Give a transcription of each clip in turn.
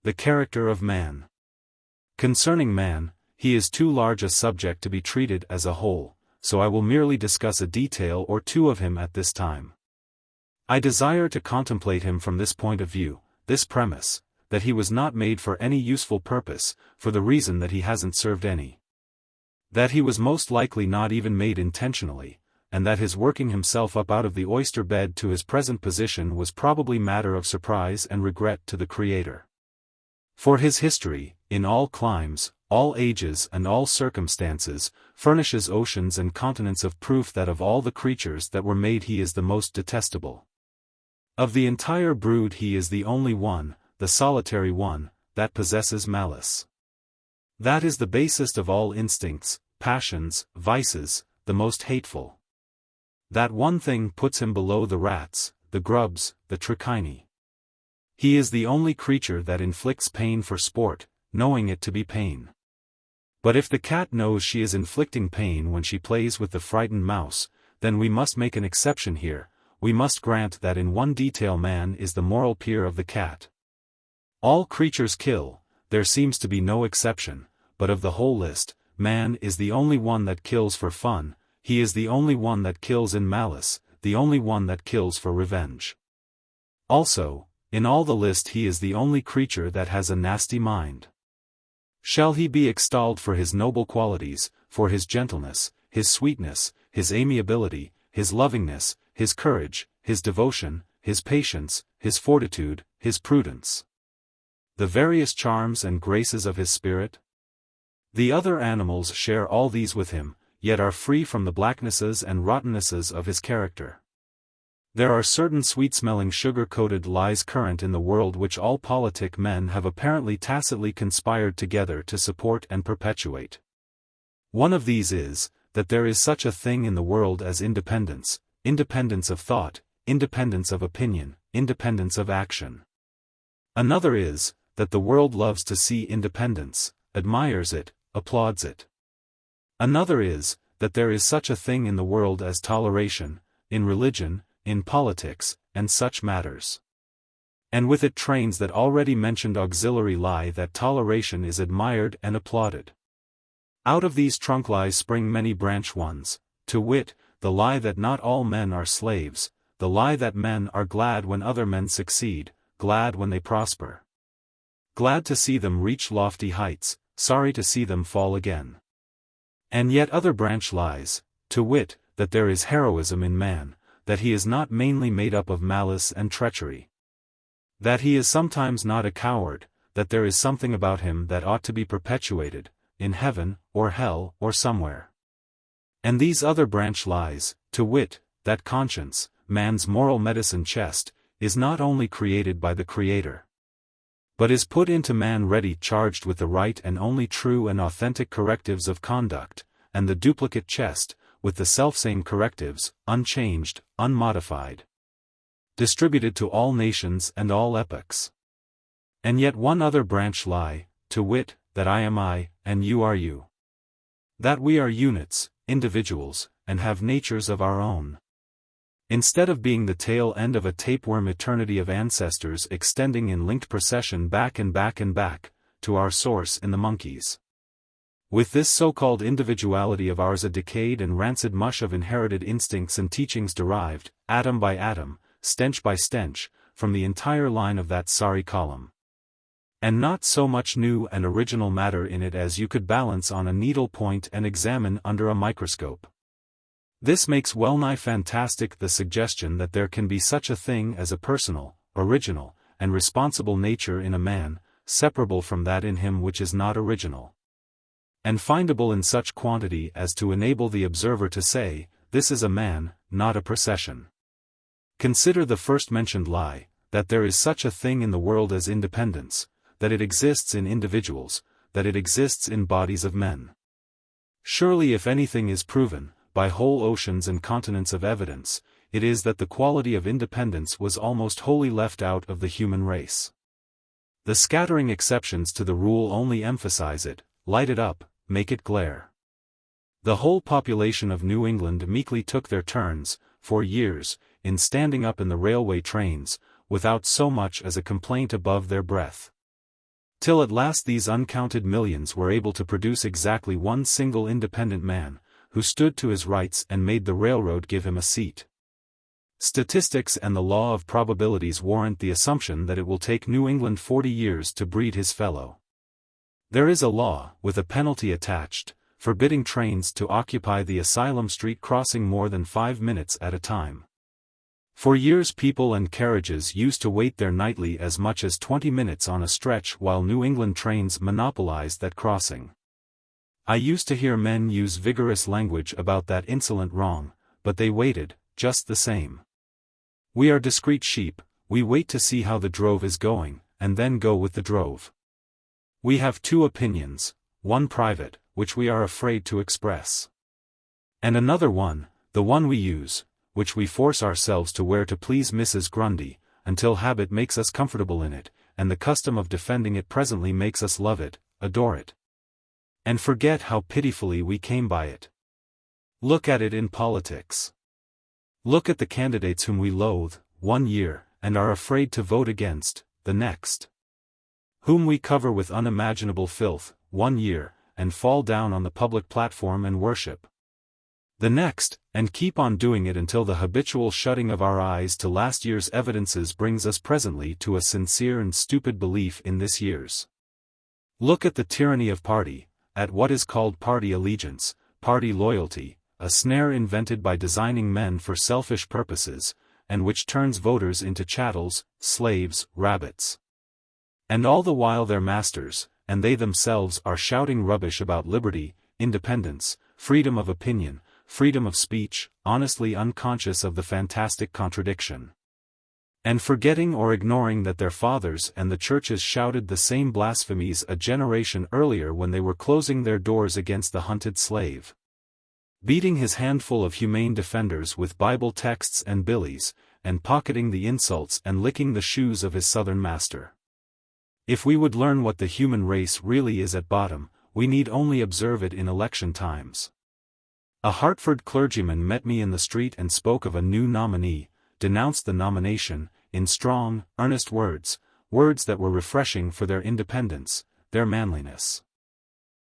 The character of man. Concerning man, he is too large a subject to be treated as a whole, so I will merely discuss a detail or two of him at this time. I desire to contemplate him from this point of view, this premise, that he was not made for any useful purpose, for the reason that he hasn't served any. That he was most likely not even made intentionally, and that his working himself up out of the oyster bed to his present position was probably matter of surprise and regret to the Creator. For his history, in all climes, all ages and all circumstances, furnishes oceans and continents of proof that of all the creatures that were made he is the most detestable. Of the entire brood he is the only one, the solitary one, that possesses malice. That is the basest of all instincts, passions, vices, the most hateful. That one thing puts him below the rats, the grubs, the trichinae. He is the only creature that inflicts pain for sport, knowing it to be pain. But if the cat knows she is inflicting pain when she plays with the frightened mouse, then we must make an exception here. We must grant that in one detail man is the moral peer of the cat. All creatures kill, there seems to be no exception, but of the whole list, man is the only one that kills for fun, he is the only one that kills in malice, the only one that kills for revenge. Also, in all the list he is the only creature that has a nasty mind. Shall he be extolled for his noble qualities, for his gentleness, his sweetness, his amiability, his lovingness, his courage, his devotion, his patience, his fortitude, his prudence? The various charms and graces of his spirit? The other animals share all these with him, yet are free from the blacknesses and rottennesses of his character. There are certain sweet-smelling sugar-coated lies current in the world which all politic men have apparently tacitly conspired together to support and perpetuate. One of these is, that there is such a thing in the world as independence, independence of thought, independence of opinion, independence of action. Another is, that the world loves to see independence, admires it, applauds it. Another is, that there is such a thing in the world as toleration, in religion, in politics, and such matters. And with it trains that already mentioned auxiliary lie that toleration is admired and applauded. Out of these trunk lies spring many branch ones, to wit, the lie that not all men are slaves, the lie that men are glad when other men succeed, glad when they prosper. Glad to see them reach lofty heights, sorry to see them fall again. And yet other branch lies, to wit, that there is heroism in man, that he is not mainly made up of malice and treachery. That he is sometimes not a coward, that there is something about him that ought to be perpetuated, in heaven, or hell, or somewhere. And these other branch lies, to wit, that conscience, man's moral medicine chest, is not only created by the Creator, but is put into man ready charged with the right and only true and authentic correctives of conduct, and the duplicate chest, with the selfsame correctives, unchanged, unmodified, distributed to all nations and all epochs. And yet one other branch lie, to wit, that I am I, and you are you. That we are units, individuals, and have natures of our own. Instead of being the tail end of a tapeworm eternity of ancestors extending in linked procession back and back and back, to our source in the monkeys. With this so-called individuality of ours a decayed and rancid mush of inherited instincts and teachings derived, atom by atom, stench by stench, from the entire line of that sorry column. And not so much new and original matter in it as you could balance on a needle point and examine under a microscope. This makes well-nigh fantastic the suggestion that there can be such a thing as a personal, original, and responsible nature in a man, separable from that in him which is not original, and findable in such quantity as to enable the observer to say, this is a man, not a procession. Consider the first-mentioned lie, that there is such a thing in the world as independence, that it exists in individuals, that it exists in bodies of men. Surely if anything is proven, by whole oceans and continents of evidence, it is that the quality of independence was almost wholly left out of the human race. The scattering exceptions to the rule only emphasize it, light it up, make it glare. The whole population of New England meekly took their turns, for years, in standing up in the railway trains, without so much as a complaint above their breath. Till at last these uncounted millions were able to produce exactly one single independent man, who stood to his rights and made the railroad give him a seat. Statistics and the law of probabilities warrant the assumption that it will take New England 40 years to breed his fellow. There is a law, with a penalty attached, forbidding trains to occupy the Asylum Street crossing more than 5 minutes at a time. For years people and carriages used to wait there nightly as much as 20 minutes on a stretch while New England trains monopolized that crossing. I used to hear men use vigorous language about that insolent wrong, but they waited, just the same. We are discreet sheep, we wait to see how the drove is going, and then go with the drove. We have two opinions, one private, which we are afraid to express. And another one, the one we use, which we force ourselves to wear to please Mrs. Grundy, until habit makes us comfortable in it, and the custom of defending it presently makes us love it, adore it. And forget how pitifully we came by it. Look at it in politics. Look at the candidates whom we loathe, one year, and are afraid to vote against, the next. Whom we cover with unimaginable filth, one year, and fall down on the public platform and worship. The next, and keep on doing it until the habitual shutting of our eyes to last year's evidences brings us presently to a sincere and stupid belief in this year's. Look at the tyranny of party, at what is called party allegiance, party loyalty, a snare invented by designing men for selfish purposes, and which turns voters into chattels, slaves, rabbits. And all the while their masters, and they themselves are shouting rubbish about liberty, independence, freedom of opinion, freedom of speech, honestly unconscious of the fantastic contradiction. And forgetting or ignoring that their fathers and the churches shouted the same blasphemies a generation earlier when they were closing their doors against the hunted slave. Beating his handful of humane defenders with Bible texts and billies, and pocketing the insults and licking the shoes of his southern master. If we would learn what the human race really is at bottom, we need only observe it in election times. A Hartford clergyman met me in the street and spoke of a new nominee, denounced the nomination, in strong, earnest words, words that were refreshing for their independence, their manliness.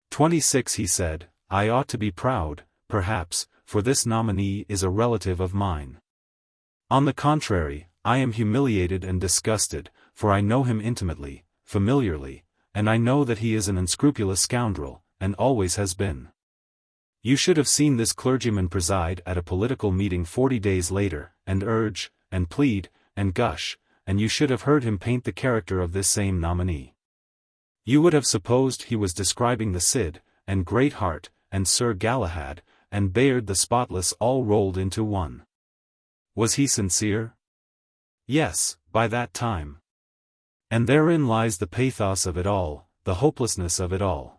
26 he said, I ought to be proud, perhaps, for this nominee is a relative of mine. On the contrary, I am humiliated and disgusted, for I know him intimately, familiarly, and I know that he is an unscrupulous scoundrel, and always has been. You should have seen this clergyman preside at a political meeting 40 days later, and urge, and plead, and gush, and you should have heard him paint the character of this same nominee. You would have supposed he was describing the Cid, and Great Heart, and Sir Galahad, and Bayard the Spotless all rolled into one. Was he sincere? Yes, by that time. And therein lies the pathos of it all, the hopelessness of it all.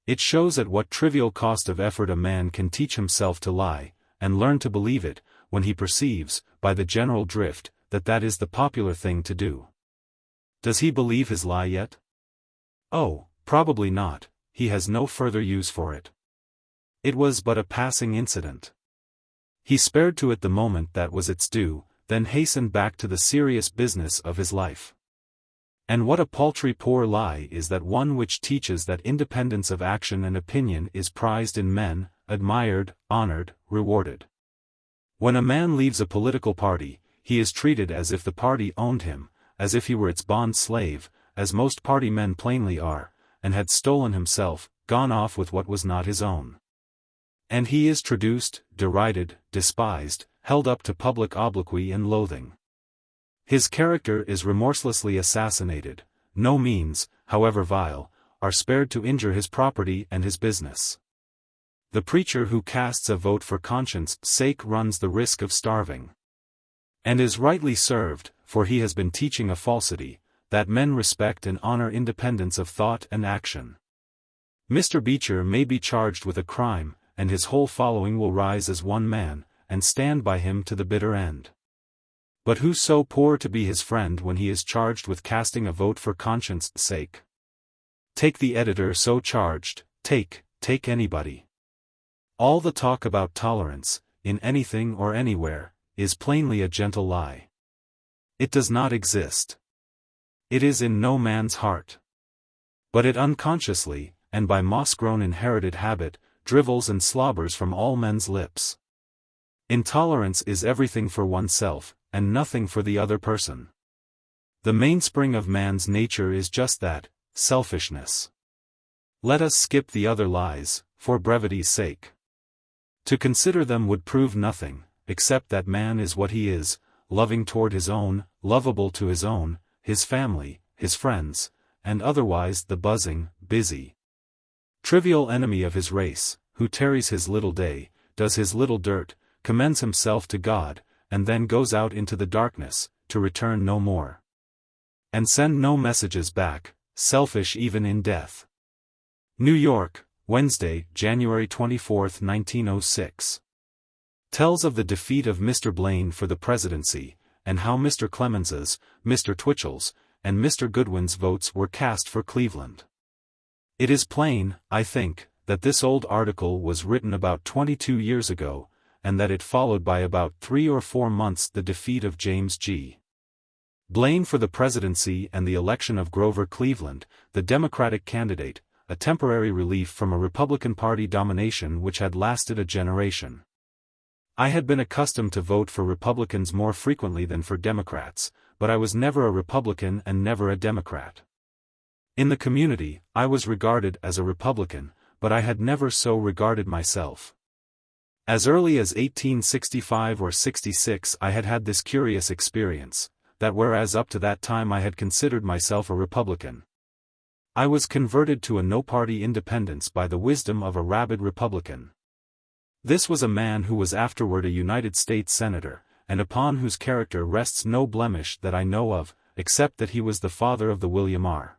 It shows at what trivial cost of effort a man can teach himself to lie, and learn to believe it, when he perceives, by the general drift, that that is the popular thing to do. Does he believe his lie yet? Oh, probably not, he has no further use for it. It was but a passing incident. He spared to it the moment that was its due, then hastened back to the serious business of his life. And what a paltry poor lie is that one which teaches that independence of action and opinion is prized in men, admired, honored, rewarded. When a man leaves a political party, he is treated as if the party owned him, as if he were its bond slave, as most party men plainly are, and had stolen himself, gone off with what was not his own. And he is traduced, derided, despised, held up to public obloquy and loathing. His character is remorselessly assassinated, no means, however vile, are spared to injure his property and his business. The preacher who casts a vote for conscience' sake runs the risk of starving. And is rightly served, for he has been teaching a falsity, that men respect and honor independence of thought and action. Mr. Beecher may be charged with a crime, and his whole following will rise as one man, and stand by him to the bitter end. But who so poor to be his friend when he is charged with casting a vote for conscience' sake? Take the editor so charged, take anybody. All the talk about tolerance, in anything or anywhere, is plainly a gentle lie. It does not exist. It is in no man's heart. But it unconsciously, and by moss-grown inherited habit, drivels and slobbers from all men's lips. Intolerance is everything for oneself, and nothing for the other person. The mainspring of man's nature is just that, selfishness. Let us skip the other lies, for brevity's sake. To consider them would prove nothing, except that man is what he is, loving toward his own, lovable to his own, his family, his friends, and otherwise the buzzing, busy, trivial enemy of his race, who tarries his little day, does his little dirt, commends himself to God, and then goes out into the darkness, to return no more. And send no messages back, selfish even in death. New York, Wednesday, January 24, 1906. Tells of the defeat of Mr. Blaine for the presidency, and how Mr. Clemens's, Mr. Twitchell's, and Mr. Goodwin's votes were cast for Cleveland. It is plain, I think, that this old article was written about 22 years ago, and that it followed by about 3 or 4 months the defeat of James G. Blaine for the presidency and the election of Grover Cleveland, the Democratic candidate, a temporary relief from a Republican Party domination which had lasted a generation. I had been accustomed to vote for Republicans more frequently than for Democrats, but I was never a Republican and never a Democrat. In the community, I was regarded as a Republican, but I had never so regarded myself. As early as 1865 or 66 I had had this curious experience, that whereas up to that time I had considered myself a Republican, I was converted to a no-party independence by the wisdom of a rabid Republican. This was a man who was afterward a United States Senator, and upon whose character rests no blemish that I know of, except that he was the father of the William R.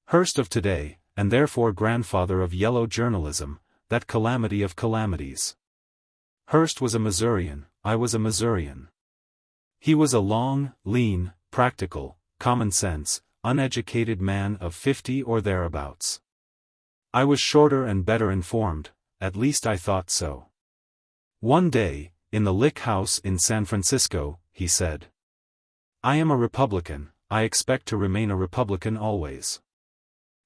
Hearst of today, and therefore grandfather of yellow journalism, that calamity of calamities. Hearst was a Missourian, I was a Missourian. He was a long, lean, practical, common-sense, uneducated man of 50 or thereabouts. I was shorter and better informed, at least I thought so. One day, in the Lick House in San Francisco, he said, "I am a Republican, I expect to remain a Republican always.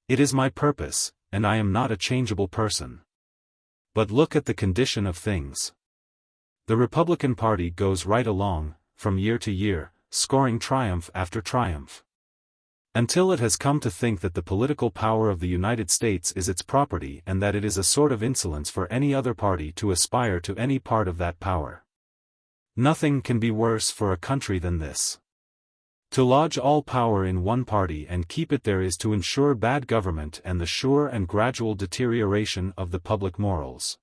It is my purpose, and I am not a changeable person. But look at the condition of things. The Republican Party goes right along, from year to year, scoring triumph after triumph, until it has come to think that the political power of the United States is its property and that it is a sort of insolence for any other party to aspire to any part of that power. Nothing can be worse for a country than this. To lodge all power in one party and keep it there is to ensure bad government and the sure and gradual deterioration of the public morals.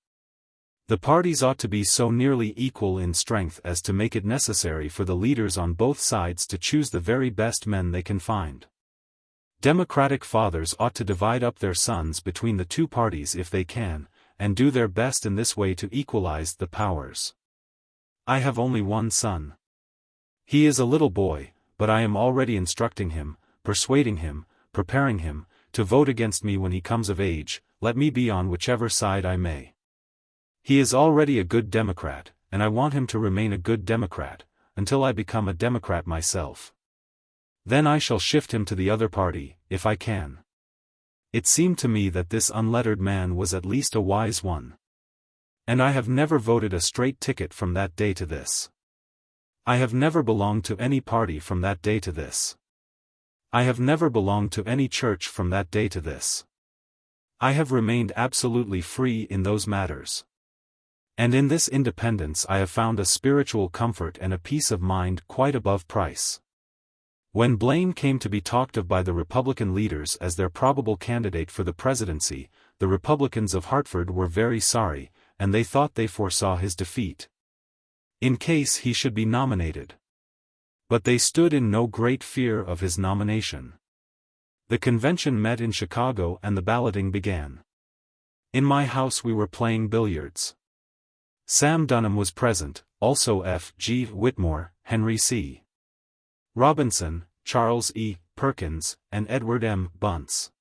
The parties ought to be so nearly equal in strength as to make it necessary for the leaders on both sides to choose the very best men they can find. Democratic fathers ought to divide up their sons between the two parties if they can, and do their best in this way to equalize the powers. I have only one son. He is a little boy, but I am already instructing him, persuading him, preparing him, to vote against me when he comes of age, let me be on whichever side I may. He is already a good Democrat, and I want him to remain a good Democrat, until I become a Democrat myself. Then I shall shift him to the other party, if I can." It seemed to me that this unlettered man was at least a wise one. And I have never voted a straight ticket from that day to this. I have never belonged to any party from that day to this. I have never belonged to any church from that day to this. I have remained absolutely free in those matters. And in this independence I have found a spiritual comfort and a peace of mind quite above price. When Blaine came to be talked of by the Republican leaders as their probable candidate for the presidency, the Republicans of Hartford were very sorry, and they thought they foresaw his defeat, in case he should be nominated. But they stood in no great fear of his nomination. The convention met in Chicago and the balloting began. In my house we were playing billiards. Sam Dunham was present, also F. G. Whitmore, Henry C. Robinson, Charles E. Perkins, and Edward M. Bunce.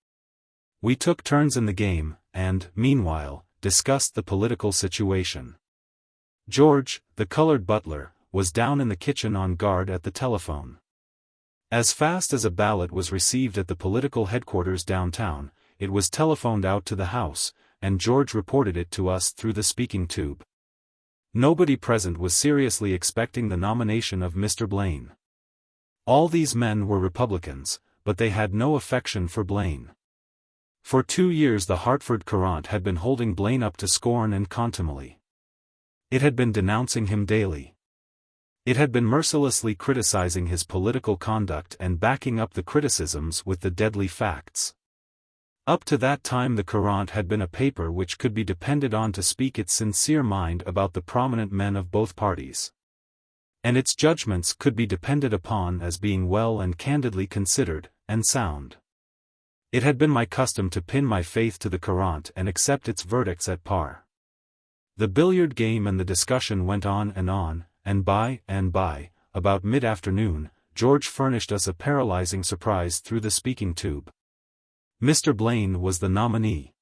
We took turns in the game, and, meanwhile, discussed the political situation. George, the colored butler, was down in the kitchen on guard at the telephone. As fast as a ballot was received at the political headquarters downtown, it was telephoned out to the House, and George reported it to us through the speaking tube. Nobody present was seriously expecting the nomination of Mr. Blaine. All these men were Republicans, but they had no affection for Blaine. For 2 years the Hartford Courant had been holding Blaine up to scorn and contumely. It had been denouncing him daily. It had been mercilessly criticizing his political conduct and backing up the criticisms with the deadly facts. Up to that time the Courant had been a paper which could be depended on to speak its sincere mind about the prominent men of both parties. And its judgments could be depended upon as being well and candidly considered, and sound. It had been my custom to pin my faith to the Courant and accept its verdicts at par. The billiard game and the discussion went on, and by, about mid-afternoon, George furnished us a paralyzing surprise through the speaking tube. Mr. Blaine was the nominee.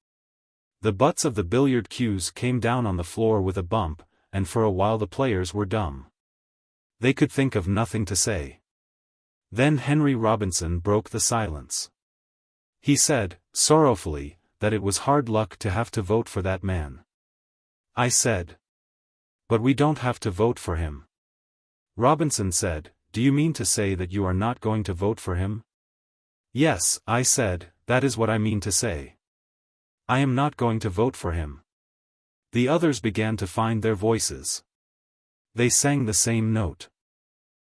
The butts of the billiard cues came down on the floor with a bump, and for a while the players were dumb. They could think of nothing to say. Then Henry Robinson broke the silence. He said, sorrowfully, that it was hard luck to have to vote for that man. I said, but we don't have to vote for him. Robinson said, do you mean to say that you are not going to vote for him? Yes, I said, that is what I mean to say. I am not going to vote for him. The others began to find their voices. They sang the same note.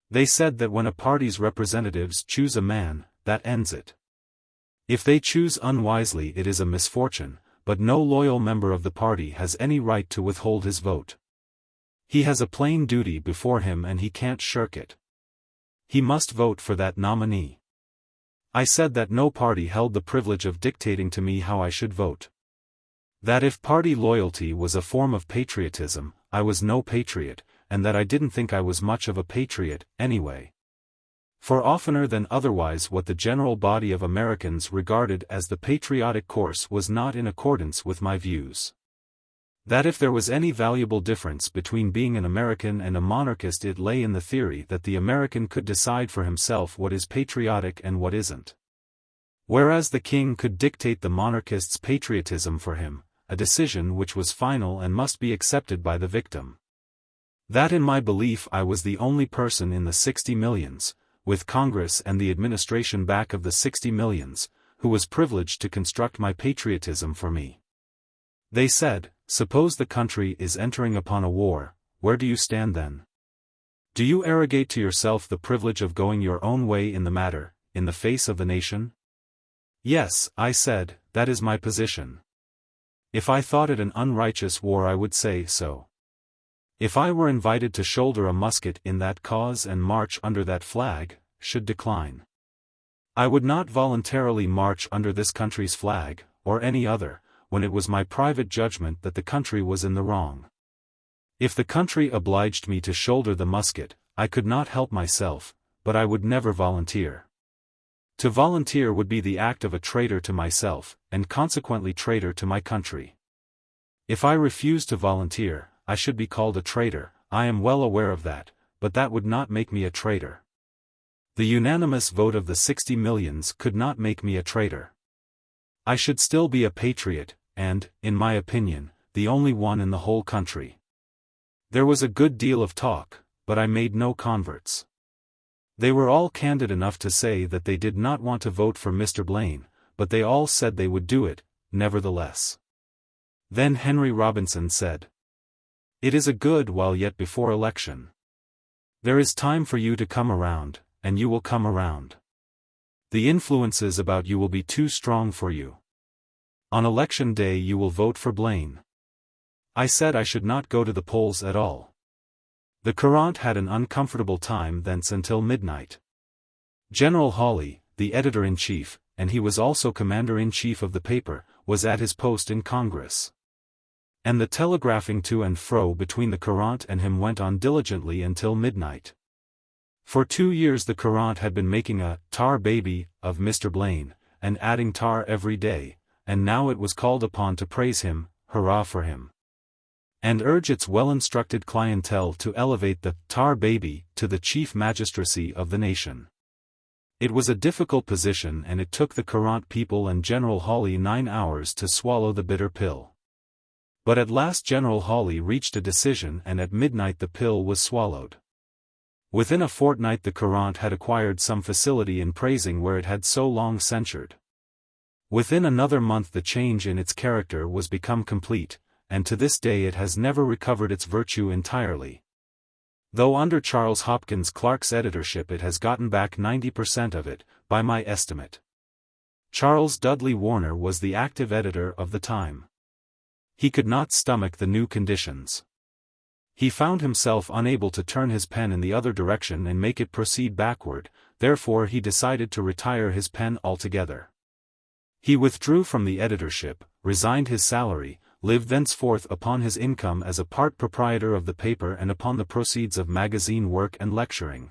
They said that when a party's representatives choose a man, that ends it. If they choose unwisely it is a misfortune, but no loyal member of the party has any right to withhold his vote. He has a plain duty before him and he can't shirk it. He must vote for that nominee. I said that no party held the privilege of dictating to me how I should vote. That if party loyalty was a form of patriotism, I was no patriot, and that I didn't think I was much of a patriot, anyway. For oftener than otherwise what the general body of Americans regarded as the patriotic course was not in accordance with my views. That if there was any valuable difference between being an American and a monarchist it lay in the theory that the American could decide for himself what is patriotic and what isn't. Whereas the king could dictate the monarchist's patriotism for him, a decision which was final and must be accepted by the victim. That in my belief I was the only person in the 60 millions, with Congress and the administration back of the 60 millions, who was privileged to construct my patriotism for me. They said, suppose the country is entering upon a war, where do you stand then? Do you arrogate to yourself the privilege of going your own way in the matter, in the face of the nation? Yes, I said, that is my position. If I thought it an unrighteous war I would say so. If I were invited to shoulder a musket in that cause and march under that flag, should decline. I would not voluntarily march under this country's flag, or any other, when it was my private judgment that the country was in the wrong. If the country obliged me to shoulder the musket, I could not help myself, but I would never volunteer. To volunteer would be the act of a traitor to myself, and consequently traitor to my country. If I refused to volunteer, I should be called a traitor, I am well aware of that, but that would not make me a traitor. The unanimous vote of the 60 millions could not make me a traitor. I should still be a patriot, and, in my opinion, the only one in the whole country. There was a good deal of talk, but I made no converts. They were all candid enough to say that they did not want to vote for Mr. Blaine, but they all said they would do it, nevertheless. Then Henry Robinson said, it is a good while yet before election. There is time for you to come around, and you will come around. The influences about you will be too strong for you. On election day you will vote for Blaine. I said I should not go to the polls at all. The Courant had an uncomfortable time thence until midnight. General Hawley, the editor-in-chief, and he was also commander-in-chief of the paper, was at his post in Congress. And the telegraphing to and fro between the Courant and him went on diligently until midnight. For 2 years the Courant had been making a tar baby of Mr. Blaine, and adding tar every day, and now it was called upon to praise him, hurrah for him, and urge its well-instructed clientele to elevate the tar baby to the chief magistracy of the nation. It was a difficult position, and it took the Courant people and General Hawley 9 hours to swallow the bitter pill. But at last General Hawley reached a decision, and at midnight the pill was swallowed. Within a fortnight the Courant had acquired some facility in praising where it had so long censured. Within another month the change in its character was become complete, and to this day it has never recovered its virtue entirely. Though under Charles Hopkins Clark's editorship it has gotten back 90% of it, by my estimate. Charles Dudley Warner was the active editor of the time. He could not stomach the new conditions. He found himself unable to turn his pen in the other direction and make it proceed backward, therefore he decided to retire his pen altogether. He withdrew from the editorship, resigned his salary, lived thenceforth upon his income as a part proprietor of the paper and upon the proceeds of magazine work and lecturing.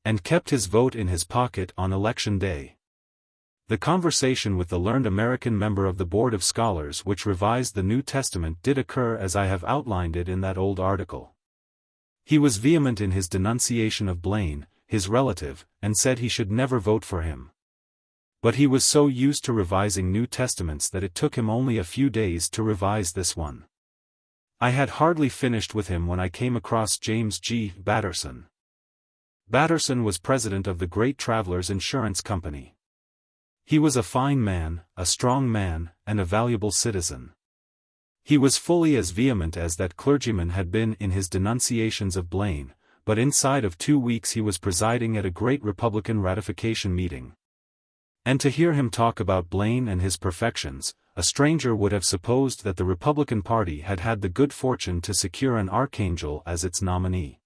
And kept his vote in his pocket on election day. The conversation with the learned American member of the Board of Scholars which revised the New Testament did occur as I have outlined it in that old article. He was vehement in his denunciation of Blaine, his relative, and said he should never vote for him. But he was so used to revising New Testaments that it took him only a few days to revise this one. I had hardly finished with him when I came across James G. Batterson. Batterson was president of the Great Travelers Insurance Company. He was a fine man, a strong man, and a valuable citizen. He was fully as vehement as that clergyman had been in his denunciations of Blaine, but inside of 2 weeks he was presiding at a great Republican ratification meeting. And to hear him talk about Blaine and his perfections, a stranger would have supposed that the Republican Party had had the good fortune to secure an archangel as its nominee.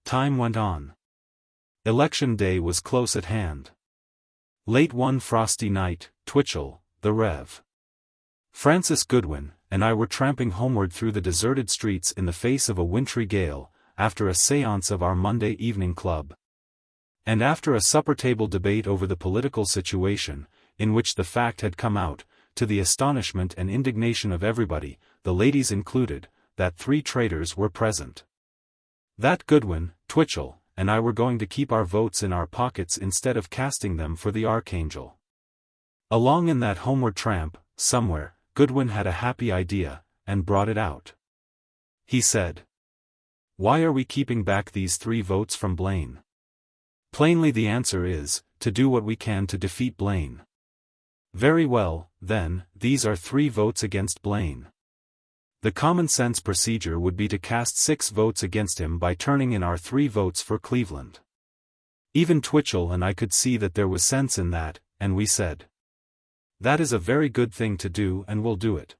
Time went on. Election day was close at hand. Late one frosty night, Twitchell, the Rev. Francis Goodwin, and I were tramping homeward through the deserted streets in the face of a wintry gale, after a séance of our Monday evening club. And after a supper-table debate over the political situation, in which the fact had come out, to the astonishment and indignation of everybody, the ladies included, that 3 traitors were present. That Goodwin, Twitchell, and I were going to keep our votes in our pockets instead of casting them for the archangel. Along in that homeward tramp, somewhere, Goodwin had a happy idea, and brought it out. He said, "Why are we keeping back these 3 votes from Blaine? Plainly the answer is, to do what we can to defeat Blaine. Very well, then, these are 3 votes against Blaine. The common-sense procedure would be to cast 6 votes against him by turning in our 3 votes for Cleveland." Even Twitchell and I could see that there was sense in that, and we said, "That is a very good thing to do, and we'll do it."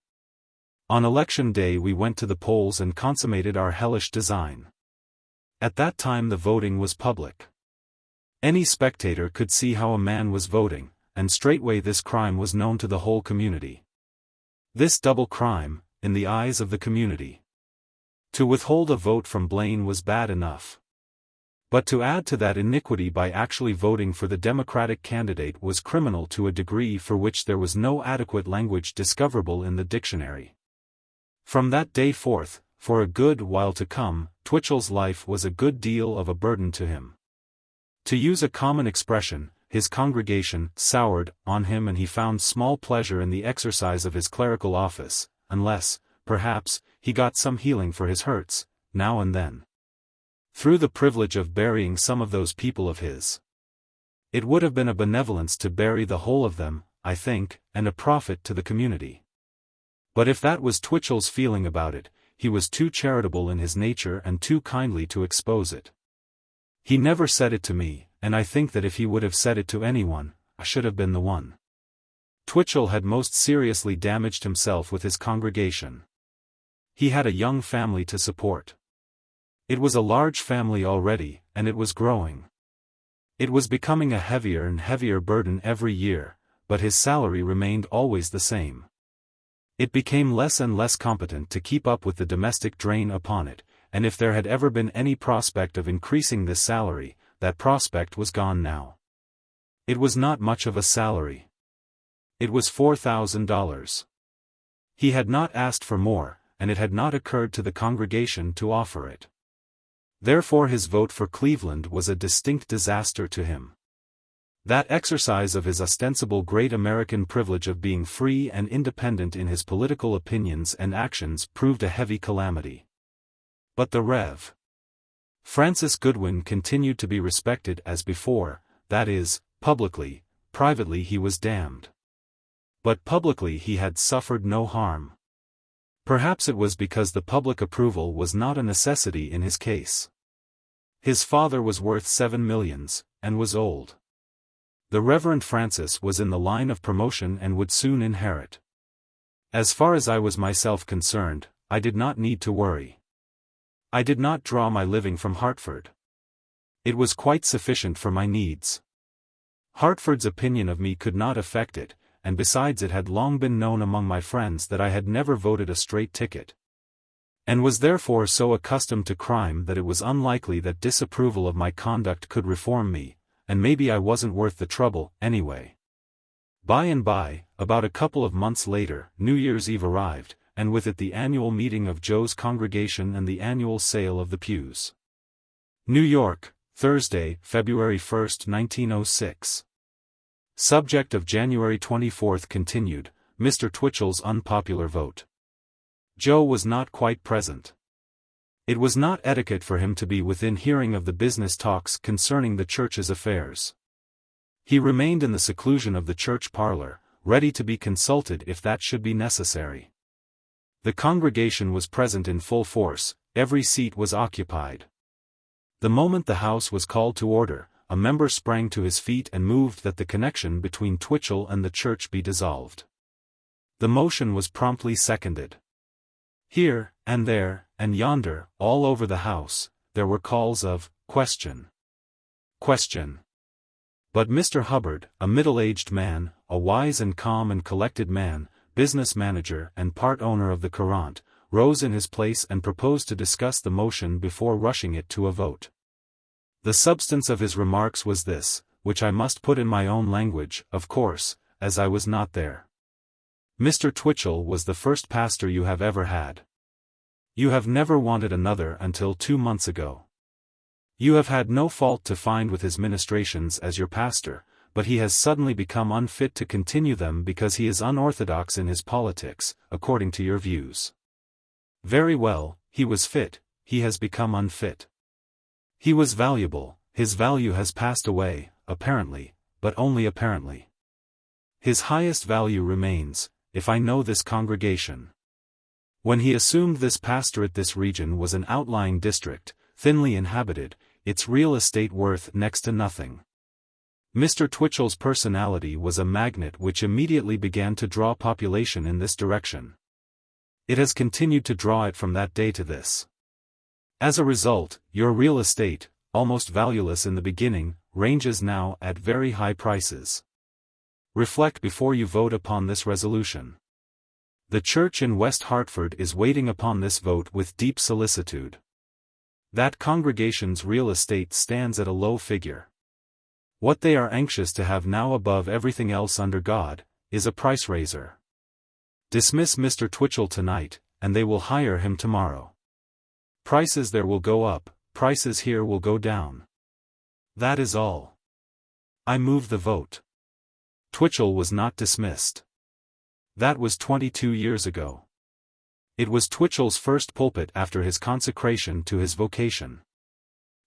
On election day we went to the polls and consummated our hellish design. At that time the voting was public. Any spectator could see how a man was voting, and straightway this crime was known to the whole community. This double crime, in the eyes of the community. To withhold a vote from Blaine was bad enough. But to add to that iniquity by actually voting for the Democratic candidate was criminal to a degree for which there was no adequate language discoverable in the dictionary. From that day forth, for a good while to come, Twitchell's life was a good deal of a burden to him. To use a common expression, his congregation soured on him, and he found small pleasure in the exercise of his clerical office, unless, perhaps, he got some healing for his hurts, now and then, through the privilege of burying some of those people of his. It would have been a benevolence to bury the whole of them, I think, and a profit to the community. But if that was Twitchell's feeling about it, he was too charitable in his nature and too kindly to expose it. He never said it to me, and I think that if he would have said it to anyone, I should have been the one. Twitchell had most seriously damaged himself with his congregation. He had a young family to support. It was a large family already, and it was growing. It was becoming a heavier and heavier burden every year, but his salary remained always the same. It became less and less competent to keep up with the domestic drain upon it, and if there had ever been any prospect of increasing this salary, that prospect was gone now. It was not much of a salary. It was $4,000. He had not asked for more, and it had not occurred to the congregation to offer it. Therefore his vote for Cleveland was a distinct disaster to him. That exercise of his ostensible great American privilege of being free and independent in his political opinions and actions proved a heavy calamity. But the Rev. Francis Goodwin continued to be respected as before, that is, publicly. Privately he was damned. But publicly he had suffered no harm. Perhaps it was because the public approval was not a necessity in his case. His father was worth 7 millions, and was old. The Reverend Francis was in the line of promotion and would soon inherit. As far as I was myself concerned, I did not need to worry. I did not draw my living from Hartford. It was quite sufficient for my needs. Hartford's opinion of me could not affect it, and besides it had long been known among my friends that I had never voted a straight ticket, and was therefore so accustomed to crime that it was unlikely that disapproval of my conduct could reform me, and maybe I wasn't worth the trouble, anyway. By and by, about a couple of months later, New Year's Eve arrived, and with it the annual meeting of Joe's congregation and the annual sale of the pews. New York, Thursday, February 1, 1906. Subject of January 24 continued, Mr. Twitchell's unpopular vote. Joe was not quite present. It was not etiquette for him to be within hearing of the business talks concerning the church's affairs. He remained in the seclusion of the church parlor, ready to be consulted if that should be necessary. The congregation was present in full force, every seat was occupied. The moment the house was called to order, a member sprang to his feet and moved that the connection between Twitchell and the church be dissolved. The motion was promptly seconded. Here, and there, and yonder, all over the house, there were calls of, "Question! Question!" But Mr. Hubbard, a middle-aged man, a wise and calm and collected man, business manager and part owner of the Courant, rose in his place and proposed to discuss the motion before rushing it to a vote. The substance of his remarks was this, which I must put in my own language, of course, as I was not there. Mr. Twitchell was the first pastor you have ever had. You have never wanted another until 2 months ago. You have had no fault to find with his ministrations as your pastor, but he has suddenly become unfit to continue them because he is unorthodox in his politics, according to your views. Very well, he was fit, he has become unfit. He was valuable, his value has passed away, apparently, but only apparently. His highest value remains, if I know this congregation. When he assumed this pastorate, this region was an outlying district, thinly inhabited, its real estate worth next to nothing. Mr. Twitchell's personality was a magnet which immediately began to draw population in this direction. It has continued to draw it from that day to this. As a result, your real estate, almost valueless in the beginning, ranges now at very high prices. Reflect before you vote upon this resolution. The church in West Hartford is waiting upon this vote with deep solicitude. That congregation's real estate stands at a low figure. What they are anxious to have now above everything else under God, is a price raiser. Dismiss Mr. Twitchell tonight, and they will hire him tomorrow. Prices there will go up, prices here will go down. That is all. I move the vote. Twitchell was not dismissed. That was 22 years ago. It was Twitchell's first pulpit after his consecration to his vocation.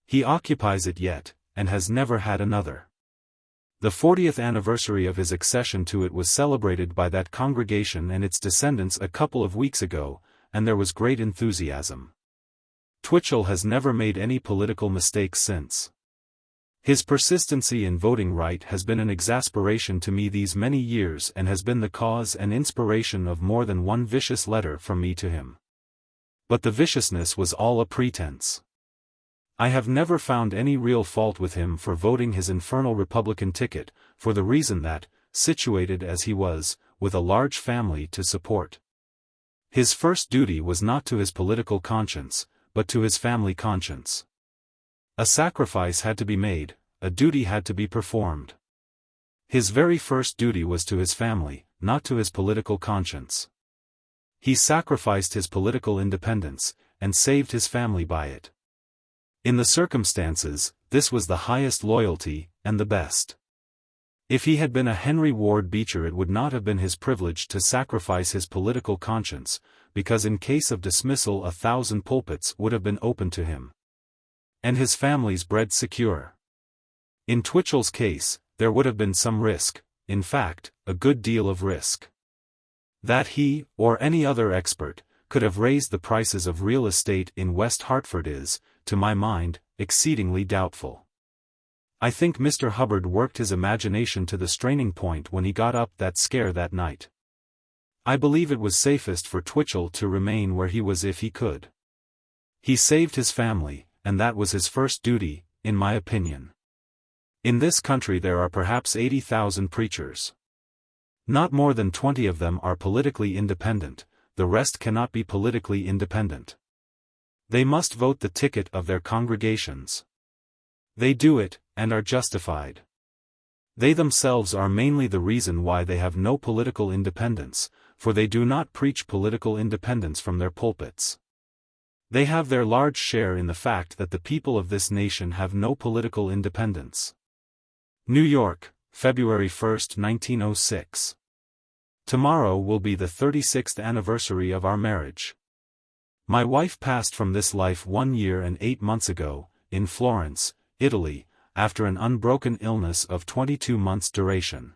He occupies it yet, and has never had another. The 40th anniversary of his accession to it was celebrated by that congregation and its descendants a couple of weeks ago, and there was great enthusiasm. Twitchell has never made any political mistakes since. His persistency in voting right has been an exasperation to me these many years and has been the cause and inspiration of more than one vicious letter from me to him. But the viciousness was all a pretense. I have never found any real fault with him for voting his infernal Republican ticket, for the reason that, situated as he was, with a large family to support, his first duty was not to his political conscience, but to his family conscience. A sacrifice had to be made, a duty had to be performed. His very first duty was to his family, not to his political conscience. He sacrificed his political independence, and saved his family by it. In the circumstances, this was the highest loyalty, and the best. If he had been a Henry Ward Beecher, it would not have been his privilege to sacrifice his political conscience, because in case of dismissal 1,000 pulpits would have been open to him, and his family's bread secure. In Twitchell's case, there would have been some risk, in fact, a good deal of risk. That he, or any other expert, could have raised the prices of real estate in West Hartford is, to my mind, exceedingly doubtful. I think Mr. Hubbard worked his imagination to the straining point when he got up that scare that night. I believe it was safest for Twitchell to remain where he was if he could. He saved his family, and that was his first duty, in my opinion. In this country there are perhaps 80,000 preachers. Not more than 20 of them are politically independent, the rest cannot be politically independent. They must vote the ticket of their congregations. They do it, and are justified. They themselves are mainly the reason why they have no political independence, for they do not preach political independence from their pulpits. They have their large share in the fact that the people of this nation have no political independence. New York, February 1, 1906. Tomorrow will be the 36th anniversary of our marriage. My wife passed from this life 1 year and 8 months ago, in Florence, Italy, after an unbroken illness of 22 months' duration.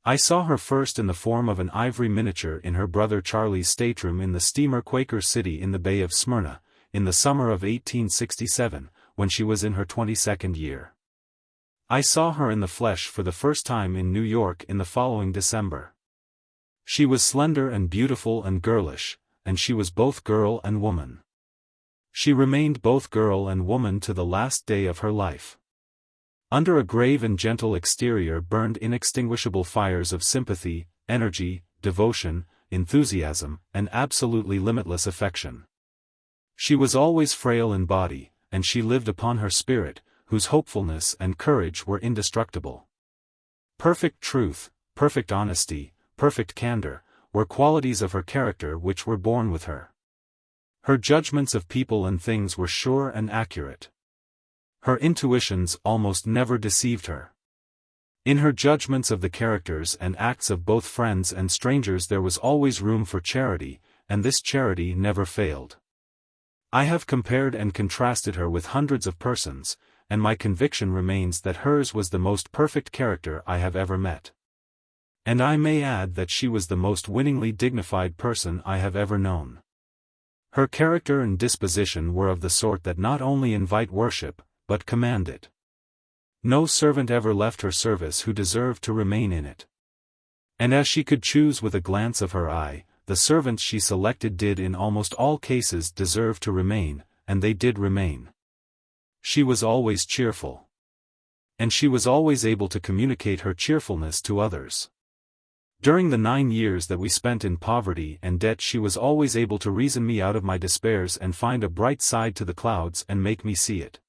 I saw her first in the form of an ivory miniature in her brother Charlie's stateroom in the steamer Quaker City in the Bay of Smyrna, in the summer of 1867, when she was in her 22nd year. I saw her in the flesh for the first time in New York in the following December. She was slender and beautiful and girlish, and she was both girl and woman. She remained both girl and woman to the last day of her life. Under a grave and gentle exterior burned inextinguishable fires of sympathy, energy, devotion, enthusiasm, and absolutely limitless affection. She was always frail in body, and she lived upon her spirit, whose hopefulness and courage were indestructible. Perfect truth, perfect honesty, perfect candor, were qualities of her character which were born with her. Her judgments of people and things were sure and accurate. Her intuitions almost never deceived her. In her judgments of the characters and acts of both friends and strangers there was always room for charity, and this charity never failed. I have compared and contrasted her with hundreds of persons, and my conviction remains that hers was the most perfect character I have ever met. And I may add that she was the most winningly dignified person I have ever known. Her character and disposition were of the sort that not only invite worship, but command it. No servant ever left her service who deserved to remain in it. And as she could choose with a glance of her eye, the servants she selected did in almost all cases deserve to remain, and they did remain. She was always cheerful. And she was always able to communicate her cheerfulness to others. During the 9 years that we spent in poverty and debt she was always able to reason me out of my despairs and find a bright side to the clouds and make me see it.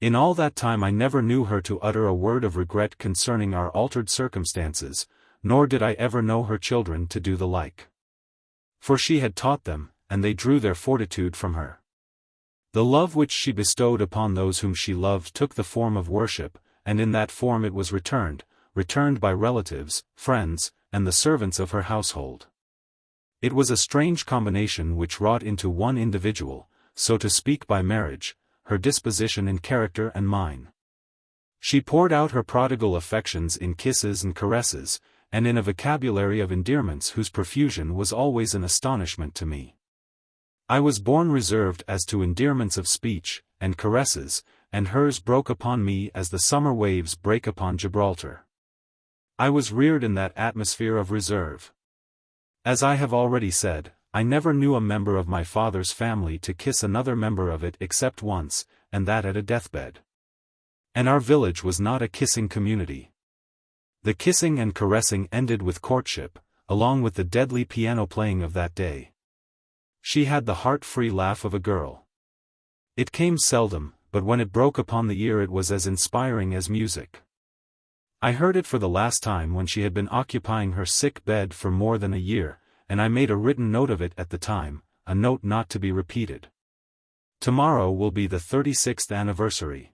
In all that time I never knew her to utter a word of regret concerning our altered circumstances, nor did I ever know her children to do the like. For she had taught them, and they drew their fortitude from her. The love which she bestowed upon those whom she loved took the form of worship, and in that form it was returned by relatives, friends, and the servants of her household. It was a strange combination which wrought into one individual, so to speak by marriage, her disposition and character and mine. She poured out her prodigal affections in kisses and caresses, and in a vocabulary of endearments whose profusion was always an astonishment to me. I was born reserved as to endearments of speech, and caresses, and hers broke upon me as the summer waves break upon Gibraltar. I was reared in that atmosphere of reserve. As I have already said, I never knew a member of my father's family to kiss another member of it except once, and that at a deathbed. And our village was not a kissing community. The kissing and caressing ended with courtship, along with the deadly piano playing of that day. She had the heart-free laugh of a girl. It came seldom, but when it broke upon the ear it was as inspiring as music. I heard it for the last time when she had been occupying her sick bed for more than a year, and I made a written note of it at the time, a note not to be repeated. Tomorrow will be the 36th anniversary.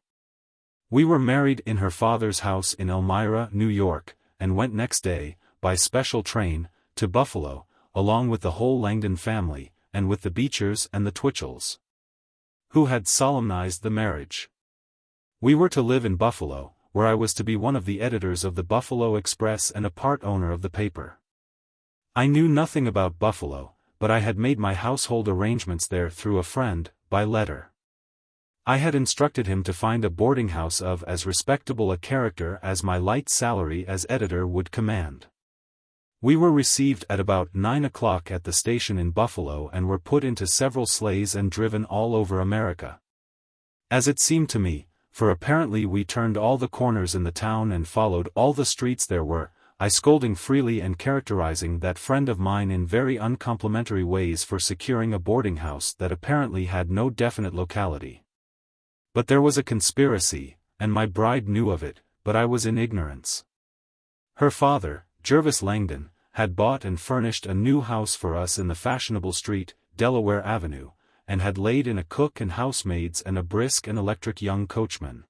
We were married in her father's house in Elmira, New York, and went next day, by special train, to Buffalo, along with the whole Langdon family, and with the Beechers and the Twitchells, who had solemnized the marriage. We were to live in Buffalo, where I was to be one of the editors of the Buffalo Express and a part owner of the paper. I knew nothing about Buffalo, but I had made my household arrangements there through a friend, by letter. I had instructed him to find a boarding house of as respectable a character as my light salary as editor would command. We were received at about 9 o'clock at the station in Buffalo and were put into several sleighs and driven all over America. As it seemed to me, for apparently we turned all the corners in the town and followed all the streets there were, I scolding freely and characterizing that friend of mine in very uncomplimentary ways for securing a boarding house that apparently had no definite locality. But there was a conspiracy, and my bride knew of it, but I was in ignorance. Her father, Jervis Langdon, had bought and furnished a new house for us in the fashionable street, Delaware Avenue, and had laid in a cook and housemaids and a brisk and electric young coachman,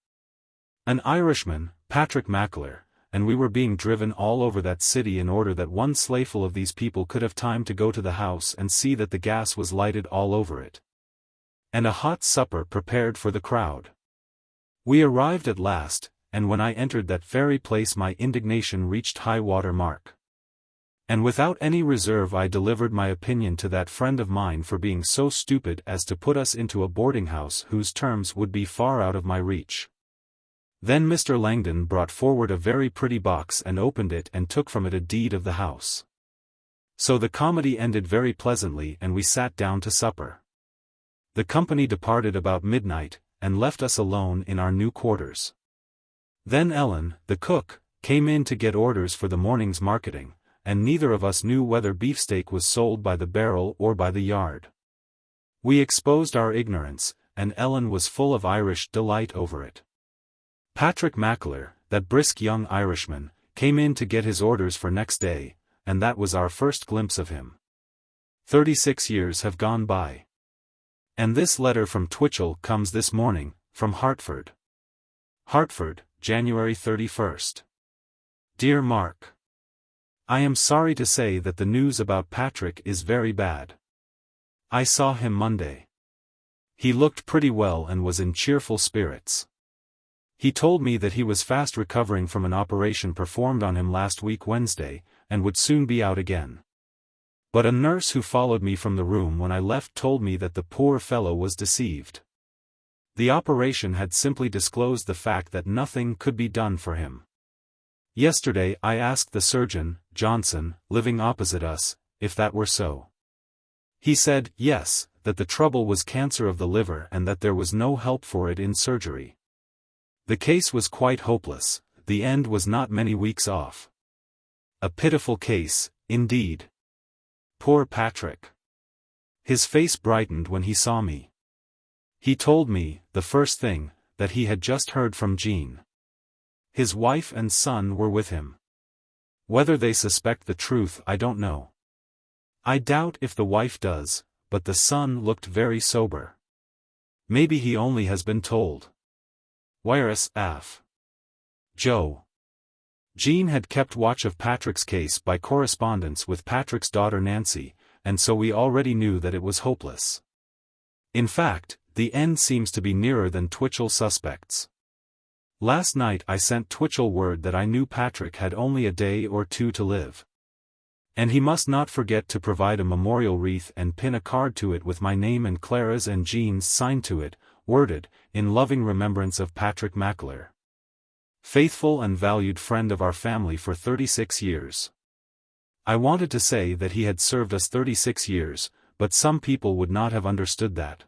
an Irishman, Patrick Mackler, and we were being driven all over that city in order that one sleighful of these people could have time to go to the house and see that the gas was lighted all over it, and a hot supper prepared for the crowd. We arrived at last, and when I entered that very place my indignation reached high water mark. And without any reserve I delivered my opinion to that friend of mine for being so stupid as to put us into a boarding house whose terms would be far out of my reach. Then Mr. Langdon brought forward a very pretty box and opened it and took from it a deed of the house. So the comedy ended very pleasantly and we sat down to supper. The company departed about midnight, and left us alone in our new quarters. Then Ellen, the cook, came in to get orders for the morning's marketing, and neither of us knew whether beefsteak was sold by the barrel or by the yard. We exposed our ignorance, and Ellen was full of Irish delight over it. Patrick Mackler, that brisk young Irishman, came in to get his orders for next day, and that was our first glimpse of him. 36 years have gone by. And this letter from Twitchell comes this morning, from Hartford. Hartford, January 31st. Dear Mark, I am sorry to say that the news about Patrick is very bad. I saw him Monday. He looked pretty well and was in cheerful spirits. He told me that he was fast recovering from an operation performed on him last week Wednesday, and would soon be out again. But a nurse who followed me from the room when I left told me that the poor fellow was deceived. The operation had simply disclosed the fact that nothing could be done for him. Yesterday I asked the surgeon, Johnson, living opposite us, if that were so. He said, yes, that the trouble was cancer of the liver and that there was no help for it in surgery. The case was quite hopeless, the end was not many weeks off. A pitiful case, indeed. Poor Patrick. His face brightened when he saw me. He told me, the first thing, that he had just heard from Jean. His wife and son were with him. Whether they suspect the truth I don't know. I doubt if the wife does, but the son looked very sober. Maybe he only has been told. Wires af. Joe. Jean had kept watch of Patrick's case by correspondence with Patrick's daughter Nancy, and so we already knew that it was hopeless. In fact, the end seems to be nearer than Twitchell suspects. Last night I sent Twitchell word that I knew Patrick had only a day or two to live. And he must not forget to provide a memorial wreath and pin a card to it with my name and Clara's and Jean's signed to it, worded, in loving remembrance of Patrick Mackler. Faithful and valued friend of our family for 36 years. I wanted to say that he had served us 36 years, but some people would not have understood that.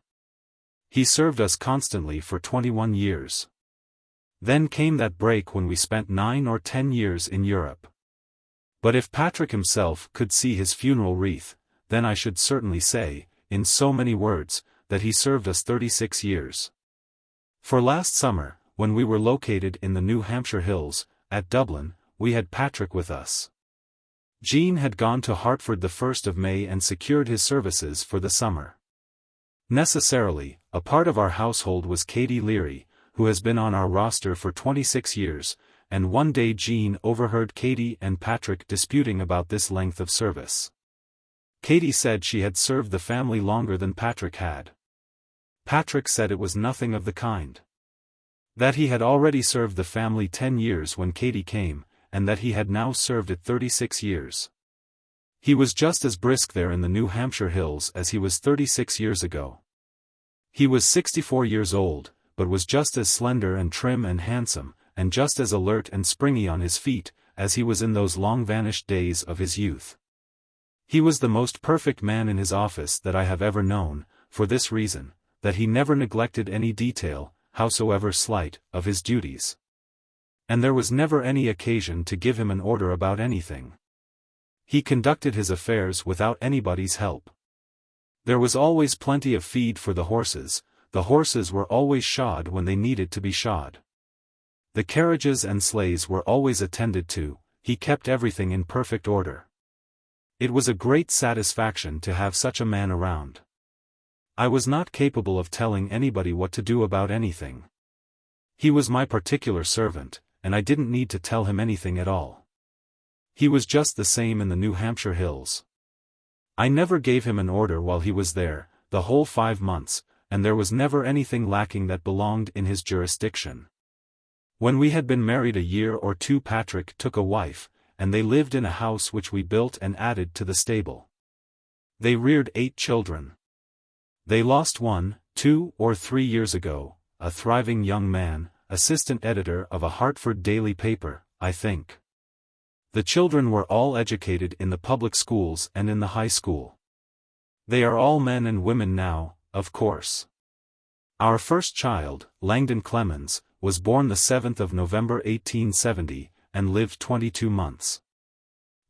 He served us constantly for 21 years. Then came that break when we spent 9 or 10 years in Europe. But if Patrick himself could see his funeral wreath, then I should certainly say, in so many words, that he served us 36 years. For last summer, when we were located in the New Hampshire hills, at Dublin, we had Patrick with us. Jean had gone to Hartford the 1st of May and secured his services for the summer. Necessarily, a part of our household was Katie Leary, who has been on our roster for 26 years, and one day Jean overheard Katie and Patrick disputing about this length of service. Katie said she had served the family longer than Patrick had. Patrick said it was nothing of the kind. That he had already served the family 10 years when Katie came, and that he had now served it 36 years. He was just as brisk there in the New Hampshire hills as he was 36 years ago. He was 64 years old, but was just as slender and trim and handsome, and just as alert and springy on his feet, as he was in those long-vanished days of his youth. He was the most perfect man in his office that I have ever known, for this reason, that he never neglected any detail, howsoever slight, of his duties. And there was never any occasion to give him an order about anything. He conducted his affairs without anybody's help. There was always plenty of feed for the horses were always shod when they needed to be shod. The carriages and sleighs were always attended to, he kept everything in perfect order. It was a great satisfaction to have such a man around. I was not capable of telling anybody what to do about anything. He was my particular servant, and I didn't need to tell him anything at all. He was just the same in the New Hampshire hills. I never gave him an order while he was there, the whole 5 months, and there was never anything lacking that belonged in his jurisdiction. When we had been married a year or two, Patrick took a wife, and they lived in a house which we built and added to the stable. They reared 8 children. They lost 1, 2, or 3 years ago, a thriving young man, assistant editor of a Hartford daily paper, I think. The children were all educated in the public schools and in the high school. They are all men and women now, of course. Our first child, Langdon Clemens, was born the 7th of November 1870, and lived 22 months.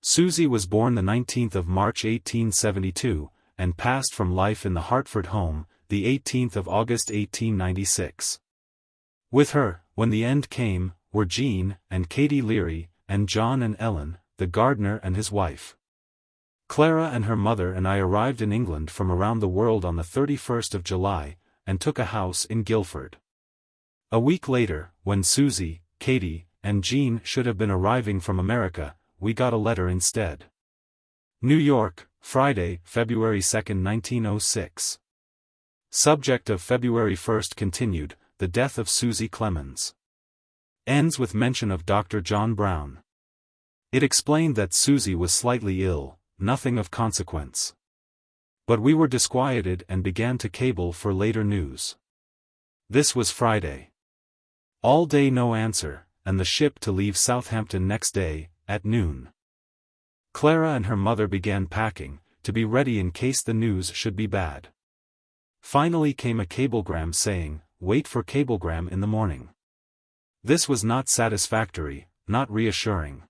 Susie was born the 19th of March 1872, and passed from life in the Hartford home, the 18th of August 1896. With her, when the end came, were Jean, and Katie Leary, and John and Ellen, the gardener and his wife. Clara and her mother and I arrived in England from around the world on the 31st of July, and took a house in Guildford. A week later, when Susie, Katie, and Jean should have been arriving from America, we got a letter instead. New York, Friday, February 2, 1906. Subject of February 1 continued, the death of Susie Clemens. Ends with mention of Dr. John Brown. It explained that Susie was slightly ill, nothing of consequence. But we were disquieted and began to cable for later news. This was Friday. All day no answer, and the ship to leave Southampton next day, at noon. Clara and her mother began packing, to be ready in case the news should be bad. Finally came a cablegram saying, "Wait for cablegram in the morning." This was not satisfactory, not reassuring.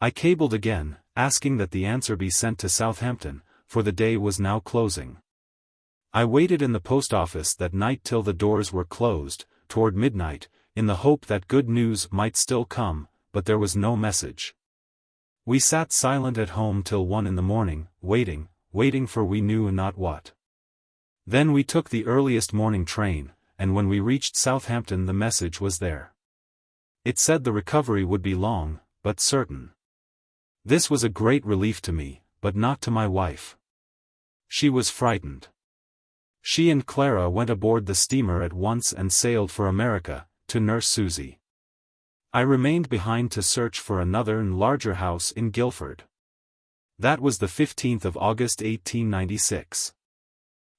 I cabled again, asking that the answer be sent to Southampton, for the day was now closing. I waited in the post office that night till the doors were closed, toward midnight, in the hope that good news might still come, but there was no message. We sat silent at home till 1 in the morning, waiting for we knew not what. Then we took the earliest morning train, and when we reached Southampton the message was there. It said the recovery would be long, but certain. This was a great relief to me, but not to my wife. She was frightened. She and Clara went aboard the steamer at once and sailed for America, to nurse Susie. I remained behind to search for another and larger house in Guildford. That was the 15th of August 1896.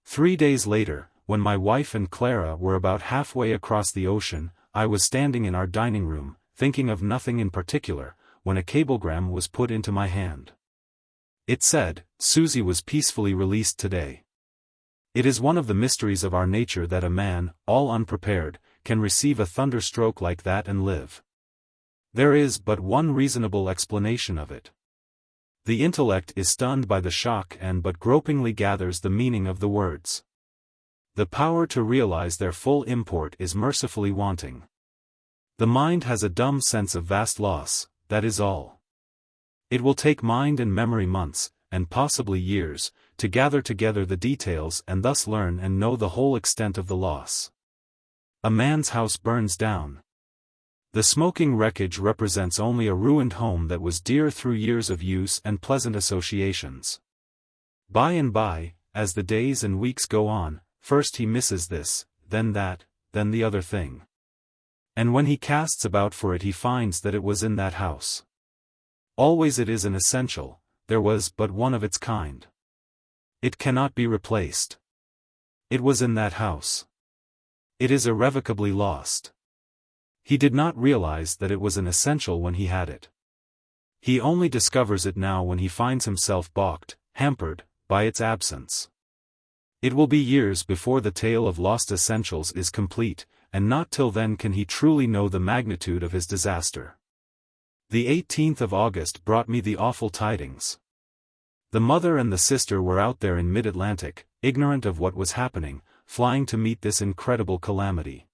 3 days later, when my wife and Clara were about halfway across the ocean, I was standing in our dining room, thinking of nothing in particular, when a cablegram was put into my hand. It said, "Susie was peacefully released today." It is one of the mysteries of our nature that a man, all unprepared, can receive a thunderstroke like that and live. There is but one reasonable explanation of it. The intellect is stunned by the shock and but gropingly gathers the meaning of the words. The power to realize their full import is mercifully wanting. The mind has a dumb sense of vast loss, that is all. It will take mind and memory months, and possibly years, to gather together the details and thus learn and know the whole extent of the loss. A man's house burns down. The smoking wreckage represents only a ruined home that was dear through years of use and pleasant associations. By and by, as the days and weeks go on, first he misses this, then that, then the other thing. And when he casts about for it he finds that it was in that house. Always it is an essential, there was but one of its kind. It cannot be replaced. It was in that house. It is irrevocably lost. He did not realize that it was an essential when he had it. He only discovers it now when he finds himself balked, hampered, by its absence. It will be years before the tale of lost essentials is complete, and not till then can he truly know the magnitude of his disaster. The 18th of August brought me the awful tidings. The mother and the sister were out there in mid-Atlantic, ignorant of what was happening, flying to meet this incredible calamity.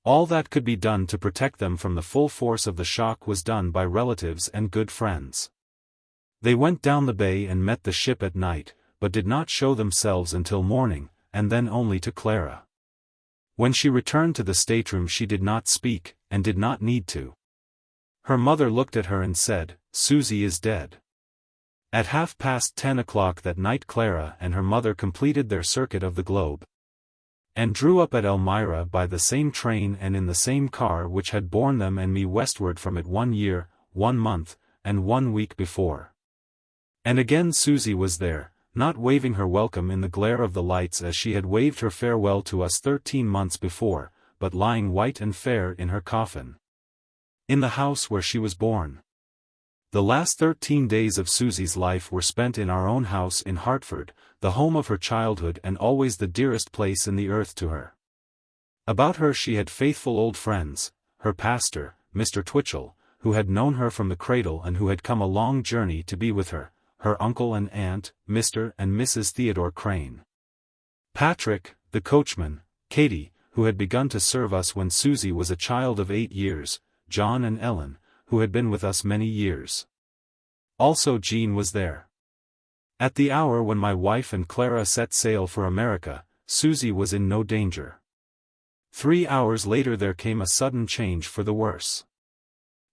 All that could be done to protect them from the full force of the shock was done by relatives and good friends. They went down the bay and met the ship at night, but did not show themselves until morning, and then only to Clara. When she returned to the stateroom she did not speak, and did not need to. Her mother looked at her and said, "Susie is dead." At 10:30 that night Clara and her mother completed their circuit of the globe, and drew up at Elmira by the same train and in the same car which had borne them and me westward from it 1 year, 1 month, and 1 week before. And again Susie was there, not waving her welcome in the glare of the lights as she had waved her farewell to us 13 months before, but lying white and fair in her coffin. In the house where she was born. The last 13 days of Susie's life were spent in our own house in Hartford, the home of her childhood and always the dearest place in the earth to her. About her she had faithful old friends, her pastor, Mr. Twitchell, who had known her from the cradle and who had come a long journey to be with her, her uncle and aunt, Mr. and Mrs. Theodore Crane. Patrick, the coachman, Katie, who had begun to serve us when Susie was a child of 8 years, John and Ellen, who had been with us many years. Also Jean was there. At the hour when my wife and Clara set sail for America, Susie was in no danger. 3 hours later there came a sudden change for the worse.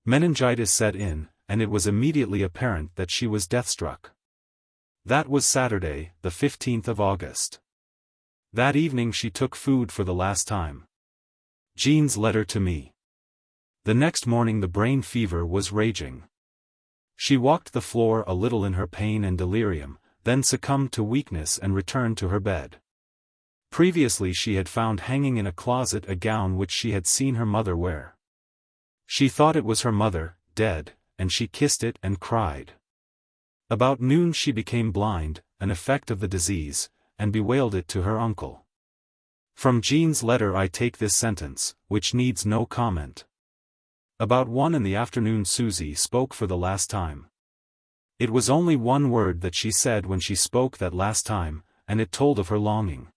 Meningitis set in, and it was immediately apparent that she was death-struck. That was Saturday, the 15th of August. That evening she took food for the last time. Jean's letter to me. The next morning the brain fever was raging. She walked the floor a little in her pain and delirium, then succumbed to weakness and returned to her bed. Previously she had found hanging in a closet a gown which she had seen her mother wear. She thought it was her mother, dead, and she kissed it and cried. About noon she became blind, an effect of the disease, and bewailed it to her uncle. From Jean's letter I take this sentence, which needs no comment. About 1 in the afternoon Susie spoke for the last time. It was only one word that she said when she spoke that last time, and it told of her longing.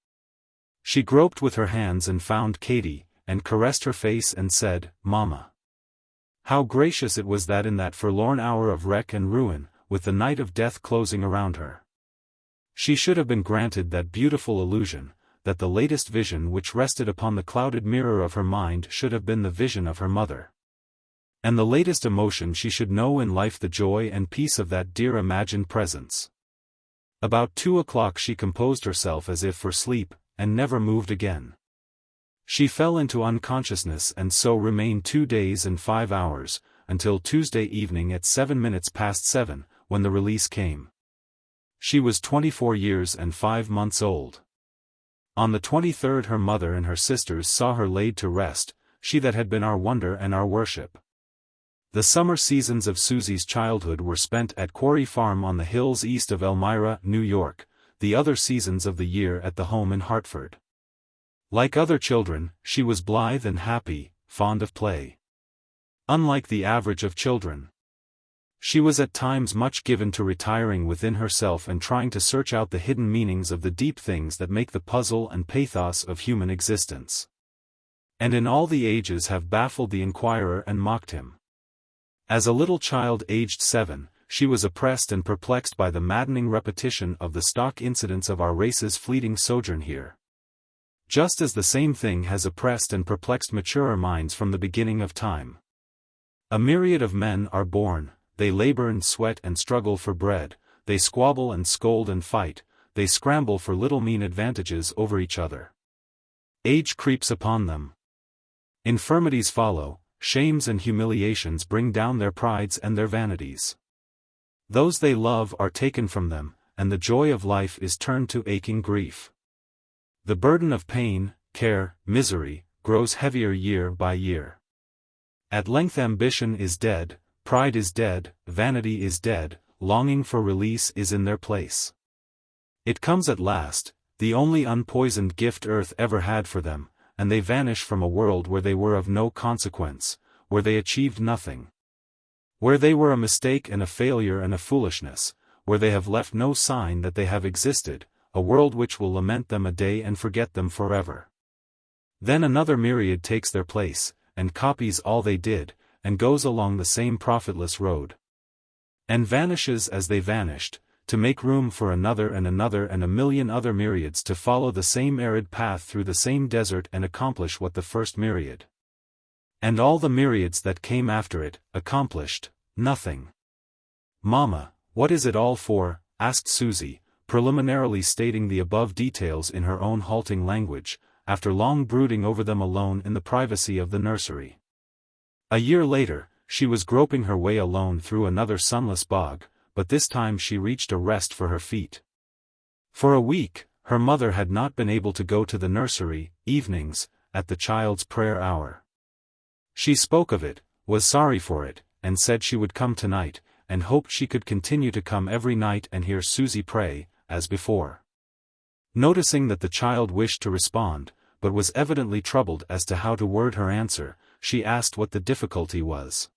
She groped with her hands and found Katie, and caressed her face and said, "Mama." How gracious it was that in that forlorn hour of wreck and ruin, with the night of death closing around her, she should have been granted that beautiful illusion, that the latest vision which rested upon the clouded mirror of her mind should have been the vision of her mother. And the latest emotion she should know in life the joy and peace of that dear imagined presence. About 2 o'clock she composed herself as if for sleep, and never moved again. She fell into unconsciousness and so remained 2 days and 5 hours, until Tuesday evening at 7:07, when the release came. She was 24 years and 5 months old. On the 23rd her mother and her sisters saw her laid to rest, she that had been our wonder and our worship. The summer seasons of Susie's childhood were spent at Quarry Farm on the hills east of Elmira, New York, the other seasons of the year at the home in Hartford. Like other children, she was blithe and happy, fond of play. Unlike the average of children, she was at times much given to retiring within herself and trying to search out the hidden meanings of the deep things that make the puzzle and pathos of human existence, and in all the ages have baffled the inquirer and mocked him. As a little child aged 7, she was oppressed and perplexed by the maddening repetition of the stock incidents of our race's fleeting sojourn here. just as the same thing has oppressed and perplexed maturer minds from the beginning of time. A myriad of men are born, they labor and sweat and struggle for bread, they squabble and scold and fight, they scramble for little mean advantages over each other. Age creeps upon them. Infirmities follow, shames and humiliations bring down their prides and their vanities. Those they love are taken from them, and the joy of life is turned to aching grief. The burden of pain, care, misery, grows heavier year by year. At length ambition is dead, pride is dead, vanity is dead, longing for release is in their place. It comes at last, the only unpoisoned gift earth ever had for them, and they vanish from a world where they were of no consequence, where they achieved nothing. Where they were a mistake and a failure and a foolishness, where they have left no sign that they have existed, a world which will lament them a day and forget them forever. Then another myriad takes their place, and copies all they did, and goes along the same profitless road. And vanishes as they vanished, to make room for another and a million other myriads to follow the same arid path through the same desert and accomplish what the first myriad. And all the myriads that came after it, accomplished nothing. "Mama, what is it all for?" asked Susie, preliminarily stating the above details in her own halting language, after long brooding over them alone in the privacy of the nursery. A year later, she was groping her way alone through another sunless bog, but this time she reached a rest for her feet. For a week, her mother had not been able to go to the nursery, evenings, at the child's prayer hour. She spoke of it, was sorry for it, and said she would come tonight, and hoped she could continue to come every night and hear Susie pray, as before. Noticing that the child wished to respond, but was evidently troubled as to how to word her answer, she asked what the difficulty was.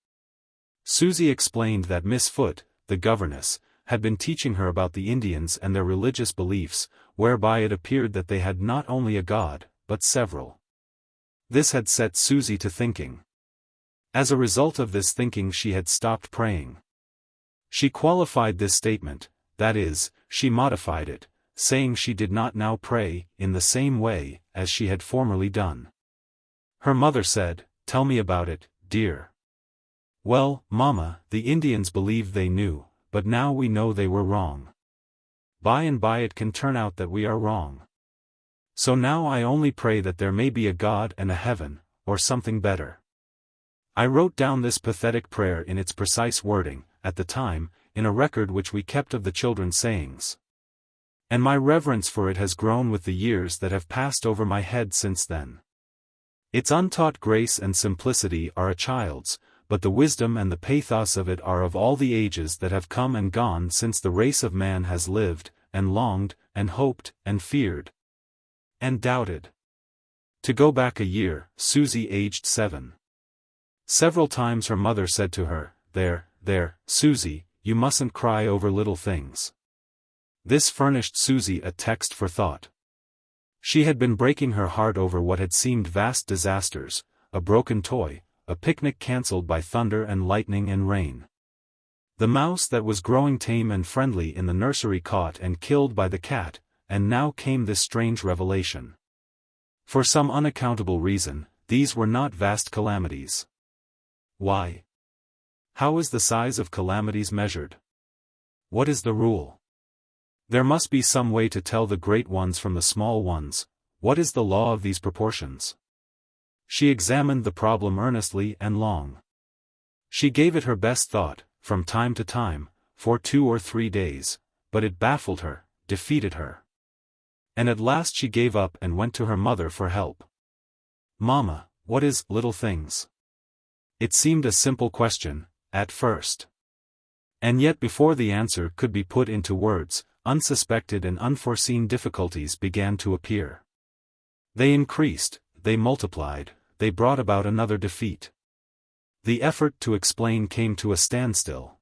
Susie explained that Miss Foote, the governess, had been teaching her about the Indians and their religious beliefs, whereby it appeared that they had not only a god, but several. This had set Susie to thinking. As a result of this thinking she had stopped praying. She qualified this statement, that is, she modified it, saying she did not now pray in the same way as she had formerly done. Her mother said, "Tell me about it, dear." "Well, Mama, the Indians believed they knew, but now we know they were wrong. By and by it can turn out that we are wrong. So now I only pray that there may be a God and a heaven, or something better." I wrote down this pathetic prayer in its precise wording, at the time, in a record which we kept of the children's sayings. And my reverence for it has grown with the years that have passed over my head since then. Its untaught grace and simplicity are a child's, but the wisdom and the pathos of it are of all the ages that have come and gone since the race of man has lived, and longed, and hoped, and feared, and doubted. To go back a year, Susie aged 7. Several times her mother said to her, There, Susie, you mustn't cry over little things." This furnished Susie a text for thought. She had been breaking her heart over what had seemed vast disasters, a broken toy, a picnic cancelled by thunder and lightning and rain. The mouse that was growing tame and friendly in the nursery caught and killed by the cat, and now came this strange revelation. For some unaccountable reason, these were not vast calamities. Why? How is the size of calamities measured? What is the rule? There must be some way to tell the great ones from the small ones. What is the law of these proportions? She examined the problem earnestly and long. She gave it her best thought, from time to time, for 2 or 3 days, but it baffled her, defeated her. And at last she gave up and went to her mother for help. "Mama, what is little things?" It seemed a simple question, at first. And yet before the answer could be put into words, unsuspected and unforeseen difficulties began to appear. They increased, they multiplied, they brought about another defeat. The effort to explain came to a standstill.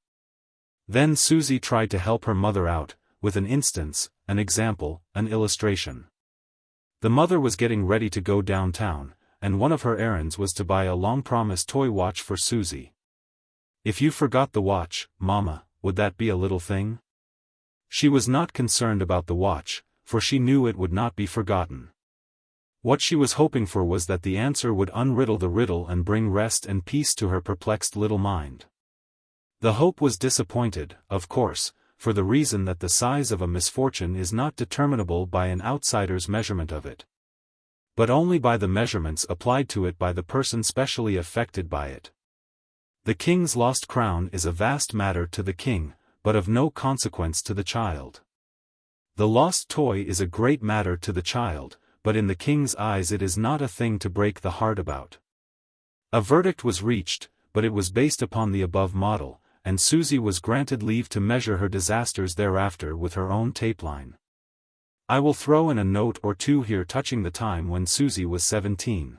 Then Susie tried to help her mother out, with an instance, an example, an illustration. The mother was getting ready to go downtown, and one of her errands was to buy a long-promised toy watch for Susie. "If you forgot the watch, Mama, would that be a little thing?" She was not concerned about the watch, for she knew it would not be forgotten. What she was hoping for was that the answer would unriddle the riddle and bring rest and peace to her perplexed little mind. The hope was disappointed, of course, for the reason that the size of a misfortune is not determinable by an outsider's measurement of it, but only by the measurements applied to it by the person specially affected by it. The king's lost crown is a vast matter to the king, but of no consequence to the child. The lost toy is a great matter to the child, but in the king's eyes it is not a thing to break the heart about. A verdict was reached, but it was based upon the above model, and Susie was granted leave to measure her disasters thereafter with her own tape line. I will throw in a note or two here touching the time when Susie was 17.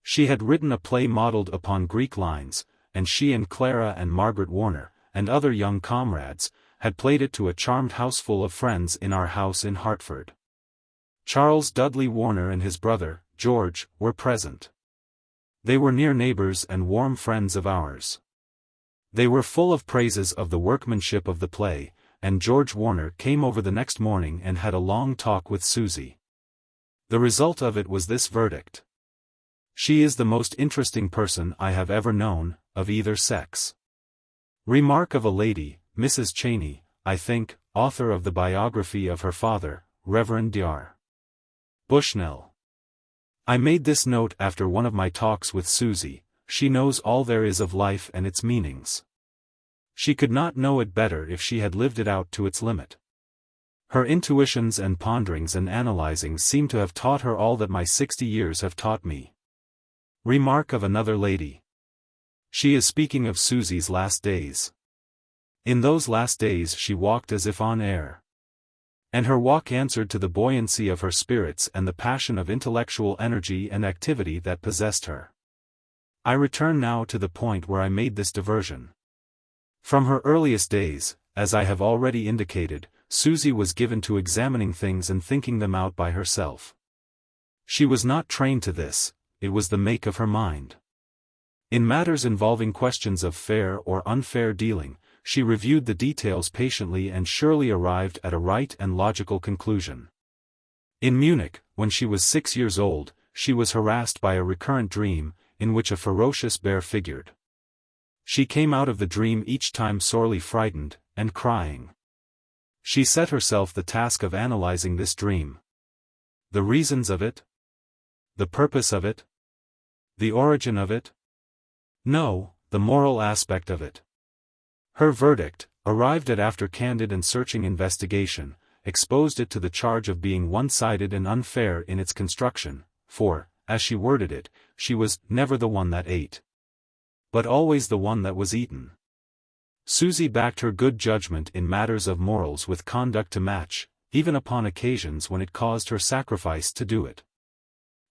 She had written a play modeled upon Greek lines, and she and Clara and Margaret Warner, and other young comrades, had played it to a charmed houseful of friends in our house in Hartford. Charles Dudley Warner and his brother, George, were present. They were near neighbors and warm friends of ours. They were full of praises of the workmanship of the play, and George Warner came over the next morning and had a long talk with Susie. The result of it was this verdict: "She is the most interesting person I have ever known, of either sex." Remark of a lady, Mrs. Cheney, I think, author of the biography of her father, Reverend Dr. Bushnell. I made this note after one of my talks with Susie. She knows all there is of life and its meanings. She could not know it better if she had lived it out to its limit. Her intuitions and ponderings and analyzings seem to have taught her all that my 60 years have taught me. Remark of another lady. She is speaking of Susie's last days. In those last days she walked as if on air. And her walk answered to the buoyancy of her spirits and the passion of intellectual energy and activity that possessed her. I return now to the point where I made this diversion. From her earliest days, as I have already indicated, Susie was given to examining things and thinking them out by herself. She was not trained to this, it was the make of her mind. In matters involving questions of fair or unfair dealing, she reviewed the details patiently and surely arrived at a right and logical conclusion. In Munich, when she was 6 years old, she was harassed by a recurrent dream, in which a ferocious bear figured. She came out of the dream each time sorely frightened, and crying. She set herself the task of analyzing this dream. The reasons of it? The purpose of it? The origin of it? No, the moral aspect of it. Her verdict, arrived at after candid and searching investigation, exposed it to the charge of being one-sided and unfair in its construction, for, as she worded it, she was never the one that ate, but always the one that was eaten. Susie backed her good judgment in matters of morals with conduct to match, even upon occasions when it caused her sacrifice to do it.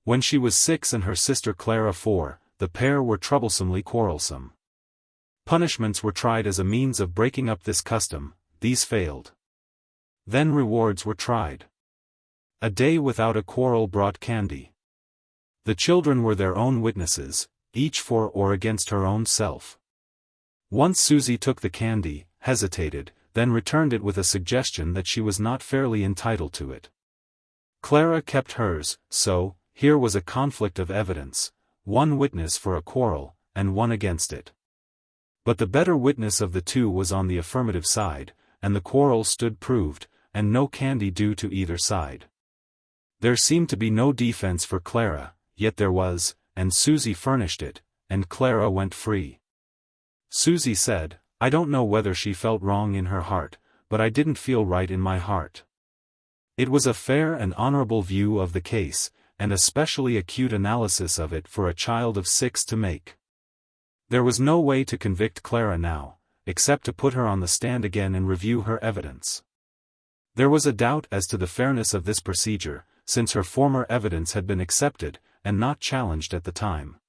When she was 6 and her sister Clara 4, the pair were troublesomely quarrelsome. Punishments were tried as a means of breaking up this custom, these failed. Then rewards were tried. A day without a quarrel brought candy. The children were their own witnesses, each for or against her own self. Once Susie took the candy, hesitated, then returned it with a suggestion that she was not fairly entitled to it. Clara kept hers, so, here was a conflict of evidence, one witness for a quarrel, and one against it. But the better witness of the two was on the affirmative side, and the quarrel stood proved, and no candy due to either side. There seemed to be no defense for Clara, yet there was, and Susie furnished it, and Clara went free. Susie said, "I don't know whether she felt wrong in her heart, but I didn't feel right in my heart." It was a fair and honorable view of the case, and a specially acute analysis of it for a child of 6 to make. There was no way to convict Clara now, except to put her on the stand again and review her evidence. There was a doubt as to the fairness of this procedure, since her former evidence had been accepted, and not challenged at the time.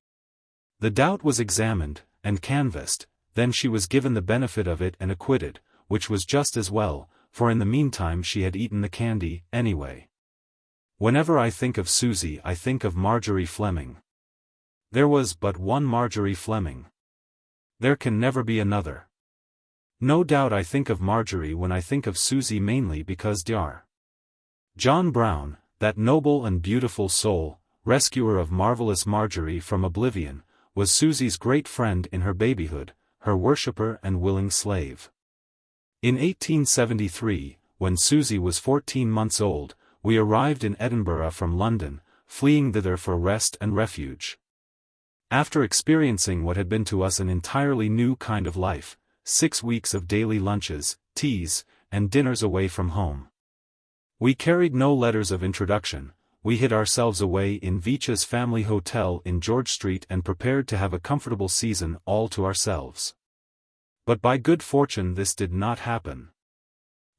The doubt was examined, and canvassed, then she was given the benefit of it and acquitted, which was just as well, for in the meantime she had eaten the candy, anyway. Whenever I think of Susie I think of Marjorie Fleming. There was but one Marjorie Fleming. There can never be another. No doubt I think of Marjorie when I think of Susie mainly because Dr. John Brown, that noble and beautiful soul, rescuer of marvelous Marjorie from oblivion, was Susie's great friend in her babyhood, her worshipper and willing slave. In 1873, when Susie was 14 months old, we arrived in Edinburgh from London, fleeing thither for rest and refuge. After experiencing what had been to us an entirely new kind of life, 6 weeks of daily lunches, teas, and dinners away from home. We carried no letters of introduction. We hid ourselves away in Veitch's family hotel in George Street and prepared to have a comfortable season all to ourselves. But by good fortune this did not happen.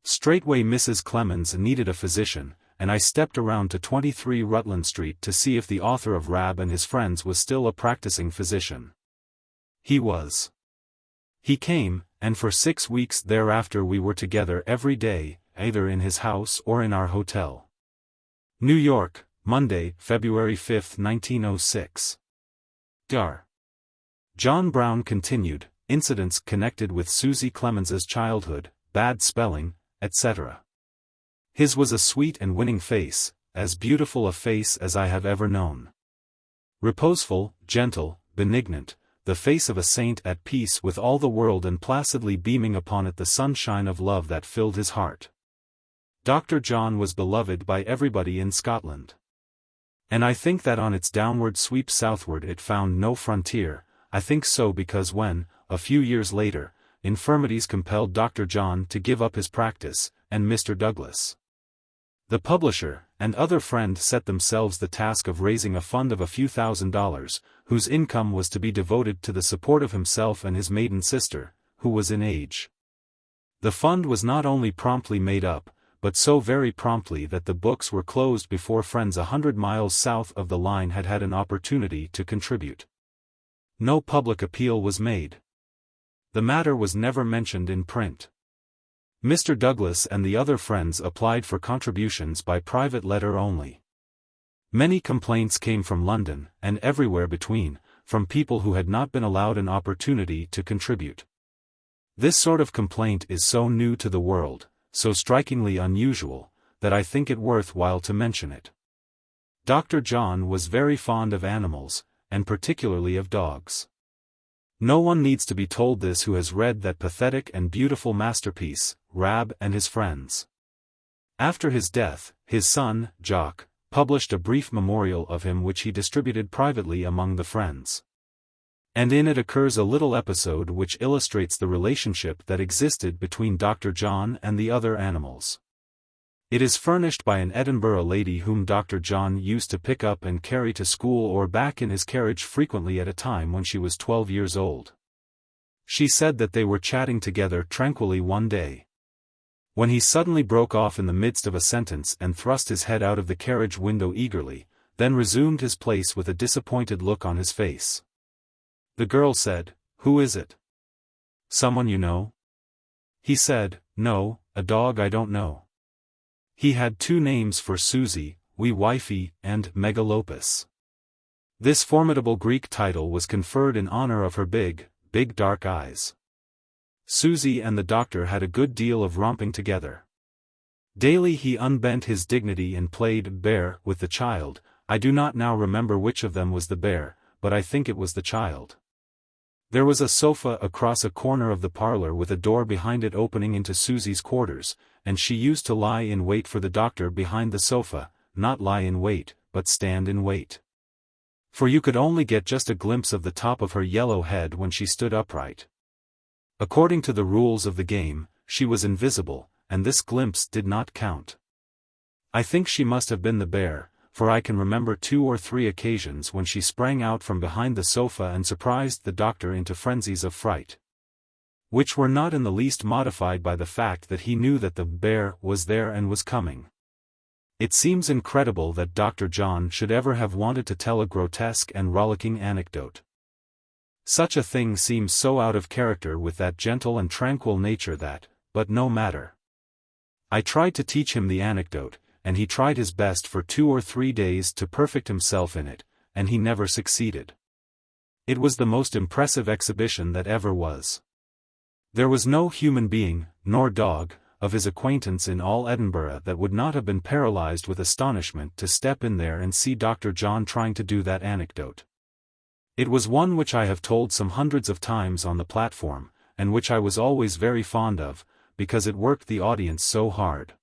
Straightway Mrs. Clemens needed a physician, and I stepped around to 23 Rutland Street to see if the author of Rab and His Friends was still a practicing physician. He was. He came, and for 6 weeks thereafter we were together every day, either in his house or in our hotel. New York, Monday, February 5, 1906. Dar. John Brown continued, incidents connected with Susie Clemens's childhood, bad spelling, etc. His was a sweet and winning face, as beautiful a face as I have ever known. Reposeful, gentle, benignant, the face of a saint at peace with all the world and placidly beaming upon it the sunshine of love that filled his heart. Dr. John was beloved by everybody in Scotland. And I think that on its downward sweep southward it found no frontier. I think so because when, a few years later, infirmities compelled Dr. John to give up his practice, and Mr. Douglas, the publisher, and other friend set themselves the task of raising a fund of a few $1,000s, whose income was to be devoted to the support of himself and his maiden sister, who was in age. The fund was not only promptly made up, but so very promptly that the books were closed before friends 100 miles south of the line had had an opportunity to contribute. No public appeal was made. The matter was never mentioned in print. Mr. Douglas and the other friends applied for contributions by private letter only. Many complaints came from London, and everywhere between, from people who had not been allowed an opportunity to contribute. This sort of complaint is so new to the world, so strikingly unusual, that I think it worth while to mention it. Dr. John was very fond of animals, and particularly of dogs. No one needs to be told this who has read that pathetic and beautiful masterpiece, Rab and His Friends. After his death, his son, Jock, published a brief memorial of him which he distributed privately among the friends. And in it occurs a little episode which illustrates the relationship that existed between Dr. John and the other animals. It is furnished by an Edinburgh lady whom Dr. John used to pick up and carry to school or back in his carriage frequently at a time when she was 12 years old. She said that they were chatting together tranquilly one day, when he suddenly broke off in the midst of a sentence and thrust his head out of the carriage window eagerly, then resumed his place with a disappointed look on his face. The girl said, "Who is it? Someone you know?" He said, "No, a dog I don't know." He had 2 names for Susie, Wee Wifey and Megalopus. This formidable Greek title was conferred in honor of her big dark eyes. Susie and the doctor had a good deal of romping together. Daily he unbent his dignity and played bear with the child. I do not now remember which of them was the bear, but I think it was the child. There was a sofa across a corner of the parlor with a door behind it opening into Susie's quarters, and she used to lie in wait for the doctor behind the sofa, not lie in wait, but stand in wait. For you could only get just a glimpse of the top of her yellow head when she stood upright. According to the rules of the game, she was invisible, and this glimpse did not count. I think she must have been the bear, for I can remember 2 or 3 occasions when she sprang out from behind the sofa and surprised the doctor into frenzies of fright, which were not in the least modified by the fact that he knew that the bear was there and was coming. It seems incredible that Dr. John should ever have wanted to tell a grotesque and rollicking anecdote. Such a thing seems so out of character with that gentle and tranquil nature that, but no matter. I tried to teach him the anecdote, and he tried his best for 2 or 3 days to perfect himself in it, and he never succeeded. It was the most impressive exhibition that ever was. There was no human being, nor dog, of his acquaintance in all Edinburgh that would not have been paralyzed with astonishment to step in there and see Dr. John trying to do that anecdote. It was one which I have told some hundreds of times on the platform, and which I was always very fond of, because it worked the audience so hard.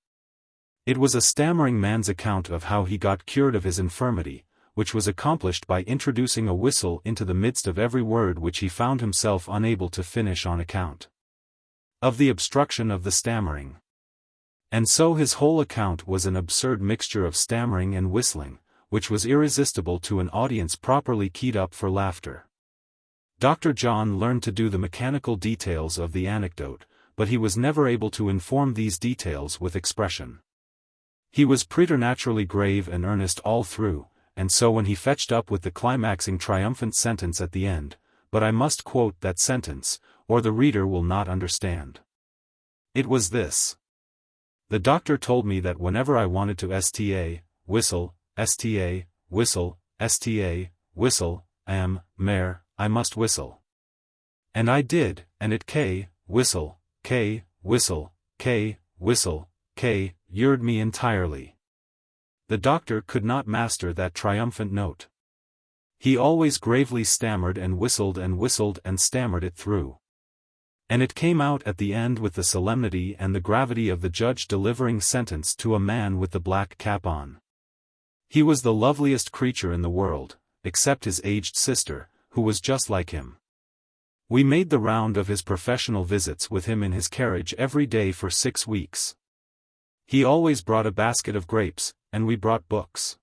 It was a stammering man's account of how he got cured of his infirmity, which was accomplished by introducing a whistle into the midst of every word which he found himself unable to finish on account of the obstruction of the stammering. And so his whole account was an absurd mixture of stammering and whistling, which was irresistible to an audience properly keyed up for laughter. Dr. John learned to do the mechanical details of the anecdote, but he was never able to inform these details with expression. He was preternaturally grave and earnest all through, and so when he fetched up with the climaxing triumphant sentence at the end, but I must quote that sentence, or the reader will not understand. It was this. The doctor told me that whenever I wanted to whistle, whistle, mare, I must whistle. And I did, and it whistle, cured me entirely. The doctor could not master that triumphant note. He always gravely stammered and whistled and stammered it through. And it came out at the end with the solemnity and the gravity of the judge delivering sentence to a man with the black cap on. He was the loveliest creature in the world, except his aged sister, who was just like him. We made the round of his professional visits with him in his carriage every day for 6 weeks. He always brought a basket of grapes, and we brought books.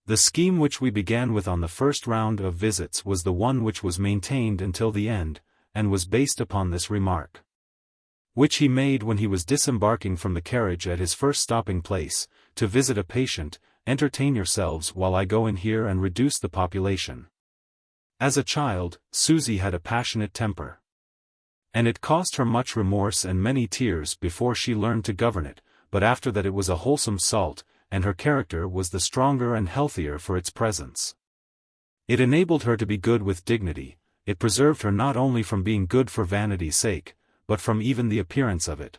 The scheme which we began with on the first round of visits was the one which was maintained until the end, and was based upon this remark, which he made when he was disembarking from the carriage at his first stopping place, to visit a patient: entertain yourselves while I go in here and reduce the population. As a child, Susie had a passionate temper. And it cost her much remorse and many tears before she learned to govern it, but after that it was a wholesome salt, and her character was the stronger and healthier for its presence. It enabled her to be good with dignity, it preserved her not only from being good for vanity's sake, but from even the appearance of it.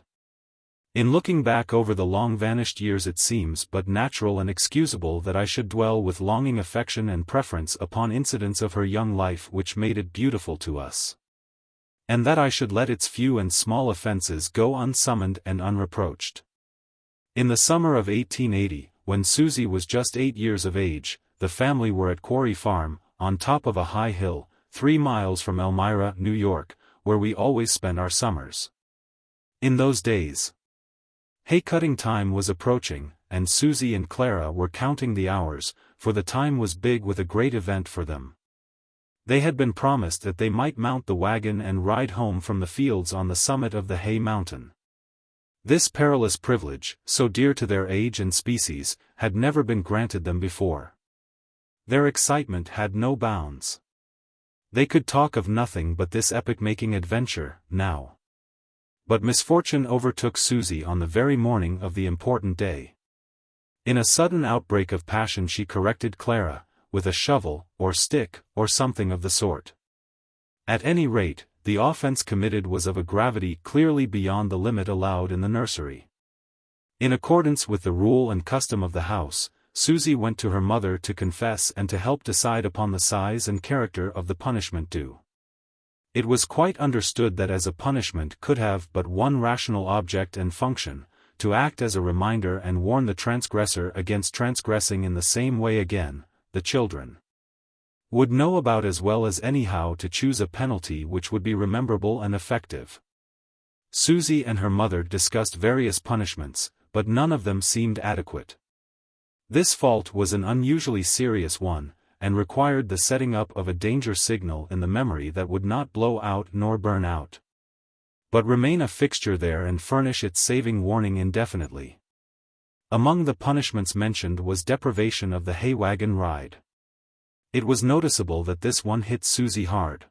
In looking back over the long-vanished years it seems but natural and excusable that I should dwell with longing affection and preference upon incidents of her young life which made it beautiful to us. And that I should let its few and small offences go unsummoned and unreproached. In the summer of 1880, when Susie was just 8 years of age, the family were at Quarry Farm, on top of a high hill, 3 miles from Elmira, New York, where we always spent our summers. In those days, hay-cutting time was approaching, and Susie and Clara were counting the hours, for the time was big with a great event for them. They had been promised that they might mount the wagon and ride home from the fields on the summit of the Hay Mountain. This perilous privilege, so dear to their age and species, had never been granted them before. Their excitement had no bounds. They could talk of nothing but this epoch-making adventure, now. But misfortune overtook Susie on the very morning of the important day. In a sudden outbreak of passion she corrected Clara, with a shovel, or stick, or something of the sort. At any rate, the offence committed was of a gravity clearly beyond the limit allowed in the nursery. In accordance with the rule and custom of the house, Susie went to her mother to confess and to help decide upon the size and character of the punishment due. It was quite understood that as a punishment could have but one rational object and function, to act as a reminder and warn the transgressor against transgressing in the same way again. The children would know about as well as anyhow to choose a penalty which would be rememberable and effective. Susie and her mother discussed various punishments, but none of them seemed adequate. This fault was an unusually serious one, and required the setting up of a danger signal in the memory that would not blow out nor burn out, but remain a fixture there and furnish its saving warning indefinitely. Among the punishments mentioned was deprivation of the hay wagon ride. It was noticeable that this one hit Susie hard.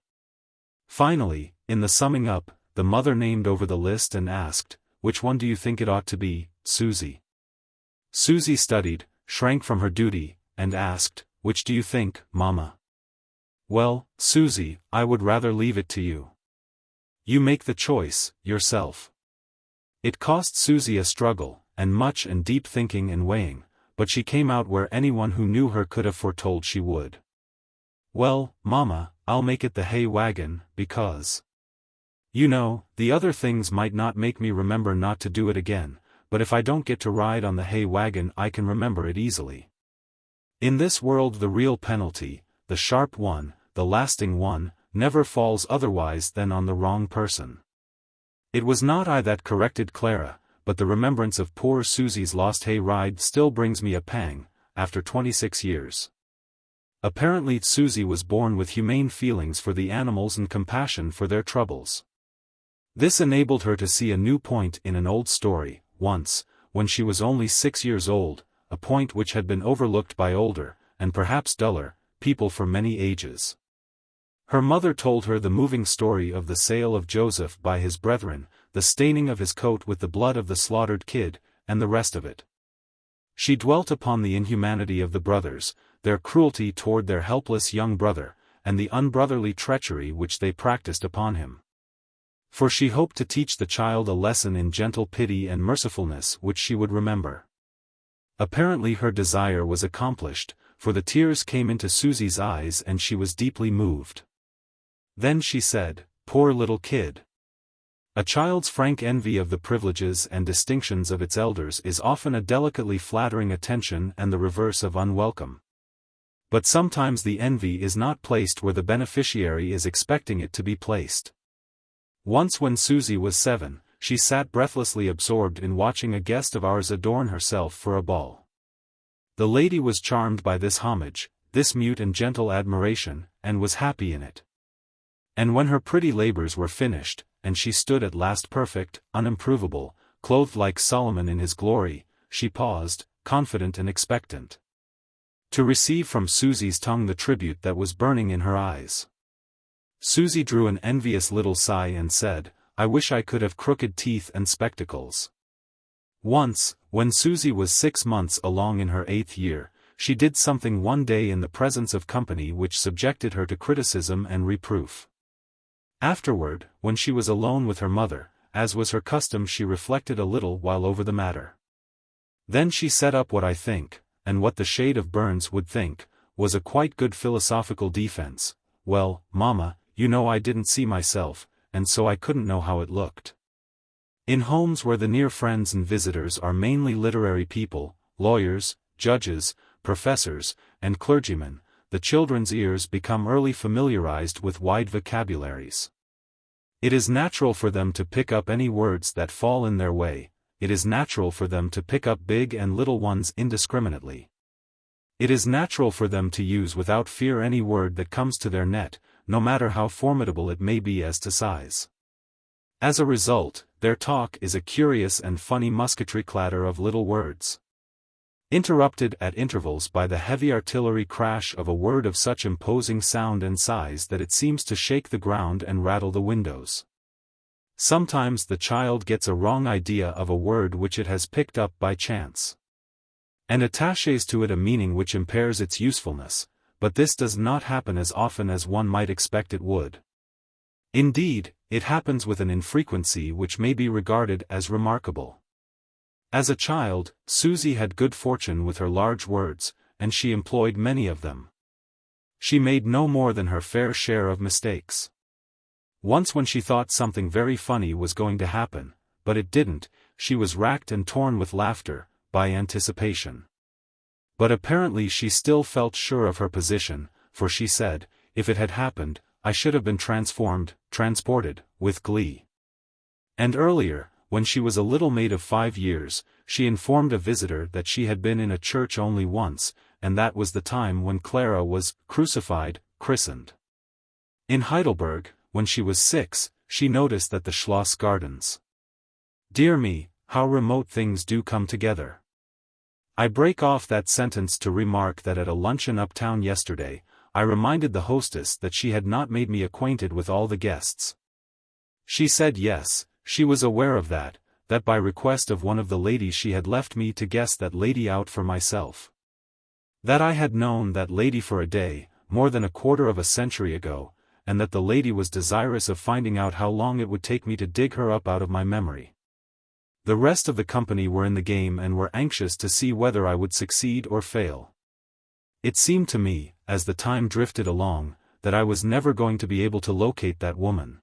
Finally, in the summing up, the mother named over the list and asked, "Which one do you think it ought to be, Susie?" Susie studied, shrank from her duty, and asked, "Which do you think, Mama?" "Well, Susie, I would rather leave it to you. You make the choice, yourself." It cost Susie a struggle, and much and deep thinking and weighing, but she came out where anyone who knew her could have foretold she would. Well, Mama, I'll make it the hay wagon, because, you know, the other things might not make me remember not to do it again, but if I don't get to ride on the hay wagon I can remember it easily. In this world the real penalty, the sharp one, the lasting one, never falls otherwise than on the wrong person. It was not I that corrected Clara, but the remembrance of poor Susie's lost hay ride still brings me a pang, after 26 years. Apparently Susie was born with humane feelings for the animals and compassion for their troubles. This enabled her to see a new point in an old story, once, when she was only 6 years old, a point which had been overlooked by older, and perhaps duller, people for many ages. Her mother told her the moving story of the sale of Joseph by his brethren, the staining of his coat with the blood of the slaughtered kid, and the rest of it. She dwelt upon the inhumanity of the brothers, their cruelty toward their helpless young brother, and the unbrotherly treachery which they practiced upon him. For she hoped to teach the child a lesson in gentle pity and mercifulness which she would remember. Apparently her desire was accomplished, for the tears came into Susie's eyes and she was deeply moved. Then she said, "Poor little kid." A child's frank envy of the privileges and distinctions of its elders is often a delicately flattering attention and the reverse of unwelcome. But sometimes the envy is not placed where the beneficiary is expecting it to be placed. Once when Susie was 7, she sat breathlessly absorbed in watching a guest of ours adorn herself for a ball. The lady was charmed by this homage, this mute and gentle admiration, and was happy in it. And when her pretty labors were finished, and she stood at last perfect, unimprovable, clothed like Solomon in his glory, she paused, confident and expectant, to receive from Susie's tongue the tribute that was burning in her eyes. Susie drew an envious little sigh and said, "I wish I could have crooked teeth and spectacles." Once, when Susie was 6 months along in her 8th year, she did something one day in the presence of company which subjected her to criticism and reproof. Afterward, when she was alone with her mother, as was her custom, she reflected a little while over the matter. Then she set up what I think, and what the shade of Burns would think, was a quite good philosophical defense. "Well, Mama, you know I didn't see myself, and so I couldn't know how it looked." In homes where the near friends and visitors are mainly literary people, lawyers, judges, professors, and clergymen, the children's ears become early familiarized with wide vocabularies. It is natural for them to pick up any words that fall in their way. It is natural for them to pick up big and little ones indiscriminately. It is natural for them to use without fear any word that comes to their net, no matter how formidable it may be as to size. As a result, their talk is a curious and funny musketry clatter of little words, interrupted at intervals by the heavy artillery crash of a word of such imposing sound and size that it seems to shake the ground and rattle the windows. Sometimes the child gets a wrong idea of a word which it has picked up by chance, and attaches to it a meaning which impairs its usefulness, but this does not happen as often as one might expect it would. Indeed, it happens with an infrequency which may be regarded as remarkable. As a child, Susie had good fortune with her large words, and she employed many of them. She made no more than her fair share of mistakes. Once when she thought something very funny was going to happen, but it didn't, she was racked and torn with laughter, by anticipation. But apparently she still felt sure of her position, for she said, "If it had happened, I should have been transported, with glee." And earlier, when she was a little maid of 5 years, she informed a visitor that she had been in a church only once, and that was the time when Clara was christened. In Heidelberg, when she was 6, she noticed that the Schloss Gardens. Dear me, how remote things do come together. I break off that sentence to remark that at a luncheon uptown yesterday, I reminded the hostess that she had not made me acquainted with all the guests. She said yes, she was aware of that by request of one of the ladies she had left me to guess that lady out for myself. That I had known that lady for a day, more than a quarter of a century ago, and that the lady was desirous of finding out how long it would take me to dig her up out of my memory. The rest of the company were in the game and were anxious to see whether I would succeed or fail. It seemed to me, as the time drifted along, that I was never going to be able to locate that woman.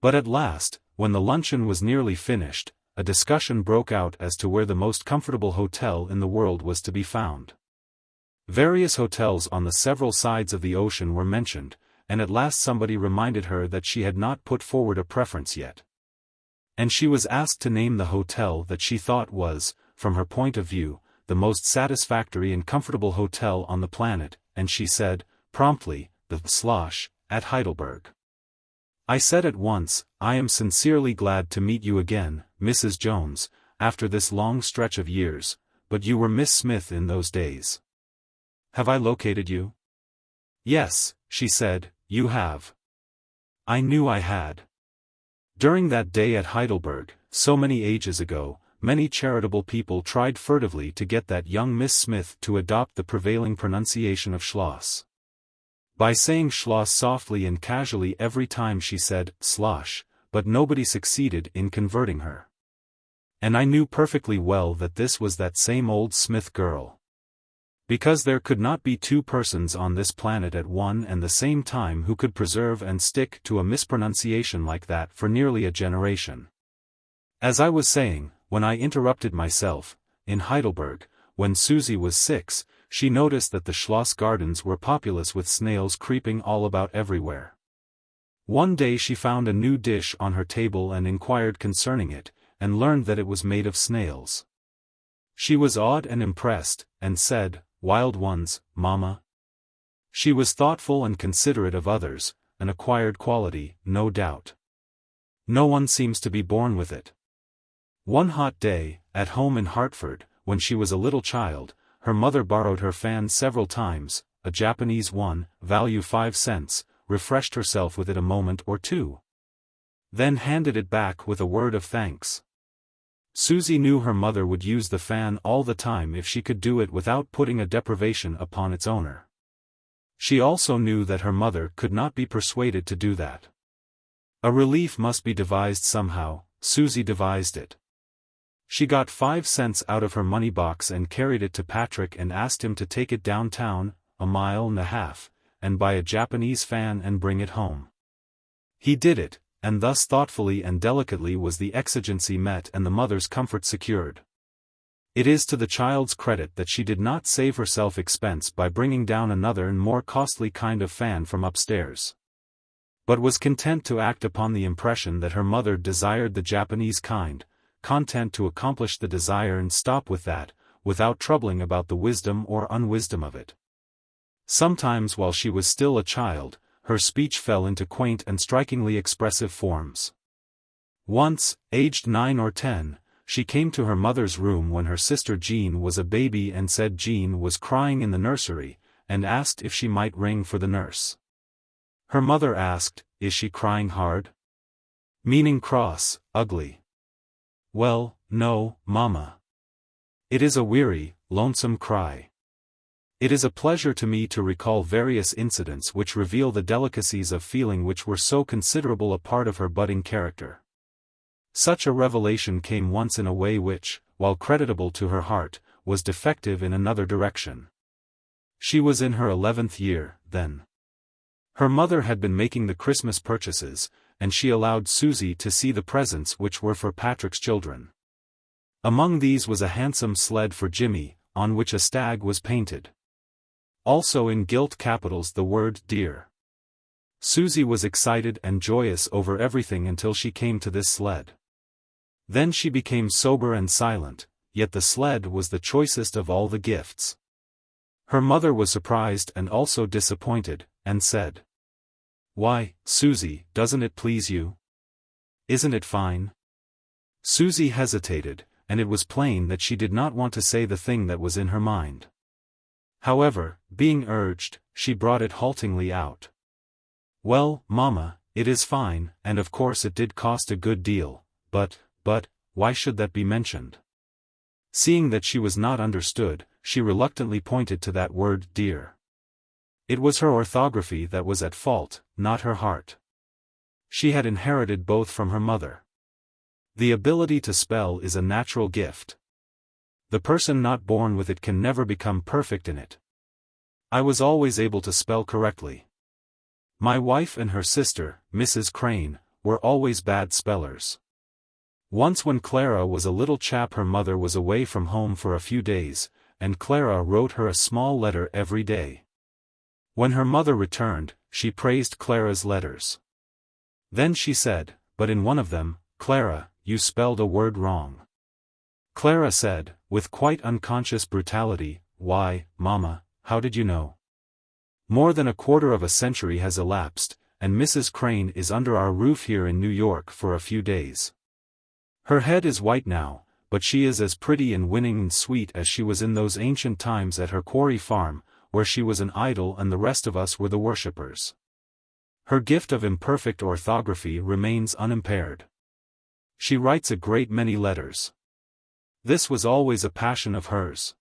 But at last, when the luncheon was nearly finished, a discussion broke out as to where the most comfortable hotel in the world was to be found. Various hotels on the several sides of the ocean were mentioned, and at last somebody reminded her that she had not put forward a preference yet. And she was asked to name the hotel that she thought was, from her point of view, the most satisfactory and comfortable hotel on the planet, and she said, promptly, the Slosh, at Heidelberg. I said at once, I am sincerely glad to meet you again, Mrs. Jones, after this long stretch of years, but you were Miss Smith in those days. Have I located you? Yes, she said, you have. I knew I had. During that day at Heidelberg, so many ages ago, many charitable people tried furtively to get that young Miss Smith to adopt the prevailing pronunciation of Schloss. By saying Schloss softly and casually every time she said, slosh, but nobody succeeded in converting her. And I knew perfectly well that this was that same old Smith girl. Because there could not be two persons on this planet at one and the same time who could preserve and stick to a mispronunciation like that for nearly a generation. As I was saying, when I interrupted myself, in Heidelberg, when Susie was 6, she noticed that the Schloss gardens were populous with snails creeping all about everywhere. One day she found a new dish on her table and inquired concerning it, and learned that it was made of snails. She was awed and impressed, and said, wild ones, Mamma. She was thoughtful and considerate of others, an acquired quality, no doubt. No one seems to be born with it. One hot day, at home in Hartford, when she was a little child, her mother borrowed her fan several times, a Japanese one, value 5 cents, refreshed herself with it a moment or two. Then handed it back with a word of thanks. Susie knew her mother would use the fan all the time if she could do it without putting a deprivation upon its owner. She also knew that her mother could not be persuaded to do that. A relief must be devised somehow. Susie devised it. She got 5 cents out of her money box and carried it to Patrick and asked him to take it downtown, 1.5 miles, and buy a Japanese fan and bring it home. He did it, and thus thoughtfully and delicately was the exigency met and the mother's comfort secured. It is to the child's credit that she did not save herself expense by bringing down another and more costly kind of fan from upstairs, but was content to act upon the impression that her mother desired the Japanese kind, content to accomplish the desire and stop with that, without troubling about the wisdom or unwisdom of it. Sometimes while she was still a child, her speech fell into quaint and strikingly expressive forms. Once, aged 9 or 10, she came to her mother's room when her sister Jean was a baby and said Jean was crying in the nursery, and asked if she might ring for the nurse. Her mother asked, "Is she crying hard?" Meaning cross, ugly. "Well, no, Mamma. It is a weary, lonesome cry." It is a pleasure to me to recall various incidents which reveal the delicacies of feeling which were so considerable a part of her budding character. Such a revelation came once in a way which, while creditable to her heart, was defective in another direction. She was in her 11th year, then. Her mother had been making the Christmas purchases, and she allowed Susie to see the presents which were for Patrick's children. Among these was a handsome sled for Jimmy, on which a stag was painted. Also in gilt capitals the word "dear." Susie was excited and joyous over everything until she came to this sled. Then she became sober and silent, yet the sled was the choicest of all the gifts. Her mother was surprised and also disappointed, and said, "Why, Susie, doesn't it please you? Isn't it fine?" Susie hesitated, and it was plain that she did not want to say the thing that was in her mind. However, being urged, she brought it haltingly out. "Well, Mamma, it is fine, and of course it did cost a good deal, but, why should that be mentioned?" Seeing that she was not understood, she reluctantly pointed to that word "dear." It was her orthography that was at fault, not her heart. She had inherited both from her mother. The ability to spell is a natural gift. The person not born with it can never become perfect in it. I was always able to spell correctly. My wife and her sister, Mrs. Crane, were always bad spellers. Once when Clara was a little chap, her mother was away from home for a few days, and Clara wrote her a small letter every day. When her mother returned, she praised Clara's letters. Then she said, "But in one of them, Clara, you spelled a word wrong." Clara said, with quite unconscious brutality, "Why, Mama, how did you know?" More than a quarter of a century has elapsed, and Mrs. Crane is under our roof here in New York for a few days. Her head is white now, but she is as pretty and winning and sweet as she was in those ancient times at her quarry farm, where she was an idol and the rest of us were the worshippers. Her gift of imperfect orthography remains unimpaired. She writes a great many letters. This was always a passion of hers.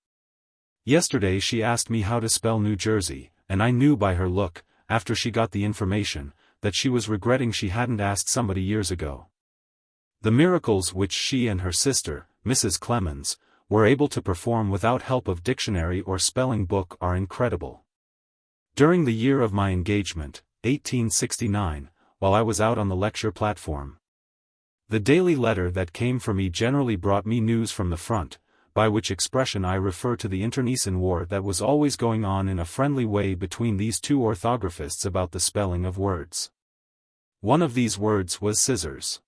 Yesterday she asked me how to spell New Jersey, and I knew by her look, after she got the information, that she was regretting she hadn't asked somebody years ago. The miracles which she and her sister, Mrs. Clemens, were able to perform without help of dictionary or spelling book are incredible. During the year of my engagement, 1869, while I was out on the lecture platform, the daily letter that came for me generally brought me news from the front, by which expression I refer to the internecine war that was always going on in a friendly way between these two orthographists about the spelling of words. One of these words was scissors.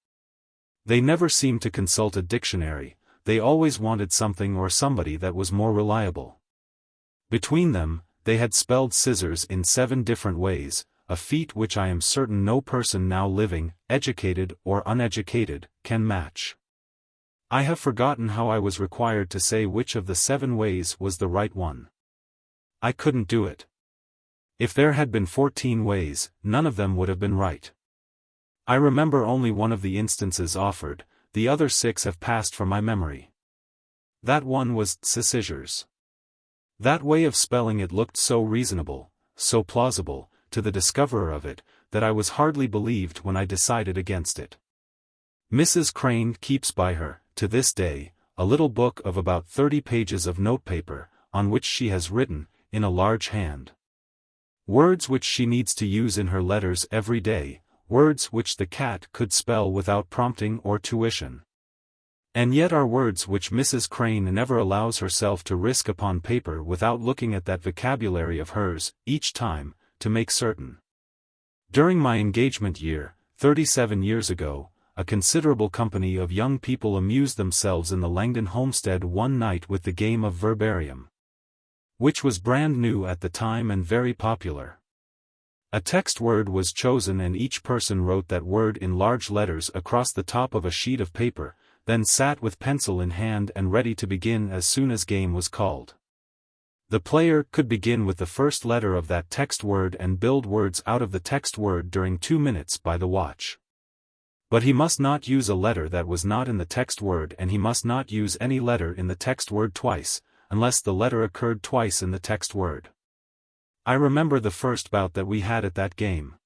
They never seemed to consult a dictionary, they always wanted something or somebody that was more reliable. Between them, they had spelled scissors in 7 different ways, a feat which I am certain no person now living, educated or uneducated, can match. I have forgotten how I was required to say which of the 7 ways was the right one. I couldn't do it. If there had been 14 ways, none of them would have been right. I remember only one of the instances offered, the other 6 have passed from my memory. That one was scissors. That way of spelling it looked so reasonable, so plausible, to the discoverer of it, that I was hardly believed when I decided against it. Mrs. Crane keeps by her, to this day, a little book of about 30 pages of notepaper, on which she has written, in a large hand, words which she needs to use in her letters every day, words which the cat could spell without prompting or tuition. And yet are words which Mrs. Crane never allows herself to risk upon paper without looking at that vocabulary of hers, each time, to make certain. During my engagement year, 37 years ago, a considerable company of young people amused themselves in the Langdon homestead one night with the game of verbarium, which was brand new at the time and very popular. A text word was chosen and each person wrote that word in large letters across the top of a sheet of paper, then sat with pencil in hand and ready to begin as soon as game was called. The player could begin with the first letter of that text word and build words out of the text word during 2 minutes by the watch. But he must not use a letter that was not in the text word, and he must not use any letter in the text word twice, unless the letter occurred twice in the text word. I remember the first bout that we had at that game.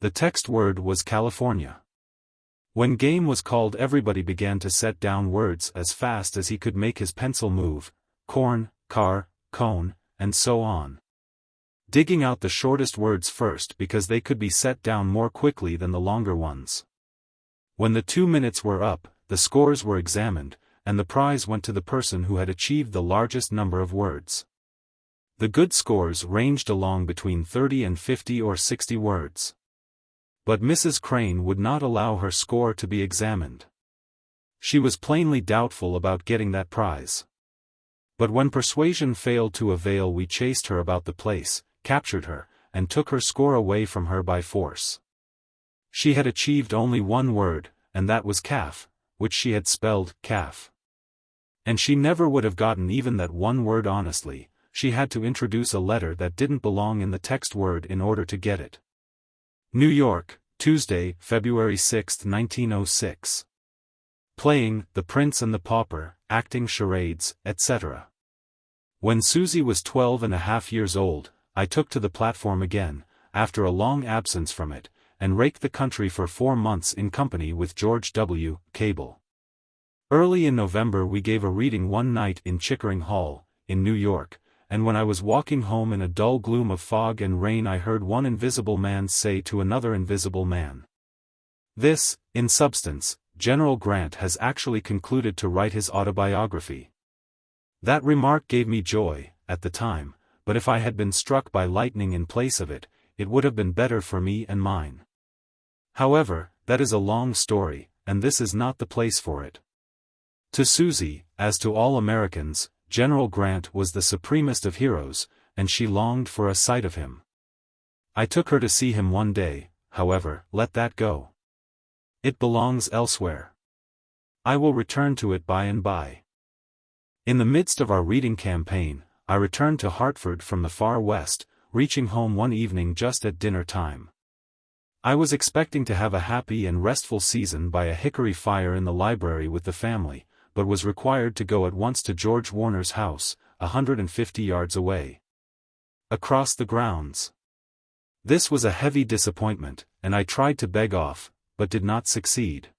The text word was California. When game was called, everybody began to set down words as fast as he could make his pencil move, corn, car, cone, and so on, digging out the shortest words first because they could be set down more quickly than the longer ones. When the 2 minutes were up, the scores were examined, and the prize went to the person who had achieved the largest number of words. The good scores ranged along between 30 and 50 or 60 words. But Mrs. Crane would not allow her score to be examined. She was plainly doubtful about getting that prize. But when persuasion failed to avail, we chased her about the place, captured her, and took her score away from her by force. She had achieved only one word, and that was calf, which she had spelled calf. And she never would have gotten even that one word honestly. She had to introduce a letter that didn't belong in the text word in order to get it. New York, Tuesday, February 6, 1906. Playing The Prince and the Pauper, acting charades, etc. When Susie was 12.5 years old, I took to the platform again, after a long absence from it, and raked the country for 4 months in company with George W. Cable. Early in November we gave a reading one night in Chickering Hall, in New York, and when I was walking home in a dull gloom of fog and rain I heard one invisible man say to another invisible man, "This, in substance, General Grant has actually concluded to write his autobiography." That remark gave me joy, at the time, but if I had been struck by lightning in place of it, it would have been better for me and mine. However, that is a long story, and this is not the place for it. To Susie, as to all Americans, General Grant was the supremest of heroes, and she longed for a sight of him. I took her to see him one day, however, let that go. It belongs elsewhere. I will return to it by and by. In the midst of our reading campaign, I returned to Hartford from the far west, reaching home one evening just at dinner time. I was expecting to have a happy and restful season by a hickory fire in the library with the family, but was required to go at once to George Warner's house, 150 yards away, across the grounds. This was a heavy disappointment, and I tried to beg off, but did not succeed.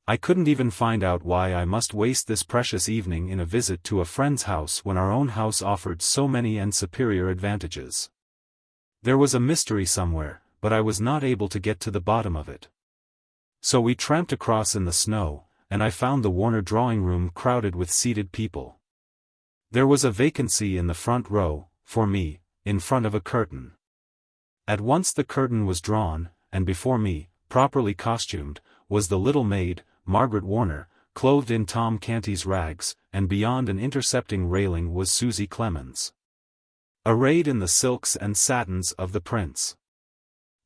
I couldn't even find out why I must waste this precious evening in a visit to a friend's house when our own house offered so many and superior advantages. There was a mystery somewhere, but I was not able to get to the bottom of it. So we tramped across in the snow, and I found the Warner drawing room crowded with seated people. There was a vacancy in the front row, for me, in front of a curtain. At once the curtain was drawn, and before me, properly costumed, was the little maid, Margaret Warner, clothed in Tom Canty's rags, and beyond an intercepting railing was Susie Clemens, arrayed in the silks and satins of the prince.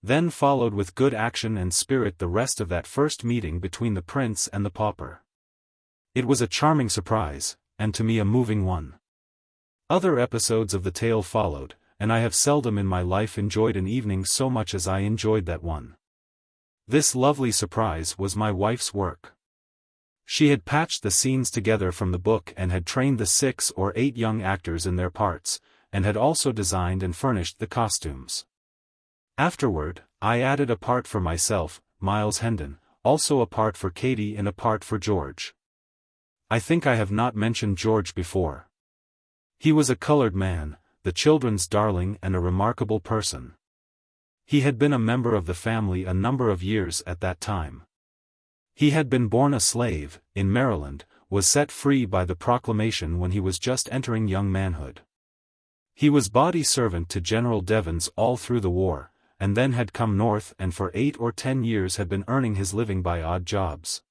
Then followed with good action and spirit the rest of that first meeting between the prince and the pauper. It was a charming surprise, and to me a moving one. Other episodes of the tale followed, and I have seldom in my life enjoyed an evening so much as I enjoyed that one. This lovely surprise was my wife's work. She had patched the scenes together from the book and had trained the 6 or 8 young actors in their parts, and had also designed and furnished the costumes. Afterward, I added a part for myself, Miles Hendon, also a part for Katie and a part for George. I think I have not mentioned George before. He was a colored man, the children's darling and a remarkable person. He had been a member of the family a number of years at that time. He had been born a slave, in Maryland, was set free by the proclamation when he was just entering young manhood. He was body servant to General Devens all through the war, and then had come north and for 8 or 10 years had been earning his living by odd jobs.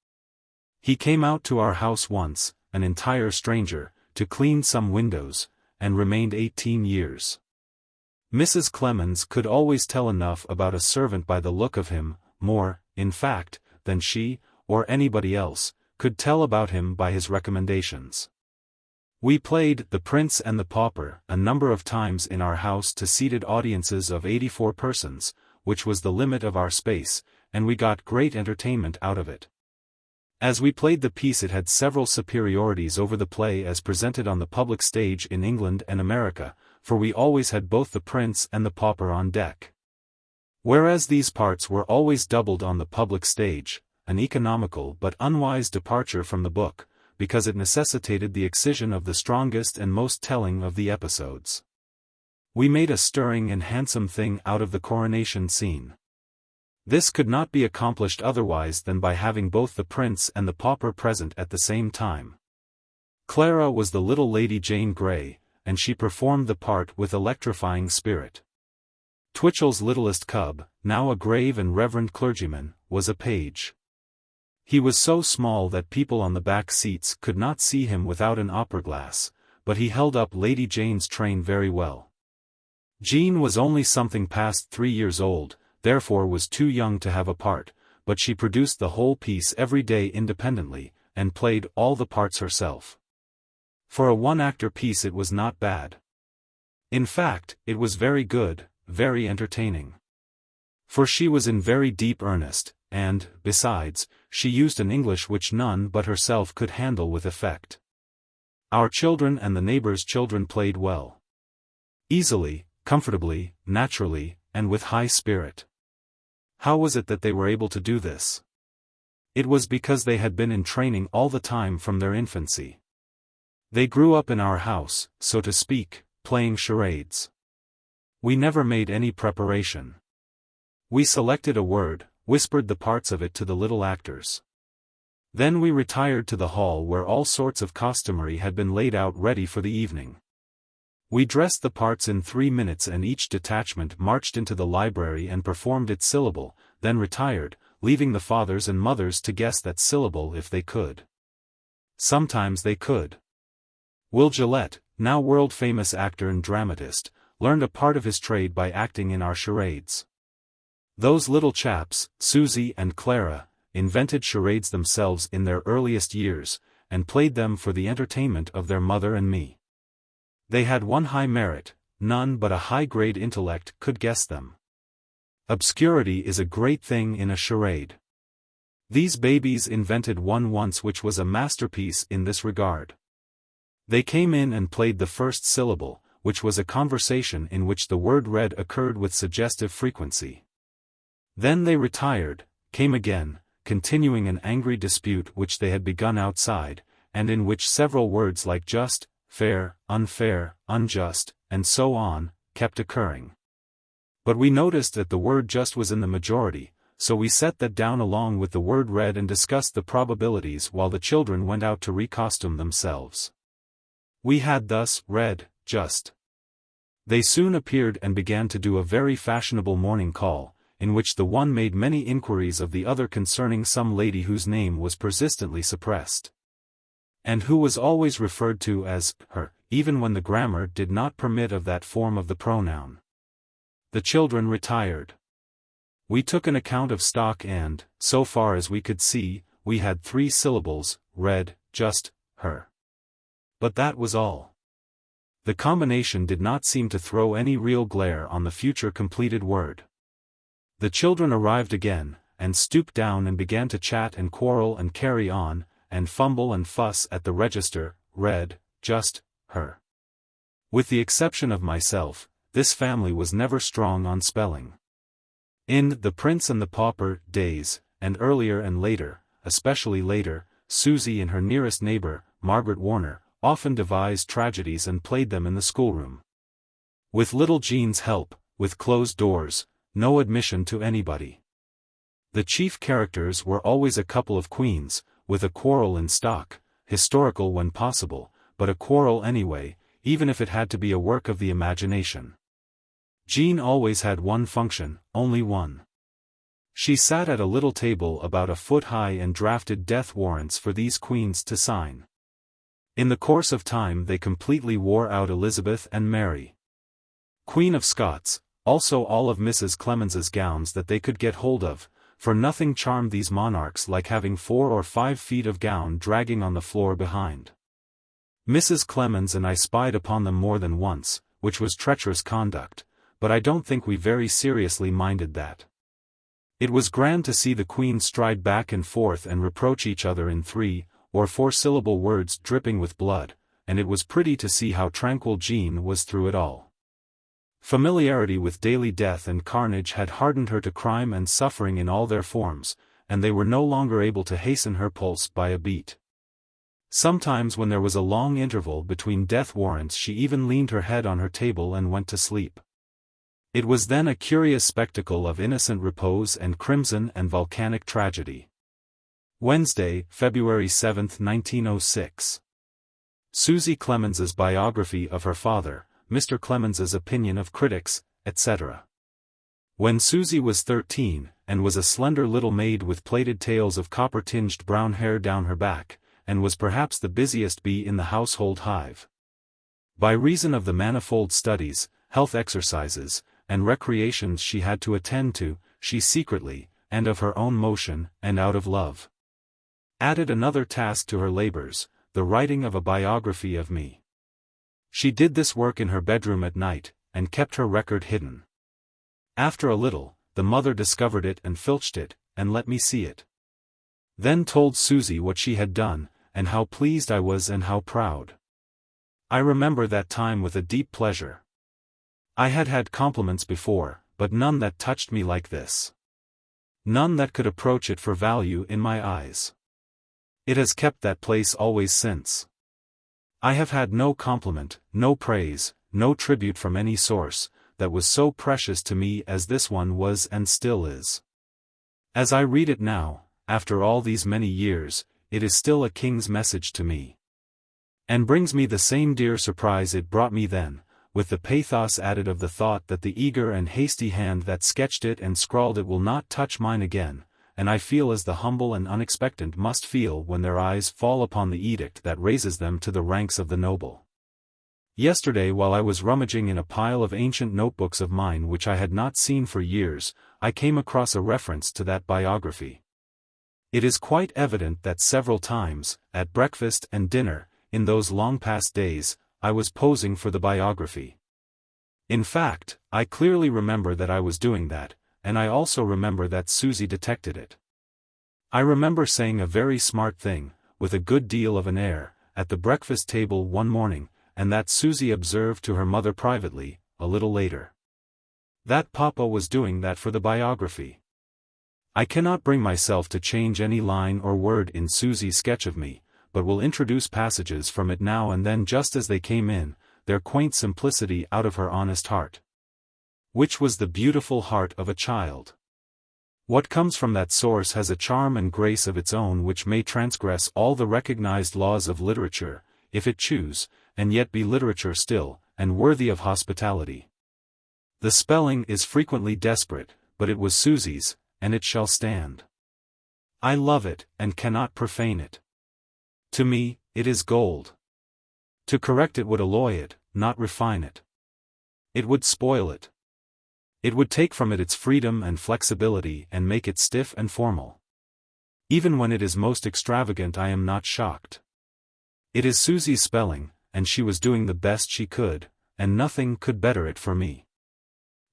He came out to our house once, an entire stranger, to clean some windows, and remained 18 years. Mrs. Clemens could always tell enough about a servant by the look of him, more, in fact, than she, or anybody else, could tell about him by his recommendations. We played The Prince and the Pauper a number of times in our house to seated audiences of 84 persons, which was the limit of our space, and we got great entertainment out of it. As we played the piece it had several superiorities over the play as presented on the public stage in England and America, for we always had both the Prince and the Pauper on deck. Whereas these parts were always doubled on the public stage, an economical but unwise departure from the book, because it necessitated the excision of the strongest and most telling of the episodes. We made a stirring and handsome thing out of the coronation scene. This could not be accomplished otherwise than by having both the Prince and the Pauper present at the same time. Clara was the little Lady Jane Grey, and she performed the part with electrifying spirit. Twitchell's littlest cub, now a grave and reverend clergyman, was a page. He was so small that people on the back seats could not see him without an opera glass, but he held up Lady Jane's train very well. Jean was only something past 3 years old, therefore was too young to have a part, but she produced the whole piece every day independently, and played all the parts herself. For a one-actor piece it was not bad. In fact, it was very good, very entertaining. For she was in very deep earnest, and, besides, she used an English which none but herself could handle with effect. Our children and the neighbors' children played well. Easily, comfortably, naturally, and with high spirit. How was it that they were able to do this? It was because they had been in training all the time from their infancy. They grew up in our house, so to speak, playing charades. We never made any preparation. We selected a word, whispered the parts of it to the little actors. Then we retired to the hall where all sorts of costumery had been laid out ready for the evening. We dressed the parts in 3 minutes and each detachment marched into the library and performed its syllable, then retired, leaving the fathers and mothers to guess that syllable if they could. Sometimes they could. Will Gillette, now world-famous actor and dramatist, learned a part of his trade by acting in our charades. Those little chaps, Susie and Clara, invented charades themselves in their earliest years, and played them for the entertainment of their mother and me. They had one high merit: none but a high-grade intellect could guess them. Obscurity is a great thing in a charade. These babies invented one once which was a masterpiece in this regard. They came in and played the first syllable, which was a conversation in which the word "read" occurred with suggestive frequency. Then they retired, came again, continuing an angry dispute which they had begun outside, and in which several words like just, fair, unfair, unjust, and so on, kept occurring. But we noticed that the word just was in the majority, so we set that down along with the word read and discussed the probabilities while the children went out to recostume themselves. We had thus read, just. They soon appeared and began to do a very fashionable morning call, in which the one made many inquiries of the other concerning some lady whose name was persistently suppressed, and who was always referred to as her, even when the grammar did not permit of that form of the pronoun. The children retired. We took an account of stock and, so far as we could see, we had 3 syllables, read, just, her. But that was all. The combination did not seem to throw any real glare on the future completed word. The children arrived again, and stooped down and began to chat and quarrel and carry on, and fumble and fuss at the register, read, just, her. With the exception of myself, this family was never strong on spelling. In The Prince and the Pauper days, and earlier and later, especially later, Susie and her nearest neighbor, Margaret Warner, often devised tragedies and played them in the schoolroom. With little Jean's help, with closed doors, no admission to anybody. The chief characters were always a couple of queens, with a quarrel in stock, historical when possible, but a quarrel anyway, even if it had to be a work of the imagination. Jean always had one function, only one. She sat at a little table about a foot high and drafted death warrants for these queens to sign. In the course of time they completely wore out Elizabeth and Mary, Queen of Scots, also all of Mrs. Clemens's gowns that they could get hold of, for nothing charmed these monarchs like having 4 or 5 feet of gown dragging on the floor behind. Mrs. Clemens and I spied upon them more than once, which was treacherous conduct, but I don't think we very seriously minded that. It was grand to see the Queen stride back and forth and reproach each other in 3 or 4-syllable words dripping with blood, and it was pretty to see how tranquil Jean was through it all. Familiarity with daily death and carnage had hardened her to crime and suffering in all their forms, and they were no longer able to hasten her pulse by a beat. Sometimes when there was a long interval between death warrants she even leaned her head on her table and went to sleep. It was then a curious spectacle of innocent repose and crimson and volcanic tragedy. Wednesday, February 7, 1906. Susie Clemens's biography of her father, Mr. Clemens's opinion of critics, etc. When Susie was 13, and was a slender little maid with plaited tails of copper-tinged brown hair down her back, and was perhaps the busiest bee in the household hive. By reason of the manifold studies, health exercises, and recreations she had to attend to, she secretly, and of her own motion, and out of love, added another task to her labors, the writing of a biography of me. She did this work in her bedroom at night, and kept her record hidden. After a little, the mother discovered it and filched it, and let me see it. Then told Susie what she had done, and how pleased I was and how proud. I remember that time with a deep pleasure. I had had compliments before, but none that touched me like this. None that could approach it for value in my eyes. It has kept that place always since. I have had no compliment, no praise, no tribute from any source, that was so precious to me as this one was and still is. As I read it now, after all these many years, it is still a king's message to me. And brings me the same dear surprise it brought me then, with the pathos added of the thought that the eager and hasty hand that sketched it and scrawled it will not touch mine again, and I feel as the humble and unexpectant must feel when their eyes fall upon the edict that raises them to the ranks of the noble. Yesterday, while I was rummaging in a pile of ancient notebooks of mine which I had not seen for years, I came across a reference to that biography. It is quite evident that several times, at breakfast and dinner, in those long-past days, I was posing for the biography. In fact, I clearly remember that I was doing that, and I also remember that Susie detected it. I remember saying a very smart thing, with a good deal of an air, at the breakfast table one morning, and that Susie observed to her mother privately, a little later. That Papa was doing that for the biography. I cannot bring myself to change any line or word in Susie's sketch of me, but will introduce passages from it now and then just as they came in, their quaint simplicity out of her honest heart. Which was the beautiful heart of a child. What comes from that source has a charm and grace of its own which may transgress all the recognized laws of literature, if it choose, and yet be literature still, and worthy of hospitality. The spelling is frequently desperate, but it was Susie's, and it shall stand. I love it, and cannot profane it. To me, it is gold. To correct it would alloy it, not refine it. It would spoil it. It would take from it its freedom and flexibility and make it stiff and formal. Even when it is most extravagant I am not shocked. It is Susie's spelling, and she was doing the best she could, and nothing could better it for me.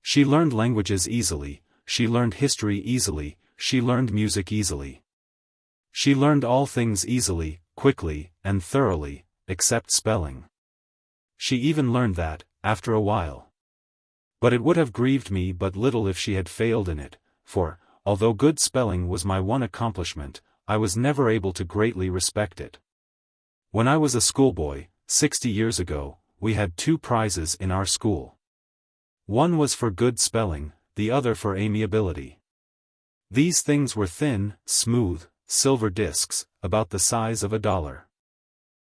She learned languages easily, she learned history easily, she learned music easily. She learned all things easily, quickly, and thoroughly, except spelling. She even learned that, after a while. But it would have grieved me but little if she had failed in it, for, although good spelling was my one accomplishment, I was never able to greatly respect it. When I was a schoolboy, 60 years ago, we had 2 prizes in our school. One was for good spelling, the other for amiability. These things were thin, smooth, silver discs, about the size of $1.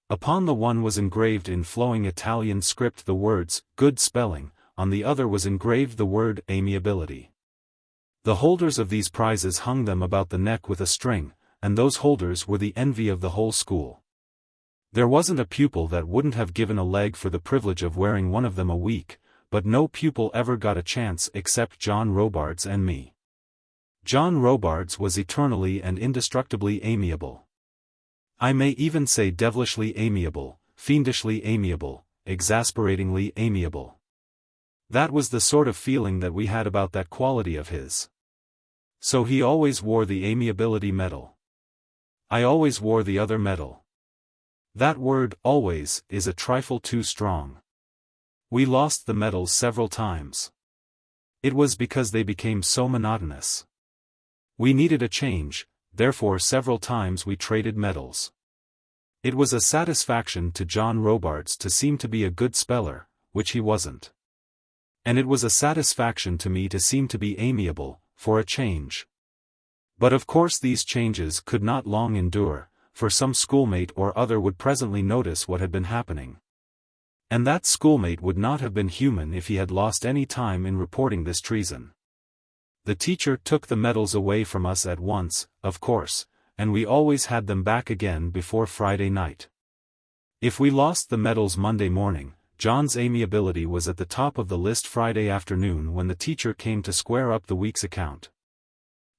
Upon the one was engraved in flowing Italian script the words, good spelling, on the other was engraved the word amiability. The holders of these prizes hung them about the neck with a string, and those holders were the envy of the whole school. There wasn't a pupil that wouldn't have given a leg for the privilege of wearing one of them a week, but no pupil ever got a chance except John Robards and me. John Robards was eternally and indestructibly amiable. I may even say devilishly amiable, fiendishly amiable, exasperatingly amiable. That was the sort of feeling that we had about that quality of his. So he always wore the amiability medal. I always wore the other medal. That word, always, is a trifle too strong. We lost the medals several times. It was because they became so monotonous. We needed a change, therefore several times we traded medals. It was a satisfaction to John Robards to seem to be a good speller, which he wasn't. And it was a satisfaction to me to seem to be amiable, for a change. But of course these changes could not long endure, for some schoolmate or other would presently notice what had been happening. And that schoolmate would not have been human if he had lost any time in reporting this treason. The teacher took the medals away from us at once, of course, and we always had them back again before Friday night. If we lost the medals Monday morning, John's amiability was at the top of the list Friday afternoon when the teacher came to square up the week's account.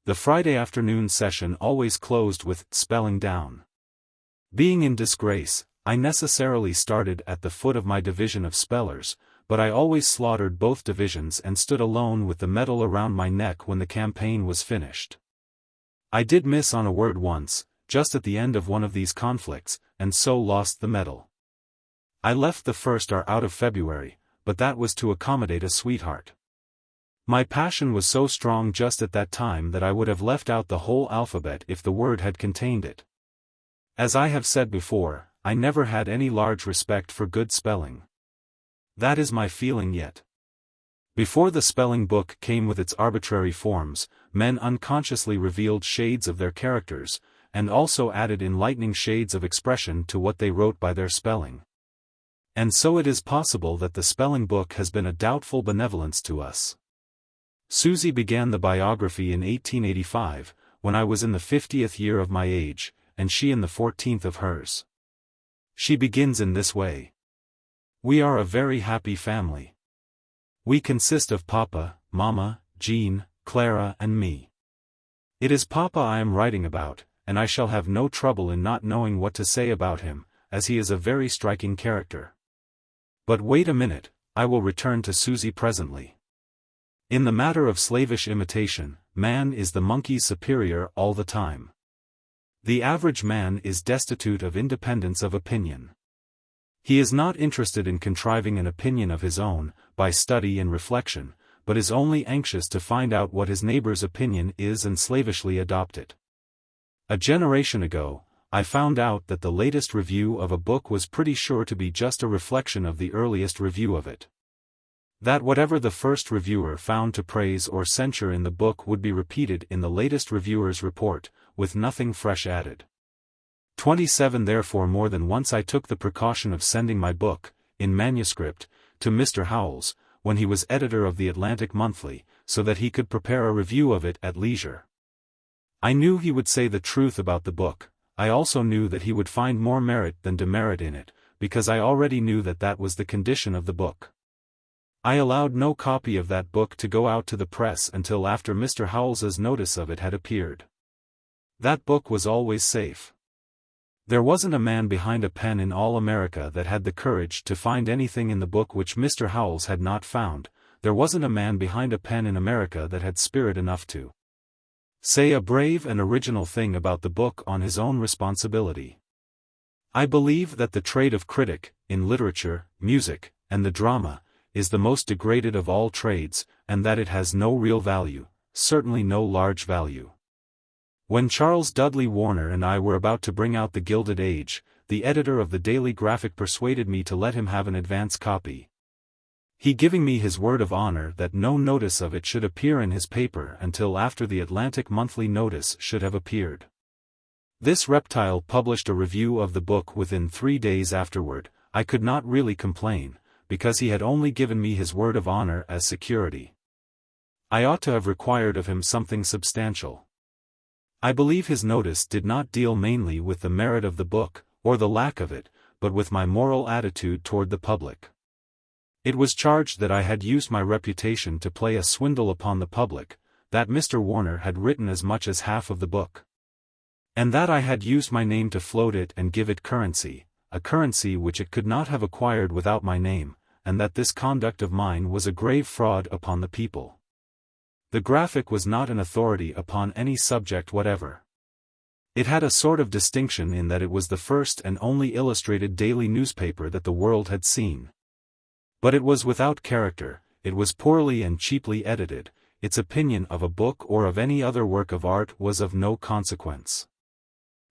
The Friday afternoon session always closed with spelling down. Being in disgrace, I necessarily started at the foot of my division of spellers, but I always slaughtered both divisions and stood alone with the medal around my neck when the campaign was finished. I did miss on a word once, just at the end of one of these conflicts, and so lost the medal. I left the 1st hour out of February, but that was to accommodate a sweetheart. My passion was so strong just at that time that I would have left out the whole alphabet if the word had contained it. As I have said before, I never had any large respect for good spelling. That is my feeling yet. Before the spelling book came with its arbitrary forms, men unconsciously revealed shades of their characters, and also added enlightening shades of expression to what they wrote by their spelling. And so it is possible that the spelling book has been a doubtful benevolence to us. Susie began the biography in 1885, when I was in the 50th year of my age, and she in the 14th of hers. She begins in this way. We are a very happy family. We consist of Papa, Mama, Jean, Clara and me. It is Papa I am writing about, and I shall have no trouble in not knowing what to say about him, as he is a very striking character. But wait a minute, I will return to Susie presently. In the matter of slavish imitation, man is the monkey's superior all the time. The average man is destitute of independence of opinion. He is not interested in contriving an opinion of his own, by study and reflection, but is only anxious to find out what his neighbor's opinion is and slavishly adopt it. A generation ago, I found out that the latest review of a book was pretty sure to be just a reflection of the earliest review of it. That whatever the first reviewer found to praise or censure in the book would be repeated in the latest reviewer's report, with nothing fresh added. 27 Therefore more than once I took the precaution of sending my book, in manuscript, to Mr. Howells, when he was editor of the Atlantic Monthly, so that he could prepare a review of it at leisure. I knew he would say the truth about the book. I also knew that he would find more merit than demerit in it, because I already knew that that was the condition of the book. I allowed no copy of that book to go out to the press until after Mr. Howells's notice of it had appeared. That book was always safe. There wasn't a man behind a pen in all America that had the courage to find anything in the book which Mr. Howells had not found. There wasn't a man behind a pen in America that had spirit enough to say a brave and original thing about the book on his own responsibility. I believe that the trade of critic, in literature, music, and the drama, is the most degraded of all trades, and that it has no real value, certainly no large value. When Charles Dudley Warner and I were about to bring out The Gilded Age, the editor of the Daily Graphic persuaded me to let him have an advance copy, he giving me his word of honor that no notice of it should appear in his paper until after the Atlantic Monthly notice should have appeared. This reptile published a review of the book within 3 days afterward. I could not really complain, because he had only given me his word of honor as security. I ought to have required of him something substantial. I believe his notice did not deal mainly with the merit of the book, or the lack of it, but with my moral attitude toward the public. It was charged that I had used my reputation to play a swindle upon the public, that Mr. Warner had written as much as half of the book, and that I had used my name to float it and give it currency, a currency which it could not have acquired without my name, and that this conduct of mine was a grave fraud upon the people. The Graphic was not an authority upon any subject whatever. It had a sort of distinction in that it was the first and only illustrated daily newspaper that the world had seen. But it was without character, it was poorly and cheaply edited, its opinion of a book or of any other work of art was of no consequence.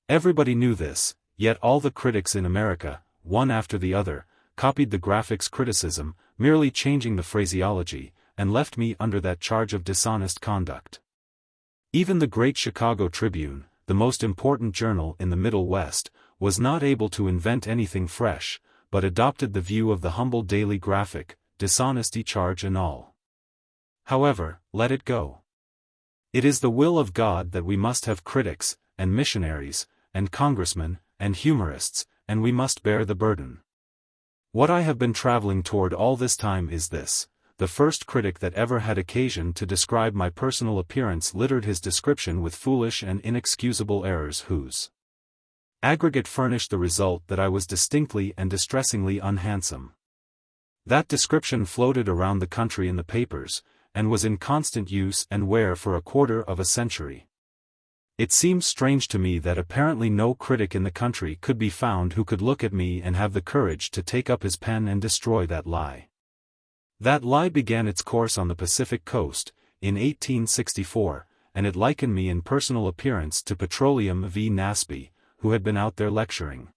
Everybody knew this, yet all the critics in America, one after the other, copied the Graphic's criticism, merely changing the phraseology, and left me under that charge of dishonest conduct. Even the great Chicago Tribune, the most important journal in the Middle West, was not able to invent anything fresh, but adopted the view of the humble Daily Graphic, dishonesty charge and all. However, let it go. It is the will of God that we must have critics, and missionaries, and congressmen, and humorists, and we must bear the burden. What I have been traveling toward all this time is this: the first critic that ever had occasion to describe my personal appearance littered his description with foolish and inexcusable errors whose aggregate furnished the result that I was distinctly and distressingly unhandsome. That description floated around the country in the papers, and was in constant use and wear for a quarter of a century. It seems strange to me that apparently no critic in the country could be found who could look at me and have the courage to take up his pen and destroy that lie. That lie began its course on the Pacific coast, in 1864, and it likened me in personal appearance to Petroleum v. Nasby, who had been out there lecturing.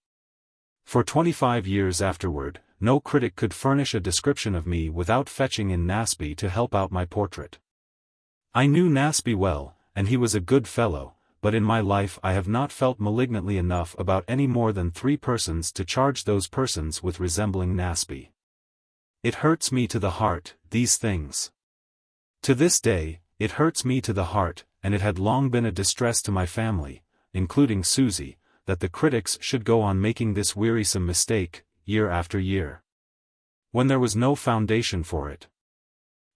For 25 years afterward, no critic could furnish a description of me without fetching in Nasby to help out my portrait. I knew Nasby well, and he was a good fellow, but in my life I have not felt malignantly enough about any more than 3 persons to charge those persons with resembling Nasby. It hurts me to the heart, these things. To this day, it hurts me to the heart, and it had long been a distress to my family, including Susie, that the critics should go on making this wearisome mistake, year after year, when there was no foundation for it.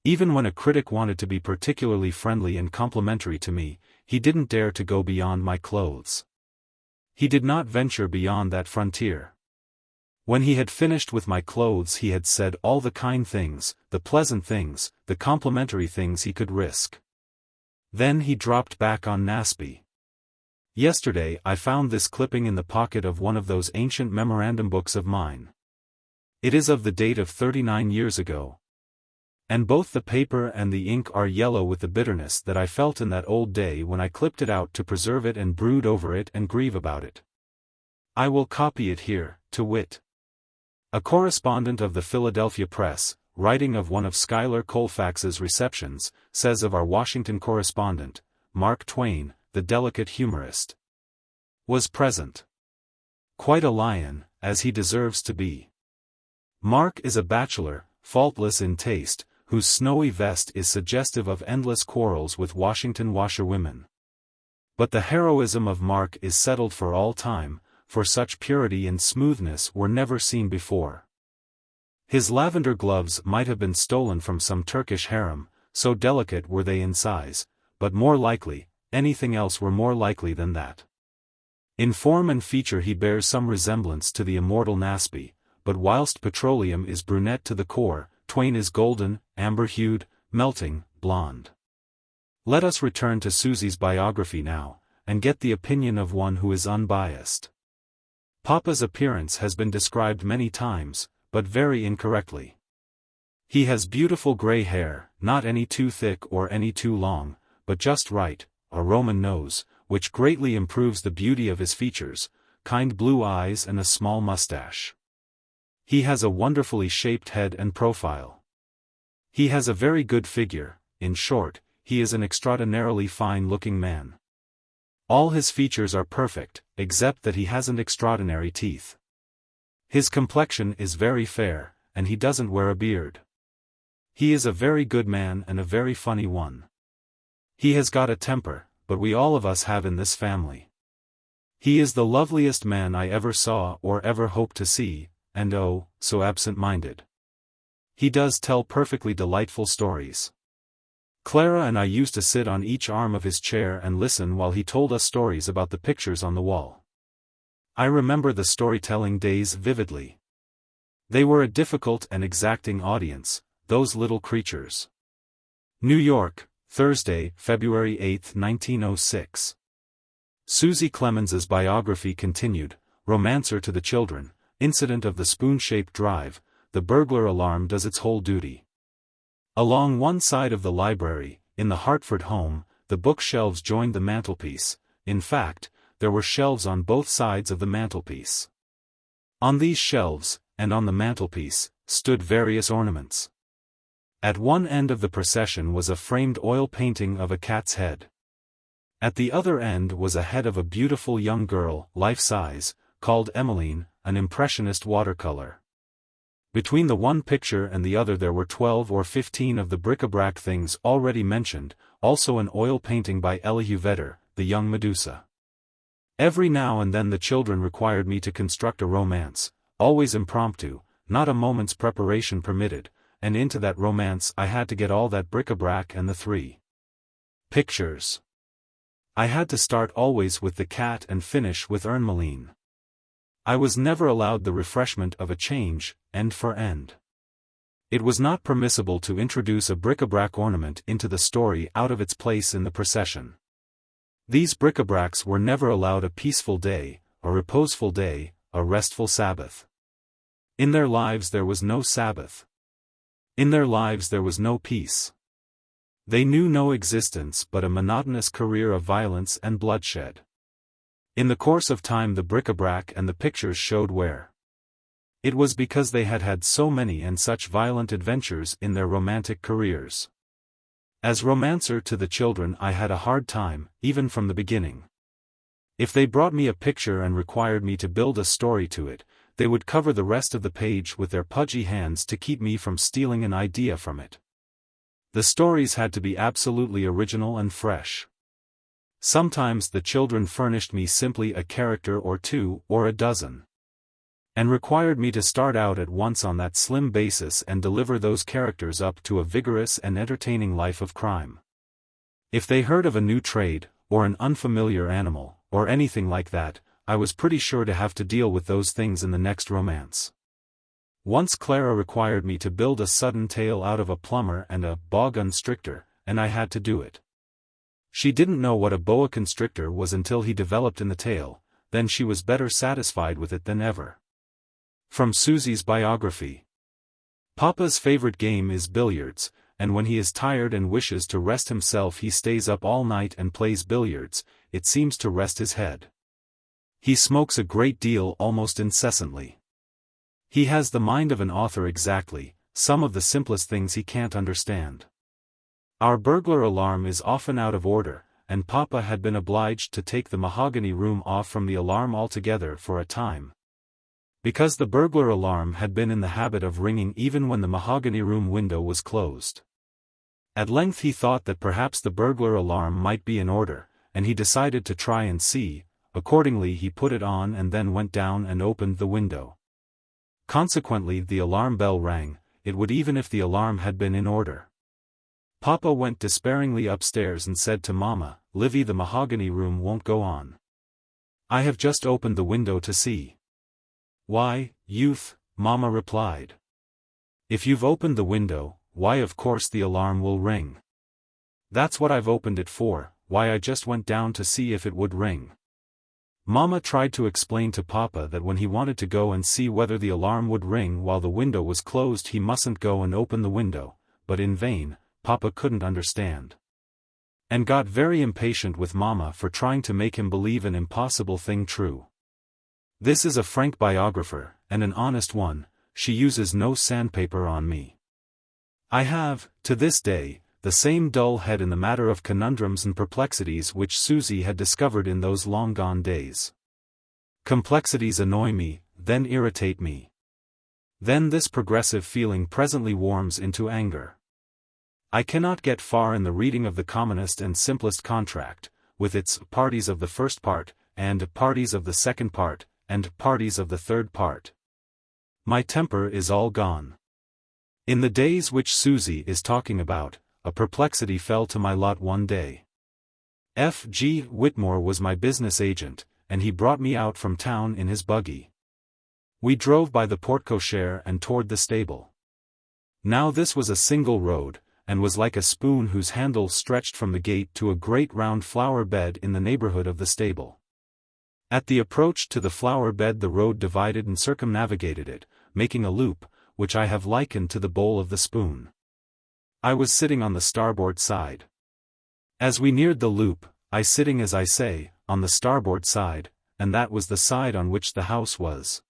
Even when a critic wanted to be particularly friendly and complimentary to me, he didn't dare to go beyond my clothes. He did not venture beyond that frontier. When he had finished with my clothes, he had said all the kind things, the pleasant things, the complimentary things he could risk. Then he dropped back on Nasby. Yesterday I found this clipping in the pocket of one of those ancient memorandum books of mine. It is of the date of 39 years ago. And both the paper and the ink are yellow with the bitterness that I felt in that old day when I clipped it out to preserve it and brood over it and grieve about it. I will copy it here, to wit. A correspondent of the Philadelphia Press, writing of one of Schuyler Colfax's receptions, says of our Washington correspondent, Mark Twain, the delicate humorist, was present. Quite a lion, as he deserves to be. Mark is a bachelor, faultless in taste, whose snowy vest is suggestive of endless quarrels with Washington washerwomen. But the heroism of Mark is settled for all time, for such purity and smoothness were never seen before. His lavender gloves might have been stolen from some Turkish harem, so delicate were they in size, but more likely, anything else were more likely than that. In form and feature he bears some resemblance to the immortal Nasby, but whilst Petroleum is brunette to the core, Twain is golden, amber-hued, melting, blonde. Let us return to Susie's biography now, and get the opinion of one who is unbiased. Papa's appearance has been described many times, but very incorrectly. He has beautiful gray hair, not any too thick or any too long, but just right, a Roman nose, which greatly improves the beauty of his features, kind blue eyes and a small mustache. He has a wonderfully shaped head and profile. He has a very good figure, in short, he is an extraordinarily fine-looking man. All his features are perfect, except that he hasn't extraordinary teeth. His complexion is very fair, and he doesn't wear a beard. He is a very good man and a very funny one. He has got a temper, but we all of us have in this family. He is the loveliest man I ever saw or ever hope to see, and oh, so absent-minded. He does tell perfectly delightful stories. Clara and I used to sit on each arm of his chair and listen while he told us stories about the pictures on the wall. I remember the storytelling days vividly. They were a difficult and exacting audience, those little creatures. New York, Thursday, February 8, 1906. Susie Clemens's biography continued, romancer to the children, incident of the spoon-shaped drive, the burglar alarm does its whole duty. Along one side of the library, in the Hartford home, the bookshelves joined the mantelpiece. In fact, there were shelves on both sides of the mantelpiece. On these shelves, and on the mantelpiece, stood various ornaments. At one end of the procession was a framed oil painting of a cat's head. At the other end was a head of a beautiful young girl, life-size, called Emmeline, an impressionist watercolor. Between the one picture and the other there were 12 or 15 of the bric-a-brac things already mentioned, also an oil painting by Elihu Vedder, the young Medusa. Every now and then the children required me to construct a romance, always impromptu, not a moment's preparation permitted, and into that romance I had to get all that bric-a-brac and the 3 pictures. I had to start always with the cat and finish with Ermeline. I was never allowed the refreshment of a change, end for end. It was not permissible to introduce a bric-a-brac ornament into the story out of its place in the procession. These bric-a-bracs were never allowed a peaceful day, a reposeful day, a restful Sabbath. In their lives there was no Sabbath. In their lives there was no peace. They knew no existence but a monotonous career of violence and bloodshed. In the course of time the bric-a-brac and the pictures showed where. It was because they had had so many and such violent adventures in their romantic careers. As romancer to the children I had a hard time, even from the beginning. If they brought me a picture and required me to build a story to it, they would cover the rest of the page with their pudgy hands to keep me from stealing an idea from it. The stories had to be absolutely original and fresh. Sometimes the children furnished me simply a character or two or a dozen, and required me to start out at once on that slim basis and deliver those characters up to a vigorous and entertaining life of crime. If they heard of a new trade, or an unfamiliar animal, or anything like that, I was pretty sure to have to deal with those things in the next romance. Once Clara required me to build a sudden tale out of a plumber and a boa constrictor, and I had to do it. She didn't know what a boa constrictor was until he developed in the tale, then she was better satisfied with it than ever. From Susie's biography. Papa's favorite game is billiards, and when he is tired and wishes to rest himself he stays up all night and plays billiards. It seems to rest his head. He smokes a great deal almost incessantly. He has the mind of an author exactly, some of the simplest things he can't understand. Our burglar alarm is often out of order, and Papa had been obliged to take the mahogany room off from the alarm altogether for a time, because the burglar alarm had been in the habit of ringing even when the mahogany room window was closed. At length he thought that perhaps the burglar alarm might be in order, and he decided to try and see. Accordingly he put it on and then went down and opened the window. Consequently the alarm bell rang, it would even if the alarm had been in order. Papa went despairingly upstairs and said to Mama, "Livy, the mahogany room won't go on. I have just opened the window to see." "Why, youth," Mama replied. "If you've opened the window, why of course the alarm will ring." "That's what I've opened it for, why I just went down to see if it would ring." Mama tried to explain to Papa that when he wanted to go and see whether the alarm would ring while the window was closed he mustn't go and open the window, but in vain. Papa couldn't understand, and got very impatient with Mama for trying to make him believe an impossible thing true. This is a frank biographer, and an honest one. She uses no sandpaper on me. I have, to this day, the same dull head in the matter of conundrums and perplexities which Susie had discovered in those long-gone days. Complexities annoy me, then irritate me. Then this progressive feeling presently warms into anger. I cannot get far in the reading of the commonest and simplest contract, with its parties of the first part, and parties of the second part, and parties of the third part. My temper is all gone. In the days which Susie is talking about, a perplexity fell to my lot one day. F. G. Whitmore was my business agent, and he brought me out from town in his buggy. We drove by the porte-cochere and toward the stable. Now this was a single road, and was like a spoon whose handle stretched from the gate to a great round flower bed in the neighborhood of the stable. At the approach to the flower bed the road divided and circumnavigated it, making a loop, which I have likened to the bowl of the spoon. I was sitting on the starboard side. As we neared the loop, I sitting as I say, on the starboard side, and that was the side on which the house was.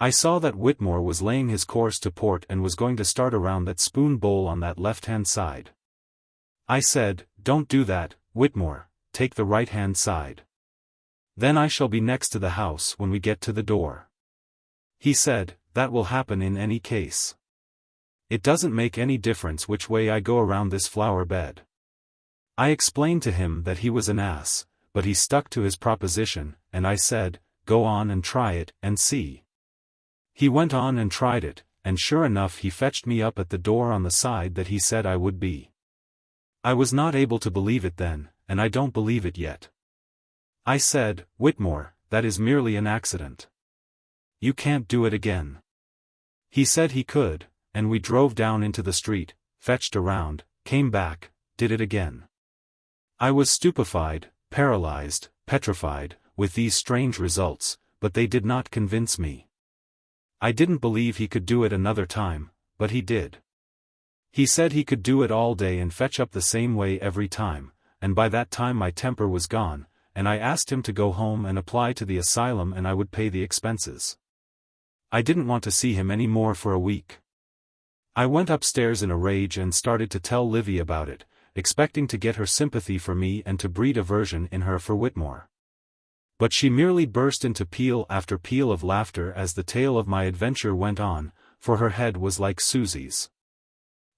I saw that Whitmore was laying his course to port and was going to start around that spoon bowl on that left-hand side. I said, "Don't do that, Whitmore, take the right-hand side. Then I shall be next to the house when we get to the door." He said, "That will happen in any case. It doesn't make any difference which way I go around this flower bed." I explained to him that he was an ass, but he stuck to his proposition, and I said, "Go on and try it, and see." He went on and tried it, and sure enough he fetched me up at the door on the side that he said I would be. I was not able to believe it then, and I don't believe it yet. I said, "Whitmore, that is merely an accident. You can't do it again." He said he could, and we drove down into the street, fetched around, came back, did it again. I was stupefied, paralyzed, petrified, with these strange results, but they did not convince me. I didn't believe he could do it another time, but he did. He said he could do it all day and fetch up the same way every time, and by that time my temper was gone, and I asked him to go home and apply to the asylum and I would pay the expenses. I didn't want to see him any more for a week. I went upstairs in a rage and started to tell Livy about it, expecting to get her sympathy for me and to breed aversion in her for Whitmore. But she merely burst into peal after peal of laughter as the tale of my adventure went on, for her head was like Susie's.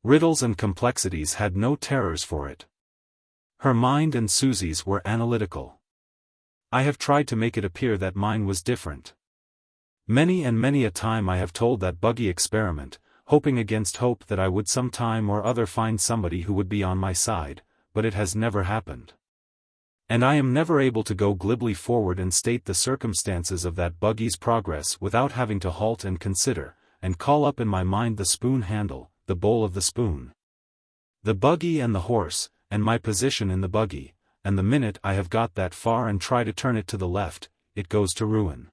Riddles and complexities had no terrors for it. Her mind and Susie's were analytical. I have tried to make it appear that mine was different. Many and many a time I have told that buggy experiment, hoping against hope that I would some time or other find somebody who would be on my side, but it has never happened. And I am never able to go glibly forward and state the circumstances of that buggy's progress without having to halt and consider, and call up in my mind the spoon handle, the bowl of the spoon, the buggy and the horse, and my position in the buggy, and the minute I have got that far and try to turn it to the left, it goes to ruin.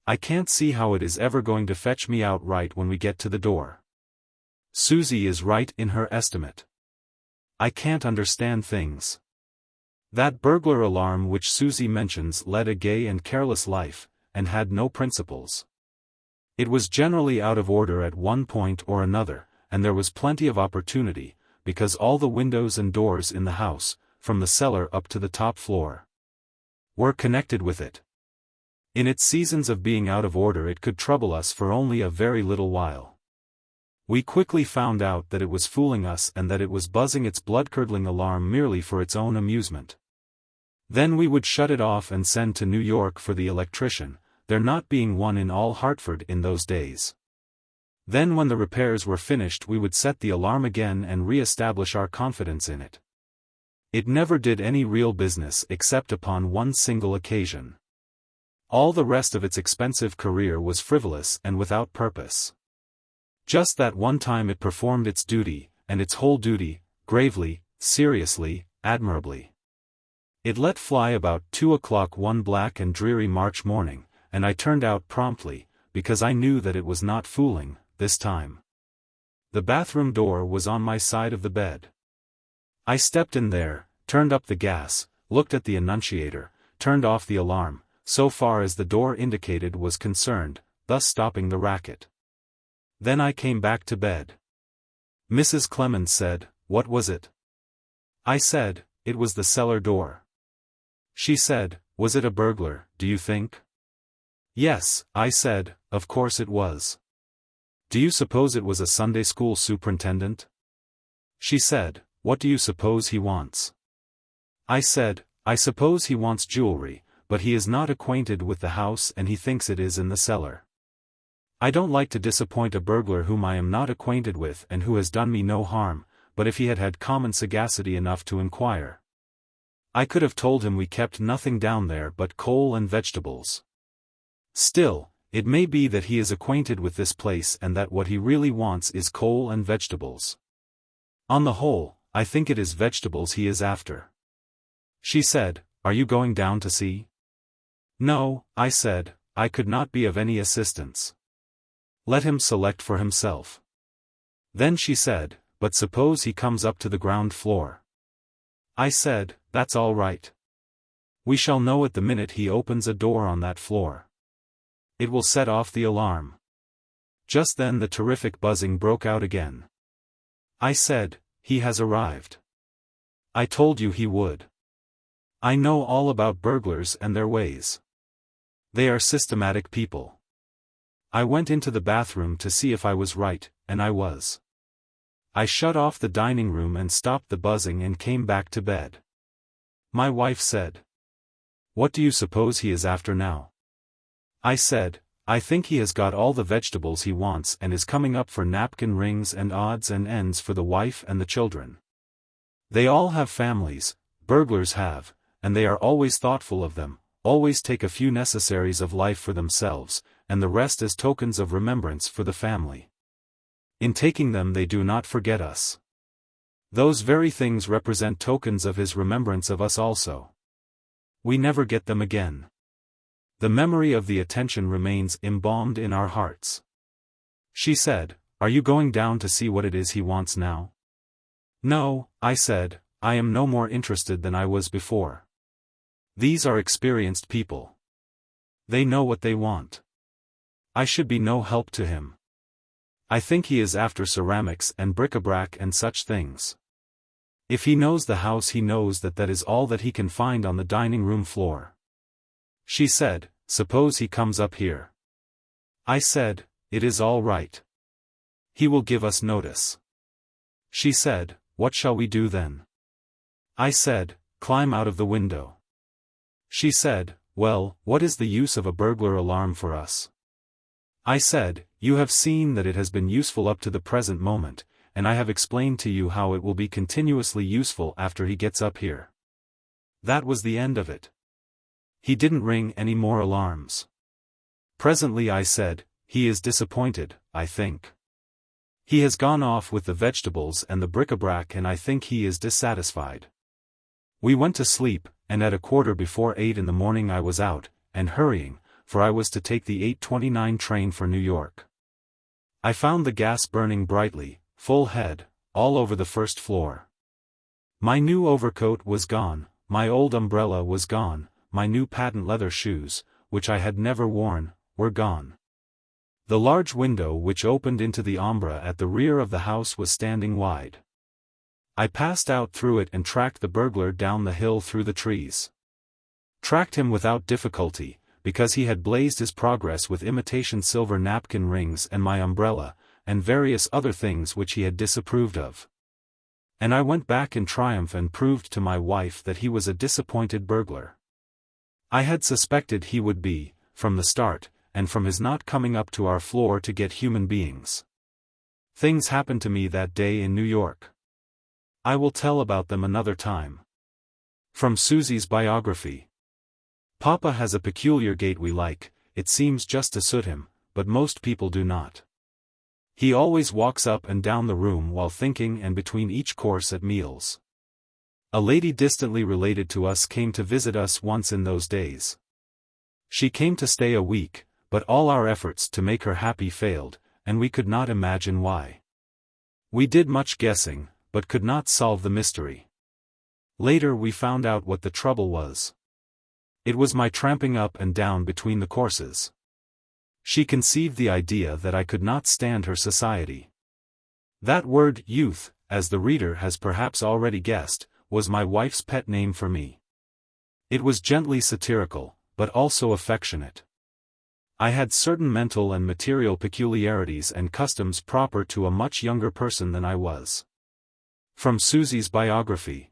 I can't see how it is ever going to fetch me out right when we get to the door. Susie is right in her estimate. I can't understand things. That burglar alarm which Susie mentions led a gay and careless life, and had no principles. It was generally out of order at one point or another, and there was plenty of opportunity, because all the windows and doors in the house, from the cellar up to the top floor, were connected with it. In its seasons of being out of order it could trouble us for only a very little while. We quickly found out that it was fooling us and that it was buzzing its blood-curdling alarm merely for its own amusement. Then we would shut it off and send to New York for the electrician, there not being one in all Hartford in those days. Then when the repairs were finished we would set the alarm again and re-establish our confidence in it. It never did any real business except upon one single occasion. All the rest of its expensive career was frivolous and without purpose. Just that one time it performed its duty, and its whole duty, gravely, seriously, admirably. It let fly about 2 o'clock one black and dreary March morning, and I turned out promptly, because I knew that it was not fooling, this time. The bathroom door was on my side of the bed. I stepped in there, turned up the gas, looked at the annunciator, turned off the alarm, so far as the door indicated was concerned, thus stopping the racket. Then I came back to bed. Mrs. Clemens said, "What was it?" I said, "It was the cellar door." She said, "Was it a burglar, do you think?" "Yes," I said, "of course it was." "Do you suppose it was a Sunday school superintendent?" She said, "What do you suppose he wants?" I said, "I suppose he wants jewelry, but he is not acquainted with the house and he thinks it is in the cellar. I don't like to disappoint a burglar whom I am not acquainted with and who has done me no harm, but if he had had common sagacity enough to inquire, I could have told him we kept nothing down there but coal and vegetables. Still, it may be that he is acquainted with this place and that what he really wants is coal and vegetables. On the whole, I think it is vegetables he is after." She said, "Are you going down to see?" "No," I said, "I could not be of any assistance. Let him select for himself." Then she said, "But suppose he comes up to the ground floor?" I said, "That's all right. We shall know it the minute he opens a door on that floor. It will set off the alarm." Just then the terrific buzzing broke out again. I said, "He has arrived. I told you he would. I know all about burglars and their ways. They are systematic people." I went into the bathroom to see if I was right, and I was. I shut off the dining room and stopped the buzzing and came back to bed. My wife said, "What do you suppose he is after now?" I said, "I think he has got all the vegetables he wants and is coming up for napkin rings and odds and ends for the wife and the children. They all have families, burglars have, and they are always thoughtful of them, always take a few necessaries of life for themselves, and the rest as tokens of remembrance for the family. In taking them they do not forget us. Those very things represent tokens of his remembrance of us also. We never get them again. The memory of the attention remains embalmed in our hearts." She said, Are you going down to see what it is he wants now? No, I said, I am no more interested than I was before. These are experienced people. They know what they want. I should be no help to him. I think he is after ceramics and bric-a-brac and such things. If he knows the house, he knows that that is all that he can find on the dining room floor. She said, suppose he comes up here. I said, it is all right. He will give us notice. She said, what shall we do then? I said, climb out of the window. She said, well, what is the use of a burglar alarm for us? I said, you have seen that it has been useful up to the present moment, and I have explained to you how it will be continuously useful after he gets up here. That was the end of it. He didn't ring any more alarms. Presently I said, he is disappointed, I think. He has gone off with the vegetables and the bric-a-brac, and I think he is dissatisfied. We went to sleep, and at 8:15 in the morning I was out, and hurrying, for I was to take the 8:29 train for New York. I found the gas burning brightly, full head, all over the first floor. My new overcoat was gone, my old umbrella was gone, my new patent leather shoes, which I had never worn, were gone. The large window which opened into the ombre at the rear of the house was standing wide. I passed out through it and tracked the burglar down the hill through the trees. Tracked him without difficulty, because he had blazed his progress with imitation silver napkin rings and my umbrella, and various other things which he had disapproved of. And I went back in triumph and proved to my wife that he was a disappointed burglar. I had suspected he would be, from the start, and from his not coming up to our floor to get human beings. Things happened to me that day in New York. I will tell about them another time. From Susie's biography. Papa has a peculiar gait we like, it seems just to suit him, but most people do not. He always walks up and down the room while thinking and between each course at meals. A lady distantly related to us came to visit us once in those days. She came to stay a week, but all our efforts to make her happy failed, and we could not imagine why. We did much guessing, but could not solve the mystery. Later we found out what the trouble was. It was my tramping up and down between the courses. She conceived the idea that I could not stand her society. That word, youth, as the reader has perhaps already guessed, was my wife's pet name for me. It was gently satirical, but also affectionate. I had certain mental and material peculiarities and customs proper to a much younger person than I was. From Susie's biography.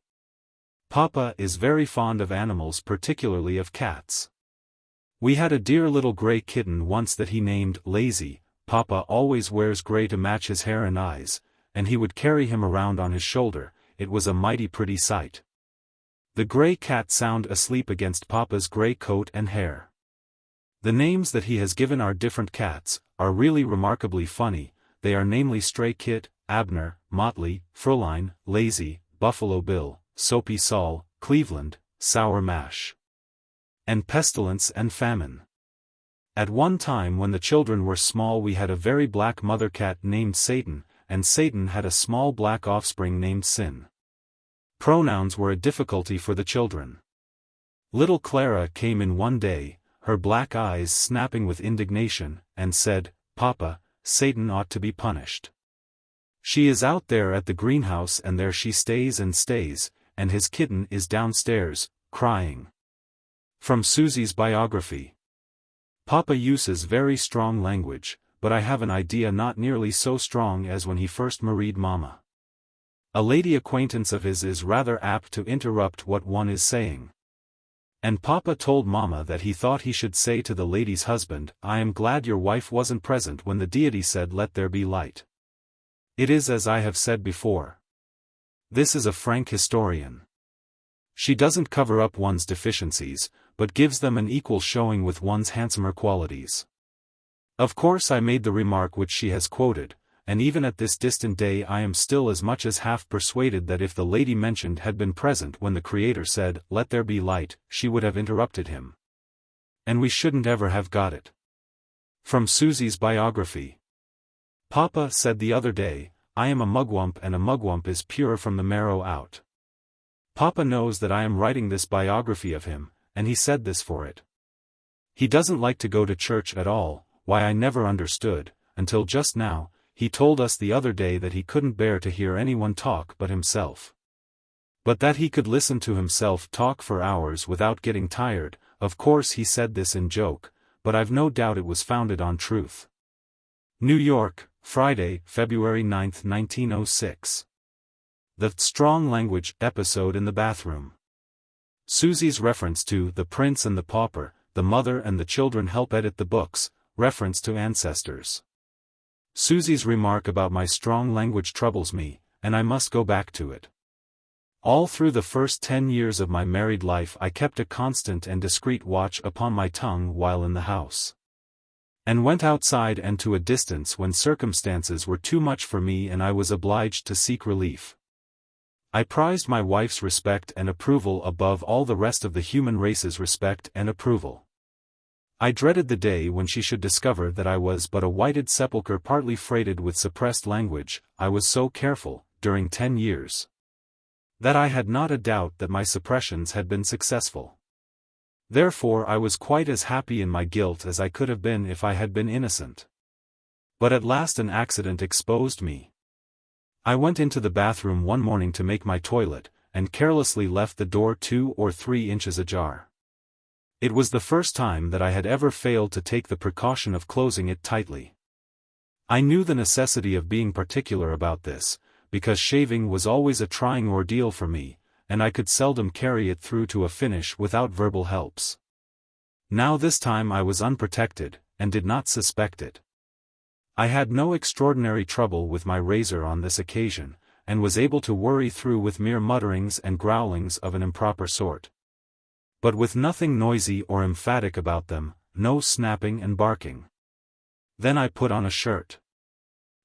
Papa is very fond of animals, particularly of cats. We had a dear little gray kitten once that he named Lazy. Papa always wears gray to match his hair and eyes, and he would carry him around on his shoulder. It was a mighty pretty sight. The gray cat sound asleep against Papa's gray coat and hair. The names that he has given our different cats are really remarkably funny. They are namely Stray Kit, Abner, Motley, Fraulein, Lazy, Buffalo Bill, Soapy Sol, Cleveland, Sour Mash, and Pestilence and Famine. At one time when the children were small we had a very black mother cat named Satan, and Satan had a small black offspring named Sin. Pronouns were a difficulty for the children. Little Clara came in one day, her black eyes snapping with indignation, and said, "Papa, Satan ought to be punished. She is out there at the greenhouse and there she stays, and his kitten is downstairs, crying." From Susie's biography. Papa uses very strong language, but I have an idea not nearly so strong as when he first married Mama. A lady acquaintance of his is rather apt to interrupt what one is saying. And Papa told Mama that he thought he should say to the lady's husband, "I am glad your wife wasn't present when the deity said let there be light." It is as I have said before. This is a frank historian. She doesn't cover up one's deficiencies, but gives them an equal showing with one's handsomer qualities. Of course I made the remark which she has quoted, and even at this distant day I am still as much as half persuaded that if the lady mentioned had been present when the Creator said, "Let there be light," she would have interrupted him. And we shouldn't ever have got it. From Susie's biography. Papa said the other day, I am a mugwump and a mugwump is pure from the marrow out. Papa knows that I am writing this biography of him, and he said this for it. He doesn't like to go to church at all, why I never understood, until just now. He told us the other day that he couldn't bear to hear anyone talk but himself. But that he could listen to himself talk for hours without getting tired. Of course he said this in joke, but I've no doubt it was founded on truth. New York, Friday, February 9, 1906. The strong language episode in the bathroom. Susie's reference to The Prince and the Pauper, the mother and the children help edit the books, reference to ancestors. Susie's remark about my strong language troubles me, and I must go back to it. All through the first 10 years of my married life I kept a constant and discreet watch upon my tongue while in the house. And went outside and to a distance when circumstances were too much for me and I was obliged to seek relief. I prized my wife's respect and approval above all the rest of the human race's respect and approval. I dreaded the day when she should discover that I was but a whited sepulchre partly freighted with suppressed language. I was so careful, during 10 years, that I had not a doubt that my suppressions had been successful. Therefore I was quite as happy in my guilt as I could have been if I had been innocent. But at last an accident exposed me. I went into the bathroom one morning to make my toilet, and carelessly left the door 2 or 3 inches ajar. It was the first time that I had ever failed to take the precaution of closing it tightly. I knew the necessity of being particular about this, because shaving was always a trying ordeal for me, and I could seldom carry it through to a finish without verbal helps. Now this time I was unprotected, and did not suspect it. I had no extraordinary trouble with my razor on this occasion, and was able to worry through with mere mutterings and growlings of an improper sort. But with nothing noisy or emphatic about them, no snapping and barking. Then I put on a shirt.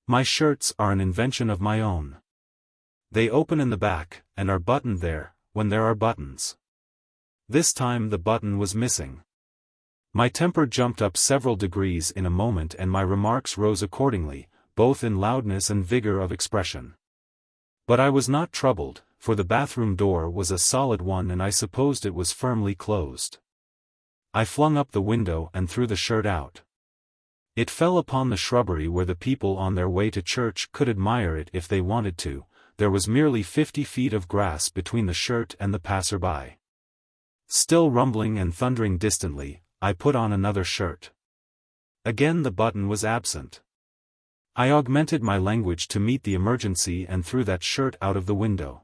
My shirts are an invention of my own. They open in the back, and are buttoned there, when there are buttons. This time the button was missing. My temper jumped up several degrees in a moment and my remarks rose accordingly, both in loudness and vigor of expression. But I was not troubled, for the bathroom door was a solid one and I supposed it was firmly closed. I flung up the window and threw the shirt out. It fell upon the shrubbery where the people on their way to church could admire it if they wanted to. There was merely 50 feet of grass between the shirt and the passer-by. Still rumbling and thundering distantly, I put on another shirt. Again the button was absent. I augmented my language to meet the emergency and threw that shirt out of the window.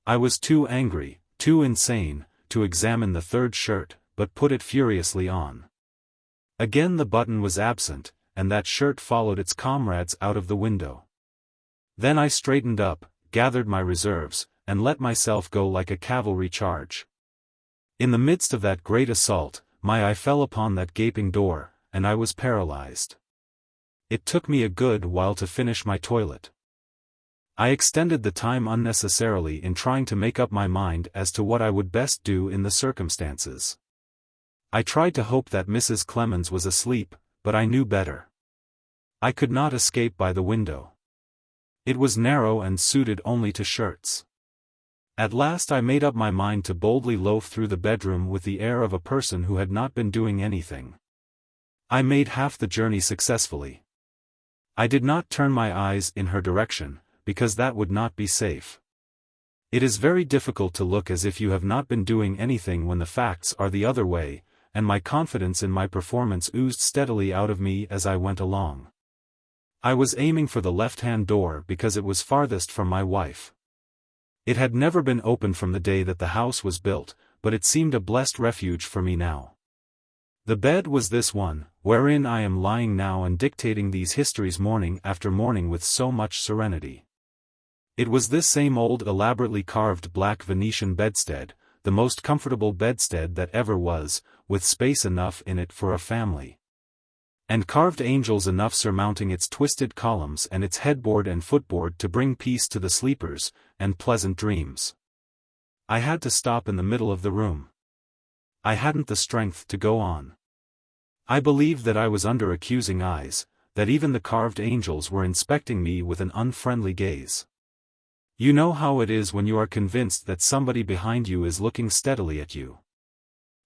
I was too angry, too insane, to examine the third shirt, but put it furiously on. Again the button was absent, and that shirt followed its comrades out of the window. Then I straightened up, gathered my reserves, and let myself go like a cavalry charge. In the midst of that great assault, my eye fell upon that gaping door, and I was paralyzed. It took me a good while to finish my toilet. I extended the time unnecessarily in trying to make up my mind as to what I would best do in the circumstances. I tried to hope that Mrs. Clemens was asleep, but I knew better. I could not escape by the window. It was narrow and suited only to shirts. At last I made up my mind to boldly loaf through the bedroom with the air of a person who had not been doing anything. I made half the journey successfully. I did not turn my eyes in her direction, because that would not be safe. It is very difficult to look as if you have not been doing anything when the facts are the other way, and my confidence in my performance oozed steadily out of me as I went along. I was aiming for the left-hand door because it was farthest from my wife. It had never been opened from the day that the house was built, but it seemed a blessed refuge for me now. The bed was this one, wherein I am lying now and dictating these histories morning after morning with so much serenity. It was this same old elaborately carved black Venetian bedstead, the most comfortable bedstead that ever was, with space enough in it for a family. And carved angels enough surmounting its twisted columns and its headboard and footboard to bring peace to the sleepers, and pleasant dreams. I had to stop in the middle of the room. I hadn't the strength to go on. I believed that I was under accusing eyes, that even the carved angels were inspecting me with an unfriendly gaze. You know how it is when you are convinced that somebody behind you is looking steadily at you.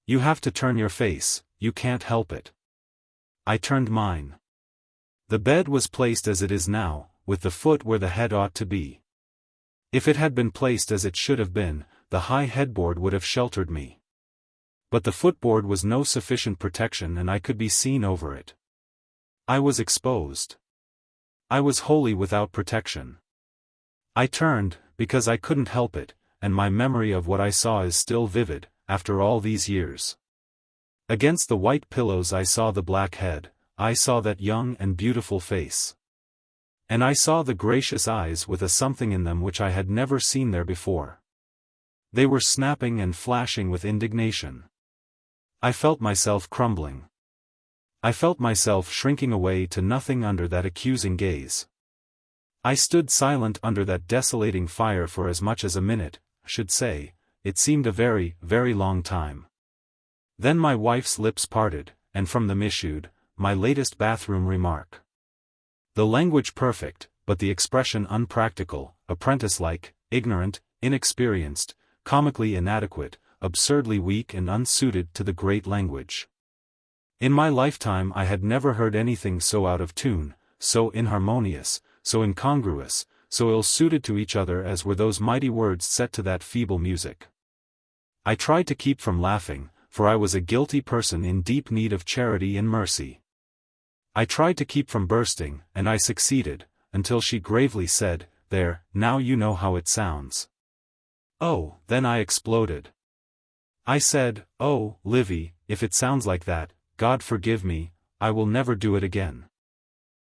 You have to turn your face, you can't help it. I turned mine. The bed was placed as it is now, with the foot where the head ought to be. If it had been placed as it should have been, the high headboard would have sheltered me. But the footboard was no sufficient protection and I could be seen over it. I was exposed. I was wholly without protection. I turned, because I couldn't help it, and my memory of what I saw is still vivid, after all these years. Against the white pillows I saw the black head, I saw that young and beautiful face. And I saw the gracious eyes with a something in them which I had never seen there before. They were snapping and flashing with indignation. I felt myself crumbling. I felt myself shrinking away to nothing under that accusing gaze. I stood silent under that desolating fire for as much as a minute, I should say. It seemed a very, very long time. Then my wife's lips parted, and from them issued my latest bathroom remark. The language perfect, but the expression unpractical, apprentice-like, ignorant, inexperienced, comically inadequate, absurdly weak and unsuited to the great language. In my lifetime I had never heard anything so out of tune, so inharmonious, so incongruous, so ill-suited to each other as were those mighty words set to that feeble music. I tried to keep from laughing, for I was a guilty person in deep need of charity and mercy. I tried to keep from bursting, and I succeeded, until she gravely said, "There, now you know how it sounds." Oh, then I exploded. I said, "Oh, Livy, if it sounds like that, God forgive me, I will never do it again."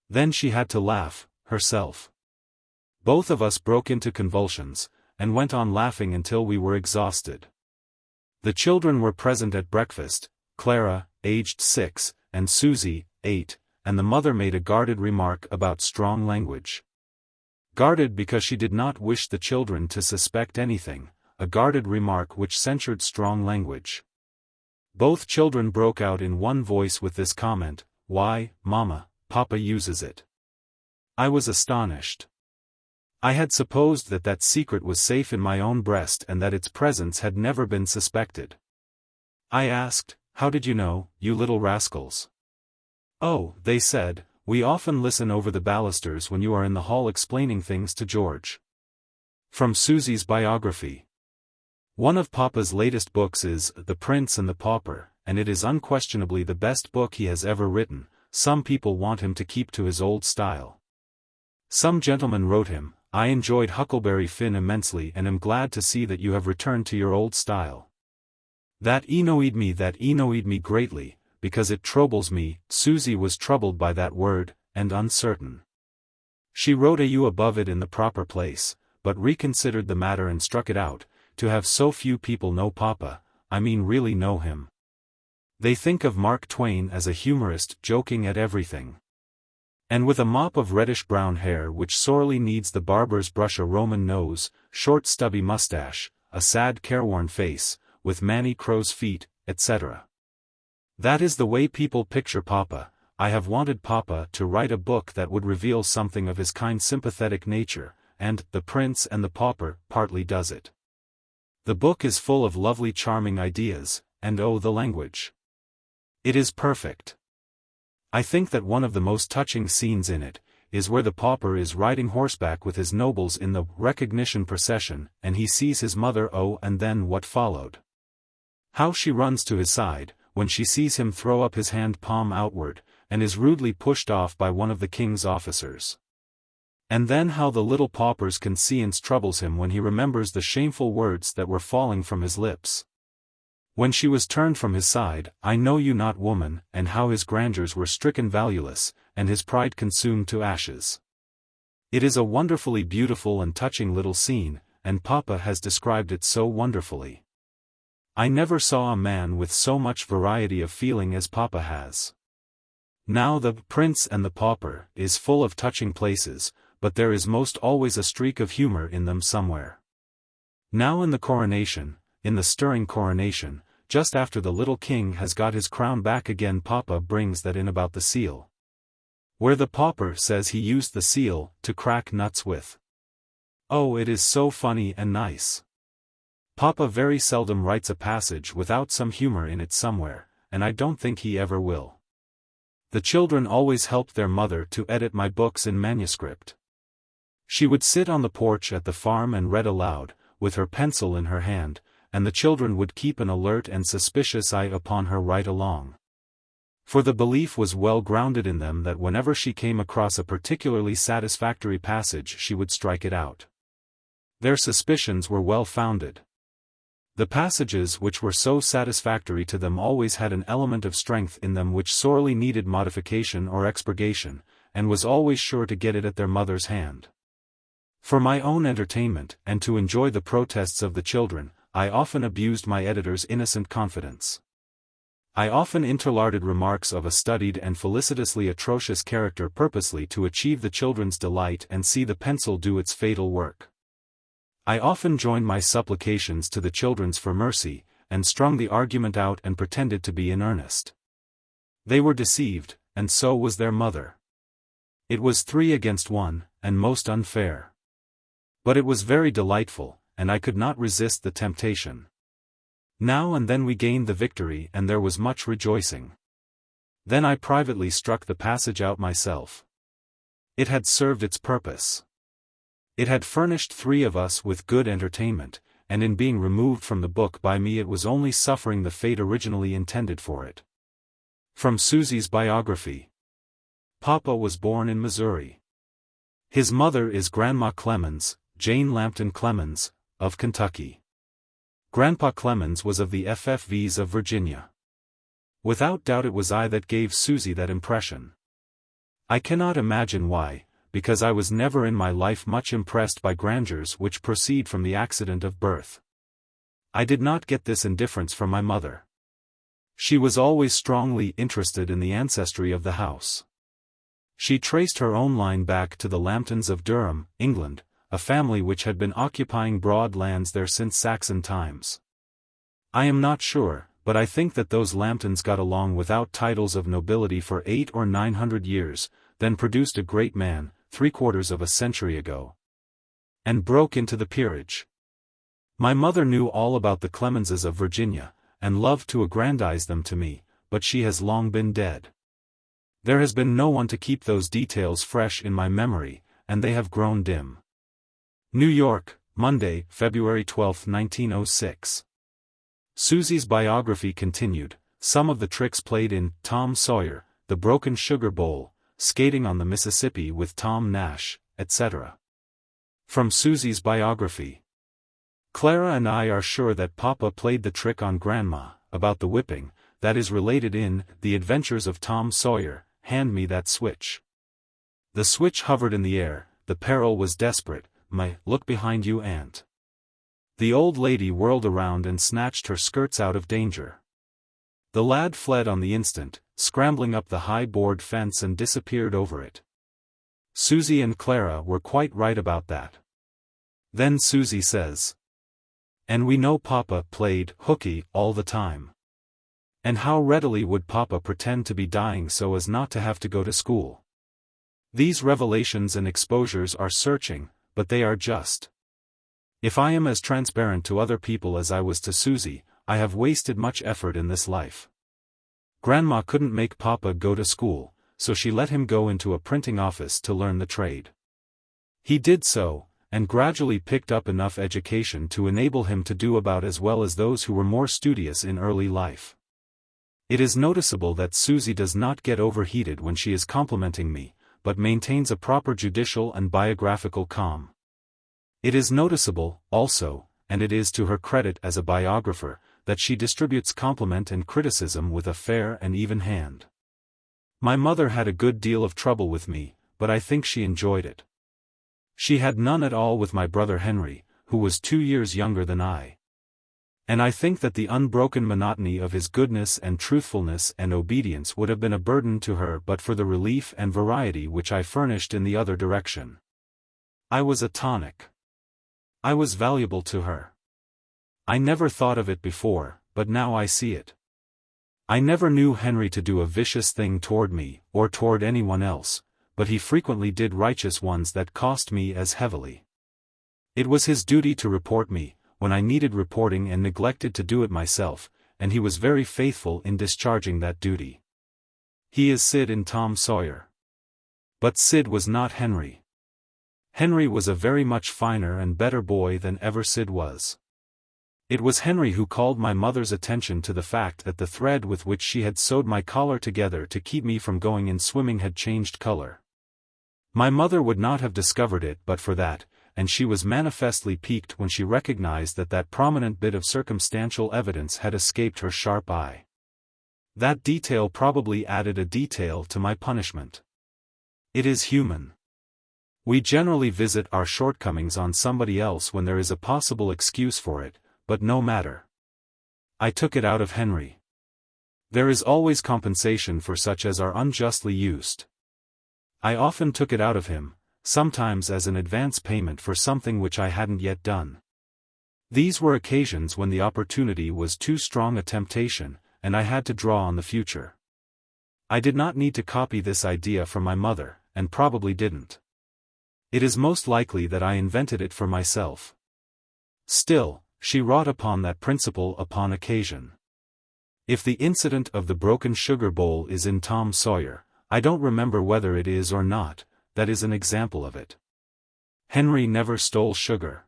Then she had to laugh, herself. Both of us broke into convulsions, and went on laughing until we were exhausted. The children were present at breakfast, Clara, aged 6, and Susie, 8, and the mother made a guarded remark about strong language. Guarded because she did not wish the children to suspect anything, a guarded remark which censured strong language. Both children broke out in one voice with this comment, "Why, Mama, Papa uses it." I was astonished. I had supposed that that secret was safe in my own breast and that its presence had never been suspected. I asked, "How did you know, you little rascals?" "Oh," they said, "we often listen over the balusters when you are in the hall explaining things to George." From Susie's biography. One of Papa's latest books is The Prince and the Pauper, and it is unquestionably the best book he has ever written. Some people want him to keep to his old style. Some gentleman wrote him, "I enjoyed Huckleberry Finn immensely and am glad to see that you have returned to your old style. That annoyed me greatly, because it troubles me." Susie was troubled by that word, and uncertain. She wrote a U above it in the proper place, but reconsidered the matter and struck it out, "To have so few people know Papa, I mean really know him. They think of Mark Twain as a humorist joking at everything. And with a mop of reddish-brown hair which sorely needs the barber's brush, a Roman nose, short stubby mustache, a sad careworn face, with many crow's feet, etc. That is the way people picture Papa. I have wanted Papa to write a book that would reveal something of his kind sympathetic nature, and The Prince and the Pauper partly does it. The book is full of lovely charming ideas, and oh, the language. It is perfect. I think that one of the most touching scenes in it is where the pauper is riding horseback with his nobles in the recognition procession, and he sees his mother. Oh, and then what followed. How she runs to his side, when she sees him throw up his hand palm outward, and is rudely pushed off by one of the king's officers. And then how the little pauper's conscience troubles him when he remembers the shameful words that were falling from his lips. When she was turned from his side, "I know you not, woman," and how his grandeurs were stricken valueless, and his pride consumed to ashes. It is a wonderfully beautiful and touching little scene, and Papa has described it so wonderfully. I never saw a man with so much variety of feeling as Papa has. Now The Prince and the Pauper is full of touching places, but there is most always a streak of humor in them somewhere. Now in the coronation, in the stirring coronation, just after the little king has got his crown back again, Papa brings that in about the seal. where the pauper says he used the seal to crack nuts with. Oh, it is so funny and nice. Papa very seldom writes a passage without some humor in it somewhere, and I don't think he ever will. The children always helped their mother to edit my books in manuscript. She would sit on the porch at the farm and read aloud, with her pencil in her hand, and the children would keep an alert and suspicious eye upon her right along. For the belief was well grounded in them that whenever she came across a particularly satisfactory passage she would strike it out. Their suspicions were well founded. The passages which were so satisfactory to them always had an element of strength in them which sorely needed modification or expurgation, and was always sure to get it at their mother's hand. For my own entertainment, and to enjoy the protests of the children, I often abused my editor's innocent confidence. I often interlarded remarks of a studied and felicitously atrocious character purposely to achieve the children's delight and see the pencil do its fatal work. I often joined my supplications to the children's for mercy, and strung the argument out and pretended to be in earnest. They were deceived, and so was their mother. It was 3 against 1, and most unfair. But it was very delightful, and I could not resist the temptation. Now and then we gained the victory and there was much rejoicing. Then I privately struck the passage out myself. It had served its purpose. It had furnished 3 of us with good entertainment, and in being removed from the book by me it was only suffering the fate originally intended for it. From Susie's biography. Papa was born in Missouri. His mother is Grandma Clemens, Jane Lambton Clemens, of Kentucky. Grandpa Clemens was of the FFVs of Virginia. Without doubt it was I that gave Susie that impression. I cannot imagine why, because I was never in my life much impressed by grandeurs which proceed from the accident of birth. I did not get this indifference from my mother. She was always strongly interested in the ancestry of the house. She traced her own line back to the Lambtons of Durham, England, a family which had been occupying broad lands there since Saxon times. I am not sure, but I think that those Lambtons got along without titles of nobility for 800 or 900 years, then produced a great man, 3/4 of a century ago, and broke into the peerage. My mother knew all about the Clemenses of Virginia, and loved to aggrandize them to me, but she has long been dead. There has been no one to keep those details fresh in my memory, and they have grown dim. New York, Monday, February 12, 1906. Susie's biography continued, some of the tricks played in Tom Sawyer, The Broken Sugar Bowl, Skating on the Mississippi with Tom Nash, etc. From Susie's biography. Clara and I are sure that Papa played the trick on Grandma, about the whipping, that is related in The Adventures of Tom Sawyer, Hand Me That Switch. The switch hovered in the air, the peril was desperate, look behind you, aunt. The old lady whirled around and snatched her skirts out of danger. The lad fled on the instant, scrambling up the high board fence and disappeared over it. Susie and Clara were quite right about that. Then Susie says, and we know Papa played hooky all the time. And how readily would Papa pretend to be dying so as not to have to go to school. These revelations and exposures are searching, but they are just. If I am as transparent to other people as I was to Susie, I have wasted much effort in this life. Grandma couldn't make Papa go to school, so she let him go into a printing office to learn the trade. He did so, and gradually picked up enough education to enable him to do about as well as those who were more studious in early life. It is noticeable that Susie does not get overheated when she is complimenting me, but maintains a proper judicial and biographical calm. It is noticeable, also, and it is to her credit as a biographer, that she distributes compliment and criticism with a fair and even hand. My mother had a good deal of trouble with me, but I think she enjoyed it. She had none at all with my brother Henry, who was 2 years younger than I. And I think that the unbroken monotony of his goodness and truthfulness and obedience would have been a burden to her but for the relief and variety which I furnished in the other direction. I was a tonic. I was valuable to her. I never thought of it before, but now I see it. I never knew Henry to do a vicious thing toward me, or toward anyone else, but he frequently did righteous ones that cost me as heavily. It was his duty to report me, when I needed reporting and neglected to do it myself, and he was very faithful in discharging that duty. He is Sid in Tom Sawyer. But Sid was not Henry. Henry was a very much finer and better boy than ever Sid was. It was Henry who called my mother's attention to the fact that the thread with which she had sewed my collar together to keep me from going in swimming had changed color. My mother would not have discovered it but for that, and she was manifestly piqued when she recognized that that prominent bit of circumstantial evidence had escaped her sharp eye. That detail probably added a detail to my punishment. It is human. We generally visit our shortcomings on somebody else when there is a possible excuse for it, but no matter. I took it out of Henry. There is always compensation for such as are unjustly used. I often took it out of him, sometimes as an advance payment for something which I hadn't yet done. These were occasions when the opportunity was too strong a temptation, and I had to draw on the future. I did not need to copy this idea from my mother, and probably didn't. It is most likely that I invented it for myself. Still, she wrought upon that principle upon occasion. If the incident of the broken sugar bowl is in Tom Sawyer, I don't remember whether it is or not, that is an example of it. Henry never stole sugar.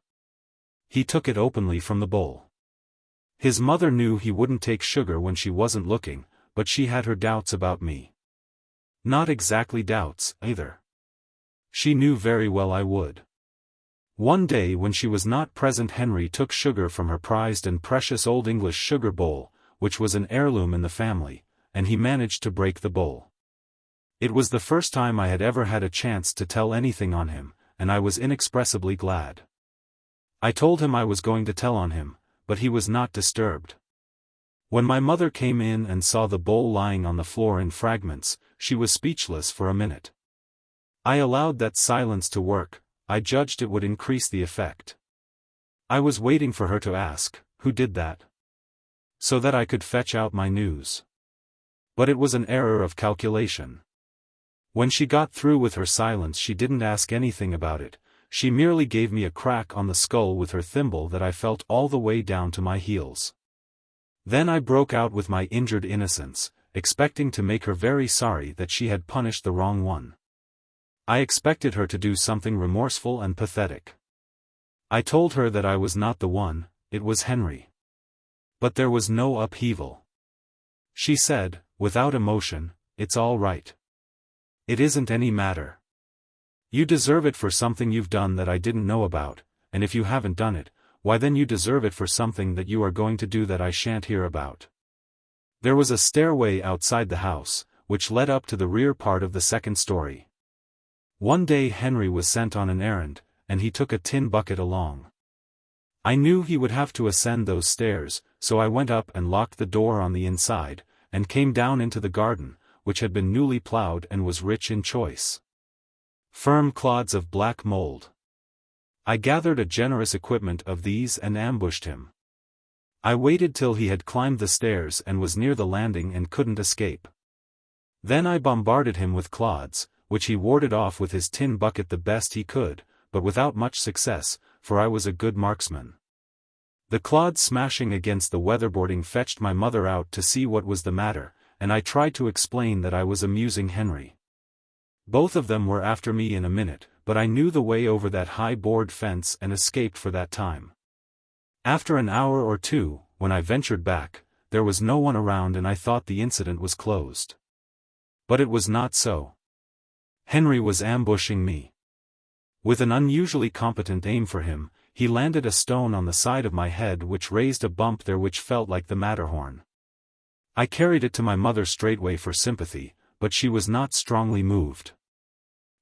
He took it openly from the bowl. His mother knew he wouldn't take sugar when she wasn't looking, but she had her doubts about me. Not exactly doubts, either. She knew very well I would. One day when she was not present, Henry took sugar from her prized and precious Old English sugar bowl, which was an heirloom in the family, and he managed to break the bowl. It was the first time I had ever had a chance to tell anything on him, and I was inexpressibly glad. I told him I was going to tell on him, but he was not disturbed. When my mother came in and saw the bowl lying on the floor in fragments, she was speechless for a minute. I allowed that silence to work. I judged it would increase the effect. I was waiting for her to ask, "Who did that?" so that I could fetch out my news. But it was an error of calculation. When she got through with her silence, she didn't ask anything about it, she merely gave me a crack on the skull with her thimble that I felt all the way down to my heels. Then I broke out with my injured innocence, expecting to make her very sorry that she had punished the wrong one. I expected her to do something remorseful and pathetic. I told her that I was not the one, it was Henry. But there was no upheaval. She said, without emotion, "It's all right. It isn't any matter. You deserve it for something you've done that I didn't know about, and if you haven't done it, why then you deserve it for something that you are going to do that I shan't hear about." There was a stairway outside the house, which led up to the rear part of the second story. One day Henry was sent on an errand, and he took a tin bucket along. I knew he would have to ascend those stairs, so I went up and locked the door on the inside, and came down into the garden, which had been newly plowed and was rich in choice firm clods of black mold. I gathered a generous equipment of these and ambushed him. I waited till he had climbed the stairs and was near the landing and couldn't escape. Then I bombarded him with clods, which he warded off with his tin bucket the best he could, but without much success, for I was a good marksman. The clods smashing against the weatherboarding fetched my mother out to see what was the matter, and I tried to explain that I was amusing Henry. Both of them were after me in a minute, but I knew the way over that high board fence and escaped for that time. After an hour or two, when I ventured back, there was no one around and I thought the incident was closed. But it was not so. Henry was ambushing me. With an unusually competent aim for him, he landed a stone on the side of my head which raised a bump there which felt like the Matterhorn. I carried it to my mother straightway for sympathy, but she was not strongly moved.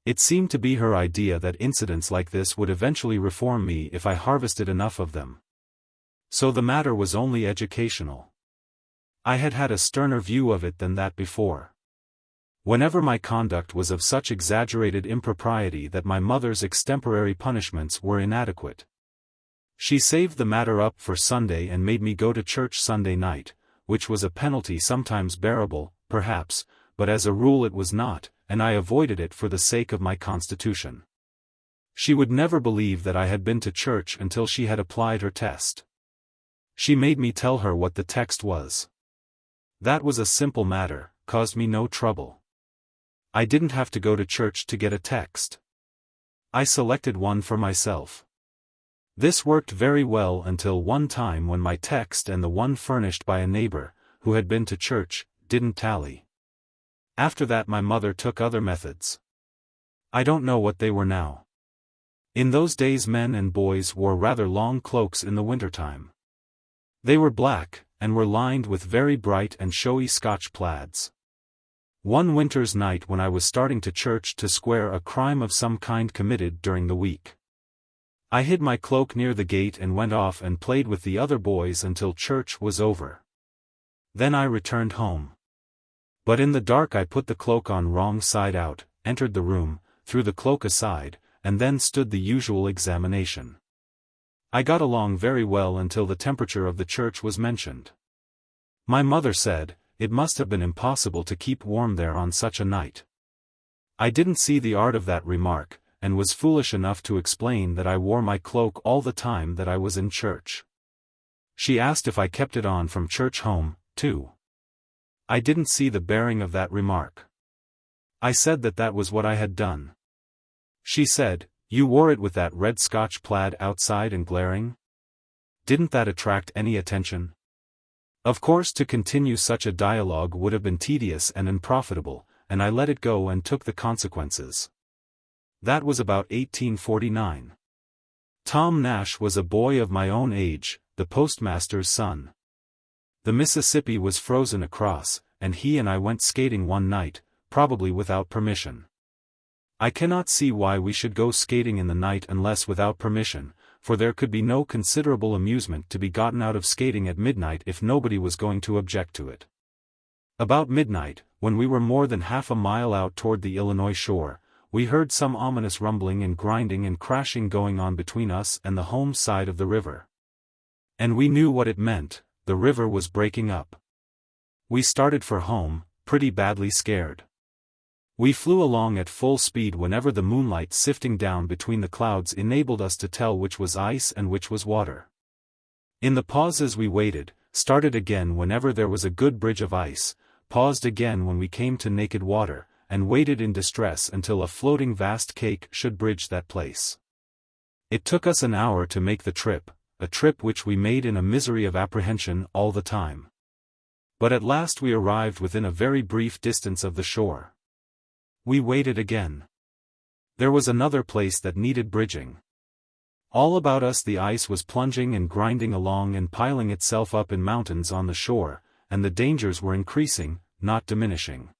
It seemed to be her idea that incidents like this would eventually reform me if I harvested enough of them. So the matter was only educational. I had had a sterner view of it than that before. Whenever my conduct was of such exaggerated impropriety that my mother's extemporary punishments were inadequate, she saved the matter up for Sunday and made me go to church Sunday night, which was a penalty sometimes bearable, perhaps, but as a rule it was not, and I avoided it for the sake of my constitution. She would never believe that I had been to church until she had applied her test. She made me tell her what the text was. That was a simple matter, caused me no trouble. I didn't have to go to church to get a text. I selected one for myself. This worked very well until one time when my text and the one furnished by a neighbor, who had been to church, didn't tally. After that my mother took other methods. I don't know what they were now. In those days men and boys wore rather long cloaks in the wintertime. They were black, and were lined with very bright and showy Scotch plaids. One winter's night when I was starting to church to square a crime of some kind committed during the week, I hid my cloak near the gate and went off and played with the other boys until church was over. Then I returned home. But in the dark I put the cloak on wrong side out, entered the room, threw the cloak aside, and then stood the usual examination. I got along very well until the temperature of the church was mentioned. My mother said, it must have been impossible to keep warm there on such a night. I didn't see the art of that remark, and was foolish enough to explain that I wore my cloak all the time that I was in church. She asked if I kept it on from church home, too. I didn't see the bearing of that remark. I said that that was what I had done. She said, "You wore it with that red Scotch plaid outside and glaring? Didn't that attract any attention?" Of course, to continue such a dialogue would have been tedious and unprofitable, and I let it go and took the consequences. That was about 1849. Tom Nash was a boy of my own age, the postmaster's son. The Mississippi was frozen across, and he and I went skating one night, probably without permission. I cannot see why we should go skating in the night unless without permission, for there could be no considerable amusement to be gotten out of skating at midnight if nobody was going to object to it. About midnight, when we were more than half a mile out toward the Illinois shore, we heard some ominous rumbling and grinding and crashing going on between us and the home side of the river. And we knew what it meant, the river was breaking up. We started for home, pretty badly scared. We flew along at full speed whenever the moonlight sifting down between the clouds enabled us to tell which was ice and which was water. In the pauses we waited, started again whenever there was a good bridge of ice, paused again when we came to naked water, and waited in distress until a floating vast cake should bridge that place. It took us an hour to make the trip, a trip which we made in a misery of apprehension all the time. But at last we arrived within a very brief distance of the shore. We waited again. There was another place that needed bridging. All about us the ice was plunging and grinding along and piling itself up in mountains on the shore, and the dangers were increasing, not diminishing.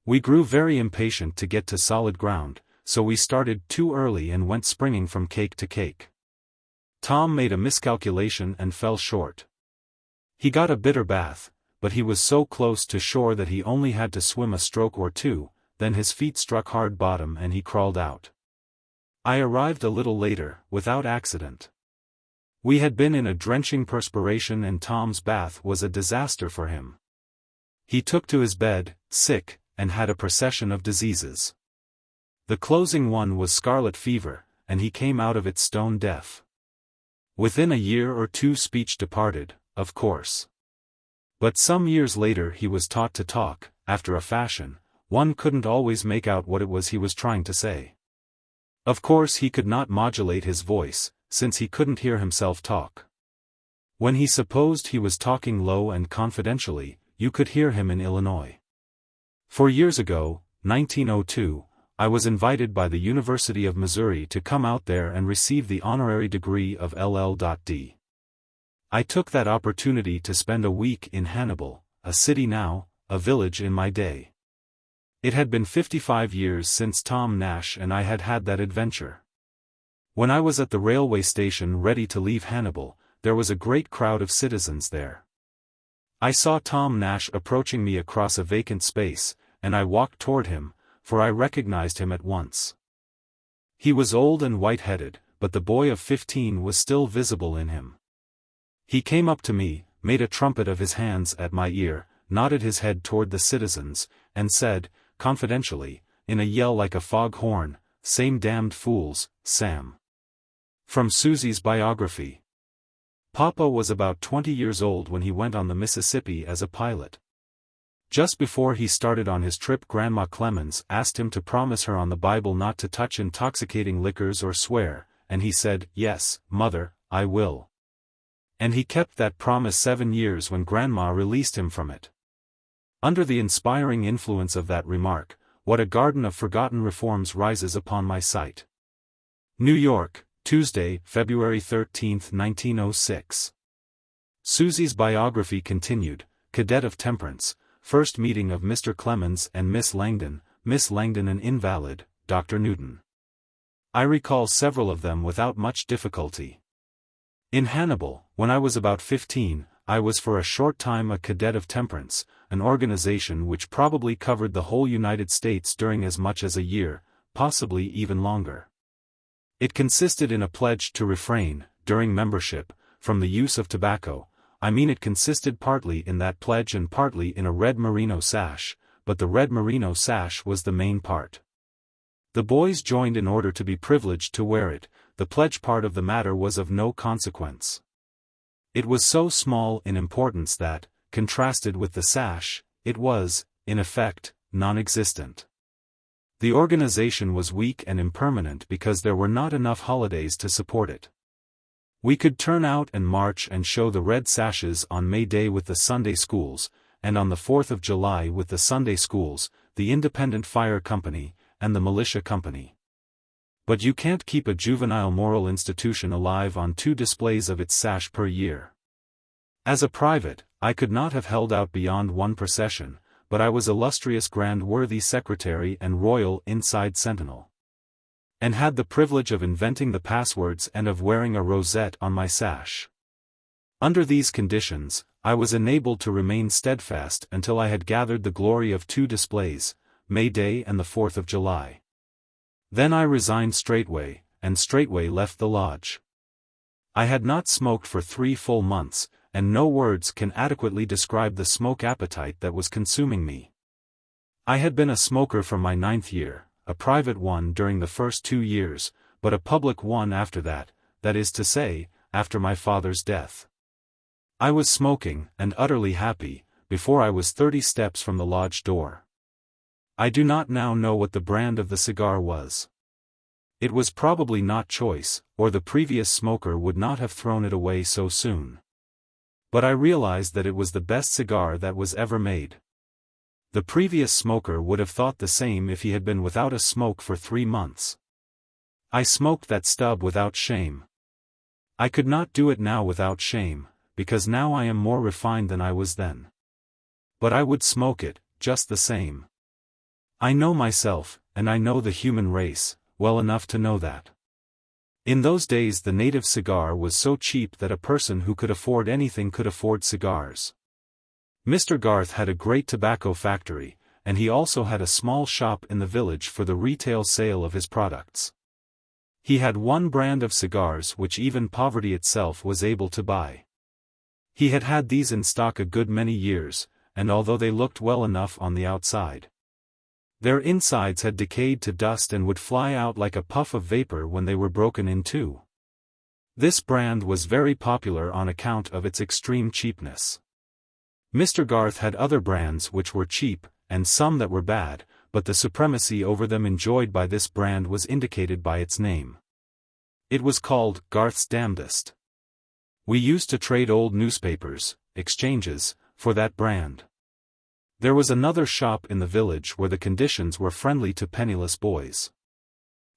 We grew very impatient to get to solid ground, so we started too early and went springing from cake to cake. Tom made a miscalculation and fell short. He got a bitter bath, but he was so close to shore that he only had to swim a stroke or two, then his feet struck hard bottom and he crawled out. I arrived a little later, without accident. We had been in a drenching perspiration and Tom's bath was a disaster for him. He took to his bed, sick, and had a procession of diseases. The closing one was scarlet fever, and he came out of it stone deaf. Within a year or two speech departed, of course. But some years later he was taught to talk, after a fashion. One couldn't always make out what it was he was trying to say. Of course he could not modulate his voice, since he couldn't hear himself talk. When he supposed he was talking low and confidentially, you could hear him in Illinois. 4 years ago, 1902, I was invited by the University of Missouri to come out there and receive the honorary degree of LL.D. I took that opportunity to spend a week in Hannibal, a city now, a village in my day. It had been 55 years since Tom Nash and I had had that adventure. When I was at the railway station ready to leave Hannibal, there was a great crowd of citizens there. I saw Tom Nash approaching me across a vacant space, and I walked toward him, for I recognized him at once. He was old and white-headed, but the boy of 15 was still visible in him. He came up to me, made a trumpet of his hands at my ear, nodded his head toward the citizens, and said, confidentially, in a yell like a fog-horn, "Same damned fools, Sam." From Susie's biography. Papa was about 20 years old when he went on the Mississippi as a pilot. Just before he started on his trip, Grandma Clemens asked him to promise her on the Bible not to touch intoxicating liquors or swear, and he said, "Yes, Mother, I will." And he kept that promise 7 years when Grandma released him from it. Under the inspiring influence of that remark, what a garden of forgotten reforms rises upon my sight. New York, Tuesday, February 13, 1906. Susie's biography continued, Cadet of Temperance, first meeting of Mr. Clemens and Miss Langdon an invalid, Dr. Newton. I recall several of them without much difficulty. In Hannibal, when I was about 15, I was for a short time a Cadet of Temperance, an organization which probably covered the whole United States during as much as a year, possibly even longer. It consisted in a pledge to refrain, during membership, from the use of tobacco. It consisted partly in that pledge and partly in a red merino sash, but the red merino sash was the main part. The boys joined in order to be privileged to wear it. The pledge part of the matter was of no consequence. It was so small in importance that, contrasted with the sash, it was, in effect, non-existent. The organization was weak and impermanent because there were not enough holidays to support it. We could turn out and march and show the red sashes on May Day with the Sunday schools, and on the 4th of July with the Sunday schools, the Independent Fire Company, and the Militia Company. But you can't keep a juvenile moral institution alive on 2 displays of its sash per year. As a private, I could not have held out beyond 1 procession, but I was illustrious Grand Worthy Secretary and Royal Inside Sentinel, and had the privilege of inventing the passwords and of wearing a rosette on my sash. Under these conditions, I was enabled to remain steadfast until I had gathered the glory of 2 displays, May Day and the 4th of July. Then I resigned straightway, and straightway left the lodge. I had not smoked for 3 full months, and no words can adequately describe the smoke appetite that was consuming me. I had been a smoker from my 9th year, a private one during the first 2 years, but a public one after that is to say, after my father's death. I was smoking, and utterly happy, before I was 30 steps from the lodge door. I do not now know what the brand of the cigar was. It was probably not choice, or the previous smoker would not have thrown it away so soon. But I realized that it was the best cigar that was ever made. The previous smoker would have thought the same if he had been without a smoke for 3 months. I smoked that stub without shame. I could not do it now without shame, because now I am more refined than I was then. But I would smoke it, just the same. I know myself, and I know the human race, well enough to know that. In those days the native cigar was so cheap that a person who could afford anything could afford cigars. Mr. Garth had a great tobacco factory, and he also had a small shop in the village for the retail sale of his products. He had one brand of cigars which even poverty itself was able to buy. He had had these in stock a good many years, and although they looked well enough on the outside, their insides had decayed to dust and would fly out like a puff of vapor when they were broken in two. This brand was very popular on account of its extreme cheapness. Mr. Garth had other brands which were cheap, and some that were bad, but the supremacy over them enjoyed by this brand was indicated by its name. It was called Garth's Damnedest. We used to trade old newspapers, exchanges, for that brand. There was another shop in the village where the conditions were friendly to penniless boys.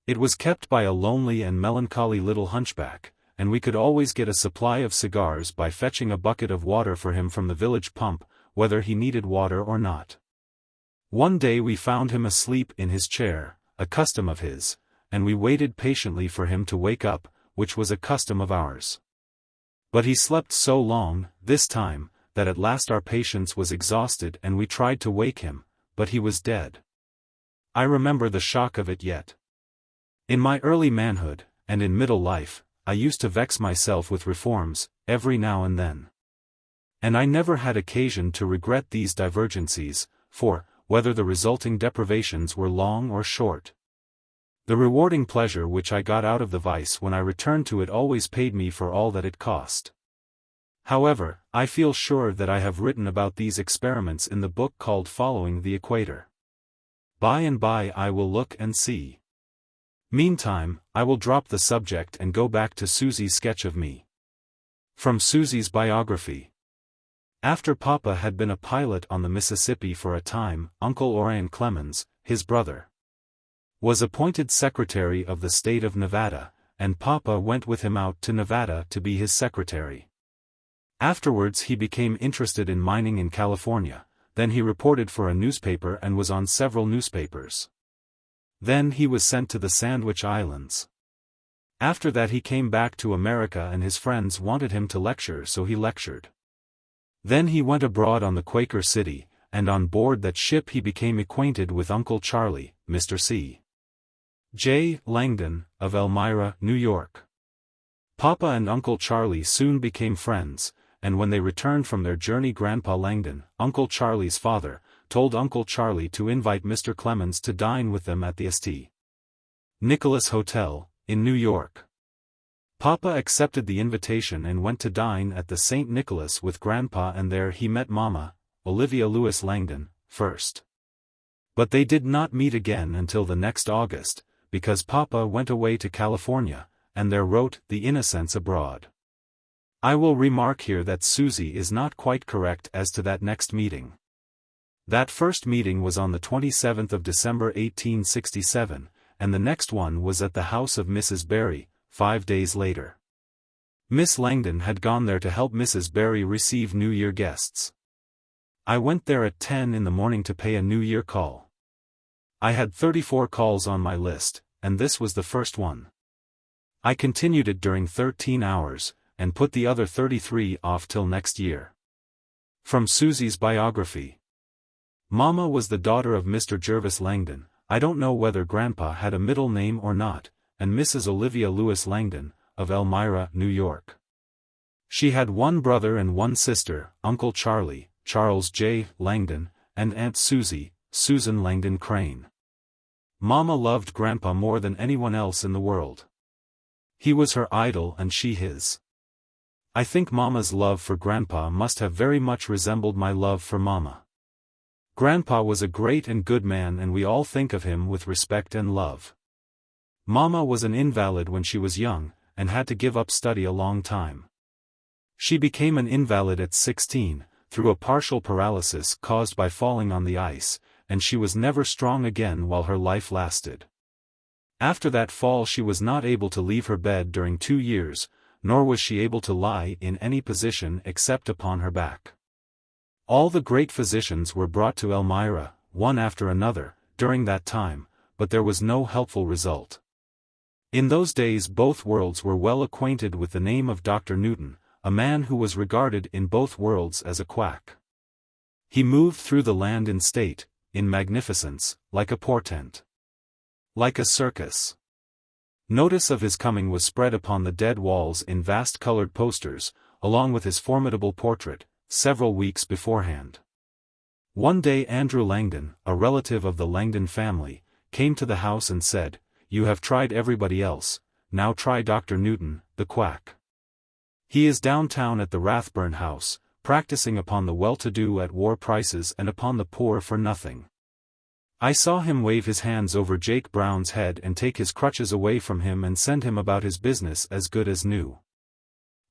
It was kept by a lonely and melancholy little hunchback, and we could always get a supply of cigars by fetching a bucket of water for him from the village pump, whether he needed water or not. One day we found him asleep in his chair, a custom of his, and we waited patiently for him to wake up, which was a custom of ours. But he slept so long, this time, that at last our patience was exhausted and we tried to wake him, but he was dead. I remember the shock of it yet. In my early manhood, and in middle life, I used to vex myself with reforms, every now and then. And I never had occasion to regret these divergencies, for, whether the resulting deprivations were long or short. The rewarding pleasure which I got out of the vice when I returned to it always paid me for all that it cost. However, I feel sure that I have written about these experiments in the book called Following the Equator. By and by I will look and see. Meantime, I will drop the subject and go back to Susie's sketch of me. From Susie's biography. After Papa had been a pilot on the Mississippi for a time, Uncle Orion Clemens, his brother, was appointed Secretary of the state of Nevada, and Papa went with him out to Nevada to be his secretary. Afterwards he became interested in mining in California, then he reported for a newspaper and was on several newspapers. Then he was sent to the Sandwich Islands. After that he came back to America and his friends wanted him to lecture, so he lectured. Then he went abroad on the Quaker City, and on board that ship he became acquainted with Uncle Charlie, Mr. C. J. Langdon, of Elmira, New York. Papa and Uncle Charlie soon became friends, and when they returned from their journey Grandpa Langdon, Uncle Charlie's father, told Uncle Charlie to invite Mr. Clemens to dine with them at the St. Nicholas Hotel, in New York. Papa accepted the invitation and went to dine at the St. Nicholas with Grandpa, and there he met Mama, Olivia Lewis Langdon, first. But they did not meet again until the next August, because Papa went away to California, and there wrote The Innocents Abroad. I will remark here that Susie is not quite correct as to that next meeting. That first meeting was on the 27th of December 1867, and the next one was at the house of Mrs. Berry, 5 days later. Miss Langdon had gone there to help Mrs. Berry receive New Year guests. I went there at 10 in the morning to pay a New Year call. I had 34 calls on my list, and this was the first one. I continued it during 13 hours, and put the other 33 off till next year. From Susie's biography. Mama was the daughter of Mr. Jervis Langdon, I don't know whether Grandpa had a middle name or not, and Mrs. Olivia Lewis Langdon, of Elmira, New York. She had one brother and one sister, Uncle Charlie, Charles J. Langdon, and Aunt Susie, Susan Langdon Crane. Mama loved Grandpa more than anyone else in the world. He was her idol and she his. I think Mama's love for Grandpa must have very much resembled my love for Mama. Grandpa was a great and good man, and we all think of him with respect and love. Mama was an invalid when she was young, and had to give up study a long time. She became an invalid at 16, through a partial paralysis caused by falling on the ice, and she was never strong again while her life lasted. After that fall she was not able to leave her bed during 2 years, nor was she able to lie in any position except upon her back. All the great physicians were brought to Elmira, one after another, during that time, but there was no helpful result. In those days both worlds were well acquainted with the name of Dr. Newton, a man who was regarded in both worlds as a quack. He moved through the land in state, in magnificence, like a portent. Like a circus. Notice of his coming was spread upon the dead walls in vast colored posters, along with his formidable portrait, several weeks beforehand. One day Andrew Langdon, a relative of the Langdon family, came to the house and said, "You have tried everybody else, now try Dr. Newton, the quack. He is downtown at the Rathburn House, practicing upon the well-to-do at war prices and upon the poor for nothing." I saw him wave his hands over Jake Brown's head and take his crutches away from him and send him about his business as good as new.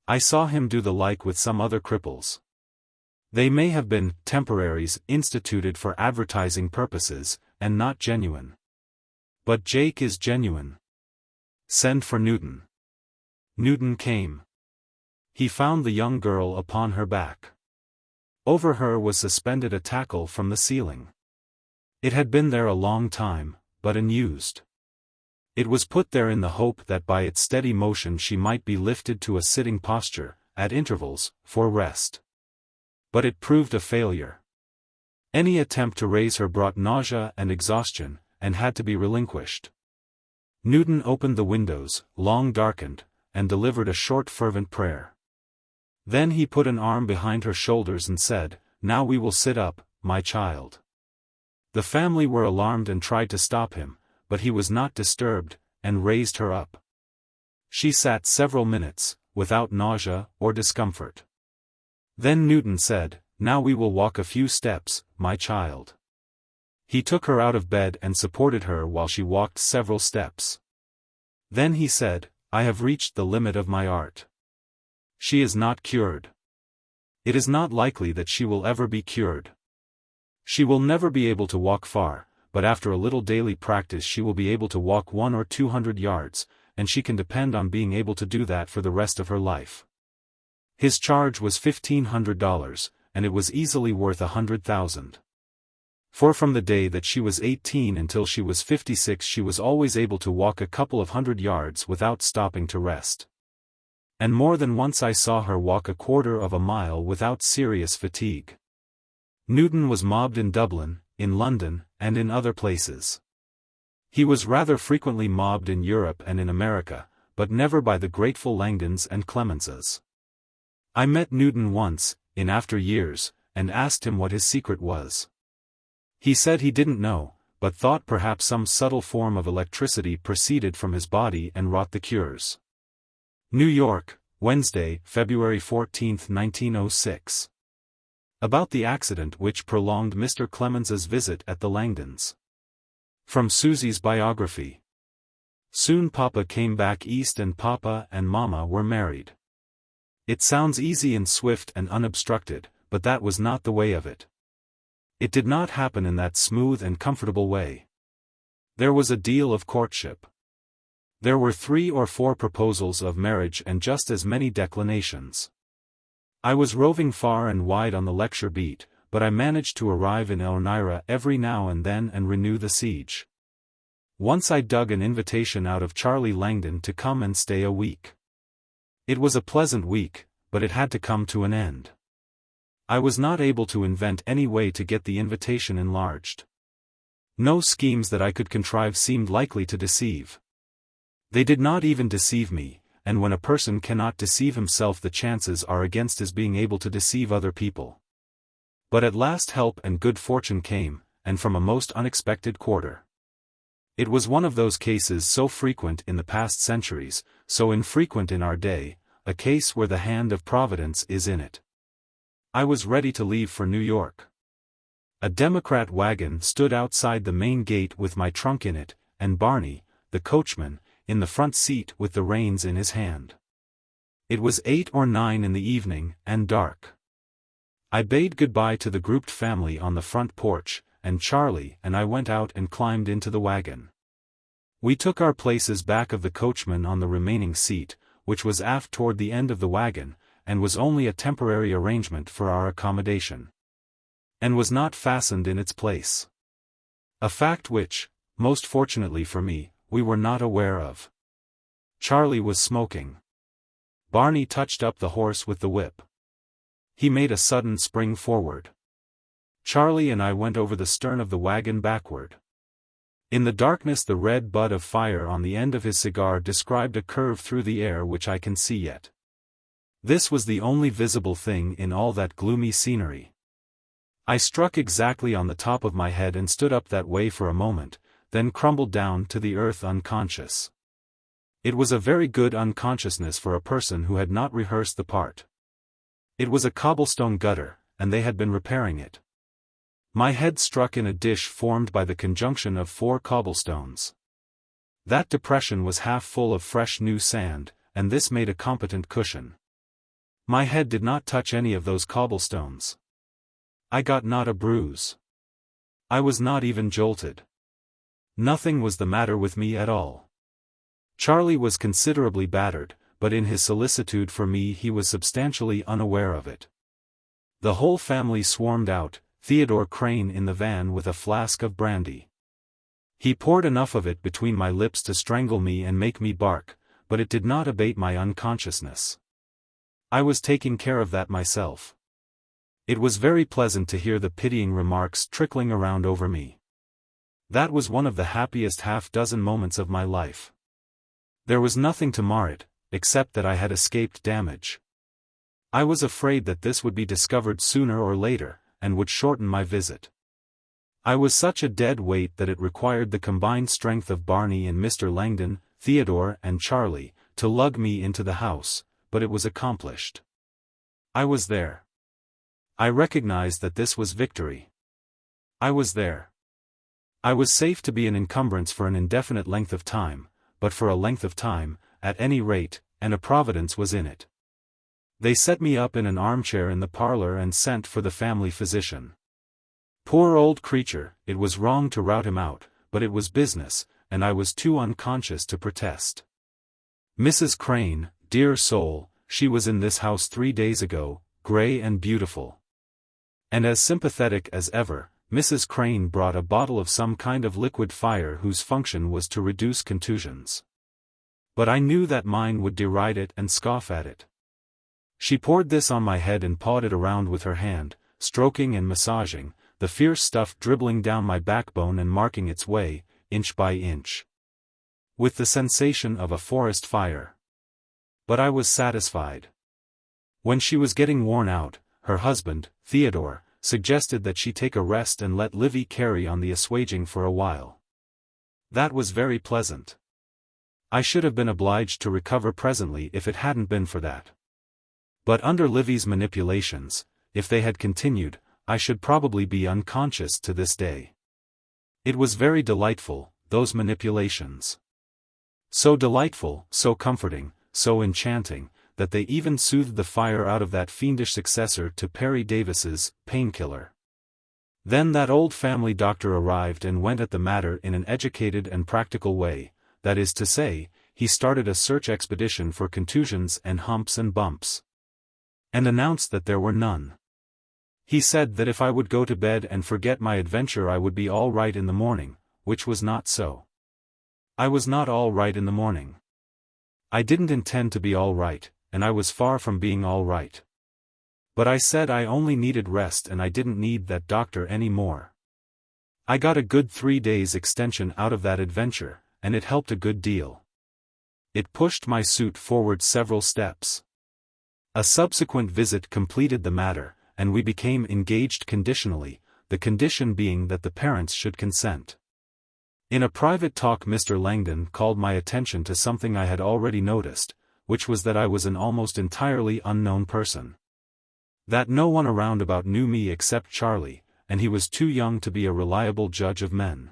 I saw him do the like with some other cripples. They may have been temporaries instituted for advertising purposes, and not genuine. But Jake is genuine. Send for Newton. Newton came. He found the young girl upon her back. Over her was suspended a tackle from the ceiling. It had been there a long time, but unused. It was put there in the hope that by its steady motion she might be lifted to a sitting posture, at intervals, for rest. But it proved a failure. Any attempt to raise her brought nausea and exhaustion, and had to be relinquished. Newton opened the windows, long darkened, and delivered a short fervent prayer. Then he put an arm behind her shoulders and said, "Now we will sit up, my child." The family were alarmed and tried to stop him, but he was not disturbed, and raised her up. She sat several minutes, without nausea or discomfort. Then Newton said, "Now we will walk a few steps, my child." He took her out of bed and supported her while she walked several steps. Then he said, "I have reached the limit of my art. She is not cured. It is not likely that she will ever be cured. She will never be able to walk far, but after a little daily practice she will be able to walk 100 or 200 yards, and she can depend on being able to do that for the rest of her life." His charge was $1,500, and it was easily worth $100,000. For from the day that she was 18 until she was 56 she was always able to walk a couple of 100 yards without stopping to rest. And more than once I saw her walk a quarter of a mile without serious fatigue. Newton was mobbed in Dublin, in London, and in other places. He was rather frequently mobbed in Europe and in America, but never by the grateful Langdons and Clemenses. I met Newton once, in after years, and asked him what his secret was. He said he didn't know, but thought perhaps some subtle form of electricity proceeded from his body and wrought the cures. New York, Wednesday, February 14, 1906. About the accident which prolonged Mr. Clemens's visit at the Langdons. From Susie's biography. Soon Papa came back east and Papa and Mama were married. It sounds easy and swift and unobstructed, but that was not the way of it. It did not happen in that smooth and comfortable way. There was a deal of courtship. There were 3 or 4 proposals of marriage and just as many declinations. I was roving far and wide on the lecture beat, but I managed to arrive in Elmira every now and then and renew the siege. Once I dug an invitation out of Charlie Langdon to come and stay a week. It was a pleasant week, but it had to come to an end. I was not able to invent any way to get the invitation enlarged. No schemes that I could contrive seemed likely to deceive. They did not even deceive me, and when a person cannot deceive himself the chances are against his being able to deceive other people. But at last help and good fortune came, and from a most unexpected quarter. It was one of those cases so frequent in the past centuries, so infrequent in our day, a case where the hand of Providence is in it. I was ready to leave for New York. A Democrat wagon stood outside the main gate with my trunk in it, and Barney, the coachman, in the front seat with the reins in his hand. It was 8 or 9 in the evening, and dark. I bade goodbye to the grouped family on the front porch, and Charlie and I went out and climbed into the wagon. We took our places back of the coachman on the remaining seat, which was aft toward the end of the wagon, and was only a temporary arrangement for our accommodation. And was not fastened in its place. A fact which, most fortunately for me, we were not aware of. Charlie was smoking. Barney touched up the horse with the whip. He made a sudden spring forward. Charlie and I went over the stern of the wagon backward. In the darkness the red bud of fire on the end of his cigar described a curve through the air which I can see yet. This was the only visible thing in all that gloomy scenery. I struck exactly on the top of my head and stood up that way for a moment, then crumbled down to the earth unconscious. It was a very good unconsciousness for a person who had not rehearsed the part. It was a cobblestone gutter, and they had been repairing it. My head struck in a dish formed by the conjunction of 4 cobblestones. That depression was half full of fresh new sand, and this made a competent cushion. My head did not touch any of those cobblestones. I got not a bruise. I was not even jolted. Nothing was the matter with me at all. Charlie was considerably battered, but in his solicitude for me he was substantially unaware of it. The whole family swarmed out, Theodore Crane in the van with a flask of brandy. He poured enough of it between my lips to strangle me and make me bark, but it did not abate my unconsciousness. I was taking care of that myself. It was very pleasant to hear the pitying remarks trickling around over me. That was one of the happiest half-dozen moments of my life. There was nothing to mar it, except that I had escaped damage. I was afraid that this would be discovered sooner or later, and would shorten my visit. I was such a dead weight that it required the combined strength of Barney and Mr. Langdon, Theodore and Charlie, to lug me into the house, but it was accomplished. I was there. I recognized that this was victory. I was there. I was safe to be an encumbrance for an indefinite length of time, but for a length of time, at any rate, and a providence was in it. They set me up in an armchair in the parlor and sent for the family physician. Poor old creature, it was wrong to rout him out, but it was business, and I was too unconscious to protest. Mrs. Crane, dear soul, she was in this house 3 days ago, grey and beautiful. And as sympathetic as ever, Mrs. Crane brought a bottle of some kind of liquid fire whose function was to reduce contusions. But I knew that mine would deride it and scoff at it. She poured this on my head and pawed it around with her hand, stroking and massaging, the fierce stuff dribbling down my backbone and marking its way, inch by inch, with the sensation of a forest fire. But I was satisfied. When she was getting worn out, her husband, Theodore, suggested that she take a rest and let Livy carry on the assuaging for a while. That was very pleasant. I should have been obliged to recover presently if it hadn't been for that. But under Livy's manipulations, if they had continued, I should probably be unconscious to this day. It was very delightful, those manipulations. So delightful, so comforting, so enchanting, that they even soothed the fire out of that fiendish successor to Perry Davis's Painkiller. Then that old family doctor arrived and went at the matter in an educated and practical way, that is to say, he started a search expedition for contusions and humps and bumps, and announced that there were none. He said that if I would go to bed and forget my adventure I would be all right in the morning, which was not so. I was not all right in the morning. I didn't intend to be all right, and I was far from being all right. But I said I only needed rest and I didn't need that doctor any more. I got a good 3 days extension out of that adventure, and it helped a good deal. It pushed my suit forward several steps. A subsequent visit completed the matter, and we became engaged conditionally, the condition being that the parents should consent. In a private talk Mr. Langdon called my attention to something I had already noticed, which was that I was an almost entirely unknown person. That no one around about knew me except Charlie, and he was too young to be a reliable judge of men.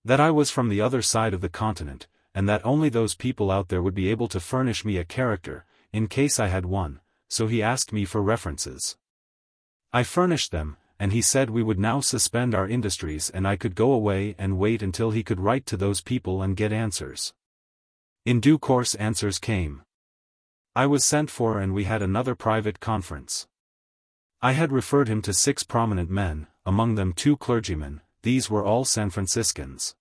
That I was from the other side of the continent, and that only those people out there would be able to furnish me a character, in case I had one, so he asked me for references. I furnished them, and he said we would now suspend our industries and I could go away and wait until he could write to those people and get answers. In due course answers came. I was sent for and we had another private conference. I had referred him to 6 prominent men, among them 2 clergymen, these were all San Franciscans.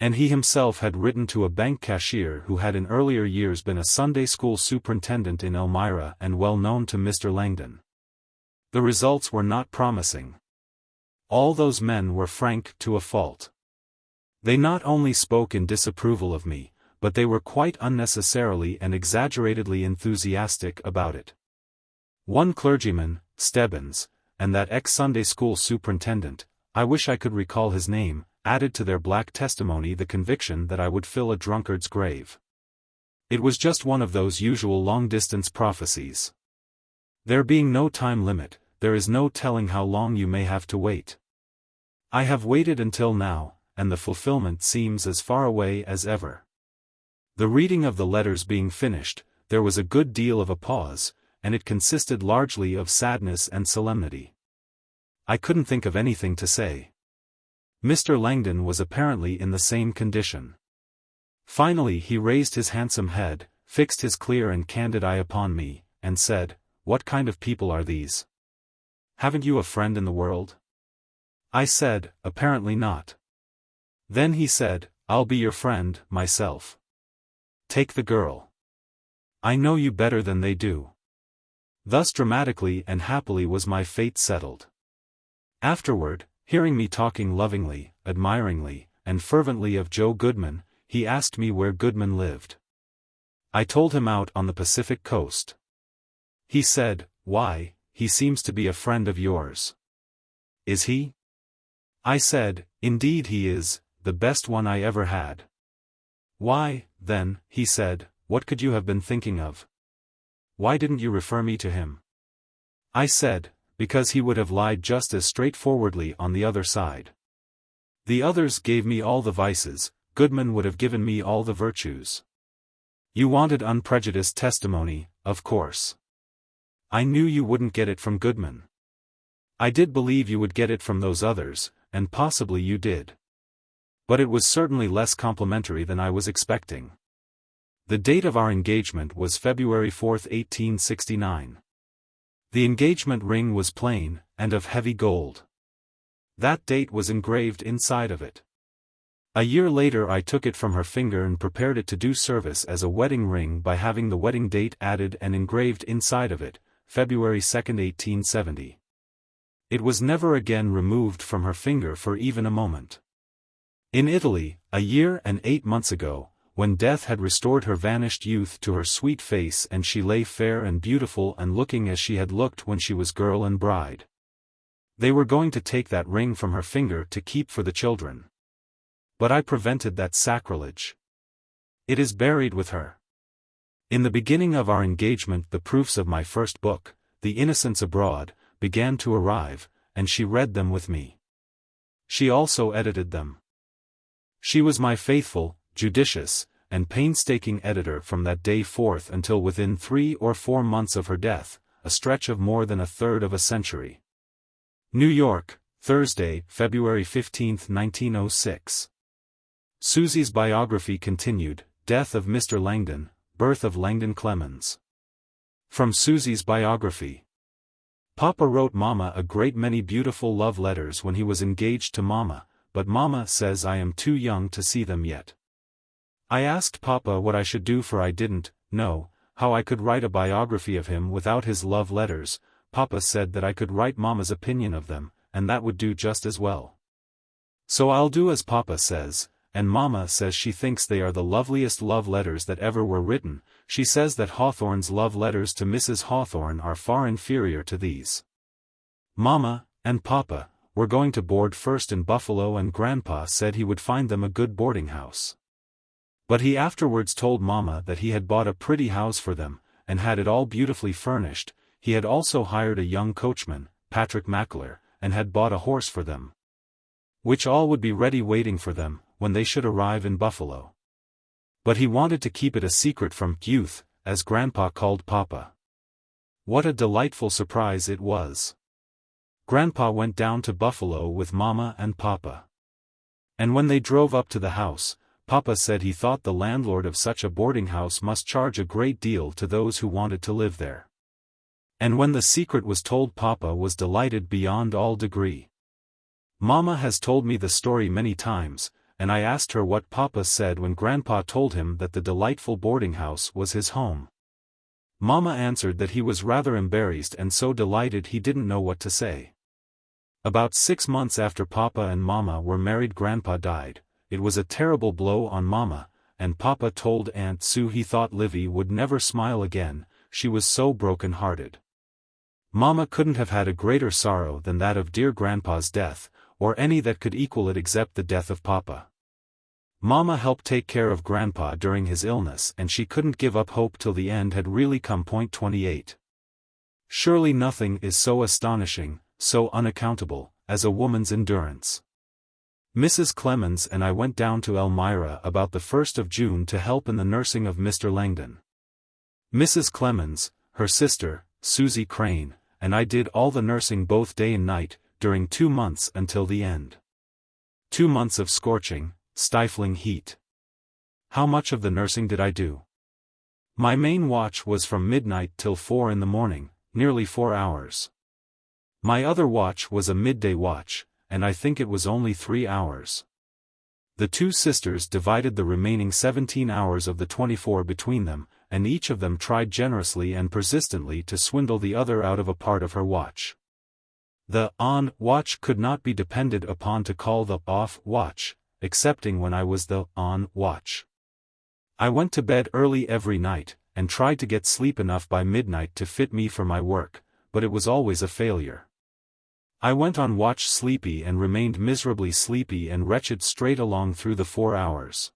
And he himself had written to a bank cashier who had in earlier years been a Sunday school superintendent in Elmira and well known to Mr. Langdon. The results were not promising. All those men were frank to a fault. They not only spoke in disapproval of me, but they were quite unnecessarily and exaggeratedly enthusiastic about it. One clergyman, Stebbins, and that ex-Sunday school superintendent, I wish I could recall his name, added to their black testimony the conviction that I would fill a drunkard's grave. It was just one of those usual long-distance prophecies. There being no time limit, there is no telling how long you may have to wait. I have waited until now, and the fulfillment seems as far away as ever. The reading of the letters being finished, there was a good deal of a pause, and it consisted largely of sadness and solemnity. I couldn't think of anything to say. Mr. Langdon was apparently in the same condition. Finally he raised his handsome head, fixed his clear and candid eye upon me, and said, "What kind of people are these? Haven't you a friend in the world?" I said, "Apparently not." Then he said, "I'll be your friend, myself. Take the girl. I know you better than they do." Thus dramatically and happily was my fate settled. Afterward, hearing me talking lovingly, admiringly, and fervently of Joe Goodman, he asked me where Goodman lived. I told him out on the Pacific coast. He said, "Why, he seems to be a friend of yours." "Is he?" I said, "Indeed he is, the best one I ever had." "Why, then," he said, "what could you have been thinking of? Why didn't you refer me to him?" I said, "Because he would have lied just as straightforwardly on the other side. The others gave me all the vices, Goodman would have given me all the virtues. You wanted unprejudiced testimony, of course. I knew you wouldn't get it from Goodman. I did believe you would get it from those others, and possibly you did. But it was certainly less complimentary than I was expecting." The date of our engagement was February 4, 1869. The engagement ring was plain, and of heavy gold. That date was engraved inside of it. A year later I took it from her finger and prepared it to do service as a wedding ring by having the wedding date added and engraved inside of it, February 2, 1870. It was never again removed from her finger for even a moment. In Italy, a year and 8 months ago, when death had restored her vanished youth to her sweet face and she lay fair and beautiful and looking as she had looked when she was girl and bride. They were going to take that ring from her finger to keep for the children. But I prevented that sacrilege. It is buried with her. In the beginning of our engagement the proofs of my first book, The Innocents Abroad, began to arrive, and she read them with me. She also edited them. She was my faithful, judicious, and painstaking editor from that day forth until within 3 or 4 months of her death, a stretch of more than a third of a century. New York, Thursday, February 15, 1906. Susie's biography continued, Death of Mr. Langdon, Birth of Langdon Clemens. From Susie's biography. Papa wrote Mama a great many beautiful love letters when he was engaged to Mama, but Mama says I am too young to see them yet. I asked Papa what I should do for I didn't know how I could write a biography of him without his love letters. Papa said that I could write Mama's opinion of them, and that would do just as well. So I'll do as Papa says, and Mama says she thinks they are the loveliest love letters that ever were written. She says that Hawthorne's love letters to Mrs. Hawthorne are far inferior to these. Mama and Papa were going to board first in Buffalo and Grandpa said he would find them a good boarding house. But he afterwards told Mama that he had bought a pretty house for them, and had it all beautifully furnished. He had also hired a young coachman, Patrick Mackler, and had bought a horse for them, which all would be ready waiting for them, when they should arrive in Buffalo. But he wanted to keep it a secret from youth, as Grandpa called Papa. What a delightful surprise it was. Grandpa went down to Buffalo with Mama and Papa. And when they drove up to the house, Papa said he thought the landlord of such a boarding house must charge a great deal to those who wanted to live there. And when the secret was told, Papa was delighted beyond all degree. Mama has told me the story many times, and I asked her what Papa said when Grandpa told him that the delightful boarding house was his home. Mama answered that he was rather embarrassed and so delighted he didn't know what to say. About 6 months after Papa and Mama were married, Grandpa died. It was a terrible blow on Mama, and Papa told Aunt Sue he thought Livy would never smile again, she was so broken-hearted. Mama couldn't have had a greater sorrow than that of dear Grandpa's death, or any that could equal it except the death of Papa. Mama helped take care of Grandpa during his illness and she couldn't give up hope till the end had really come. 28. Surely nothing is so astonishing, so unaccountable, as a woman's endurance. Mrs. Clemens and I went down to Elmira about the 1st of June to help in the nursing of Mr. Langdon. Mrs. Clemens, her sister, Susie Crane, and I did all the nursing both day and night, during 2 months until the end. 2 months of scorching, stifling heat. How much of the nursing did I do? My main watch was from midnight till 4 in the morning, nearly 4 hours. My other watch was a midday watch, and I think it was only 3 hours. The 2 sisters divided the remaining 17 hours of the 24 between them, and each of them tried generously and persistently to swindle the other out of a part of her watch. The on watch could not be depended upon to call the off watch, excepting when I was the on watch. I went to bed early every night, and tried to get sleep enough by midnight to fit me for my work, but it was always a failure. I went on watch sleepy and remained miserably sleepy and wretched straight along through the 4 hours.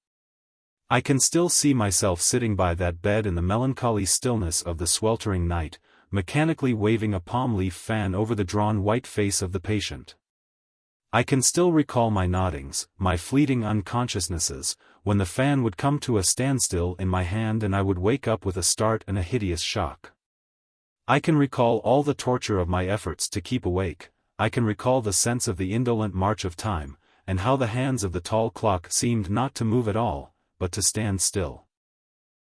I can still see myself sitting by that bed in the melancholy stillness of the sweltering night, mechanically waving a palm leaf fan over the drawn white face of the patient. I can still recall my noddings, my fleeting unconsciousnesses, when the fan would come to a standstill in my hand and I would wake up with a start and a hideous shock. I can recall all the torture of my efforts to keep awake. I can recall the sense of the indolent march of time, and how the hands of the tall clock seemed not to move at all, but to stand still.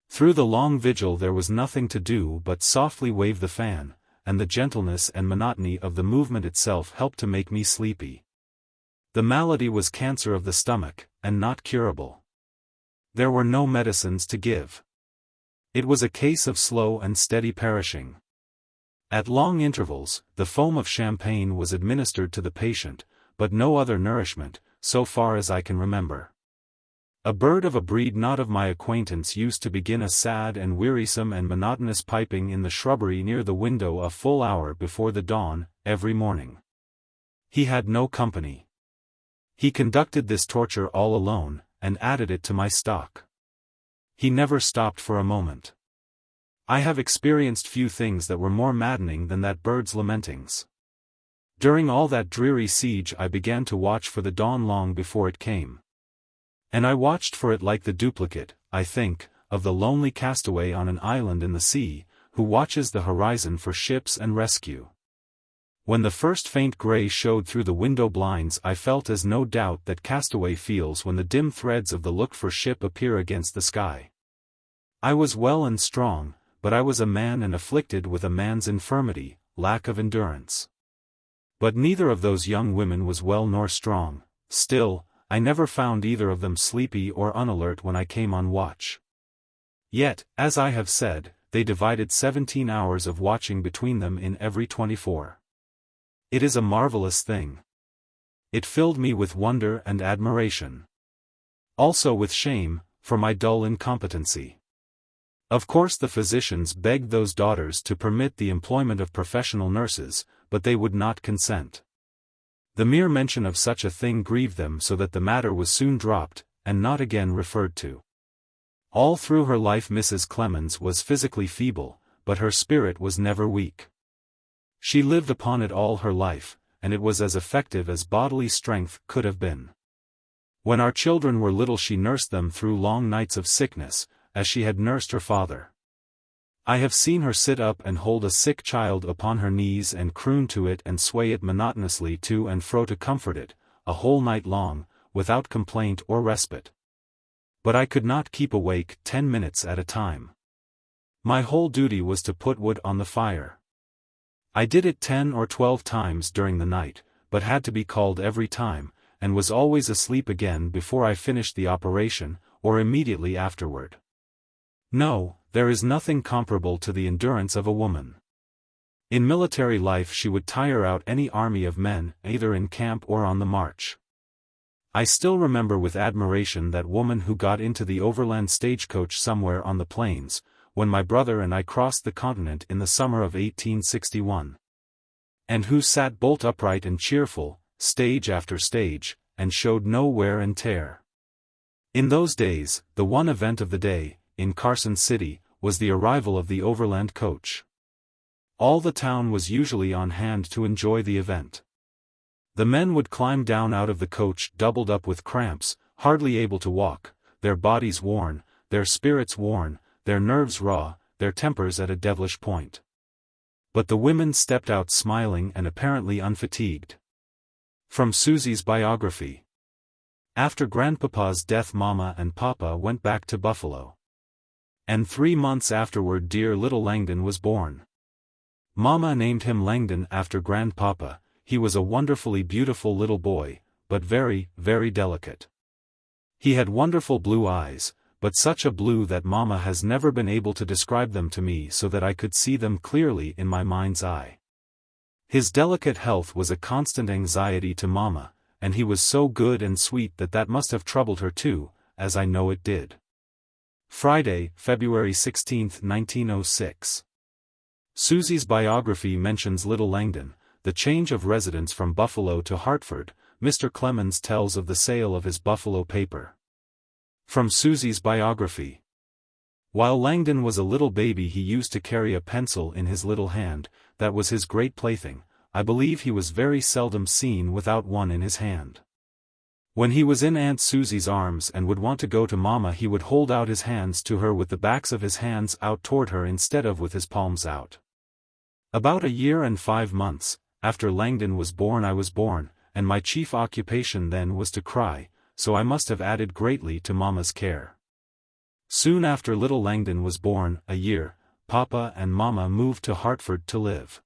Through the long vigil there was nothing to do but softly wave the fan, and the gentleness and monotony of the movement itself helped to make me sleepy. The malady was cancer of the stomach, and not curable. There were no medicines to give. It was a case of slow and steady perishing. At long intervals, the foam of champagne was administered to the patient, but no other nourishment, so far as I can remember. A bird of a breed not of my acquaintance used to begin a sad and wearisome and monotonous piping in the shrubbery near the window a full hour before the dawn, every morning. He had no company. He conducted this torture all alone, and added it to my stock. He never stopped for a moment. I have experienced few things that were more maddening than that bird's lamentings. During all that dreary siege I began to watch for the dawn long before it came. And I watched for it like the duplicate, I think, of the lonely castaway on an island in the sea, who watches the horizon for ships and rescue. When the first faint gray showed through the window blinds I felt as no doubt that castaway feels when the dim threads of the looked-for ship appear against the sky. I was well and strong, but I was a man and afflicted with a man's infirmity, lack of endurance. But neither of those young women was well nor strong. Still, I never found either of them sleepy or unalert when I came on watch. Yet, as I have said, they divided 17 hours of watching between them in every 24. It is a marvelous thing. It filled me with wonder and admiration. Also with shame, for my dull incompetency. Of course the physicians begged those daughters to permit the employment of professional nurses, but they would not consent. The mere mention of such a thing grieved them so that the matter was soon dropped, and not again referred to. All through her life Mrs. Clemens was physically feeble, but her spirit was never weak. She lived upon it all her life, and it was as effective as bodily strength could have been. When our children were little she nursed them through long nights of sickness, as she had nursed her father. I have seen her sit up and hold a sick child upon her knees and croon to it and sway it monotonously to and fro to comfort it, a whole night long, without complaint or respite. But I could not keep awake 10 minutes at a time. My whole duty was to put wood on the fire. I did it 10 or 12 times during the night, but had to be called every time, and was always asleep again before I finished the operation, or immediately afterward. No, there is nothing comparable to the endurance of a woman. In military life she would tire out any army of men, either in camp or on the march. I still remember with admiration that woman who got into the overland stagecoach somewhere on the plains, when my brother and I crossed the continent in the summer of 1861. And who sat bolt upright and cheerful, stage after stage, and showed no wear and tear. In those days, the one event of the day, in Carson City, was the arrival of the overland coach. All the town was usually on hand to enjoy the event. The men would climb down out of the coach doubled up with cramps, hardly able to walk, their bodies worn, their spirits worn, their nerves raw, their tempers at a devilish point. But the women stepped out smiling and apparently unfatigued. From Susie's biography. After Grandpapa's death Mama and Papa went back to Buffalo. And 3 months afterward dear little Langdon was born. Mama named him Langdon after Grandpapa. He was a wonderfully beautiful little boy, but very, very delicate. He had wonderful blue eyes, but such a blue that Mama has never been able to describe them to me so that I could see them clearly in my mind's eye. His delicate health was a constant anxiety to Mama, and he was so good and sweet that must have troubled her too, as I know it did. Friday, February 16, 1906. Susie's biography mentions little Langdon, the change of residence from Buffalo to Hartford, Mr. Clemens tells of the sale of his Buffalo paper. From Susie's biography. While Langdon was a little baby he used to carry a pencil in his little hand, that was his great plaything. I believe he was very seldom seen without one in his hand. When he was in Aunt Susie's arms and would want to go to Mama he would hold out his hands to her with the backs of his hands out toward her instead of with his palms out. About a year and 5 months after Langdon was born I was born, and my chief occupation then was to cry, so I must have added greatly to Mama's care. Soon after little Langdon was born, a year, Papa and Mama moved to Hartford to live.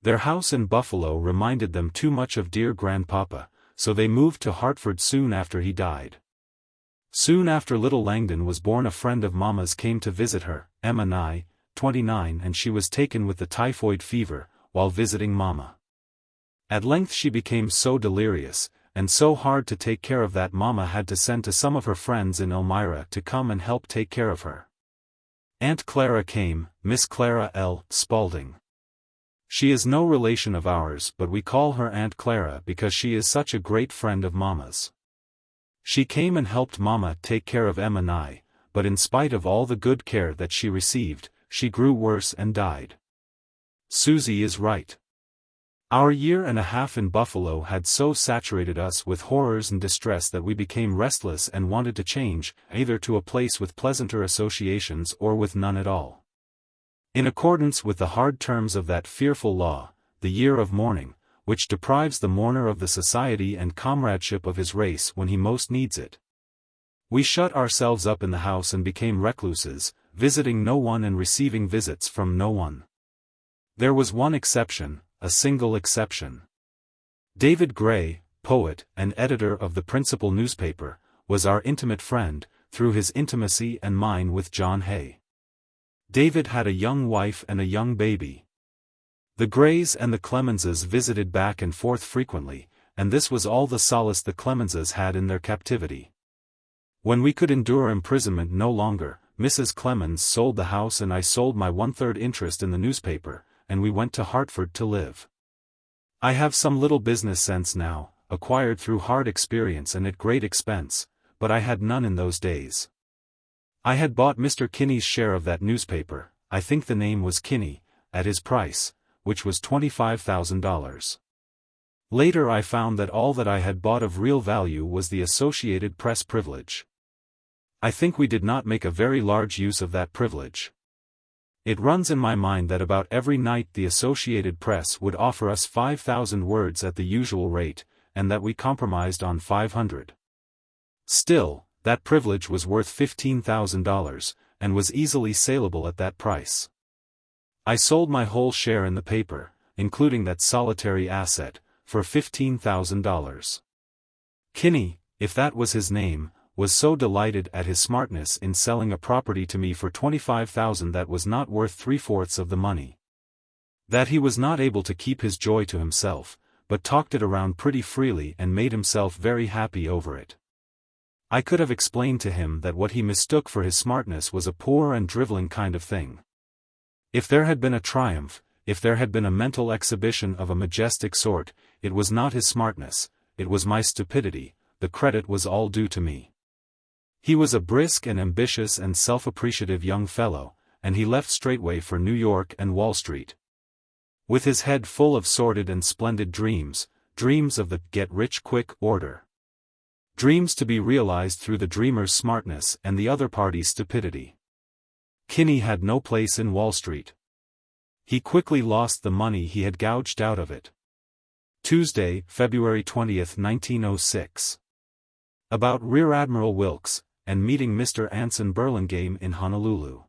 Their house in Buffalo reminded them too much of dear Grandpapa, so they moved to Hartford soon after he died. Soon after little Langdon was born a friend of Mama's came to visit her, Emma Nye, 29, and she was taken with the typhoid fever, while visiting Mama. At length she became so delirious, and so hard to take care of that Mama had to send to some of her friends in Elmira to come and help take care of her. Aunt Clara came, Miss Clara L. Spaulding. She is no relation of ours but we call her Aunt Clara because she is such a great friend of Mama's. She came and helped Mama take care of Emma Nye, but in spite of all the good care that she received, she grew worse and died. Susie is right. Our year and a half in Buffalo had so saturated us with horrors and distress that we became restless and wanted to change, either to a place with pleasanter associations or with none at all. In accordance with the hard terms of that fearful law, the year of mourning, which deprives the mourner of the society and comradeship of his race when he most needs it. We shut ourselves up in the house and became recluses, visiting no one and receiving visits from no one. There was one exception, a single exception. David Gray, poet and editor of the principal newspaper, was our intimate friend, through his intimacy and mine with John Hay. David had a young wife and a young baby. The Grays and the Clemenses visited back and forth frequently, and this was all the solace the Clemenses had in their captivity. When we could endure imprisonment no longer, Mrs. Clemens sold the house and I sold my 1/3 interest in the newspaper, and we went to Hartford to live. I have some little business sense now, acquired through hard experience and at great expense, but I had none in those days. I had bought Mr. Kinney's share of that newspaper, I think the name was Kinney, at his price, which was $25,000. Later I found that all that I had bought of real value was the Associated Press privilege. I think we did not make a very large use of that privilege. It runs in my mind that about every night the Associated Press would offer us 5,000 words at the usual rate, and that we compromised on 500. Still, that privilege was worth $15,000, and was easily saleable at that price. I sold my whole share in the paper, including that solitary asset, for $15,000. Kinney, if that was his name, was so delighted at his smartness in selling a property to me for $25,000 that was not worth 3/4 of the money, that he was not able to keep his joy to himself, but talked it around pretty freely and made himself very happy over it. I could have explained to him that what he mistook for his smartness was a poor and driveling kind of thing. If there had been a triumph, if there had been a mental exhibition of a majestic sort, it was not his smartness, it was my stupidity, the credit was all due to me. He was a brisk and ambitious and self-appreciative young fellow, and he left straightway for New York and Wall Street. With his head full of sordid and splendid dreams, dreams of the get-rich-quick order. Dreams to be realized through the dreamer's smartness and the other party's stupidity. Kinney had no place in Wall Street. He quickly lost the money he had gouged out of it. Tuesday, February 20th, 1906. About Rear Admiral Wilkes, and meeting Mr. Anson Burlingame in Honolulu.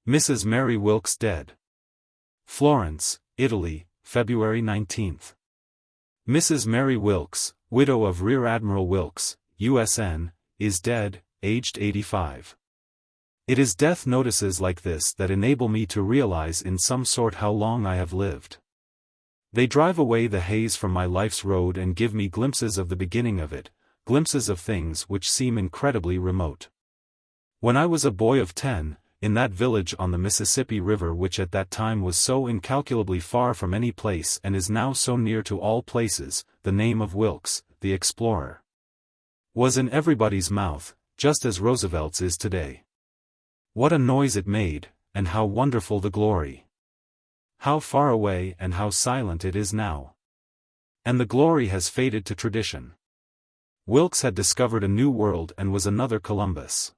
Mrs. Mary Wilkes dead. Florence, Italy, February 19th. Mrs. Mary Wilkes, widow of Rear Admiral Wilkes, USN, is dead, aged 85. It is death notices like this that enable me to realize in some sort how long I have lived. They drive away the haze from my life's road and give me glimpses of the beginning of it, glimpses of things which seem incredibly remote. When I was a boy of 10, in that village on the Mississippi River which at that time was so incalculably far from any place and is now so near to all places, the name of Wilkes, the explorer, was in everybody's mouth, just as Roosevelt's is today. What a noise it made, and how wonderful the glory! How far away and how silent it is now! And the glory has faded to tradition. Wilkes had discovered a new world and was another Columbus.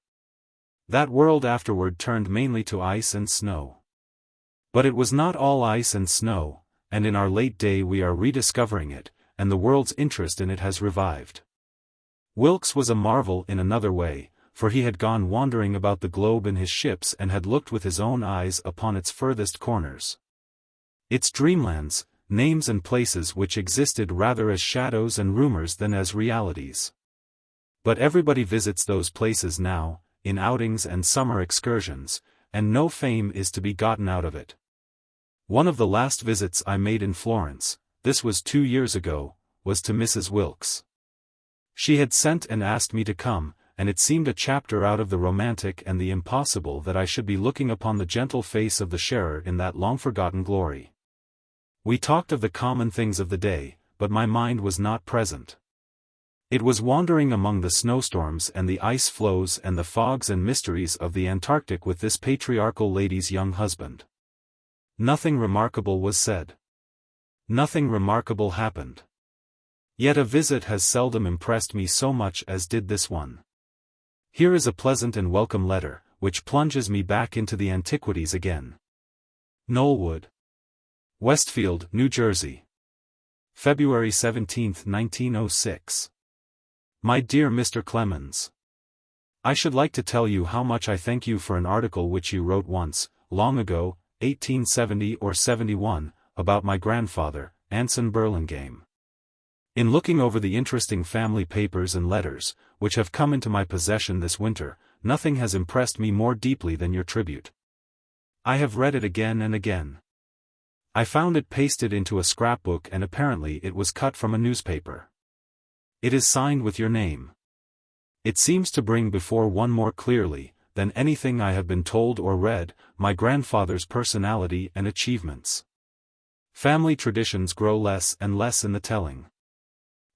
That world afterward turned mainly to ice and snow. But it was not all ice and snow, and in our late day we are rediscovering it, and the world's interest in it has revived. Wilkes was a marvel in another way, for he had gone wandering about the globe in his ships and had looked with his own eyes upon its furthest corners. Its dreamlands, names and places which existed rather as shadows and rumors than as realities. But everybody visits those places now, in outings and summer excursions, and no fame is to be gotten out of it. One of the last visits I made in Florence, this was 2 years ago, was to Mrs. Wilkes. She had sent and asked me to come, and it seemed a chapter out of the romantic and the impossible that I should be looking upon the gentle face of the sharer in that long-forgotten glory. We talked of the common things of the day, but my mind was not present. It was wandering among the snowstorms and the ice floes and the fogs and mysteries of the Antarctic with this patriarchal lady's young husband. Nothing remarkable was said. Nothing remarkable happened. Yet a visit has seldom impressed me so much as did this one. Here is a pleasant and welcome letter, which plunges me back into the antiquities again. Knollwood, Westfield, New Jersey. February 17, 1906. My dear Mr. Clemens, I should like to tell you how much I thank you for an article which you wrote once, long ago, 1870 or 71, about my grandfather, Anson Burlingame. In looking over the interesting family papers and letters, which have come into my possession this winter, nothing has impressed me more deeply than your tribute. I have read it again and again. I found it pasted into a scrapbook and apparently it was cut from a newspaper. It is signed with your name. It seems to bring before one more clearly, than anything I have been told or read, my grandfather's personality and achievements. Family traditions grow less and less in the telling.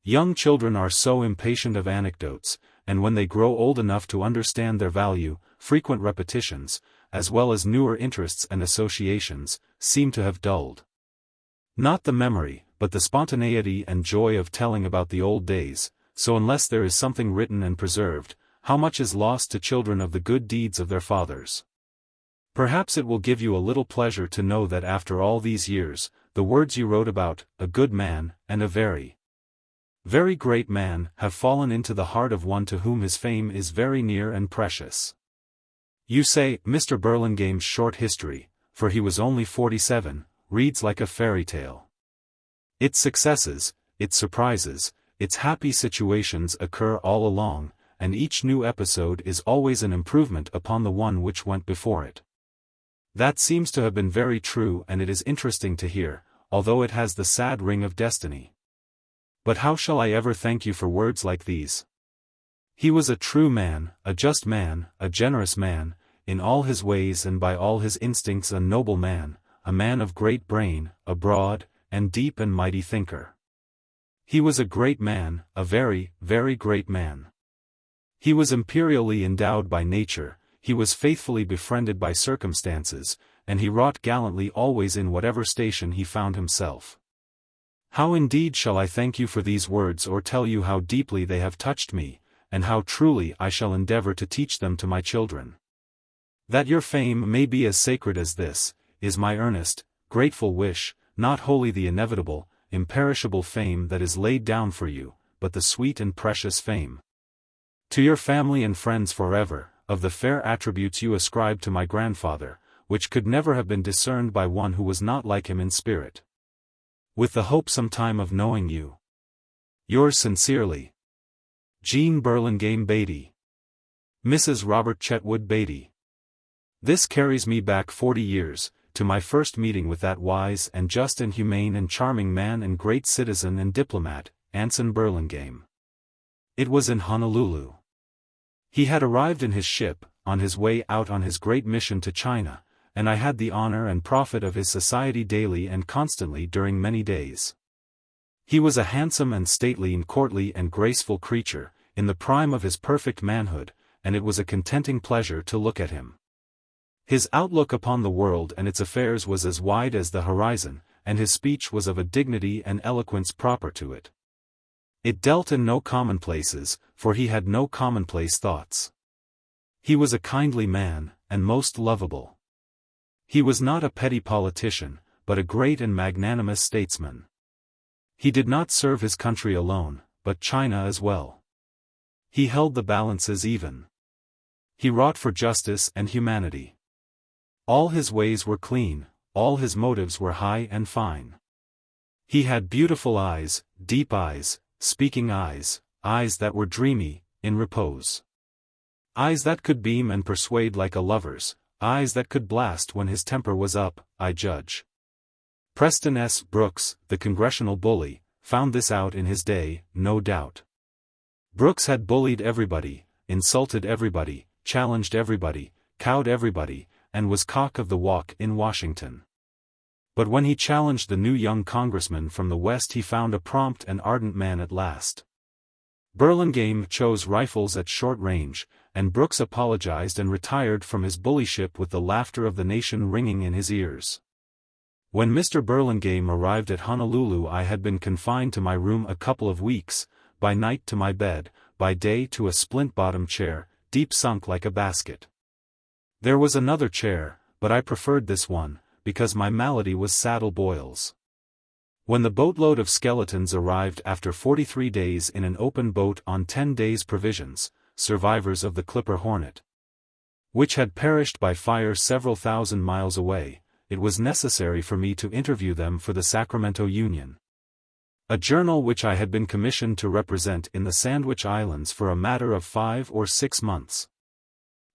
Young children are so impatient of anecdotes, and when they grow old enough to understand their value, frequent repetitions, as well as newer interests and associations, seem to have dulled. Not the memory, but the spontaneity and joy of telling about the old days, so unless there is something written and preserved, how much is lost to children of the good deeds of their fathers. Perhaps it will give you a little pleasure to know that after all these years, the words you wrote about, a good man, and a very great man, have fallen into the heart of one to whom his fame is very near and precious. You say, Mr. Burlingame's short history, for he was only 47, reads like a fairy tale. Its successes, its surprises, its happy situations occur all along, and each new episode is always an improvement upon the one which went before it. That seems to have been very true, and it is interesting to hear, although it has the sad ring of destiny. But how shall I ever thank you for words like these? He was a true man, a just man, a generous man, in all his ways and by all his instincts a noble man, a man of great brain, a broad, and deep and mighty thinker. He was a great man, a very great man. He was imperially endowed by nature, he was faithfully befriended by circumstances, and he wrought gallantly always in whatever station he found himself. How indeed shall I thank you for these words or tell you how deeply they have touched me, and how truly I shall endeavor to teach them to my children. That your fame may be as sacred as this, is my earnest, grateful wish, not wholly the inevitable, imperishable fame that is laid down for you, but the sweet and precious fame. To your family and friends forever, of the fair attributes you ascribe to my grandfather, which could never have been discerned by one who was not like him in spirit. With the hope sometime of knowing you. Yours sincerely, Jean Burlingame Beatty. Mrs. Robert Chetwood Beatty. This carries me back 40 years, to my first meeting with that wise and just and humane and charming man and great citizen and diplomat, Anson Burlingame. It was in Honolulu. He had arrived in his ship, on his way out on his great mission to China, and I had the honor and profit of his society daily and constantly during many days. He was a handsome and stately and courtly and graceful creature, in the prime of his perfect manhood, and it was a contenting pleasure to look at him. His outlook upon the world and its affairs was as wide as the horizon, and his speech was of a dignity and eloquence proper to it. It dealt in no commonplaces, for he had no commonplace thoughts. He was a kindly man, and most lovable. He was not a petty politician, but a great and magnanimous statesman. He did not serve his country alone, but China as well. He held the balances even. He wrought for justice and humanity. All his ways were clean, all his motives were high and fine. He had beautiful eyes, deep eyes, speaking eyes, eyes that were dreamy, in repose. Eyes that could beam and persuade like a lover's, eyes that could blast when his temper was up, I judge. Preston S. Brooks, the congressional bully, found this out in his day, no doubt. Brooks had bullied everybody, insulted everybody, challenged everybody, cowed everybody, and was cock of the walk in Washington. But when he challenged the new young congressman from the West, he found a prompt and ardent man at last. Burlingame chose rifles at short range, and Brooks apologized and retired from his bullyship with the laughter of the nation ringing in his ears. When Mr. Burlingame arrived at Honolulu, I had been confined to my room a couple of weeks, by night to my bed, by day to a splint-bottom chair, deep sunk like a basket. There was another chair, but I preferred this one, because my malady was saddle boils. When the boatload of skeletons arrived after 43 days in an open boat on 10 days' provisions, survivors of the Clipper Hornet, which had perished by fire several thousand miles away, it was necessary for me to interview them for the Sacramento Union, a journal which I had been commissioned to represent in the Sandwich Islands for a matter of 5 or 6 months.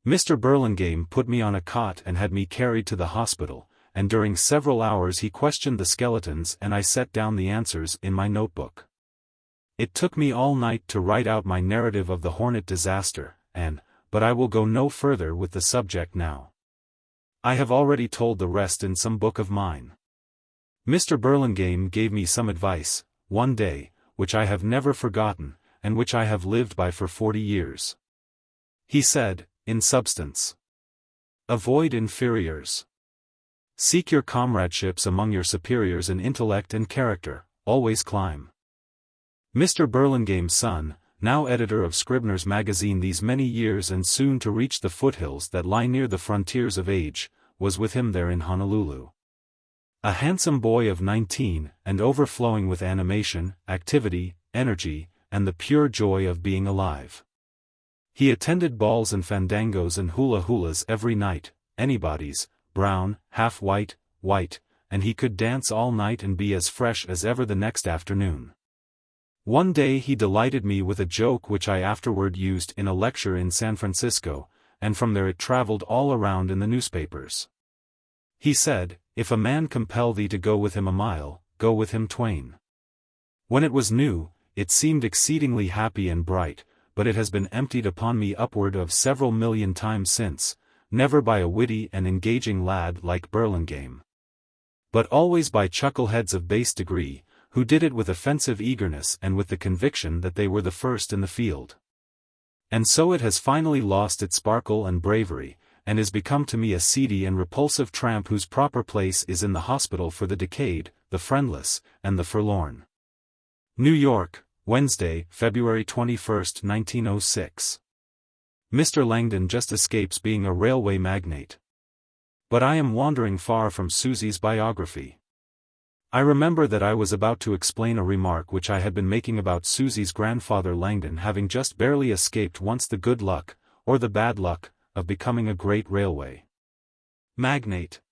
Mr. Burlingame put me on a cot and had me carried to the hospital, and during several hours he questioned the skeletons and I set down the answers in my notebook. It took me all night to write out my narrative of the Hornet disaster, but I will go no further with the subject now. I have already told the rest in some book of mine. Mr. Burlingame gave me some advice, one day, which I have never forgotten, and which I have lived by for 40 years. He said, in substance, avoid inferiors. Seek your comradeships among your superiors in intellect and character, always climb. Mr. Burlingame's son, now editor of Scribner's magazine these many years and soon to reach the foothills that lie near the frontiers of age, was with him there in Honolulu. A handsome boy of 19, and overflowing with animation, activity, energy, and the pure joy of being alive. He attended balls and fandangos and hula-hulas every night, anybody's, brown, half white, white, and he could dance all night and be as fresh as ever the next afternoon. One day he delighted me with a joke which I afterward used in a lecture in San Francisco, and from there it traveled all around in the newspapers. He said, "If a man compel thee to go with him a mile, go with him twain." When it was new, it seemed exceedingly happy and bright, but it has been emptied upon me upward of several million times since, never by a witty and engaging lad like Burlingame, but always by chuckleheads of base degree, who did it with offensive eagerness and with the conviction that they were the first in the field. And so it has finally lost its sparkle and bravery, and is become to me a seedy and repulsive tramp whose proper place is in the hospital for the decayed, the friendless, and the forlorn. New York, Wednesday, February 21, 1906. Mr. Langdon just escapes being a railway magnate. But I am wandering far from Susie's biography. I remember that I was about to explain a remark which I had been making about Susie's grandfather Langdon having just barely escaped once the good luck, or the bad luck, of becoming a great railway magnate.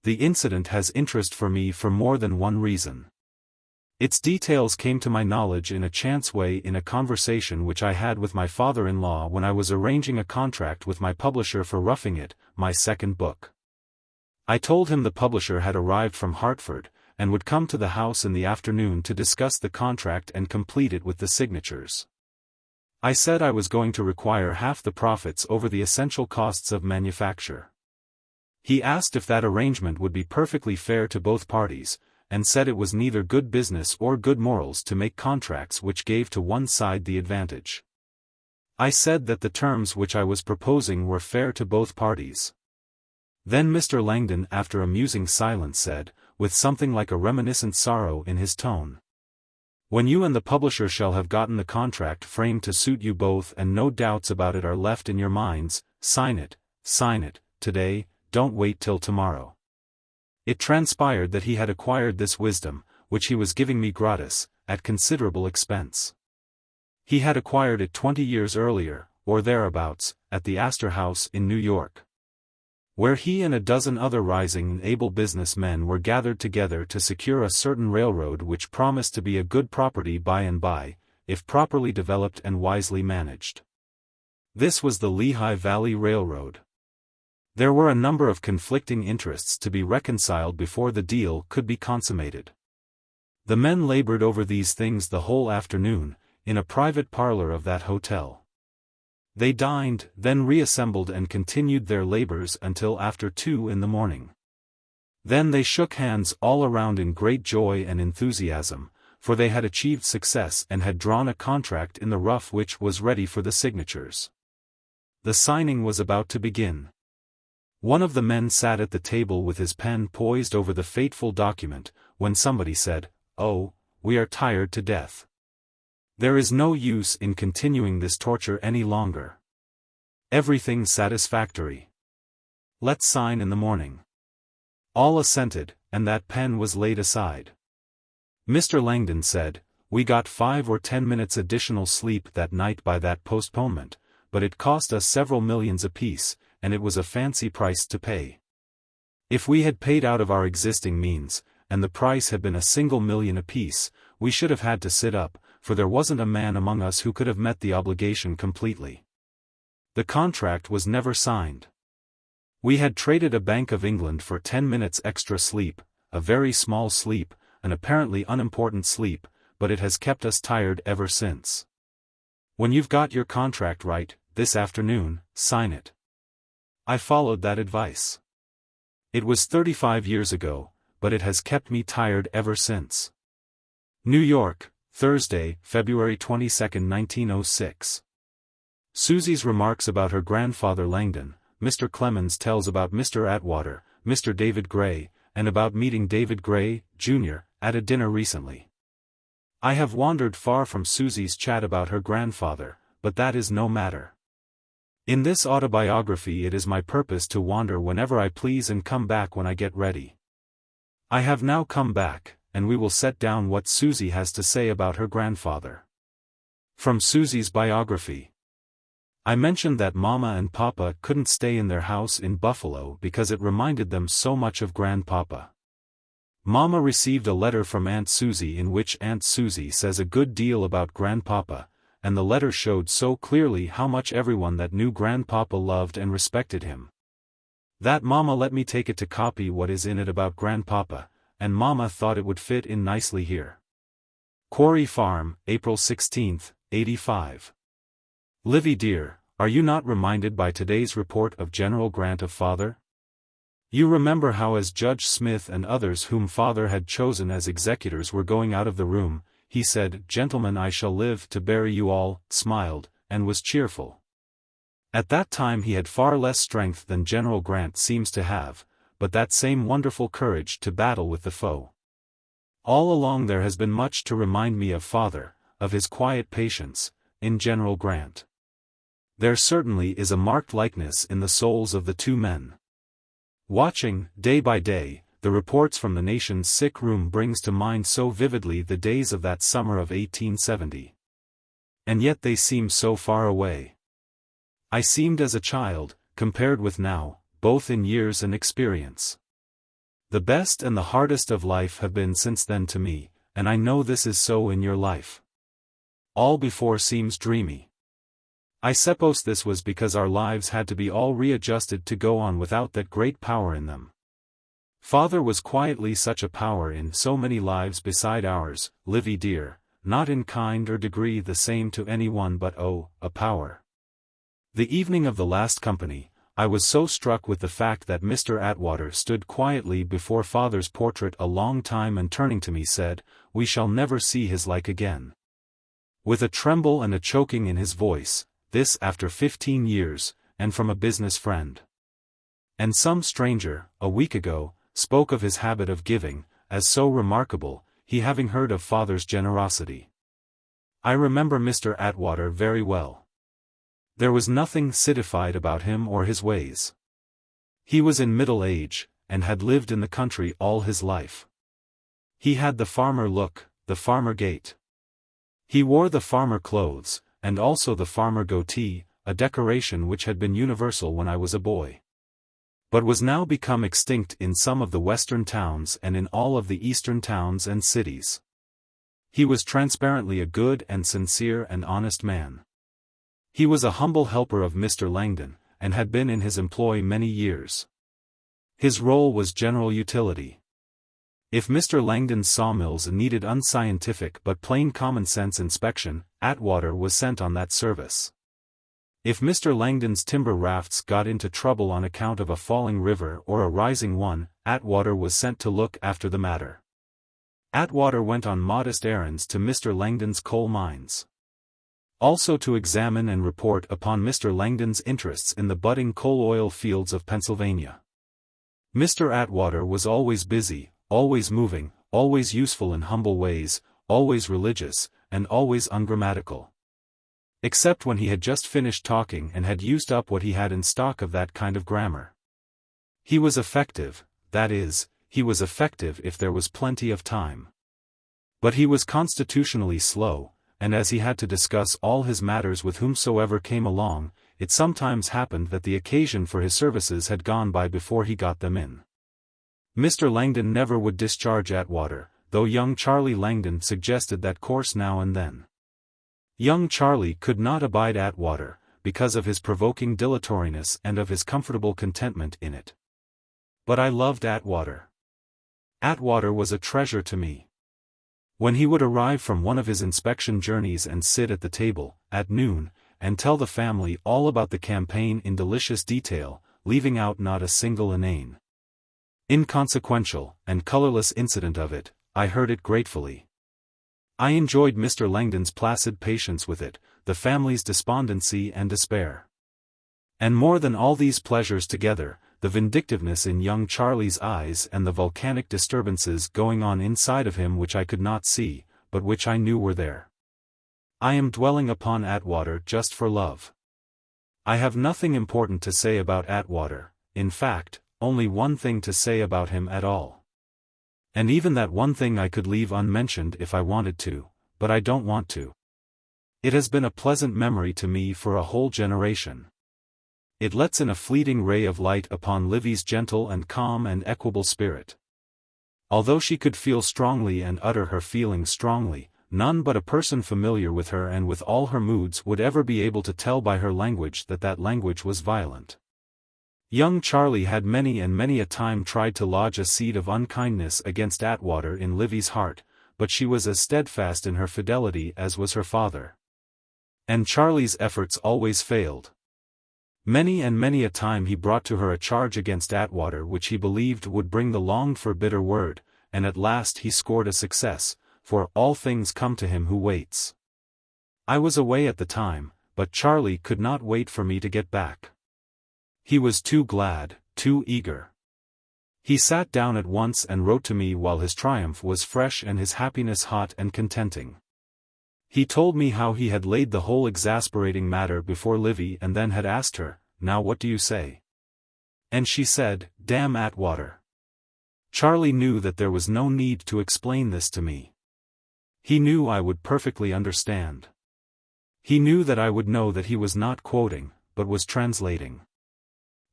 The incident has interest for me for more than one reason. Its details came to my knowledge in a chance way in a conversation which I had with my father-in-law when I was arranging a contract with my publisher for Roughing It, my second book. I told him the publisher had arrived from Hartford, and would come to the house in the afternoon to discuss the contract and complete it with the signatures. I said I was going to require half the profits over the essential costs of manufacture. He asked if that arrangement would be perfectly fair to both parties, and said it was neither good business or good morals to make contracts which gave to one side the advantage. I said that the terms which I was proposing were fair to both parties. Then Mr. Langdon, after a musing silence, said, with something like a reminiscent sorrow in his tone, "When you and the publisher shall have gotten the contract framed to suit you both and no doubts about it are left in your minds, sign it, today, don't wait till tomorrow." It transpired that he had acquired this wisdom, which he was giving me gratis, at considerable expense. He had acquired it 20 years earlier, or thereabouts, at the Astor House in New York, where he and a dozen other rising and able business men were gathered together to secure a certain railroad which promised to be a good property by and by, if properly developed and wisely managed. This was the Lehigh Valley Railroad. There were a number of conflicting interests to be reconciled before the deal could be consummated. The men labored over these things the whole afternoon, in a private parlor of that hotel. They dined, then reassembled and continued their labors until after 2 in the morning. Then they shook hands all around in great joy and enthusiasm, for they had achieved success and had drawn a contract in the rough which was ready for the signatures. The signing was about to begin. One of the men sat at the table with his pen poised over the fateful document, when somebody said, "Oh, we are tired to death. There is no use in continuing this torture any longer. Everything satisfactory. Let's sign in the morning." All assented, and that pen was laid aside. Mr. Langdon said, "We got 5 or 10 minutes additional sleep that night by that postponement, but it cost us several millions apiece, and it was a fancy price to pay. If we had paid out of our existing means, and the price had been a single million apiece, we should have had to sit up, for there wasn't a man among us who could have met the obligation completely. The contract was never signed. We had traded a Bank of England for 10 minutes extra sleep, a very small sleep, an apparently unimportant sleep, but it has kept us tired ever since. When you've got your contract right, this afternoon, sign it." I followed that advice. It was 35 years ago, but it has kept me tired ever since. New York, Thursday, February 22, 1906. Susie's remarks about her grandfather Langdon. Mr. Clemens tells about Mr. Atwater, Mr. David Gray, and about meeting David Gray, Jr., at a dinner recently. I have wandered far from Susie's chat about her grandfather, but that is no matter. In this autobiography it is my purpose to wander whenever I please and come back when I get ready. I have now come back, and we will set down what Susie has to say about her grandfather. From Susie's biography. I mentioned that Mama and Papa couldn't stay in their house in Buffalo because it reminded them so much of Grandpapa. Mama received a letter from Aunt Susie in which Aunt Susie says a good deal about Grandpapa, and the letter showed so clearly how much everyone that knew Grandpapa loved and respected him, that Mama let me take it to copy what is in it about Grandpapa, and Mama thought it would fit in nicely here. Quarry Farm, April 16, 85. Livy dear, are you not reminded by today's report of General Grant of Father? You remember how as Judge Smith and others whom Father had chosen as executors were going out of the room, he said, "Gentlemen, I shall live to bury you all," smiled, and was cheerful. At that time he had far less strength than General Grant seems to have, but that same wonderful courage to battle with the foe. All along there has been much to remind me of Father, of his quiet patience, in General Grant. There certainly is a marked likeness in the souls of the two men. Watching, day by day, the reports from the nation's sick room brings to mind so vividly the days of that summer of 1870. And yet they seem so far away. I seemed as a child, compared with now, both in years and experience. The best and the hardest of life have been since then to me, and I know this is so in your life. All before seems dreamy. I suppose this was because our lives had to be all readjusted to go on without that great power in them. Father was quietly such a power in so many lives beside ours, Livy dear, not in kind or degree the same to any one but a power. The evening of the last company, I was so struck with the fact that Mr. Atwater stood quietly before father's portrait a long time and turning to me said, "We shall never see his like again." With a tremble and a choking in his voice, this after 15 years, and from a business friend. And some stranger, a week ago, spoke of his habit of giving, as so remarkable, he having heard of father's generosity. I remember Mr. Atwater very well. There was nothing citified about him or his ways. He was in middle age, and had lived in the country all his life. He had the farmer look, the farmer gait. He wore the farmer clothes, and also the farmer goatee, a decoration which had been universal when I was a boy, but was now become extinct in some of the western towns and in all of the eastern towns and cities. He was transparently a good and sincere and honest man. He was a humble helper of Mr. Langdon, and had been in his employ many years. His role was general utility. If Mr. Langdon's sawmills needed unscientific but plain common-sense inspection, Atwater was sent on that service. If Mr. Langdon's timber rafts got into trouble on account of a falling river or a rising one, Atwater was sent to look after the matter. Atwater went on modest errands to Mr. Langdon's coal mines. Also to examine and report upon Mr. Langdon's interests in the budding coal oil fields of Pennsylvania. Mr. Atwater was always busy, always moving, always useful in humble ways, always religious, and always ungrammatical. Except when he had just finished talking and had used up what he had in stock of that kind of grammar. He was effective, that is, he was effective if there was plenty of time. But he was constitutionally slow, and as he had to discuss all his matters with whomsoever came along, it sometimes happened that the occasion for his services had gone by before he got them in. Mr. Langdon never would discharge Atwater, though young Charlie Langdon suggested that course now and then. Young Charlie could not abide Atwater, because of his provoking dilatoriness and of his comfortable contentment in it. But I loved Atwater. Atwater was a treasure to me. When he would arrive from one of his inspection journeys and sit at the table, at noon, and tell the family all about the campaign in delicious detail, leaving out not a single inane, inconsequential, and colorless incident of it, I heard it gratefully. I enjoyed Mr. Langdon's placid patience with it, the family's despondency and despair. And more than all these pleasures together, the vindictiveness in young Charlie's eyes and the volcanic disturbances going on inside of him which I could not see, but which I knew were there. I am dwelling upon Atwater just for love. I have nothing important to say about Atwater, in fact, only one thing to say about him at all. And even that one thing I could leave unmentioned if I wanted to, but I don't want to. It has been a pleasant memory to me for a whole generation. It lets in a fleeting ray of light upon Livy's gentle and calm and equable spirit. Although she could feel strongly and utter her feelings strongly, none but a person familiar with her and with all her moods would ever be able to tell by her language that that language was violent. Young Charlie had many and many a time tried to lodge a seed of unkindness against Atwater in Livy's heart, but she was as steadfast in her fidelity as was her father. And Charlie's efforts always failed. Many and many a time he brought to her a charge against Atwater which he believed would bring the longed-for bitter word, and at last he scored a success, for all things come to him who waits. I was away at the time, but Charlie could not wait for me to get back. He was too glad, too eager. He sat down at once and wrote to me while his triumph was fresh and his happiness hot and contenting. He told me how he had laid the whole exasperating matter before Livy and then had asked her, "Now what do you say?" And she said, "Damn Atwater." Charlie knew that there was no need to explain this to me. He knew I would perfectly understand. He knew that I would know that he was not quoting, but was translating.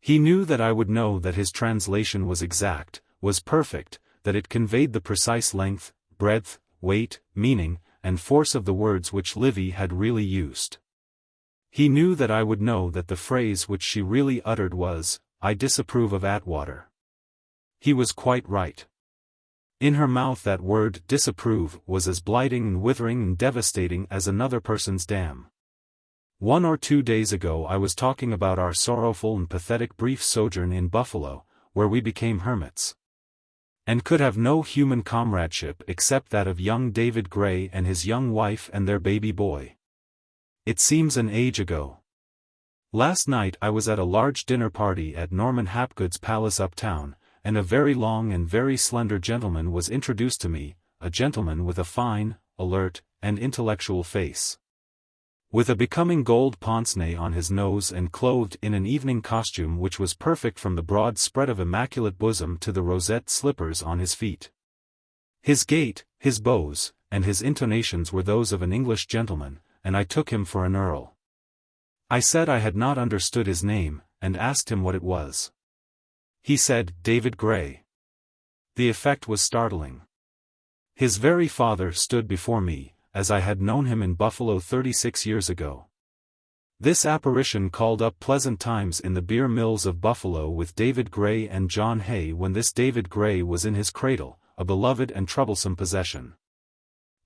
He knew that I would know that his translation was exact, was perfect, that it conveyed the precise length, breadth, weight, meaning, and force of the words which Livy had really used. He knew that I would know that the phrase which she really uttered was, "I disapprove of Atwater." He was quite right. In her mouth that word, disapprove, was as blighting and withering and devastating as another person's damn. 1 or 2 days ago I was talking about our sorrowful and pathetic brief sojourn in Buffalo, where we became hermits, and could have no human comradeship except that of young David Gray and his young wife and their baby boy. It seems an age ago. Last night I was at a large dinner party at Norman Hapgood's palace uptown, and a very long and very slender gentleman was introduced to me, a gentleman with a fine, alert, and intellectual face, with a becoming gold pince-nez on his nose and clothed in an evening costume which was perfect from the broad spread of immaculate bosom to the rosette slippers on his feet. His gait, his bows, and his intonations were those of an English gentleman, and I took him for an earl. I said I had not understood his name, and asked him what it was. He said, David Gray. The effect was startling. His very father stood before me, as I had known him in Buffalo 36 years ago. This apparition called up pleasant times in the beer mills of Buffalo with David Gray and John Hay when this David Gray was in his cradle, a beloved and troublesome possession.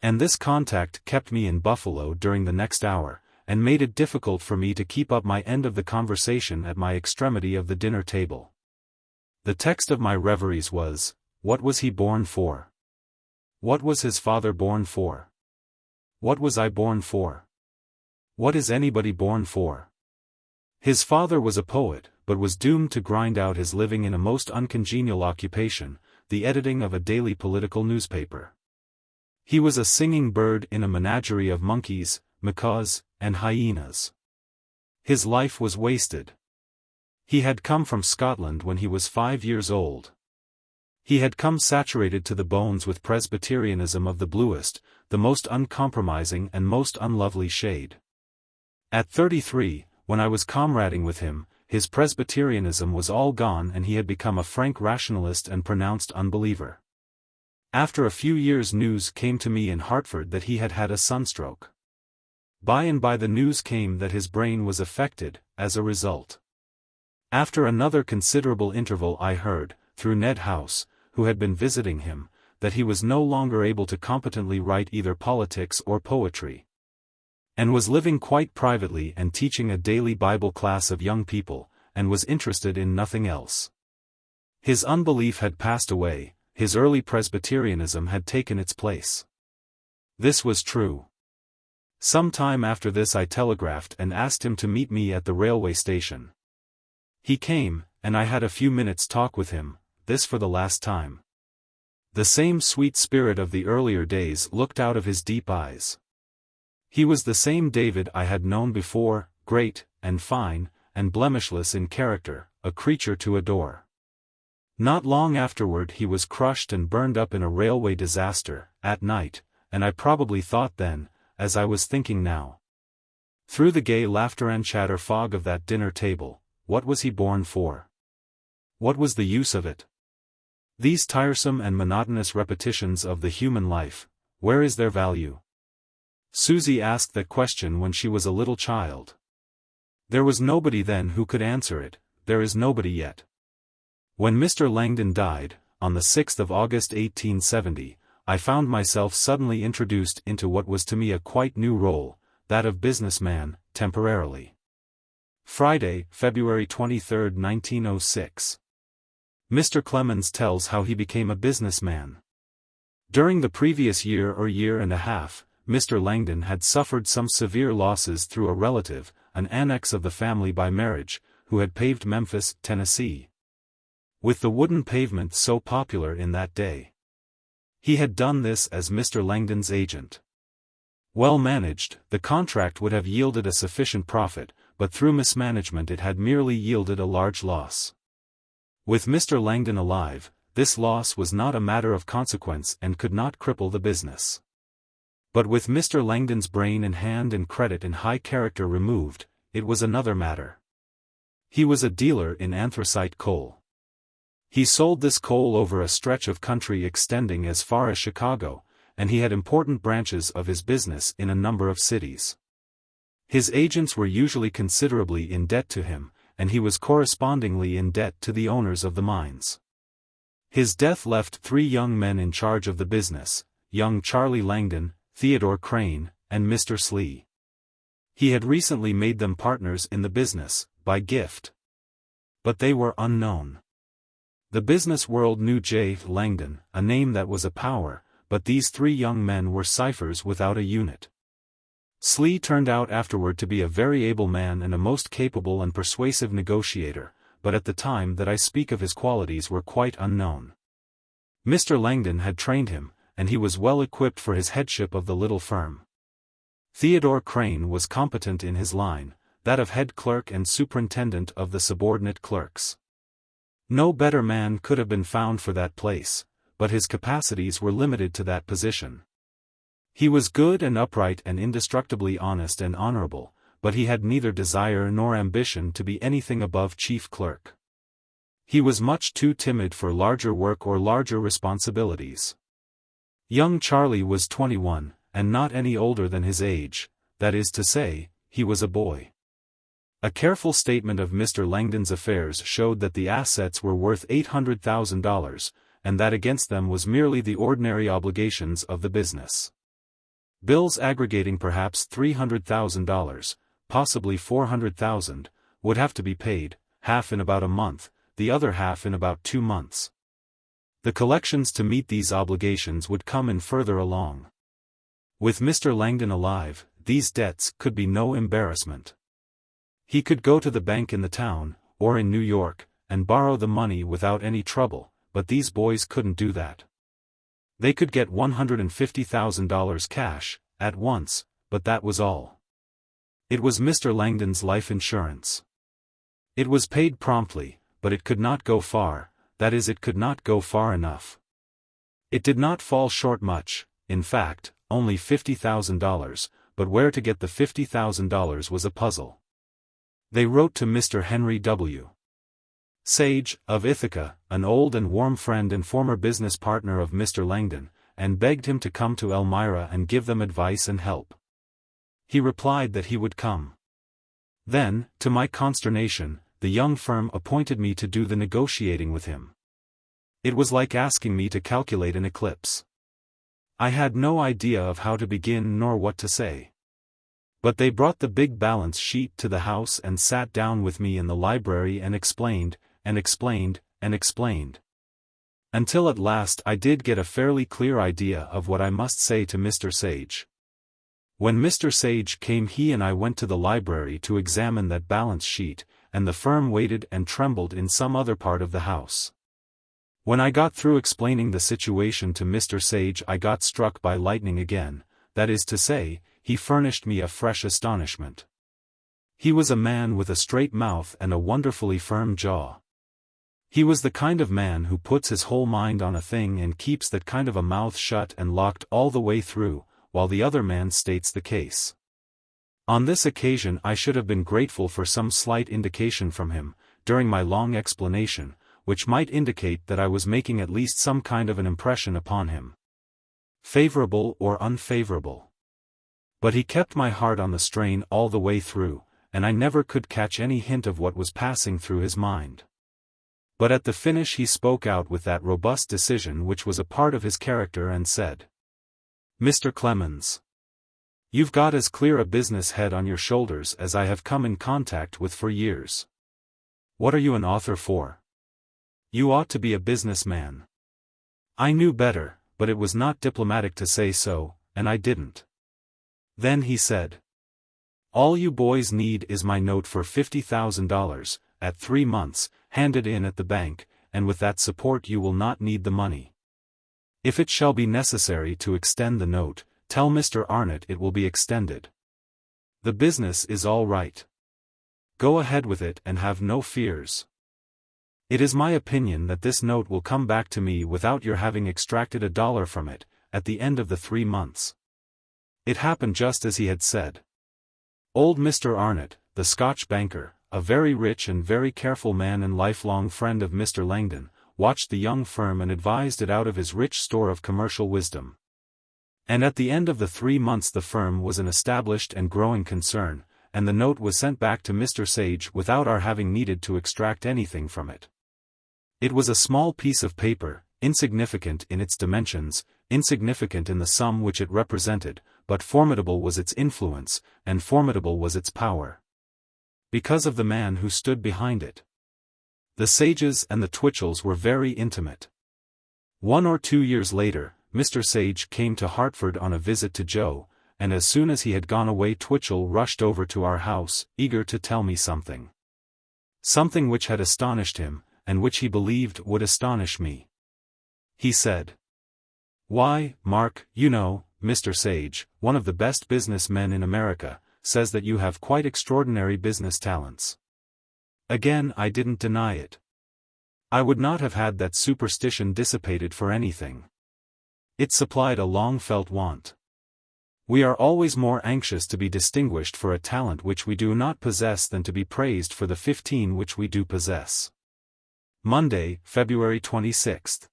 And this contact kept me in Buffalo during the next hour, and made it difficult for me to keep up my end of the conversation at my extremity of the dinner table. The text of my reveries was, what was he born for? What was his father born for? What was I born for? What is anybody born for? His father was a poet, but was doomed to grind out his living in a most uncongenial occupation, the editing of a daily political newspaper. He was a singing bird in a menagerie of monkeys, macaws, and hyenas. His life was wasted. He had come from Scotland when he was 5 years old. He had come saturated to the bones with Presbyterianism of the bluest, the most uncompromising and most unlovely shade. At 33, when I was comrading with him, his Presbyterianism was all gone and he had become a frank rationalist and pronounced unbeliever. After a few years news came to me in Hartford that he had had a sunstroke. By and by the news came that his brain was affected, as a result. After another considerable interval I heard, through Ned House, who had been visiting him, that he was no longer able to competently write either politics or poetry, and was living quite privately and teaching a daily Bible class of young people, and was interested in nothing else. His unbelief had passed away, his early Presbyterianism had taken its place. This was true. Some time after this I telegraphed and asked him to meet me at the railway station. He came, and I had a few minutes' talk with him, this for the last time. The same sweet spirit of the earlier days looked out of his deep eyes. He was the same David I had known before, great, and fine, and blemishless in character, a creature to adore. Not long afterward he was crushed and burned up in a railway disaster, at night, and I probably thought then, as I was thinking now, through the gay laughter and chatter fog of that dinner table, what was he born for? What was the use of it? These tiresome and monotonous repetitions of the human life, where is their value? Susie asked that question when she was a little child. There was nobody then who could answer it, there is nobody yet. When Mr. Langdon died, on the 6th of August 1870, I found myself suddenly introduced into what was to me a quite new role, that of businessman, temporarily. Friday, February 23, 1906. Mr. Clemens tells how he became a businessman. During the previous year or year and a half, Mr. Langdon had suffered some severe losses through a relative, an annex of the family by marriage, who had paved Memphis, Tennessee, with the wooden pavement so popular in that day. He had done this as Mr. Langdon's agent. Well managed, the contract would have yielded a sufficient profit, but through mismanagement it had merely yielded a large loss. With Mr. Langdon alive, this loss was not a matter of consequence and could not cripple the business. But with Mr. Langdon's brain in hand and credit and high character removed, it was another matter. He was a dealer in anthracite coal. He sold this coal over a stretch of country extending as far as Chicago, and he had important branches of his business in a number of cities. His agents were usually considerably in debt to him, and he was correspondingly in debt to the owners of the mines. His death left 3 young men in charge of the business, young Charlie Langdon, Theodore Crane, and Mr. Slee. He had recently made them partners in the business, by gift. But they were unknown. The business world knew J. Langdon, a name that was a power, but these 3 young men were ciphers without a unit. Slee turned out afterward to be a very able man and a most capable and persuasive negotiator, but at the time that I speak of his qualities were quite unknown. Mr. Langdon had trained him, and he was well equipped for his headship of the little firm. Theodore Crane was competent in his line, that of head clerk and superintendent of the subordinate clerks. No better man could have been found for that place, but his capacities were limited to that position. He was good and upright and indestructibly honest and honorable, but he had neither desire nor ambition to be anything above chief clerk. He was much too timid for larger work or larger responsibilities. Young Charlie was 21, and not any older than his age, that is to say, he was a boy. A careful statement of Mr. Langdon's affairs showed that the assets were worth $800,000, and that against them was merely the ordinary obligations of the business. Bills aggregating perhaps $300,000, possibly $400,000, would have to be paid, half in about a month, the other half in about 2 months. The collections to meet these obligations would come in further along. With Mr. Langdon alive, these debts could be no embarrassment. He could go to the bank in the town, or in New York, and borrow the money without any trouble, but these boys couldn't do that. They could get $150,000 cash, at once, but that was all. It was Mr. Langdon's life insurance. It was paid promptly, but it could not go far, that is, it could not go far enough. It did not fall short much, in fact, only $50,000, but where to get the $50,000 was a puzzle. They wrote to Mr. Henry W. Sage, of Ithaca, an old and warm friend and former business partner of Mr. Langdon, and begged him to come to Elmira and give them advice and help. He replied that he would come. Then, to my consternation, the young firm appointed me to do the negotiating with him. It was like asking me to calculate an eclipse. I had no idea of how to begin nor what to say. But they brought the big balance sheet to the house and sat down with me in the library and explained, and explained, and explained. Until at last I did get a fairly clear idea of what I must say to Mr. Sage. When Mr. Sage came, he and I went to the library to examine that balance sheet, and the firm waited and trembled in some other part of the house. When I got through explaining the situation to Mr. Sage, I got struck by lightning again, that is to say, he furnished me a fresh astonishment. He was a man with a straight mouth and a wonderfully firm jaw. He was the kind of man who puts his whole mind on a thing and keeps that kind of a mouth shut and locked all the way through, while the other man states the case. On this occasion I should have been grateful for some slight indication from him, during my long explanation, which might indicate that I was making at least some kind of an impression upon him. Favorable or unfavorable. But he kept my heart on the strain all the way through, and I never could catch any hint of what was passing through his mind. But at the finish he spoke out with that robust decision which was a part of his character and said, "Mr. Clemens, you've got as clear a business head on your shoulders as I have come in contact with for years. What are you an author for? You ought to be a businessman." I knew better, but it was not diplomatic to say so, and I didn't. Then he said, "All you boys need is my note for $50,000, at 3 months, handed in at the bank, and with that support you will not need the money. If it shall be necessary to extend the note, tell Mr. Arnott it will be extended. The business is all right. Go ahead with it and have no fears. It is my opinion that this note will come back to me without your having extracted a dollar from it, at the end of the 3 months." It happened just as he had said. Old Mr. Arnott, the Scotch banker, a very rich and very careful man and lifelong friend of Mr. Langdon, watched the young firm and advised it out of his rich store of commercial wisdom. And at the end of the 3 months the firm was an established and growing concern, and the note was sent back to Mr. Sage without our having needed to extract anything from it. It was a small piece of paper, insignificant in its dimensions, insignificant in the sum which it represented, but formidable was its influence, and formidable was its power. Because of the man who stood behind it. The Sages and the Twitchells were very intimate. 1 or 2 years later, Mr. Sage came to Hartford on a visit to Joe, and as soon as he had gone away Twitchell rushed over to our house, eager to tell me something. Something which had astonished him, and which he believed would astonish me. He said, "Why, Mark, you know, Mr. Sage, one of the best business men in America, says that you have quite extraordinary business talents." Again I didn't deny it. I would not have had that superstition dissipated for anything. It supplied a long-felt want. We are always more anxious to be distinguished for a talent which we do not possess than to be praised for the 15 which we do possess. Monday, February 26,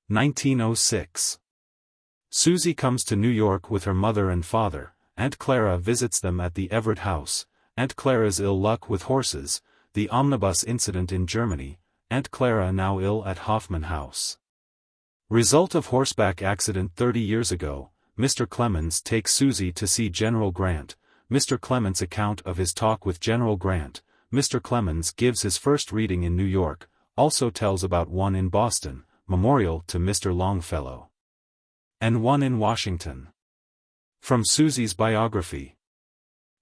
1906. Susie comes to New York with her mother and father. Aunt Clara visits them at the Everett house. Aunt Clara's ill luck with horses, the omnibus incident in Germany, Aunt Clara now ill at Hoffman House. Result of horseback accident 30 years ago. Mr. Clemens takes Susie to see General Grant. Mr. Clemens' account of his talk with General Grant. Mr. Clemens gives his first reading in New York, also tells about one in Boston, memorial to Mr. Longfellow. And one in Washington. From Susie's biography.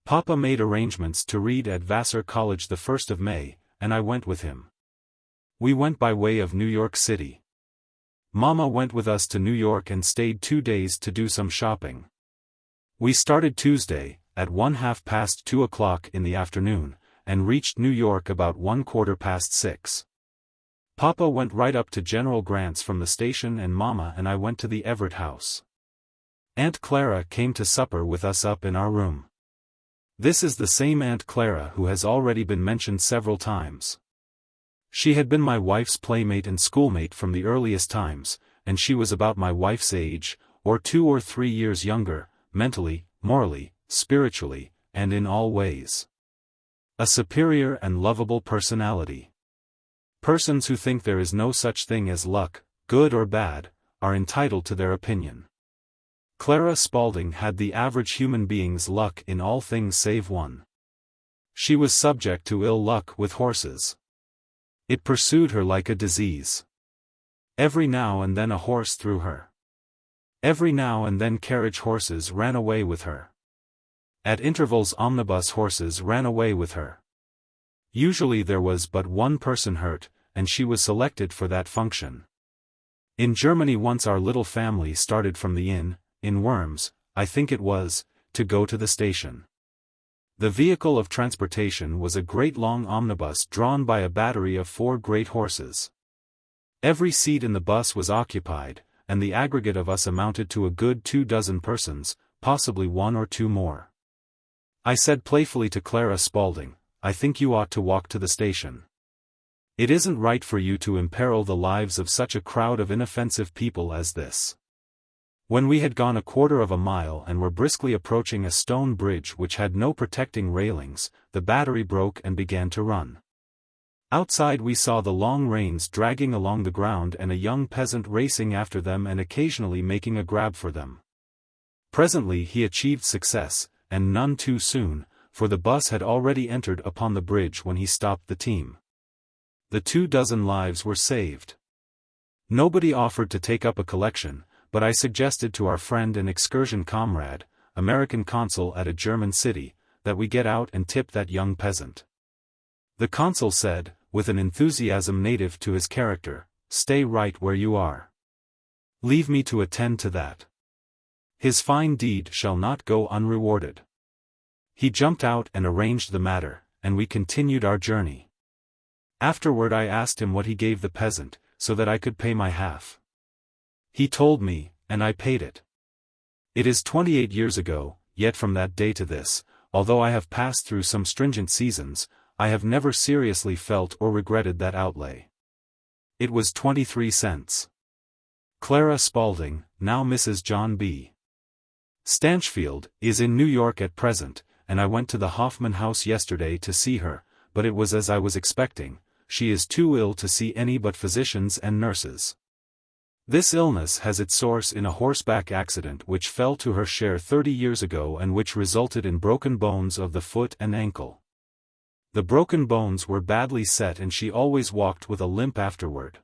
Papa made arrangements to read at Vassar College the 1st of May, and I went with him. We went by way of New York City. Mama went with us to New York and stayed 2 days to do some shopping. We started Tuesday, at 2 o'clock in the afternoon, and reached New York about 6:15. Papa went right up to General Grant's from the station and Mama and I went to the Everett house. Aunt Clara came to supper with us up in our room. This is the same Aunt Clara who has already been mentioned several times. She had been my wife's playmate and schoolmate from the earliest times, and she was about my wife's age, or 2 or 3 years younger, mentally, morally, spiritually, and in all ways. A superior and lovable personality. Persons who think there is no such thing as luck, good or bad, are entitled to their opinion. Clara Spaulding had the average human being's luck in all things save one. She was subject to ill luck with horses. It pursued her like a disease. Every now and then a horse threw her. Every now and then carriage horses ran away with her. At intervals omnibus horses ran away with her. Usually there was but one person hurt, and she was selected for that function. In Germany once our little family started from the inn, in Worms, I think it was, to go to the station. The vehicle of transportation was a great long omnibus drawn by a battery of 4 great horses. Every seat in the bus was occupied, and the aggregate of us amounted to a good 24 persons, possibly 1 or 2 more. I said playfully to Clara Spaulding, "I think you ought to walk to the station. It isn't right for you to imperil the lives of such a crowd of inoffensive people as this." When we had gone 1/4 mile and were briskly approaching a stone bridge which had no protecting railings, the battery broke and began to run. Outside we saw the long reins dragging along the ground and a young peasant racing after them and occasionally making a grab for them. Presently he achieved success, and none too soon, for the bus had already entered upon the bridge when he stopped the team. The 24 lives were saved. Nobody offered to take up a collection, but I suggested to our friend and excursion comrade, American consul at a German city, that we get out and tip that young peasant. The consul said, with an enthusiasm native to his character, "Stay right where you are. Leave me to attend to that. His fine deed shall not go unrewarded." He jumped out and arranged the matter, and we continued our journey. Afterward I asked him what he gave the peasant, so that I could pay my half. He told me, and I paid it. It is 28 years ago, yet from that day to this, although I have passed through some stringent seasons, I have never seriously felt or regretted that outlay. It was 23 cents. Clara Spaulding, now Mrs. John B. Stanchfield, is in New York at present, and I went to the Hoffman House yesterday to see her, but it was as I was expecting, she is too ill to see any but physicians and nurses. This illness has its source in a horseback accident which fell to her share 30 years ago and which resulted in broken bones of the foot and ankle. The broken bones were badly set and she always walked with a limp afterward.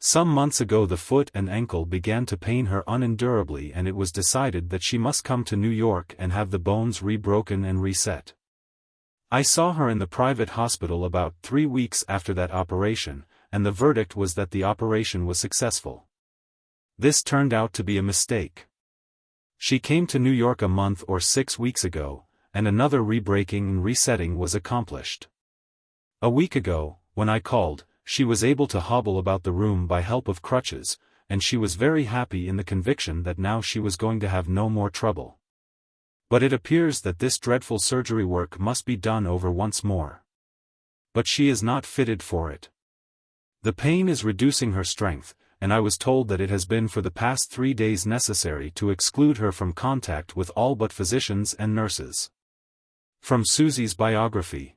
Some months ago the foot and ankle began to pain her unendurably and it was decided that she must come to New York and have the bones rebroken and reset. I saw her in the private hospital about 3 weeks after that operation, and the verdict was that the operation was successful. This turned out to be a mistake. She came to New York a month or 6 weeks ago, and another rebreaking and resetting was accomplished. A week ago, when I called, she was able to hobble about the room by help of crutches, and she was very happy in the conviction that now she was going to have no more trouble. But it appears that this dreadful surgery work must be done over once more. But she is not fitted for it. The pain is reducing her strength, and I was told that it has been for the past 3 days necessary to exclude her from contact with all but physicians and nurses. From Susie's biography.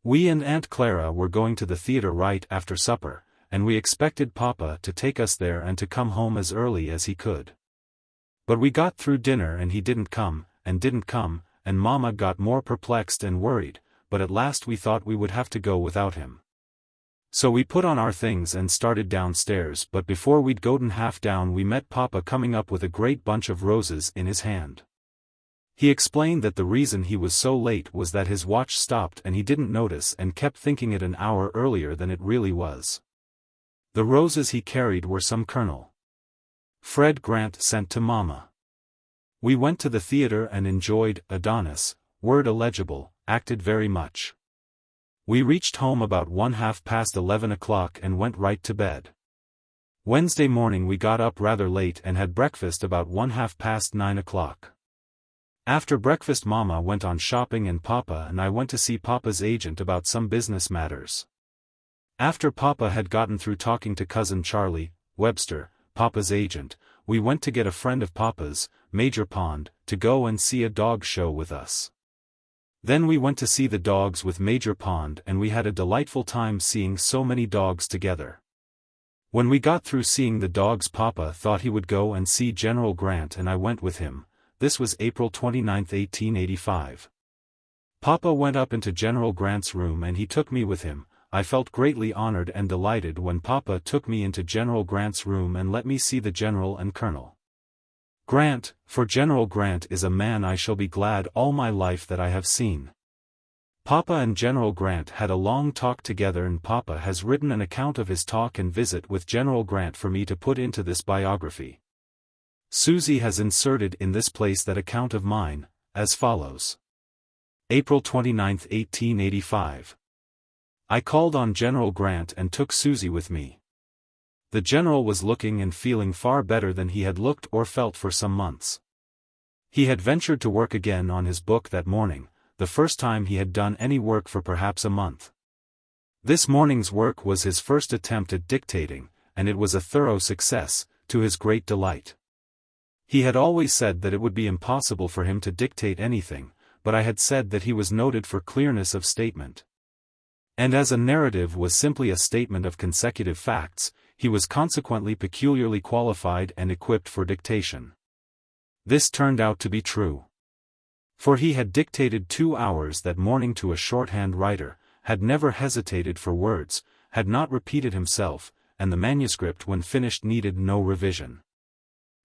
We and Aunt Clara were going to the theater right after supper, and we expected Papa to take us there and to come home as early as he could. But we got through dinner and he didn't come, and Mama got more perplexed and worried, but at last we thought we would have to go without him. So we put on our things and started downstairs, but before we'd gotten half down we met Papa coming up with a great bunch of roses in his hand. He explained that the reason he was so late was that his watch stopped and he didn't notice and kept thinking it an hour earlier than it really was. The roses he carried were some Colonel Fred Grant sent to Mama. We went to the theater and enjoyed Adonis, word illegible, acted very much. We reached home about 11 o'clock and went right to bed. Wednesday morning we got up rather late and had breakfast about 9 o'clock. After breakfast Mama went on shopping and Papa and I went to see Papa's agent about some business matters. After Papa had gotten through talking to Cousin Charlie Webster, Papa's agent, we went to get a friend of Papa's, Major Pond, to go and see a dog show with us. Then we went to see the dogs with Major Pond and we had a delightful time seeing so many dogs together. When we got through seeing the dogs Papa thought he would go and see General Grant and I went with him. This was April 29, 1885. Papa went up into General Grant's room and he took me with him. I felt greatly honored and delighted when Papa took me into General Grant's room and let me see the General and Colonel Grant, for General Grant is a man I shall be glad all my life that I have seen. Papa and General Grant had a long talk together and Papa has written an account of his talk and visit with General Grant for me to put into this biography. Susie has inserted in this place that account of mine, as follows. April 29, 1885. I called on General Grant and took Susie with me. The General was looking and feeling far better than he had looked or felt for some months. He had ventured to work again on his book that morning, the first time he had done any work for perhaps a month. This morning's work was his first attempt at dictating, and it was a thorough success, to his great delight. He had always said that it would be impossible for him to dictate anything, but I had said that he was noted for clearness of statement. And as a narrative was simply a statement of consecutive facts, he was consequently peculiarly qualified and equipped for dictation. This turned out to be true. For he had dictated 2 hours that morning to a shorthand writer, had never hesitated for words, had not repeated himself, and the manuscript when finished needed no revision.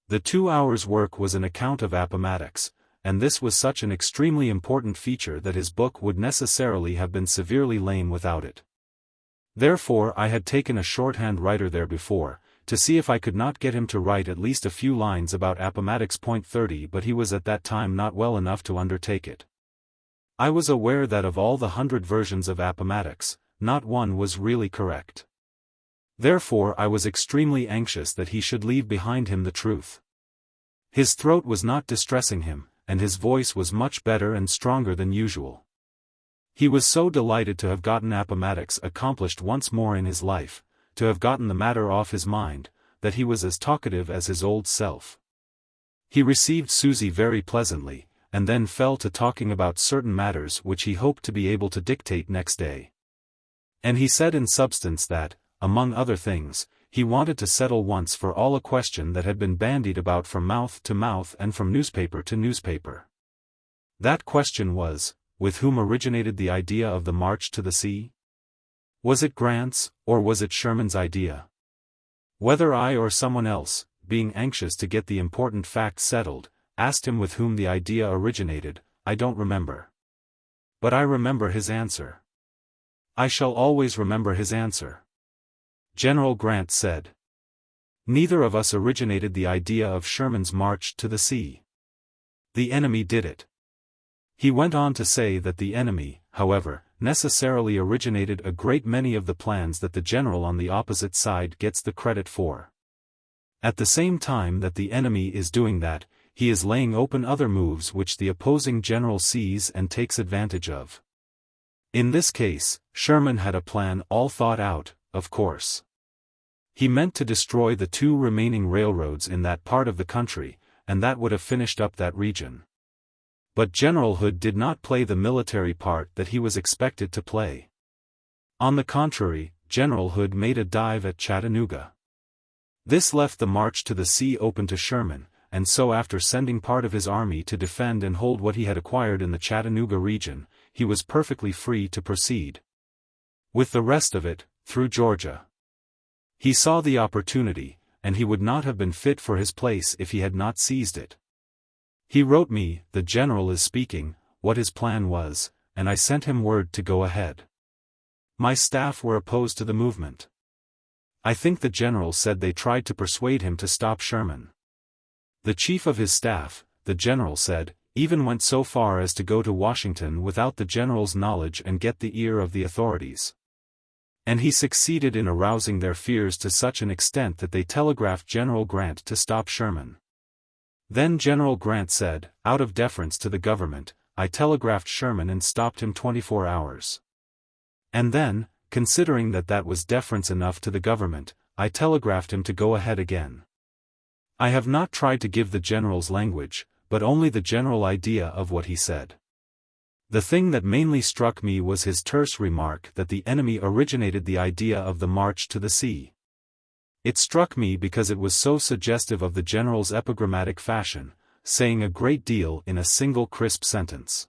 The 2 hours' work was an account of Appomattox, and this was such an extremely important feature that his book would necessarily have been severely lame without it. Therefore I had taken a shorthand writer there before, to see if I could not get him to write at least a few lines about Appomattox. 30, but he was at that time not well enough to undertake it. I was aware that of all the 100 versions of Appomattox, not one was really correct. Therefore I was extremely anxious that he should leave behind him the truth. His throat was not distressing him, and his voice was much better and stronger than usual. He was so delighted to have gotten Appomattox accomplished once more in his life, to have gotten the matter off his mind, that he was as talkative as his old self. He received Susie very pleasantly, and then fell to talking about certain matters which he hoped to be able to dictate next day. And he said in substance that, among other things, he wanted to settle once for all a question that had been bandied about from mouth to mouth and from newspaper to newspaper. That question was, with whom originated the idea of the march to the sea? Was it Grant's, or was it Sherman's idea? Whether I or someone else, being anxious to get the important fact settled, asked him with whom the idea originated, I don't remember. But I remember his answer. I shall always remember his answer. General Grant said, "Neither of us originated the idea of Sherman's march to the sea. The enemy did it." He went on to say that the enemy, however, necessarily originated a great many of the plans that the general on the opposite side gets the credit for. At the same time that the enemy is doing that, he is laying open other moves which the opposing general sees and takes advantage of. In this case, Sherman had a plan all thought out, of course. He meant to destroy the 2 remaining railroads in that part of the country, and that would have finished up that region. But General Hood did not play the military part that he was expected to play. On the contrary, General Hood made a dive at Chattanooga. This left the march to the sea open to Sherman, and so after sending part of his army to defend and hold what he had acquired in the Chattanooga region, he was perfectly free to proceed with the rest of it, through Georgia. He saw the opportunity, and he would not have been fit for his place if he had not seized it. He wrote me, the general is speaking, what his plan was, and I sent him word to go ahead. My staff were opposed to the movement. I think the general said they tried to persuade him to stop Sherman. The chief of his staff, the general said, even went so far as to go to Washington without the general's knowledge and get the ear of the authorities. And he succeeded in arousing their fears to such an extent that they telegraphed General Grant to stop Sherman. Then General Grant said, out of deference to the government, I telegraphed Sherman and stopped him 24 hours. And then, considering that that was deference enough to the government, I telegraphed him to go ahead again. I have not tried to give the general's language, but only the general idea of what he said. The thing that mainly struck me was his terse remark that the enemy originated the idea of the march to the sea. It struck me because it was so suggestive of the general's epigrammatic fashion, saying a great deal in a single crisp sentence.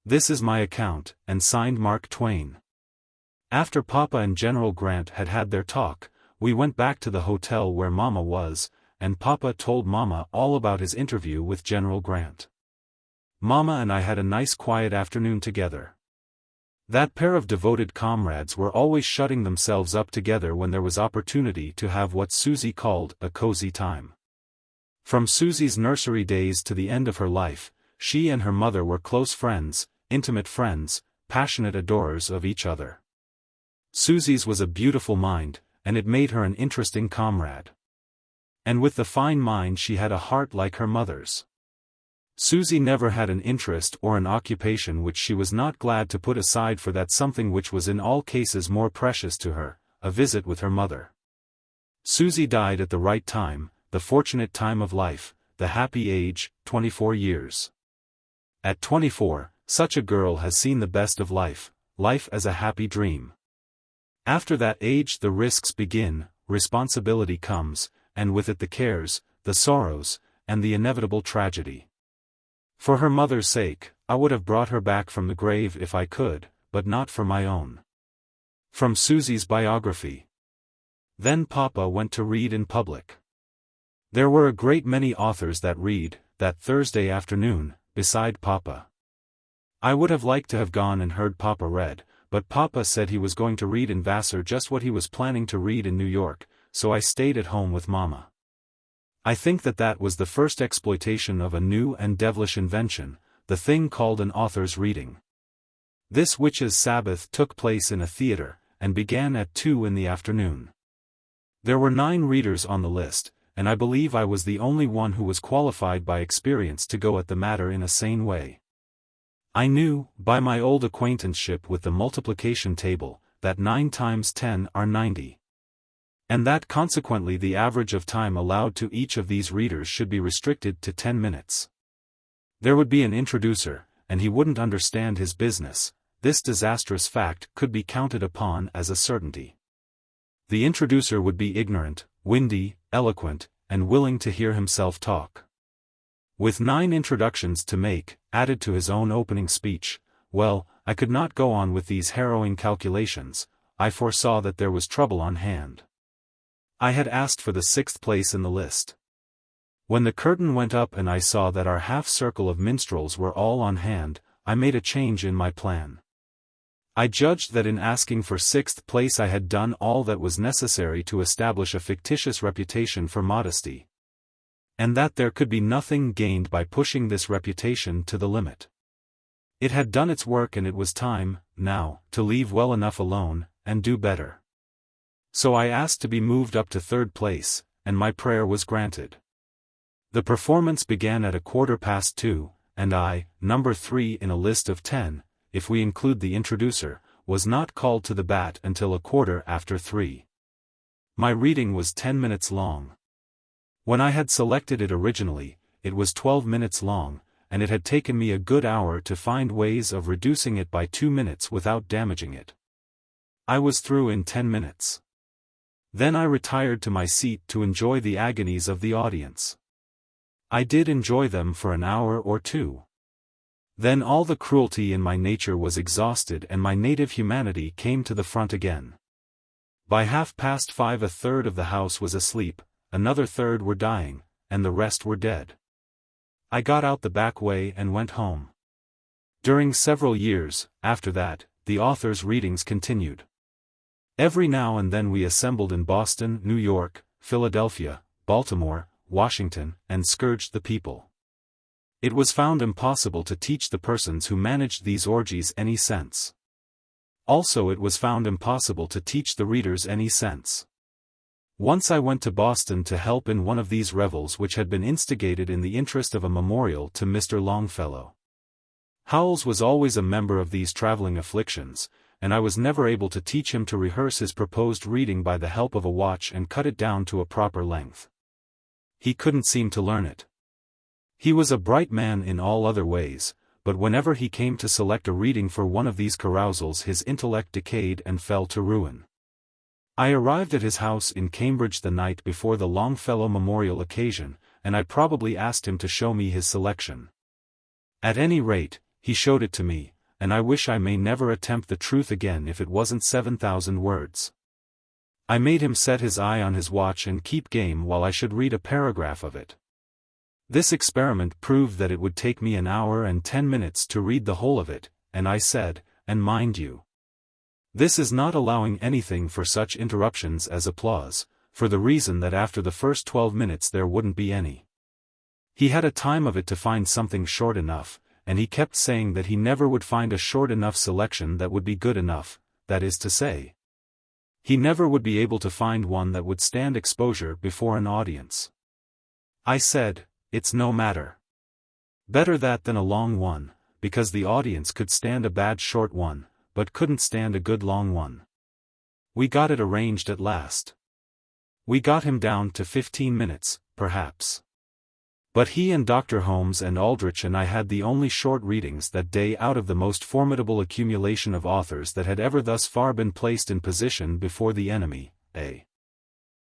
This is my account, and signed Mark Twain. After Papa and General Grant had had their talk, we went back to the hotel where Mama was, and Papa told Mama all about his interview with General Grant. Mama and I had a nice quiet afternoon together. That pair of devoted comrades were always shutting themselves up together when there was opportunity to have what Susie called a cozy time. From Susie's nursery days to the end of her life, she and her mother were close friends, intimate friends, passionate adorers of each other. Susie's was a beautiful mind, and it made her an interesting comrade. And with the fine mind she had a heart like her mother's. Susie never had an interest or an occupation which she was not glad to put aside for that something which was in all cases more precious to her, a visit with her mother. Susie died at the right time, the fortunate time of life, the happy age, 24 years. At 24, such a girl has seen the best of life, life as a happy dream. After that age the risks begin, responsibility comes, and with it the cares, the sorrows, and the inevitable tragedy. For her mother's sake, I would have brought her back from the grave if I could, but not for my own. From Susie's biography. Then Papa went to read in public. There were a great many authors that read, that Thursday afternoon, beside Papa. I would have liked to have gone and heard Papa read, but Papa said he was going to read in Vassar just what he was planning to read in New York, so I stayed at home with Mama. I think that that was the first exploitation of a new and devilish invention, the thing called an author's reading. This witches' Sabbath took place in a theater, and began at 2 in the afternoon. There were 9 readers on the list, and I believe I was the only one who was qualified by experience to go at the matter in a sane way. I knew, by my old acquaintanceship with the multiplication table, that 9 times 10 are 90. And that consequently the average of time allowed to each of these readers should be restricted to 10 minutes. There would be an introducer, and he wouldn't understand his business. This disastrous fact could be counted upon as a certainty. The introducer would be ignorant, windy, eloquent, and willing to hear himself talk. With 9 introductions to make, added to his own opening speech, well, I could not go on with these harrowing calculations. I foresaw that there was trouble on hand. I had asked for the 6th place in the list. When the curtain went up and I saw that our half-circle of minstrels were all on hand, I made a change in my plan. I judged that in asking for 6th place I had done all that was necessary to establish a fictitious reputation for modesty, and that there could be nothing gained by pushing this reputation to the limit. It had done its work and it was time, now, to leave well enough alone, and do better. So I asked to be moved up to 3rd place, and my prayer was granted. The performance began at 2:15, and I, number 3 in a list of 10, if we include the introducer, was not called to the bat until 3:15. My reading was 10 minutes long. When I had selected it originally, it was 12 minutes long, and it had taken me a good hour to find ways of reducing it by 2 minutes without damaging it. I was through in 10 minutes. Then I retired to my seat to enjoy the agonies of the audience. I did enjoy them for an hour or 2. Then all the cruelty in my nature was exhausted and my native humanity came to the front again. By 5:30 1/3 of the house was asleep, another third were dying, and the rest were dead. I got out the back way and went home. During several years, after that, the author's readings continued. Every now and then we assembled in Boston, New York, Philadelphia, Baltimore, Washington, and scourged the people. It was found impossible to teach the persons who managed these orgies any sense. Also it was found impossible to teach the readers any sense. Once I went to Boston to help in one of these revels which had been instigated in the interest of a memorial to Mr. Longfellow. Howells was always a member of these traveling afflictions, and I was never able to teach him to rehearse his proposed reading by the help of a watch and cut it down to a proper length. He couldn't seem to learn it. He was a bright man in all other ways, but whenever he came to select a reading for one of these carousals his intellect decayed and fell to ruin. I arrived at his house in Cambridge the night before the Longfellow memorial occasion, and I probably asked him to show me his selection. At any rate, he showed it to me, and I wish I may never attempt the truth again if it wasn't 7,000 words. I made him set his eye on his watch and keep game while I should read a paragraph of it. This experiment proved that it would take me an hour and 10 minutes to read the whole of it, and I said, and mind you, this is not allowing anything for such interruptions as applause, for the reason that after the first 12 minutes there wouldn't be any. He had a time of it to find something short enough, and he kept saying that he never would find a short enough selection that would be good enough, that is to say, he never would be able to find one that would stand exposure before an audience. I said, it's no matter. Better that than a long one, because the audience could stand a bad short one, but couldn't stand a good long one. We got it arranged at last. We got him down to 15 minutes, perhaps. But he and Dr. Holmes and Aldrich and I had the only short readings that day out of the most formidable accumulation of authors that had ever thus far been placed in position before the enemy, a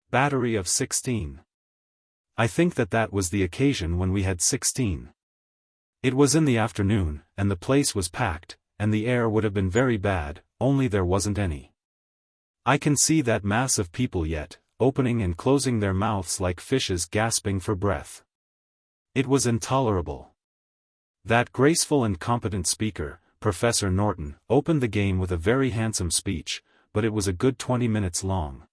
battery of 16. I think that was the occasion when we had 16. It was in the afternoon, and the place was packed, and the air would have been very bad, only there wasn't any. I can see that mass of people yet, opening and closing their mouths like fishes gasping for breath. It was intolerable. That graceful and competent speaker, Professor Norton, opened the game with a very handsome speech, but it was a good 20 minutes long.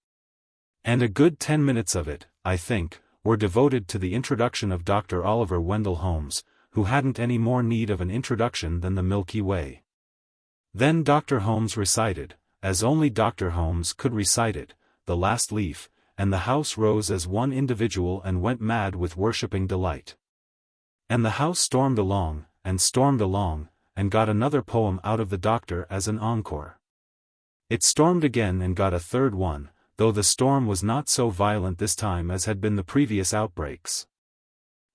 And a good 10 minutes of it, I think, were devoted to the introduction of Dr. Oliver Wendell Holmes, who hadn't any more need of an introduction than the Milky Way. Then Dr. Holmes recited, as only Dr. Holmes could recite it, the last leaf, and the house rose as one individual and went mad with worshipping delight. And the house stormed along, and got another poem out of the doctor as an encore. It stormed again and got a third one, though the storm was not so violent this time as had been the previous outbreaks.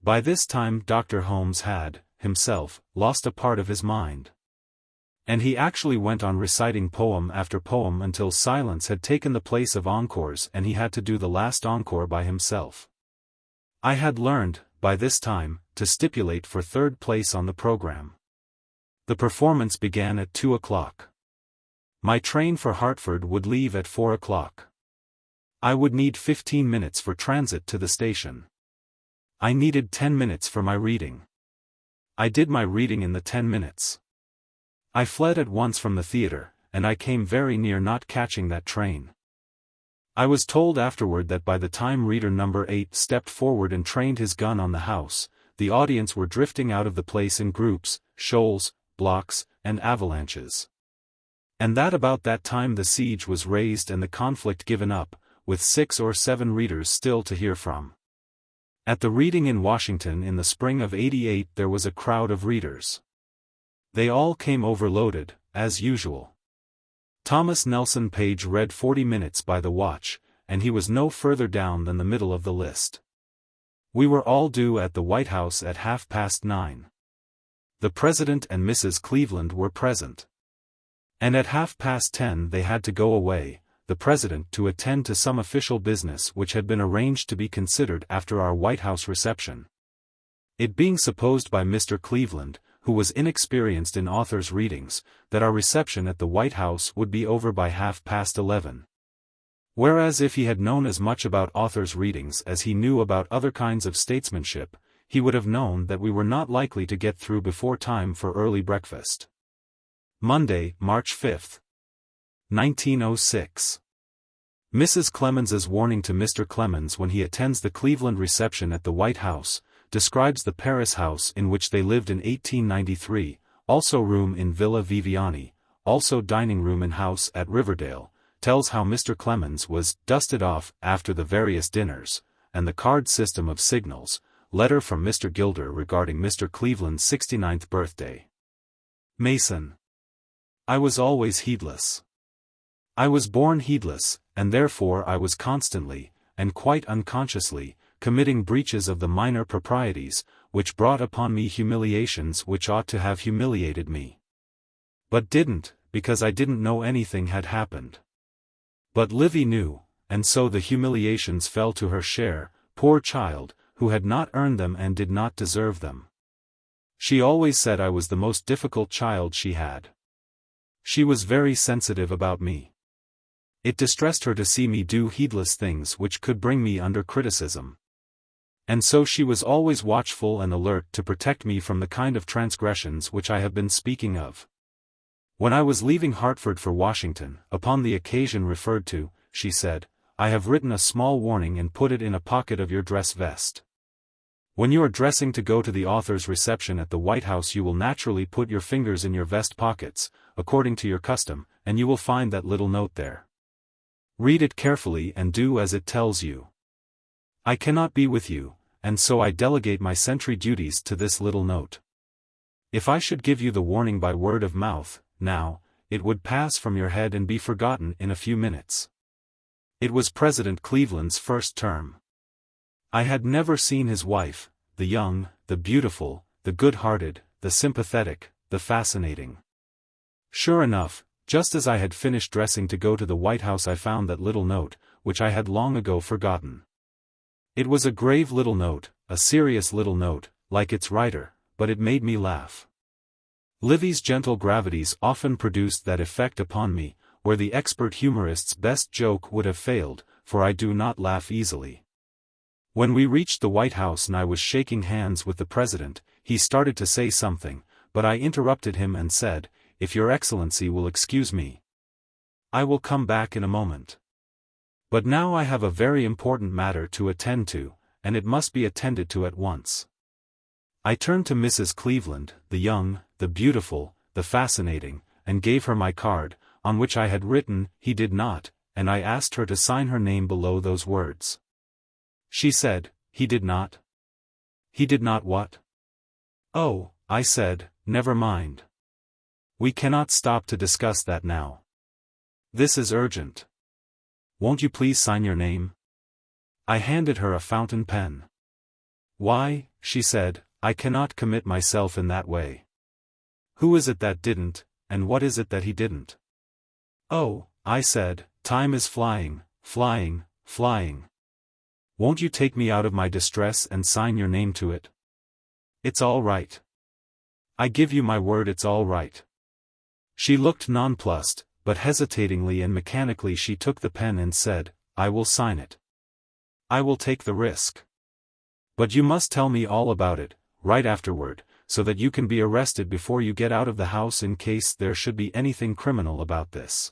By this time Dr. Holmes had, himself, lost a part of his mind. And he actually went on reciting poem after poem until silence had taken the place of encores and he had to do the last encore by himself. I had learned, by this time, to stipulate for third place on the program. The performance began at 2 o'clock. My train for Hartford would leave at 4 o'clock. I would need 15 minutes for transit to the station. I needed 10 minutes for my reading. I did my reading in the 10 minutes. I fled at once from the theater, and I came very near not catching that train. I was told afterward that by the time reader number 8 stepped forward and trained his gun on the house, the audience were drifting out of the place in groups, shoals, blocks, and avalanches. And that about that time the siege was raised and the conflict given up, with 6 or 7 readers still to hear from. At the reading in Washington in the spring of '88 there was a crowd of readers. They all came overloaded, as usual. Thomas Nelson Page read 40 minutes by the watch, and he was no further down than the middle of the list. We were all due at the White House at 9:30. The President and Mrs. Cleveland were present. And at 10:30 they had to go away, the President to attend to some official business which had been arranged to be considered after our White House reception. It being supposed by Mr. Cleveland, who was inexperienced in authors' readings, that our reception at the White House would be over by 11:30. Whereas if he had known as much about authors' readings as he knew about other kinds of statesmanship, he would have known that we were not likely to get through before time for early breakfast. Monday, March 5, 1906. Mrs. Clemens's warning to Mr. Clemens when he attends the Cleveland reception at the White House, describes the Paris house in which they lived in 1893, also room in Villa Viviani, also dining room in house at Riverdale, tells how Mr. Clemens was dusted off after the various dinners, and the card system of signals, letter from Mr. Gilder regarding Mr. Cleveland's 69th birthday. Mason. I was always heedless. I was born heedless, and therefore I was constantly, and quite unconsciously, committing breaches of the minor proprieties, which brought upon me humiliations which ought to have humiliated me. But didn't, because I didn't know anything had happened. But Livy knew, and so the humiliations fell to her share, poor child, who had not earned them and did not deserve them. She always said I was the most difficult child she had. She was very sensitive about me. It distressed her to see me do heedless things which could bring me under criticism. And so she was always watchful and alert to protect me from the kind of transgressions which I have been speaking of. When I was leaving Hartford for Washington, upon the occasion referred to, she said, "I have written a small warning and put it in a pocket of your dress vest. When you are dressing to go to the author's reception at the White House you will naturally put your fingers in your vest pockets, according to your custom, and you will find that little note there. Read it carefully and do as it tells you. I cannot be with you, and so I delegate my sentry duties to this little note. If I should give you the warning by word of mouth, now, it would pass from your head and be forgotten in a few minutes." It was President Cleveland's first term. I had never seen his wife, the young, the beautiful, the good-hearted, the sympathetic, the fascinating. Sure enough, just as I had finished dressing to go to the White House I found that little note, which I had long ago forgotten. It was a grave little note, a serious little note, like its writer, but it made me laugh. Livy's gentle gravities often produced that effect upon me, where the expert humorist's best joke would have failed, for I do not laugh easily. When we reached the White House and I was shaking hands with the President, he started to say something, but I interrupted him and said, "If Your Excellency will excuse me, I will come back in a moment. But now I have a very important matter to attend to, and it must be attended to at once." I turned to Mrs. Cleveland, the young, the beautiful, the fascinating, and gave her my card, on which I had written, "He did not," and I asked her to sign her name below those words. She said, "He did not." "He did not what?" "Oh," I said, "never mind. We cannot stop to discuss that now. This is urgent. Won't you please sign your name?" I handed her a fountain pen. "Why," she said, "I cannot commit myself in that way. Who is it that didn't, and what is it that he didn't? Oh, I said, time is flying, flying, flying. Won't you take me out of my distress and sign your name to it? It's all right. I give you my word it's all right. She looked nonplussed, but hesitatingly and mechanically she took the pen and said, I will sign it. I will take the risk. But you must tell me all about it, right afterward, so that you can be arrested before you get out of the house in case there should be anything criminal about this.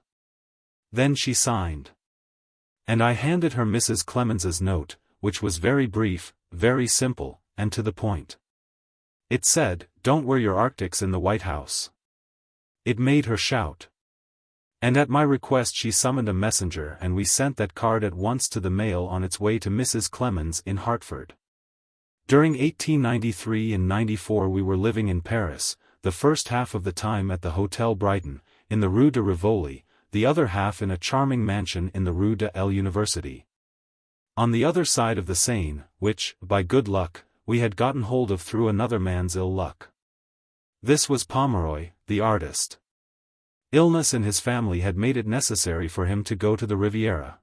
Then she signed. And I handed her Mrs. Clemens's note, which was very brief, very simple, and to the point. It said, don't wear your Arctics in the White House. It made her shout. And at my request she summoned a messenger and we sent that card at once to the mail on its way to Mrs. Clemens in Hartford. During 1893 and 94 we were living in Paris, the first half of the time at the Hotel Brighton, in the Rue de Rivoli, the other half in a charming mansion in the Rue de l'Université. On the other side of the Seine, which, by good luck, we had gotten hold of through another man's ill luck. This was Pomeroy, the artist. Illness in his family had made it necessary for him to go to the Riviera.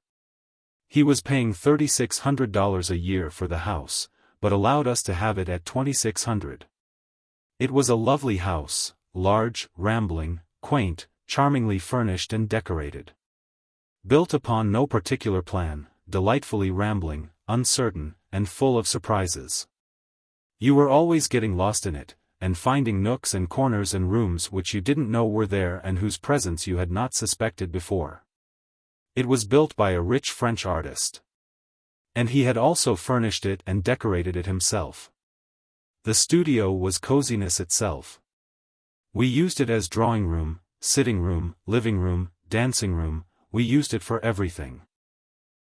He was paying $3,600 a year for the house, but allowed us to have it at $2,600. It was a lovely house, large, rambling, quaint, charmingly furnished and decorated. Built upon no particular plan, delightfully rambling, uncertain, and full of surprises. You were always getting lost in it, and finding nooks and corners and rooms which you didn't know were there and whose presence you had not suspected before. It was built by a rich French artist. And he had also furnished it and decorated it himself. The studio was coziness itself. We used it as drawing room, sitting room, living room, dancing room, we used it for everything.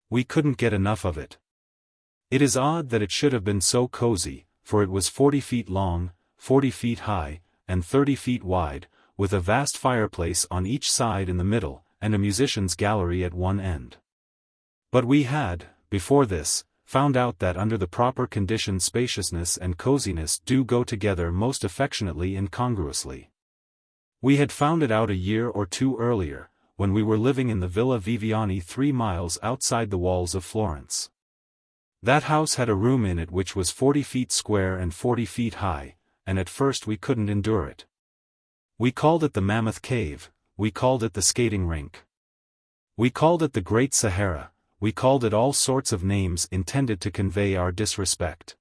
We couldn't get enough of it. It is odd that it should have been so cozy, for it was 40 feet long, 40 feet high, and 30 feet wide, with a vast fireplace on each side in the middle, and a musician's gallery at one end. But we had, before this, found out that under the proper conditions spaciousness and coziness do go together most affectionately and congruously. We had found it out a year or two earlier, when we were living in the Villa Viviani 3 miles outside the walls of Florence. That house had a room in it which was 40 feet square and 40 feet high, and at first we couldn't endure it. We called it the Mammoth Cave, we called it the skating rink. We called it the Great Sahara, we called it all sorts of names intended to convey our disrespect.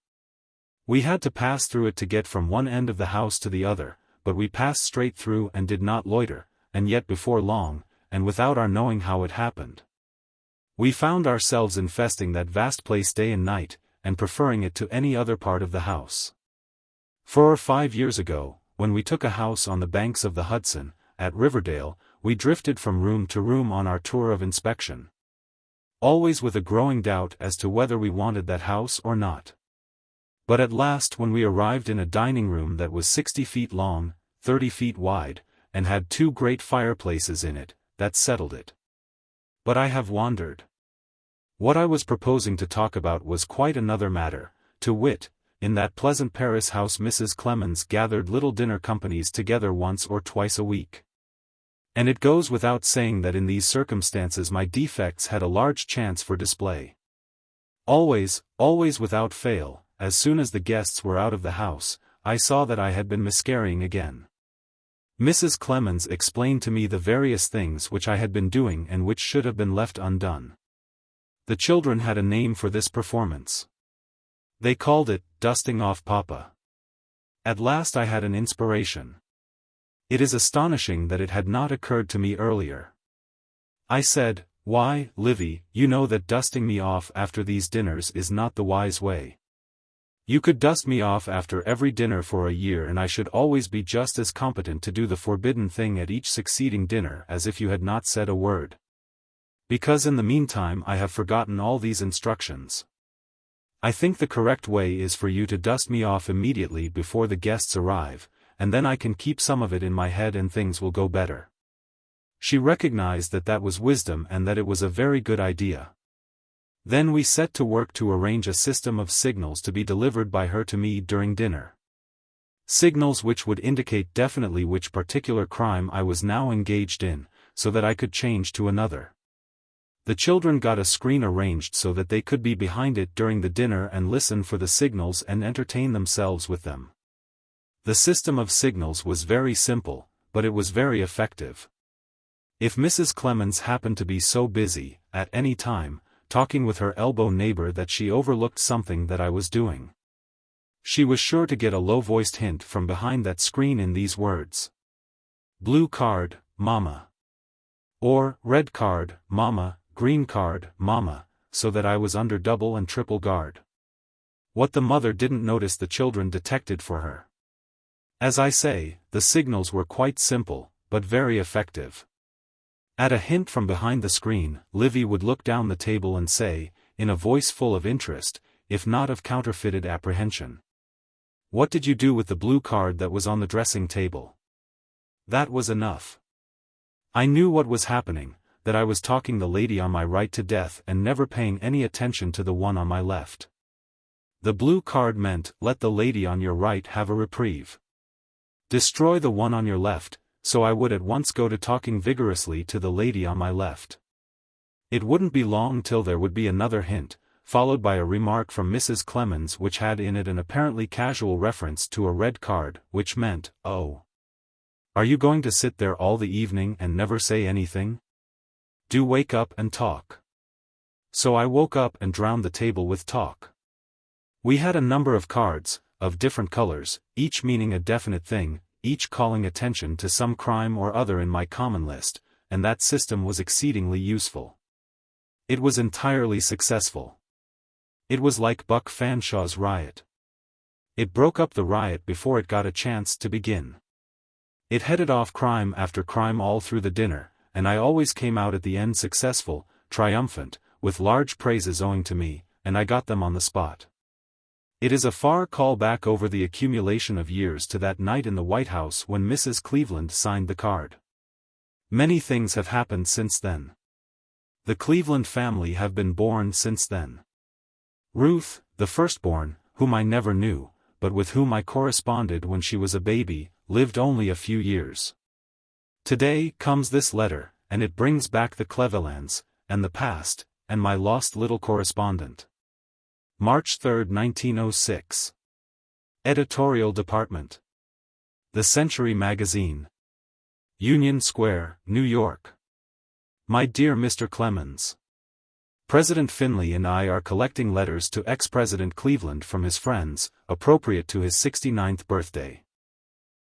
We had to pass through it to get from one end of the house to the other, but we passed straight through and did not loiter, and yet before long, and without our knowing how it happened, we found ourselves infesting that vast place day and night, and preferring it to any other part of the house. 4 or 5 years ago, when we took a house on the banks of the Hudson, at Riverdale, we drifted from room to room on our tour of inspection. Always with a growing doubt as to whether we wanted that house or not. But at last when we arrived in a dining room that was 60 feet long, 30 feet wide, and had 2 great fireplaces in it, that settled it. But I have wandered. What I was proposing to talk about was quite another matter, to wit, in that pleasant Paris house Mrs. Clemens gathered little dinner companies together once or twice a week. And it goes without saying that in these circumstances my defects had a large chance for display. Always without fail, as soon as the guests were out of the house, I saw that I had been miscarrying again. Mrs. Clemens explained to me the various things which I had been doing and which should have been left undone. The children had a name for this performance. They called it, dusting off Papa. At last I had an inspiration. It is astonishing that it had not occurred to me earlier. I said, why, Livy, you know that dusting me off after these dinners is not the wise way. You could dust me off after every dinner for a year and I should always be just as competent to do the forbidden thing at each succeeding dinner as if you had not said a word. Because in the meantime I have forgotten all these instructions. I think the correct way is for you to dust me off immediately before the guests arrive, and then I can keep some of it in my head and things will go better. She recognized that that was wisdom and that it was a very good idea. Then we set to work to arrange a system of signals to be delivered by her to me during dinner. Signals which would indicate definitely which particular crime I was now engaged in, so that I could change to another. The children got a screen arranged so that they could be behind it during the dinner and listen for the signals and entertain themselves with them. The system of signals was very simple, but it was very effective. If Mrs. Clemens happened to be so busy, at any time, talking with her elbow neighbor that she overlooked something that I was doing, she was sure to get a low-voiced hint from behind that screen in these words: "Blue card, Mama." Or, "Red card, Mama, green card, Mama," so that I was under double and triple guard. What the mother didn't notice the children detected for her. As I say, the signals were quite simple, but very effective. At a hint from behind the screen, Livy would look down the table and say, in a voice full of interest, if not of counterfeited apprehension, "What did you do with the blue card that was on the dressing table?" That was enough. I knew what was happening, that I was talking the lady on my right to death and never paying any attention to the one on my left. The blue card meant, let the lady on your right have a reprieve. Destroy the one on your left, so I would at once go to talking vigorously to the lady on my left. It wouldn't be long till there would be another hint, followed by a remark from Mrs. Clemens which had in it an apparently casual reference to a red card, which meant, "Oh, are you going to sit there all the evening and never say anything? Do wake up and talk." So I woke up and drowned the table with talk. We had a number of cards, of different colors, each meaning a definite thing, each calling attention to some crime or other in my common list, and that system was exceedingly useful. It was entirely successful. It was like Buck Fanshaw's riot. It broke up the riot before it got a chance to begin. It headed off crime after crime all through the dinner, and I always came out at the end successful, triumphant, with large praises owing to me, and I got them on the spot. It is a far call back over the accumulation of years to that night in the White House when Mrs. Cleveland signed the card. Many things have happened since then. The Cleveland family have been born since then. Ruth, the firstborn, whom I never knew, but with whom I corresponded when she was a baby, lived only a few years. Today comes this letter, and it brings back the Clevelands, and the past, and my lost little correspondent. March 3, 1906. Editorial Department. The Century Magazine. Union Square, New York. My dear Mr. Clemens, President Finley and I are collecting letters to ex-President Cleveland from his friends, appropriate to his 69th birthday.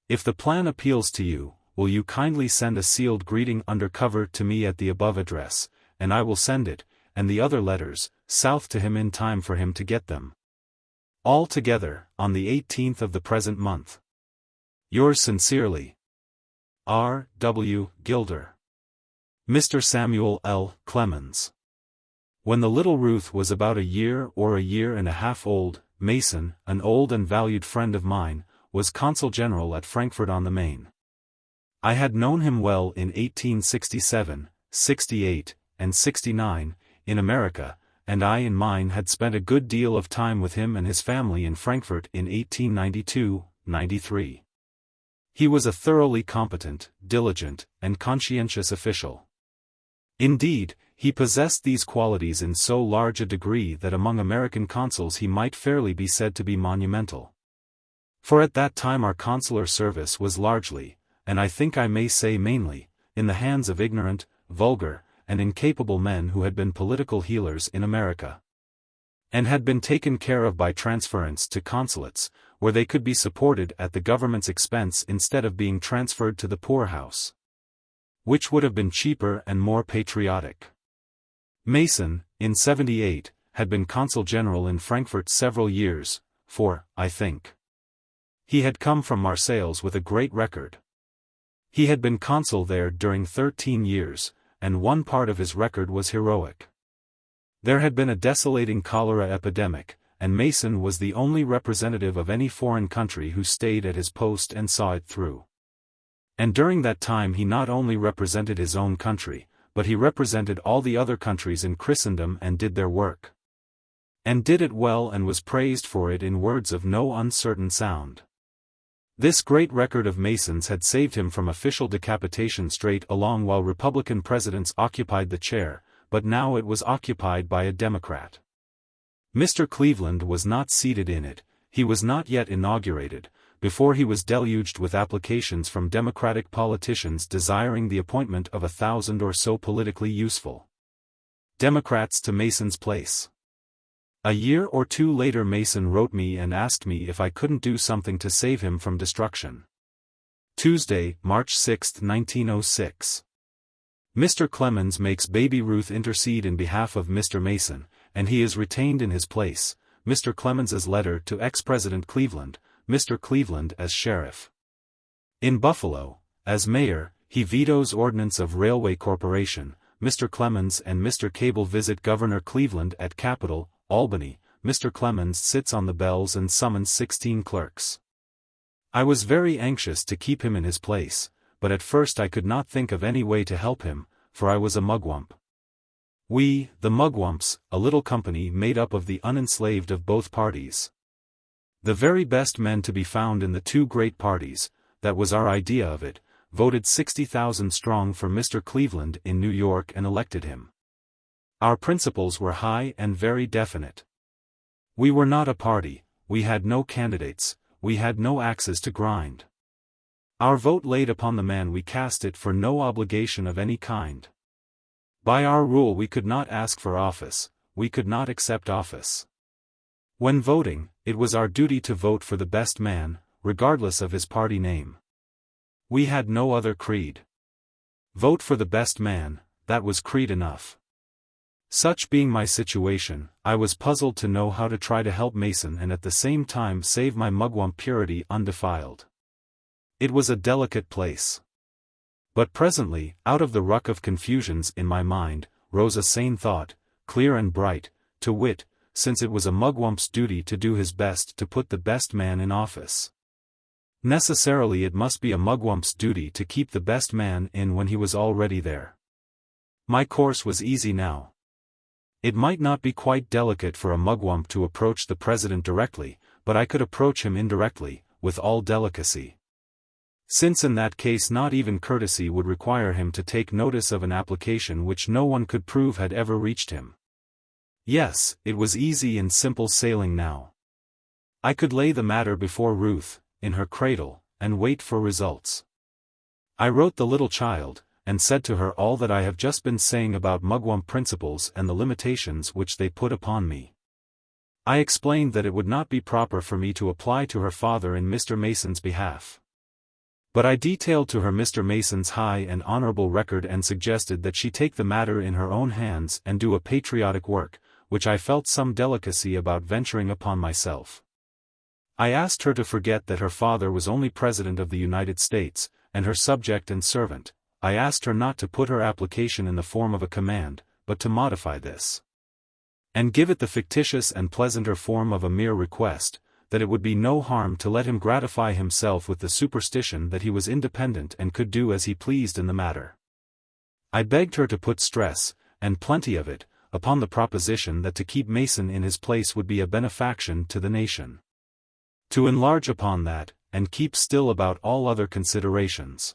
If the plan appeals to you, will you kindly send a sealed greeting under cover to me at the above address, and I will send it, and the other letters, south to him in time for him to get them. All together, on the 18th of the present month. Yours sincerely, R. W. Gilder. Mr. Samuel L. Clemens. When the little Ruth was about a year or a year and a half old, Mason, an old and valued friend of mine, was Consul General at Frankfurt on the Main. I had known him well in 1867, 68, and 69, in America, and I and mine had spent a good deal of time with him and his family in Frankfurt in 1892-93. He was a thoroughly competent, diligent, and conscientious official. Indeed, he possessed these qualities in so large a degree that among American consuls he might fairly be said to be monumental. For at that time our consular service was largely, and I think I may say mainly, in the hands of ignorant, vulgar, and incapable men who had been political healers in America, and had been taken care of by transference to consulates, where they could be supported at the government's expense instead of being transferred to the poorhouse, which would have been cheaper and more patriotic. Mason, in 78, had been consul general in Frankfurt several years, for, I think, he had come from Marseilles with a great record. He had been consul there during 13 years, and one part of his record was heroic. There had been a desolating cholera epidemic, and Mason was the only representative of any foreign country who stayed at his post and saw it through. And during that time he not only represented his own country, but he represented all the other countries in Christendom and did their work. And did it well and was praised for it in words of no uncertain sound. This great record of Mason's had saved him from official decapitation straight along while Republican presidents occupied the chair, but now it was occupied by a Democrat. Mr. Cleveland was not seated in it, he was not yet inaugurated, before he was deluged with applications from Democratic politicians desiring the appointment of 1,000 or so politically useful Democrats to Mason's place. A year or two later Mason wrote me and asked me if I couldn't do something to save him from destruction. Tuesday, March 6, 1906. Mr. Clemens makes Baby Ruth intercede in behalf of Mr. Mason, and he is retained in his place. Mr. Clemens's letter to ex-President Cleveland, Mr. Cleveland as sheriff. In Buffalo, as mayor, he vetoes ordinance of Railway Corporation. Mr. Clemens and Mr. Cable visit Governor Cleveland at Capitol, Albany. Mr. Clemens sits on the bells and summons 16 clerks. I was very anxious to keep him in his place, but at first I could not think of any way to help him, for I was a mugwump. We, the Mugwumps, a little company made up of the unenslaved of both parties. The very best men to be found in the two great parties, that was our idea of it, voted 60,000 strong for Mr. Cleveland in New York and elected him. Our principles were high and very definite. We were not a party, we had no candidates, we had no axes to grind. Our vote laid upon the man, we cast it for no obligation of any kind. By our rule we could not ask for office, we could not accept office. When voting, it was our duty to vote for the best man, regardless of his party name. We had no other creed. Vote for the best man, that was creed enough. Such being my situation, I was puzzled to know how to try to help Mason and at the same time save my mugwump purity undefiled. It was a delicate place. But presently, out of the ruck of confusions in my mind, rose a sane thought, clear and bright, to wit, since it was a mugwump's duty to do his best to put the best man in office. Necessarily it must be a mugwump's duty to keep the best man in when he was already there. My course was easy now. It might not be quite delicate for a mugwump to approach the president directly, but I could approach him indirectly, with all delicacy. Since in that case not even courtesy would require him to take notice of an application which no one could prove had ever reached him. Yes, it was easy and simple sailing now. I could lay the matter before Ruth, in her cradle, and wait for results. I wrote the little child, and said to her all that I have just been saying about mugwump principles and the limitations which they put upon me. I explained that it would not be proper for me to apply to her father in Mr. Mason's behalf. But I detailed to her Mr. Mason's high and honorable record and suggested that she take the matter in her own hands and do a patriotic work, which I felt some delicacy about venturing upon myself. I asked her to forget that her father was only President of the United States, and her subject and servant. I asked her not to put her application in the form of a command, but to modify this, and give it the fictitious and pleasanter form of a mere request, that it would be no harm to let him gratify himself with the superstition that he was independent and could do as he pleased in the matter. I begged her to put stress, and plenty of it, upon the proposition that to keep Mason in his place would be a benefaction to the nation. To enlarge upon that, and keep still about all other considerations.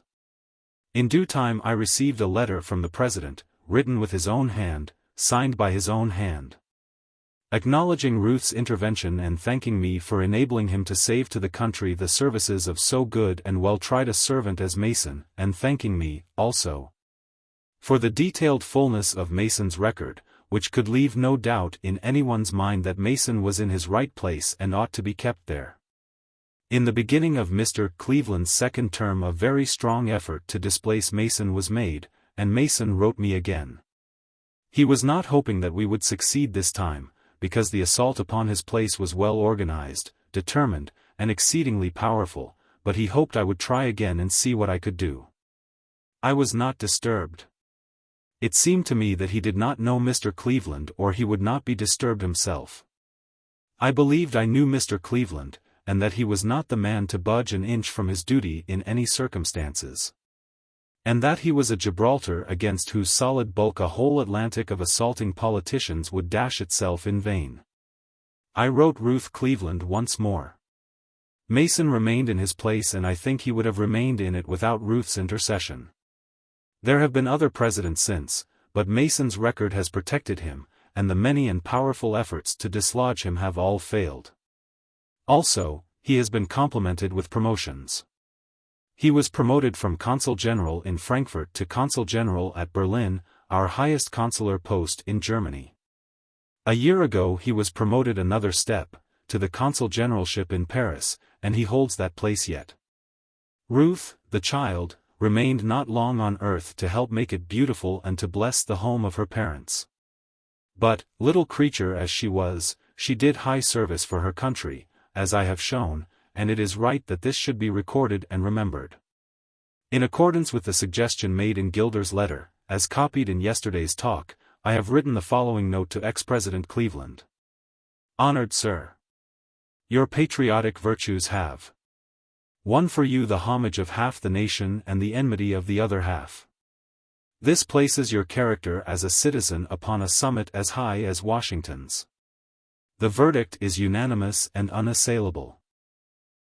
In due time I received a letter from the President, written with his own hand, signed by his own hand, acknowledging Ruth's intervention and thanking me for enabling him to save to the country the services of so good and well-tried a servant as Mason, and thanking me, also, for the detailed fullness of Mason's record, which could leave no doubt in anyone's mind that Mason was in his right place and ought to be kept there. In the beginning of Mr. Cleveland's second term a very strong effort to displace Mason was made, and Mason wrote me again. He was not hoping that we would succeed this time, because the assault upon his place was well organized, determined, and exceedingly powerful, but he hoped I would try again and see what I could do. I was not disturbed. It seemed to me that he did not know Mr. Cleveland or he would not be disturbed himself. I believed I knew Mr. Cleveland, and that he was not the man to budge an inch from his duty in any circumstances. And that he was a Gibraltar against whose solid bulk a whole Atlantic of assaulting politicians would dash itself in vain. I wrote Ruth Cleveland once more. Mason remained in his place, and I think he would have remained in it without Ruth's intercession. There have been other presidents since, but Mason's record has protected him, and the many and powerful efforts to dislodge him have all failed. Also, he has been complimented with promotions. He was promoted from Consul General in Frankfurt to Consul General at Berlin, our highest consular post in Germany. A year ago he was promoted another step, to the Consul Generalship in Paris, and he holds that place yet. Ruth, the child, remained not long on earth to help make it beautiful and to bless the home of her parents. But, little creature as she was, she did high service for her country, as I have shown, and it is right that this should be recorded and remembered. In accordance with the suggestion made in Gilder's letter, as copied in yesterday's talk, I have written the following note to ex-President Cleveland. Honored Sir, your patriotic virtues have won for you the homage of half the nation and the enmity of the other half. This places your character as a citizen upon a summit as high as Washington's. The verdict is unanimous and unassailable.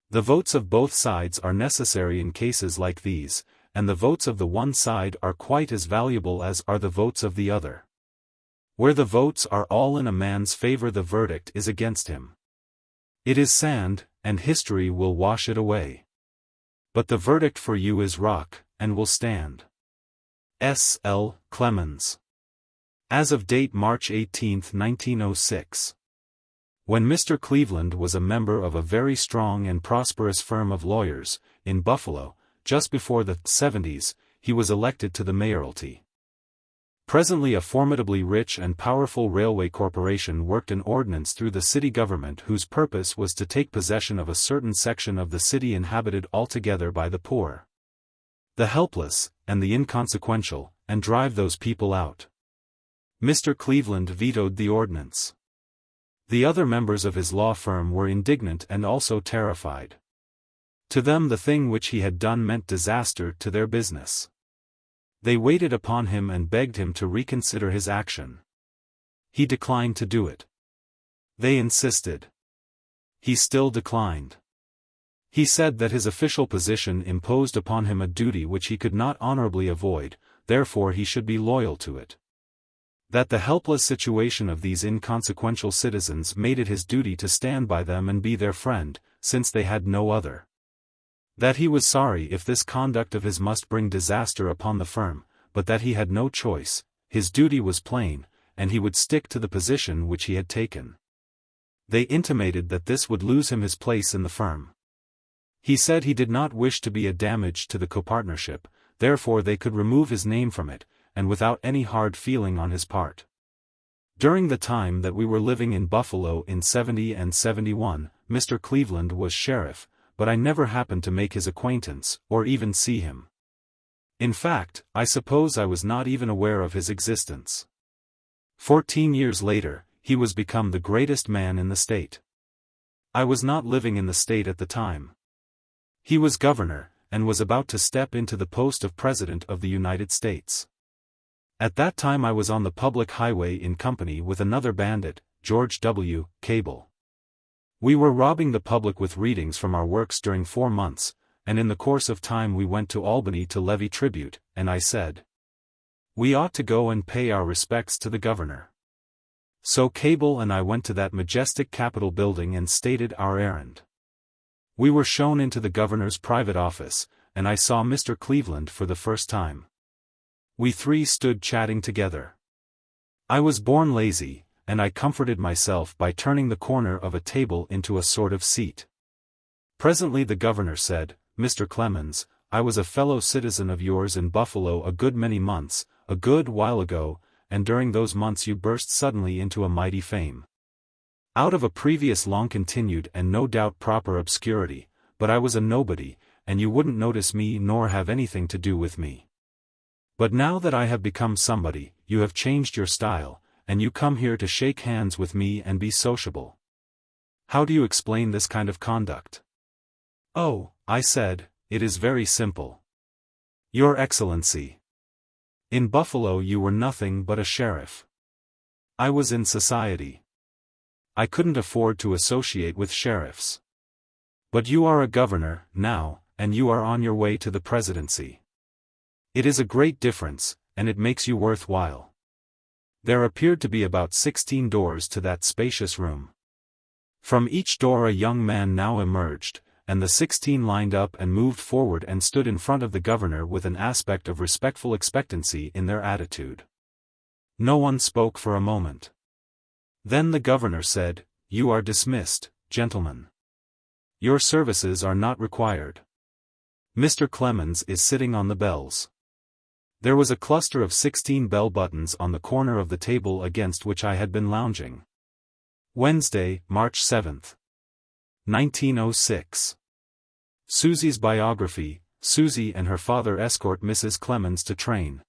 The votes of both sides are necessary in cases like these, and the votes of the one side are quite as valuable as are the votes of the other. Where the votes are all in a man's favor, the verdict is against him. It is sand, and history will wash it away. But the verdict for you is rock, and will stand. S. L. Clemens. As of date March 18, 1906. When Mr. Cleveland was a member of a very strong and prosperous firm of lawyers, in Buffalo, just before the 70s, he was elected to the mayoralty. Presently a formidably rich and powerful railway corporation worked an ordinance through the city government whose purpose was to take possession of a certain section of the city inhabited altogether by the poor, the helpless, and the inconsequential, and drive those people out. Mr. Cleveland vetoed the ordinance. The other members of his law firm were indignant and also terrified. To them the thing which he had done meant disaster to their business. They waited upon him and begged him to reconsider his action. He declined to do it. They insisted. He still declined. He said that his official position imposed upon him a duty which he could not honorably avoid, therefore he should be loyal to it. That the helpless situation of these inconsequential citizens made it his duty to stand by them and be their friend, since they had no other. That he was sorry if this conduct of his must bring disaster upon the firm, but that he had no choice, his duty was plain, and he would stick to the position which he had taken. They intimated that this would lose him his place in the firm. He said he did not wish to be a damage to the copartnership, therefore they could remove his name from it, and without any hard feeling on his part. During the time that we were living in Buffalo in 70 and 71, Mr. Cleveland was sheriff, but I never happened to make his acquaintance, or even see him. In fact, I suppose I was not even aware of his existence. 14 years later, he was become the greatest man in the state. I was not living in the state at the time. He was governor, and was about to step into the post of President of the United States. At that time I was on the public highway in company with another bandit, George W. Cable. We were robbing the public with readings from our works during 4 months, and in the course of time we went to Albany to levy tribute, and I said, we ought to go and pay our respects to the governor. So Cable and I went to that majestic Capitol building and stated our errand. We were shown into the governor's private office, and I saw Mr. Cleveland for the first time. We three stood chatting together. I was born lazy, and I comforted myself by turning the corner of a table into a sort of seat. Presently the governor said, Mr. Clemens, I was a fellow citizen of yours in Buffalo a good many months, a good while ago, and during those months you burst suddenly into a mighty fame. Out of a previous long-continued and no doubt proper obscurity, but I was a nobody, and you wouldn't notice me nor have anything to do with me. But now that I have become somebody, you have changed your style, and you come here to shake hands with me and be sociable. How do you explain this kind of conduct? Oh, I said, it is very simple. Your Excellency. In Buffalo you were nothing but a sheriff. I was in society. I couldn't afford to associate with sheriffs. But you are a governor, now, and you are on your way to the presidency. It is a great difference, and it makes you worthwhile. There appeared to be about 16 doors to that spacious room. From each door a young man now emerged, and the 16 lined up and moved forward and stood in front of the governor with an aspect of respectful expectancy in their attitude. No one spoke for a moment. Then the governor said, "You are dismissed, gentlemen. Your services are not required. Mr. Clemens is sitting on the bells." There was a cluster of 16 bell buttons on the corner of the table against which I had been lounging. Wednesday, March 7, 1906. Susie's biography. Susie and her father escort Mrs. Clemens to train.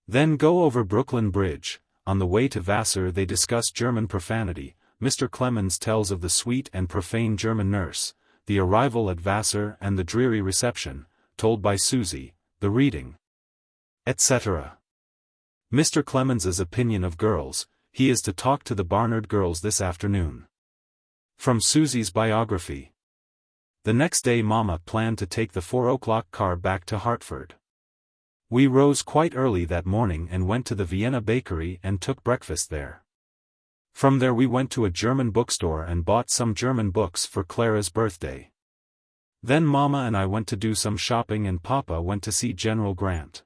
Then go over Brooklyn Bridge. On the way to Vassar they discuss German profanity. Mr. Clemens tells of the sweet and profane German nurse, the arrival at Vassar and the dreary reception, told by Susie, the reading, etc. Mr. Clemens's opinion of girls. He is to talk to the Barnard girls this afternoon. From Susie's biography. The next day Mama planned to take the 4 o'clock car back to Hartford. We rose quite early that morning and went to the Vienna bakery and took breakfast there. From there we went to a German bookstore and bought some German books for Clara's birthday. Then Mama and I went to do some shopping and Papa went to see General Grant.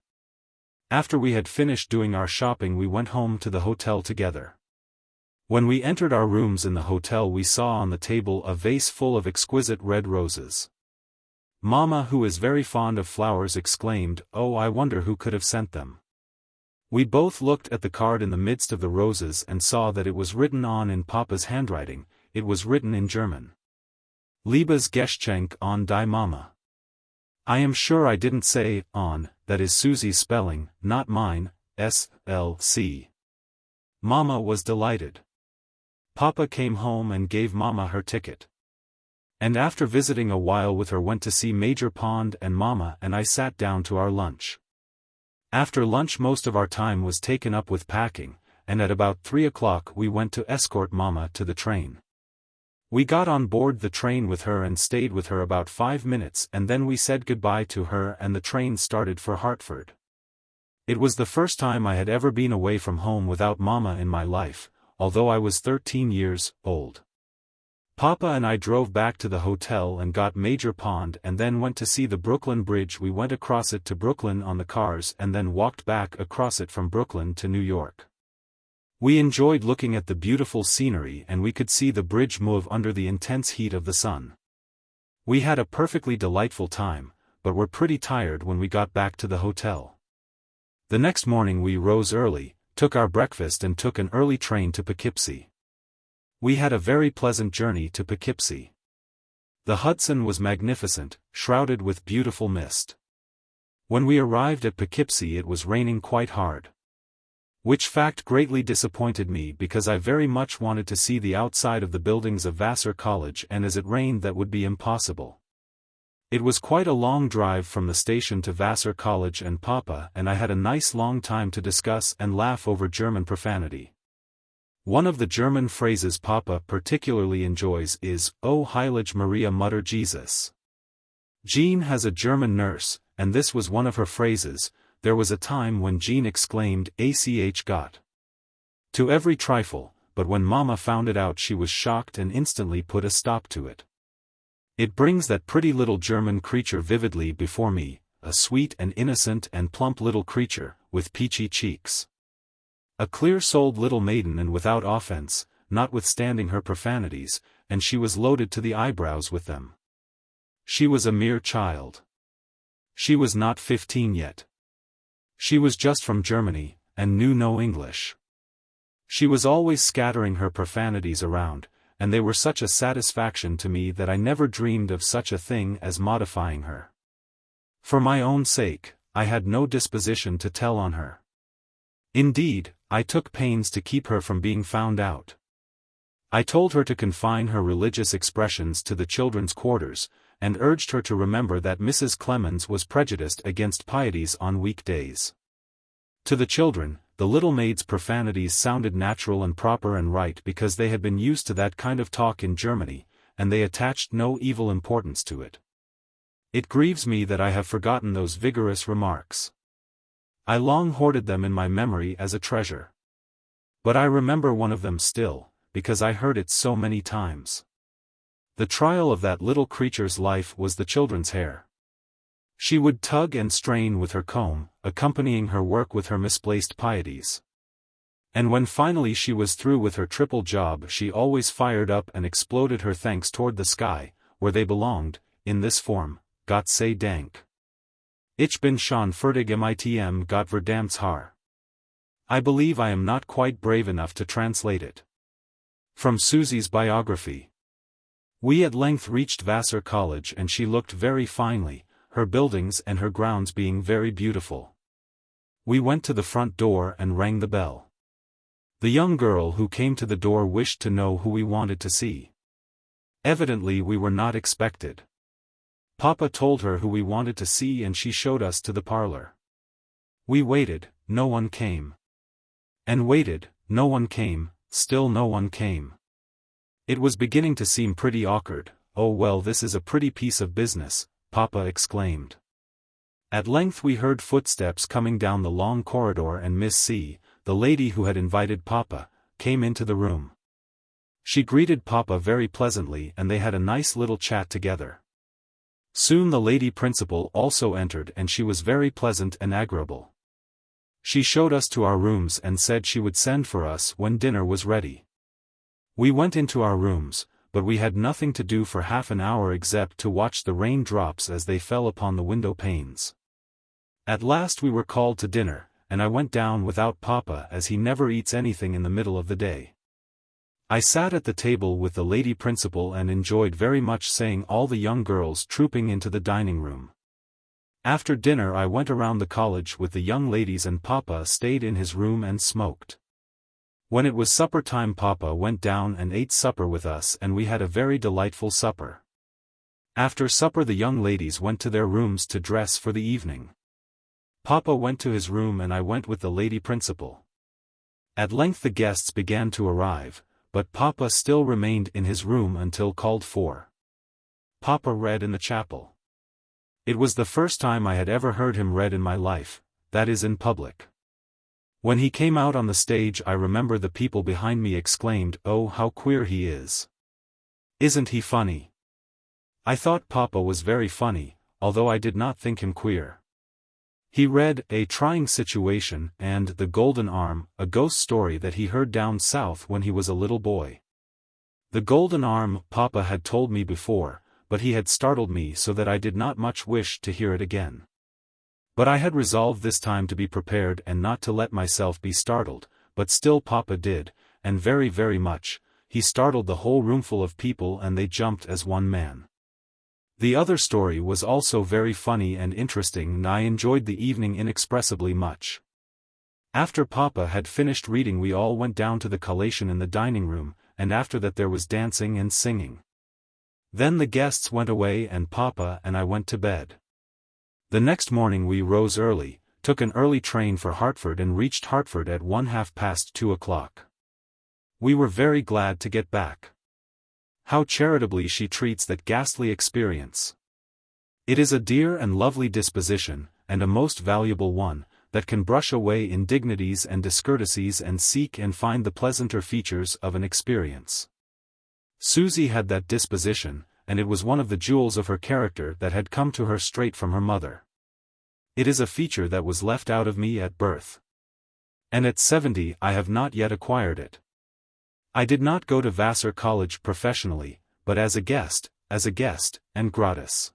After we had finished doing our shopping we went home to the hotel together. When we entered our rooms in the hotel we saw on the table a vase full of exquisite red roses. Mama, who is very fond of flowers, exclaimed, "Oh, I wonder who could have sent them." We both looked at the card in the midst of the roses and saw that it was written on in Papa's handwriting. It was written in German. Liebes Geschenk an die Mama. I am sure I didn't say on, that is Susie's spelling, not mine, S-L-C. Mama was delighted. Papa came home and gave Mama her ticket. And after visiting a while with her went to see Major Pond, and Mama and I sat down to our lunch. After lunch most of our time was taken up with packing, and at about 3 o'clock we went to escort Mama to the train. We got on board the train with her and stayed with her about 5 minutes and then we said goodbye to her and the train started for Hartford. It was the first time I had ever been away from home without Mama in my life, although I was 13 years old. Papa and I drove back to the hotel and got Major Pond and then went to see the Brooklyn Bridge. We went across it to Brooklyn on the cars and then walked back across it from Brooklyn to New York. We enjoyed looking at the beautiful scenery and we could see the bridge move under the intense heat of the sun. We had a perfectly delightful time, but were pretty tired when we got back to the hotel. The next morning we rose early, took our breakfast and took an early train to Poughkeepsie. We had a very pleasant journey to Poughkeepsie. The Hudson was magnificent, shrouded with beautiful mist. When we arrived at Poughkeepsie it was raining quite hard. Which fact greatly disappointed me because I very much wanted to see the outside of the buildings of Vassar College, and as it rained that would be impossible. It was quite a long drive from the station to Vassar College, and Papa and I had a nice long time to discuss and laugh over German profanity. One of the German phrases Papa particularly enjoys is, "O Heilige Maria Mutter Jesus." Jean has a German nurse, and this was one of her phrases. There was a time when Jean exclaimed, "Ach Gott," to every trifle, but when Mama found it out she was shocked and instantly put a stop to it. It brings that pretty little German creature vividly before me, a sweet and innocent and plump little creature, with peachy cheeks. A clear-souled little maiden and without offense, notwithstanding her profanities, and she was loaded to the eyebrows with them. She was a mere child. She was not 15 yet. She was just from Germany, and knew no English. She was always scattering her profanities around, and they were such a satisfaction to me that I never dreamed of such a thing as modifying her. For my own sake, I had no disposition to tell on her. Indeed, I took pains to keep her from being found out. I told her to confine her religious expressions to the children's quarters, and urged her to remember that Mrs. Clemens was prejudiced against pieties on weekdays. To the children, the little maid's profanities sounded natural and proper and right because they had been used to that kind of talk in Germany, and they attached no evil importance to it. It grieves me that I have forgotten those vigorous remarks. I long hoarded them in my memory as a treasure. But I remember one of them still, because I heard it so many times. The trial of that little creature's life was the children's hair. She would tug and strain with her comb, accompanying her work with her misplaced pieties. And when finally she was through with her triple job, she always fired up and exploded her thanks toward the sky, where they belonged, in this form: Gott sei Dank. Ich bin schon fertig mit Gott verdammt's Haar. I believe I am not quite brave enough to translate it. From Susie's biography. We at length reached Vassar College, and she looked very finely, her buildings and her grounds being very beautiful. We went to the front door and rang the bell. The young girl who came to the door wished to know who we wanted to see. Evidently we were not expected. Papa told her who we wanted to see, and she showed us to the parlor. We waited, no one came. And waited, no one came, still no one came. It was beginning to seem pretty awkward. "Oh well, this is a pretty piece of business," Papa exclaimed. At length we heard footsteps coming down the long corridor, and Miss C, the lady who had invited Papa, came into the room. She greeted Papa very pleasantly, and they had a nice little chat together. Soon the lady principal also entered, and she was very pleasant and agreeable. She showed us to our rooms and said she would send for us when dinner was ready. We went into our rooms, but we had nothing to do for half an hour except to watch the rain drops as they fell upon the window panes. At last we were called to dinner, and I went down without Papa, as he never eats anything in the middle of the day. I sat at the table with the lady principal and enjoyed very much seeing all the young girls trooping into the dining room. After dinner I went around the college with the young ladies, and Papa stayed in his room and smoked. When it was supper time, Papa went down and ate supper with us, and we had a very delightful supper. After supper the young ladies went to their rooms to dress for the evening. Papa went to his room and I went with the lady principal. At length the guests began to arrive, but Papa still remained in his room until called for. Papa read in the chapel. It was the first time I had ever heard him read in my life, that is, in public. When he came out on the stage, I remember the people behind me exclaimed, "Oh, how queer he is! Isn't he funny?" I thought Papa was very funny, although I did not think him queer. He read A Trying Situation and The Golden Arm, a ghost story that he heard down south when he was a little boy. The Golden Arm Papa had told me before, but he had startled me so that I did not much wish to hear it again. But I had resolved this time to be prepared and not to let myself be startled, but still Papa did, and very, very much. He startled the whole roomful of people and they jumped as one man. The other story was also very funny and interesting, and I enjoyed the evening inexpressibly much. After Papa had finished reading we all went down to the collation in the dining room, and after that there was dancing and singing. Then the guests went away and Papa and I went to bed. The next morning we rose early, took an early train for Hartford and reached Hartford at 2:30 o'clock. We were very glad to get back. How charitably she treats that ghastly experience. It is a dear and lovely disposition, and a most valuable one, that can brush away indignities and discourtesies and seek and find the pleasanter features of an experience. Susie had that disposition, and it was one of the jewels of her character that had come to her straight from her mother. It is a feature that was left out of me at birth. And at 70 I have not yet acquired it. I did not go to Vassar College professionally, but as a guest, and gratis.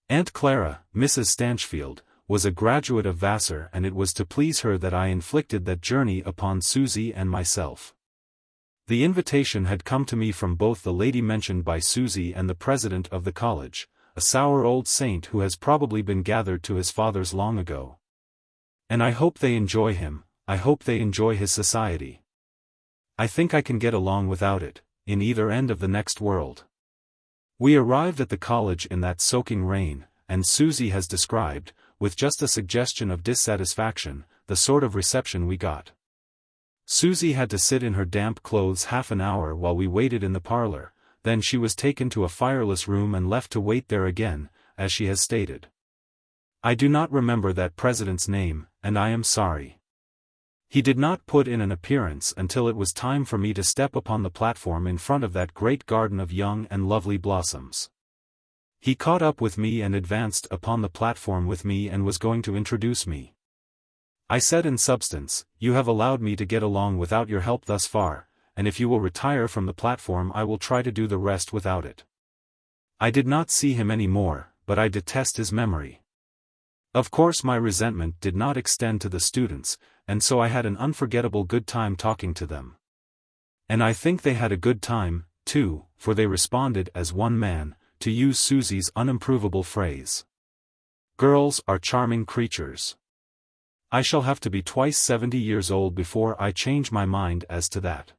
Aunt Clara, Mrs. Stanchfield, was a graduate of Vassar, and it was to please her that I inflicted that journey upon Susie and myself. The invitation had come to me from both the lady mentioned by Susie and the president of the college, a sour old saint who has probably been gathered to his fathers long ago. And I hope they enjoy him, I hope they enjoy his society. I think I can get along without it, in either end of the next world. We arrived at the college in that soaking rain, and Susie has described, with just a suggestion of dissatisfaction, the sort of reception we got. Susie had to sit in her damp clothes half an hour while we waited in the parlor, then she was taken to a fireless room and left to wait there again, as she has stated. I do not remember that president's name, and I am sorry. He did not put in an appearance until it was time for me to step upon the platform in front of that great garden of young and lovely blossoms. He caught up with me and advanced upon the platform with me and was going to introduce me. I said in substance, "You have allowed me to get along without your help thus far, and if you will retire from the platform I will try to do the rest without it." I did not see him any more, but I detest his memory. Of course my resentment did not extend to the students, and so I had an unforgettable good time talking to them. And I think they had a good time, too, for they responded as one man, to use Susie's unimprovable phrase. Girls are charming creatures. I shall have to be twice 70 years old before I change my mind as to that.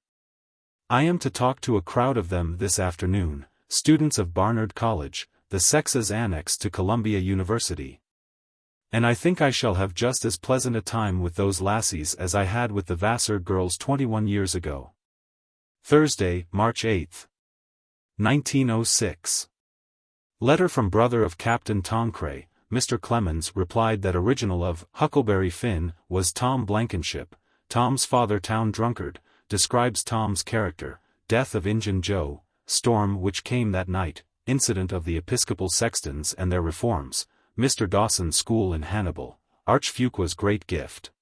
I am to talk to a crowd of them this afternoon, students of Barnard College, the sex's annex to Columbia University. And I think I shall have just as pleasant a time with those lassies as I had with the Vassar girls 21 years ago. Thursday, March 8, 1906. Letter from brother of Captain Tancred. Mr. Clemens replied that original of Huckleberry Finn was Tom Blankenship, Tom's father town drunkard, describes Tom's character, death of Injun Joe, storm which came that night, incident of the Episcopal sextons and their reforms, Mr. Dawson's school in Hannibal, Archfuqua's great gift.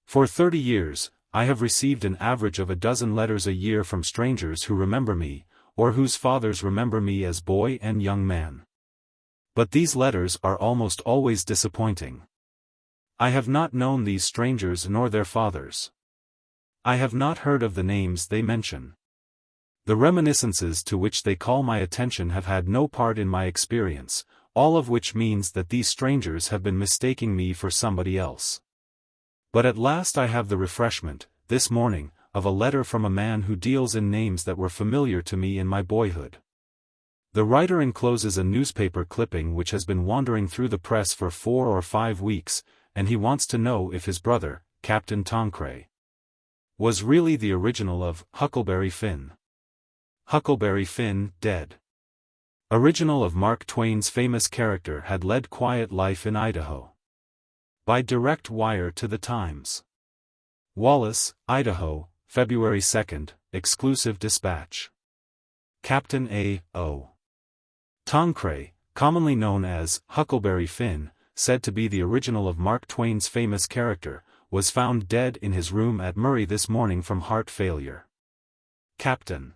For 30 years, I have received an average of a dozen letters a year from strangers who remember me, or whose fathers remember me as boy and young man. But these letters are almost always disappointing. I have not known these strangers nor their fathers. I have not heard of the names they mention. The reminiscences to which they call my attention have had no part in my experience, all of which means that these strangers have been mistaking me for somebody else. But at last I have the refreshment, this morning, of a letter from a man who deals in names that were familiar to me in my boyhood. The writer encloses a newspaper clipping which has been wandering through the press for 4 or 5 weeks, and he wants to know if his brother, Captain Tancred, was really the original of Huckleberry Finn. Huckleberry Finn, dead. Original of Mark Twain's famous character had led quiet life in Idaho. By direct wire to the Times. Wallace, Idaho, February 2, exclusive dispatch. Captain A.O. Tancred, commonly known as Huckleberry Finn, said to be the original of Mark Twain's famous character, was found dead in his room at Murray this morning from heart failure. Captain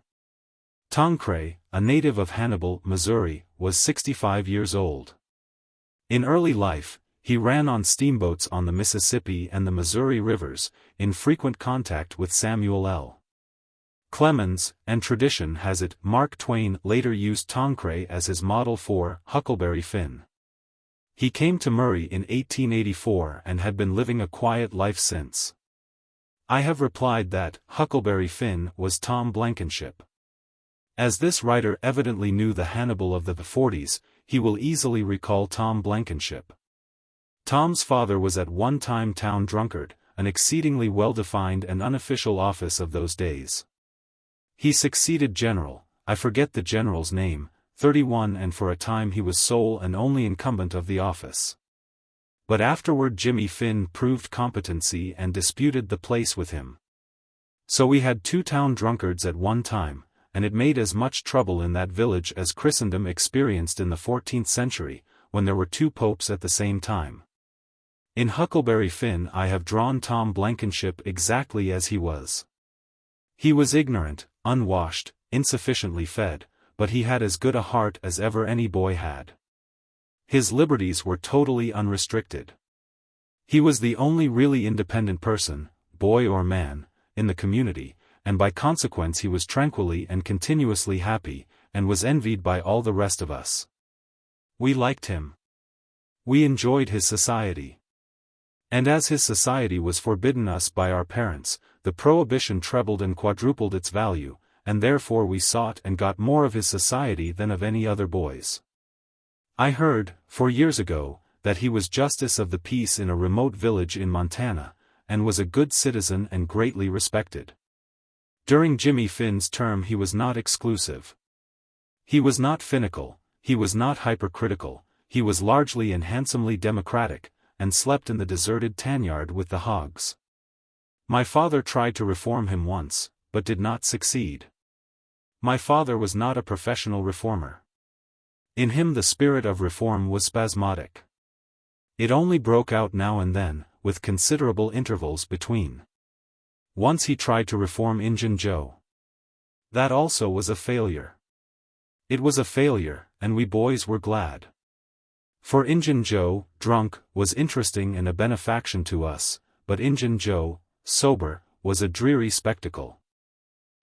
Tancred, a native of Hannibal, Missouri, was 65 years old. In early life, he ran on steamboats on the Mississippi and the Missouri rivers, in frequent contact with Samuel L. Clemens, and tradition has it Mark Twain later used Tancred as his model for Huckleberry Finn. He came to Murray in 1884 and had been living a quiet life since. I have replied that Huckleberry Finn was Tom Blankenship. As this writer evidently knew the Hannibal of the 40s, he will easily recall Tom Blankenship. Tom's father was at one time town drunkard, an exceedingly well-defined and unofficial office of those days. He succeeded General, I forget the general's name, 31, and for a time he was sole and only incumbent of the office. But afterward Jimmy Finn proved competency and disputed the place with him. So we had 2 town drunkards at one time, and it made as much trouble in that village as Christendom experienced in the 14th century, when there were 2 popes at the same time. In Huckleberry Finn I have drawn Tom Blankenship exactly as he was. He was ignorant, unwashed, insufficiently fed, but he had as good a heart as ever any boy had. His liberties were totally unrestricted. He was the only really independent person, boy or man, in the community, and by consequence he was tranquilly and continuously happy, and was envied by all the rest of us. We liked him. We enjoyed his society. And as his society was forbidden us by our parents, the prohibition trebled and quadrupled its value, and therefore we sought and got more of his society than of any other boys. I heard, 4 years ago, that he was justice of the peace in a remote village in Montana, and was a good citizen and greatly respected. During Jimmy Finn's term he was not exclusive. He was not finical, he was not hypercritical, he was largely and handsomely democratic, and slept in the deserted tanyard with the hogs. My father tried to reform him once, but did not succeed. My father was not a professional reformer. In him the spirit of reform was spasmodic. It only broke out now and then, with considerable intervals between. Once he tried to reform Injun Joe. That also was a failure. It was a failure, and we boys were glad. For Injun Joe, drunk, was interesting and a benefaction to us, but Injun Joe, sober, was a dreary spectacle.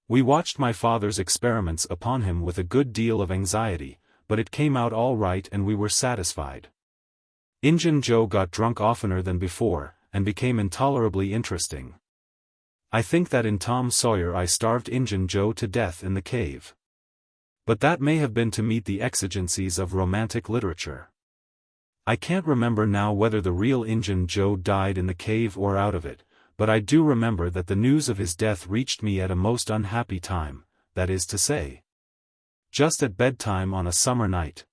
We watched my father's experiments upon him with a good deal of anxiety, but it came out all right and we were satisfied. Injun Joe got drunk oftener than before, and became intolerably interesting. I think that in Tom Sawyer I starved Injun Joe to death in the cave. But that may have been to meet the exigencies of romantic literature. I can't remember now whether the real Injun Joe died in the cave or out of it, but I do remember that the news of his death reached me at a most unhappy time, that is to say, just at bedtime on a summer night,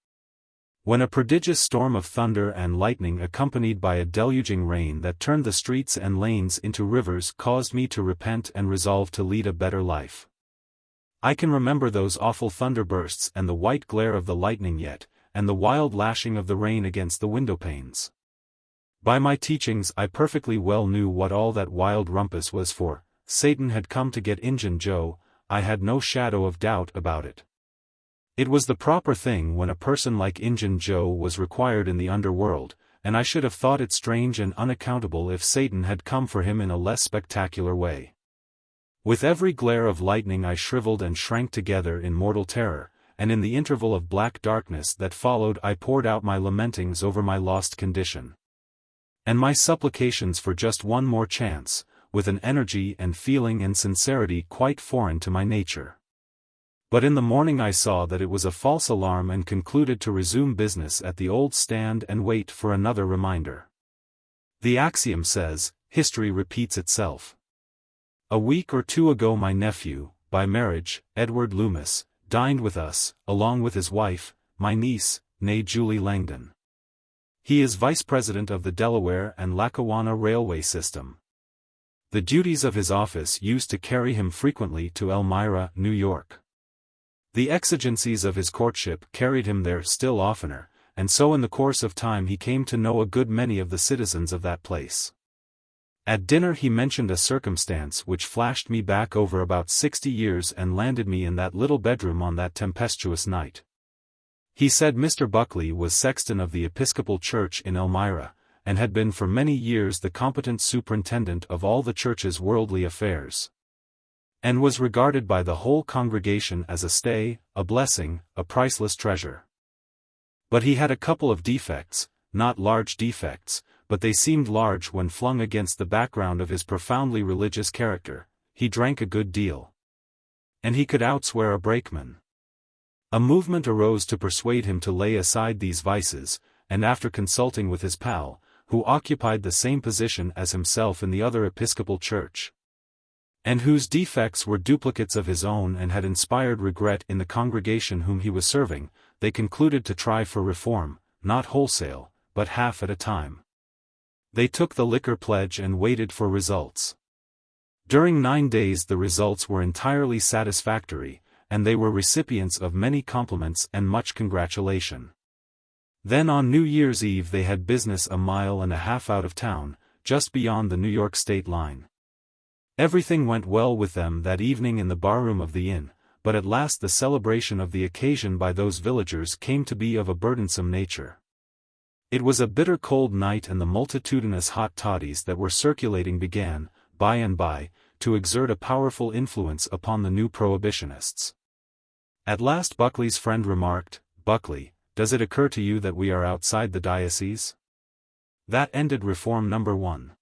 when a prodigious storm of thunder and lightning accompanied by a deluging rain that turned the streets and lanes into rivers caused me to repent and resolve to lead a better life. I can remember those awful thunderbursts and the white glare of the lightning yet, and the wild lashing of the rain against the windowpanes. By my teachings I perfectly well knew what all that wild rumpus was for. Satan had come to get Injun Joe, I had no shadow of doubt about it. It was the proper thing when a person like Injun Joe was required in the underworld, and I should have thought it strange and unaccountable if Satan had come for him in a less spectacular way. With every glare of lightning I shriveled and shrank together in mortal terror, and in the interval of black darkness that followed I poured out my lamentings over my lost condition, and my supplications for just one more chance, with an energy and feeling and sincerity quite foreign to my nature. But in the morning I saw that it was a false alarm and concluded to resume business at the old stand and wait for another reminder. The axiom says, history repeats itself. A week or two ago my nephew, by marriage, Edward Loomis, dined with us, along with his wife, my niece, née Julie Langdon. He is vice president of the Delaware and Lackawanna Railway System. The duties of his office used to carry him frequently to Elmira, New York. The exigencies of his courtship carried him there still oftener, and so in the course of time he came to know a good many of the citizens of that place. At dinner he mentioned a circumstance which flashed me back over about 60 years and landed me in that little bedroom on that tempestuous night. He said Mr. Buckley was sexton of the Episcopal Church in Elmira, and had been for many years the competent superintendent of all the church's worldly affairs, and was regarded by the whole congregation as a stay, a blessing, a priceless treasure. But he had a couple of defects, not large defects, but they seemed large when flung against the background of his profoundly religious character. He drank a good deal, and he could outswear a brakeman. A movement arose to persuade him to lay aside these vices, and after consulting with his pal, who occupied the same position as himself in the other Episcopal Church, and whose defects were duplicates of his own and had inspired regret in the congregation whom he was serving, they concluded to try for reform, not wholesale, but half at a time. They took the liquor pledge and waited for results. During 9 days the results were entirely satisfactory, and they were recipients of many compliments and much congratulation. Then on New Year's Eve they had business a mile and a half out of town, just beyond the New York state line. Everything went well with them that evening in the barroom of the inn, but at last the celebration of the occasion by those villagers came to be of a burdensome nature. It was a bitter cold night and the multitudinous hot toddies that were circulating began, by and by, to exert a powerful influence upon the new prohibitionists. At last Buckley's friend remarked, "Buckley, does it occur to you that we are outside the diocese?" That ended reform number 1.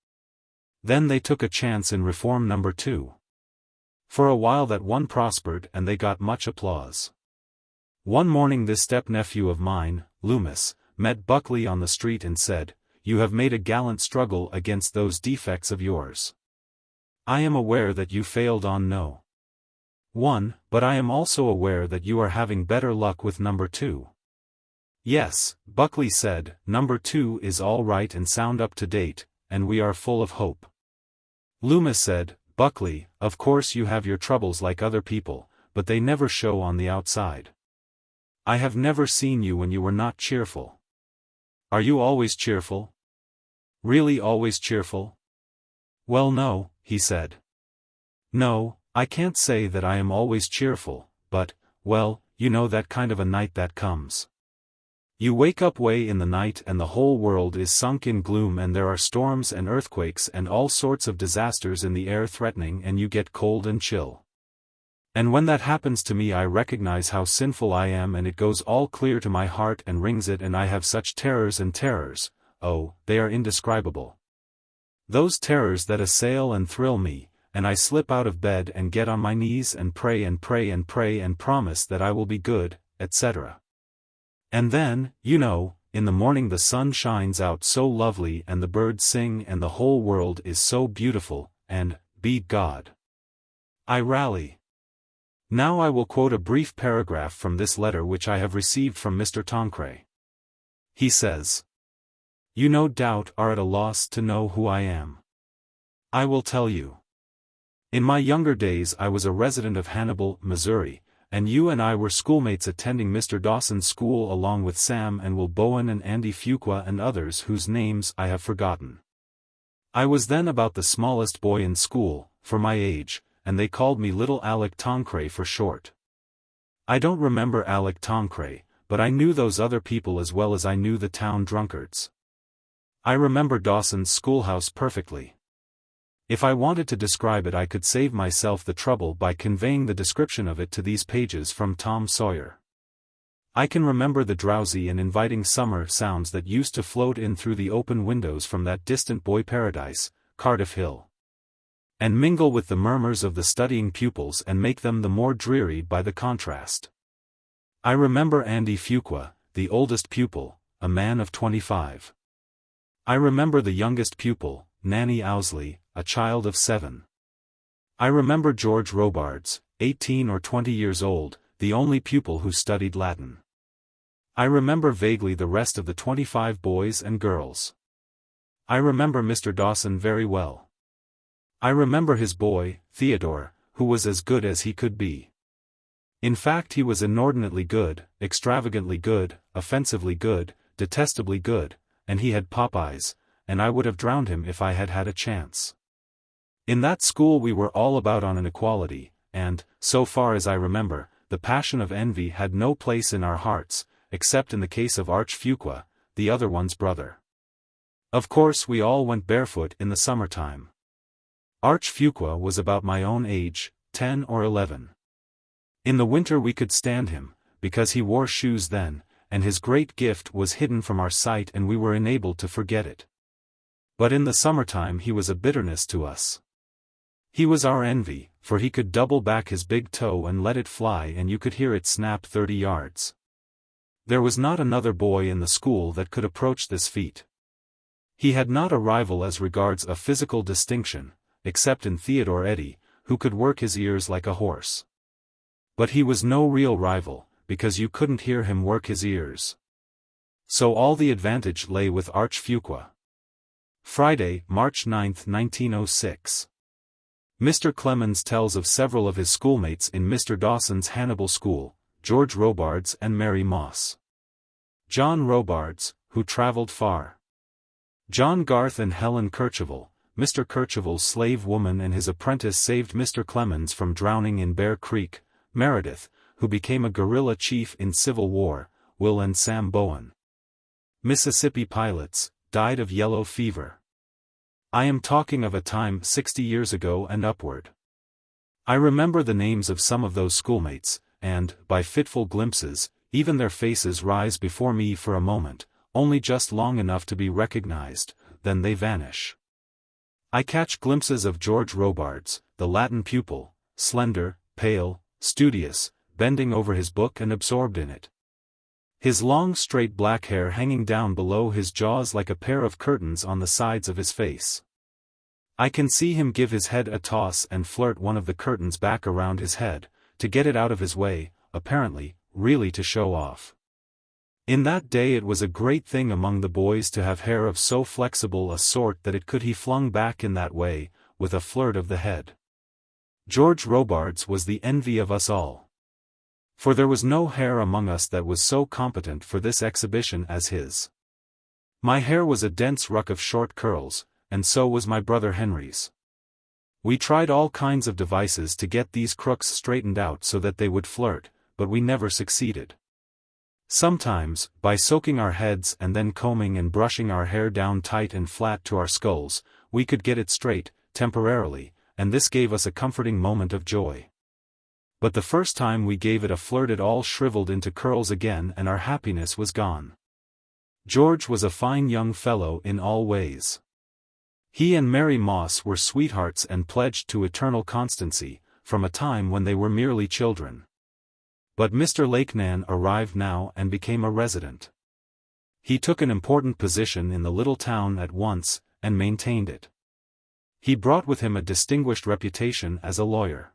Then they took a chance in reform number 2. For a while that one prospered and they got much applause. One morning this step-nephew of mine, Loomis, met Buckley on the street and said, "You have made a gallant struggle against those defects of yours. I am aware that you failed on no 1, but I am also aware that you are having better luck with number 2. Yes, Buckley said, number 2 is all right and sound up to date, and we are full of hope. Loomis said, Buckley, of course you have your troubles like other people, but they never show on the outside. I have never seen you when you were not cheerful. Are you always cheerful? Really always cheerful? Well no, he said. No, I can't say that I am always cheerful, but, well, you know that kind of a night that comes. You wake up way in the night and the whole world is sunk in gloom and there are storms and earthquakes and all sorts of disasters in the air threatening and you get cold and chill. And when that happens to me I recognize how sinful I am and it goes all clear to my heart and wrings it and I have such terrors and terrors, oh, they are indescribable. Those terrors that assail and thrill me, and I slip out of bed and get on my knees and pray and pray and pray and promise that I will be good, etc. And then, you know, in the morning the sun shines out so lovely and the birds sing and the whole world is so beautiful, and, be God, I rally. Now I will quote a brief paragraph from this letter which I have received from Mr. Tancred. He says, You no doubt are at a loss to know who I am. I will tell you. In my younger days I was a resident of Hannibal, Missouri, and you and I were schoolmates attending Mr. Dawson's school along with Sam and Will Bowen and Andy Fuqua and others whose names I have forgotten. I was then about the smallest boy in school, for my age, and they called me Little Alec Tancred for short. I don't remember Alec Tancred, but I knew those other people as well as I knew the town drunkards. I remember Dawson's schoolhouse perfectly. If I wanted to describe it I could save myself the trouble by conveying the description of it to these pages from Tom Sawyer. I can remember the drowsy and inviting summer sounds that used to float in through the open windows from that distant boy paradise, Cardiff Hill, and mingle with the murmurs of the studying pupils and make them the more dreary by the contrast. I remember Andy Fuqua, the oldest pupil, a man of 25. I remember the youngest pupil, Nanny Owsley, a child of 7. I remember George Robards, 18 or 20 years old, the only pupil who studied Latin. I remember vaguely the rest of the 25 boys and girls. I remember Mr. Dawson very well. I remember his boy, Theodore, who was as good as he could be. In fact he was inordinately good, extravagantly good, offensively good, detestably good, and he had pop eyes, and I would have drowned him if I had had a chance. In that school we were all about on an equality, and, so far as I remember, the passion of envy had no place in our hearts, except in the case of Arch Fuqua, the other one's brother. Of course we all went barefoot in the summertime. Arch Fuqua was about my own age, 10 or 11. In the winter we could stand him, because he wore shoes then, and his great gift was hidden from our sight and we were enabled to forget it. But in the summertime he was a bitterness to us. He was our envy, for he could double back his big toe and let it fly and you could hear it snap 30 yards. There was not another boy in the school that could approach this feat. He had not a rival as regards a physical distinction, except in Theodore Eddy, who could work his ears like a horse. But he was no real rival, because you couldn't hear him work his ears. So all the advantage lay with Arch Fuqua. Friday, March 9, 1906. Mr. Clemens tells of several of his schoolmates in Mr. Dawson's Hannibal School, George Robards and Mary Moss. John Robards, who traveled far. John Garth and Helen Kercheval, Mr. Kercheval's slave woman and his apprentice saved Mr. Clemens from drowning in Bear Creek. Meredith, who became a guerrilla chief in Civil War, Will and Sam Bowen. Mississippi pilots, died of yellow fever. I am talking of a time 60 years ago and upward. I remember the names of some of those schoolmates, and, by fitful glimpses, even their faces rise before me for a moment, only just long enough to be recognized, then they vanish. I catch glimpses of George Robards, the Latin pupil, slender, pale, studious, bending over his book and absorbed in it. His long straight black hair hanging down below his jaws like a pair of curtains on the sides of his face. I can see him give his head a toss and flirt one of the curtains back around his head, to get it out of his way, apparently, really to show off. In that day it was a great thing among the boys to have hair of so flexible a sort that it could be flung back in that way, with a flirt of the head. George Robards was the envy of us all. For there was no hair among us that was so competent for this exhibition as his. My hair was a dense ruck of short curls, and so was my brother Henry's. We tried all kinds of devices to get these crooks straightened out so that they would flirt, but we never succeeded. Sometimes, by soaking our heads and then combing and brushing our hair down tight and flat to our skulls, we could get it straight, temporarily, and this gave us a comforting moment of joy. But the first time we gave it a flirt it all shriveled into curls again and our happiness was gone. George was a fine young fellow in all ways. He and Mary Moss were sweethearts and pledged to eternal constancy, from a time when they were merely children. But Mr. Lakenan arrived now and became a resident. He took an important position in the little town at once, and maintained it. He brought with him a distinguished reputation as a lawyer.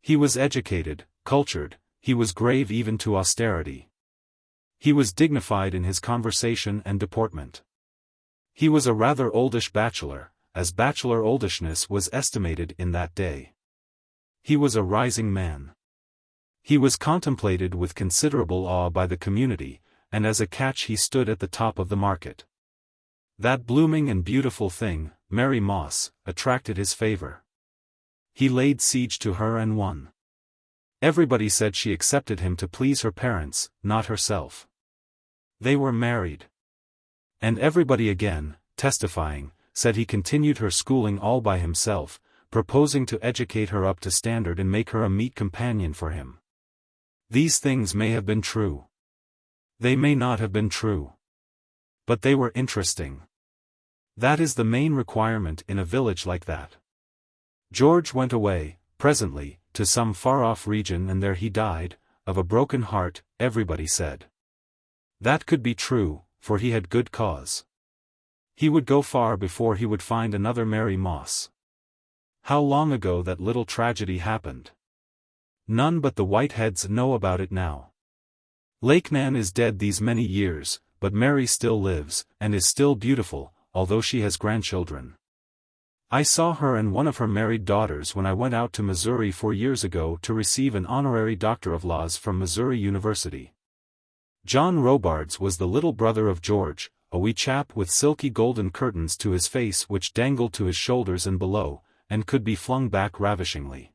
He was educated, cultured, he was grave even to austerity. He was dignified in his conversation and deportment. He was a rather oldish bachelor, as bachelor oldishness was estimated in that day. He was a rising man. He was contemplated with considerable awe by the community, and as a catch he stood at the top of the market. That blooming and beautiful thing, Mary Moss, attracted his favor. He laid siege to her and won. Everybody said she accepted him to please her parents, not herself. They were married. And everybody again, testifying, said he continued her schooling all by himself, proposing to educate her up to standard and make her a meet companion for him. These things may have been true. They may not have been true. But they were interesting. That is the main requirement in a village like that. George went away, presently, to some far-off region and there he died, of a broken heart, everybody said. That could be true, for he had good cause. He would go far before he would find another Mary Moss. How long ago that little tragedy happened? None but the Whiteheads know about it now. Lakenan is dead these many years, but Mary still lives, and is still beautiful, although she has grandchildren. I saw her and one of her married daughters when I went out to Missouri 4 years ago to receive an honorary Doctor of Laws from Missouri University. John Robards was the little brother of George, a wee chap with silky golden curtains to his face which dangled to his shoulders and below, and could be flung back ravishingly.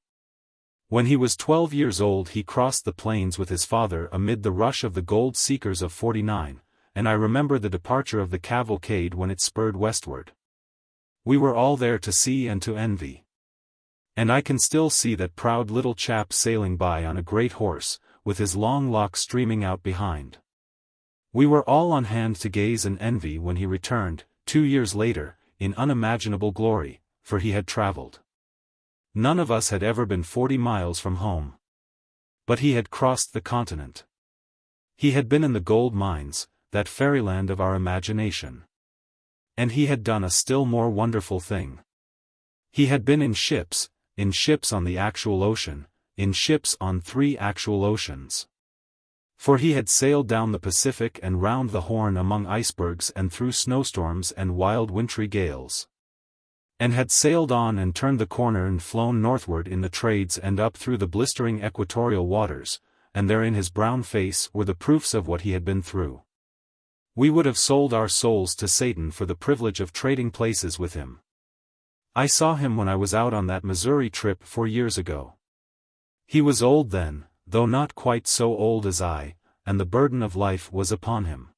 When he was 12 years old he crossed the plains with his father amid the rush of the gold seekers of '49, and I remember the departure of the cavalcade when it spurred westward. We were all there to see and to envy. And I can still see that proud little chap sailing by on a great horse, with his long locks streaming out behind. We were all on hand to gaze and envy when he returned, 2 years later, in unimaginable glory, for he had traveled. None of us had ever been 40 miles from home. But he had crossed the continent. He had been in the gold mines, that fairyland of our imagination. And he had done a still more wonderful thing. He had been in ships on the actual ocean, in ships on 3 actual oceans. For he had sailed down the Pacific and round the Horn among icebergs and through snowstorms and wild wintry gales. And had sailed on and turned the corner and flown northward in the trades and up through the blistering equatorial waters, and there in his brown face were the proofs of what he had been through. We would have sold our souls to Satan for the privilege of trading places with him. I saw him when I was out on that Missouri trip 4 years ago. He was old then, though not quite so old as I, and the burden of life was upon him.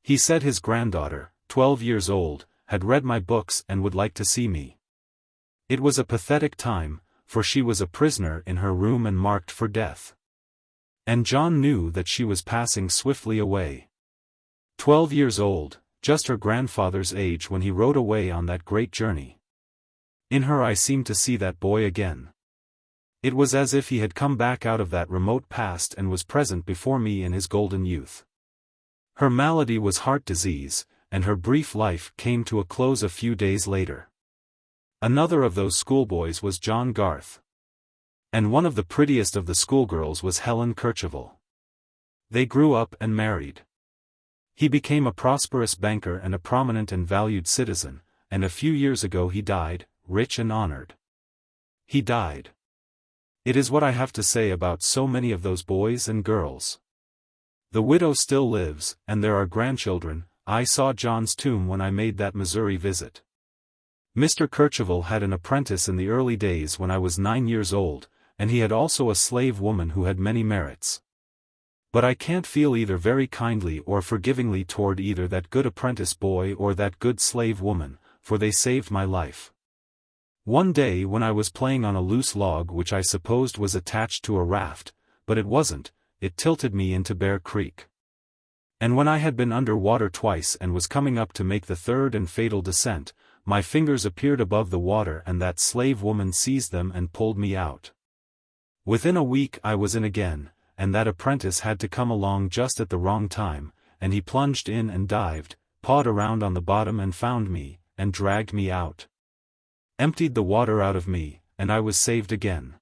He said his granddaughter, 12 years old, had read my books and would like to see me. It was a pathetic time, for she was a prisoner in her room and marked for death. And John knew that she was passing swiftly away. 12 years old, just her grandfather's age when he rode away on that great journey. In her I seemed to see that boy again. It was as if he had come back out of that remote past and was present before me in his golden youth. Her malady was heart disease, and her brief life came to a close a few days later. Another of those schoolboys was John Garth. And one of the prettiest of the schoolgirls was Helen Kercheval. They grew up and married. He became a prosperous banker and a prominent and valued citizen, and a few years ago he died, rich and honored. He died. It is what I have to say about so many of those boys and girls. The widow still lives, and there are grandchildren. I saw John's tomb when I made that Missouri visit. Mr. Kercheval had an apprentice in the early days when I was 9 years old, and he had also a slave woman who had many merits. But I can't feel either very kindly or forgivingly toward either that good apprentice boy or that good slave woman, for they saved my life. One day when I was playing on a loose log which I supposed was attached to a raft, but it wasn't, it tilted me into Bear Creek. And when I had been under water twice and was coming up to make the third and fatal descent, my fingers appeared above the water and that slave woman seized them and pulled me out. Within a week I was in again, and that apprentice had to come along just at the wrong time, and he plunged in and dived, pawed around on the bottom and found me, and dragged me out. Emptied the water out of me, and I was saved again.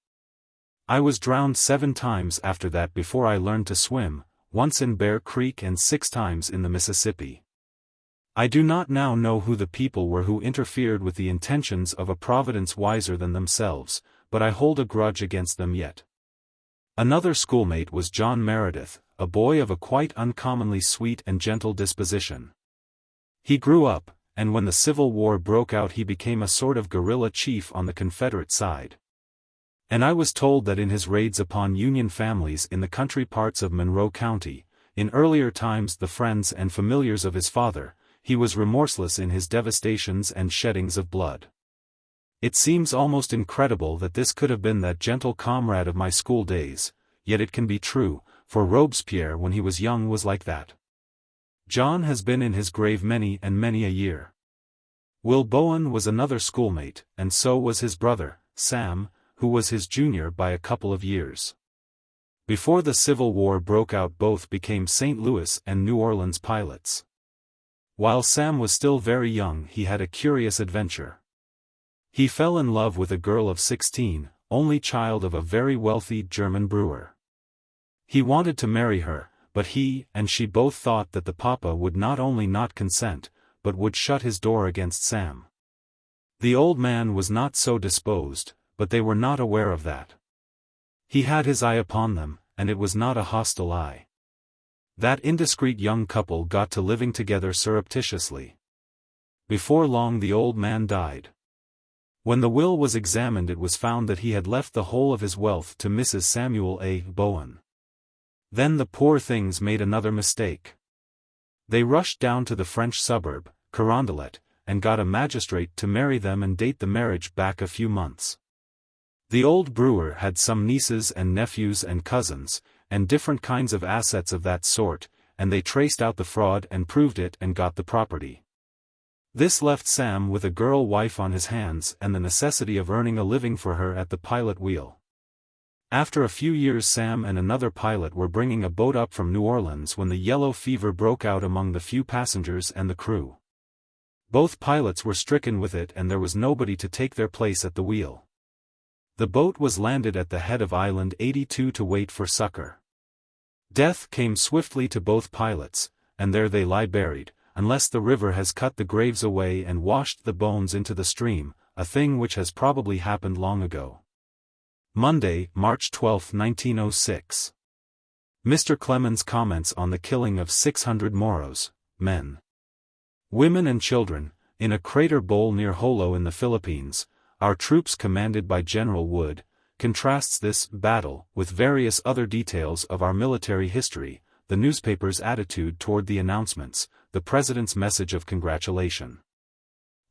I was drowned 7 times after that before I learned to swim, once in Bear Creek and 6 times in the Mississippi. I do not now know who the people were who interfered with the intentions of a providence wiser than themselves, but I hold a grudge against them yet. Another schoolmate was John Meredith, a boy of a quite uncommonly sweet and gentle disposition. He grew up, and when the Civil War broke out he became a sort of guerrilla chief on the Confederate side. And I was told that in his raids upon Union families in the country parts of Monroe County, in earlier times the friends and familiars of his father, he was remorseless in his devastations and sheddings of blood. It seems almost incredible that this could have been that gentle comrade of my school days, yet it can be true, for Robespierre when he was young was like that. John has been in his grave many and many a year. Will Bowen was another schoolmate, and so was his brother, Sam, who was his junior by a couple of years. Before the Civil War broke out both became St. Louis and New Orleans pilots. While Sam was still very young he had a curious adventure. He fell in love with a girl of 16, only child of a very wealthy German brewer. He wanted to marry her, but he and she both thought that the papa would not only not consent, but would shut his door against Sam. The old man was not so disposed, but they were not aware of that. He had his eye upon them, and it was not a hostile eye. That indiscreet young couple got to living together surreptitiously. Before long the old man died. When the will was examined it was found that he had left the whole of his wealth to Mrs. Samuel A. Bowen. Then the poor things made another mistake. They rushed down to the French suburb, Carondelet, and got a magistrate to marry them and date the marriage back a few months. The old brewer had some nieces and nephews and cousins, and different kinds of assets of that sort, and they traced out the fraud and proved it and got the property. This left Sam with a girl wife on his hands and the necessity of earning a living for her at the pilot wheel. After a few years Sam and another pilot were bringing a boat up from New Orleans when the yellow fever broke out among the few passengers and the crew. Both pilots were stricken with it and there was nobody to take their place at the wheel. The boat was landed at the head of Island 82 to wait for succor. Death came swiftly to both pilots, and there they lie buried, unless the river has cut the graves away and washed the bones into the stream, a thing which has probably happened long ago. Monday, March 12, 1906. Mr. Clemens comments on the killing of 600 Moros, men, women and children, in a crater bowl near Jolo in the Philippines. Our troops commanded by General Wood, contrasts this battle with various other details of our military history, the newspaper's attitude toward the announcements, the president's message of congratulation.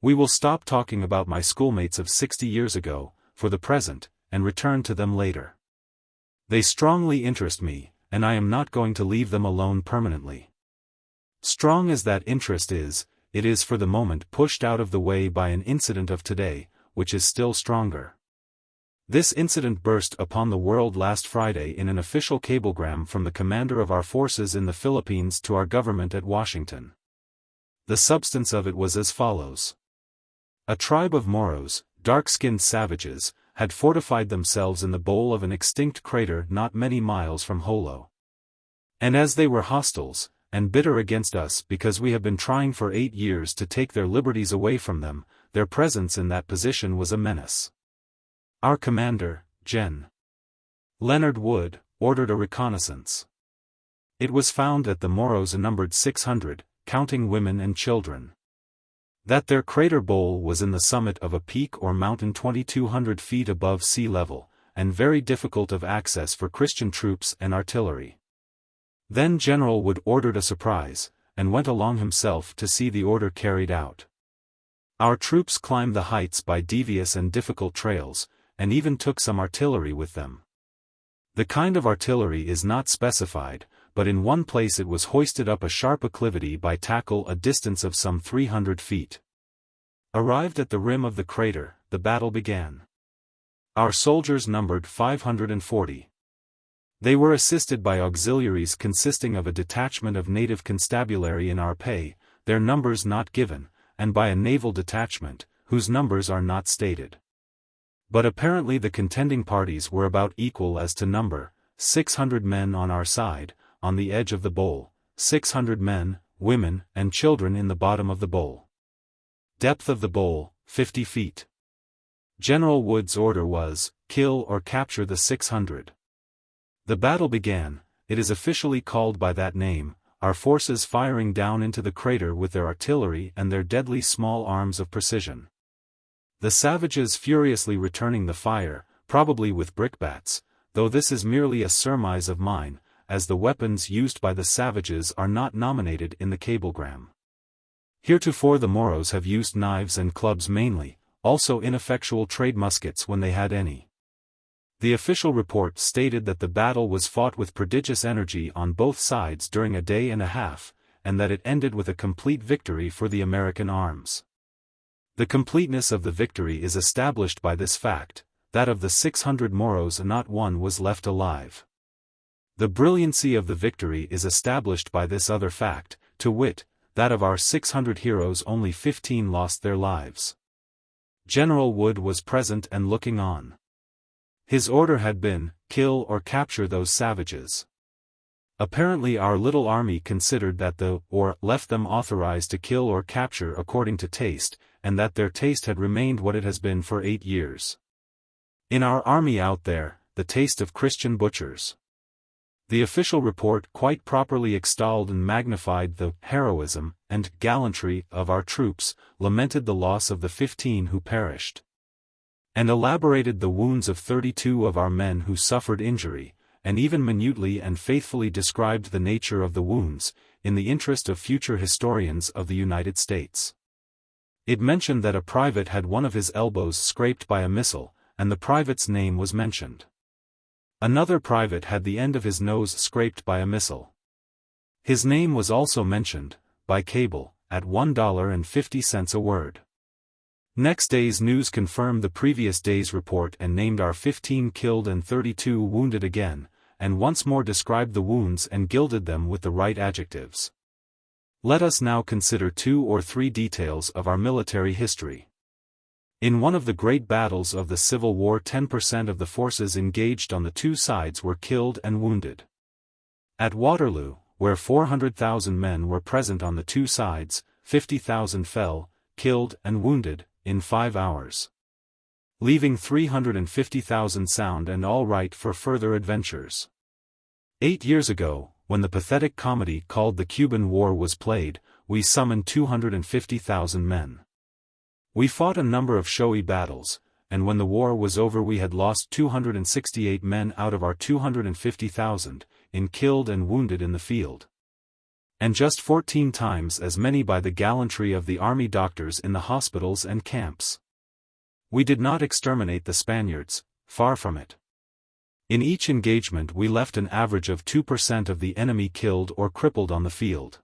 We will stop talking about my schoolmates of 60 years ago, for the present, and return to them later. They strongly interest me, and I am not going to leave them alone permanently. Strong as that interest is, it is for the moment pushed out of the way by an incident of today, which is still stronger. This incident burst upon the world last Friday in an official cablegram from the commander of our forces in the Philippines to our government at Washington. The substance of it was as follows. A tribe of Moros, dark-skinned savages, had fortified themselves in the bowl of an extinct crater not many miles from Holo. And as they were hostiles, and bitter against us because we have been trying for 8 years to take their liberties away from them, their presence in that position was a menace. Our commander, Gen. Leonard Wood, ordered a reconnaissance. It was found that the Moros numbered 600, counting women and children. That their crater bowl was in the summit of a peak or mountain 2,200 feet above sea level, and very difficult of access for Christian troops and artillery. Then General Wood ordered a surprise, and went along himself to see the order carried out. Our troops climbed the heights by devious and difficult trails, and even took some artillery with them. The kind of artillery is not specified, but in one place it was hoisted up a sharp acclivity by tackle a distance of some 300 feet. Arrived at the rim of the crater, the battle began. Our soldiers numbered 540. They were assisted by auxiliaries consisting of a detachment of native constabulary in our pay, their numbers not given, and by a naval detachment, whose numbers are not stated. But apparently the contending parties were about equal as to number, 600 men on our side, on the edge of the bowl, 600 men, women, and children in the bottom of the bowl. Depth of the bowl, 50 feet. General Wood's order was, kill or capture the 600. The battle began, it is officially called by that name, our forces firing down into the crater with their artillery and their deadly small arms of precision. The savages furiously returning the fire, probably with brickbats, though this is merely a surmise of mine, as the weapons used by the savages are not nominated in the cablegram. Heretofore the Moros have used knives and clubs mainly, also ineffectual trade muskets when they had any. The official report stated that the battle was fought with prodigious energy on both sides during a day and a half, and that it ended with a complete victory for the American arms. The completeness of the victory is established by this fact, that of the 600 Moros not one was left alive. The brilliancy of the victory is established by this other fact, to wit, that of our 600 heroes only 15 lost their lives. General Wood was present and looking on. His order had been, kill or capture those savages. Apparently our little army considered that left them authorized to kill or capture according to taste, and that their taste had remained what it has been for 8 years. In our army out there, the taste of Christian butchers. The official report quite properly extolled and magnified the heroism and gallantry of our troops, lamented the loss of the 15 who perished, and elaborated the wounds of 32 of our men who suffered injury, and even minutely and faithfully described the nature of the wounds, in the interest of future historians of the United States. It mentioned that a private had one of his elbows scraped by a missile, and the private's name was mentioned. Another private had the end of his nose scraped by a missile. His name was also mentioned, by cable, at $1.50 a word. Next day's news confirmed the previous day's report and named our 15 killed and 32 wounded again, and once more described the wounds and gilded them with the right adjectives. Let us now consider 2 or 3 details of our military history. In one of the great battles of the Civil War 10% of the forces engaged on the two sides were killed and wounded. At Waterloo, where 400,000 men were present on the two sides, 50,000 fell, killed and wounded, in 5 hours. Leaving 350,000 sound and all right for further adventures. 8 years ago, when the pathetic comedy called the Cuban War was played, we summoned 250,000 men. We fought a number of showy battles, and when the war was over we had lost 268 men out of our 250,000, in killed and wounded in the field. And just 14 times as many by the gallantry of the army doctors in the hospitals and camps. We did not exterminate the Spaniards, far from it. In each engagement we left an average of 2% of the enemy killed or crippled on the field.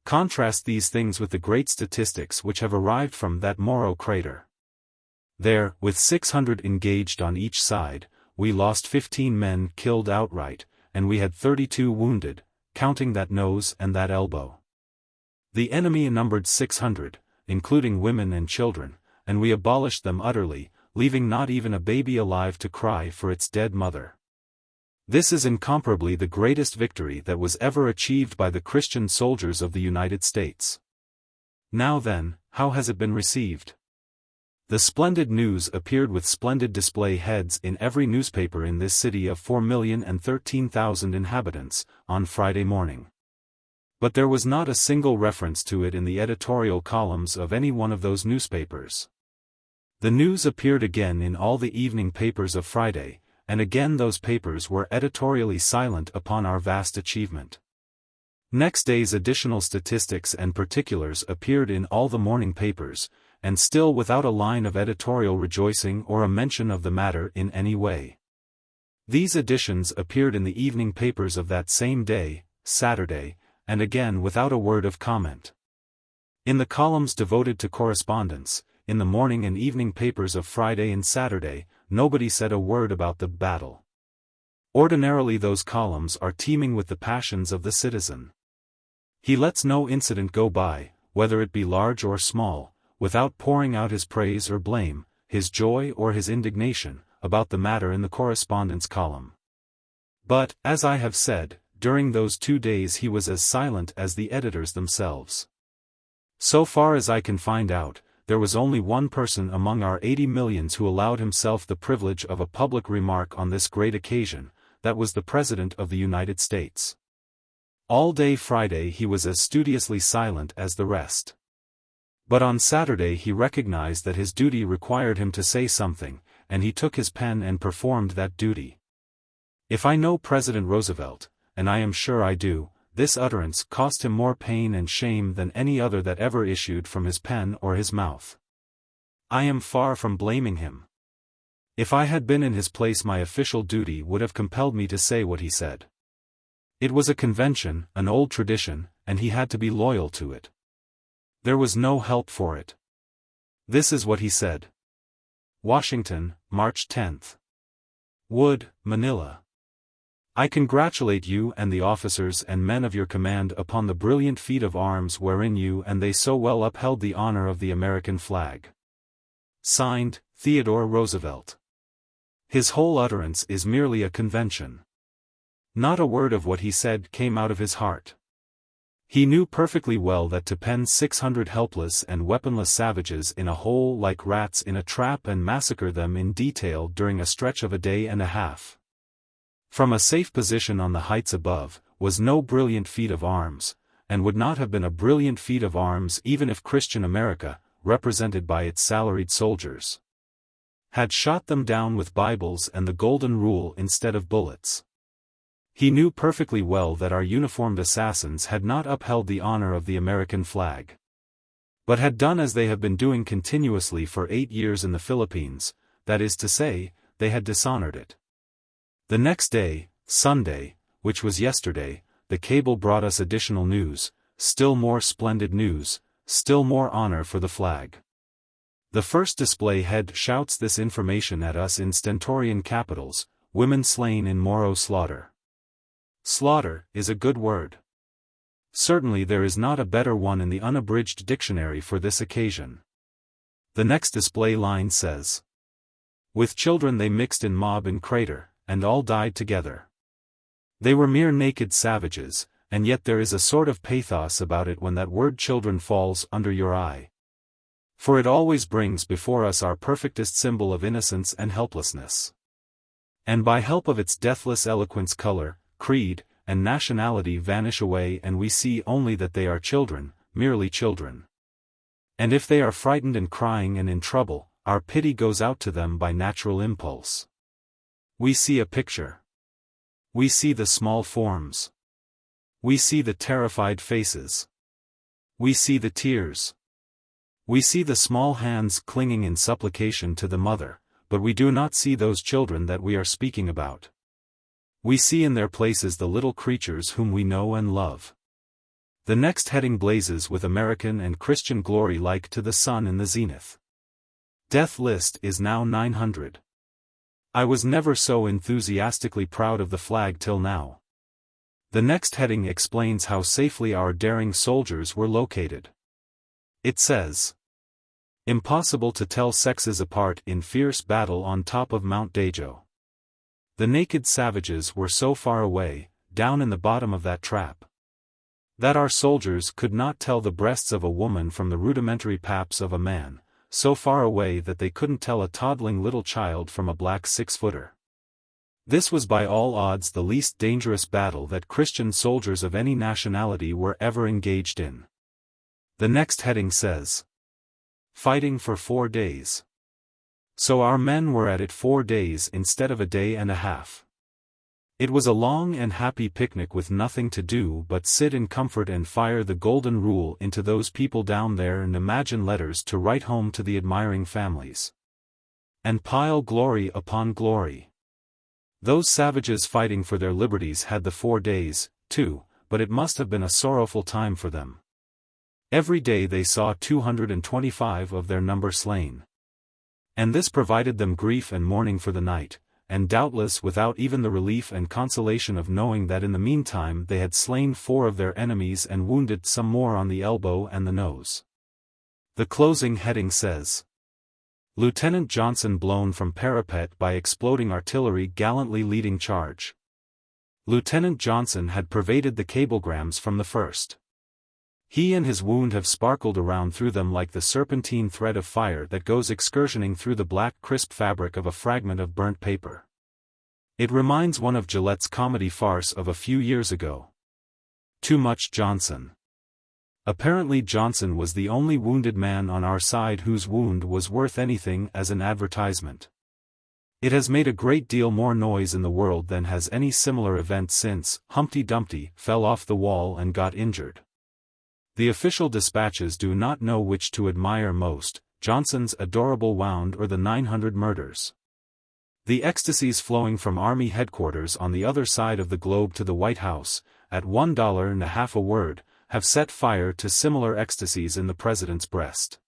Contrast these things with the great statistics which have arrived from that Moro crater. There, with 600 engaged on each side, we lost 15 men killed outright, and we had 32 wounded, counting that nose and that elbow. The enemy numbered 600, including women and children, and we abolished them utterly, leaving not even a baby alive to cry for its dead mother. This is incomparably the greatest victory that was ever achieved by the Christian soldiers of the United States. Now then, how has it been received? The splendid news appeared with splendid display heads in every newspaper in this city of 4,013,000 inhabitants, on Friday morning. But there was not a single reference to it in the editorial columns of any one of those newspapers. The news appeared again in all the evening papers of Friday, and again those papers were editorially silent upon our vast achievement. Next day's additional statistics and particulars appeared in all the morning papers, and still without a line of editorial rejoicing or a mention of the matter in any way. These additions appeared in the evening papers of that same day, Saturday, and again without a word of comment. In the columns devoted to correspondence, in the morning and evening papers of Friday and Saturday, nobody said a word about the battle. Ordinarily those columns are teeming with the passions of the citizen. He lets no incident go by, whether it be large or small, without pouring out his praise or blame, his joy or his indignation, about the matter in the correspondence column. But, as I have said, during those 2 days he was as silent as the editors themselves. So far as I can find out, there was only one person among our 80 millions who allowed himself the privilege of a public remark on this great occasion, that was the President of the United States. All day Friday he was as studiously silent as the rest. But on Saturday he recognized that his duty required him to say something, and he took his pen and performed that duty. If I know President Roosevelt, and I am sure I do, this utterance cost him more pain and shame than any other that ever issued from his pen or his mouth. I am far from blaming him. If I had been in his place my official duty would have compelled me to say what he said. It was a convention, an old tradition, and he had to be loyal to it. There was no help for it. This is what he said. Washington, March 10th. Wood, Manila. I congratulate you and the officers and men of your command upon the brilliant feat of arms wherein you and they so well upheld the honor of the American flag. Signed, Theodore Roosevelt. His whole utterance is merely a convention. Not a word of what he said came out of his heart. He knew perfectly well that to pen 600 helpless and weaponless savages in a hole like rats in a trap and massacre them in detail during a stretch of a day and a half, from a safe position on the heights above, was no brilliant feat of arms, and would not have been a brilliant feat of arms even if Christian America, represented by its salaried soldiers, had shot them down with Bibles and the Golden Rule instead of bullets. He knew perfectly well that our uniformed assassins had not upheld the honor of the American flag, but had done as they have been doing continuously for 8 years in the Philippines, that is to say, they had dishonored it. The next day, Sunday, which was yesterday, the cable brought us additional news, still more splendid news, still more honor for the flag. The first display head shouts this information at us in stentorian capitals: women slain in Moro slaughter. Slaughter is a good word. Certainly there is not a better one in the unabridged dictionary for this occasion. The next display line says, with children they mixed in mob in crater, and all died together. They were mere naked savages, and yet there is a sort of pathos about it when that word children falls under your eye. For it always brings before us our perfectest symbol of innocence and helplessness. And by help of its deathless eloquence color, creed, and nationality vanish away and we see only that they are children, merely children. And if they are frightened and crying and in trouble, our pity goes out to them by natural impulse. We see a picture. We see the small forms. We see the terrified faces. We see the tears. We see the small hands clinging in supplication to the mother, but we do not see those children that we are speaking about. We see in their places the little creatures whom we know and love. The next heading blazes with American and Christian glory like to the sun in the zenith. Death list is now 900. I was never so enthusiastically proud of the flag till now. The next heading explains how safely our daring soldiers were located. It says, Impossible to tell sexes apart in fierce battle on top of Mount Dajo. The naked savages were so far away, down in the bottom of that trap, that our soldiers could not tell the breasts of a woman from the rudimentary paps of a man, so far away that they couldn't tell a toddling little child from a black 6-footer. This was by all odds the least dangerous battle that Christian soldiers of any nationality were ever engaged in. The next heading says, "Fighting for 4 days." So our men were at it 4 days instead of a day and a half. It was a long and happy picnic with nothing to do but sit in comfort and fire the golden rule into those people down there and imagine letters to write home to the admiring families. And pile glory upon glory. Those savages fighting for their liberties had the 4 days, too, but it must have been a sorrowful time for them. Every day they saw 225 of their number slain. And this provided them grief and mourning for the night, and doubtless without even the relief and consolation of knowing that in the meantime they had slain 4 of their enemies and wounded some more on the elbow and the nose. The closing heading says, "Lieutenant Johnson blown from parapet by exploding artillery gallantly leading charge." Lieutenant Johnson had pervaded the cablegrams from the first. He and his wound have sparkled around through them like the serpentine thread of fire that goes excursioning through the black crisp fabric of a fragment of burnt paper. It reminds one of Gillette's comedy farce of a few years ago. Too much Johnson. Apparently Johnson was the only wounded man on our side whose wound was worth anything as an advertisement. It has made a great deal more noise in the world than has any similar event since Humpty Dumpty fell off the wall and got injured. The official dispatches do not know which to admire most, Johnson's adorable wound or the 900 murders. The ecstasies flowing from Army headquarters on the other side of the globe to the White House, at $1.50 a word, have set fire to similar ecstasies in the President's breast.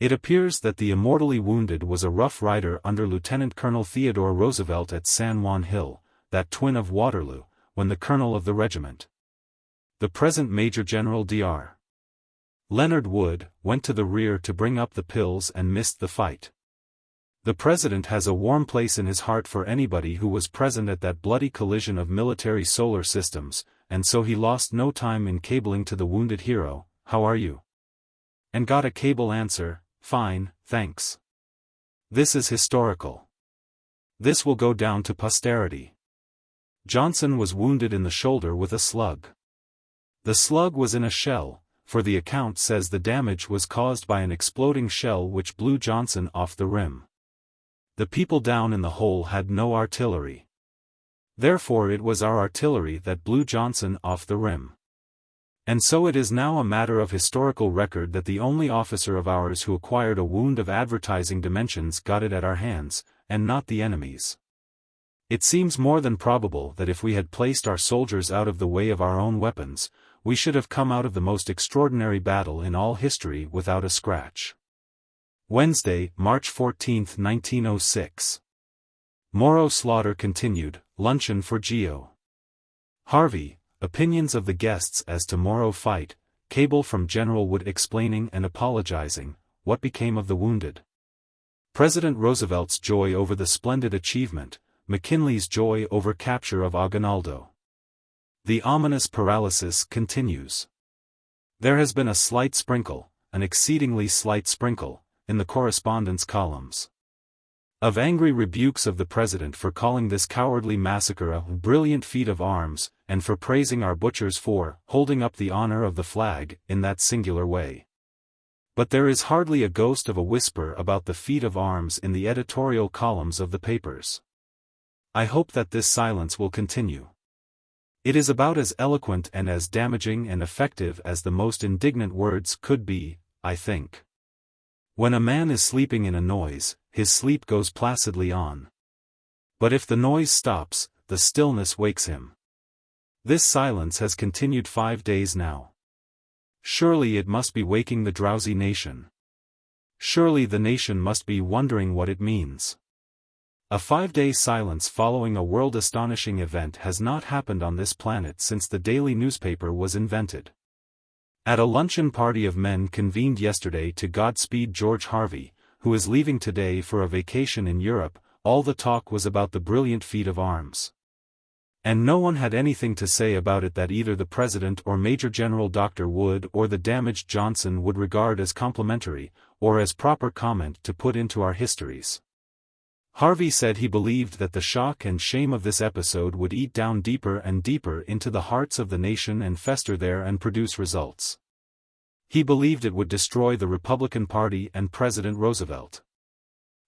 It appears that the immortally wounded was a Rough Rider under Lieutenant Colonel Theodore Roosevelt at San Juan Hill, that twin of Waterloo, when the colonel of the regiment, the present Major General Dr. Leonard Wood, went to the rear to bring up the pills and missed the fight. The President has a warm place in his heart for anybody who was present at that bloody collision of military solar systems, and so he lost no time in cabling to the wounded hero, "How are you?" And got a cable answer, "Fine, thanks." This is historical. This will go down to posterity. Johnson was wounded in the shoulder with a slug. The slug was in a shell, for the account says the damage was caused by an exploding shell which blew Johnson off the rim. The people down in the hole had no artillery. Therefore it was our artillery that blew Johnson off the rim. And so it is now a matter of historical record that the only officer of ours who acquired a wound of advertising dimensions got it at our hands, and not the enemy's. It seems more than probable that if we had placed our soldiers out of the way of our own weapons, we should have come out of the most extraordinary battle in all history without a scratch. Wednesday, March 14, 1906. Moro slaughter continued, luncheon for Geo. Harvey, opinions of the guests as to Moro fight, cable from General Wood explaining and apologizing, what became of the wounded. President Roosevelt's joy over the splendid achievement, McKinley's joy over capture of Aguinaldo. The ominous paralysis continues. There has been a slight sprinkle, an exceedingly slight sprinkle, in the correspondence columns, of angry rebukes of the President for calling this cowardly massacre a brilliant feat of arms, and for praising our butchers for holding up the honor of the flag in that singular way. But there is hardly a ghost of a whisper about the feat of arms in the editorial columns of the papers. I hope that this silence will continue. It is about as eloquent and as damaging and effective as the most indignant words could be, I think. When a man is sleeping in a noise, his sleep goes placidly on. But if the noise stops, the stillness wakes him. This silence has continued 5 days now. Surely it must be waking the drowsy nation. Surely the nation must be wondering what it means. A 5-day silence following a world-astonishing event has not happened on this planet since the daily newspaper was invented. At a luncheon party of men convened yesterday to Godspeed George Harvey, who is leaving today for a vacation in Europe, all the talk was about the brilliant feat of arms. And no one had anything to say about it that either the President or Major General Dr. Wood or the damaged Johnson would regard as complimentary, or as proper comment to put into our histories. Harvey said he believed that the shock and shame of this episode would eat down deeper and deeper into the hearts of the nation and fester there and produce results. He believed it would destroy the Republican Party and President Roosevelt.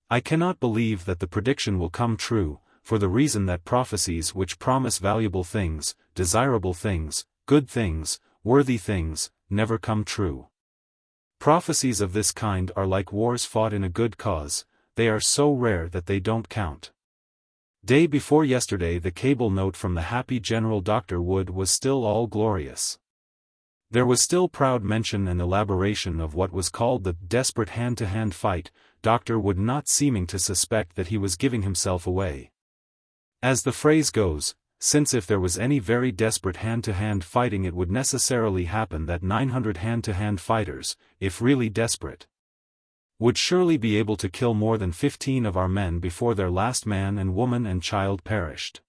I cannot believe that the prediction will come true, for the reason that prophecies which promise valuable things, desirable things, good things, worthy things, never come true. Prophecies of this kind are like wars fought in a good cause, they are so rare that they don't count. Day before yesterday the cable note from the happy General Dr. Wood was still all glorious. There was still proud mention and elaboration of what was called the desperate hand-to-hand fight, Dr. Wood not seeming to suspect that he was giving himself away. As the phrase goes, since if there was any very desperate hand-to-hand fighting it would necessarily happen that 900 hand-to-hand fighters, if really desperate, would surely be able to kill more than 15 of our men before their last man and woman and child perished.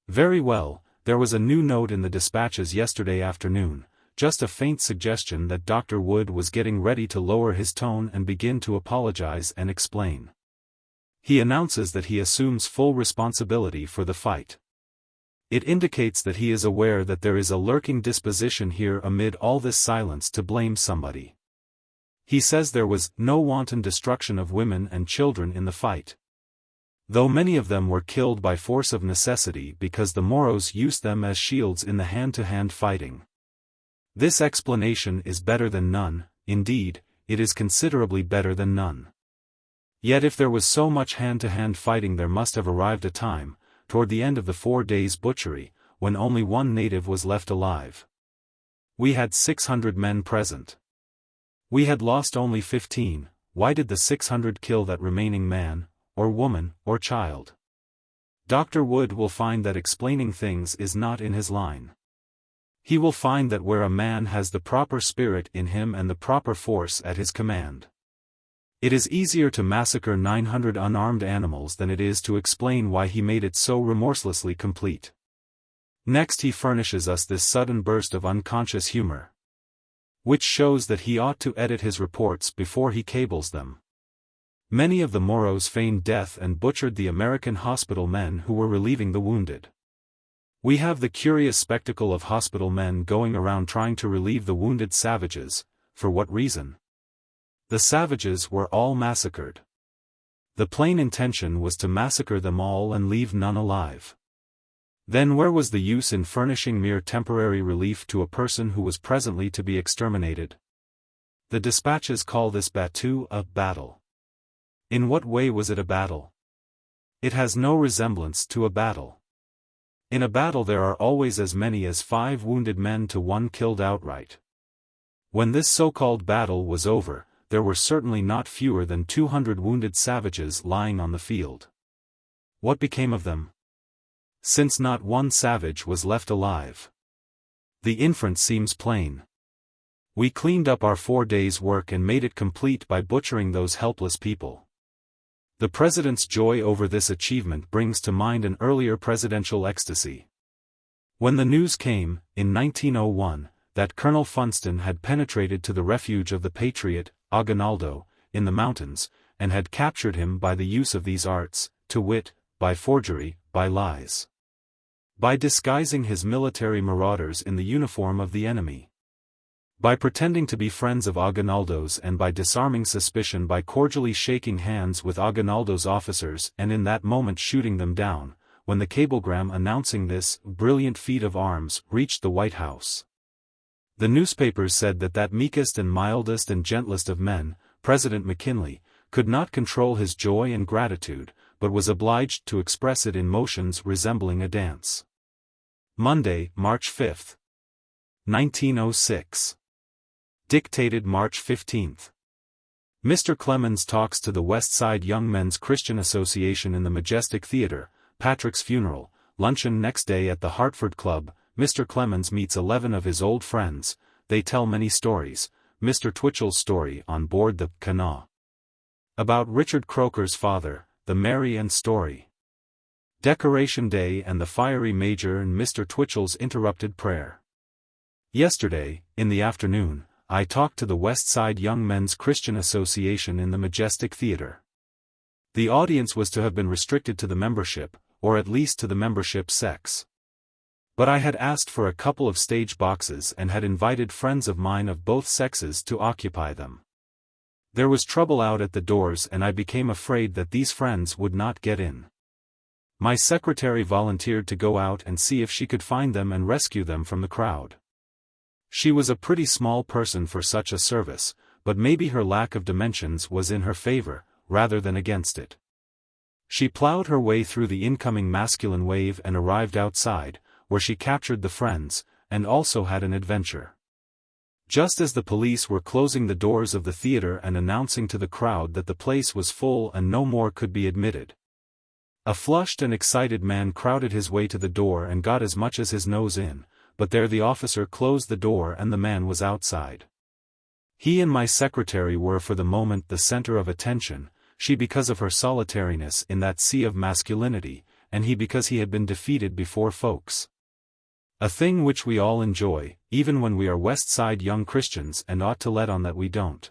Very well, there was a new note in the dispatches yesterday afternoon, just a faint suggestion that Dr. Wood was getting ready to lower his tone and begin to apologize and explain. He announces that he assumes full responsibility for the fight. It indicates that he is aware that there is a lurking disposition here amid all this silence to blame somebody. He says there was no wanton destruction of women and children in the fight, though many of them were killed by force of necessity because the Moros used them as shields in the hand-to-hand fighting. This explanation is better than none, indeed, it is considerably better than none. Yet if there was so much hand-to-hand fighting there must have arrived a time, toward the end of the 4 days' butchery, when only one native was left alive. We had 600 men present. We had lost only 15, why did the 600 kill that remaining man, or woman, or child? Dr. Wood will find that explaining things is not in his line. He will find that where a man has the proper spirit in him and the proper force at his command, it is easier to massacre 900 unarmed animals than it is to explain why he made it so remorselessly complete. Next he furnishes us this sudden burst of unconscious humor, which shows that he ought to edit his reports before he cables them. Many of the Moros feigned death and butchered the American hospital men who were relieving the wounded. We have the curious spectacle of hospital men going around trying to relieve the wounded savages. For what reason? The savages were all massacred. The plain intention was to massacre them all and leave none alive. Then where was the use in furnishing mere temporary relief to a person who was presently to be exterminated? The dispatches call this battue a battle. In what way was it a battle? It has no resemblance to a battle. In a battle there are always as many as 5 wounded men to 1 killed outright. When this so-called battle was over, there were certainly not fewer than 200 wounded savages lying on the field. What became of them? Since not one savage was left alive. The inference seems plain. We cleaned up our 4 days' work and made it complete by butchering those helpless people. The President's joy over this achievement brings to mind an earlier presidential ecstasy. When the news came, in 1901, that Colonel Funston had penetrated to the refuge of the patriot, Aguinaldo, in the mountains, and had captured him by the use of these arts, to wit, by forgery, by lies, by disguising his military marauders in the uniform of the enemy, by pretending to be friends of Aguinaldo's and by disarming suspicion by cordially shaking hands with Aguinaldo's officers and in that moment shooting them down, when the cablegram announcing this brilliant feat of arms reached the White House. The newspapers said that that meekest and mildest and gentlest of men, President McKinley, could not control his joy and gratitude, but was obliged to express it in motions resembling a dance. Monday, March 5, 1906. Dictated March 15. Mr. Clemens talks to the West Side Young Men's Christian Association in the Majestic Theater, Patrick's funeral, luncheon next day at the Hartford Club. Mr. Clemens meets 11 of his old friends, they tell many stories, Mr. Twitchell's story on board the Canoe. About Richard Croker's father, the Mary and story. Decoration Day and the fiery Major and Mr. Twitchell's interrupted prayer. Yesterday, in the afternoon, I talked to the West Side Young Men's Christian Association in the Majestic Theatre. The audience was to have been restricted to the membership, or at least to the membership sex. But I had asked for a couple of stage boxes and had invited friends of mine of both sexes to occupy them. There was trouble out at the doors and I became afraid that these friends would not get in. My secretary volunteered to go out and see if she could find them and rescue them from the crowd. She was a pretty small person for such a service, but maybe her lack of dimensions was in her favor, rather than against it. She plowed her way through the incoming masculine wave and arrived outside, where she captured the friends, and also had an adventure. Just as the police were closing the doors of the theater and announcing to the crowd that the place was full and no more could be admitted, a flushed and excited man crowded his way to the door and got as much as his nose in, but there the officer closed the door and the man was outside. He and my secretary were for the moment the center of attention, she because of her solitariness in that sea of masculinity, and he because he had been defeated before folks. A thing which we all enjoy, even when we are West Side young Christians and ought to let on that we don't.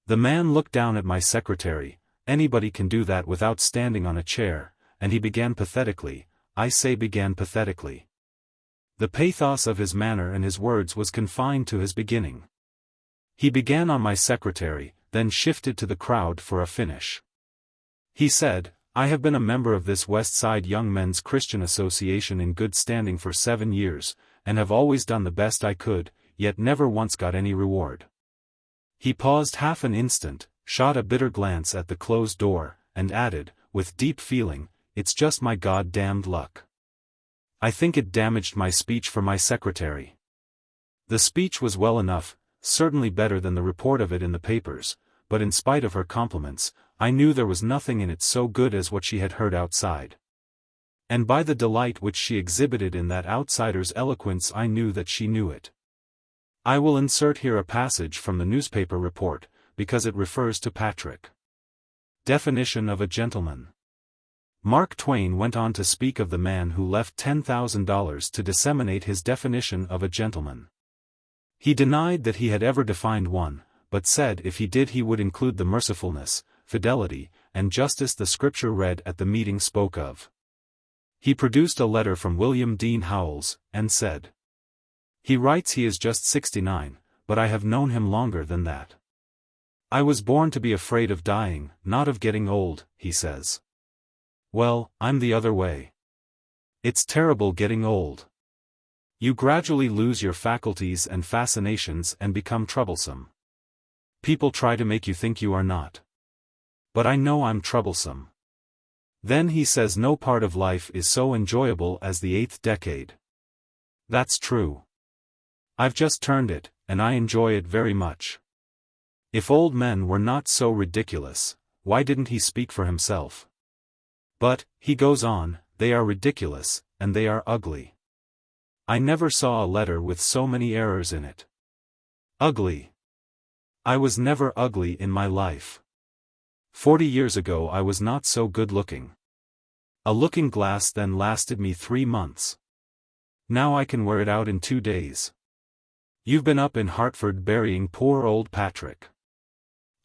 The man looked down at my secretary, anybody can do that without standing on a chair, and he began pathetically, I say began pathetically. The pathos of his manner and his words was confined to his beginning. He began on my secretary, then shifted to the crowd for a finish. He said, I have been a member of this West Side Young Men's Christian Association in good standing for 7 years, and have always done the best I could, yet never once got any reward. He paused half an instant, shot a bitter glance at the closed door, and added, with deep feeling, it's just my God-damned luck. I think it damaged my speech for my secretary. The speech was well enough, certainly better than the report of it in the papers, but in spite of her compliments, I knew there was nothing in it so good as what she had heard outside. And by the delight which she exhibited in that outsider's eloquence I knew that she knew it. I will insert here a passage from the newspaper report, because it refers to Patrick. Definition of a gentleman. Mark Twain went on to speak of the man who left $10,000 to disseminate his definition of a gentleman. He denied that he had ever defined one, but said if he did he would include the mercifulness, fidelity, and justice the scripture read at the meeting spoke of. He produced a letter from William Dean Howells, and said. He writes he is just 69, but I have known him longer than that. I was born to be afraid of dying, not of getting old, he says. Well, I'm the other way. It's terrible getting old. You gradually lose your faculties and fascinations and become troublesome. People try to make you think you are not. But I know I'm troublesome. Then he says no part of life is so enjoyable as the 8th decade. That's true. I've just turned it, and I enjoy it very much. If old men were not so ridiculous, why didn't he speak for himself? But, he goes on, they are ridiculous, and they are ugly. I never saw a letter with so many errors in it. Ugly. I was never ugly in my life. 40 years ago I was not so good looking. A looking glass then lasted me 3 months. Now I can wear it out in 2 days. You've been up in Hartford burying poor old Patrick.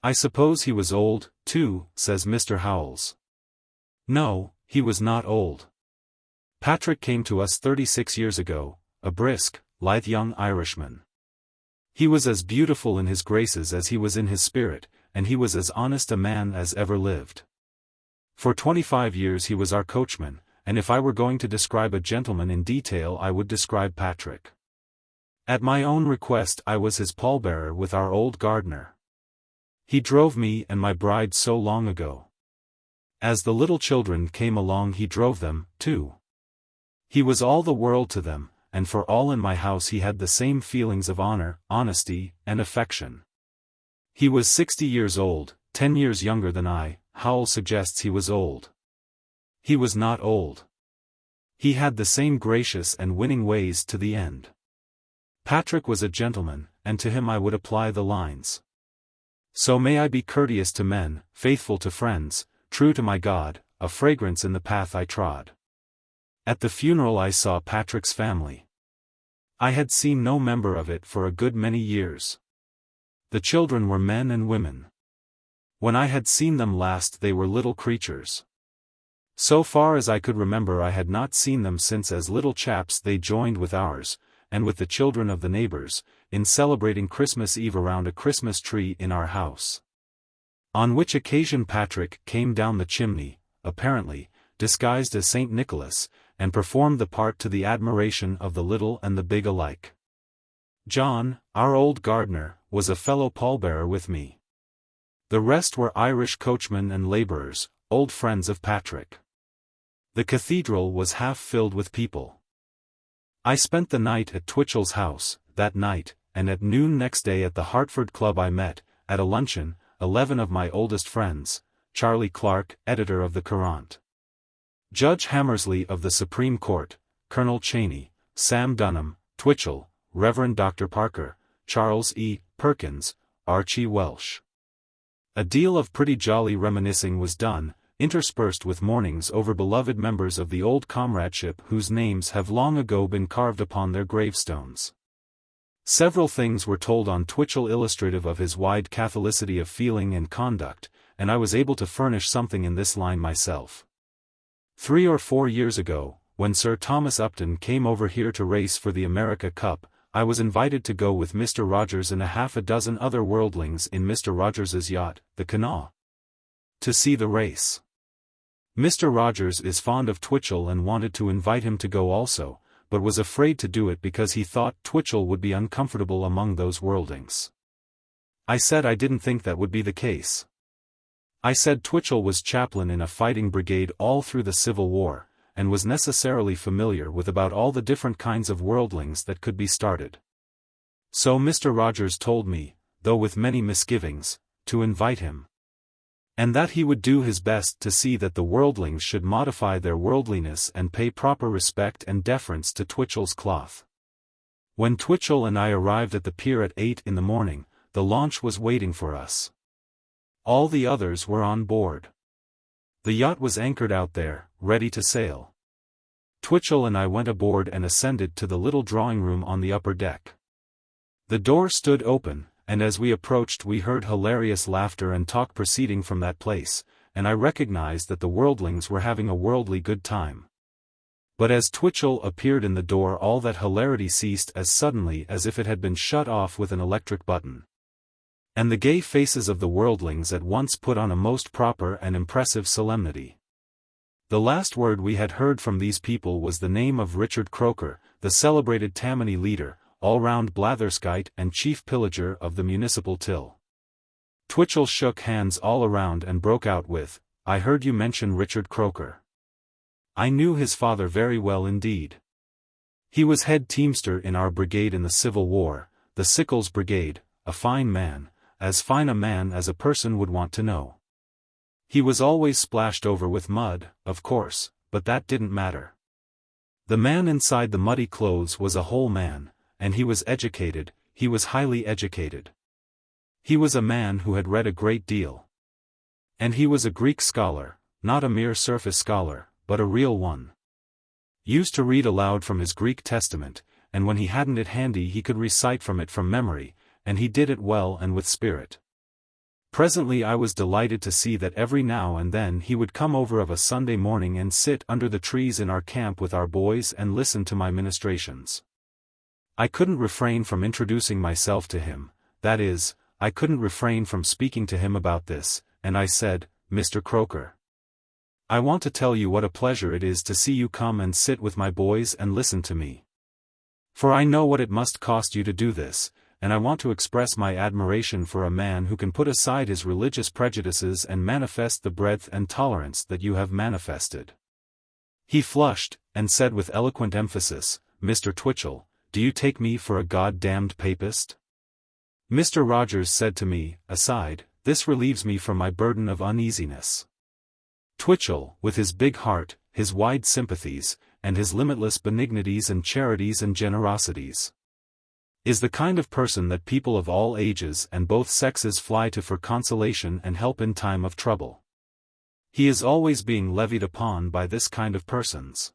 I suppose he was old, too, says Mr. Howells. No, he was not old. Patrick came to us 36 years ago, a brisk, lithe young Irishman. He was as beautiful in his graces as he was in his spirit, and he was as honest a man as ever lived. For 25 years he was our coachman, and if I were going to describe a gentleman in detail I would describe Patrick. At my own request I was his pallbearer with our old gardener. He drove me and my bride so long ago. As the little children came along he drove them, too. He was all the world to them, and for all in my house he had the same feelings of honor, honesty, and affection. He was 60 years old, 10 years younger than I. Howells suggests he was old. He was not old. He had the same gracious and winning ways to the end. Patrick was a gentleman, and to him I would apply the lines. So may I be courteous to men, faithful to friends, true to my God, a fragrance in the path I trod. At the funeral I saw Patrick's family. I had seen no member of it for a good many years. The children were men and women. When I had seen them last they were little creatures. So far as I could remember I had not seen them since as little chaps they joined with ours, and with the children of the neighbors, in celebrating Christmas Eve around a Christmas tree in our house. On which occasion Patrick came down the chimney, apparently, disguised as St. Nicholas, and performed the part to the admiration of the little and the big alike. John, our old gardener, was a fellow pallbearer with me. The rest were Irish coachmen and labourers, old friends of Patrick. The cathedral was half filled with people. I spent the night at Twitchell's house, that night, and at noon next day at the Hartford Club I met, at a luncheon, 11 of my oldest friends, Charlie Clark, editor of the Courant, Judge Hammersley of the Supreme Court, Colonel Cheney, Sam Dunham, Twitchell, Reverend Dr. Parker, Charles E. Perkins, Archie Welsh. A deal of pretty jolly reminiscing was done, interspersed with mournings over beloved members of the old comradeship whose names have long ago been carved upon their gravestones. Several things were told on Twitchell illustrative of his wide catholicity of feeling and conduct, and I was able to furnish something in this line myself. 3 or 4 years ago, when Sir Thomas Upton came over here to race for the America Cup, I was invited to go with Mr. Rogers and a half a dozen other worldlings in Mr. Rogers's yacht, the Kanawha, to see the race. Mr. Rogers is fond of Twitchell and wanted to invite him to go also, but was afraid to do it because he thought Twitchell would be uncomfortable among those worldlings. I said I didn't think that would be the case. I said Twitchell was chaplain in a fighting brigade all through the Civil War, and was necessarily familiar with about all the different kinds of worldlings that could be started. So Mr. Rogers told me, though with many misgivings, to invite him, and that he would do his best to see that the worldlings should modify their worldliness and pay proper respect and deference to Twitchell's cloth. When Twitchell and I arrived at the pier at 8 in the morning, the launch was waiting for us. All the others were on board. The yacht was anchored out there, ready to sail. Twitchell and I went aboard and ascended to the little drawing room on the upper deck. The door stood open, and as we approached we heard hilarious laughter and talk proceeding from that place, and I recognized that the worldlings were having a worldly good time. But as Twitchell appeared in the door all that hilarity ceased as suddenly as if it had been shut off with an electric button. And the gay faces of the worldlings at once put on a most proper and impressive solemnity. The last word we had heard from these people was the name of Richard Croker, the celebrated Tammany leader, all-round blatherskite and chief pillager of the municipal till. Twitchell shook hands all around and broke out with, "I heard you mention Richard Croker. I knew his father very well indeed. He was head teamster in our brigade in the Civil War, the Sickles Brigade, a fine man, as fine a man as a person would want to know. He was always splashed over with mud, of course, but that didn't matter. The man inside the muddy clothes was a whole man, and he was educated, he was highly educated. He was a man who had read a great deal. And he was a Greek scholar, not a mere surface scholar, but a real one. Used to read aloud from his Greek Testament, and when he hadn't it handy he could recite from it from memory, and he did it well and with spirit. Presently I was delighted to see that every now and then he would come over of a Sunday morning and sit under the trees in our camp with our boys and listen to my ministrations. I couldn't refrain from introducing myself to him, that is, I couldn't refrain from speaking to him about this, and I said, "Mr. Croker, I want to tell you what a pleasure it is to see you come and sit with my boys and listen to me. For I know what it must cost you to do this, and I want to express my admiration for a man who can put aside his religious prejudices and manifest the breadth and tolerance that you have manifested." He flushed, and said with eloquent emphasis, "Mr. Twitchell, do you take me for a god-damned papist?" Mr. Rogers said to me, aside, "This relieves me from my burden of uneasiness." Twitchell, with his big heart, his wide sympathies, and his limitless benignities and charities and generosities, Is the kind of person that people of all ages and both sexes fly to for consolation and help in time of trouble. He is always being levied upon by this kind of persons.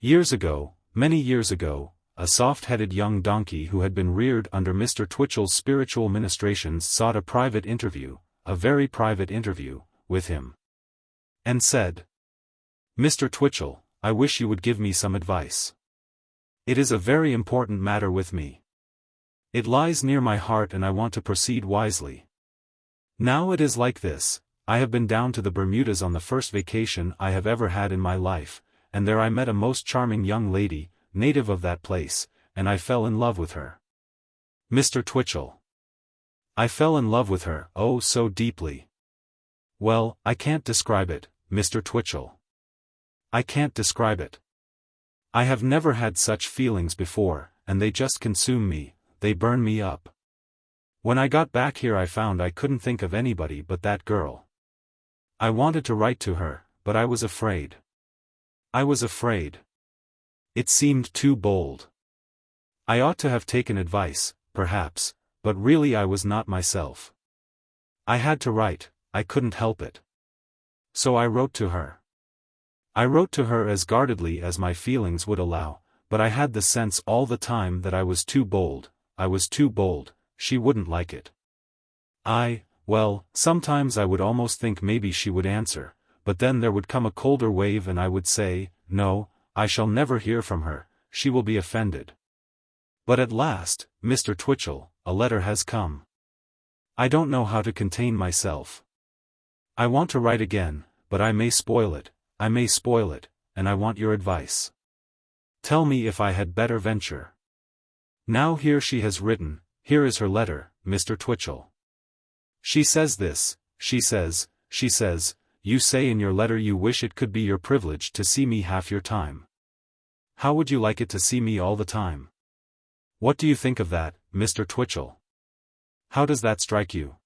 Years ago, many years ago, a soft-headed young donkey who had been reared under Mr. Twitchell's spiritual ministrations sought a private interview, a very private interview, with him. And said, "Mr. Twitchell, I wish you would give me some advice. It is a very important matter with me. It lies near my heart and I want to proceed wisely. Now it is like this, I have been down to the Bermudas on the first vacation I have ever had in my life, and there I met a most charming young lady, native of that place, and I fell in love with her. Mr. Twitchell. I fell in love with her, oh so deeply. Well, I can't describe it, Mr. Twitchell. I can't describe it. I have never had such feelings before, and they just consume me. They burn me up. When I got back here I found I couldn't think of anybody but that girl. I wanted to write to her, but I was afraid. I was afraid. It seemed too bold. I ought to have taken advice, perhaps, but really I was not myself. I had to write, I couldn't help it. So I wrote to her. I wrote to her as guardedly as my feelings would allow, but I had the sense all the time that I was too bold. I was too bold, she wouldn't like it. Well, sometimes I would almost think maybe she would answer, but then there would come a colder wave and I would say, no, I shall never hear from her, she will be offended. But at last, Mr. Twitchell, a letter has come. I don't know how to contain myself. I want to write again, but I may spoil it, and I want your advice. Tell me if I had better venture. Now here she has written, here is her letter, Mr. Twitchell. She says this, she says, you say in your letter you wish it could be your privilege to see me half your time. How would you like it to see me all the time? What do you think of that, Mr. Twitchell? How does that strike you?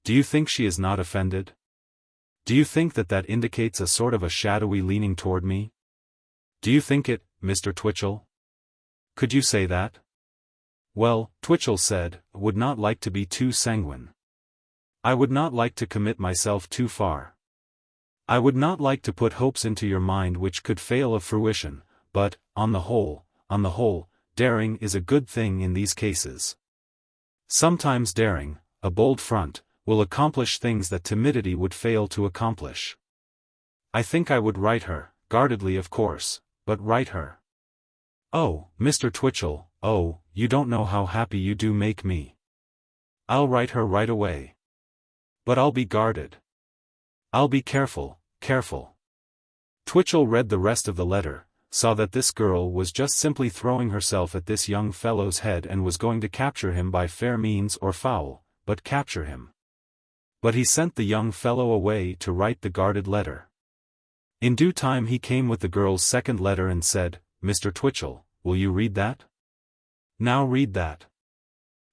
Do you think she is not offended? Do you think that indicates a sort of a shadowy leaning toward me? Do you think it, Mr. Twitchell? Could you say that? Well, Twitchell said, would not like to be too sanguine. I would not like to commit myself too far. I would not like to put hopes into your mind which could fail of fruition, but, on the whole, daring is a good thing in these cases. Sometimes daring, a bold front, will accomplish things that timidity would fail to accomplish. I think I would write her, guardedly of course, but write her. Oh, Mr. Twitchell, oh, you don't know how happy you do make me. I'll write her right away. But I'll be guarded. I'll be careful. Twitchell read the rest of the letter, saw that this girl was just simply throwing herself at this young fellow's head and was going to capture him by fair means or foul, but capture him. But he sent the young fellow away to write the guarded letter. In due time he came with the girl's second letter and said, Mr. Twitchell, will you read that? Now read that.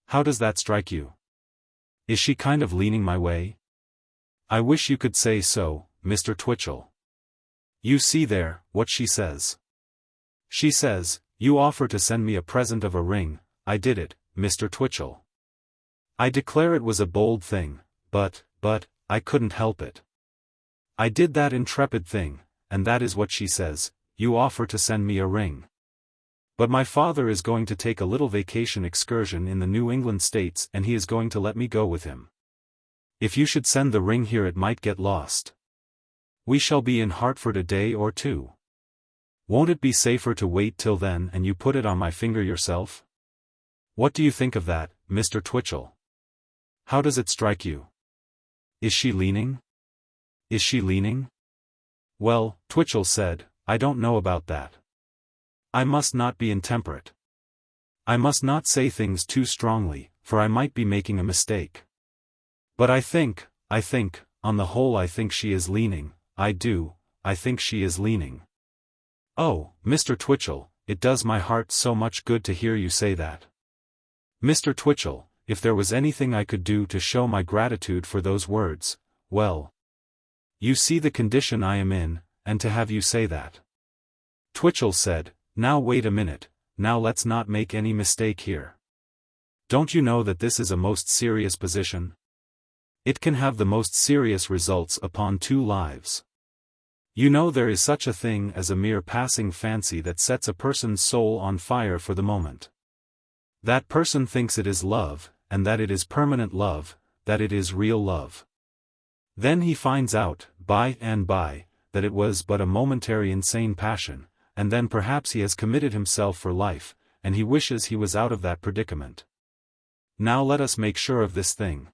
How does that strike you? Is she kind of leaning my way? I wish you could say so, Mr. Twitchell. You see there, what she says. She says, you offer to send me a present of a ring. I did it, Mr. Twitchell. I declare it was a bold thing, but, I couldn't help it. I did that intrepid thing, and that is what she says, you offer to send me a ring. But my father is going to take a little vacation excursion in the New England states and he is going to let me go with him. If you should send the ring here it might get lost. We shall be in Hartford a day or two. Won't it be safer to wait till then and you put it on my finger yourself? What do you think of that, Mr. Twitchell? How does it strike you? Is she leaning? Is she leaning? Well, Twitchell said, I don't know about that. I must not be intemperate. I must not say things too strongly, for I might be making a mistake. But I think, on the whole I think she is leaning, I think she is leaning. Oh, Mr. Twitchell, it does my heart so much good to hear you say that. Mr. Twitchell, if there was anything I could do to show my gratitude for those words, well. You see the condition I am in, and to have you say that. Twitchell said, now wait a minute, now let's not make any mistake here. Don't you know that this is a most serious position? It can have the most serious results upon 2 lives. You know there is such a thing as a mere passing fancy that sets a person's soul on fire for the moment. That person thinks it is love, and that it is permanent love, that it is real love. Then he finds out, by and by, that it was but a momentary insane passion, and then perhaps he has committed himself for life, and he wishes he was out of that predicament. Now let us make sure of this thing.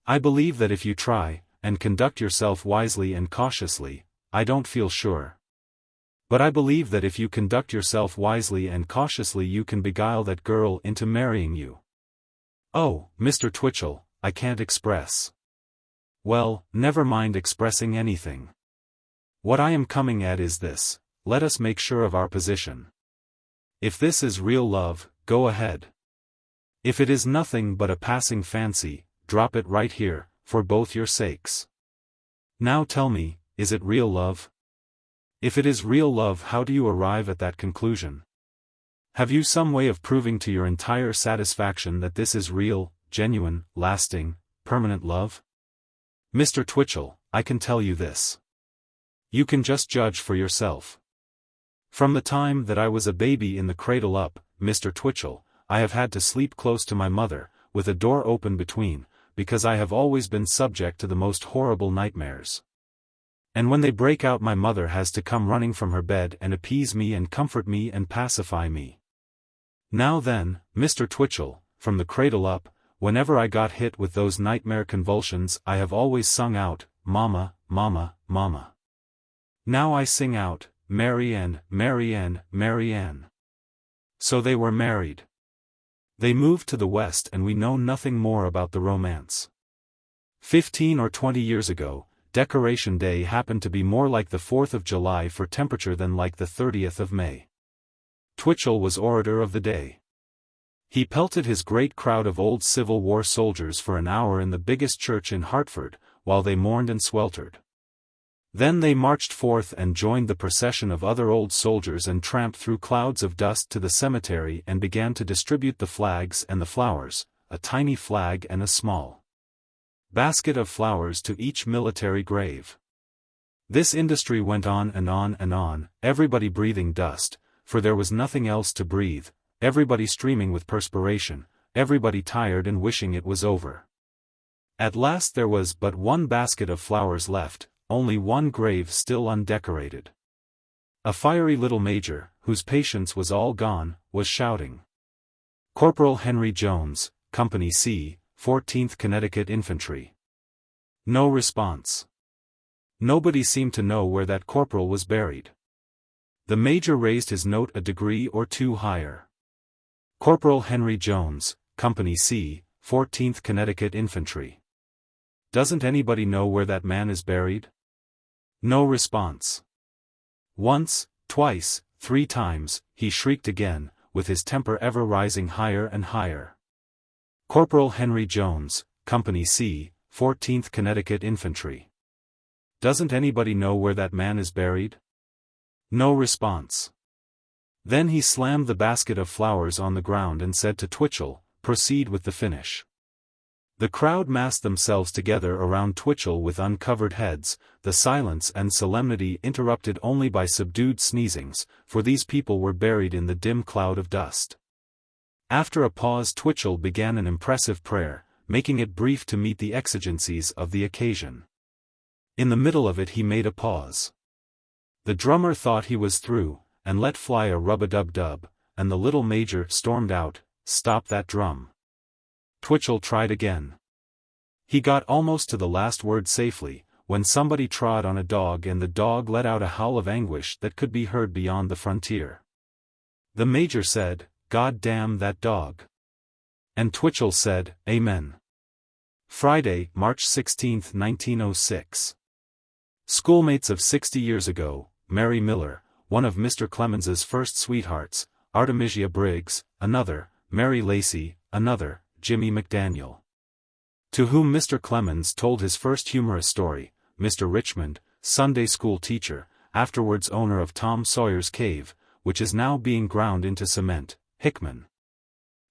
I believe that if you try, and conduct yourself wisely and cautiously, I don't feel sure. But I believe that if you conduct yourself wisely and cautiously you can beguile that girl into marrying you. Oh, Mr. Twitchell, I can't express. Well, never mind expressing anything. What I am coming at is this: let us make sure of our position. If this is real love, go ahead. If it is nothing but a passing fancy, drop it right here, for both your sakes. Now tell me, is it real love? If it is real love, how do you arrive at that conclusion? Have you some way of proving to your entire satisfaction that this is real, genuine, lasting, permanent love? Mr. Twitchell, I can tell you this. You can just judge for yourself. From the time that I was a baby in the cradle up, Mr. Twitchell, I have had to sleep close to my mother, with a door open between, because I have always been subject to the most horrible nightmares. And when they break out, my mother has to come running from her bed and appease me and comfort me and pacify me. Now then, Mr. Twitchell, from the cradle up, whenever I got hit with those nightmare convulsions, I have always sung out, Mama, Mama, Mama. Now I sing out, Mary Ann, Mary Ann, Mary Ann. So they were married. They moved to the West and we know nothing more about the romance. 15 or 20 years ago, Decoration Day happened to be more like the 4th of July for temperature than like the 30th of May. Twitchell was orator of the day. He pelted his great crowd of old Civil War soldiers for an hour in the biggest church in Hartford, while they mourned and sweltered. Then they marched forth and joined the procession of other old soldiers and tramped through clouds of dust to the cemetery and began to distribute the flags and the flowers, a tiny flag and a small basket of flowers to each military grave. This industry went on and on and on, everybody breathing dust, for there was nothing else to breathe, everybody streaming with perspiration, everybody tired and wishing it was over. At last there was but one basket of flowers left, only one grave still undecorated. A fiery little major, whose patience was all gone, was shouting, "Corporal Henry Jones, Company C, 14th Connecticut Infantry." No response. Nobody seemed to know where that corporal was buried. The major raised his note a degree or 2 higher. "Corporal Henry Jones, Company C, 14th Connecticut Infantry. Doesn't anybody know where that man is buried?" No response. Once, twice, 3 times, he shrieked again, with his temper ever rising higher and higher. "Corporal Henry Jones, Company C, 14th Connecticut Infantry. Doesn't anybody know where that man is buried?" No response. Then he slammed the basket of flowers on the ground and said to Twitchell, "Proceed with the finish." The crowd massed themselves together around Twitchell with uncovered heads, the silence and solemnity interrupted only by subdued sneezings, for these people were buried in the dim cloud of dust. After a pause Twitchell began an impressive prayer, making it brief to meet the exigencies of the occasion. In the middle of it he made a pause. The drummer thought he was through, and let fly a rub-a-dub-dub, and the little major stormed out, "Stop that drum." Twitchell tried again. He got almost to the last word safely, when somebody trod on a dog and the dog let out a howl of anguish that could be heard beyond the frontier. The major said, "God damn that dog." And Twitchell said, "Amen." Friday, March 16, 1906. Schoolmates of 60 years ago, Mary Miller, one of Mr. Clemens's first sweethearts, Artemisia Briggs, another, Mary Lacey, another, Jimmy McDaniel. To whom Mr. Clemens told his first humorous story, Mr. Richmond, Sunday school teacher, afterwards owner of Tom Sawyer's Cave, which is now being ground into cement, Hickman.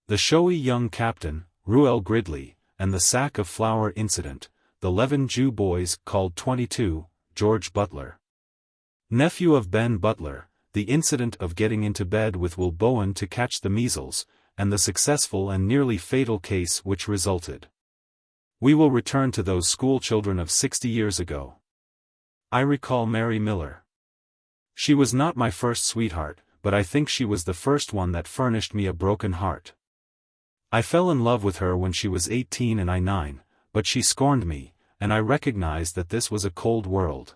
The showy young captain, Ruel Gridley, and the sack of flour incident, the 11 Jew boys called 22, George Butler. Nephew of Ben Butler, the incident of getting into bed with Will Bowen to catch the measles, and the successful and nearly fatal case which resulted. We will return to those schoolchildren of 60 years ago. I recall Mary Miller. She was not my first sweetheart, but I think she was the first one that furnished me a broken heart. I fell in love with her when she was 18 and I 9, but she scorned me, and I recognized that this was a cold world.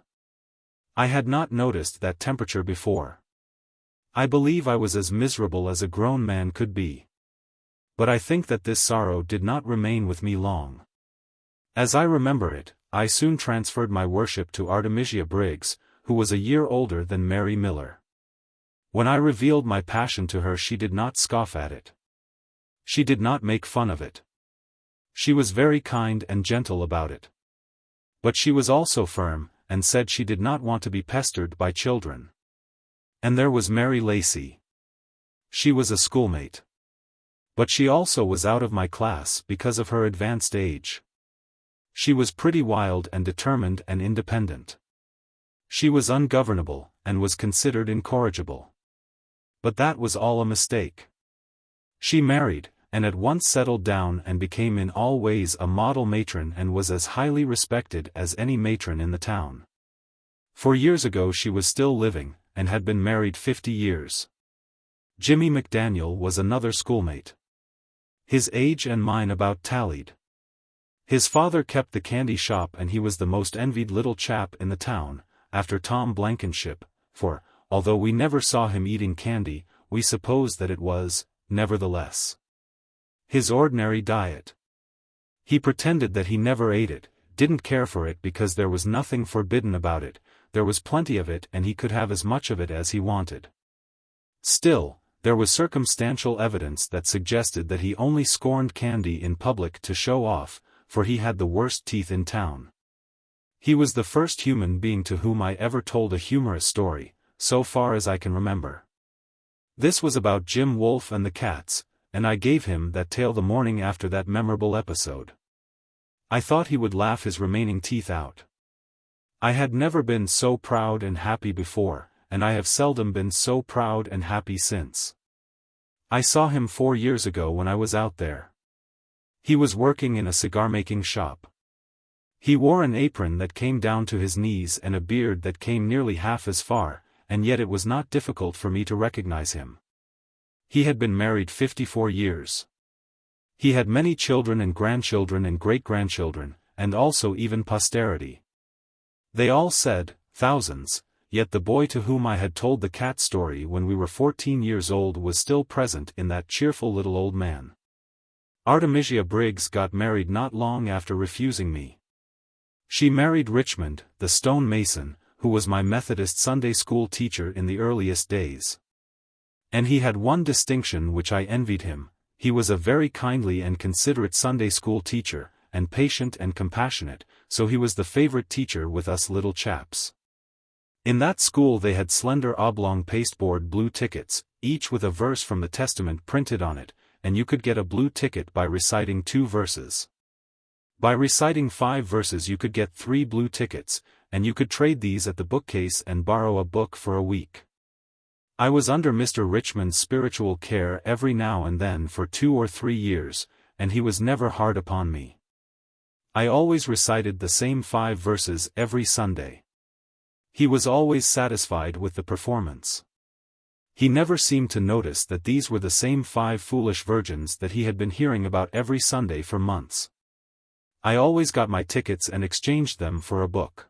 I had not noticed that temperature before. I believe I was as miserable as a grown man could be. But I think that this sorrow did not remain with me long. As I remember it, I soon transferred my worship to Artemisia Briggs, who was a year older than Mary Miller. When I revealed my passion to her, she did not scoff at it. She did not make fun of it. She was very kind and gentle about it. But she was also firm, and said she did not want to be pestered by children. And there was Mary Lacey. She was a schoolmate. But she also was out of my class because of her advanced age. She was pretty wild and determined and independent. She was ungovernable, and was considered incorrigible. But that was all a mistake. She married, and at once settled down and became in all ways a model matron and was as highly respected as any matron in the town. 4 years ago she was still living, and had been married 50 years. Jimmy McDaniel was another schoolmate. His age and mine about tallied. His father kept the candy shop and he was the most envied little chap in the town, after Tom Blankenship, for, although we never saw him eating candy, we supposed that it was, nevertheless, his ordinary diet. He pretended that he never ate it, didn't care for it because there was nothing forbidden about it, there was plenty of it and he could have as much of it as he wanted. Still, there was circumstantial evidence that suggested that he only scorned candy in public to show off, for he had the worst teeth in town. He was the first human being to whom I ever told a humorous story, so far as I can remember. This was about Jim Wolfe and the cats, and I gave him that tale the morning after that memorable episode. I thought he would laugh his remaining teeth out. I had never been so proud and happy before, and I have seldom been so proud and happy since. I saw him 4 years ago when I was out there. He was working in a cigar-making shop. He wore an apron that came down to his knees and a beard that came nearly half as far, and yet it was not difficult for me to recognize him. He had been married 54 years. He had many children and grandchildren and great-grandchildren, and also even posterity. They all said, thousands, yet the boy to whom I had told the cat story when we were 14 years old was still present in that cheerful little old man. Artemisia Briggs got married not long after refusing me. She married Richmond, the stone mason, who was my Methodist Sunday school teacher in the earliest days. And he had one distinction which I envied him: he was a very kindly and considerate Sunday school teacher, and patient and compassionate, so he was the favorite teacher with us little chaps. In that school they had slender oblong pasteboard blue tickets, each with a verse from the Testament printed on it, and you could get a blue ticket by reciting 2 verses. By reciting 5 verses you could get 3 blue tickets, and you could trade these at the bookcase and borrow a book for a week. I was under Mr. Richmond's spiritual care every now and then for 2 or 3 years, and he was never hard upon me. I always recited the same 5 verses every Sunday. He was always satisfied with the performance. He never seemed to notice that these were the same 5 foolish virgins that he had been hearing about every Sunday for months. I always got my tickets and exchanged them for a book.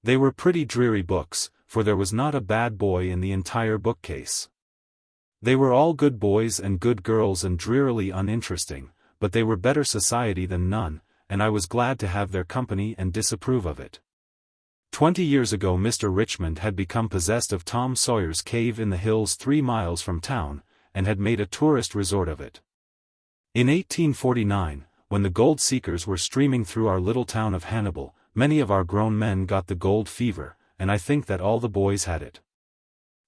They were pretty dreary books, for there was not a bad boy in the entire bookcase. They were all good boys and good girls and drearily uninteresting, but they were better society than none, and I was glad to have their company and disapprove of it. 20 years ago Mr. Richmond had become possessed of Tom Sawyer's Cave in the hills 3 miles from town, and had made a tourist resort of it. In 1849, when the gold seekers were streaming through our little town of Hannibal, many of our grown men got the gold fever, and I think that all the boys had it.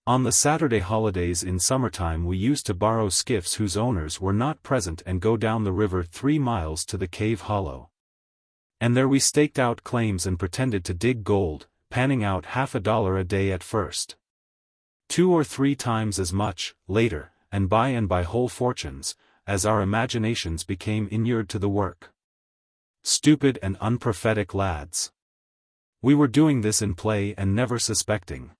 On the Saturday holidays in summertime we used to borrow skiffs whose owners were not present and go down the river 3 miles to the cave hollow. And there we staked out claims and pretended to dig gold, panning out $50 a day at first. 2 or 3 times as much, later, and by whole fortunes, as our imaginations became inured to the work. Stupid and unprophetic lads. We were doing this in play and never suspecting.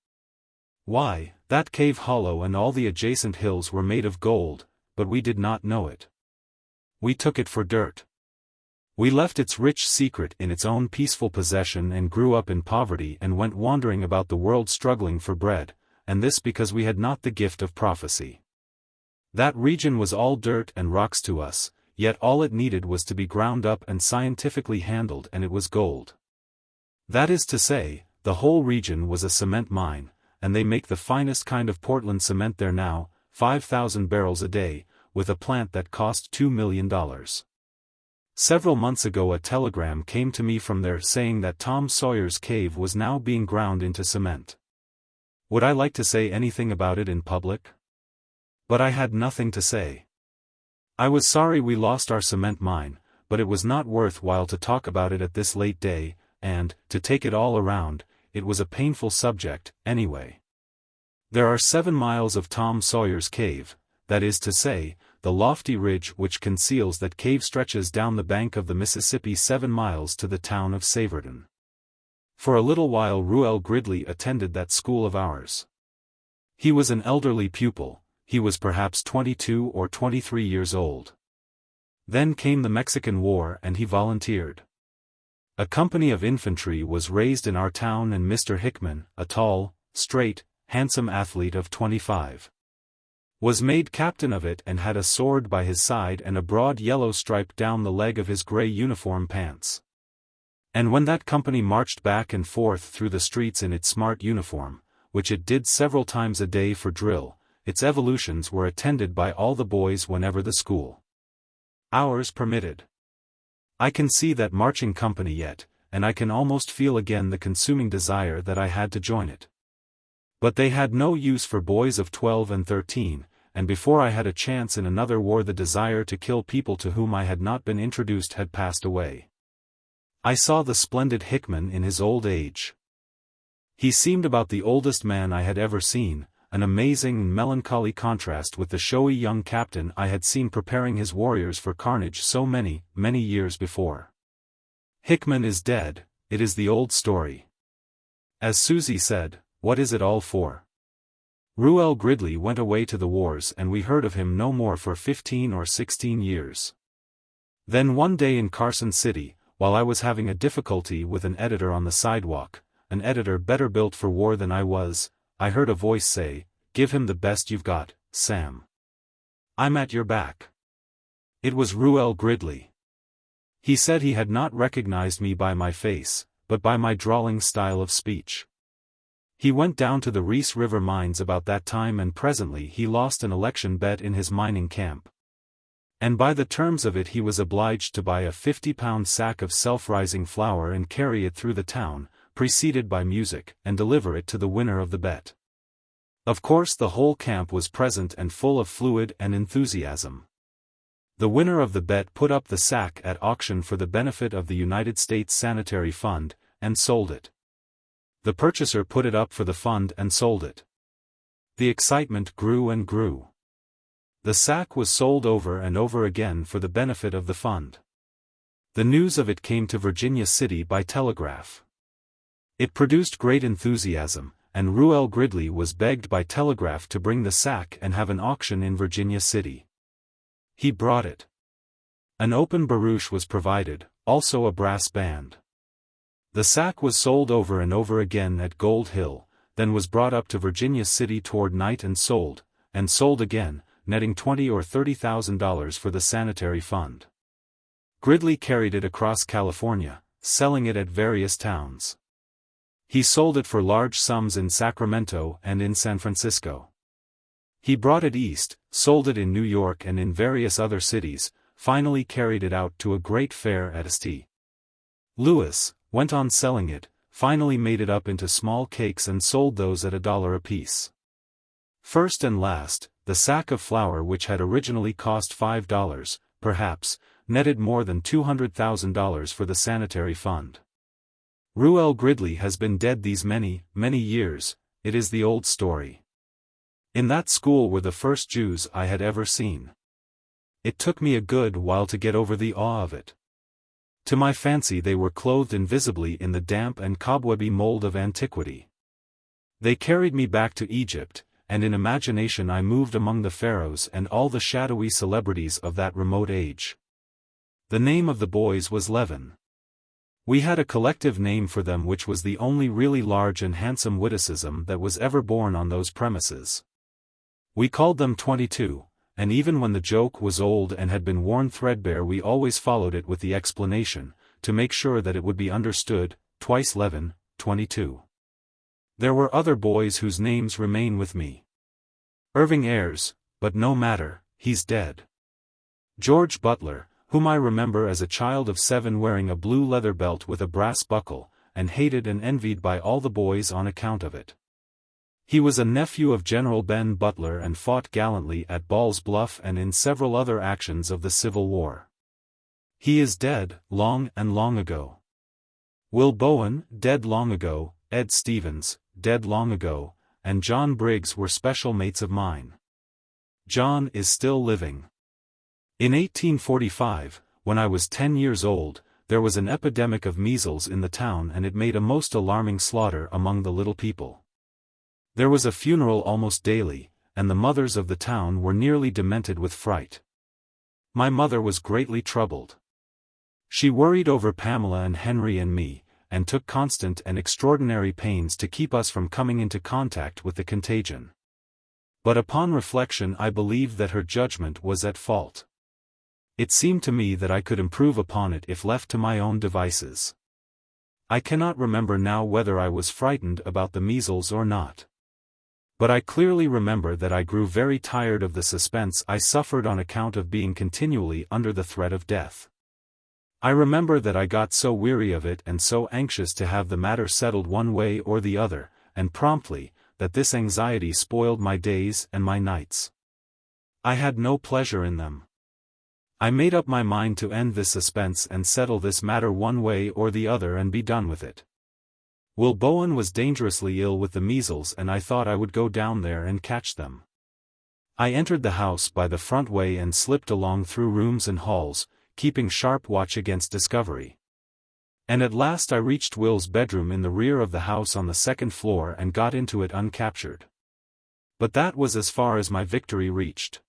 Why, that cave hollow and all the adjacent hills were made of gold, but we did not know it. We took it for dirt. We left its rich secret in its own peaceful possession and grew up in poverty and went wandering about the world struggling for bread, and this because we had not the gift of prophecy. That region was all dirt and rocks to us, yet all it needed was to be ground up and scientifically handled and it was gold. That is to say, the whole region was a cement mine, and they make the finest kind of Portland cement there now, 5,000 barrels a day, with a plant that cost $2 million. Several months ago a telegram came to me from there saying that Tom Sawyer's cave was now being ground into cement. Would I like to say anything about it in public? But I had nothing to say. I was sorry we lost our cement mine, but it was not worth while to talk about it at this late day, and, to take it all around, it was a painful subject, anyway. There are 7 miles of Tom Sawyer's cave, that is to say, the lofty ridge which conceals that cave stretches down the bank of the Mississippi 7 miles to the town of Saverton. For a little while Ruel Gridley attended that school of ours. He was an elderly pupil, he was perhaps 22 or 23 years old. Then came the Mexican War and he volunteered. A company of infantry was raised in our town and Mr. Hickman, a tall, straight, handsome athlete of 25, was made captain of it and had a sword by his side and a broad yellow stripe down the leg of his gray uniform pants. And when that company marched back and forth through the streets in its smart uniform, which it did several times a day for drill, its evolutions were attended by all the boys whenever the school hours permitted. I can see that marching company yet, and I can almost feel again the consuming desire that I had to join it. But they had no use for boys of 12 and 13, and before I had a chance in another war the desire to kill people to whom I had not been introduced had passed away. I saw the splendid Hickman in his old age. He seemed about the oldest man I had ever seen, an amazing and melancholy contrast with the showy young captain I had seen preparing his warriors for carnage so many, many years before. Hickman is dead, it is the old story. As Susie said, what is it all for? Ruel Gridley went away to the wars and we heard of him no more for 15 or 16 years. Then one day in Carson City, while I was having a difficulty with an editor on the sidewalk, an editor better built for war than I was, I heard a voice say, "Give him the best you've got, Sam. I'm at your back." It was Ruel Gridley. He said he had not recognized me by my face, but by my drawling style of speech. He went down to the Reese River mines about that time and presently he lost an election bet in his mining camp. And by the terms of it he was obliged to buy a 50-pound sack of self-rising flour and carry it through the town, preceded by music, and deliver it to the winner of the bet. Of course the whole camp was present and full of fluid and enthusiasm. The winner of the bet put up the sack at auction for the benefit of the United States Sanitary Fund, and sold it. The purchaser put it up for the fund and sold it. The excitement grew and grew. The sack was sold over and over again for the benefit of the fund. The news of it came to Virginia City by telegraph. It produced great enthusiasm, and Ruel Gridley was begged by telegraph to bring the sack and have an auction in Virginia City. He brought it. An open barouche was provided, also a brass band. The sack was sold over and over again at Gold Hill, then was brought up to Virginia City toward night and sold again, netting $20,000 or $30,000 for the sanitary fund. Gridley carried it across California, selling it at various towns. He sold it for large sums in Sacramento and in San Francisco. He brought it east, sold it in New York and in various other cities, finally carried it out to a great fair at St. Louis, went on selling it, finally made it up into small cakes and sold those at $1 apiece. First and last, the sack of flour which had originally cost $5, perhaps, netted more than $200,000 for the sanitary fund. Ruel Gridley has been dead these many, many years. It is the old story. In that school were the first Jews I had ever seen. It took me a good while to get over the awe of it. To my fancy they were clothed invisibly in the damp and cobwebby mold of antiquity. They carried me back to Egypt, and in imagination I moved among the pharaohs and all the shadowy celebrities of that remote age. The name of the boys was Levin. We had a collective name for them which was the only really large and handsome witticism that was ever born on those premises. We called them 22, and even when the joke was old and had been worn threadbare we always followed it with the explanation, to make sure that it would be understood, twice Levin, 22. There were other boys whose names remain with me. Irving Ayres, but no matter, he's dead. George Butler, whom I remember as a child of 7 wearing a blue leather belt with a brass buckle, and hated and envied by all the boys on account of it. He was a nephew of General Ben Butler and fought gallantly at Ball's Bluff and in several other actions of the Civil War. He is dead, long and long ago. Will Bowen, dead long ago, Ed Stevens, dead long ago, and John Briggs were special mates of mine. John is still living. In 1845, when I was 10 years old, there was an epidemic of measles in the town and it made a most alarming slaughter among the little people. There was a funeral almost daily, and the mothers of the town were nearly demented with fright. My mother was greatly troubled. She worried over Pamela and Henry and me, and took constant and extraordinary pains to keep us from coming into contact with the contagion. But upon reflection I believed that her judgment was at fault. It seemed to me that I could improve upon it if left to my own devices. I cannot remember now whether I was frightened about the measles or not. But I clearly remember that I grew very tired of the suspense I suffered on account of being continually under the threat of death. I remember that I got so weary of it and so anxious to have the matter settled one way or the other, and promptly, that this anxiety spoiled my days and my nights. I had no pleasure in them. I made up my mind to end this suspense and settle this matter one way or the other and be done with it. Will Bowen was dangerously ill with the measles and I thought I would go down there and catch them. I entered the house by the front way and slipped along through rooms and halls, keeping sharp watch against discovery. And at last I reached Will's bedroom in the rear of the house on the 2nd floor and got into it uncaptured. But that was as far as my victory reached.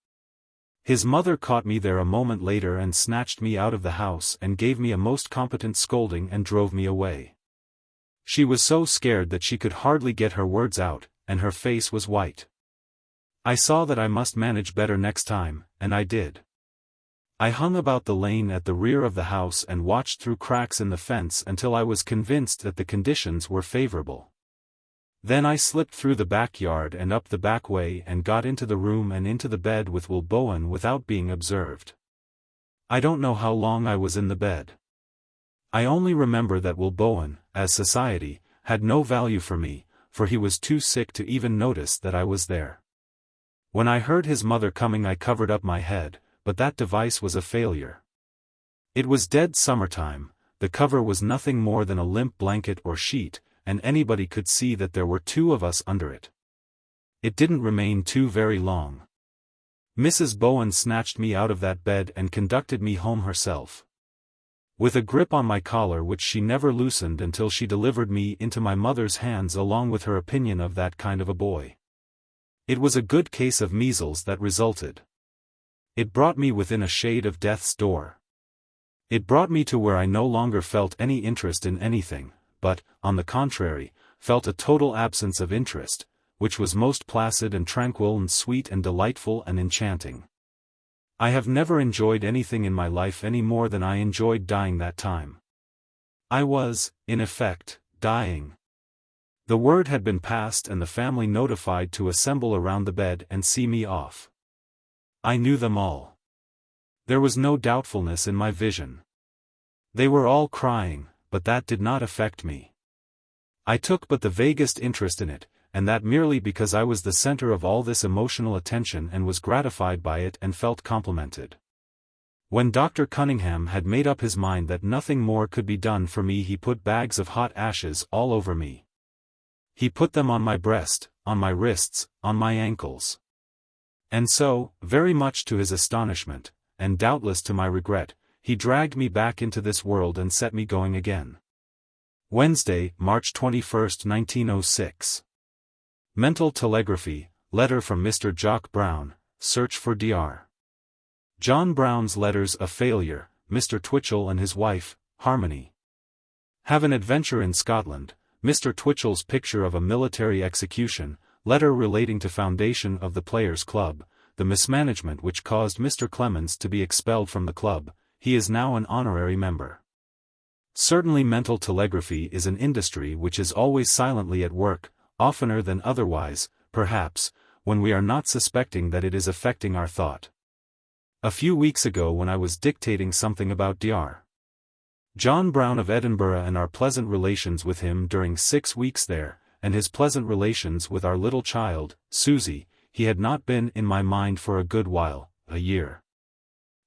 His mother caught me there a moment later and snatched me out of the house and gave me a most competent scolding and drove me away. She was so scared that she could hardly get her words out, and her face was white. I saw that I must manage better next time, and I did. I hung about the lane at the rear of the house and watched through cracks in the fence until I was convinced that the conditions were favorable. Then I slipped through the backyard and up the back way and got into the room and into the bed with Will Bowen without being observed. I don't know how long I was in the bed. I only remember that Will Bowen, as society, had no value for me, for he was too sick to even notice that I was there. When I heard his mother coming I covered up my head, but that device was a failure. It was dead summertime, the cover was nothing more than a limp blanket or sheet, and anybody could see that there were 2 of us under it. It didn't remain too very long. Mrs. Bowen snatched me out of that bed and conducted me home herself. With a grip on my collar which she never loosened until she delivered me into my mother's hands along with her opinion of that kind of a boy. It was a good case of measles that resulted. It brought me within a shade of death's door. It brought me to where I no longer felt any interest in anything, but, on the contrary, felt a total absence of interest, which was most placid and tranquil and sweet and delightful and enchanting. I have never enjoyed anything in my life any more than I enjoyed dying that time. I was, in effect, dying. The word had been passed and the family notified to assemble around the bed and see me off. I knew them all. There was no doubtfulness in my vision. They were all crying, but that did not affect me. I took but the vaguest interest in it, and that merely because I was the center of all this emotional attention and was gratified by it and felt complimented. When Dr. Cunningham had made up his mind that nothing more could be done for me, he put bags of hot ashes all over me. He put them on my breast, on my wrists, on my ankles. And so, very much to his astonishment, and doubtless to my regret, he dragged me back into this world and set me going again. Wednesday, March 21, 1906. Mental telegraphy, letter from Mr. Jock Brown, search for Dr. John Brown's letters a failure, Mr. Twitchell and his wife, Harmony. Have an adventure in Scotland, Mr. Twitchell's picture of a military execution, letter relating to foundation of the Players' Club, the mismanagement which caused Mr. Clemens to be expelled from the club, he is now an honorary member. Certainly mental telegraphy is an industry which is always silently at work, oftener than otherwise, perhaps, when we are not suspecting that it is affecting our thought. A few weeks ago when I was dictating something about Dr. John Brown of Edinburgh and our pleasant relations with him during 6 weeks there, and his pleasant relations with our little child, Susie, he had not been in my mind for a good while, a year.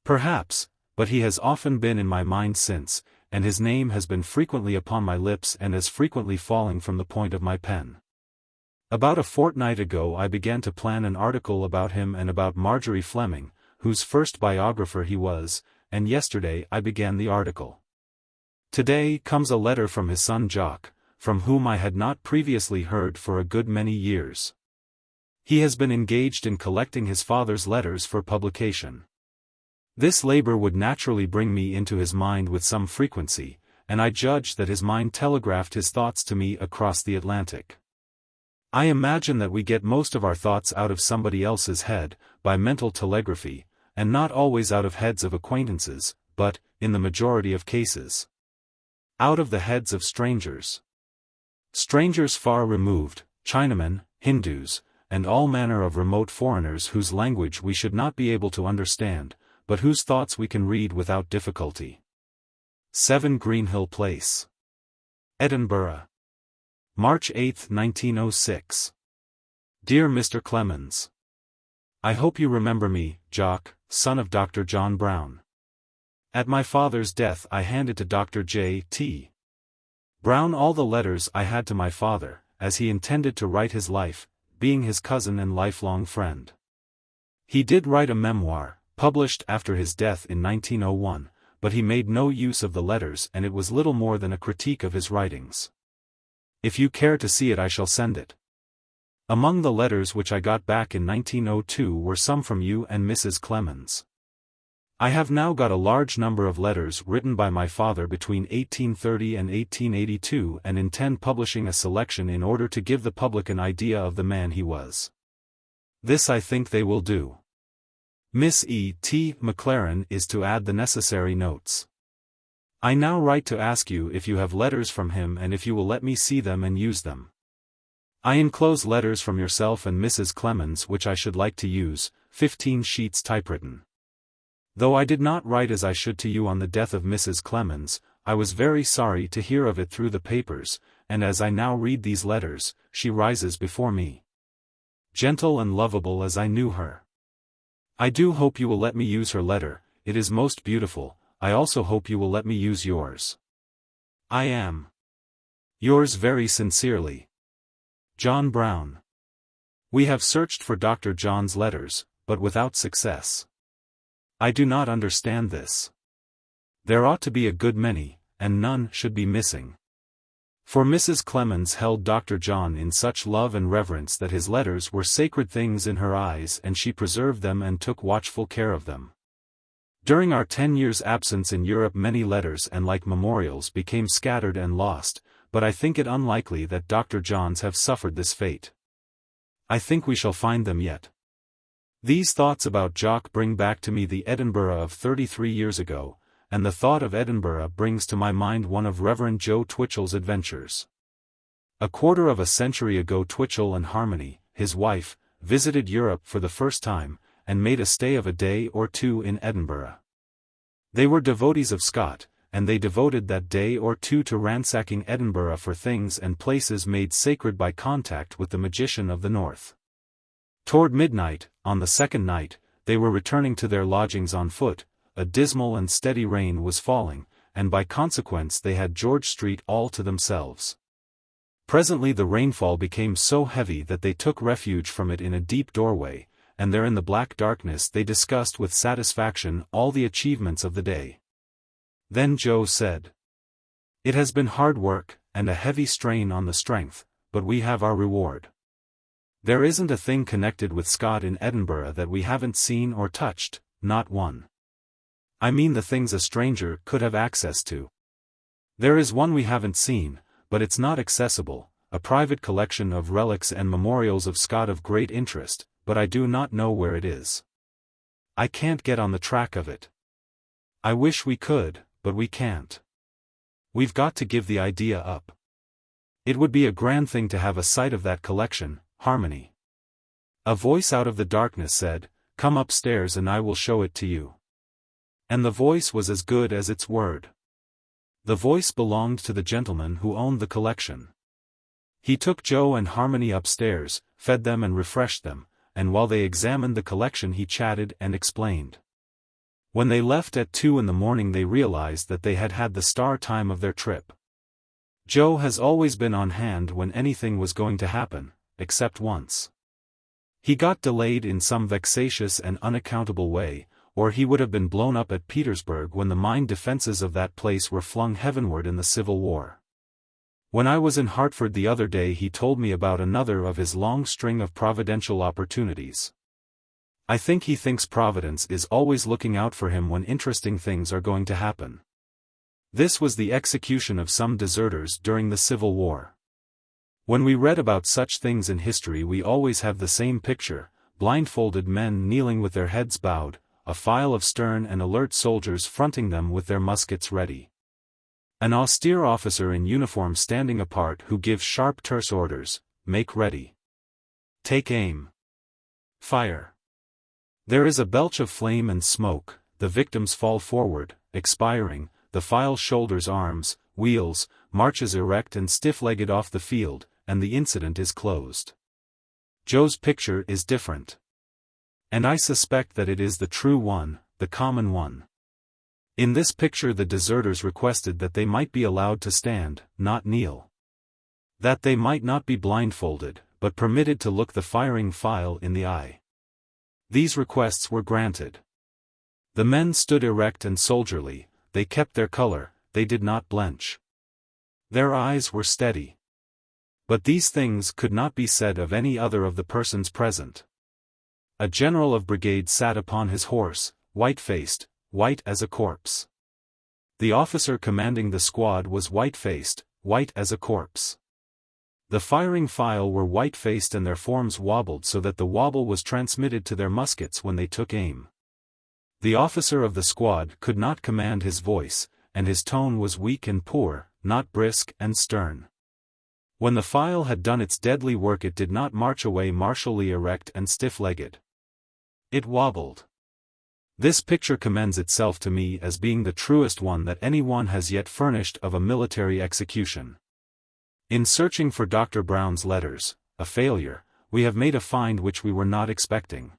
Perhaps, but he has often been in my mind since, and his name has been frequently upon my lips and as frequently falling from the point of my pen. About a fortnight ago I began to plan an article about him and about Marjorie Fleming, whose first biographer he was, and yesterday I began the article. Today comes a letter from his son Jock, from whom I had not previously heard for a good many years. He has been engaged in collecting his father's letters for publication. This labor would naturally bring me into his mind with some frequency, and I judge that his mind telegraphed his thoughts to me across the Atlantic. I imagine that we get most of our thoughts out of somebody else's head, by mental telegraphy, and not always out of heads of acquaintances, but, in the majority of cases, out of the heads of strangers. Strangers far removed, Chinamen, Hindus, and all manner of remote foreigners whose language we should not be able to understand, but whose thoughts we can read without difficulty. 7 Greenhill Place, Edinburgh, March 8, 1906. Dear Mr. Clemens, I hope you remember me, Jock, son of Dr. John Brown. At my father's death I handed to Dr. J.T. Brown all the letters I had to my father, as he intended to write his life, being his cousin and lifelong friend. He did write a memoir, published after his death in 1901, but he made no use of the letters and it was little more than a critique of his writings. If you care to see it I shall send it. Among the letters which I got back in 1902 were some from you and Mrs. Clemens. I have now got a large number of letters written by my father between 1830 and 1882 and intend publishing a selection in order to give the public an idea of the man he was. This I think they will do. Miss E. T. McLaren is to add the necessary notes. I now write to ask you if you have letters from him and if you will let me see them and use them. I enclose letters from yourself and Mrs. Clemens which I should like to use, 15 sheets typewritten. Though I did not write as I should to you on the death of Mrs. Clemens, I was very sorry to hear of it through the papers, and as I now read these letters, she rises before me. Gentle and lovable as I knew her. I do hope you will let me use her letter, it is most beautiful. I also hope you will let me use yours. I am yours very sincerely, John Brown. We have searched for Dr. John's letters, but without success. I do not understand this. There ought to be a good many, and none should be missing. For Mrs. Clemens held Dr. John in such love and reverence that his letters were sacred things in her eyes and she preserved them and took watchful care of them. During our 10 years' absence in Europe many letters and like memorials became scattered and lost, but I think it unlikely that Dr. John's have suffered this fate. I think we shall find them yet. These thoughts about Jock bring back to me the Edinburgh of 33 years ago, and the thought of Edinburgh brings to my mind one of Reverend Joe Twitchell's adventures. A quarter of a century ago Twitchell and Harmony, his wife, visited Europe for the first time, and made a stay of a day or two in Edinburgh. They were devotees of Scott, and they devoted that day or two to ransacking Edinburgh for things and places made sacred by contact with the magician of the north. Toward midnight, on the second night, they were returning to their lodgings on foot. A dismal and steady rain was falling, and by consequence they had George Street all to themselves. Presently the rainfall became so heavy that they took refuge from it in a deep doorway, and there in the black darkness they discussed with satisfaction all the achievements of the day. Then Joe said, "It has been hard work, and a heavy strain on the strength, but we have our reward. There isn't a thing connected with Scott in Edinburgh that we haven't seen or touched, not one. I mean the things a stranger could have access to. There is one we haven't seen, but it's not accessible, a private collection of relics and memorials of Scott of great interest, but I do not know where it is. I can't get on the track of it. I wish we could, but we can't. We've got to give the idea up. It would be a grand thing to have a sight of that collection, Harmony." A voice out of the darkness said, "Come upstairs and I will show it to you." And the voice was as good as its word. The voice belonged to the gentleman who owned the collection. He took Joe and Harmony upstairs, fed them and refreshed them, and while they examined the collection he chatted and explained. When they left at 2 in the morning they realized that they had had the star time of their trip. Joe has always been on hand when anything was going to happen, except once. He got delayed in some vexatious and unaccountable way, or he would have been blown up at Petersburg when the mine defenses of that place were flung heavenward in the Civil War. When I was in Hartford the other day he told me about another of his long string of providential opportunities. I think he thinks Providence is always looking out for him when interesting things are going to happen. This was the execution of some deserters during the Civil War. When we read about such things in history we always have the same picture, blindfolded men kneeling with their heads bowed, a file of stern and alert soldiers fronting them with their muskets ready. An austere officer in uniform standing apart who gives sharp terse orders, "Make ready. Take aim. Fire." There is a belch of flame and smoke, the victims fall forward, expiring, the file shoulders arms, wheels, marches erect and stiff-legged off the field, and the incident is closed. Joe's picture is different. And I suspect that it is the true one, the common one. In this picture the deserters requested that they might be allowed to stand, not kneel. That they might not be blindfolded, but permitted to look the firing file in the eye. These requests were granted. The men stood erect and soldierly, they kept their color, they did not blench. Their eyes were steady. But these things could not be said of any other of the persons present. A general of brigade sat upon his horse, white-faced, white as a corpse. The officer commanding the squad was white-faced, white as a corpse. The firing file were white-faced and their forms wobbled so that the wobble was transmitted to their muskets when they took aim. The officer of the squad could not command his voice, and his tone was weak and poor, not brisk and stern. When the file had done its deadly work it did not march away martially erect and stiff-legged. It wobbled. This picture commends itself to me as being the truest one that anyone has yet furnished of a military execution. In searching for Dr. Brown's letters, a failure, we have made a find which we were not expecting.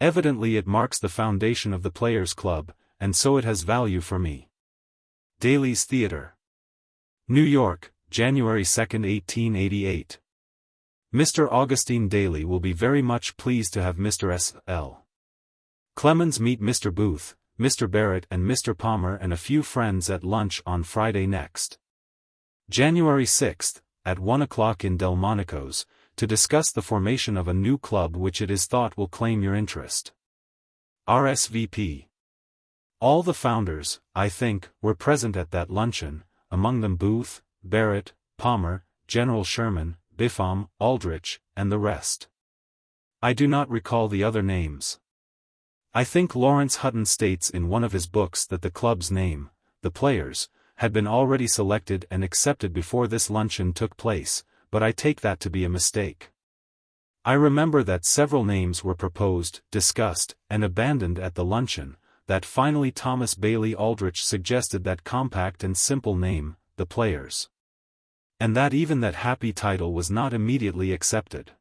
Evidently it marks the foundation of the Players' Club, and so it has value for me. Daly's Theatre. New York, January 2, 1888. Mr. Augustine Daly will be very much pleased to have Mr. S.L. Clemens meet Mr. Booth, Mr. Barrett and Mr. Palmer and a few friends at lunch on Friday next. January 6, at 1 o'clock in Delmonico's, to discuss the formation of a new club which it is thought will claim your interest. RSVP. All the founders, I think, were present at that luncheon, among them Booth, Barrett, Palmer, General Sherman, Biffam, Aldrich, and the rest. I do not recall the other names. I think Lawrence Hutton states in one of his books that the club's name, The Players, had been already selected and accepted before this luncheon took place, but I take that to be a mistake. I remember that several names were proposed, discussed, and abandoned at the luncheon, that finally Thomas Bailey Aldrich suggested that compact and simple name, The Players. And that even that happy title was not immediately accepted.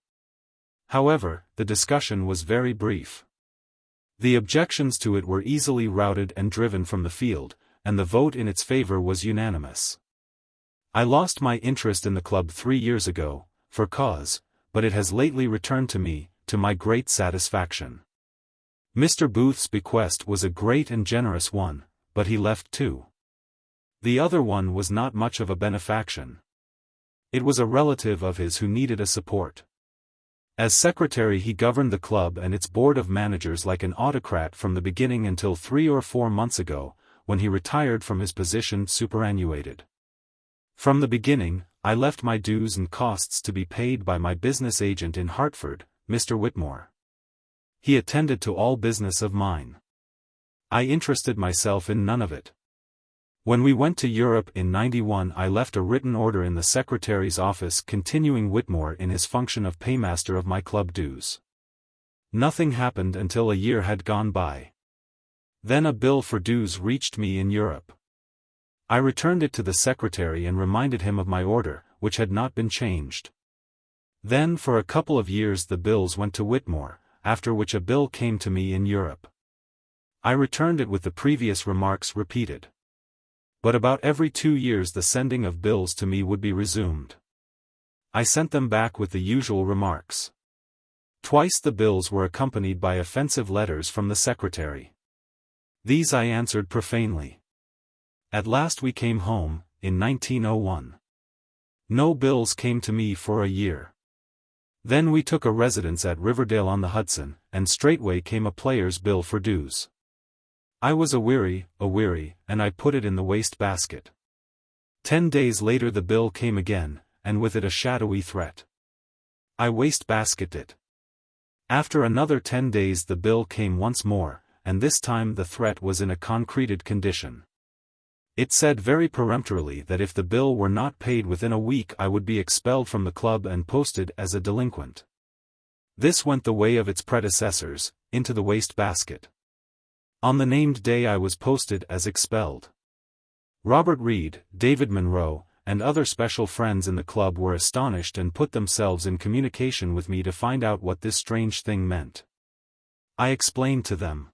However, the discussion was very brief. The objections to it were easily routed and driven from the field, and the vote in its favor was unanimous. I lost my interest in the club 3 years ago, for cause, but it has lately returned to me, to my great satisfaction. Mr. Booth's bequest was a great and generous one, but he left two. The other one was not much of a benefaction. It was a relative of his who needed a support. As secretary he governed the club and its board of managers like an autocrat from the beginning until 3 or 4 months ago, when he retired from his position superannuated. From the beginning, I left my dues and costs to be paid by my business agent in Hartford, Mr. Whitmore. He attended to all business of mine. I interested myself in none of it. When we went to Europe in '91 I left a written order in the secretary's office continuing Whitmore in his function of paymaster of my club dues. Nothing happened until a year had gone by. Then a bill for dues reached me in Europe. I returned it to the secretary and reminded him of my order, which had not been changed. Then for a couple of years the bills went to Whitmore, after which a bill came to me in Europe. I returned it with the previous remarks repeated. But about every 2 years the sending of bills to me would be resumed. I sent them back with the usual remarks. Twice the bills were accompanied by offensive letters from the secretary. These I answered profanely. At last we came home, in 1901. No bills came to me for a year. Then we took a residence at Riverdale-on-the-Hudson, and straightway came a player's bill for dues. I was aweary, and I put it in the waste-basket. 10 days later the bill came again, and with it a shadowy threat. I waste-basketed it. After another 10 days the bill came once more, and this time the threat was in a concreted condition. It said very peremptorily that if the bill were not paid within a week I would be expelled from the club and posted as a delinquent. This went the way of its predecessors, into the waste-basket. On the named day I was posted as expelled. Robert Reed, David Monroe, and other special friends in the club were astonished and put themselves in communication with me to find out what this strange thing meant. I explained to them.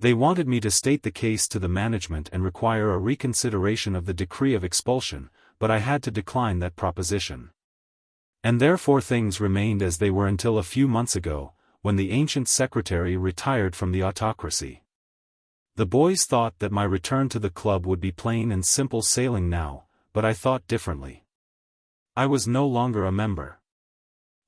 They wanted me to state the case to the management and require a reconsideration of the decree of expulsion, but I had to decline that proposition. And therefore things remained as they were until a few months ago, when the ancient secretary retired from the autocracy. The boys thought that my return to the club would be plain and simple sailing now, but I thought differently. I was no longer a member.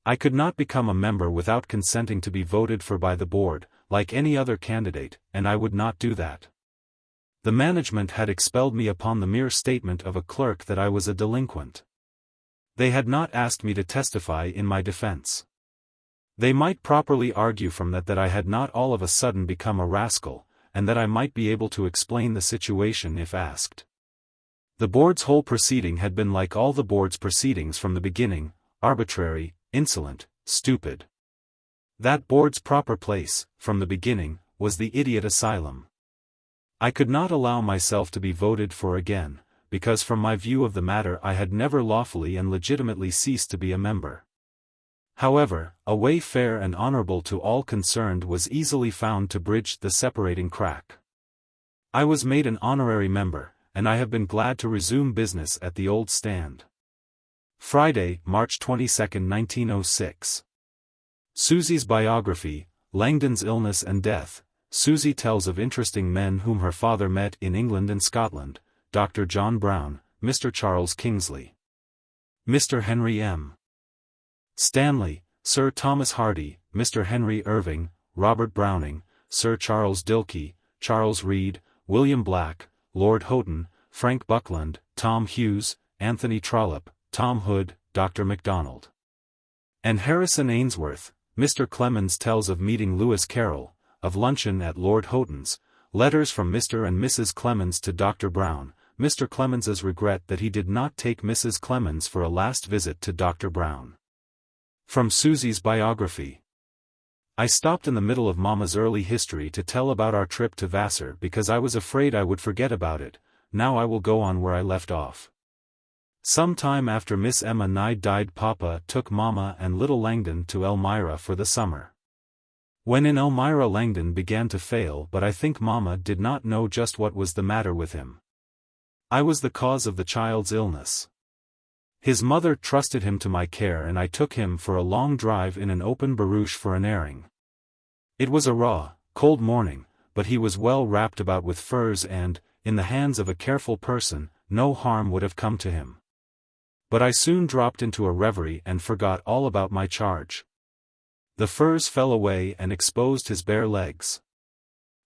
I could not become a member without consenting to be voted for by the board, like any other candidate, and I would not do that. The management had expelled me upon the mere statement of a clerk that I was a delinquent. They had not asked me to testify in my defense. They might properly argue from that I had not all of a sudden become a rascal, and that I might be able to explain the situation if asked. The board's whole proceeding had been like all the board's proceedings from the beginning, arbitrary, insolent, stupid. That board's proper place, from the beginning, was the idiot asylum. I could not allow myself to be voted for again, because from my view of the matter I had never lawfully and legitimately ceased to be a member. However, a way fair and honorable to all concerned was easily found to bridge the separating crack. I was made an honorary member, and I have been glad to resume business at the old stand. Friday, March 22, 1906. Susie's biography, Langdon's illness and death. Susie tells of interesting men whom her father met in England and Scotland, Dr. John Brown, Mr. Charles Kingsley, Mr. Henry M. Stanley, Sir Thomas Hardy, Mr. Henry Irving, Robert Browning, Sir Charles Dilke, Charles Reed, William Black, Lord Houghton, Frank Buckland, Tom Hughes, Anthony Trollope, Tom Hood, Dr. MacDonald, and Harrison Ainsworth. Mr. Clemens tells of meeting Lewis Carroll, of luncheon at Lord Houghton's, letters from Mr. and Mrs. Clemens to Dr. Brown, Mr. Clemens's regret that he did not take Mrs. Clemens for a last visit to Dr. Brown. From Susie's biography. I stopped in the middle of Mama's early history to tell about our trip to Vassar because I was afraid I would forget about it. Now I will go on where I left off. Some time after Miss Emma Nye died, Papa took Mama and little Langdon to Elmira for the summer. When in Elmira, Langdon began to fail, but I think Mama did not know just what was the matter with him. I was the cause of the child's illness. His mother trusted him to my care, and I took him for a long drive in an open barouche for an airing. It was a raw, cold morning, but he was well wrapped about with furs and, in the hands of a careful person, no harm would have come to him. But I soon dropped into a reverie and forgot all about my charge. The furs fell away and exposed his bare legs.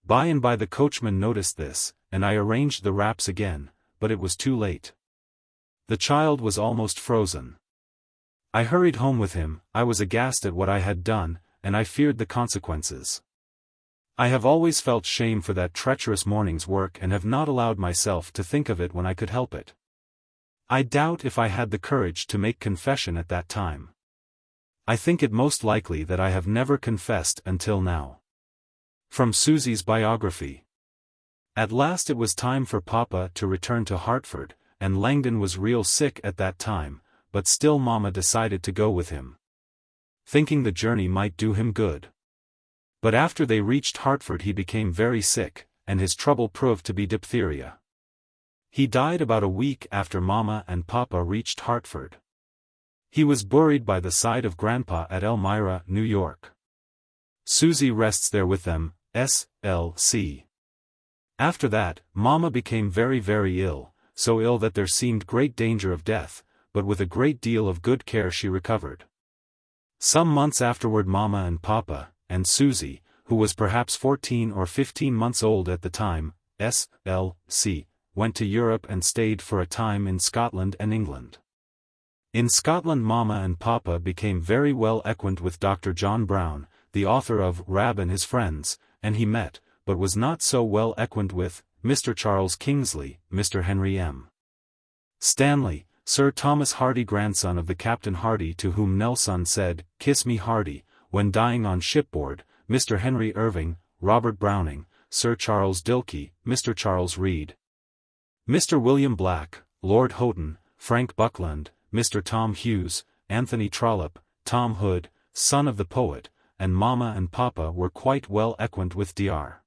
By and by the coachman noticed this, and I arranged the wraps again, but it was too late. The child was almost frozen. I hurried home with him. I was aghast at what I had done, and I feared the consequences. I have always felt shame for that treacherous morning's work and have not allowed myself to think of it when I could help it. I doubt if I had the courage to make confession at that time. I think it most likely that I have never confessed until now. From Susie's biography. At last it was time for Papa to return to Hartford, and Langdon was real sick at that time, but still Mama decided to go with him, thinking the journey might do him good. But after they reached Hartford he became very sick, and his trouble proved to be diphtheria. He died about a week after Mama and Papa reached Hartford. He was buried by the side of Grandpa at Elmira, New York. Susie rests there with them, S.L.C. After that, Mama became very, very ill, so ill that there seemed great danger of death, but with a great deal of good care she recovered. Some months afterward Mama and Papa, and Susie, who was perhaps 14 or 15 months old at the time, S.L.C., went to Europe and stayed for a time in Scotland and England. In Scotland Mama and Papa became very well acquainted with Dr. John Brown, the author of Rab and His Friends, and he met, but was not so well acquainted with, Mr. Charles Kingsley, Mr. Henry M. Stanley, Sir Thomas Hardy, grandson of the Captain Hardy to whom Nelson said, "Kiss me, Hardy," when dying on shipboard, Mr. Henry Irving, Robert Browning, Sir Charles Dilke, Mr. Charles Reed, Mr. William Black, Lord Houghton, Frank Buckland, Mr. Tom Hughes, Anthony Trollope, Tom Hood, son of the poet, and Mama and Papa were quite well acquainted with Dr.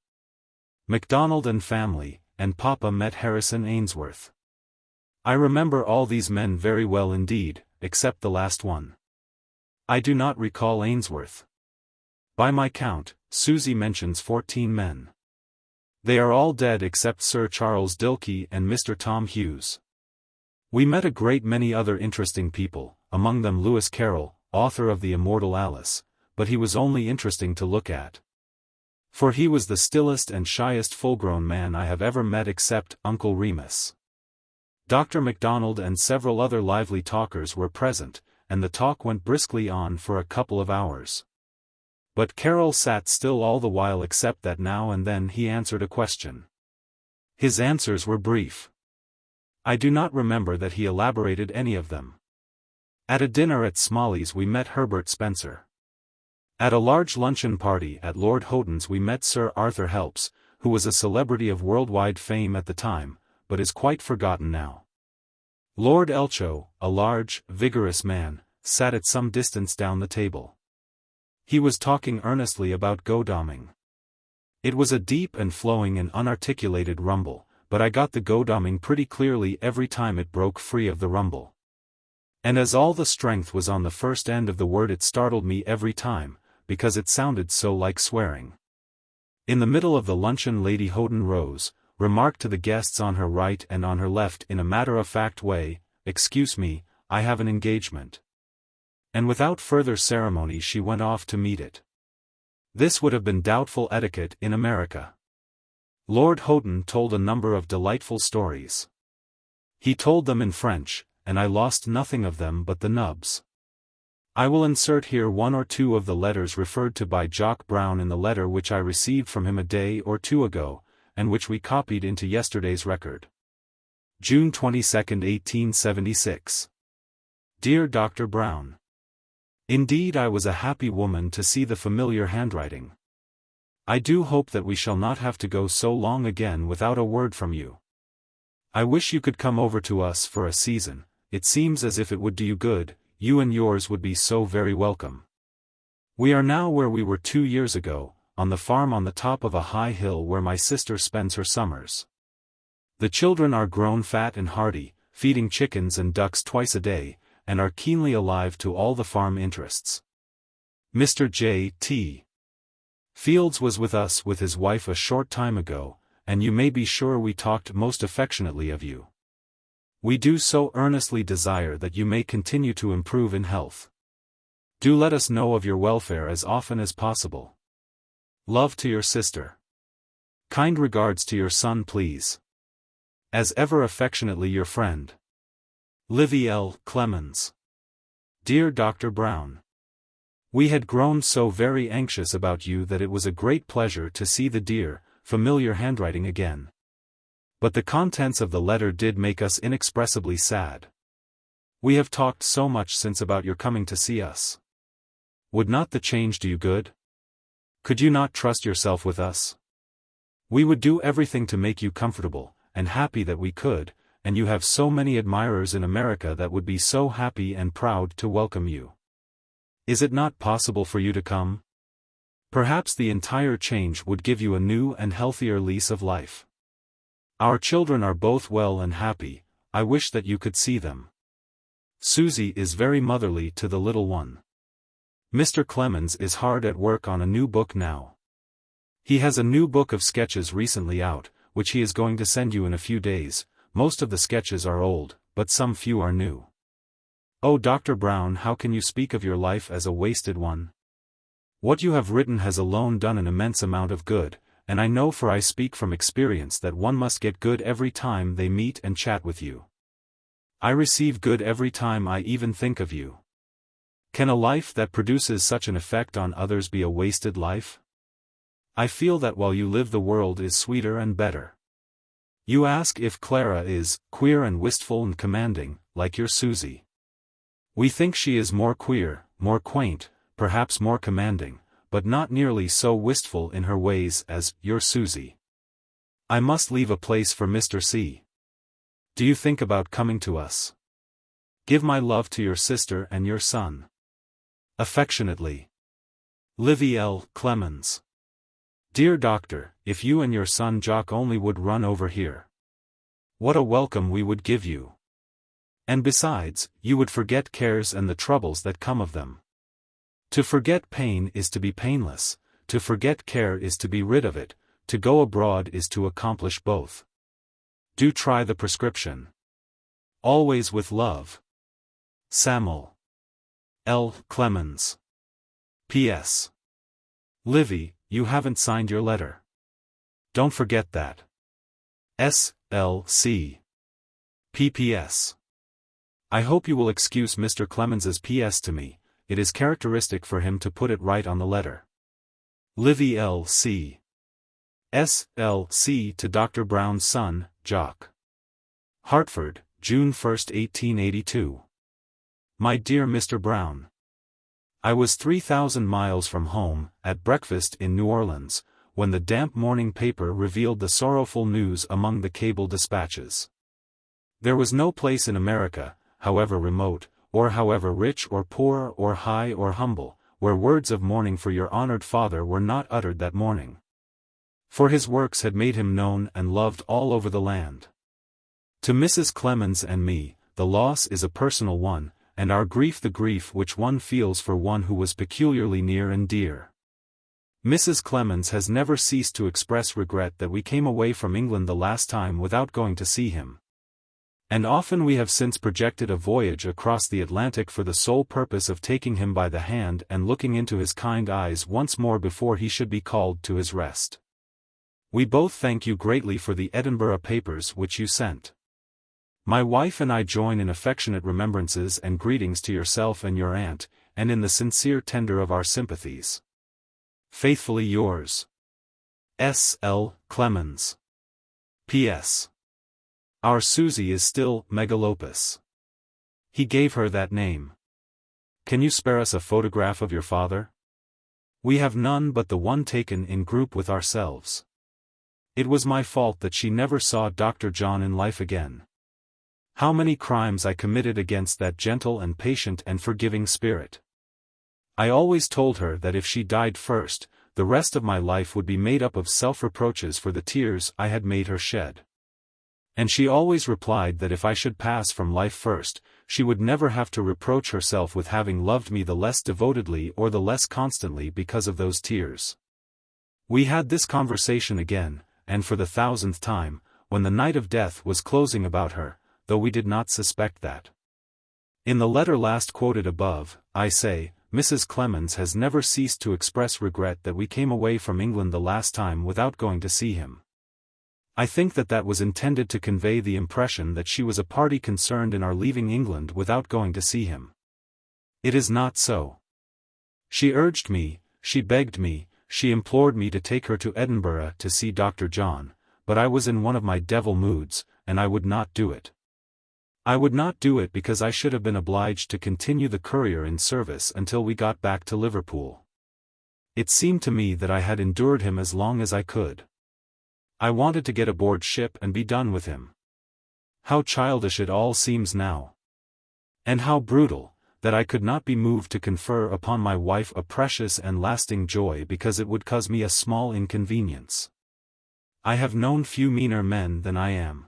MacDonald and family, and Papa met Harrison Ainsworth. I remember all these men very well indeed, except the last one. I do not recall Ainsworth. By my count, Susie mentions 14 men. They are all dead except Sir Charles Dilke and Mr. Tom Hughes. We met a great many other interesting people, among them Lewis Carroll, author of The Immortal Alice, but he was only interesting to look at. For he was the stillest and shyest full-grown man I have ever met except Uncle Remus. Dr. MacDonald and several other lively talkers were present, and the talk went briskly on for a couple of hours. But Carroll sat still all the while except that now and then he answered a question. His answers were brief. I do not remember that he elaborated any of them. At a dinner at Smalley's we met Herbert Spencer. At a large luncheon party at Lord Houghton's we met Sir Arthur Helps, who was a celebrity of worldwide fame at the time, but is quite forgotten now. Lord Elcho, a large, vigorous man, sat at some distance down the table. He was talking earnestly about Godalming. It was a deep and flowing and unarticulated rumble, but I got the Godalming pretty clearly every time it broke free of the rumble. And as all the strength was on the first end of the word it startled me every time, because it sounded so like swearing. In the middle of the luncheon Lady Houghton rose, remarked to the guests on her right and on her left in a matter-of-fact way, "Excuse me, I have an engagement." And without further ceremony she went off to meet it. This would have been doubtful etiquette in America. Lord Houghton told a number of delightful stories. He told them in French, and I lost nothing of them but the nubs. I will insert here one or two of the letters referred to by Jock Brown in the letter which I received from him a day or two ago, and which we copied into yesterday's record. June 22, 1876. Dear Dr. Brown. Indeed, I was a happy woman to see the familiar handwriting. I do hope that we shall not have to go so long again without a word from you. I wish you could come over to us for a season. It seems as if it would do you good. You and yours would be so very welcome. We are now where we were 2 years ago, on the farm on the top of a high hill where my sister spends her summers. The children are grown fat and hearty, feeding chickens and ducks twice a day, and are keenly alive to all the farm interests. Mr. J.T. Fields was with us with his wife a short time ago, and you may be sure we talked most affectionately of you. We do so earnestly desire that you may continue to improve in health. Do let us know of your welfare as often as possible. Love to your sister. Kind regards to your son, please. As ever affectionately your friend, Livy L. Clemens. Dear Dr. Brown, we had grown so very anxious about you that it was a great pleasure to see the dear, familiar handwriting again. But the contents of the letter did make us inexpressibly sad. We have talked so much since about your coming to see us. Would not the change do you good? Could you not trust yourself with us? We would do everything to make you comfortable and happy that we could, and you have so many admirers in America that would be so happy and proud to welcome you. Is it not possible for you to come? Perhaps the entire change would give you a new and healthier lease of life. Our children are both well and happy. I wish that you could see them. Susie is very motherly to the little one. Mr. Clemens is hard at work on a new book now. He has a new book of sketches recently out, which he is going to send you in a few days. Most of the sketches are old, but some few are new. Oh, Dr. Brown, how can you speak of your life as a wasted one? What you have written has alone done an immense amount of good, and I know, for I speak from experience, that one must get good every time they meet and chat with you. I receive good every time I even think of you. Can a life that produces such an effect on others be a wasted life? I feel that while you live the world is sweeter and better. You ask if Clara is queer and wistful and commanding, like your Susie. We think she is more queer, more quaint, perhaps more commanding, but not nearly so wistful in her ways as your Susie. I must leave a place for Mr. C. Do you think about coming to us? Give my love to your sister and your son. Affectionately, Livy L. Clemens. Dear Doctor, if you and your son Jock only would run over here. What a welcome we would give you. And besides, you would forget cares and the troubles that come of them. To forget pain is to be painless, to forget care is to be rid of it, to go abroad is to accomplish both. Do try the prescription. Always with love. Samuel L. Clemens. P.S. Livy, you haven't signed your letter. Don't forget that. S.L.C. P.P.S. I hope you will excuse Mr. Clemens's P.S. to me. It is characteristic for him to put it right on the letter. Livy L.C. S.L.C. to Dr. Brown's son, Jock. Hartford, June 1, 1882. My dear Mr. Brown, I was 3,000 miles from home, at breakfast in New Orleans, when the damp morning paper revealed the sorrowful news among the cable dispatches. There was no place in America, however remote, or however rich or poor or high or humble, where words of mourning for your honored father were not uttered that morning. For his works had made him known and loved all over the land. To Mrs. Clemens and me, the loss is a personal one, and our grief the grief which one feels for one who was peculiarly near and dear. Mrs. Clemens has never ceased to express regret that we came away from England the last time without going to see him. And often we have since projected a voyage across the Atlantic for the sole purpose of taking him by the hand and looking into his kind eyes once more before he should be called to his rest. We both thank you greatly for the Edinburgh papers which you sent. My wife and I join in affectionate remembrances and greetings to yourself and your aunt, and in the sincere tender of our sympathies. Faithfully yours, S. L. Clemens. P.S. Our Susie is still Megalopus. He gave her that name. Can you spare us a photograph of your father? We have none but the one taken in group with ourselves. It was my fault that she never saw Dr. John in life again. How many crimes I committed against that gentle and patient and forgiving spirit. I always told her that if she died first, the rest of my life would be made up of self-reproaches for the tears I had made her shed. And she always replied that if I should pass from life first, she would never have to reproach herself with having loved me the less devotedly or the less constantly because of those tears. We had this conversation again, and for the 1000th time, when the night of death was closing about her, though we did not suspect that. In the letter last quoted above, I say, Mrs. Clemens has never ceased to express regret that we came away from England the last time without going to see him. I think that was intended to convey the impression that she was a party concerned in our leaving England without going to see him. It is not so. She urged me, she begged me, she implored me to take her to Edinburgh to see Dr. John, but I was in one of my devil moods, and I would not do it. I would not do it because I should have been obliged to continue the courier in service until we got back to Liverpool. It seemed to me that I had endured him as long as I could. I wanted to get aboard ship and be done with him. How childish it all seems now. And how brutal, that I could not be moved to confer upon my wife a precious and lasting joy because it would cause me a small inconvenience. I have known few meaner men than I am.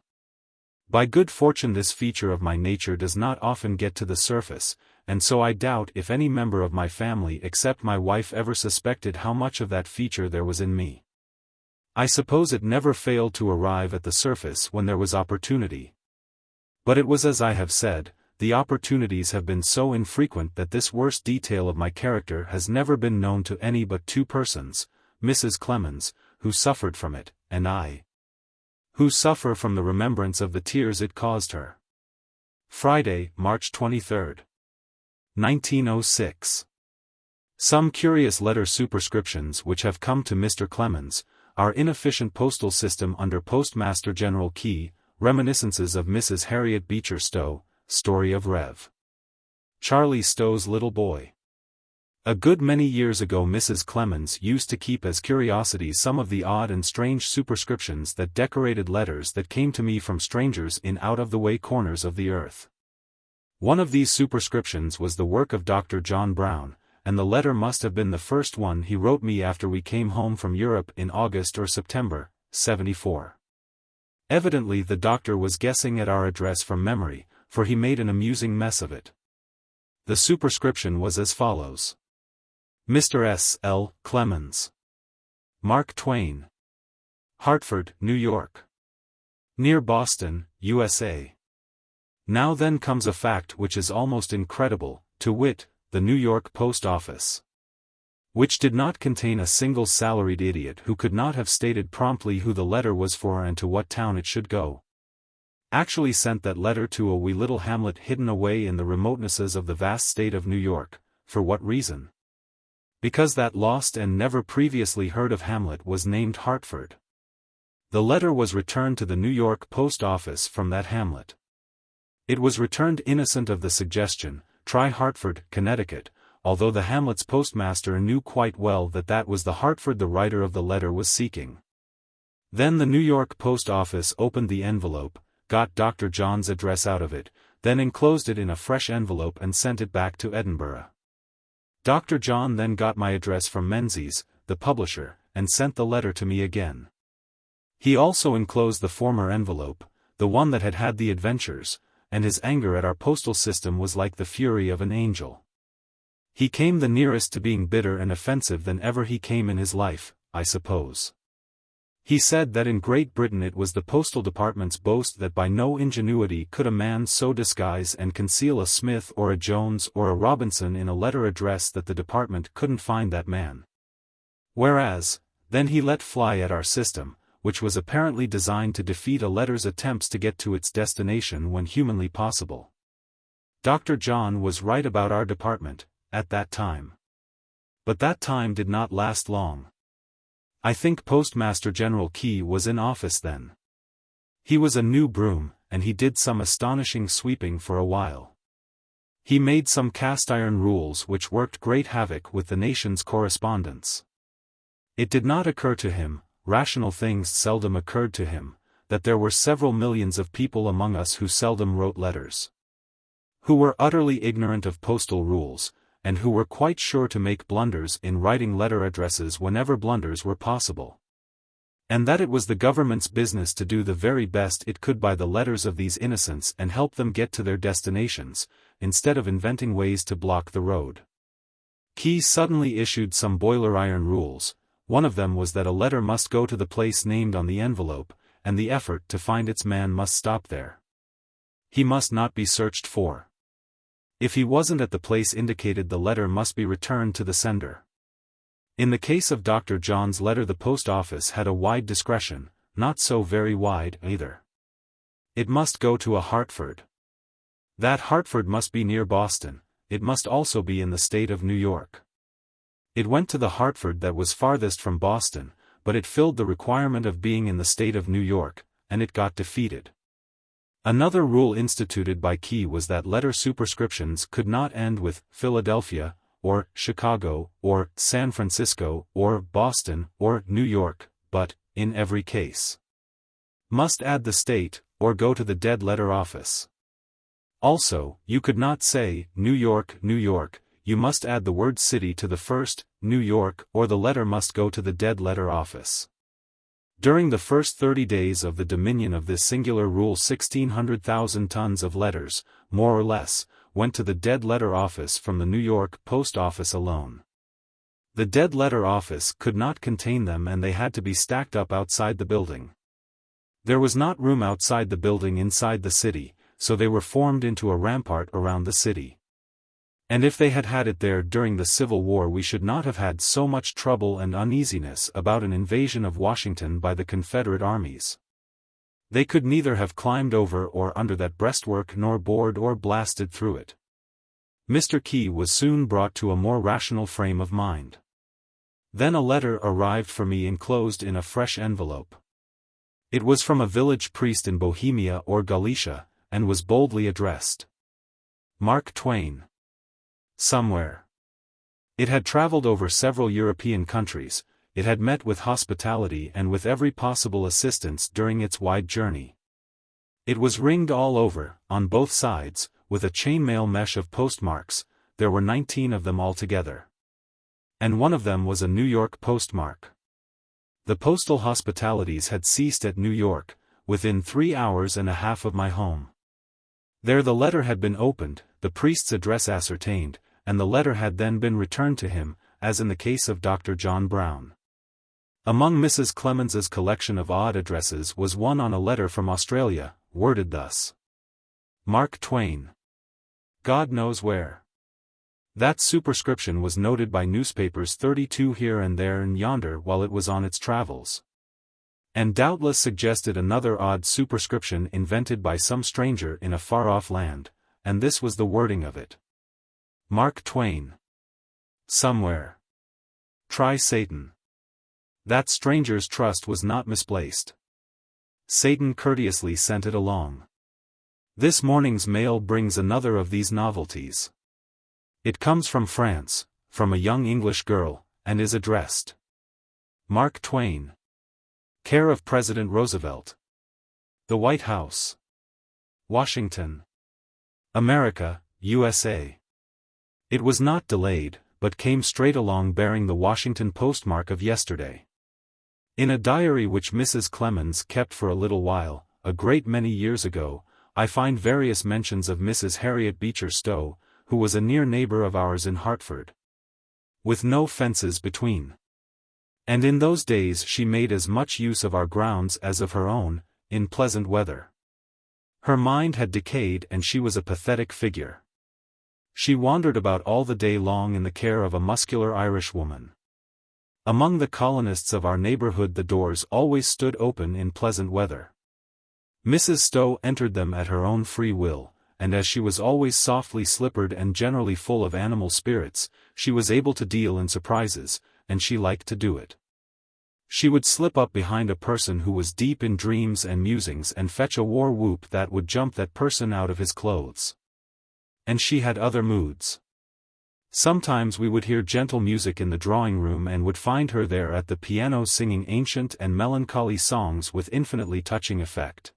By good fortune this feature of my nature does not often get to the surface, and so I doubt if any member of my family except my wife ever suspected how much of that feature there was in me. I suppose it never failed to arrive at the surface when there was opportunity. But it was as I have said, the opportunities have been so infrequent that this worst detail of my character has never been known to any but two persons, Mrs. Clemens, who suffered from it, and I, who suffer from the remembrance of the tears it caused her. Friday, March 23, 1906. Some curious letter superscriptions which have come to Mr. Clemens, our inefficient postal system under Postmaster General Key, reminiscences of Mrs. Harriet Beecher Stowe, story of Rev. Charlie Stowe's little boy. A good many years ago Mrs. Clemens used to keep as curiosities some of the odd and strange superscriptions that decorated letters that came to me from strangers in out-of-the-way corners of the earth. One of these superscriptions was the work of Dr. John Brown, and the letter must have been the first one he wrote me after we came home from Europe in August or September, '74. Evidently the doctor was guessing at our address from memory, for he made an amusing mess of it. The superscription was as follows. Mr. S. L. Clemens. Mark Twain. Hartford, New York. Near Boston, USA. Now then comes a fact which is almost incredible, to wit, the New York Post Office, which did not contain a single salaried idiot who could not have stated promptly who the letter was for and to what town it should go, actually sent that letter to a wee little hamlet hidden away in the remotenesses of the vast state of New York. For what reason? Because that lost and never previously heard of hamlet was named Hartford. The letter was returned to the New York Post Office from that hamlet. It was returned innocent of the suggestion, try Hartford, Connecticut, although the hamlet's postmaster knew quite well that that was the Hartford the writer of the letter was seeking. Then the New York Post Office opened the envelope, got Dr. John's address out of it, then enclosed it in a fresh envelope and sent it back to Edinburgh. Dr. John then got my address from Menzies, the publisher, and sent the letter to me again. He also enclosed the former envelope, the one that had had the adventures, and his anger at our postal system was like the fury of an angel. He came the nearest to being bitter and offensive than ever he came in his life, I suppose. He said that in Great Britain it was the postal department's boast that by no ingenuity could a man so disguise and conceal a Smith or a Jones or a Robinson in a letter address that the department couldn't find that man. Whereas, then he let fly at our system, which was apparently designed to defeat a letter's attempts to get to its destination when humanly possible. Dr. John was right about our department, at that time. But that time did not last long. I think Postmaster General Key was in office then. He was a new broom, and he did some astonishing sweeping for a while. He made some cast-iron rules which worked great havoc with the nation's correspondence. It did not occur to him, rational things seldom occurred to him, that there were several millions of people among us who seldom wrote letters, who were utterly ignorant of postal rules, and who were quite sure to make blunders in writing letter addresses whenever blunders were possible. And that it was the government's business to do the very best it could by the letters of these innocents and help them get to their destinations, instead of inventing ways to block the road. Key suddenly issued some boiler iron rules. One of them was that a letter must go to the place named on the envelope, and the effort to find its man must stop there. He must not be searched for. If he wasn't at the place indicated, the letter must be returned to the sender. In the case of Dr. John's letter, the post office had a wide discretion, not so very wide either. It must go to a Hartford. That Hartford must be near Boston. It must also be in the state of New York. It went to the Hartford that was farthest from Boston, but it filled the requirement of being in the state of New York, and it got defeated. Another rule instituted by Key was that letter superscriptions could not end with Philadelphia, or Chicago, or San Francisco, or Boston, or New York, but, in every case, must add the state, or go to the dead letter office. Also, you could not say, New York, New York, you must add the word city to the first, New York, or the letter must go to the dead letter office. During the first 30 days of the dominion of this singular rule 1,600,000 tons of letters, more or less, went to the dead letter office from the New York post office alone. The dead letter office could not contain them and they had to be stacked up outside the building. There was not room outside the building inside the city, so they were formed into a rampart around the city. And if they had had it there during the Civil War, we should not have had so much trouble and uneasiness about an invasion of Washington by the Confederate armies. They could neither have climbed over or under that breastwork nor bored or blasted through it. Mr. Key was soon brought to a more rational frame of mind. Then a letter arrived for me enclosed in a fresh envelope. It was from a village priest in Bohemia or Galicia, and was boldly addressed. Mark Twain. Somewhere. It had traveled over several European countries. It had met with hospitality and with every possible assistance during its wide journey. It was ringed all over, on both sides, with a chainmail mesh of postmarks. There were 19 of them altogether. And one of them was a New York postmark. The postal hospitalities had ceased at New York, within 3 hours and a half of my home. There the letter had been opened, the priest's address ascertained, and the letter had then been returned to him, as in the case of Dr. John Brown. Among Mrs. Clemens's collection of odd addresses was one on a letter from Australia, worded thus: Mark Twain. God knows where. That superscription was noted by newspapers 32 here and there and yonder while it was on its travels. And doubtless suggested another odd superscription invented by some stranger in a far-off land, and this was the wording of it: Mark Twain. Somewhere. Try Satan. That stranger's trust was not misplaced. Satan courteously sent it along. This morning's mail brings another of these novelties. It comes from France, from a young English girl, and is addressed: Mark Twain. Care of President Roosevelt. The White House. Washington. America, USA. It was not delayed, but came straight along bearing the Washington postmark of yesterday. In a diary which Mrs. Clemens kept for a little while, a great many years ago, I find various mentions of Mrs. Harriet Beecher Stowe, who was a near neighbor of ours in Hartford, with no fences between. And in those days she made as much use of our grounds as of her own, in pleasant weather. Her mind had decayed and she was a pathetic figure. She wandered about all the day long in the care of a muscular Irish woman. Among the colonists of our neighborhood the doors always stood open in pleasant weather. Mrs. Stowe entered them at her own free will, and as she was always softly slippered and generally full of animal spirits, she was able to deal in surprises, and she liked to do it. She would slip up behind a person who was deep in dreams and musings and fetch a war whoop that would jump that person out of his clothes. And she had other moods. Sometimes we would hear gentle music in the drawing room and would find her there at the piano singing ancient and melancholy songs with infinitely touching effect.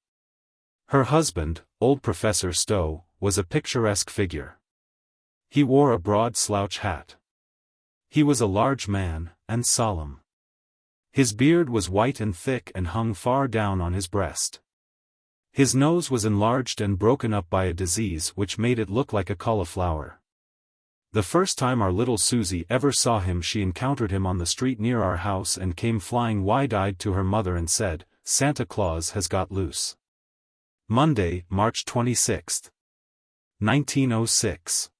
Her husband, old Professor Stowe, was a picturesque figure. He wore a broad slouch hat. He was a large man, and solemn. His beard was white and thick and hung far down on his breast. His nose was enlarged and broken up by a disease which made it look like a cauliflower. The first time our little Susie ever saw him, she encountered him on the street near our house and came flying wide-eyed to her mother and said, "Santa Claus has got loose." Monday, March 26, 1906.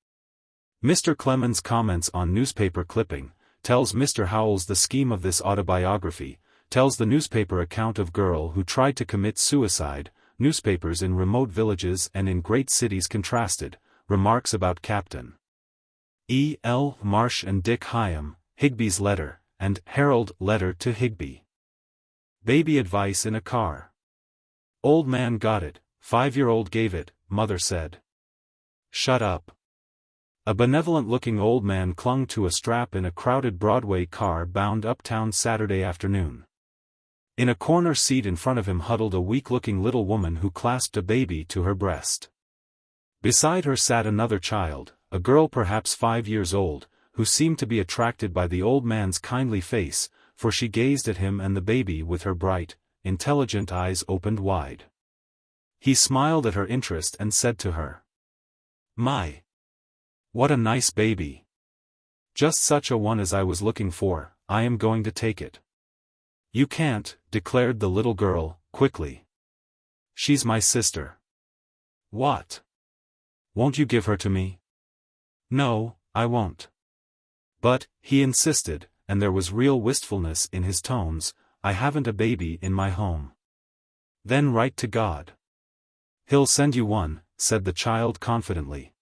Mr. Clemens comments on newspaper clipping, tells Mr. Howells the scheme of this autobiography, tells the newspaper account of girl who tried to commit suicide, newspapers in remote villages and in great cities contrasted, remarks about Captain E. L. Marsh and Dick Hyam, Higby's letter, and Herald letter to Higby. Baby advice in a car. Old man got it, 5-year-old gave it, mother said. Shut up. A benevolent-looking old man clung to a strap in a crowded Broadway car bound uptown Saturday afternoon. In a corner seat in front of him huddled a weak-looking little woman who clasped a baby to her breast. Beside her sat another child, a girl perhaps 5 years old, who seemed to be attracted by the old man's kindly face, for she gazed at him and the baby with her bright, intelligent eyes opened wide. He smiled at her interest and said to her, "My! What a nice baby! Just such a one as I was looking for, I am going to take it." "You can't," declared the little girl, quickly. "She's my sister." "What? Won't you give her to me?" "No, I won't." "But," he insisted, and there was real wistfulness in his tones, "I haven't a baby in my home." "Then write to God. He'll send you one," said the child confidently.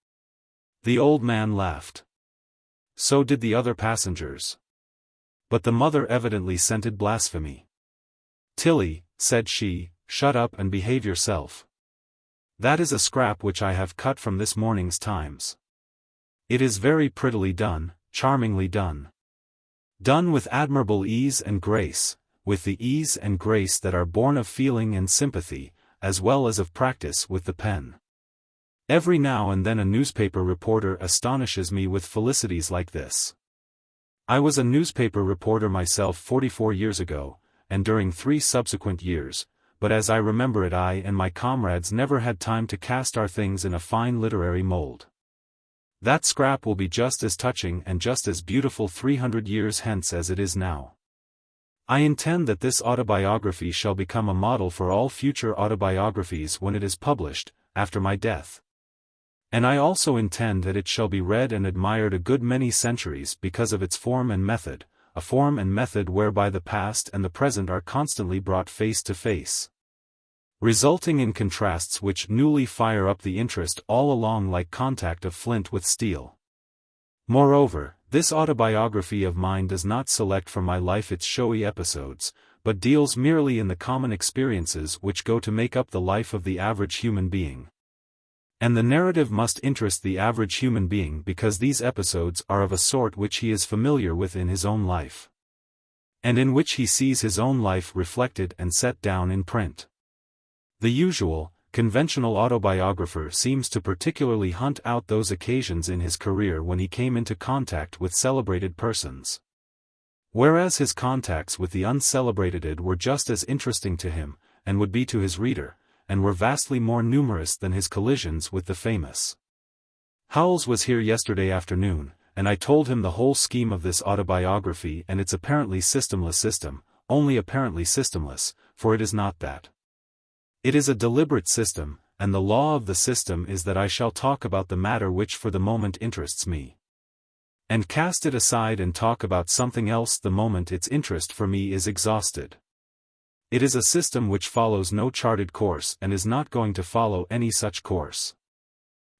The old man laughed. So did the other passengers. But the mother evidently scented blasphemy. "Tilly," said she, "shut up and behave yourself. That is a scrap which I have cut from this morning's Times. It is very prettily done, charmingly done. Done with admirable ease and grace, with the ease and grace that are born of feeling and sympathy, as well as of practice with the pen. Every now and then a newspaper reporter astonishes me with felicities like this. I was a newspaper reporter myself 44 years ago, and during 3 subsequent years, but as I remember it, I and my comrades never had time to cast our things in a fine literary mold. That scrap will be just as touching and just as beautiful 300 years hence as it is now. I intend that this autobiography shall become a model for all future autobiographies when it is published, after my death. And I also intend that it shall be read and admired a good many centuries because of its form and method, a form and method whereby the past and the present are constantly brought face to face, resulting in contrasts which newly fire up the interest all along like contact of flint with steel. Moreover, this autobiography of mine does not select from my life its showy episodes, but deals merely in the common experiences which go to make up the life of the average human being. And the narrative must interest the average human being because these episodes are of a sort which he is familiar with in his own life, and in which he sees his own life reflected and set down in print. The usual, conventional autobiographer seems to particularly hunt out those occasions in his career when he came into contact with celebrated persons, whereas his contacts with the uncelebrated were just as interesting to him, and would be to his reader, and were vastly more numerous than his collisions with the famous. Howells was here yesterday afternoon, and I told him the whole scheme of this autobiography and its apparently systemless system, only apparently systemless, for it is not that. It is a deliberate system, and the law of the system is that I shall talk about the matter which for the moment interests me, and cast it aside and talk about something else the moment its interest for me is exhausted. It is a system which follows no charted course and is not going to follow any such course.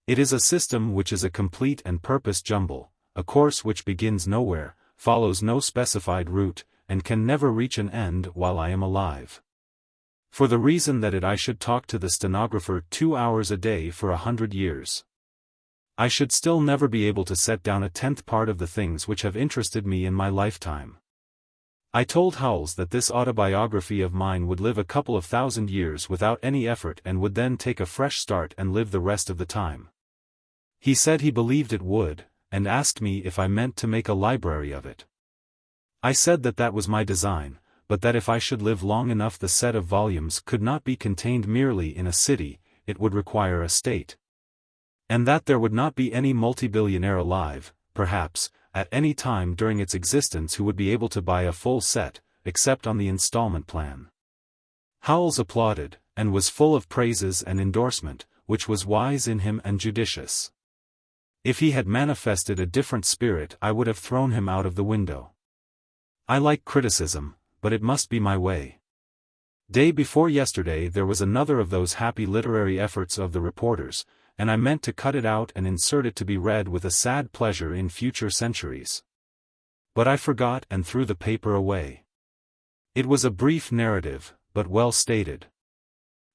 It is a system which is a complete and purposed jumble, a course which begins nowhere, follows no specified route, and can never reach an end while I am alive. For the reason that I should talk to the stenographer 2 hours a day for 100 years. I should still never be able to set down a tenth part of the things which have interested me in my lifetime. I told Howells that this autobiography of mine would live a couple of thousand years without any effort and would then take a fresh start and live the rest of the time. He said he believed it would, and asked me if I meant to make a library of it. I said that that was my design, but that if I should live long enough the set of volumes could not be contained merely in a city, it would require a state. And that there would not be any multi-billionaire alive, perhaps, at any time during its existence who would be able to buy a full set, except on the installment plan. Howells applauded, and was full of praises and endorsement, which was wise in him and judicious. If he had manifested a different spirit I would have thrown him out of the window. I like criticism, but it must be my way. Day before yesterday there was another of those happy literary efforts of the reporters, and I meant to cut it out and insert it to be read with a sad pleasure in future centuries. But I forgot and threw the paper away. It was a brief narrative, but well stated.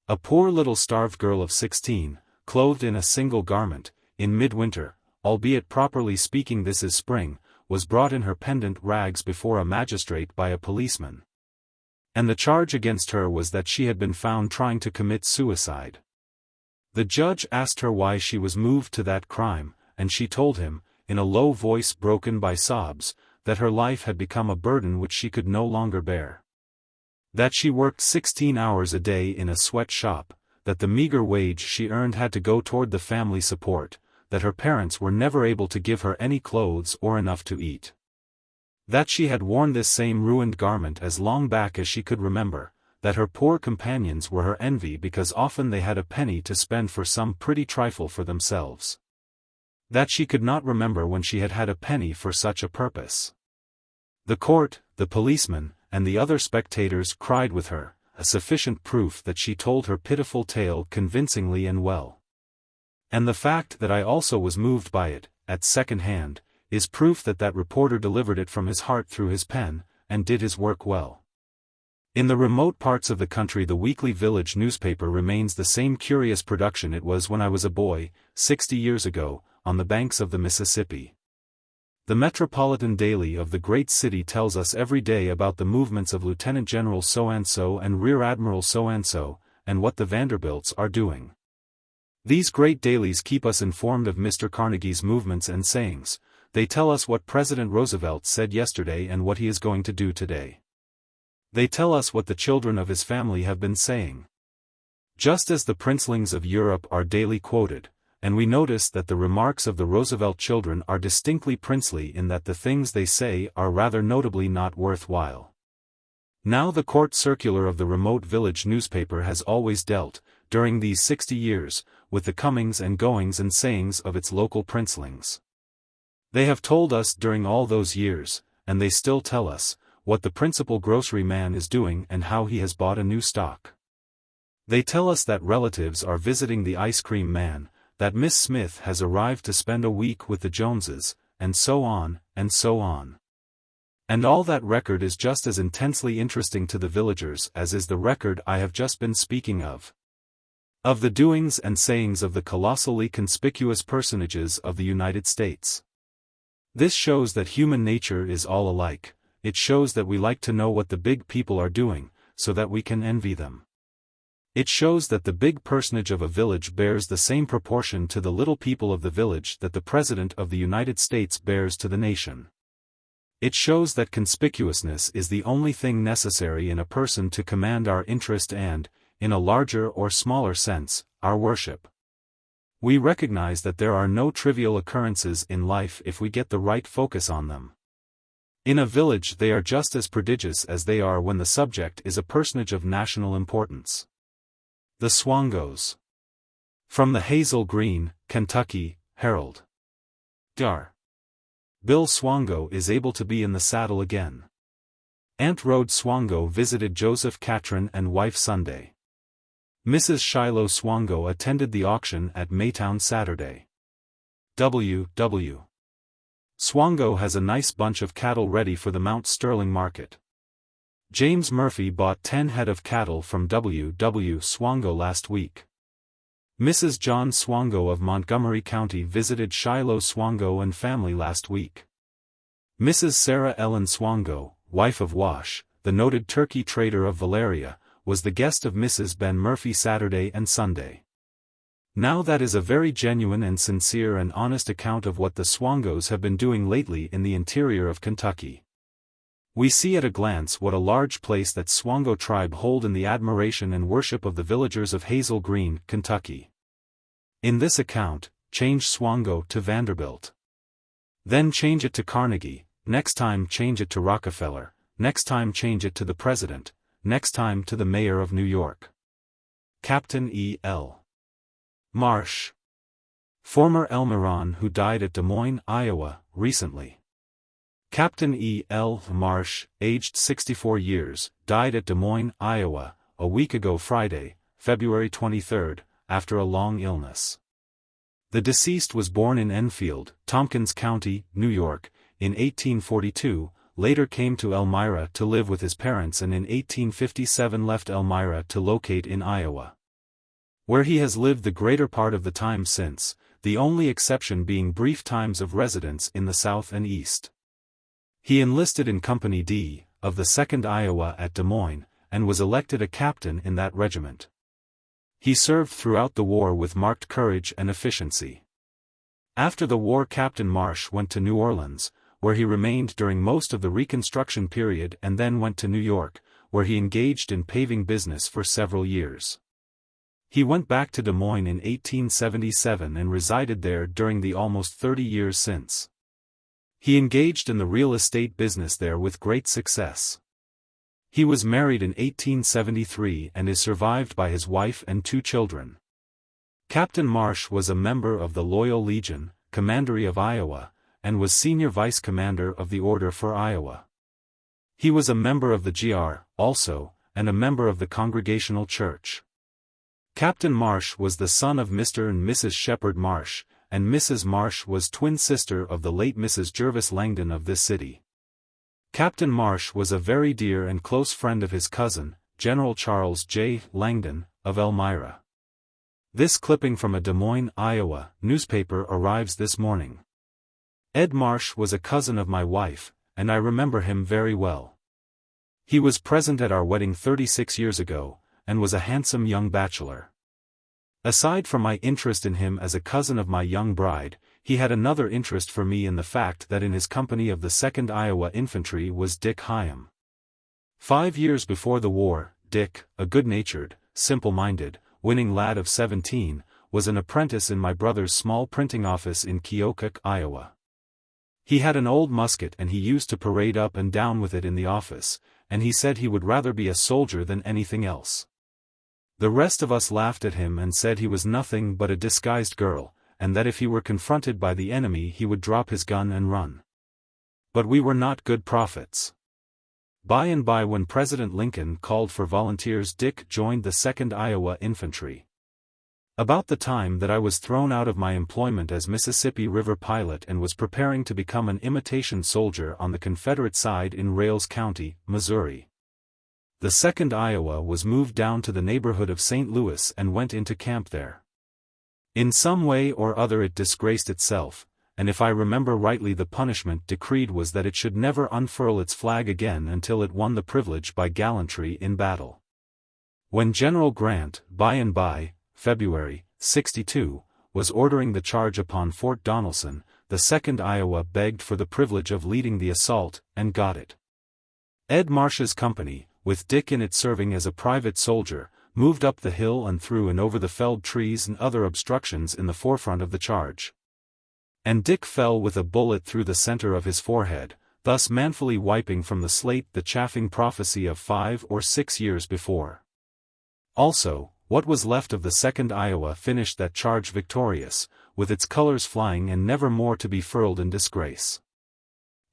A poor little starved girl of 16, clothed in a single garment, in midwinter, albeit properly speaking this is spring, was brought in her pendant rags before a magistrate by a policeman. And the charge against her was that she had been found trying to commit suicide. The judge asked her why she was moved to that crime, and she told him, in a low voice broken by sobs, that her life had become a burden which she could no longer bear. That she worked 16 hours a day in a sweatshop, that the meager wage she earned had to go toward the family support, that her parents were never able to give her any clothes or enough to eat. That she had worn this same ruined garment as long back as she could remember, that her poor companions were her envy because often they had a penny to spend for some pretty trifle for themselves. That she could not remember when she had had a penny for such a purpose. The court, the policeman, and the other spectators cried with her, a sufficient proof that she told her pitiful tale convincingly and well. And the fact that I also was moved by it, at second hand, is proof that that reporter delivered it from his heart through his pen, and did his work well. In the remote parts of the country the weekly village newspaper remains the same curious production it was when I was a boy, 60 years ago, on the banks of the Mississippi. The metropolitan daily of the great city tells us every day about the movements of Lieutenant General so-and-so and Rear Admiral so-and-so, and what the Vanderbilts are doing. These great dailies keep us informed of Mr. Carnegie's movements and sayings. They tell us what President Roosevelt said yesterday and what he is going to do today. They tell us what the children of his family have been saying. Just as the princelings of Europe are daily quoted, and we notice that the remarks of the Roosevelt children are distinctly princely in that the things they say are rather notably not worthwhile. Now the court circular of the remote village newspaper has always dealt, during these 60 years, with the comings and goings and sayings of its local princelings. They have told us during all those years, and they still tell us, what the principal grocery man is doing and how he has bought a new stock. They tell us that relatives are visiting the ice cream man, that Miss Smith has arrived to spend a week with the Joneses, and so on, and so on. And all that record is just as intensely interesting to the villagers as is the record I have just been speaking of. Of the doings and sayings of the colossally conspicuous personages of the United States. This shows that human nature is all alike. It shows that we like to know what the big people are doing, so that we can envy them. It shows that the big personage of a village bears the same proportion to the little people of the village that the President of the United States bears to the nation. It shows that conspicuousness is the only thing necessary in a person to command our interest and, in a larger or smaller sense, our worship. We recognize that there are no trivial occurrences in life if we get the right focus on them. In a village they are just as prodigious as they are when the subject is a personage of national importance. The Swangos. From the Hazel Green, Kentucky, Herald. Dar. Bill Swango is able to be in the saddle again. Aunt Rhode Swango visited Joseph Catron and wife Sunday. Mrs. Shiloh Swango attended the auction at Maytown Saturday. W. Swango has a nice bunch of cattle ready for the Mount Sterling market. James Murphy bought 10 head of cattle from W. Swango last week. Mrs. John Swango of Montgomery County visited Shiloh Swango and family last week. Mrs. Sarah Ellen Swango, wife of Wash, the noted turkey trader of Valeria, was the guest of Mrs. Ben Murphy Saturday and Sunday. Now that is a very genuine and sincere and honest account of what the Swangos have been doing lately in the interior of Kentucky. We see at a glance what a large place that Swango tribe hold in the admiration and worship of the villagers of Hazel Green, Kentucky. In this account, change Swango to Vanderbilt. Then change it to Carnegie, next time change it to Rockefeller, next time change it to the President, next time to the Mayor of New York. Captain E. L. Marsh. Former Elmiron who died at Des Moines, Iowa, recently. Captain E. L. Marsh, aged 64 years, died at Des Moines, Iowa, a week ago Friday, February 23, after a long illness. The deceased was born in Enfield, Tompkins County, New York, in 1842, later came to Elmira to live with his parents and in 1857 left Elmira to locate in Iowa, where he has lived the greater part of the time since, the only exception being brief times of residence in the South and East. He enlisted in Company D, of the 2nd Iowa at Des Moines, and was elected a captain in that regiment. He served throughout the war with marked courage and efficiency. After the war, Captain Marsh went to New Orleans, where he remained during most of the Reconstruction period, and then went to New York, where he engaged in paving business for several years. He went back to Des Moines in 1877 and resided there during the almost 30 years since. He engaged in the real estate business there with great success. He was married in 1873 and is survived by his wife and 2 children. Captain Marsh was a member of the Loyal Legion, Commandery of Iowa, and was senior vice commander of the Order for Iowa. He was a member of the GR, also, and a member of the Congregational Church. Captain Marsh was the son of Mr. and Mrs. Shepard Marsh, and Mrs. Marsh was twin sister of the late Mrs. Jervis Langdon of this city. Captain Marsh was a very dear and close friend of his cousin, General Charles J. Langdon, of Elmira. This clipping from a Des Moines, Iowa, newspaper arrives this morning. Ed Marsh was a cousin of my wife, and I remember him very well. He was present at our wedding 36 years ago, and was a handsome young bachelor. Aside from my interest in him as a cousin of my young bride, he had another interest for me in the fact that in his company of the 2nd Iowa Infantry was Dick Hyam. 5 years before the war, Dick, a good-natured, simple-minded, winning lad of 17, was an apprentice in my brother's small printing office in Keokuk, Iowa. He had an old musket and he used to parade up and down with it in the office, and he said he would rather be a soldier than anything else. The rest of us laughed at him and said he was nothing but a disguised girl, and that if he were confronted by the enemy he would drop his gun and run. But we were not good prophets. By and by, when President Lincoln called for volunteers, Dick joined the 2nd Iowa Infantry. About the time that I was thrown out of my employment as Mississippi River pilot and was preparing to become an imitation soldier on the Confederate side in Rales County, Missouri. The 2nd Iowa was moved down to the neighborhood of St. Louis and went into camp there. In some way or other it disgraced itself, and if I remember rightly the punishment decreed was that it should never unfurl its flag again until it won the privilege by gallantry in battle. When General Grant, by and by, February, 62, was ordering the charge upon Fort Donelson, the 2nd Iowa begged for the privilege of leading the assault, and got it. Ed Marsh's company, with Dick in it serving as a private soldier, moved up the hill and through and over the felled trees and other obstructions in the forefront of the charge. And Dick fell with a bullet through the center of his forehead, thus manfully wiping from the slate the chaffing prophecy of 5 or 6 years before. Also, what was left of the 2nd Iowa finished that charge victorious, with its colors flying and never more to be furled in disgrace.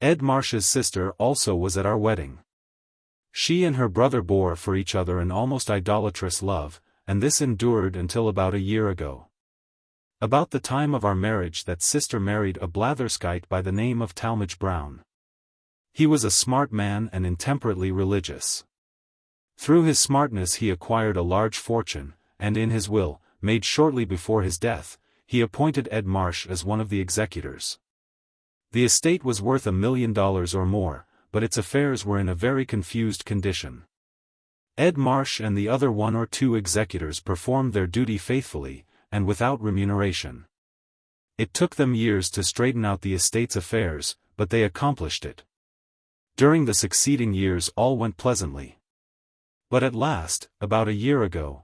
Ed Marsh's sister also was at our wedding. She and her brother bore for each other an almost idolatrous love, and this endured until about a year ago. About the time of our marriage that sister married a blatherskite by the name of Talmadge Brown. He was a smart man and intemperately religious. Through his smartness he acquired a large fortune, and in his will, made shortly before his death, he appointed Ed Marsh as one of the executors. The estate was worth $1 million or more, but its affairs were in a very confused condition. Ed Marsh and the other one or two executors performed their duty faithfully, and without remuneration. It took them years to straighten out the estate's affairs, but they accomplished it. During the succeeding years all went pleasantly. But at last, about a year ago,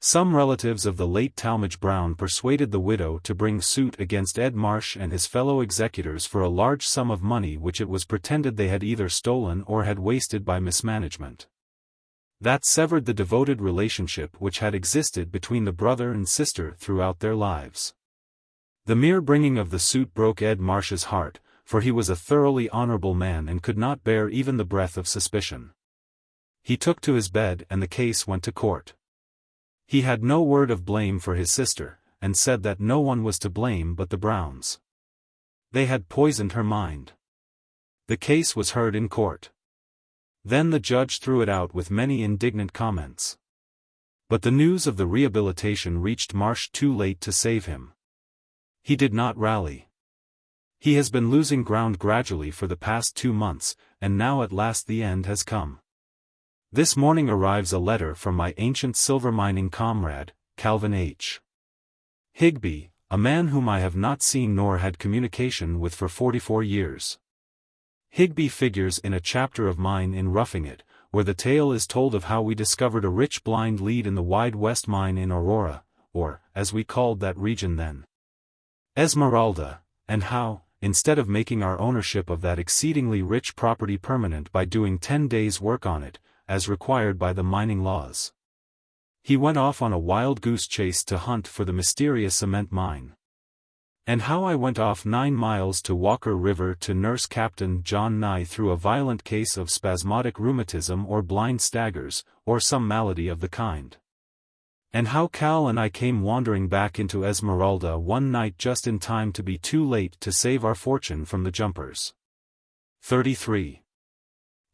some relatives of the late Talmadge Brown persuaded the widow to bring suit against Ed Marsh and his fellow executors for a large sum of money which it was pretended they had either stolen or had wasted by mismanagement. That severed the devoted relationship which had existed between the brother and sister throughout their lives. The mere bringing of the suit broke Ed Marsh's heart, for he was a thoroughly honorable man and could not bear even the breath of suspicion. He took to his bed and the case went to court. He had no word of blame for his sister, and said that no one was to blame but the Browns. They had poisoned her mind. The case was heard in court. Then the judge threw it out with many indignant comments. But the news of the rehabilitation reached Marsh too late to save him. He did not rally. He has been losing ground gradually for the past 2 months, and now at last the end has come. This morning arrives a letter from my ancient silver mining comrade, Calvin H. Higbee, a man whom I have not seen nor had communication with for 44 years. Higbee figures in a chapter of mine in Roughing It, where the tale is told of how we discovered a rich blind lead in the Wide West mine in Aurora, or, as we called that region then, Esmeralda, and how, instead of making our ownership of that exceedingly rich property permanent by doing 10 days' work on it, as required by the mining laws, he went off on a wild goose chase to hunt for the mysterious cement mine. And how I went off 9 miles to Walker River to nurse Captain John Nye through a violent case of spasmodic rheumatism or blind staggers, or some malady of the kind. And how Cal and I came wandering back into Esmeralda one night just in time to be too late to save our fortune from the jumpers. 33.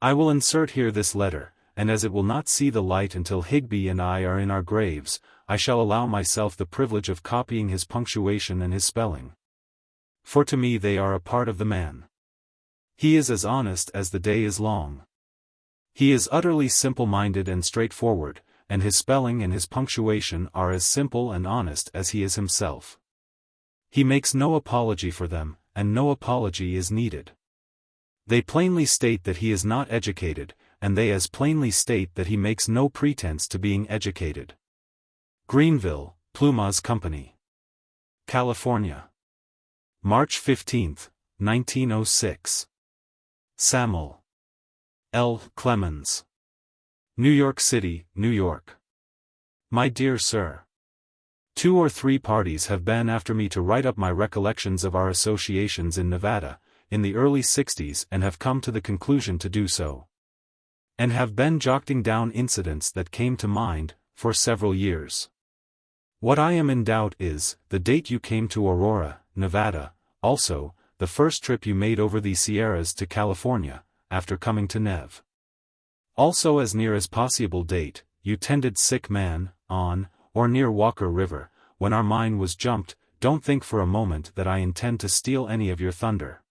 I will insert here this letter, and as it will not see the light until Higbee and I are in our graves, I shall allow myself the privilege of copying his punctuation and his spelling. For to me they are a part of the man. He is as honest as the day is long. He is utterly simple-minded and straightforward, and his spelling and his punctuation are as simple and honest as he is himself. He makes no apology for them, and no apology is needed. They plainly state that he is not educated, and they as plainly state that he makes no pretense to being educated. Greenville, Plumas Company. California. March 15, 1906. Samuel L. Clemens. New York City, New York. My dear Sir, 2 or 3 parties have been after me to write up my recollections of our associations in Nevada, in the early 60s, and have come to the conclusion to do so. And have been jotting down incidents that came to mind, for several years. What I am in doubt is, the date you came to Aurora, Nevada, also, the first trip you made over the Sierras to California, after coming to Nev. Also as near as possible date, you tended sick man, on, or near Walker River, when our mine was jumped. Don't think for a moment that I intend to steal any of your thunder.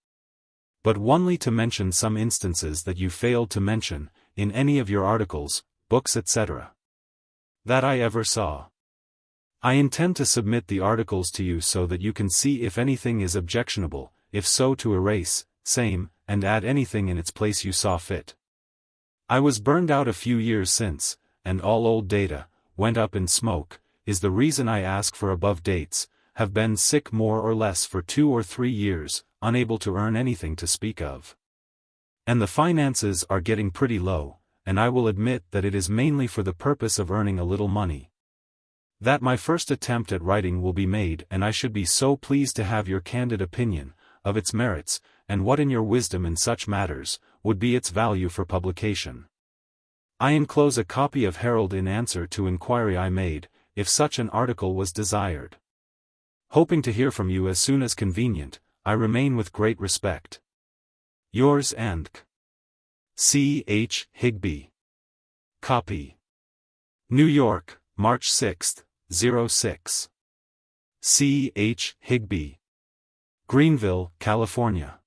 But only to mention some instances that you failed to mention, in any of your articles, books etc. that I ever saw. I intend to submit the articles to you so that you can see if anything is objectionable, if so to erase, same, and add anything in its place you saw fit. I was burned out a few years since, and all old data, went up in smoke, is the reason I ask for above dates, have been sick more or less for 2 or 3 years, unable to earn anything to speak of. And the finances are getting pretty low, and I will admit that it is mainly for the purpose of earning a little money. That my first attempt at writing will be made, and I should be so pleased to have your candid opinion, of its merits, and what in your wisdom in such matters, would be its value for publication. I enclose a copy of Herald in answer to inquiry I made, if such an article was desired. Hoping to hear from you as soon as convenient, I remain with great respect. Yours and C. H. Higbee. Copy. New York, March 6, 06. C. H. Higbee. Greenville, California.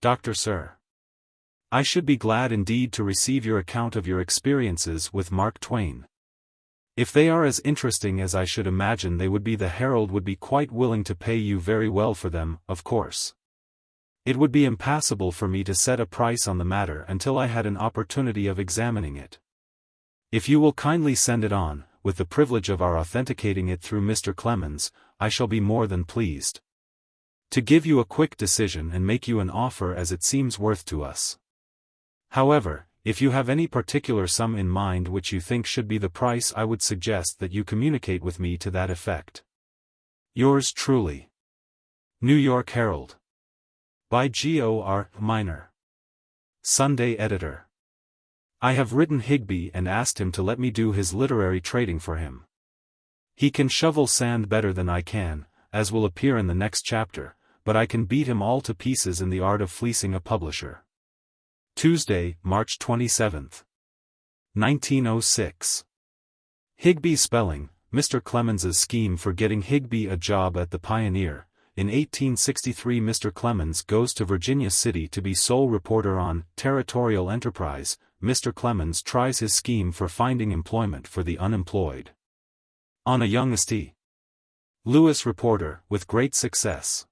Dr. Sir. I should be glad indeed to receive your account of your experiences with Mark Twain. If they are as interesting as I should imagine they would be, the Herald would be quite willing to pay you very well for them, of course. It would be impassable for me to set a price on the matter until I had an opportunity of examining it. If you will kindly send it on, with the privilege of our authenticating it through Mr. Clemens, I shall be more than pleased to give you a quick decision and make you an offer as it seems worth to us. However, if you have any particular sum in mind which you think should be the price, I would suggest that you communicate with me to that effect. Yours truly. New York Herald. By G.O.R. Minor. Sunday Editor. I have written Higbee and asked him to let me do his literary trading for him. He can shovel sand better than I can, as will appear in the next chapter, but I can beat him all to pieces in the art of fleecing a publisher. Tuesday, March 27, 1906. Higbee spelling, Mr. Clemens's scheme for getting Higbee a job at the Pioneer. In 1863 Mr. Clemens goes to Virginia City to be sole reporter on Territorial Enterprise. Mr. Clemens tries his scheme for finding employment for the unemployed on a young St. Louis reporter, with great success.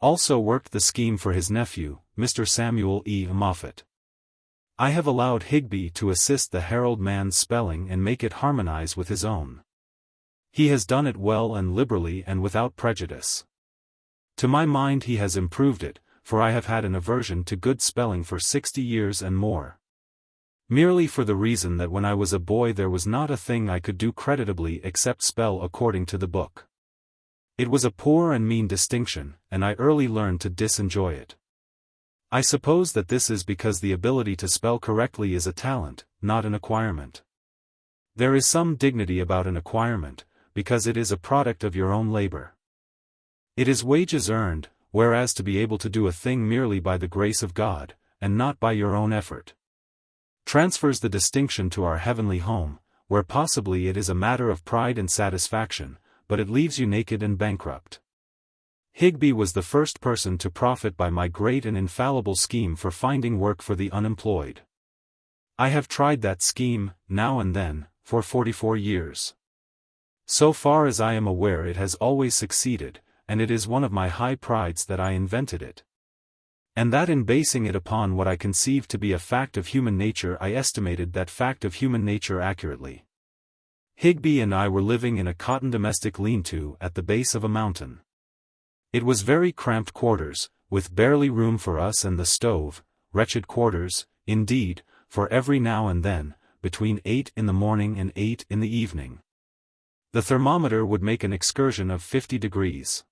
Also worked the scheme for his nephew, Mr. Samuel E. Moffett. I have allowed Higbee to assist the Herald man's spelling and make it harmonize with his own. He has done it well and liberally and without prejudice. To my mind he has improved it, for I have had an aversion to good spelling for 60 years and more. Merely for the reason that when I was a boy there was not a thing I could do creditably except spell according to the book. It was a poor and mean distinction, and I early learned to disenjoy it. I suppose that this is because the ability to spell correctly is a talent, not an acquirement. There is some dignity about an acquirement, because it is a product of your own labor. It is wages earned, whereas to be able to do a thing merely by the grace of God, and not by your own effort, transfers the distinction to our heavenly home, where possibly it is a matter of pride and satisfaction, but it leaves you naked and bankrupt. Higbee was the first person to profit by my great and infallible scheme for finding work for the unemployed. I have tried that scheme, now and then, for 44 years. So far as I am aware it has always succeeded, and it is one of my high prides that I invented it. And that in basing it upon what I conceived to be a fact of human nature I estimated that fact of human nature accurately. Higbee and I were living in a cotton domestic lean-to at the base of a mountain. It was very cramped quarters, with barely room for us and the stove, wretched quarters, indeed, for every now and then, between 8 in the morning and 8 in the evening, the thermometer would make an excursion of 50 degrees.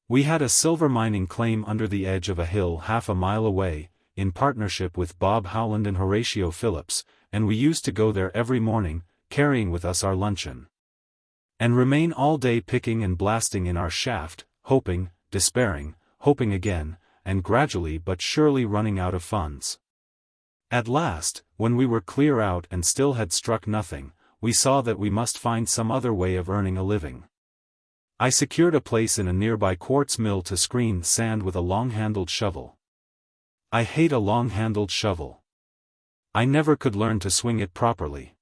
We had a silver mining claim under the edge of a hill half a mile away, in partnership with Bob Howland and Horatio Phillips, and we used to go there every morning, carrying with us our luncheon, and remain all day picking and blasting in our shaft, hoping, despairing, hoping again, and gradually but surely running out of funds. At last, when we were clear out and still had struck nothing, we saw that we must find some other way of earning a living. I secured a place in a nearby quartz mill to screen sand with a long-handled shovel. I hate a long-handled shovel. I never could learn to swing it properly.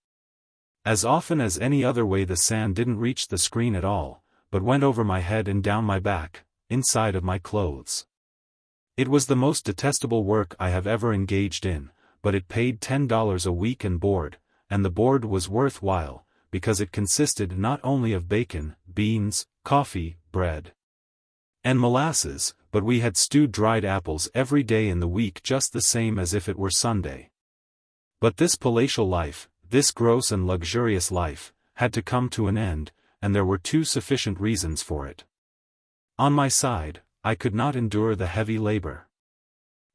As often as any other way the sand didn't reach the screen at all, but went over my head and down my back, inside of my clothes. It was the most detestable work I have ever engaged in, but it paid $10 a week and board, and the board was worthwhile, because it consisted not only of bacon, beans, coffee, bread, and molasses, but we had stewed dried apples every day in the week just the same as if it were Sunday. But this palatial life, this gross and luxurious life, had to come to an end, and there were two sufficient reasons for it. On my side, I could not endure the heavy labor.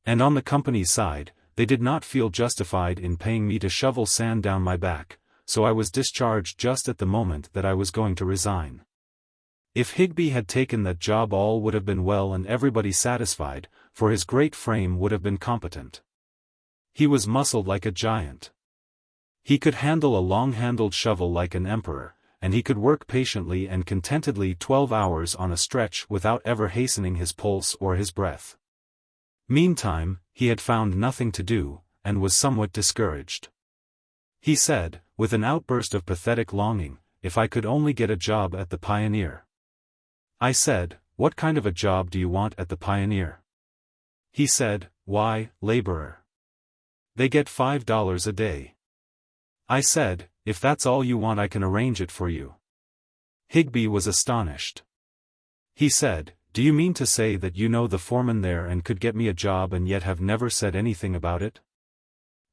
And on the company's side, they did not feel justified in paying me to shovel sand down my back, so I was discharged just at the moment that I was going to resign. If Higbee had taken that job all would have been well and everybody satisfied, for his great frame would have been competent. He was muscled like a giant. He could handle a long-handled shovel like an emperor, and he could work patiently and contentedly 12 hours on a stretch without ever hastening his pulse or his breath. Meantime, he had found nothing to do, and was somewhat discouraged. He said, with an outburst of pathetic longing, "If I could only get a job at the Pioneer." I said, "What kind of a job do you want at the Pioneer?" He said, "Why, laborer. They get $5 a day." I said, "If that's all you want, I can arrange it for you." Higbee was astonished. He said, "Do you mean to say that you know the foreman there and could get me a job and yet have never said anything about it?"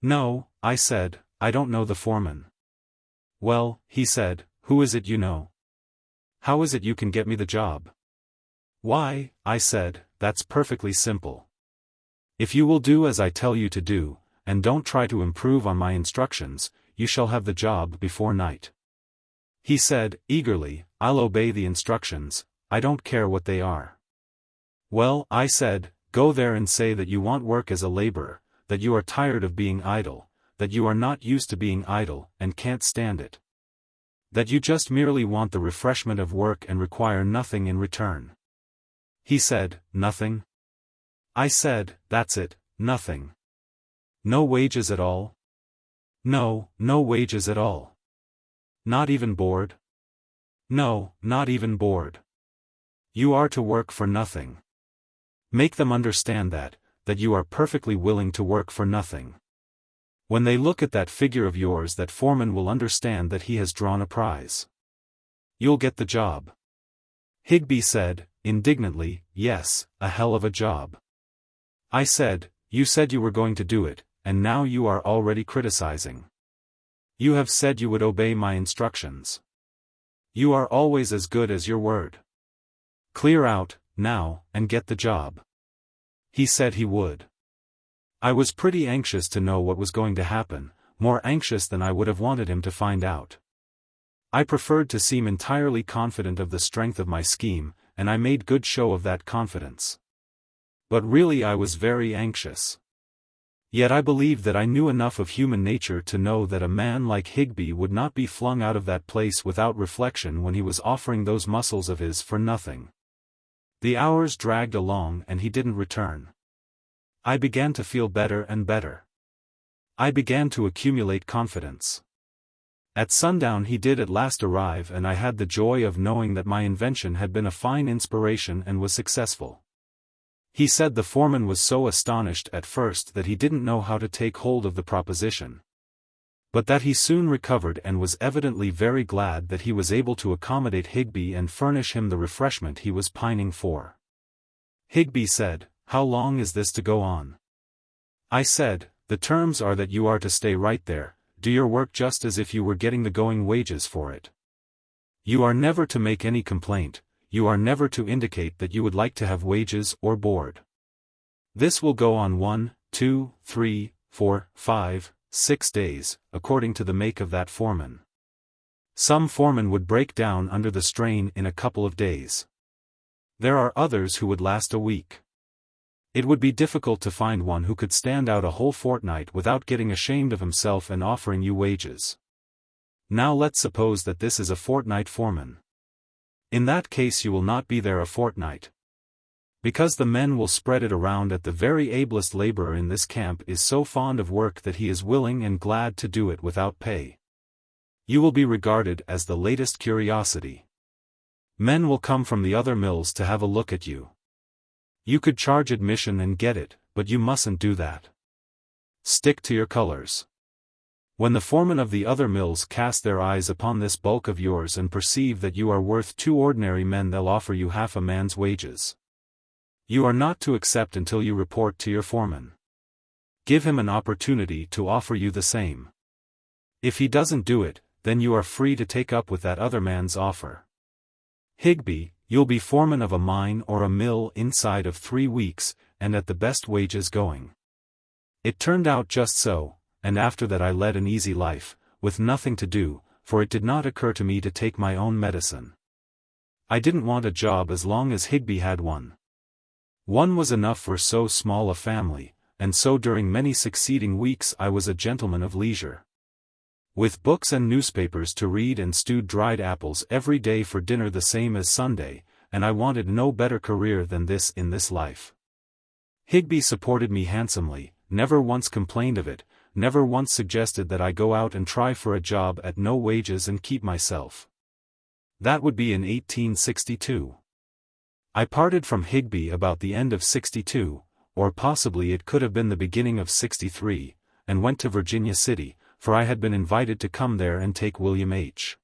"No," I said, "I don't know the foreman." "Well," he said, "who is it you know? How is it you can get me the job?" "Why," I said, "that's perfectly simple. If you will do as I tell you to do, and don't try to improve on my instructions, you shall have the job before night." He said, eagerly, "I'll obey the instructions, I don't care what they are." "Well," I said, "go there and say that you want work as a laborer, that you are tired of being idle, that you are not used to being idle, and can't stand it. That you just merely want the refreshment of work and require nothing in return." He said, "Nothing?" I said, "That's it, nothing." "No wages at all?" "No, no wages at all." "Not even board?" "No, not even board." "You are to work for nothing. Make them understand that you are perfectly willing to work for nothing. When they look at that figure of yours, that foreman will understand that he has drawn a prize. You'll get the job." Higbee said, indignantly, "Yes, a hell of a job." I said, "You said you were going to do it, and now you are already criticizing. You have said you would obey my instructions. You are always as good as your word. Clear out, now, and get the job." He said he would. I was pretty anxious to know what was going to happen, more anxious than I would have wanted him to find out. I preferred to seem entirely confident of the strength of my scheme, and I made good show of that confidence. But really I was very anxious. Yet I believed that I knew enough of human nature to know that a man like Higbee would not be flung out of that place without reflection when he was offering those muscles of his for nothing. The hours dragged along and he didn't return. I began to feel better and better. I began to accumulate confidence. At sundown he did at last arrive, and I had the joy of knowing that my invention had been a fine inspiration and was successful. He said the foreman was so astonished at first that he didn't know how to take hold of the proposition. But that he soon recovered and was evidently very glad that he was able to accommodate Higbee and furnish him the refreshment he was pining for. Higbee said, "How long is this to go on?" I said, "The terms are that you are to stay right there, do your work just as if you were getting the going wages for it. You are never to make any complaint, you are never to indicate that you would like to have wages or board. This will go on 1, 2, 3, 4, 5, 6 days, according to the make of that foreman. Some foremen would break down under the strain in a couple of days. There are others who would last a week. It would be difficult to find one who could stand out a whole fortnight without getting ashamed of himself and offering you wages. Now let's suppose that this is a fortnight foreman. In that case you will not be there a fortnight. Because the men will spread it around that the very ablest laborer in this camp is so fond of work that he is willing and glad to do it without pay. You will be regarded as the latest curiosity. Men will come from the other mills to have a look at you. You could charge admission and get it, but you mustn't do that. Stick to your colors. When the foremen of the other mills cast their eyes upon this bulk of yours and perceive that you are worth 2 ordinary men, they'll offer you half a man's wages. You are not to accept until you report to your foreman. Give him an opportunity to offer you the same. If he doesn't do it, then you are free to take up with that other man's offer. Higbee, you'll be foreman of a mine or a mill inside of 3 weeks, and at the best wages going." It turned out just so, and after that I led an easy life, with nothing to do, for it did not occur to me to take my own medicine. I didn't want a job as long as Higbee had one. One was enough for so small a family, and so during many succeeding weeks I was a gentleman of leisure. With books and newspapers to read and stewed dried apples every day for dinner the same as Sunday, and I wanted no better career than this in this life. Higbee supported me handsomely, never once complained of it, never once suggested that I go out and try for a job at no wages and keep myself. That would be in 1862. I parted from Higbee about the end of '62, or possibly it could have been the beginning of '63, and went to Virginia City, for I had been invited to come there and take William H.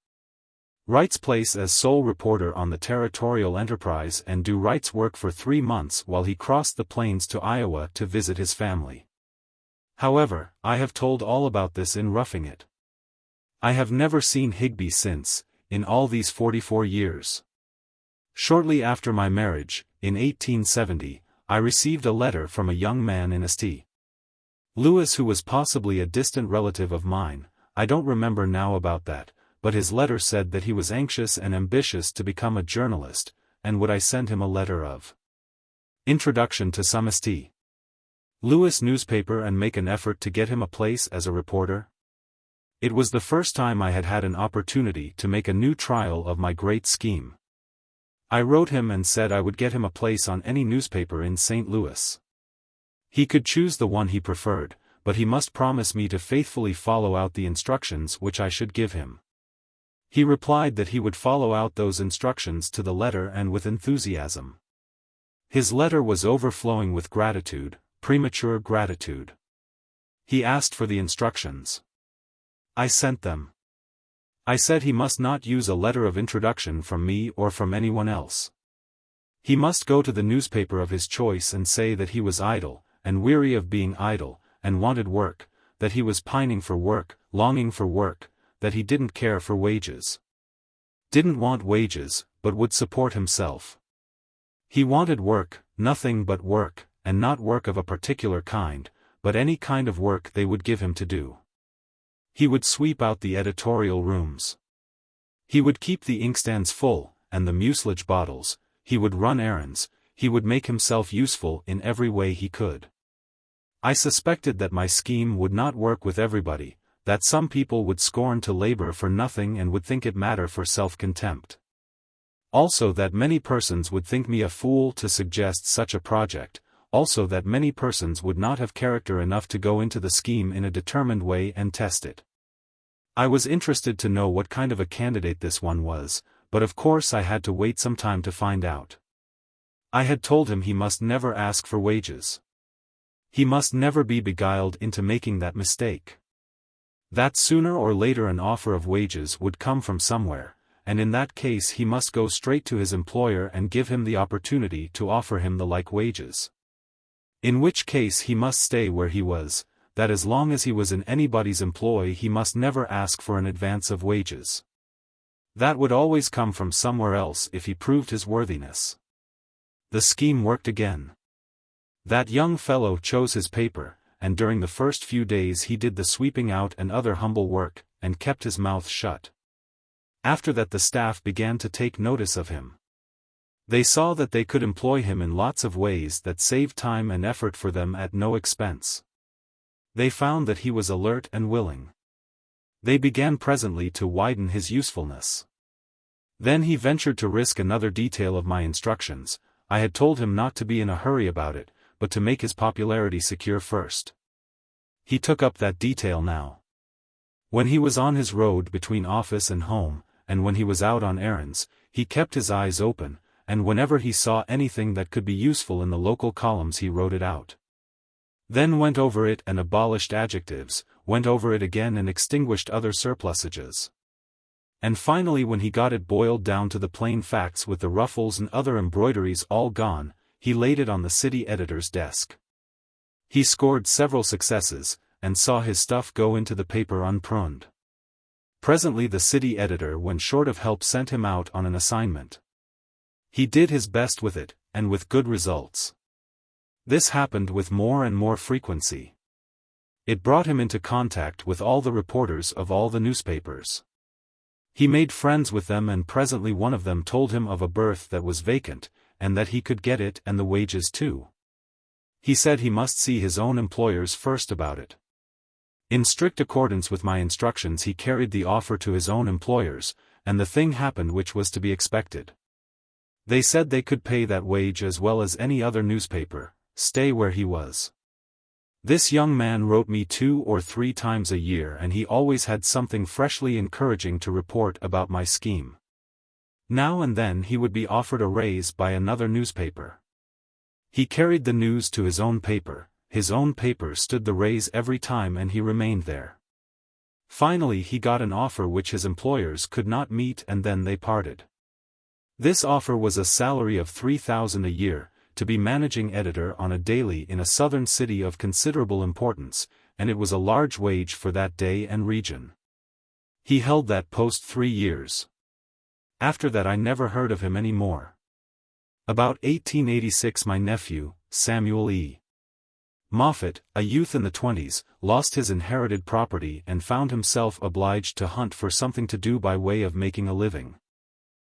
Wright's place as sole reporter on the Territorial Enterprise and do Wright's work for 3 months while he crossed the plains to Iowa to visit his family. However, I have told all about this in Roughing It. I have never seen Higbee since, in all these 44 years. Shortly after my marriage, in 1870, I received a letter from a young man in St. Louis who was possibly a distant relative of mine. I don't remember now about that, but his letter said that he was anxious and ambitious to become a journalist, and would I send him a letter of introduction to some St. Louis newspaper and make an effort to get him a place as a reporter? It was the first time I had had an opportunity to make a new trial of my great scheme. I wrote him and said I would get him a place on any newspaper in St. Louis. He could choose the one he preferred, but he must promise me to faithfully follow out the instructions which I should give him. He replied that he would follow out those instructions to the letter and with enthusiasm. His letter was overflowing with gratitude, premature gratitude. He asked for the instructions. I sent them. I said he must not use a letter of introduction from me or from anyone else. He must go to the newspaper of his choice and say that he was idle, and weary of being idle, and wanted work, that he was pining for work, longing for work, that he didn't care for wages. Didn't want wages, but would support himself. He wanted work, nothing but work, and not work of a particular kind, but any kind of work they would give him to do. He would sweep out the editorial rooms. He would keep the inkstands full, and the mucilage bottles. He would run errands. He would make himself useful in every way he could. I suspected that my scheme would not work with everybody, that some people would scorn to labor for nothing and would think it matter for self-contempt. Also that many persons would think me a fool to suggest such a project, also that many persons would not have character enough to go into the scheme in a determined way and test it. I was interested to know what kind of a candidate this one was, but of course I had to wait some time to find out. I had told him he must never ask for wages. He must never be beguiled into making that mistake. That sooner or later an offer of wages would come from somewhere, and in that case he must go straight to his employer and give him the opportunity to offer him the like wages. In which case he must stay where he was, that as long as he was in anybody's employ he must never ask for an advance of wages. That would always come from somewhere else if he proved his worthiness. The scheme worked again. That young fellow chose his paper, and during the first few days he did the sweeping out and other humble work, and kept his mouth shut. After that the staff began to take notice of him. They saw that they could employ him in lots of ways that saved time and effort for them at no expense. They found that he was alert and willing. They began presently to widen his usefulness. Then he ventured to risk another detail of my instructions. I had told him not to be in a hurry about it, but to make his popularity secure first. He took up that detail now. When he was on his road between office and home, and when he was out on errands, he kept his eyes open, and whenever he saw anything that could be useful in the local columns he wrote it out. Then went over it and abolished adjectives, went over it again and extinguished other surplusages. And finally when he got it boiled down to the plain facts with the ruffles and other embroideries all gone, he laid it on the city editor's desk. He scored several successes, and saw his stuff go into the paper unpruned. Presently the city editor when short of help sent him out on an assignment. He did his best with it, and with good results. This happened with more and more frequency. It brought him into contact with all the reporters of all the newspapers. He made friends with them and presently one of them told him of a berth that was vacant, and that he could get it and the wages too. He said he must see his own employers first about it. In strict accordance with my instructions, he carried the offer to his own employers, and the thing happened which was to be expected. They said they could pay that wage as well as any other newspaper, stay where he was. This young man wrote me 2 or 3 times a year, and he always had something freshly encouraging to report about my scheme. Now and then he would be offered a raise by another newspaper. He carried the news to his own paper. His own paper stood the raise every time, and he remained there. Finally he got an offer which his employers could not meet, and then they parted. This offer was a salary of $3,000 a year, to be managing editor on a daily in a southern city of considerable importance, and it was a large wage for that day and region. He held that post 3 years. After that I never heard of him any more. About 1886 my nephew, Samuel E. Moffat, a youth in the 20s, lost his inherited property and found himself obliged to hunt for something to do by way of making a living.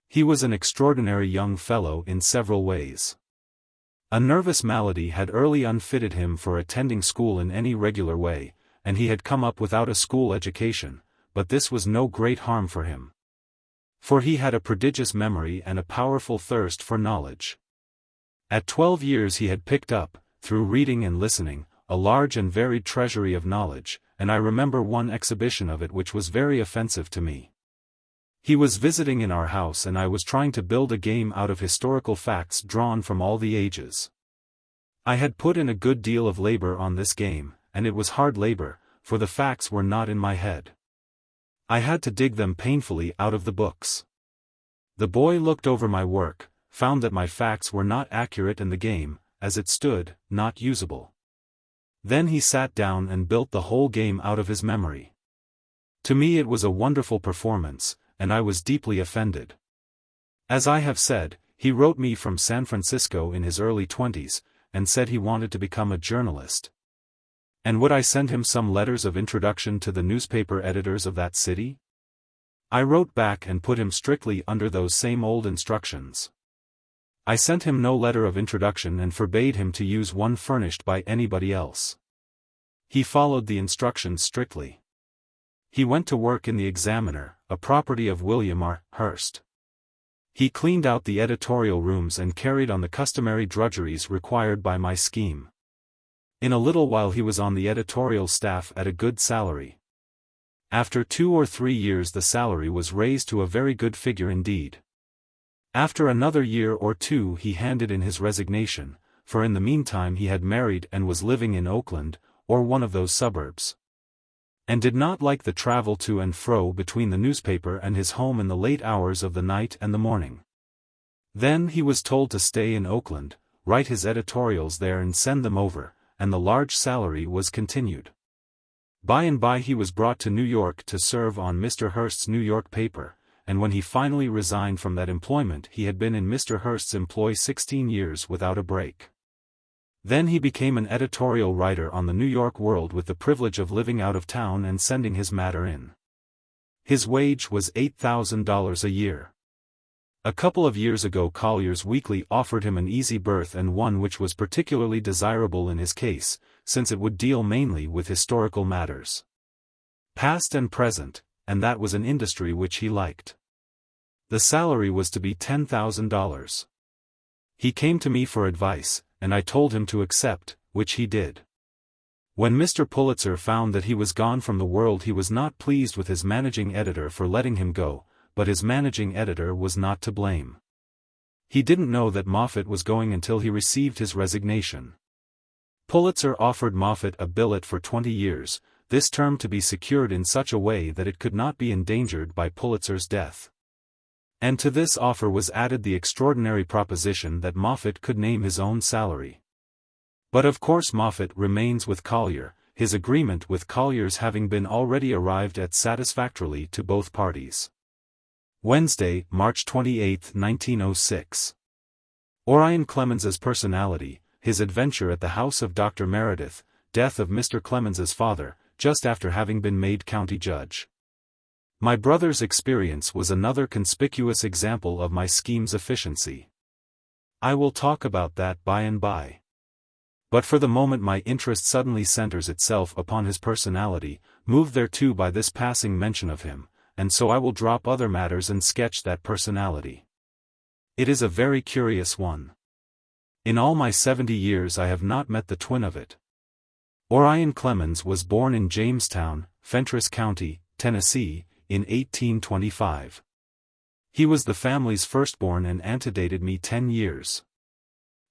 He was an extraordinary young fellow in several ways. A nervous malady had early unfitted him for attending school in any regular way, and he had come up without a school education, but this was no great harm for him. For he had a prodigious memory and a powerful thirst for knowledge. At 12 years he had picked up, through reading and listening, a large and varied treasury of knowledge, and I remember one exhibition of it which was very offensive to me. He was visiting in our house, and I was trying to build a game out of historical facts drawn from all the ages. I had put in a good deal of labor on this game, and it was hard labor, for the facts were not in my head. I had to dig them painfully out of the books. The boy looked over my work, found that my facts were not accurate and the game, as it stood, not usable. Then he sat down and built the whole game out of his memory. To me it was a wonderful performance, and I was deeply offended. As I have said, he wrote me from San Francisco in his early 20s, and said he wanted to become a journalist. And would I send him some letters of introduction to the newspaper editors of that city? I wrote back and put him strictly under those same old instructions. I sent him no letter of introduction and forbade him to use one furnished by anybody else. He followed the instructions strictly. He went to work in the Examiner, a property of William R. Hearst. He cleaned out the editorial rooms and carried on the customary drudgeries required by my scheme. In a little while he was on the editorial staff at a good salary. After 2 or 3 years the salary was raised to a very good figure indeed. After another year or 2 he handed in his resignation, for in the meantime he had married and was living in Oakland, or one of those suburbs, and did not like the travel to and fro between the newspaper and his home in the late hours of the night and the morning. Then he was told to stay in Oakland, write his editorials there and send them over, and the large salary was continued. By and by he was brought to New York to serve on Mr. Hearst's New York paper, and when he finally resigned from that employment he had been in Mr. Hearst's employ 16 years without a break. Then he became an editorial writer on the New York World with the privilege of living out of town and sending his matter in. His wage was $8,000 a year. A couple of years ago Collier's Weekly offered him an easy berth, and one which was particularly desirable in his case, since it would deal mainly with historical matters, past and present, and that was an industry which he liked. The salary was to be $10,000. He came to me for advice, and I told him to accept, which he did. When Mr. Pulitzer found that he was gone from the world he was not pleased with his managing editor for letting him go, but his managing editor was not to blame. He didn't know that Moffat was going until he received his resignation. Pulitzer offered Moffat a billet for 20 years, this term to be secured in such a way that it could not be endangered by Pulitzer's death. And to this offer was added the extraordinary proposition that Moffat could name his own salary. But of course Moffat remains with Collier, his agreement with Collier's having been already arrived at satisfactorily to both parties. Wednesday, March 28, 1906. Orion Clemens's personality, his adventure at the house of Dr. Meredith, death of Mr. Clemens's father, just after having been made county judge. My brother's experience was another conspicuous example of my scheme's efficiency. I will talk about that by and by. But for the moment my interest suddenly centers itself upon his personality, moved thereto by this passing mention of him, and so I will drop other matters and sketch that personality. It is a very curious one. In all my 70 years I have not met the twin of it. Orion Clemens was born in Jamestown, Fentress County, Tennessee, in 1825. He was the family's firstborn and antedated me 10 years.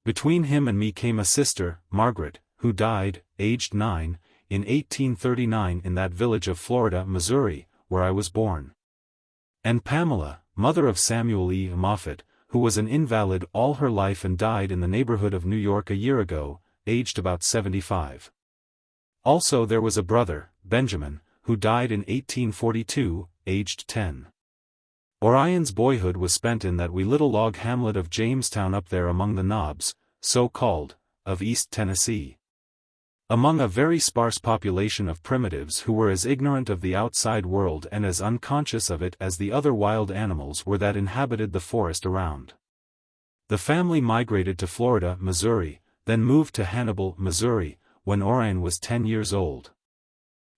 Between him and me came a sister, Margaret, who died, aged 9, in 1839 in that village of Florida, Missouri, where I was born. And Pamela, mother of Samuel E. Moffett, who was an invalid all her life and died in the neighborhood of New York a year ago, aged about 75. Also there was a brother, Benjamin, who died in 1842, aged 10. Orion's boyhood was spent in that wee little log hamlet of Jamestown up there among the knobs, so called, of East Tennessee. Among a very sparse population of primitives who were as ignorant of the outside world and as unconscious of it as the other wild animals were that inhabited the forest around. The family migrated to Florida, Missouri, then moved to Hannibal, Missouri, when Orion was 10 years old.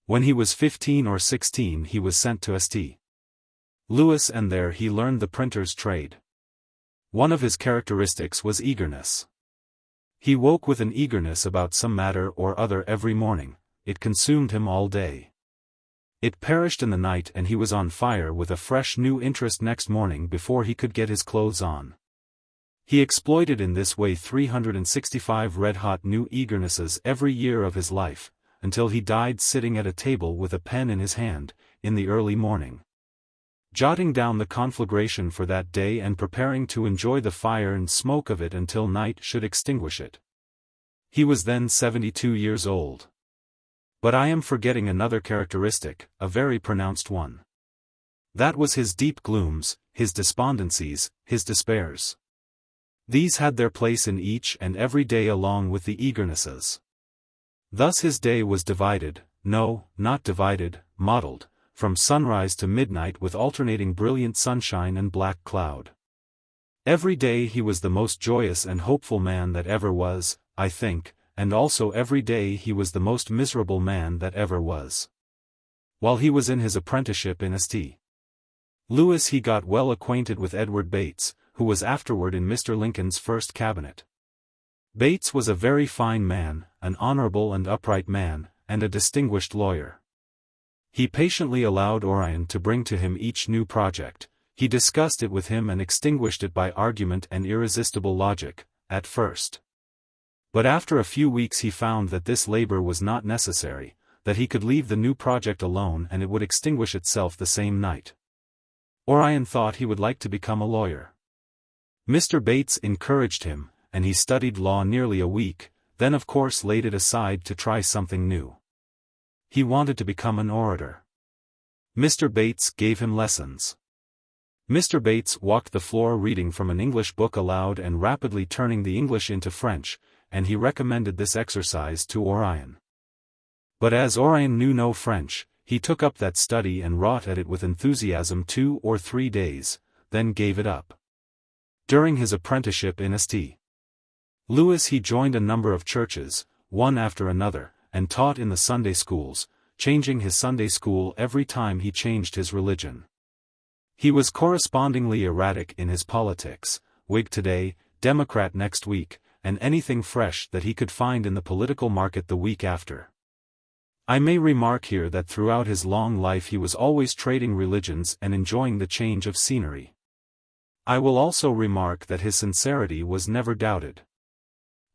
When he was 15 or 16 he was sent to St. Louis and there he learned the printer's trade. One of his characteristics was eagerness. He woke with an eagerness about some matter or other every morning, it consumed him all day. It perished in the night and he was on fire with a fresh new interest next morning before he could get his clothes on. He exploited in this way 365 red-hot new eagernesses every year of his life, until he died sitting at a table with a pen in his hand, in the early morning, jotting down the conflagration for that day and preparing to enjoy the fire and smoke of it until night should extinguish it. He was then 72 years old. But I am forgetting another characteristic, a very pronounced one. That was his deep glooms, his despondencies, his despairs. These had their place in each and every day along with the eagernesses. Thus his day was divided, no, not divided, mottled, from sunrise to midnight with alternating brilliant sunshine and black cloud. Every day he was the most joyous and hopeful man that ever was, I think, and also every day he was the most miserable man that ever was. While he was in his apprenticeship in St. Louis he got well acquainted with Edward Bates, who was afterward in Mr. Lincoln's first cabinet. Bates was a very fine man, an honorable and upright man, and a distinguished lawyer. He patiently allowed Orion to bring to him each new project, he discussed it with him and extinguished it by argument and irresistible logic, at first. But after a few weeks he found that this labor was not necessary, that he could leave the new project alone and it would extinguish itself the same night. Orion thought he would like to become a lawyer. Mr. Bates encouraged him, and he studied law nearly a week, then of course laid it aside to try something new. He wanted to become an orator. Mr. Bates gave him lessons. Mr. Bates walked the floor reading from an English book aloud and rapidly turning the English into French, and he recommended this exercise to Orion. But as Orion knew no French, he took up that study and wrought at it with enthusiasm 2 or 3 days, then gave it up. During his apprenticeship in St. Louis he joined a number of churches, one after another, and taught in the Sunday schools, changing his Sunday school every time he changed his religion. He was correspondingly erratic in his politics, Whig today, Democrat next week, and anything fresh that he could find in the political market the week after. I may remark here that throughout his long life he was always trading religions and enjoying the change of scenery. I will also remark that his sincerity was never doubted.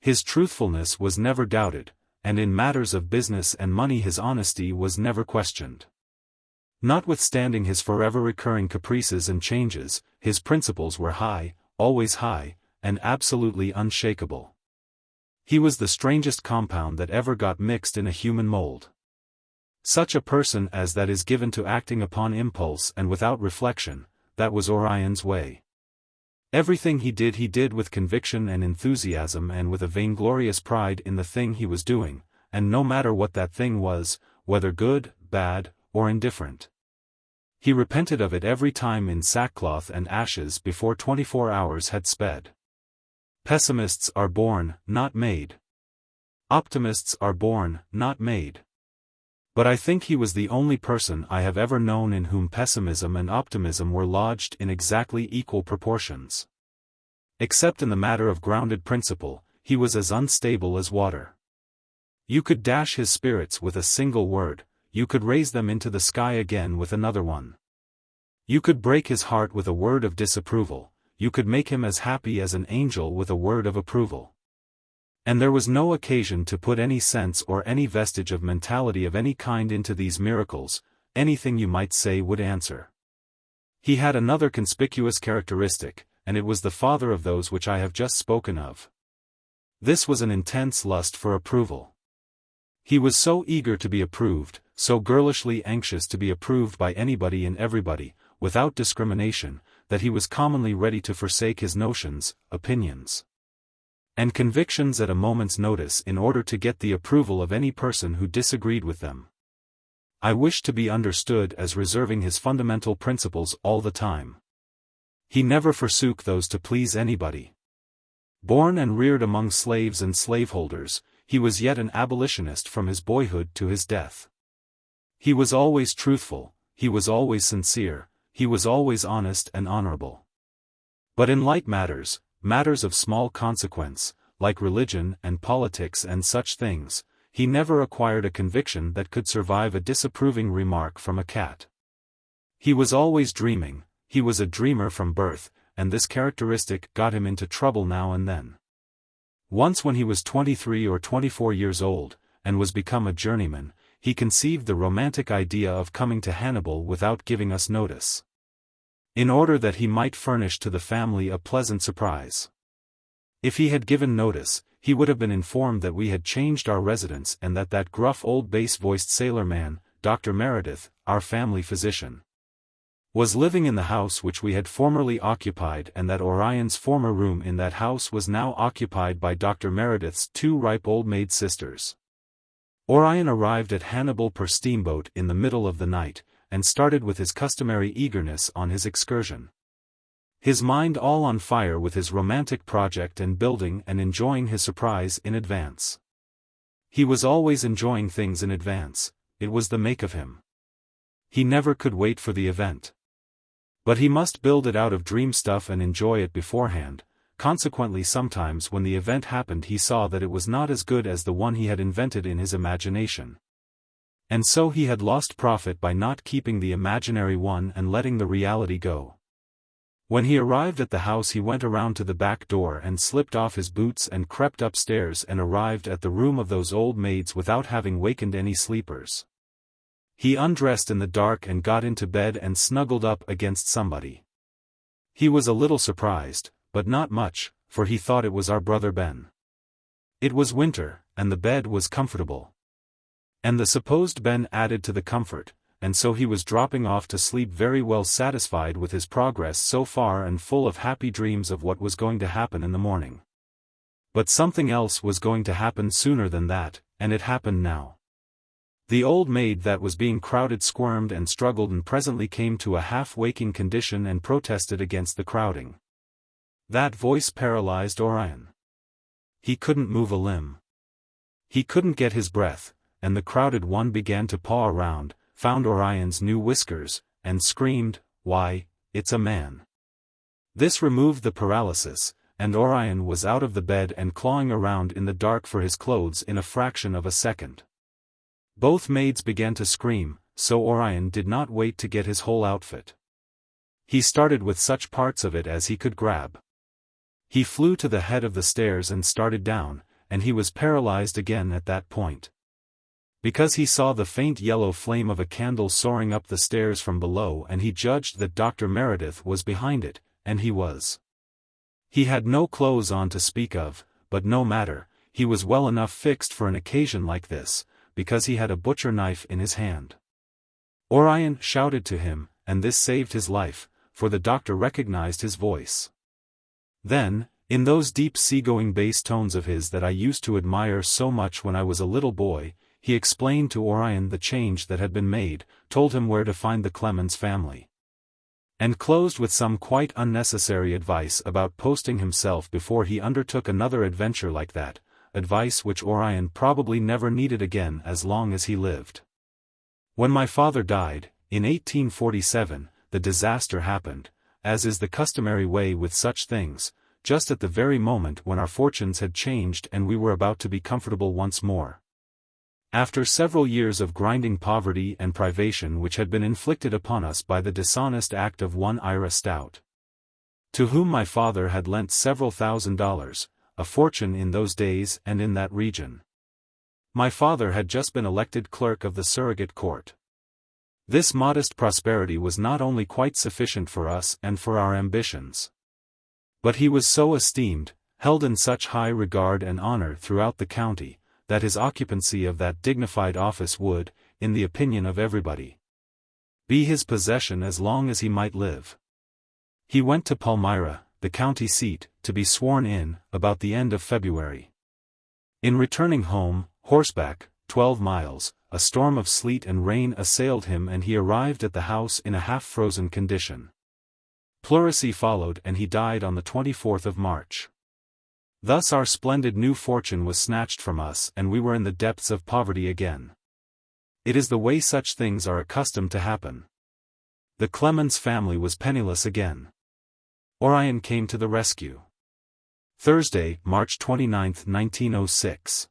His truthfulness was never doubted, and in matters of business and money his honesty was never questioned. Notwithstanding his forever recurring caprices and changes, his principles were high, always high, and absolutely unshakable. He was the strangest compound that ever got mixed in a human mold. Such a person as that is given to acting upon impulse and without reflection, that was Orion's way. Everything he did with conviction and enthusiasm and with a vainglorious pride in the thing he was doing, and no matter what that thing was, whether good, bad, or indifferent. He repented of it every time in sackcloth and ashes before 24 hours had sped. Pessimists are born, not made. Optimists are born, not made. But I think he was the only person I have ever known in whom pessimism and optimism were lodged in exactly equal proportions. Except in the matter of grounded principle, he was as unstable as water. You could dash his spirits with a single word, you could raise them into the sky again with another one. You could break his heart with a word of disapproval, you could make him as happy as an angel with a word of approval. And there was no occasion to put any sense or any vestige of mentality of any kind into these miracles, anything you might say would answer. He had another conspicuous characteristic, and it was the father of those which I have just spoken of. This was an intense lust for approval. He was so eager to be approved, so girlishly anxious to be approved by anybody and everybody, without discrimination, that he was commonly ready to forsake his notions, opinions, and convictions at a moment's notice in order to get the approval of any person who disagreed with them. I wish to be understood as reserving his fundamental principles all the time. He never forsook those to please anybody. Born and reared among slaves and slaveholders, he was yet an abolitionist from his boyhood to his death. He was always truthful, he was always sincere, he was always honest and honorable. But in light matters, matters of small consequence, like religion and politics and such things, he never acquired a conviction that could survive a disapproving remark from a cat. He was always dreaming, he was a dreamer from birth, and this characteristic got him into trouble now and then. Once when he was 23 or 24 years old, and was become a journeyman, he conceived the romantic idea of coming to Hannibal without giving us notice, in order that he might furnish to the family a pleasant surprise. If he had given notice, he would have been informed that we had changed our residence and that gruff old bass-voiced sailor-man, Dr. Meredith, our family physician, was living in the house which we had formerly occupied and that Orion's former room in that house was now occupied by Dr. Meredith's 2 ripe old maid sisters. Orion arrived at Hannibal per steamboat in the middle of the night, and started with his customary eagerness on his excursion. His mind all on fire with his romantic project and building and enjoying his surprise in advance. He was always enjoying things in advance, it was the make of him. He never could wait for the event. But he must build it out of dream stuff and enjoy it beforehand, consequently sometimes when the event happened he saw that it was not as good as the one he had invented in his imagination. And so he had lost profit by not keeping the imaginary one and letting the reality go. When he arrived at the house he went around to the back door and slipped off his boots and crept upstairs and arrived at the room of those old maids without having wakened any sleepers. He undressed in the dark and got into bed and snuggled up against somebody. He was a little surprised, but not much, for he thought it was our brother Ben. It was winter, and the bed was comfortable. And the supposed Ben added to the comfort, and so he was dropping off to sleep very well satisfied with his progress so far and full of happy dreams of what was going to happen in the morning. But something else was going to happen sooner than that, and it happened now. The old maid that was being crowded squirmed and struggled and presently came to a half-waking condition and protested against the crowding. That voice paralyzed Orion. He couldn't move a limb. He couldn't get his breath, and the crowded one began to paw around, found Orion's new whiskers, and screamed, "Why, it's a man!" This removed the paralysis, and Orion was out of the bed and clawing around in the dark for his clothes in a fraction of a second. Both maids began to scream, so Orion did not wait to get his whole outfit. He started with such parts of it as he could grab. He flew to the head of the stairs and started down, and he was paralyzed again at that point. Because he saw the faint yellow flame of a candle soaring up the stairs from below and he judged that Dr. Meredith was behind it, and he was. He had no clothes on to speak of, but no matter, he was well enough fixed for an occasion like this, because he had a butcher knife in his hand. Orion shouted to him, and this saved his life, for the doctor recognized his voice. Then, in those deep seagoing bass tones of his that I used to admire so much when I was a little boy, he explained to Orion the change that had been made, told him where to find the Clemens family, and closed with some quite unnecessary advice about posting himself before he undertook another adventure like that, advice which Orion probably never needed again as long as he lived. When my father died, in 1847, the disaster happened, as is the customary way with such things, just at the very moment when our fortunes had changed and we were about to be comfortable once more. After several years of grinding poverty and privation which had been inflicted upon us by the dishonest act of one Ira Stout, to whom my father had lent several $1,000s, a fortune in those days and in that region. My father had just been elected clerk of the surrogate court. This modest prosperity was not only quite sufficient for us and for our ambitions, but he was so esteemed, held in such high regard and honor throughout the county, that his occupancy of that dignified office would, in the opinion of everybody, be his possession as long as he might live. He went to Palmyra, the county seat, to be sworn in, about the end of February. In returning home, horseback, 12 miles, a storm of sleet and rain assailed him and he arrived at the house in a half-frozen condition. Pleurisy followed and he died on the 24th of March. Thus our splendid new fortune was snatched from us and we were in the depths of poverty again. It is the way such things are accustomed to happen. The Clemens family was penniless again. Orion came to the rescue. Thursday, March 29, 1906.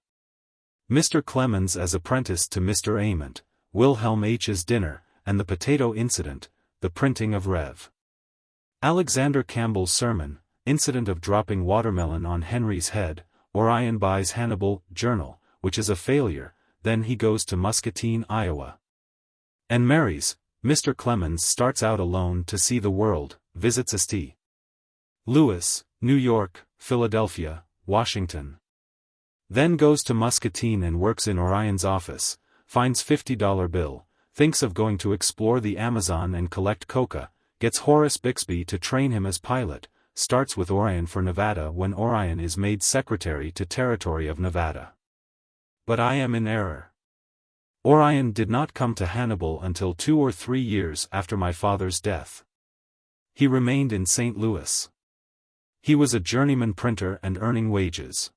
Mr. Clemens as apprentice to Mr. Ament, Wilhelm H.'s dinner, and the potato incident, the printing of Rev. Alexander Campbell's sermon, incident of dropping watermelon on Henry's head, Orion buys Hannibal, journal, which is a failure, then he goes to Muscatine, Iowa, and marries. Mr. Clemens starts out alone to see the world, visits St. Louis, New York, Philadelphia, Washington. Then goes to Muscatine and works in Orion's office, finds $50 bill, thinks of going to explore the Amazon and collect coca, gets Horace Bixby to train him as pilot, starts with Orion for Nevada when Orion is made secretary to Territory of Nevada. But I am in error. Orion did not come to Hannibal until 2 or 3 years after my father's death. He remained in St. Louis. He was a journeyman printer and earning wages.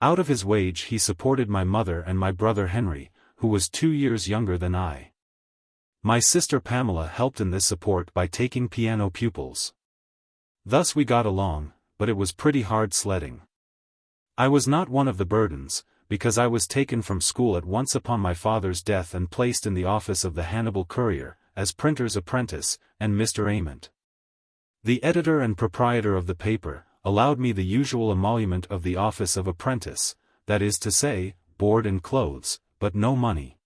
Out of his wage he supported my mother and my brother Henry, who was 2 years younger than I. My sister Pamela helped in this support by taking piano pupils. Thus we got along, but it was pretty hard sledding. I was not one of the burdens, because I was taken from school at once upon my father's death and placed in the office of the Hannibal Courier, as printer's apprentice, and Mr. Ament, the editor and proprietor of the paper, allowed me the usual emolument of the office of apprentice, that is to say, board and clothes, but no money.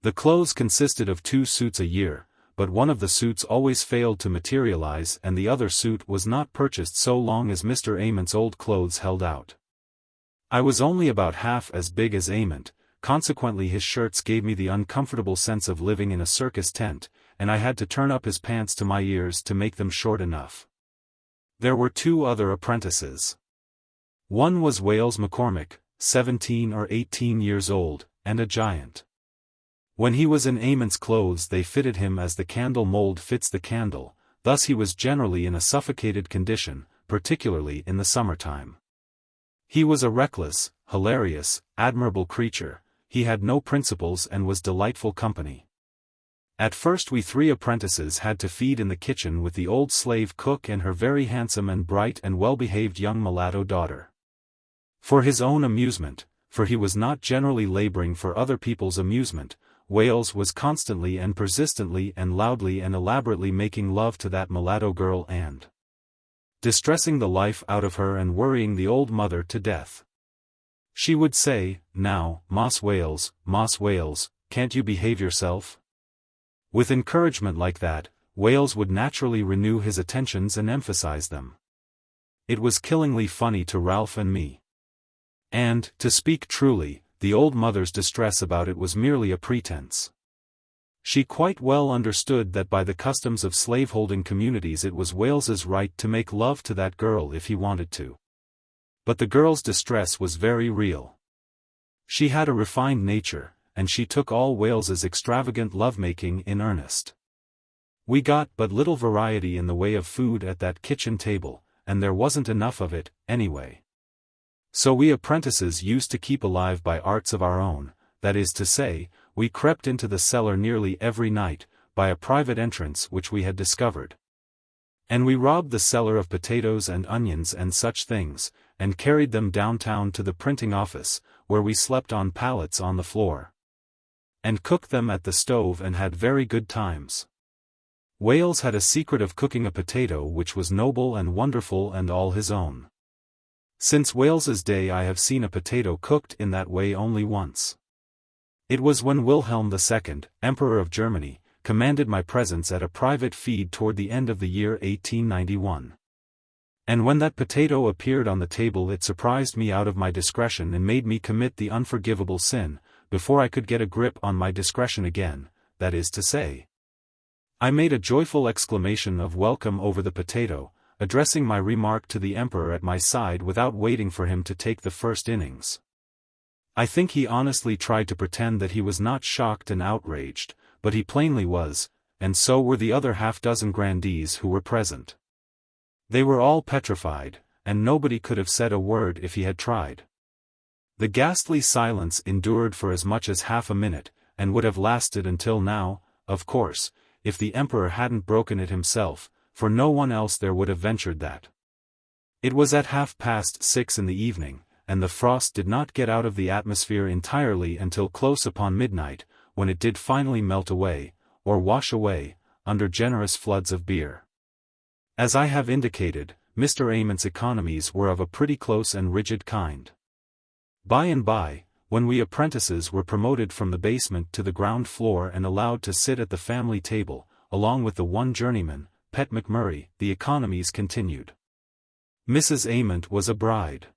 The clothes consisted of 2 suits a year, but one of the suits always failed to materialize and the other suit was not purchased so long as Mr. Ament's old clothes held out. I was only about half as big as Ament, consequently his shirts gave me the uncomfortable sense of living in a circus tent, and I had to turn up his pants to my ears to make them short enough. There were 2 other apprentices. One was Wales McCormick, 17 or 18 years old, and a giant. When he was in Ament's clothes they fitted him as the candle mold fits the candle, thus he was generally in a suffocated condition, particularly in the summertime. He was a reckless, hilarious, admirable creature, he had no principles and was delightful company. At first we 3 apprentices had to feed in the kitchen with the old slave cook and her very handsome and bright and well-behaved young mulatto daughter. For his own amusement, for he was not generally laboring for other people's amusement, Wales was constantly and persistently and loudly and elaborately making love to that mulatto girl and distressing the life out of her and worrying the old mother to death. She would say, "Now, Moss Wales, can't you behave yourself?" With encouragement like that, Wales would naturally renew his attentions and emphasize them. It was killingly funny to Ralph and me. And, to speak truly, the old mother's distress about it was merely a pretense. She quite well understood that by the customs of slaveholding communities it was Wales's right to make love to that girl if he wanted to. But the girl's distress was very real. She had a refined nature, and she took all Wales's extravagant lovemaking in earnest. We got but little variety in the way of food at that kitchen table, and there wasn't enough of it, anyway. So we apprentices used to keep alive by arts of our own, that is to say, we crept into the cellar nearly every night, by a private entrance which we had discovered. And we robbed the cellar of potatoes and onions and such things, and carried them downtown to the printing office, where we slept on pallets on the floor. And cooked them at the stove and had very good times. Wales had a secret of cooking a potato which was noble and wonderful and all his own. Since Wales's day I have seen a potato cooked in that way only once. It was when Wilhelm II, Emperor of Germany, commanded my presence at a private feed toward the end of the year 1891. And when that potato appeared on the table it surprised me out of my discretion and made me commit the unforgivable sin, before I could get a grip on my discretion again, that is to say. I made a joyful exclamation of welcome over the potato, addressing my remark to the Emperor at my side without waiting for him to take the first innings. I think he honestly tried to pretend that he was not shocked and outraged, but he plainly was, and so were the other half-dozen grandees who were present. They were all petrified, and nobody could have said a word if he had tried. The ghastly silence endured for as much as half a minute, and would have lasted until now, of course, if the Emperor hadn't broken it himself, for no one else there would have ventured that. It was at 6:30 in the evening, and the frost did not get out of the atmosphere entirely until close upon midnight, when it did finally melt away, or wash away, under generous floods of beer. As I have indicated, Mr. Amont's economies were of a pretty close and rigid kind. By and by, when we apprentices were promoted from the basement to the ground floor and allowed to sit at the family table, along with the one journeyman, Pet McMurray, the economies continued. Mrs. Amont was a bride.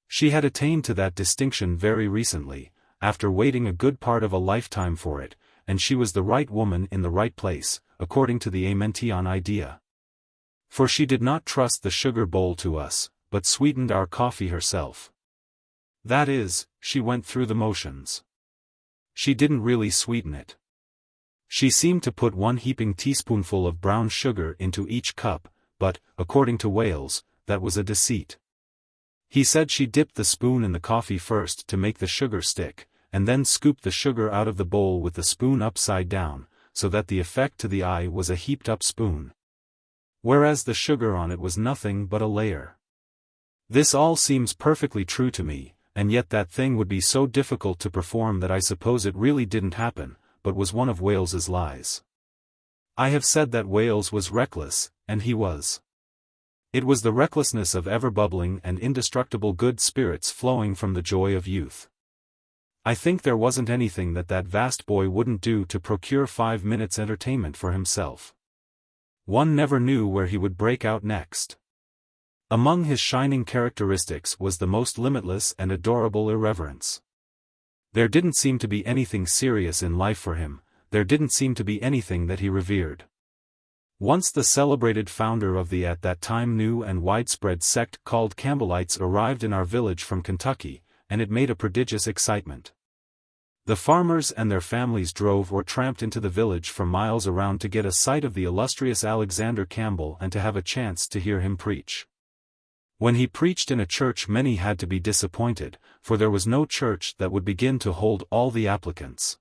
She had attained to that distinction very recently, after waiting a good part of a lifetime for it, and she was the right woman in the right place, according to the Amontian idea. For she did not trust the sugar bowl to us, but sweetened our coffee herself. That is, she went through the motions. She didn't really sweeten it. She seemed to put one heaping teaspoonful of brown sugar into each cup, but, according to Wales, that was a deceit. He said she dipped the spoon in the coffee first to make the sugar stick, and then scooped the sugar out of the bowl with the spoon upside down, so that the effect to the eye was a heaped-up spoon. Whereas the sugar on it was nothing but a layer. This all seems perfectly true to me, and yet that thing would be so difficult to perform that I suppose it really didn't happen, but was one of Wales's lies. I have said that Wales was reckless, and he was. It was the recklessness of ever-bubbling and indestructible good spirits flowing from the joy of youth. I think there wasn't anything that vast boy wouldn't do to procure 5 minutes' entertainment for himself. One never knew where he would break out next. Among his shining characteristics was the most limitless and adorable irreverence. There didn't seem to be anything serious in life for him, there didn't seem to be anything that he revered. Once the celebrated founder of the at that time new and widespread sect called Campbellites arrived in our village from Kentucky, and it made a prodigious excitement. The farmers and their families drove or tramped into the village for miles around to get a sight of the illustrious Alexander Campbell and to have a chance to hear him preach. When he preached in a church many had to be disappointed, for there was no church that would begin to hold all the applicants.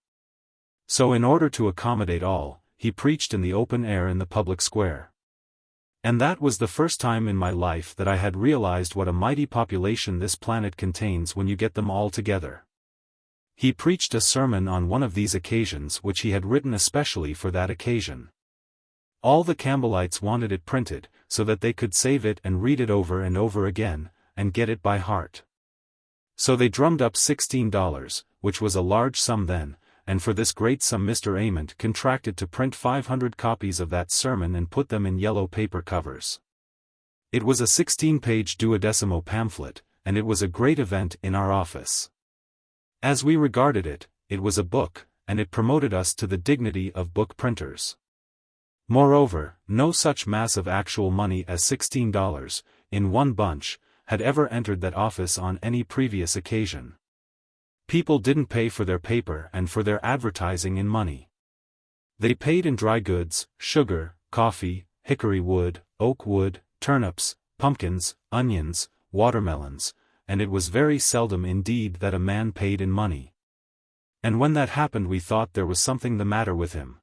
So in order to accommodate all, he preached in the open air in the public square. And that was the first time in my life that I had realized what a mighty population this planet contains when you get them all together. He preached a sermon on one of these occasions which he had written especially for that occasion. All the Campbellites wanted it printed, so that they could save it and read it over and over again, and get it by heart. So they drummed up $16, which was a large sum then, and for this great sum Mr. Amont contracted to print 500 copies of that sermon and put them in yellow paper covers. It was a 16-page duodecimo pamphlet, and it was a great event in our office. As we regarded it, it was a book, and it promoted us to the dignity of book printers. Moreover, no such mass of actual money as $16, in one bunch, had ever entered that office on any previous occasion. People didn't pay for their paper and for their advertising in money. They paid in dry goods, sugar, coffee, hickory wood, oak wood, turnips, pumpkins, onions, watermelons, and it was very seldom indeed that a man paid in money. And when that happened we thought there was something the matter with him.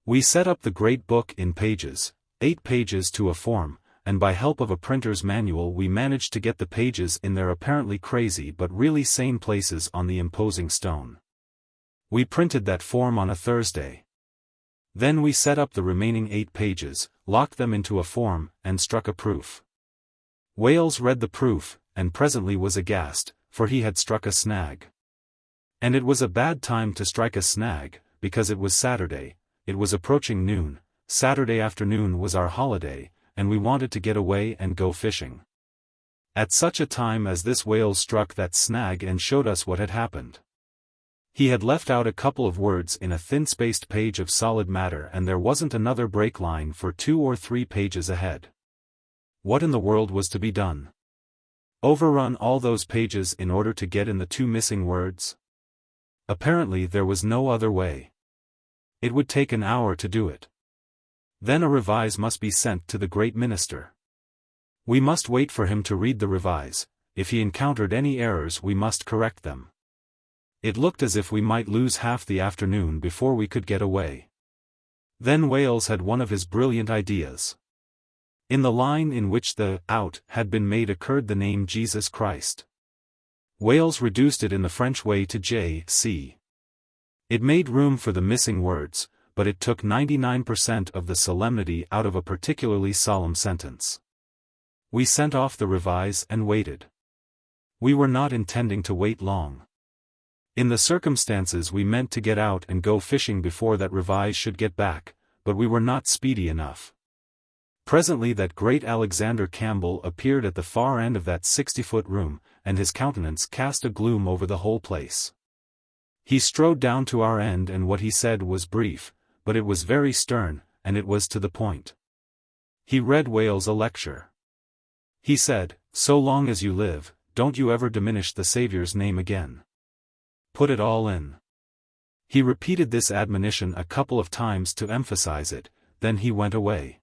We set up the great book in pages, 8 pages to a form, and by help of a printer's manual we managed to get the pages in their apparently crazy but really sane places on the imposing stone. We printed that form on a Thursday. Then we set up the remaining 8 pages, locked them into a form, and struck a proof. Wales read the proof, and presently was aghast, for he had struck a snag. And it was a bad time to strike a snag, because it was Saturday, it was approaching noon, Saturday afternoon was our holiday, and we wanted to get away and go fishing. At such a time as this Wales struck that snag and showed us what had happened. He had left out a couple of words in a thin-spaced page of solid matter and there wasn't another break line for 2 or 3 pages ahead. What in the world was to be done? Overrun all those pages in order to get in the 2 missing words? Apparently there was no other way. It would take an hour to do it. Then a revise must be sent to the great minister. We must wait for him to read the revise. If he encountered any errors we must correct them. It looked as if we might lose half the afternoon before we could get away. Then Wales had one of his brilliant ideas. In the line in which the out had been made occurred the name Jesus Christ. Wales reduced it in the French way to J.C. It made room for the missing words, but it took 99% of the solemnity out of a particularly solemn sentence. We sent off the revise and waited. We were not intending to wait long. In the circumstances we meant to get out and go fishing before that revise should get back, but we were not speedy enough. Presently that great Alexander Campbell appeared at the far end of that 60-foot room, and his countenance cast a gloom over the whole place. He strode down to our end and what he said was brief, but it was very stern, and it was to the point. He read Wales a lecture. He said, "So long as you live, don't you ever diminish the Saviour's name again. Put it all in." He repeated this admonition a couple of times to emphasize it, then he went away.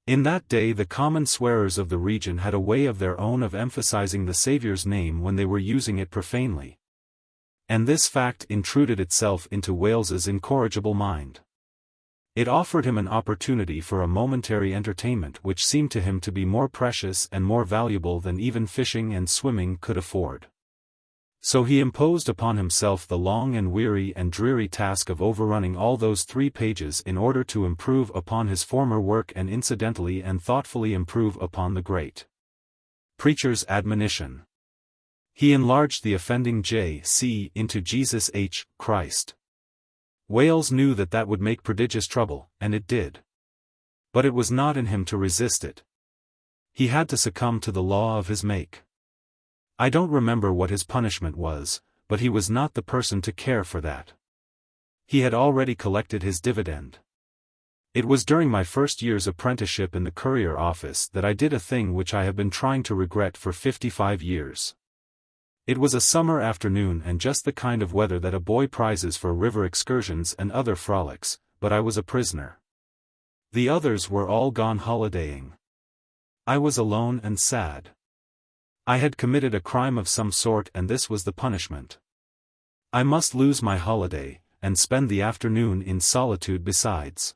In that day the common swearers of the region had a way of their own of emphasizing the Saviour's name when they were using it profanely. And this fact intruded itself into Wales's incorrigible mind. It offered him an opportunity for a momentary entertainment which seemed to him to be more precious and more valuable than even fishing and swimming could afford. So he imposed upon himself the long and weary and dreary task of overrunning all those 3 pages in order to improve upon his former work and incidentally and thoughtfully improve upon the great preacher's admonition. He enlarged the offending J.C. into Jesus H. Christ. Wales knew that that would make prodigious trouble, and it did. But it was not in him to resist it. He had to succumb to the law of his make. I don't remember what his punishment was, but he was not the person to care for that. He had already collected his dividend. It was during my first year's apprenticeship in the courier office that I did a thing which I have been trying to regret for 55 years. It was a summer afternoon and just the kind of weather that a boy prizes for river excursions and other frolics, but I was a prisoner. The others were all gone holidaying. I was alone and sad. I had committed a crime of some sort and this was the punishment. I must lose my holiday, and spend the afternoon in solitude besides.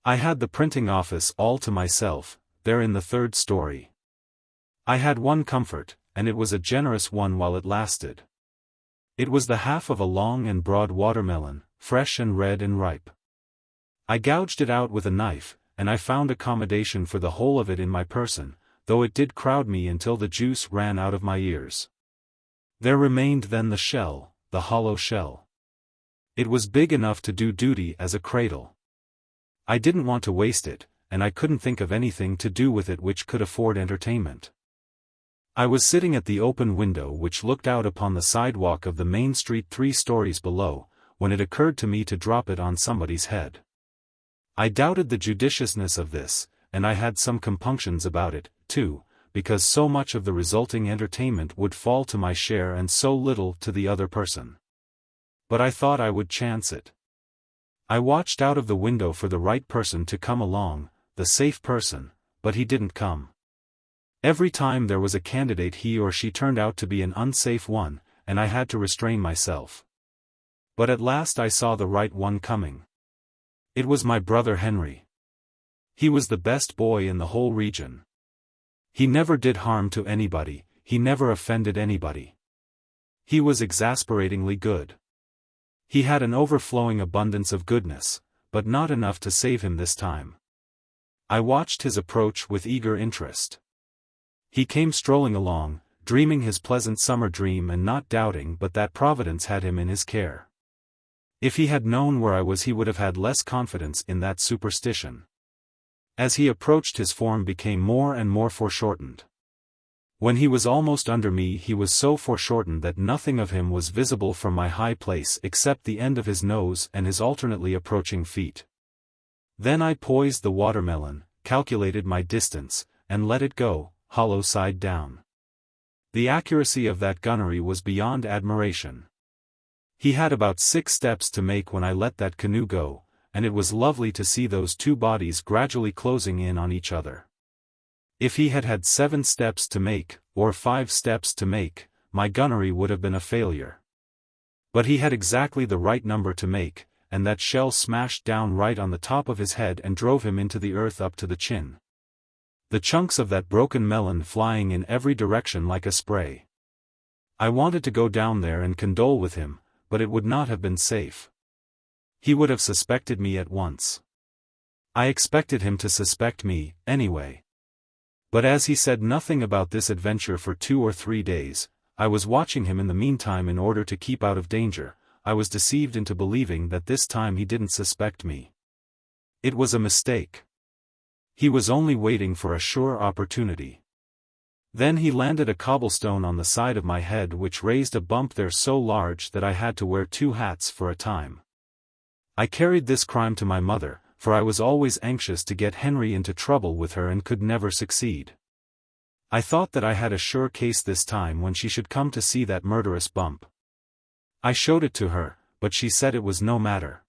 I had the printing office all to myself, there in the 3rd story. I had one comfort, and it was a generous one while it lasted. It was the half of a long and broad watermelon, fresh and red and ripe. I gouged it out with a knife, and I found accommodation for the whole of it in my person, though it did crowd me until the juice ran out of my ears. There remained then the shell, the hollow shell. It was big enough to do duty as a cradle. I didn't want to waste it, and I couldn't think of anything to do with it which could afford entertainment. I was sitting at the open window which looked out upon the sidewalk of the main street 3 stories below, when it occurred to me to drop it on somebody's head. I doubted the judiciousness of this, and I had some compunctions about it, too, because so much of the resulting entertainment would fall to my share and so little to the other person. But I thought I would chance it. I watched out of the window for the right person to come along, the safe person, but he didn't come. Every time there was a candidate he or she turned out to be an unsafe one, and I had to restrain myself. But at last I saw the right one coming. It was my brother Henry. He was the best boy in the whole region. He never did harm to anybody, he never offended anybody. He was exasperatingly good. He had an overflowing abundance of goodness, but not enough to save him this time. I watched his approach with eager interest. He came strolling along, dreaming his pleasant summer dream and not doubting but that Providence had him in his care. If he had known where I was he would have had less confidence in that superstition. As he approached his form became more and more foreshortened. When he was almost under me he was so foreshortened that nothing of him was visible from my high place except the end of his nose and his alternately approaching feet. Then I poised the watermelon, calculated my distance, and let it go, hollow side down. The accuracy of that gunnery was beyond admiration. He had about 6 steps to make when I let that canoe go, and it was lovely to see those two bodies gradually closing in on each other. If he had had 7 steps to make, or 5 steps to make, my gunnery would have been a failure. But he had exactly the right number to make, and that shell smashed down right on the top of his head and drove him into the earth up to the chin. The chunks of that broken melon flying in every direction like a spray. I wanted to go down there and condole with him, but it would not have been safe. He would have suspected me at once. I expected him to suspect me, anyway. But as he said nothing about this adventure for 2 or 3 days, I was watching him in the meantime in order to keep out of danger. I was deceived into believing that this time he didn't suspect me. It was a mistake. He was only waiting for a sure opportunity. Then he landed a cobblestone on the side of my head which raised a bump there so large that I had to wear 2 hats for a time. I carried this crime to my mother, for I was always anxious to get Henry into trouble with her and could never succeed. I thought that I had a sure case this time when she should come to see that murderous bump. I showed it to her, but she said it was no matter.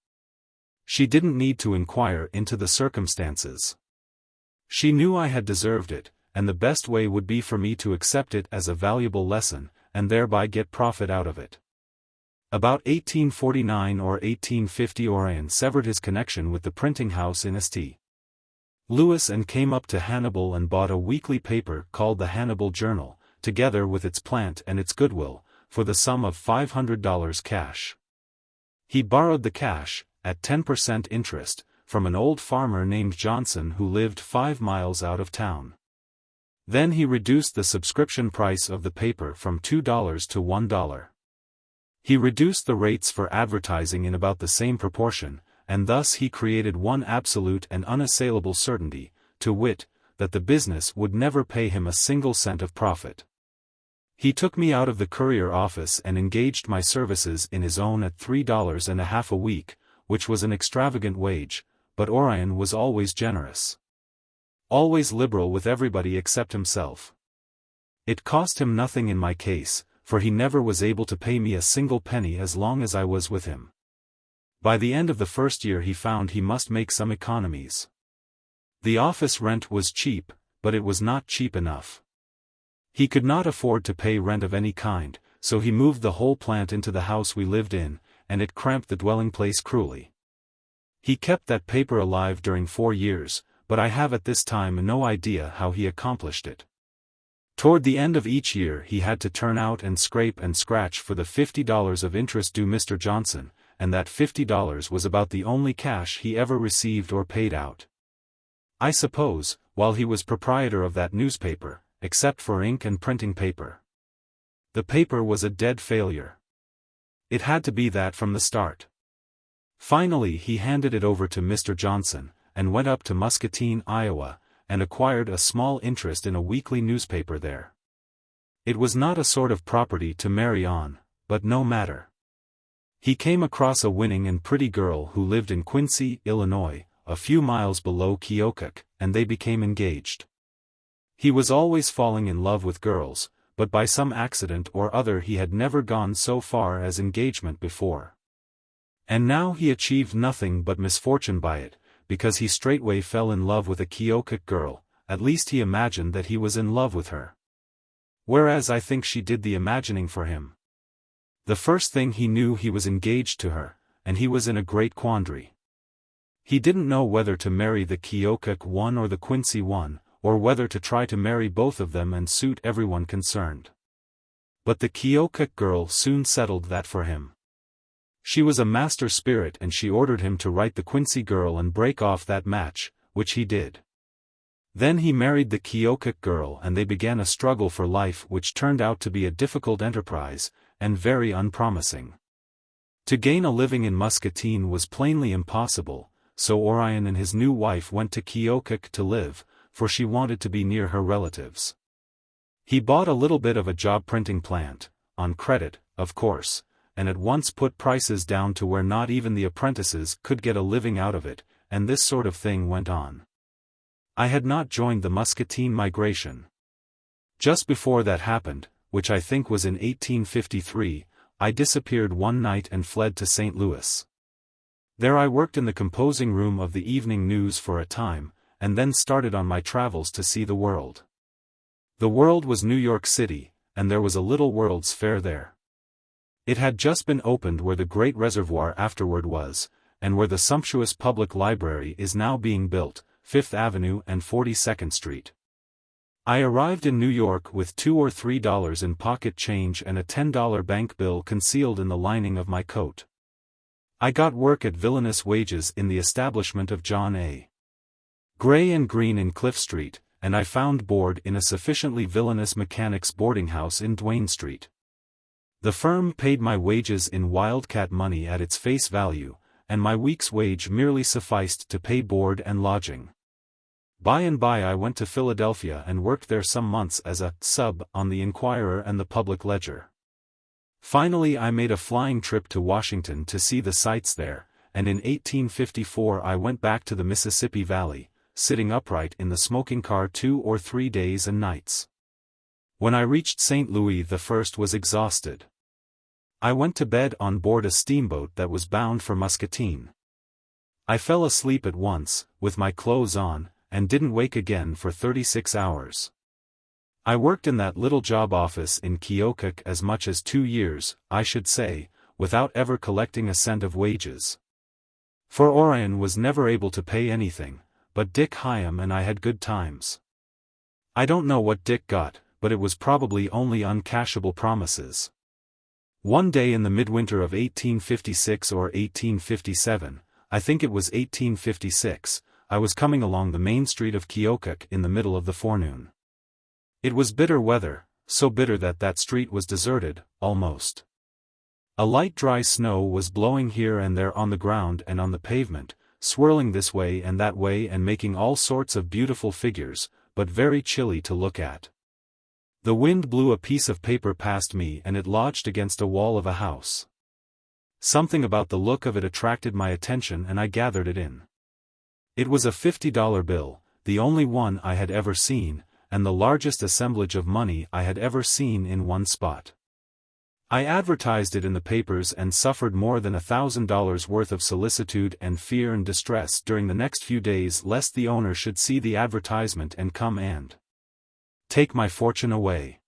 She didn't need to inquire into the circumstances. She knew I had deserved it, and the best way would be for me to accept it as a valuable lesson, and thereby get profit out of it. About 1849 or 1850 Orion severed his connection with the printing house in St. Louis and came up to Hannibal and bought a weekly paper called the Hannibal Journal, together with its plant and its goodwill, for the sum of $500 cash. He borrowed the cash, at 10% interest, from an old farmer named Johnson who lived 5 miles out of town. Then he reduced the subscription price of the paper from $2 to $1. He reduced the rates for advertising in about the same proportion, and thus he created one absolute and unassailable certainty, to wit, that the business would never pay him a single cent of profit. He took me out of the courier office and engaged my services in his own at $3.50 a week, which was an extravagant wage, but Orion was always generous. Always liberal with everybody except himself. It cost him nothing in my case, for he never was able to pay me a single penny as long as I was with him. By the end of the first year he found he must make some economies. The office rent was cheap, but it was not cheap enough. He could not afford to pay rent of any kind, so he moved the whole plant into the house we lived in, and it cramped the dwelling place cruelly. He kept that paper alive during 4 years, but I have at this time no idea how he accomplished it. Toward the end of each year he had to turn out and scrape and scratch for the $50 of interest due Mr. Johnson, and that $50 was about the only cash he ever received or paid out. I suppose, while he was proprietor of that newspaper, except for ink and printing paper. The paper was a dead failure. It had to be that from the start. Finally he handed it over to Mr. Johnson, and went up to Muscatine, Iowa, and acquired a small interest in a weekly newspaper there. It was not a sort of property to marry on, but no matter. He came across a winning and pretty girl who lived in Quincy, Illinois, a few miles below Keokuk, and they became engaged. He was always falling in love with girls, but by some accident or other he had never gone so far as engagement before. And now he achieved nothing but misfortune by it, because he straightway fell in love with a Keokuk girl, at least he imagined that he was in love with her. Whereas I think she did the imagining for him. The first thing he knew, he was engaged to her, and he was in a great quandary. He didn't know whether to marry the Keokuk one or the Quincy one, or whether to try to marry both of them and suit everyone concerned. But the Keokuk girl soon settled that for him. She was a master spirit, and she ordered him to write the Quincy girl and break off that match, which he did. Then he married the Keokuk girl, and they began a struggle for life which turned out to be a difficult enterprise, and very unpromising. To gain a living in Muscatine was plainly impossible, so Orion and his new wife went to Keokuk to live, for she wanted to be near her relatives. He bought a little bit of a job printing plant, on credit, of course, and at once put prices down to where not even the apprentices could get a living out of it, and this sort of thing went on. I had not joined the Muscatine migration. Just before that happened, which I think was in 1853, I disappeared one night and fled to St. Louis. There I worked in the composing room of the Evening News for a time, and then started on my travels to see the world. The world was New York City, and there was a little World's Fair there. It had just been opened where the great reservoir afterward was, and where the sumptuous public library is now being built, 5th Avenue and 42nd Street. I arrived in New York with $2 or $3 in pocket change and a $10 bank bill concealed in the lining of my coat. I got work at villainous wages in the establishment of John A. Gray and Green in Cliff Street, and I found board in a sufficiently villainous mechanics boarding house in Duane Street. The firm paid my wages in wildcat money at its face value, and my week's wage merely sufficed to pay board and lodging. By and by I went to Philadelphia and worked there some months as a sub on the Inquirer and the Public Ledger. Finally I made a flying trip to Washington to see the sights there, and in 1854 I went back to the Mississippi Valley, sitting upright in the smoking car 2 or 3 days and nights. When I reached St. Louis the first was exhausted. I went to bed on board a steamboat that was bound for Muscatine. I fell asleep at once, with my clothes on, and didn't wake again for 36 hours. I worked in that little job office in Keokuk as much as 2 years, I should say, without ever collecting a cent of wages. For Orion was never able to pay anything, but Dick Hyam and I had good times. I don't know what Dick got, but it was probably only uncashable promises. One day in the midwinter of 1856 or 1857, I think it was 1856, I was coming along the main street of Keokuk in the middle of the forenoon. It was bitter weather, so bitter that that street was deserted, almost. A light dry snow was blowing here and there on the ground and on the pavement, swirling this way and that way and making all sorts of beautiful figures, but very chilly to look at. The wind blew a piece of paper past me and it lodged against a wall of a house. Something about the look of it attracted my attention and I gathered it in. It was a $50 bill, the only one I had ever seen, and the largest assemblage of money I had ever seen in one spot. I advertised it in the papers and suffered more than $1,000 worth of solicitude and fear and distress during the next few days lest the owner should see the advertisement and come and take my fortune away.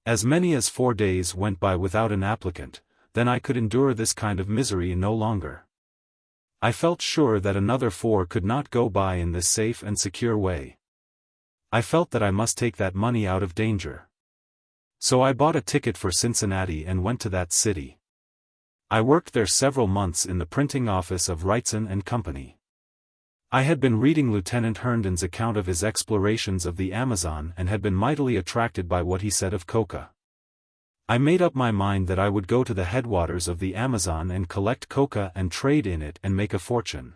As many as 4 days went by without an applicant, then I could endure this kind of misery no longer. I felt sure that another 4 could not go by in this safe and secure way. I felt that I must take that money out of danger. So I bought a ticket for Cincinnati and went to that city. I worked there several months in the printing office of Wrightson and Company. I had been reading Lieutenant Herndon's account of his explorations of the Amazon and had been mightily attracted by what he said of coca. I made up my mind that I would go to the headwaters of the Amazon and collect coca and trade in it and make a fortune.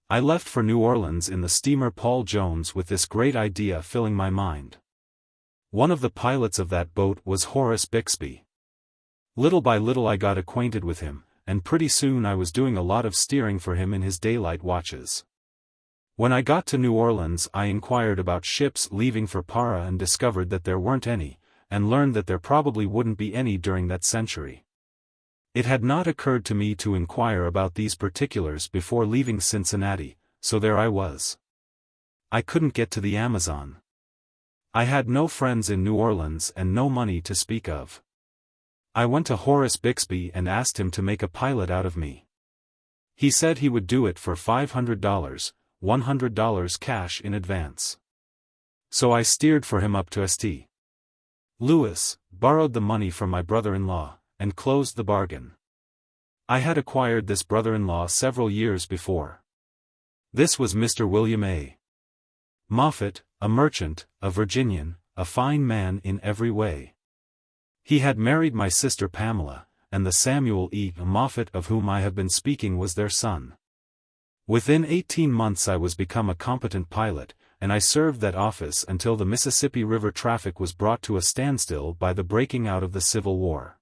I left for New Orleans in the steamer Paul Jones with this great idea filling my mind. One of the pilots of that boat was Horace Bixby. Little by little I got acquainted with him, and pretty soon I was doing a lot of steering for him in his daylight watches. When I got to New Orleans I inquired about ships leaving for Para and discovered that there weren't any, and learned that there probably wouldn't be any during that century. It had not occurred to me to inquire about these particulars before leaving Cincinnati, so there I was. I couldn't get to the Amazon. I had no friends in New Orleans and no money to speak of. I went to Horace Bixby and asked him to make a pilot out of me. He said he would do it for $500, $100 cash in advance. So I steered for him up to St. Louis, borrowed the money from my brother-in-law, and closed the bargain. I had acquired this brother-in-law several years before. This was Mr. William A. Moffat, a merchant, a Virginian, a fine man in every way. He had married my sister Pamela, and the Samuel E. Moffat of whom I have been speaking was their son. Within 18 months I was become a competent pilot, and I served that office until the Mississippi River traffic was brought to a standstill by the breaking out of the Civil War.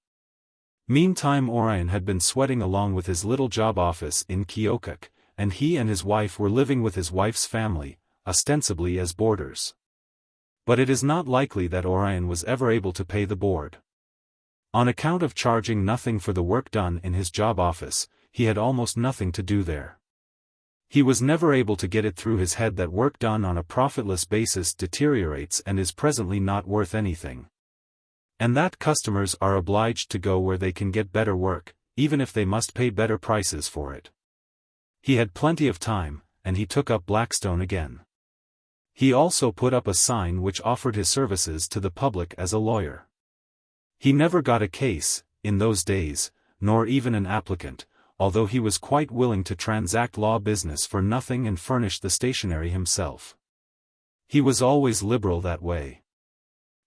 Meantime Orion had been sweating along with his little job office in Keokuk, and he and his wife were living with his wife's family, ostensibly as boarders. But it is not likely that Orion was ever able to pay the board. On account of charging nothing for the work done in his job office, he had almost nothing to do there. He was never able to get it through his head that work done on a profitless basis deteriorates and is presently not worth anything. And that customers are obliged to go where they can get better work, even if they must pay better prices for it. He had plenty of time, and he took up Blackstone again. He also put up a sign which offered his services to the public as a lawyer. He never got a case, in those days, nor even an applicant, although he was quite willing to transact law business for nothing and furnish the stationery himself. He was always liberal that way.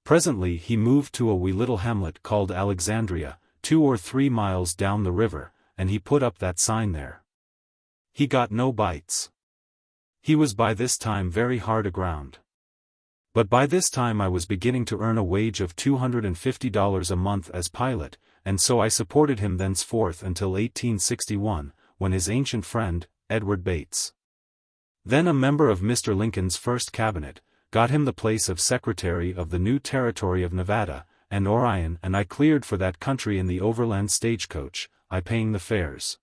Presently he moved to a wee little hamlet called Alexandria, 2 or 3 miles down the river, and he put up that sign there. He got no bites. He was by this time very hard aground. But by this time I was beginning to earn a wage of $250 a month as pilot, and so I supported him thenceforth until 1861, when his ancient friend, Edward Bates, then a member of Mr. Lincoln's first cabinet, got him the place of Secretary of the new Territory of Nevada, and Orion and I cleared for that country in the overland stagecoach, I paying the fares,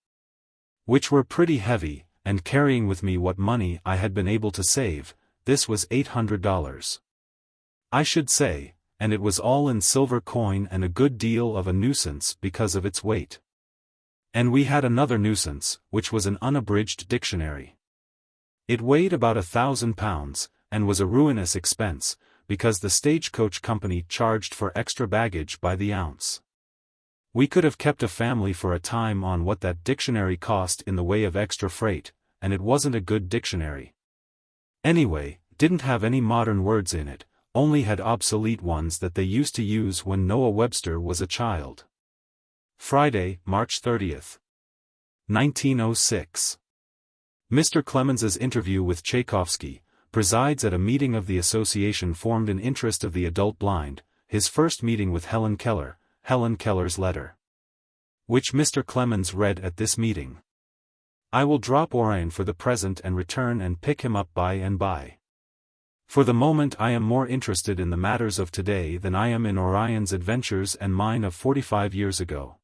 which were pretty heavy, and carrying with me what money I had been able to save. This was $800. I should say, and it was all in silver coin and a good deal of a nuisance because of its weight. And we had another nuisance, which was an unabridged dictionary. It weighed about 1,000 pounds, and was a ruinous expense, because the stagecoach company charged for extra baggage by the ounce. We could have kept a family for a time on what that dictionary cost in the way of extra freight, and it wasn't a good dictionary. Anyway, didn't have any modern words in it, only had obsolete ones that they used to use when Noah Webster was a child. Friday, March 30th. 1906. Mr. Clemens's interview with Tchaikovsky, presides at a meeting of the association formed in interest of the adult blind, his first meeting with Helen Keller, Helen Keller's letter, which Mr. Clemens read at this meeting. I will drop Orion for the present and return and pick him up by and by. For the moment I am more interested in the matters of today than I am in Orion's adventures and mine of 45 years ago.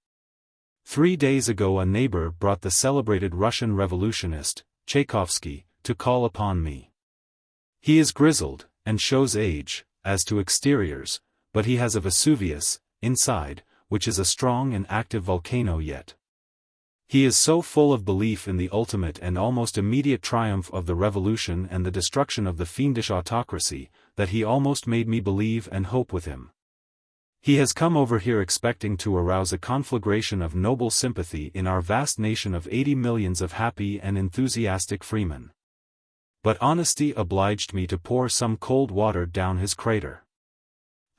3 days ago a neighbor brought the celebrated Russian revolutionist, Tchaikovsky, to call upon me. He is grizzled, and shows age, as to exteriors, but he has a Vesuvius, inside, which is a strong and active volcano yet. He is so full of belief in the ultimate and almost immediate triumph of the revolution and the destruction of the fiendish autocracy, that he almost made me believe and hope with him. He has come over here expecting to arouse a conflagration of noble sympathy in our vast nation of 80 millions of happy and enthusiastic freemen. But honesty obliged me to pour some cold water down his crater.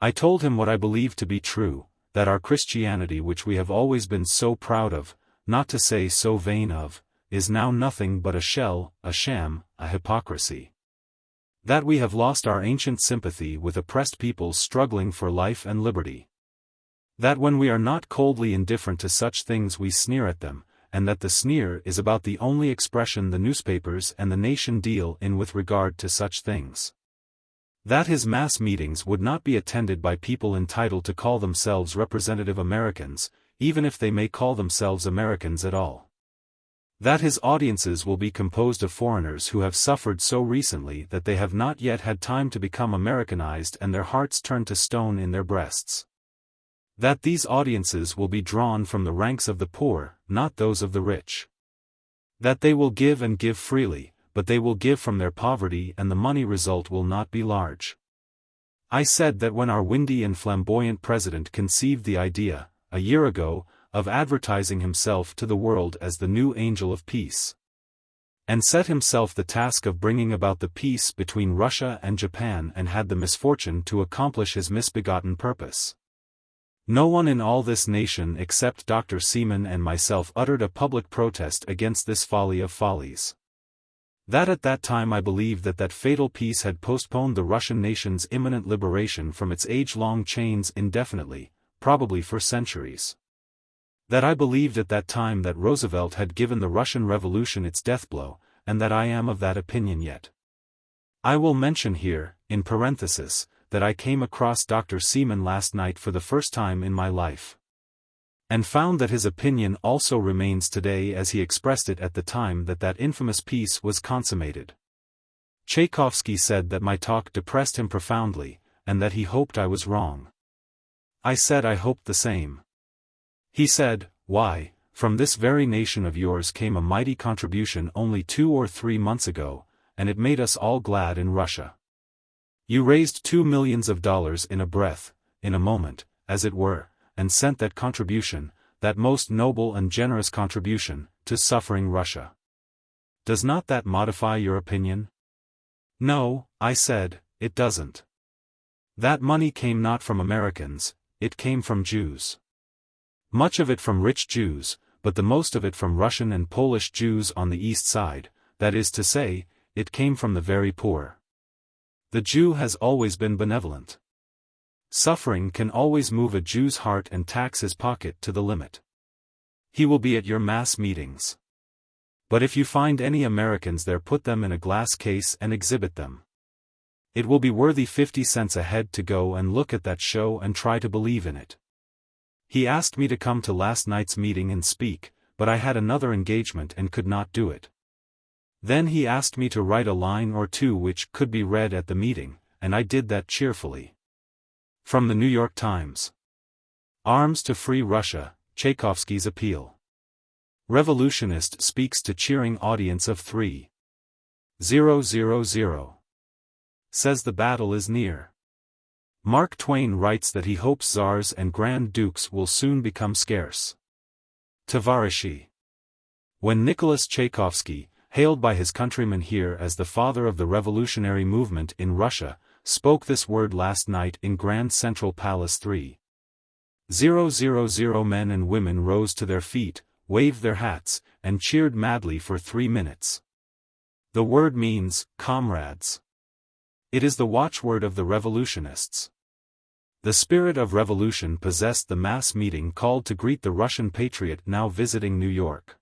I told him what I believe to be true, that our Christianity, which we have always been so proud of, not to say so vain of, is now nothing but a shell, a sham, a hypocrisy. That we have lost our ancient sympathy with oppressed peoples struggling for life and liberty. That when we are not coldly indifferent to such things we sneer at them, and that the sneer is about the only expression the newspapers and the nation deal in with regard to such things. That his mass meetings would not be attended by people entitled to call themselves representative Americans, even if they may call themselves Americans at all. That his audiences will be composed of foreigners who have suffered so recently that they have not yet had time to become Americanized and their hearts turned to stone in their breasts. That these audiences will be drawn from the ranks of the poor, not those of the rich. That they will give and give freely, but they will give from their poverty and the money result will not be large. I said that when our windy and flamboyant president conceived the idea, a year ago, of advertising himself to the world as the new angel of peace, and set himself the task of bringing about the peace between Russia and Japan and had the misfortune to accomplish his misbegotten purpose. No one in all this nation except Dr. Seaman and myself uttered a public protest against this folly of follies. That at that time I believed that fatal peace had postponed the Russian nation's imminent liberation from its age-long chains indefinitely, probably for centuries. That I believed at that time that Roosevelt had given the Russian Revolution its deathblow, and that I am of that opinion yet. I will mention here, in parenthesis, that I came across Dr. Seaman last night for the first time in my life, and found that his opinion also remains today as he expressed it at the time that infamous peace was consummated. Tchaikovsky said that my talk depressed him profoundly, and that he hoped I was wrong. I said I hoped the same. He said, "Why, from this very nation of yours came a mighty contribution only 2 or 3 months ago, and it made us all glad in Russia. You raised $2 millions in a breath, in a moment, as it were, and sent that contribution, that most noble and generous contribution, to suffering Russia. Does not that modify your opinion?" "No," I said, "it doesn't. That money came not from Americans, it came from Jews. Much of it from rich Jews, but the most of it from Russian and Polish Jews on the east side, that is to say, it came from the very poor. The Jew has always been benevolent. Suffering can always move a Jew's heart and tax his pocket to the limit. He will be at your mass meetings. But if you find any Americans there, put them in a glass case and exhibit them. It will be worthy 50 cents a head to go and look at that show and try to believe in it." He asked me to come to last night's meeting and speak, but I had another engagement and could not do it. Then he asked me to write a line or two which could be read at the meeting, and I did that cheerfully. From the New York Times. Arms to Free Russia, Tchaikovsky's Appeal. Revolutionist speaks to cheering audience of 3,000. Says the battle is near. Mark Twain writes that he hopes czars and grand dukes will soon become scarce. Tavarishi. When Nicholas Tchaikovsky, hailed by his countrymen here as the father of the revolutionary movement in Russia, spoke this word last night in Grand Central Palace, 3,000 men and women rose to their feet, waved their hats, and cheered madly for 3 minutes. The word means, comrades. It is the watchword of the revolutionists. The spirit of revolution possessed the mass meeting called to greet the Russian patriot now visiting New York.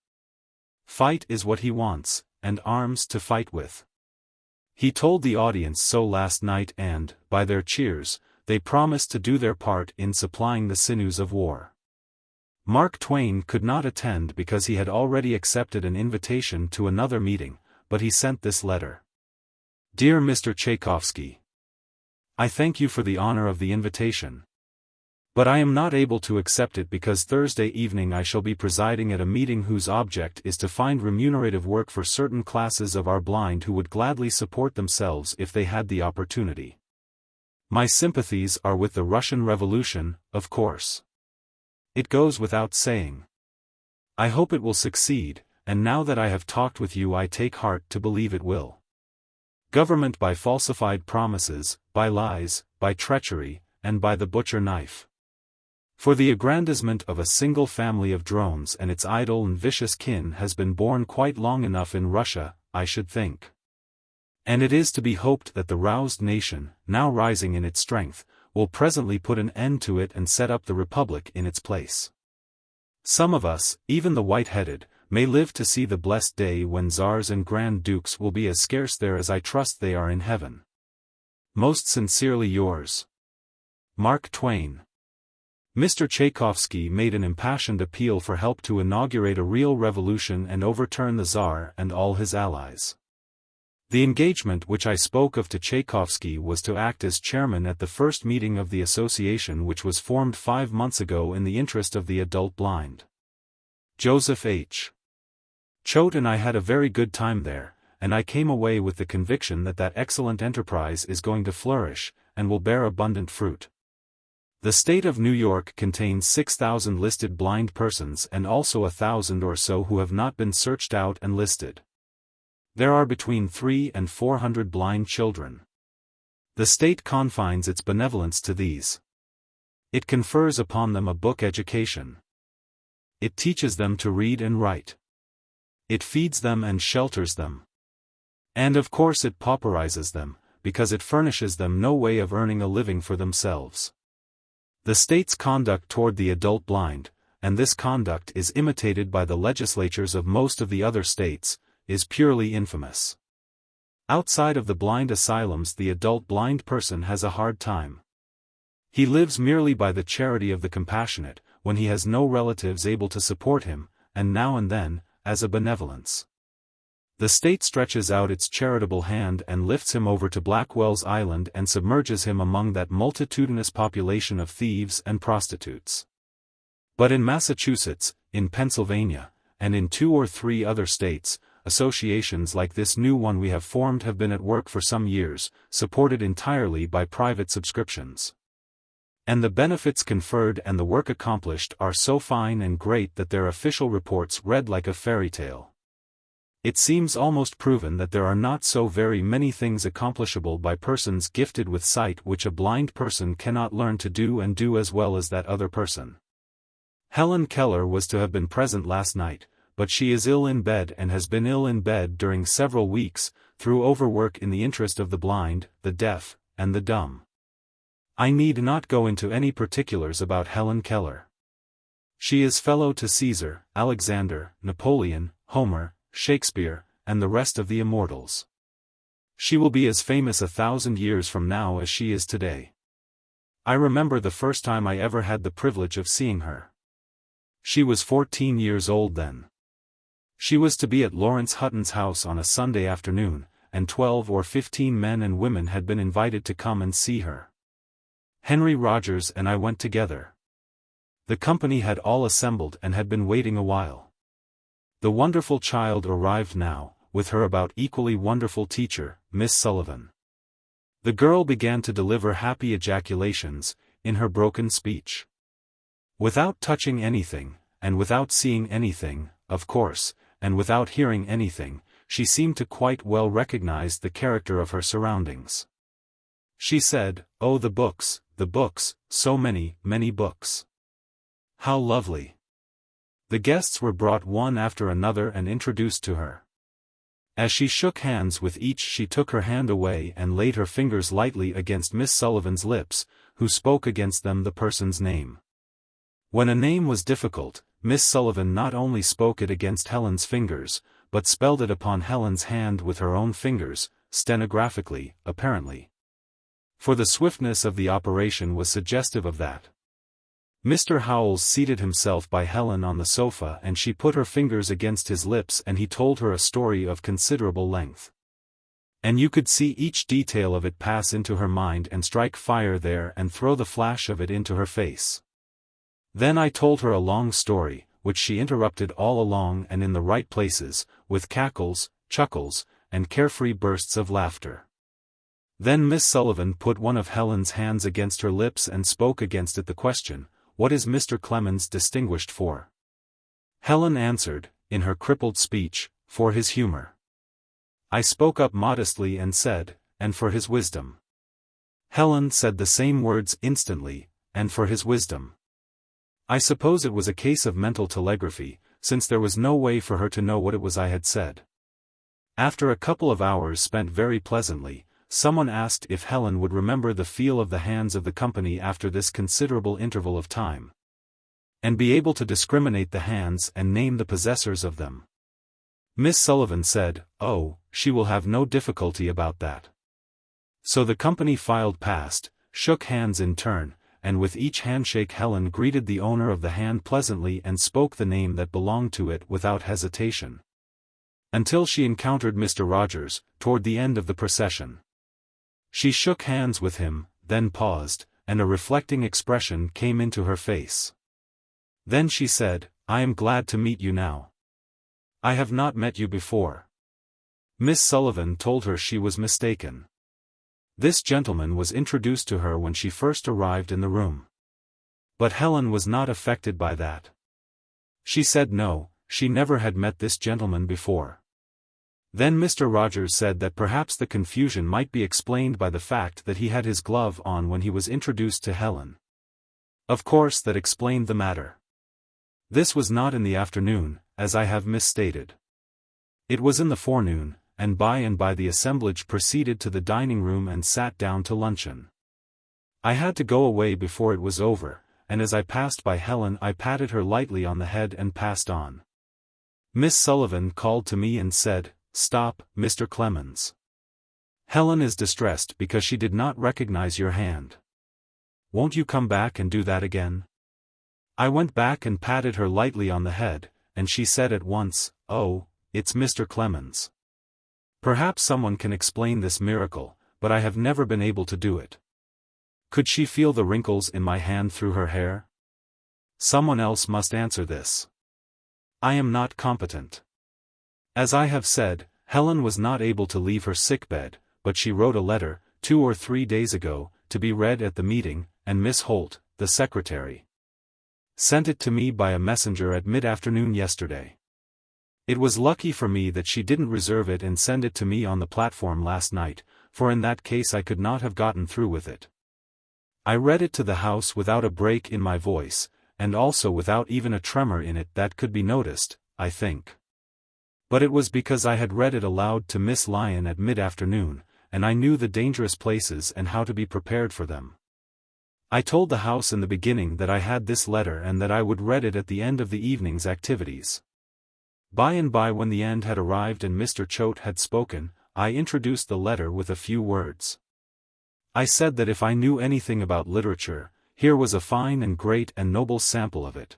Fight is what he wants, and arms to fight with. He told the audience so last night and, by their cheers, they promised to do their part in supplying the sinews of war. Mark Twain could not attend because he had already accepted an invitation to another meeting, but he sent this letter. Dear Mr. Tchaikovsky, I thank you for the honor of the invitation. But I am not able to accept it because Thursday evening I shall be presiding at a meeting whose object is to find remunerative work for certain classes of our blind who would gladly support themselves if they had the opportunity. My sympathies are with the Russian Revolution, of course. It goes without saying. I hope it will succeed, and now that I have talked with you I take heart to believe it will. Government by falsified promises, by lies, by treachery, and by the butcher knife. For the aggrandizement of a single family of drones and its idle and vicious kin has been borne quite long enough in Russia, I should think. And it is to be hoped that the roused nation, now rising in its strength, will presently put an end to it and set up the Republic in its place. Some of us, even the white-headed, may live to see the blessed day when czars and grand dukes will be as scarce there as I trust they are in heaven. Most sincerely yours, Mark Twain. Mr. Tchaikovsky made an impassioned appeal for help to inaugurate a real revolution and overturn the Tsar and all his allies. The engagement which I spoke of to Tchaikovsky was to act as chairman at the first meeting of the association, which was formed 5 months ago in the interest of the adult blind. Joseph H. Choate and I had a very good time there, and I came away with the conviction that that excellent enterprise is going to flourish, and will bear abundant fruit. The state of New York contains 6,000 listed blind persons and also 1,000 or so who have not been searched out and listed. There are between 300 and 400 blind children. The state confines its benevolence to these. It confers upon them a book education. It teaches them to read and write. It feeds them and shelters them. And of course it pauperizes them, because it furnishes them no way of earning a living for themselves. The state's conduct toward the adult blind, and this conduct is imitated by the legislatures of most of the other states, is purely infamous. Outside of the blind asylums, the adult blind person has a hard time. He lives merely by the charity of the compassionate, when he has no relatives able to support him, and now and then, as a benevolence. The state stretches out its charitable hand and lifts him over to Blackwell's Island and submerges him among that multitudinous population of thieves and prostitutes. But in Massachusetts, in Pennsylvania, and in 2 or 3 other states, associations like this new one we have formed have been at work for some years, supported entirely by private subscriptions. And the benefits conferred and the work accomplished are so fine and great that their official reports read like a fairy tale. It seems almost proven that there are not so very many things accomplishable by persons gifted with sight which a blind person cannot learn to do and do as well as that other person. Helen Keller was to have been present last night, but she is ill in bed and has been ill in bed during several weeks, through overwork in the interest of the blind, the deaf, and the dumb. I need not go into any particulars about Helen Keller. She is fellow to Caesar, Alexander, Napoleon, Homer, Shakespeare, and the rest of the immortals. She will be as famous 1,000 years from now as she is today. I remember the first time I ever had the privilege of seeing her. She was 14 years old then. She was to be at Lawrence Hutton's house on a Sunday afternoon, and 12 or 15 men and women had been invited to come and see her. Henry Rogers and I went together. The company had all assembled and had been waiting a while. The wonderful child arrived now, with her about equally wonderful teacher, Miss Sullivan. The girl began to deliver happy ejaculations, in her broken speech. Without touching anything, and without seeing anything, of course, and without hearing anything, she seemed to quite well recognize the character of her surroundings. She said, "Oh, the books, so many, many books. How lovely." The guests were brought one after another and introduced to her. As she shook hands with each, she took her hand away and laid her fingers lightly against Miss Sullivan's lips, who spoke against them the person's name. When a name was difficult, Miss Sullivan not only spoke it against Helen's fingers, but spelled it upon Helen's hand with her own fingers, stenographically, apparently. For the swiftness of the operation was suggestive of that. Mr. Howells seated himself by Helen on the sofa and she put her fingers against his lips and he told her a story of considerable length. And you could see each detail of it pass into her mind and strike fire there and throw the flash of it into her face. Then I told her a long story, which she interrupted all along and in the right places, with cackles, chuckles, and carefree bursts of laughter. Then Miss Sullivan put one of Helen's hands against her lips and spoke against it the question, "What is Mr. Clemens distinguished for?" Helen answered, in her crippled speech, "For his humor." I spoke up modestly and said, "And for his wisdom." Helen said the same words instantly, "And for his wisdom." I suppose it was a case of mental telegraphy, since there was no way for her to know what it was I had said. After a couple of hours spent very pleasantly, someone asked if Helen would remember the feel of the hands of the company after this considerable interval of time, and be able to discriminate the hands and name the possessors of them. Miss Sullivan said, "Oh, she will have no difficulty about that." So the company filed past, shook hands in turn, and with each handshake Helen greeted the owner of the hand pleasantly and spoke the name that belonged to it without hesitation. Until she encountered Mr. Rogers, toward the end of the procession. She shook hands with him, then paused, and a reflecting expression came into her face. Then she said, "I am glad to meet you now. I have not met you before." Miss Sullivan told her she was mistaken. This gentleman was introduced to her when she first arrived in the room. But Helen was not affected by that. She said no, she never had met this gentleman before. Then Mr. Rogers said that perhaps the confusion might be explained by the fact that he had his glove on when he was introduced to Helen. Of course that explained the matter. This was not in the afternoon, as I have misstated. It was in the forenoon, and by the assemblage proceeded to the dining room and sat down to luncheon. I had to go away before it was over, and as I passed by Helen I patted her lightly on the head and passed on. Miss Sullivan called to me and said, "Stop, Mr. Clemens. Helen is distressed because she did not recognize your hand. Won't you come back and do that again?" I went back and patted her lightly on the head, and she said at once, "Oh, it's Mr. Clemens." Perhaps someone can explain this miracle, but I have never been able to do it. Could she feel the wrinkles in my hand through her hair? Someone else must answer this. I am not competent. As I have said, Helen was not able to leave her sickbed, but she wrote a letter, 2 or 3 days ago, to be read at the meeting, and Miss Holt, the secretary, sent it to me by a messenger at mid-afternoon yesterday. It was lucky for me that she didn't reserve it and send it to me on the platform last night, for in that case I could not have gotten through with it. I read it to the house without a break in my voice, and also without even a tremor in it that could be noticed, I think. But it was because I had read it aloud to Miss Lyon at mid-afternoon, and I knew the dangerous places and how to be prepared for them. I told the house in the beginning that I had this letter and that I would read it at the end of the evening's activities. By when the end had arrived and Mr. Choate had spoken, I introduced the letter with a few words. I said that if I knew anything about literature, here was a fine and great and noble sample of it.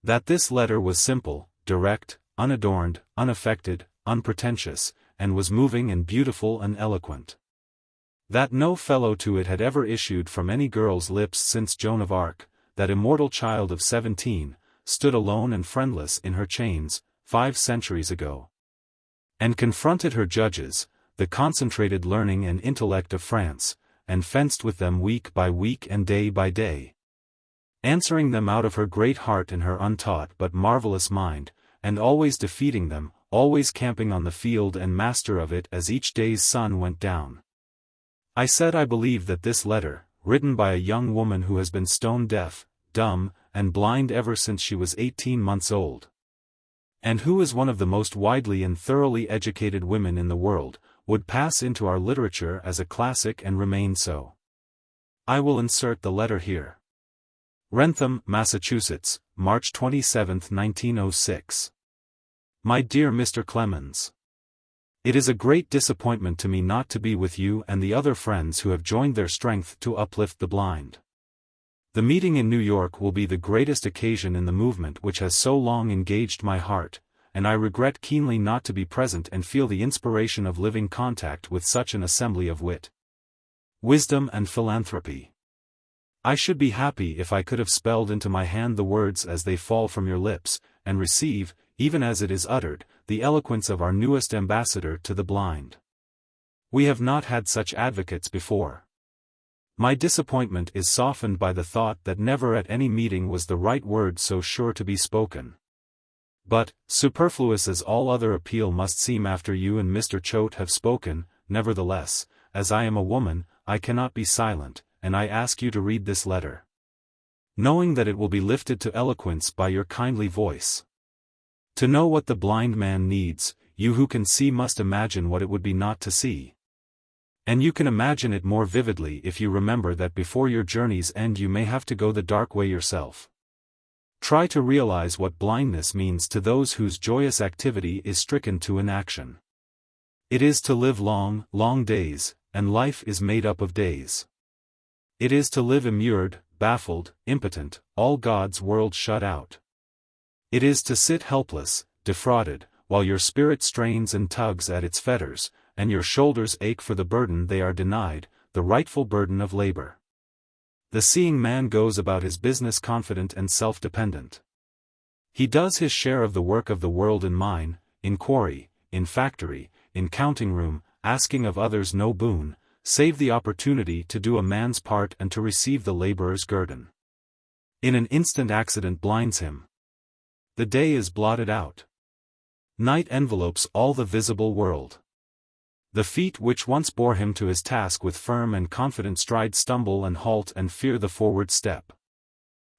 That this letter was simple, direct, unadorned, unaffected, unpretentious, and was moving and beautiful and eloquent. That no fellow to it had ever issued from any girl's lips since Joan of Arc, that immortal child of 17, stood alone and friendless in her chains, 5 centuries ago, and confronted her judges, the concentrated learning and intellect of France, and fenced with them week by week and day by day, answering them out of her great heart and her untaught but marvelous mind, and always defeating them, always camping on the field and master of it as each day's sun went down. I said I believe that this letter, written by a young woman who has been stone deaf, dumb, and blind ever since she was 18 months old, and who is one of the most widely and thoroughly educated women in the world, would pass into our literature as a classic and remain so. I will insert the letter here. Wrentham, Massachusetts, March 27, 1906. My dear Mr. Clemens, it is a great disappointment to me not to be with you and the other friends who have joined their strength to uplift the blind. The meeting in New York will be the greatest occasion in the movement which has so long engaged my heart, and I regret keenly not to be present and feel the inspiration of living contact with such an assembly of wit, wisdom and philanthropy. I should be happy if I could have spelled into my hand the words as they fall from your lips, and receive, even as it is uttered, the eloquence of our newest ambassador to the blind. We have not had such advocates before. My disappointment is softened by the thought that never at any meeting was the right word so sure to be spoken. But, superfluous as all other appeal must seem after you and Mr. Choate have spoken, nevertheless, as I am a woman, I cannot be silent, and I ask you to read this letter, knowing that it will be lifted to eloquence by your kindly voice. To know what the blind man needs, you who can see must imagine what it would be not to see. And you can imagine it more vividly if you remember that before your journey's end you may have to go the dark way yourself. Try to realize what blindness means to those whose joyous activity is stricken to inaction. It is to live long, long days, and life is made up of days. It is to live immured, baffled, impotent, all God's world shut out. It is to sit helpless, defrauded, while your spirit strains and tugs at its fetters, and your shoulders ache for the burden they are denied, the rightful burden of labor. The seeing man goes about his business confident and self-dependent. He does his share of the work of the world in mine, in quarry, in factory, in counting room, asking of others no boon, save the opportunity to do a man's part and to receive the laborer's guerdon. In an instant accident blinds him. The day is blotted out. Night envelopes all the visible world. The feet which once bore him to his task with firm and confident stride stumble and halt and fear the forward step.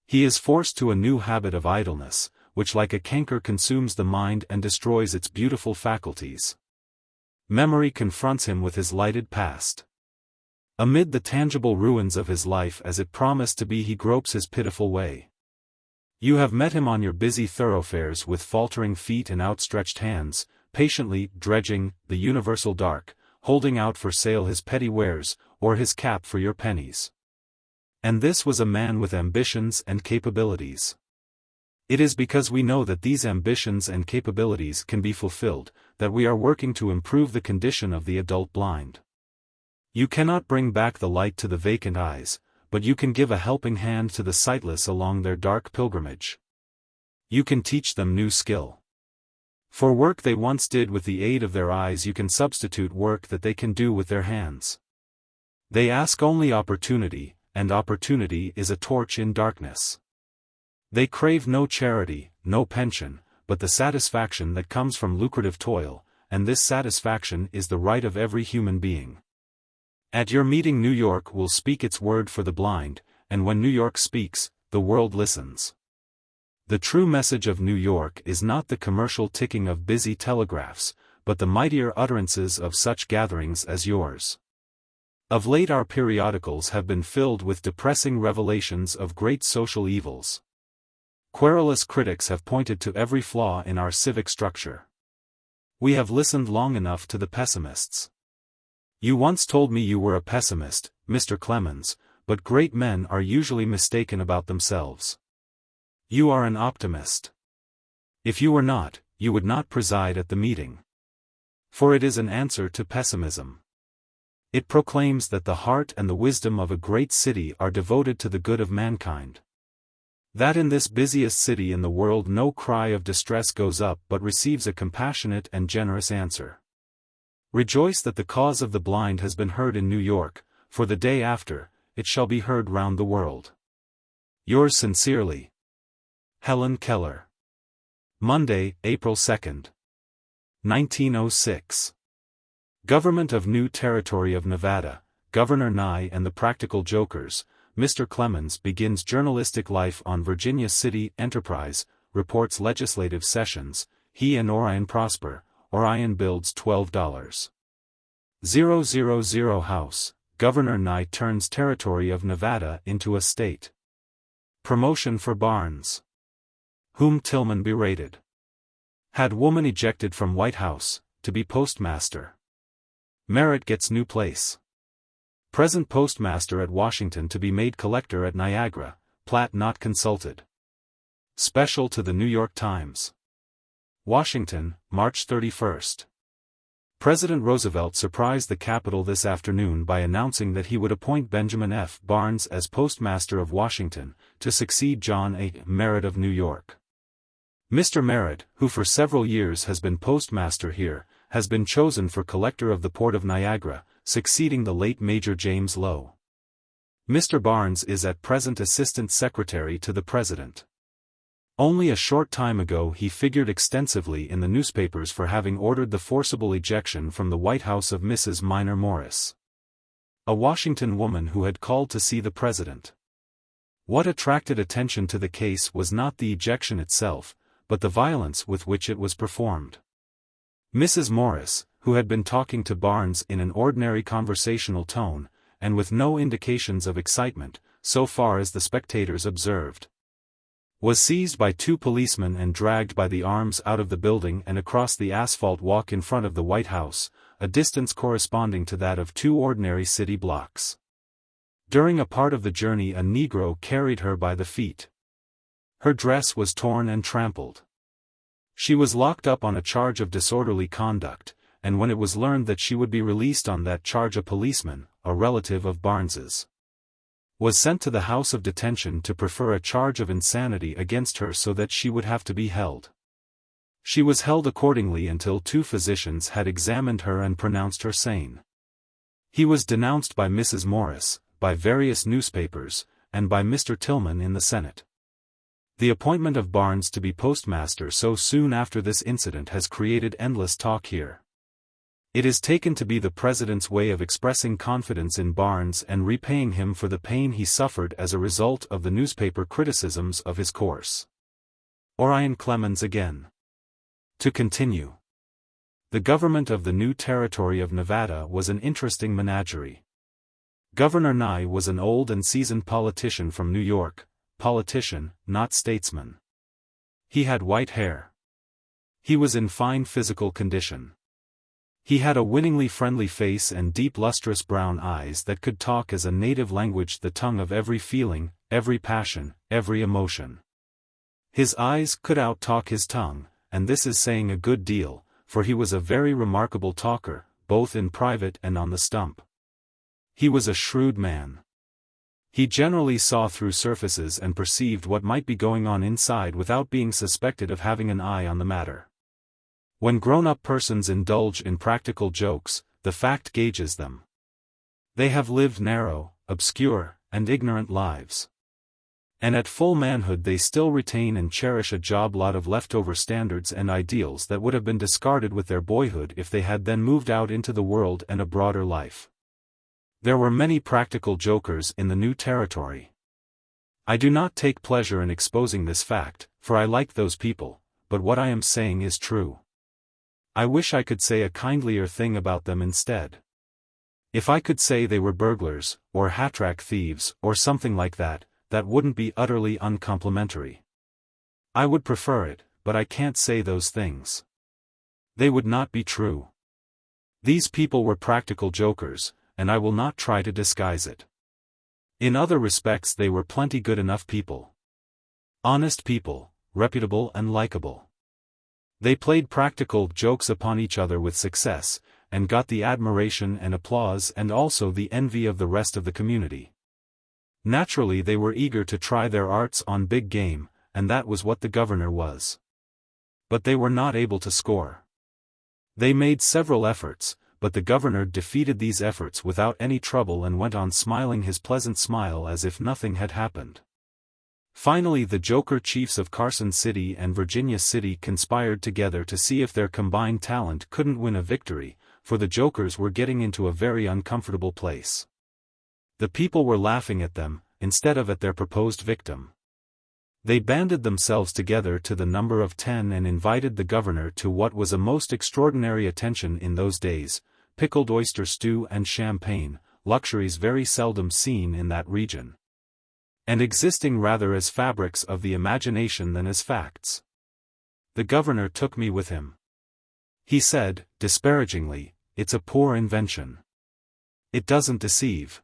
He is forced to a new habit of idleness, which like a canker consumes the mind and destroys its beautiful faculties. Memory confronts him with his lighted past. Amid the tangible ruins of his life as it promised to be he gropes his pitiful way. You have met him on your busy thoroughfares with faltering feet and outstretched hands, patiently dredging the universal dark, holding out for sale his petty wares, or his cap for your pennies. And this was a man with ambitions and capabilities. It is because we know that these ambitions and capabilities can be fulfilled, that we are working to improve the condition of the adult blind. You cannot bring back the light to the vacant eyes, but you can give a helping hand to the sightless along their dark pilgrimage. You can teach them new skill. For work they once did with the aid of their eyes you can substitute work that they can do with their hands. They ask only opportunity, and opportunity is a torch in darkness. They crave no charity, no pension, but the satisfaction that comes from lucrative toil, and this satisfaction is the right of every human being. At your meeting New York will speak its word for the blind, and when New York speaks, the world listens. The true message of New York is not the commercial ticking of busy telegraphs, but the mightier utterances of such gatherings as yours. Of late our periodicals have been filled with depressing revelations of great social evils. Querulous critics have pointed to every flaw in our civic structure. We have listened long enough to the pessimists. You once told me you were a pessimist, Mr. Clemens, but great men are usually mistaken about themselves. You are an optimist. If you were not, you would not preside at the meeting. For it is an answer to pessimism. It proclaims that the heart and the wisdom of a great city are devoted to the good of mankind. That in this busiest city in the world no cry of distress goes up but receives a compassionate and generous answer. Rejoice that the cause of the blind has been heard in New York, for the day after, it shall be heard round the world. Yours sincerely, Helen Keller. Monday, April 2nd. 1906. Government of New Territory of Nevada, Governor Nye and the Practical Jokers, Mr. Clemens begins journalistic life on Virginia City Enterprise, reports legislative sessions, he and Orion prosper, Orion builds $12,000 house, Governor Nye turns territory of Nevada into a state. Promotion for Barnes, whom Tillman berated. Had woman ejected from White House, to be postmaster. Merritt gets new place. Present postmaster at Washington to be made collector at Niagara, Platt not consulted. Special to the New York Times. Washington, March 31. President Roosevelt surprised the Capitol this afternoon by announcing that he would appoint Benjamin F. Barnes as postmaster of Washington, to succeed John A. Merritt of New York. Mr. Merritt, who for several years has been postmaster here, has been chosen for collector of the port of Niagara, succeeding the late Major James Lowe. Mr. Barnes is at present Assistant Secretary to the President. Only a short time ago he figured extensively in the newspapers for having ordered the forcible ejection from the White House of Mrs. Minor Morris, a Washington woman who had called to see the President. What attracted attention to the case was not the ejection itself, but the violence with which it was performed. Mrs. Morris, who had been talking to Barnes in an ordinary conversational tone, and with no indications of excitement, so far as the spectators observed, was seized by two policemen and dragged by the arms out of the building and across the asphalt walk in front of the White House, a distance corresponding to that of 2 ordinary city blocks. During a part of the journey a Negro carried her by the feet. Her dress was torn and trampled. She was locked up on a charge of disorderly conduct, and when it was learned that she would be released on that charge a policeman, a relative of Barnes's, was sent to the house of detention to prefer a charge of insanity against her so that she would have to be held. She was held accordingly until 2 physicians had examined her and pronounced her sane. He was denounced by Mrs. Morris, by various newspapers, and by Mr. Tillman in the Senate. The appointment of Barnes to be postmaster so soon after this incident has created endless talk here. It is taken to be the president's way of expressing confidence in Barnes and repaying him for the pain he suffered as a result of the newspaper criticisms of his course. Orion Clemens again. To continue. The government of the new territory of Nevada was an interesting menagerie. Governor Nye was an old and seasoned politician from New York, politician, not statesman. He had white hair. He was in fine physical condition. He had a winningly friendly face and deep lustrous brown eyes that could talk as a native language, the tongue of every feeling, every passion, every emotion. His eyes could out-talk his tongue, and this is saying a good deal, for he was a very remarkable talker, both in private and on the stump. He was a shrewd man. He generally saw through surfaces and perceived what might be going on inside without being suspected of having an eye on the matter. When grown-up persons indulge in practical jokes, the fact gauges them. They have lived narrow, obscure, and ignorant lives. And at full manhood they still retain and cherish a job lot of leftover standards and ideals that would have been discarded with their boyhood if they had then moved out into the world and a broader life. There were many practical jokers in the new territory. I do not take pleasure in exposing this fact, for I like those people, but what I am saying is true. I wish I could say a kindlier thing about them instead. If I could say they were burglars, or hat-rack thieves, or something like that, that wouldn't be utterly uncomplimentary. I would prefer it, but I can't say those things. They would not be true. These people were practical jokers, and I will not try to disguise it. In other respects they were plenty good enough people. Honest people, reputable and likable. They played practical jokes upon each other with success, and got the admiration and applause and also the envy of the rest of the community. Naturally they were eager to try their arts on big game, and that was what the governor was. But they were not able to score. They made several efforts, but the governor defeated these efforts without any trouble and went on smiling his pleasant smile as if nothing had happened. Finally the joker chiefs of Carson City and Virginia City conspired together to see if their combined talent couldn't win a victory, for the jokers were getting into a very uncomfortable place. The people were laughing at them, instead of at their proposed victim. They banded themselves together to the number of 10 and invited the governor to what was a most extraordinary attention in those days, pickled oyster stew and champagne, luxuries very seldom seen in that region, and existing rather as fabrics of the imagination than as facts. The governor took me with him. He said, disparagingly, "It's a poor invention. It doesn't deceive.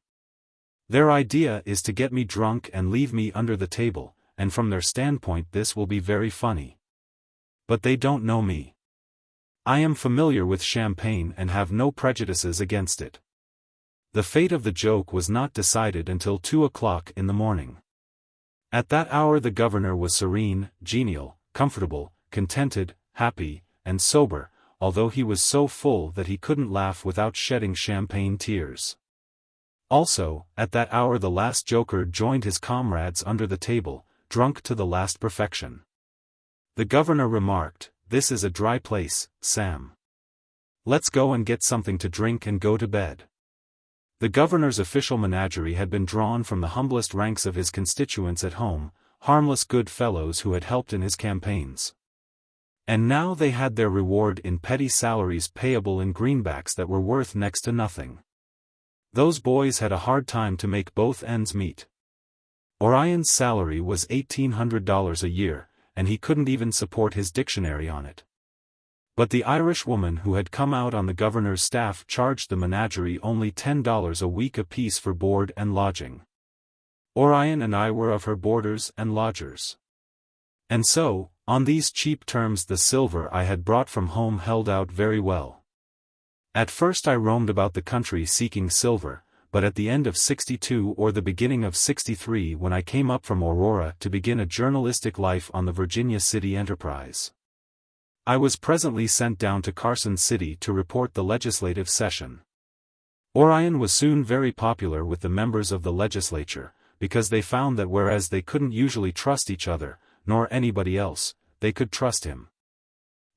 Their idea is to get me drunk and leave me under the table, and from their standpoint this will be very funny. But they don't know me. I am familiar with champagne and have no prejudices against it." The fate of the joke was not decided until 2 o'clock in the morning. At that hour the governor was serene, genial, comfortable, contented, happy, and sober, although he was so full that he couldn't laugh without shedding champagne tears. Also, at that hour the last joker joined his comrades under the table, drunk to the last perfection. The governor remarked, "This is a dry place, Sam. Let's go and get something to drink and go to bed." The governor's official menagerie had been drawn from the humblest ranks of his constituents at home, harmless good fellows who had helped in his campaigns. And now they had their reward in petty salaries payable in greenbacks that were worth next to nothing. Those boys had a hard time to make both ends meet. Orion's salary was $1,800 a year, and he couldn't even support his dictionary on it. But the Irish woman who had come out on the governor's staff charged the menagerie only $10 a week apiece for board and lodging. Orion and I were of her boarders and lodgers. And so, on these cheap terms, the silver I had brought from home held out very well. At first I roamed about the country seeking silver, but at the end of '62 or the beginning of '63, when I came up from Aurora to begin a journalistic life on the Virginia City Enterprise, I was presently sent down to Carson City to report the legislative session. Orion was soon very popular with the members of the legislature, because they found that whereas they couldn't usually trust each other, nor anybody else, they could trust him.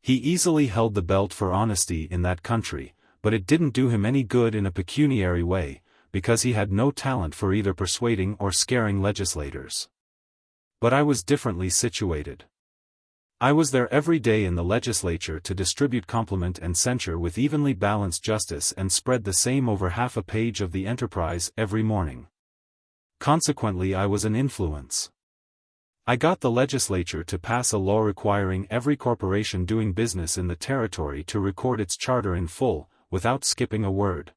He easily held the belt for honesty in that country, but it didn't do him any good in a pecuniary way, because he had no talent for either persuading or scaring legislators. But I was differently situated. I was there every day in the legislature to distribute compliment and censure with evenly balanced justice and spread the same over half a page of the Enterprise every morning. Consequently, I was an influence. I got the legislature to pass a law requiring every corporation doing business in the territory to record its charter in full, without skipping a word,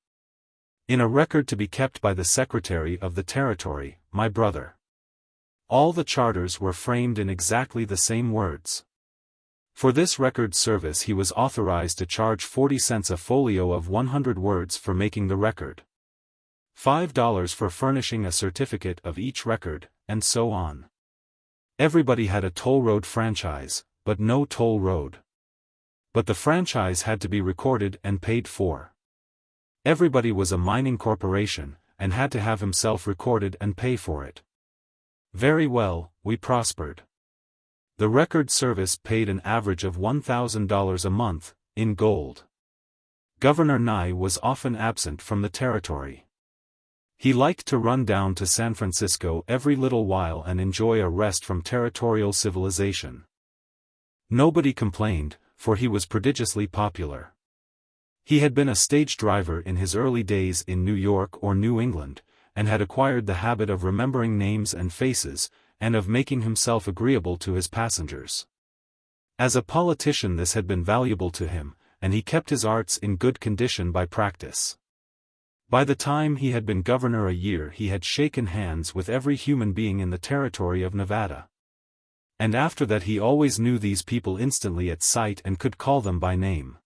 in a record to be kept by the secretary of the territory, my brother. All the charters were framed in exactly the same words. For this record service he was authorized to charge 40 cents a folio of 100 words for making the record, $5 for furnishing a certificate of each record, and so on. Everybody had a toll road franchise, but no toll road. But the franchise had to be recorded and paid for. Everybody was a mining corporation, and had to have himself recorded and pay for it. Very well, we prospered. The record service paid an average of $1,000 a month, in gold. Governor Nye was often absent from the territory. He liked to run down to San Francisco every little while and enjoy a rest from territorial civilization. Nobody complained, for he was prodigiously popular. He had been a stage driver in his early days in New York or New England, and had acquired the habit of remembering names and faces, and of making himself agreeable to his passengers. As a politician this had been valuable to him, and he kept his arts in good condition by practice. By the time he had been governor a year he had shaken hands with every human being in the territory of Nevada. And after that he always knew these people instantly at sight and could call them by name.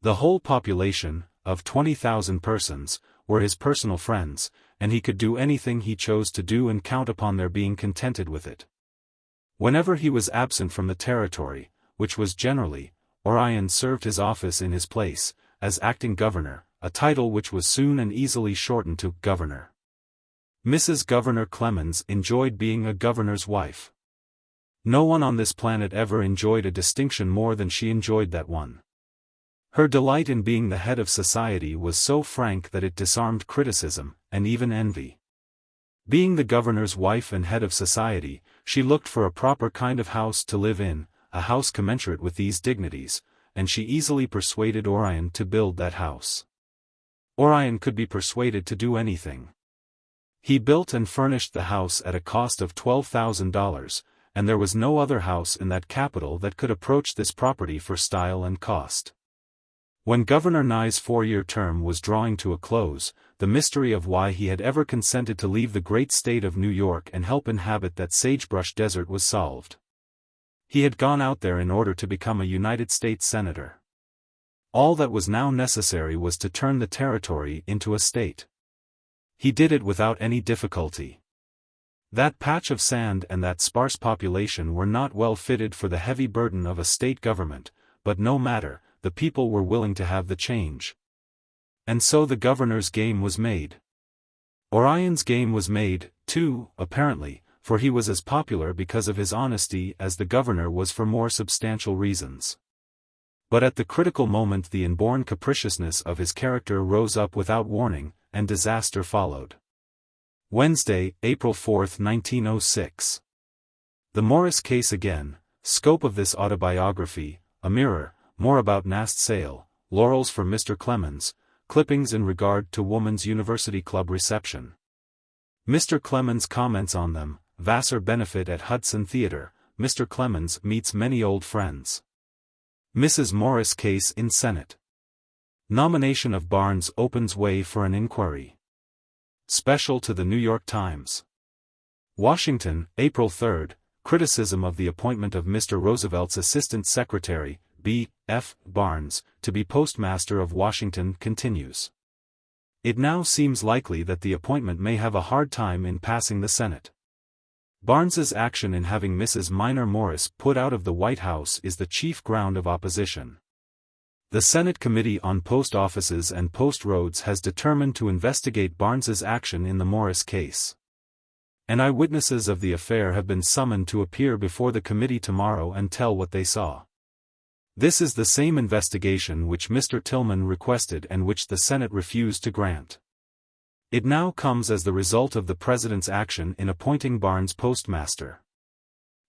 The whole population, of 20,000 persons, were his personal friends, and he could do anything he chose to do and count upon their being contented with it. Whenever he was absent from the territory, which was generally, Orion served his office in his place, as acting governor, a title which was soon and easily shortened to governor. Mrs. Governor Clemens enjoyed being a governor's wife. No one on this planet ever enjoyed a distinction more than she enjoyed that one. Her delight in being the head of society was so frank that it disarmed criticism, and even envy. Being the governor's wife and head of society, she looked for a proper kind of house to live in, a house commensurate with these dignities, and she easily persuaded Orion to build that house. Orion could be persuaded to do anything. He built and furnished the house at a cost of $12,000, and there was no other house in that capital that could approach this property for style and cost. When Governor Nye's 4-year term was drawing to a close, the mystery of why he had ever consented to leave the great state of New York and help inhabit that sagebrush desert was solved. He had gone out there in order to become a United States Senator. All that was now necessary was to turn the territory into a state. He did it without any difficulty. That patch of sand and that sparse population were not well fitted for the heavy burden of a state government, but no matter, the people were willing to have the change. And so the governor's game was made. Orion's game was made, too, apparently, for he was as popular because of his honesty as the governor was for more substantial reasons. But at the critical moment the inborn capriciousness of his character rose up without warning, and disaster followed. Wednesday, April 4, 1906. The Morris case again. Scope of this autobiography, a mirror, more about Nast sale, laurels for Mr. Clemens, clippings in regard to Woman's University Club reception. Mr. Clemens comments on them, Vassar benefit at Hudson Theater, Mr. Clemens meets many old friends. Mrs. Morris case in Senate. Nomination of Barnes opens way for an inquiry. Special to the New York Times. Washington, April 3. Criticism of the appointment of Mr. Roosevelt's Assistant Secretary, B. F. Barnes, to be Postmaster of Washington continues. It now seems likely that the appointment may have a hard time in passing the Senate. Barnes's action in having Mrs. Minor Morris put out of the White House is the chief ground of opposition. The Senate Committee on Post Offices and Post Roads has determined to investigate Barnes's action in the Morris case. And eyewitnesses of the affair have been summoned to appear before the committee tomorrow and tell what they saw. This is the same investigation which Mr. Tillman requested and which the Senate refused to grant. It now comes as the result of the President's action in appointing Barnes postmaster.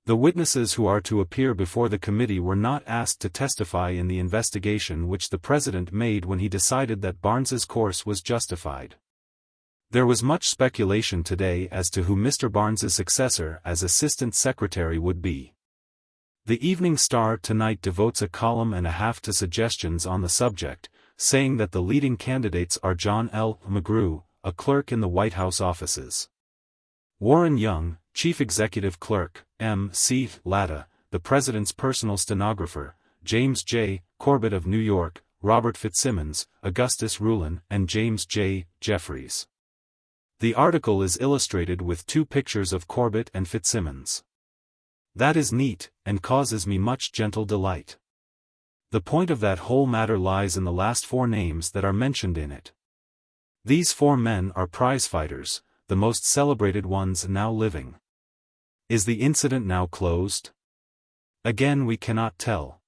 The witnesses who are to appear before the committee were not asked to testify in the investigation which the President made when he decided that Barnes's course was justified. There was much speculation today as to who Mr. Barnes's successor as Assistant Secretary would be. The Evening Star tonight devotes a column and a half to suggestions on the subject, saying that the leading candidates are John L. McGrew, a clerk in the White House offices; Warren Young, Chief Executive Clerk; M.C. Latta, the President's personal stenographer; James J. Corbett of New York; Robert Fitzsimmons, Augustus Rulin, and James J. Jeffries. The article is illustrated with two pictures of Corbett and Fitzsimmons. That is neat, and causes me much gentle delight. The point of that whole matter lies in the last four names that are mentioned in it. These four men are prize-fighters, the most celebrated ones now living. Is the incident now closed? Again we cannot tell.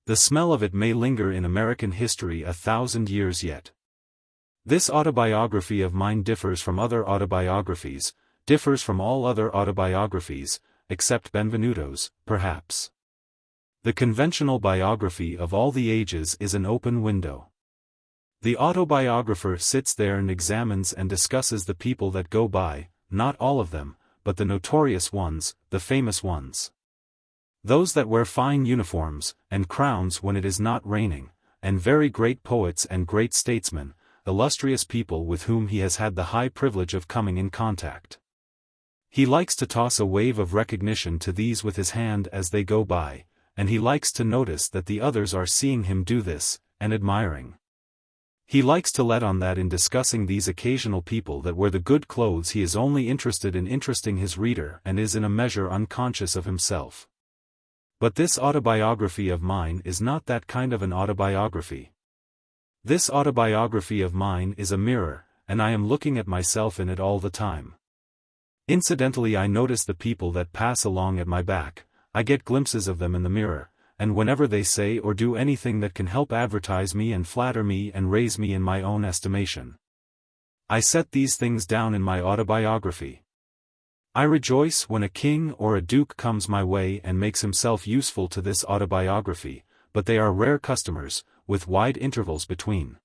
The smell of it may linger in American history 1,000 years yet. This autobiography of mine differs from other autobiographies, differs from all other autobiographies, except Benvenuto's, perhaps. The conventional biography of all the ages is an open window. The autobiographer sits there and examines and discusses the people that go by, not all of them, but the notorious ones, the famous ones. Those that wear fine uniforms, and crowns when it is not raining, and very great poets and great statesmen, illustrious people with whom he has had the high privilege of coming in contact. He likes to toss a wave of recognition to these with his hand as they go by, and he likes to notice that the others are seeing him do this, and admiring. He likes to let on that in discussing these occasional people that wear the good clothes he is only interested in interesting his reader and is in a measure unconscious of himself. But this autobiography of mine is not that kind of an autobiography. This autobiography of mine is a mirror, and I am looking at myself in it all the time. Incidentally, I notice the people that pass along at my back. I get glimpses of them in the mirror, and whenever they say or do anything that can help advertise me and flatter me and raise me in my own estimation, I set these things down in my autobiography. I rejoice when a king or a duke comes my way and makes himself useful to this autobiography, but they are rare customers, with wide intervals between.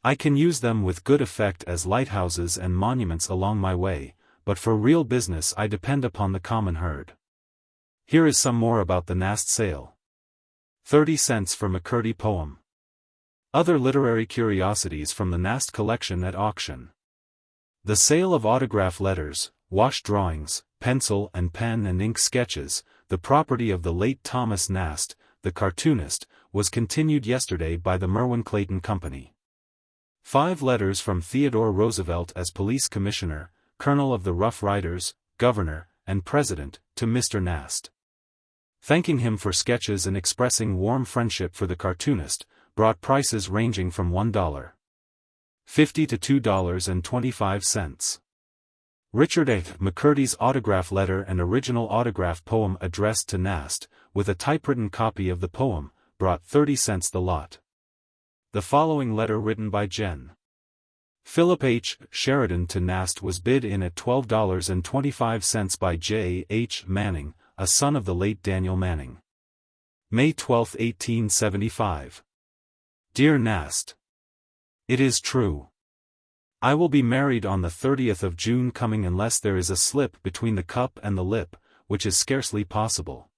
I can use them with good effect as lighthouses and monuments along my way, but for real business I depend upon the common herd. Here is some more about the Nast sale. 30 cents for McCurdy poem. Other literary curiosities from the Nast collection at auction. The sale of autograph letters, wash drawings, pencil and pen and ink sketches, the property of the late Thomas Nast, the cartoonist, was continued yesterday by the Merwin Clayton Company. 5 letters from Theodore Roosevelt as police commissioner, colonel of the Rough Riders, governor, and president, to Mr. Nast, thanking him for sketches and expressing warm friendship for the cartoonist, brought prices ranging from $1.50 to $2.25. Richard A. McCurdy's autograph letter and original autograph poem addressed to Nast, with a typewritten copy of the poem, brought 30 cents the lot. The following letter written by Gen. Philip H. Sheridan to Nast was bid in at $12.25 by J. H. Manning, a son of the late Daniel Manning. May 12, 1875. Dear Nast, it is true. I will be married on the 30th of June coming unless there is a slip between the cup and the lip, which is scarcely possible.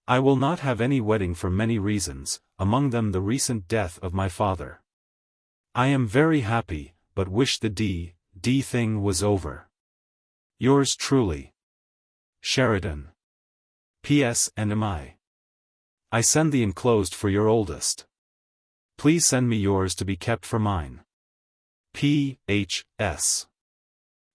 I will not have any wedding for many reasons, among them the recent death of my father. I am very happy, but wish the D thing was over. Yours truly, Sheridan. P.S. And am I send the enclosed for your oldest. Please send me yours to be kept for mine. P.H.S.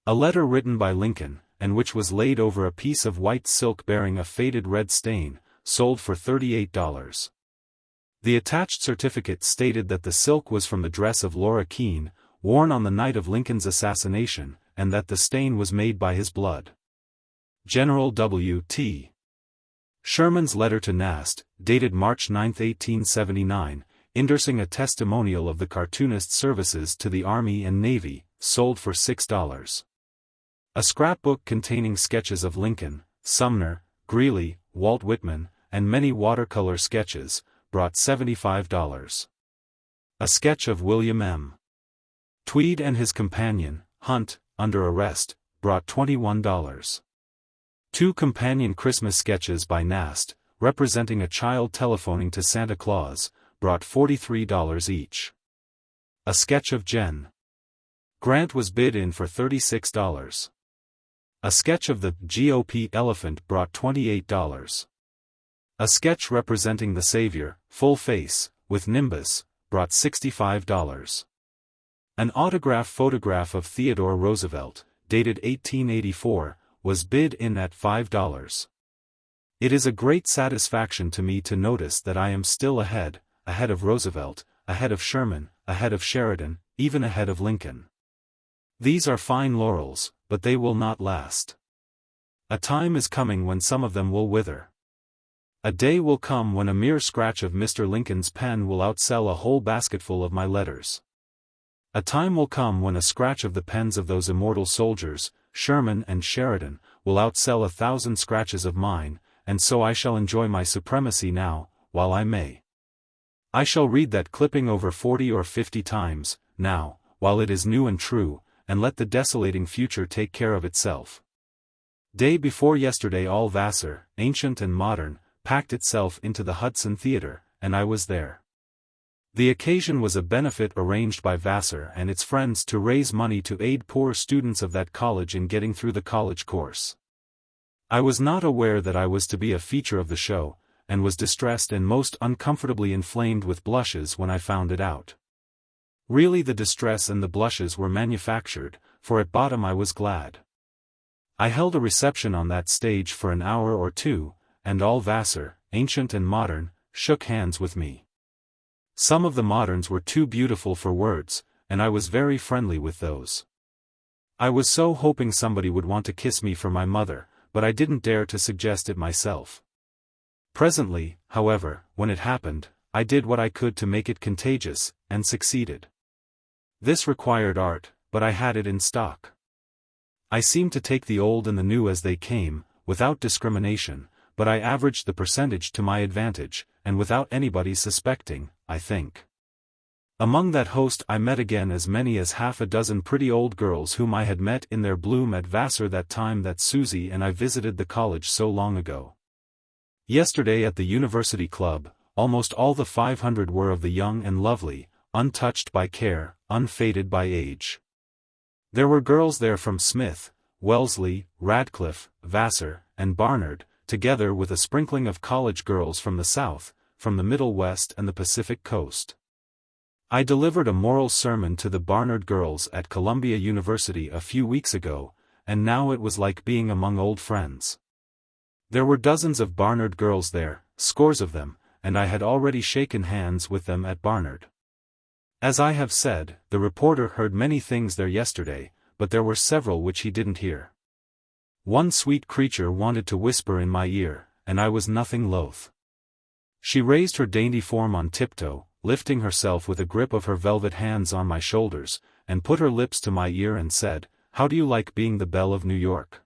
A letter written by Lincoln, and which was laid over a piece of white silk bearing a faded red stain, sold for $38. The attached certificate stated that the silk was from the dress of Laura Keene, worn on the night of Lincoln's assassination, and that the stain was made by his blood. General W.T. Sherman's letter to Nast, dated March 9, 1879, endorsing a testimonial of the cartoonist's services to the Army and Navy, sold for $6. A scrapbook containing sketches of Lincoln, Sumner, Greeley, Walt Whitman, and many watercolor sketches, brought $75. A sketch of William M. Tweed and his companion, Hunt, under arrest, brought $21. 2 companion Christmas sketches by Nast, representing a child telephoning to Santa Claus, brought $43 each. A sketch of Gen. Grant was bid in for $36. A sketch of the GOP elephant brought $28. A sketch representing the Savior, full face, with nimbus, brought $65. An autograph photograph of Theodore Roosevelt, dated 1884, was bid in at $5. It is a great satisfaction to me to notice that I am still ahead of Roosevelt, ahead of Sherman, ahead of Sheridan, even ahead of Lincoln. These are fine laurels, but they will not last. A time is coming when some of them will wither. A day will come when a mere scratch of Mr. Lincoln's pen will outsell a whole basketful of my letters. A time will come when a scratch of the pens of those immortal soldiers, Sherman and Sheridan, will outsell 1,000 scratches of mine, and so I shall enjoy my supremacy now, while I may. I shall read that clipping over 40 or 50 times, now, while it is new and true, and let the desolating future take care of itself. Day before yesterday all Vassar, ancient and modern, packed itself into the Hudson Theater, and I was there. The occasion was a benefit arranged by Vassar and its friends to raise money to aid poor students of that college in getting through the college course. I was not aware that I was to be a feature of the show, and was distressed and most uncomfortably inflamed with blushes when I found it out. Really the distress and the blushes were manufactured, for at bottom I was glad. I held a reception on that stage for an hour or two, and all Vassar, ancient and modern, shook hands with me. Some of the moderns were too beautiful for words, and I was very friendly with those. I was so hoping somebody would want to kiss me for my mother, but I didn't dare to suggest it myself. Presently, however, when it happened, I did what I could to make it contagious, and succeeded. This required art, but I had it in stock. I seemed to take the old and the new as they came, without discrimination, but I averaged the percentage to my advantage, and without anybody suspecting, I think. Among that host I met again as many as half a dozen pretty old girls whom I had met in their bloom at Vassar that time that Susie and I visited the college so long ago. Yesterday at the University Club, almost all the 500 were of the young and lovely, untouched by care, unfaded by age. There were girls there from Smith, Wellesley, Radcliffe, Vassar, and Barnard, together with a sprinkling of college girls from the South, from the Middle West and the Pacific Coast. I delivered a moral sermon to the Barnard girls at Columbia University a few weeks ago, and now it was like being among old friends. There were dozens of Barnard girls there, scores of them, and I had already shaken hands with them at Barnard. As I have said, the reporter heard many things there yesterday, but there were several which he didn't hear. One sweet creature wanted to whisper in my ear, and I was nothing loath. She raised her dainty form on tiptoe, lifting herself with a grip of her velvet hands on my shoulders, and put her lips to my ear and said, "How do you like being the belle of New York?"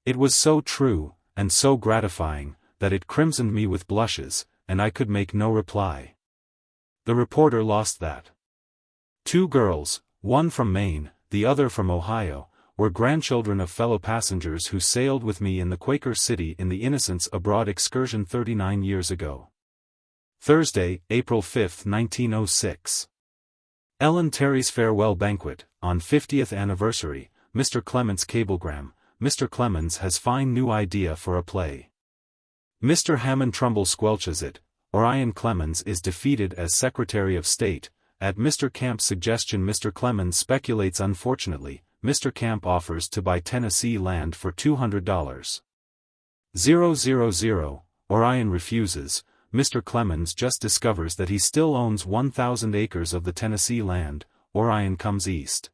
It was so true, and so gratifying, that it crimsoned me with blushes, and I could make no reply. The reporter lost that. 2 girls, one from Maine, the other from Ohio, were grandchildren of fellow passengers who sailed with me in the Quaker City in the Innocents Abroad excursion 39 years ago. Thursday, April 5, 1906. Ellen Terry's farewell banquet, on 50th anniversary. Mr. Clements cablegram, Mr. Clemens has fine new idea for a play. Mr. Hammond Trumbull squelches it. Orion Clemens is defeated as Secretary of State. At Mr. Camp's suggestion Mr. Clemens speculates unfortunately. Mr. Camp offers to buy Tennessee land for $200. 000, Orion refuses. Mr. Clemens just discovers that he still owns 1,000 acres of the Tennessee land. Orion comes east.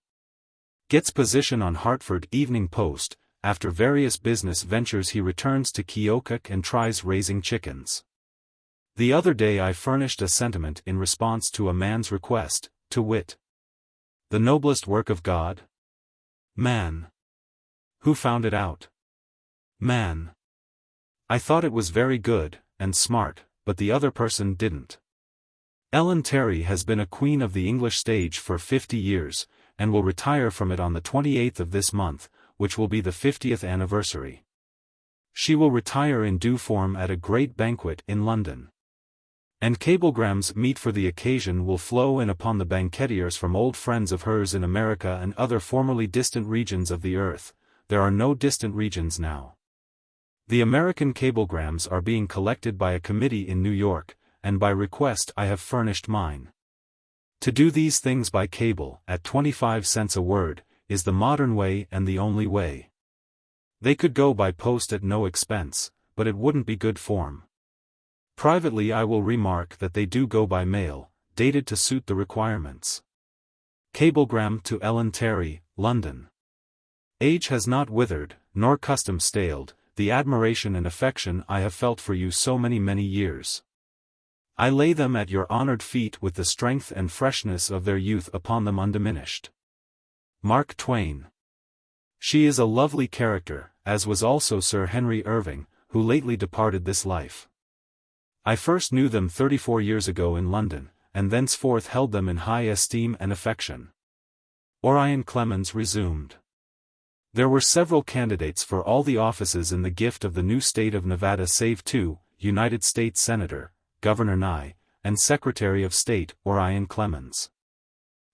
Gets position on Hartford Evening Post. After various business ventures he returns to Keokuk and tries raising chickens. The other day I furnished a sentiment in response to a man's request, to wit. The noblest work of God? Man. Who found it out? Man. I thought it was very good, and smart, but the other person didn't. Ellen Terry has been a queen of the English stage for 50 years, and will retire from it on the 28th of this month, which will be the 50th anniversary. She will retire in due form at a great banquet in London. And cablegrams meet for the occasion will flow in upon the banquetiers from old friends of hers in America and other formerly distant regions of the earth. There are no distant regions now. The American cablegrams are being collected by a committee in New York, and by request I have furnished mine. To do these things by cable, at 25 cents a word, is the modern way and the only way. They could go by post at no expense, but it wouldn't be good form. Privately I will remark that they do go by mail, dated to suit the requirements. Cablegram to Ellen Terry, London. Age has not withered, nor custom staled, the admiration and affection I have felt for you so many years. I lay them at your honored feet with the strength and freshness of their youth upon them undiminished. Mark Twain. She is a lovely character, as was also Sir Henry Irving, who lately departed this life. I first knew them 34 years ago in London, and thenceforth held them in high esteem and affection. Orion Clemens resumed. There were several candidates for all the offices in the gift of the new state of Nevada save two, United States Senator, Governor Nye, and Secretary of State, Orion Clemens.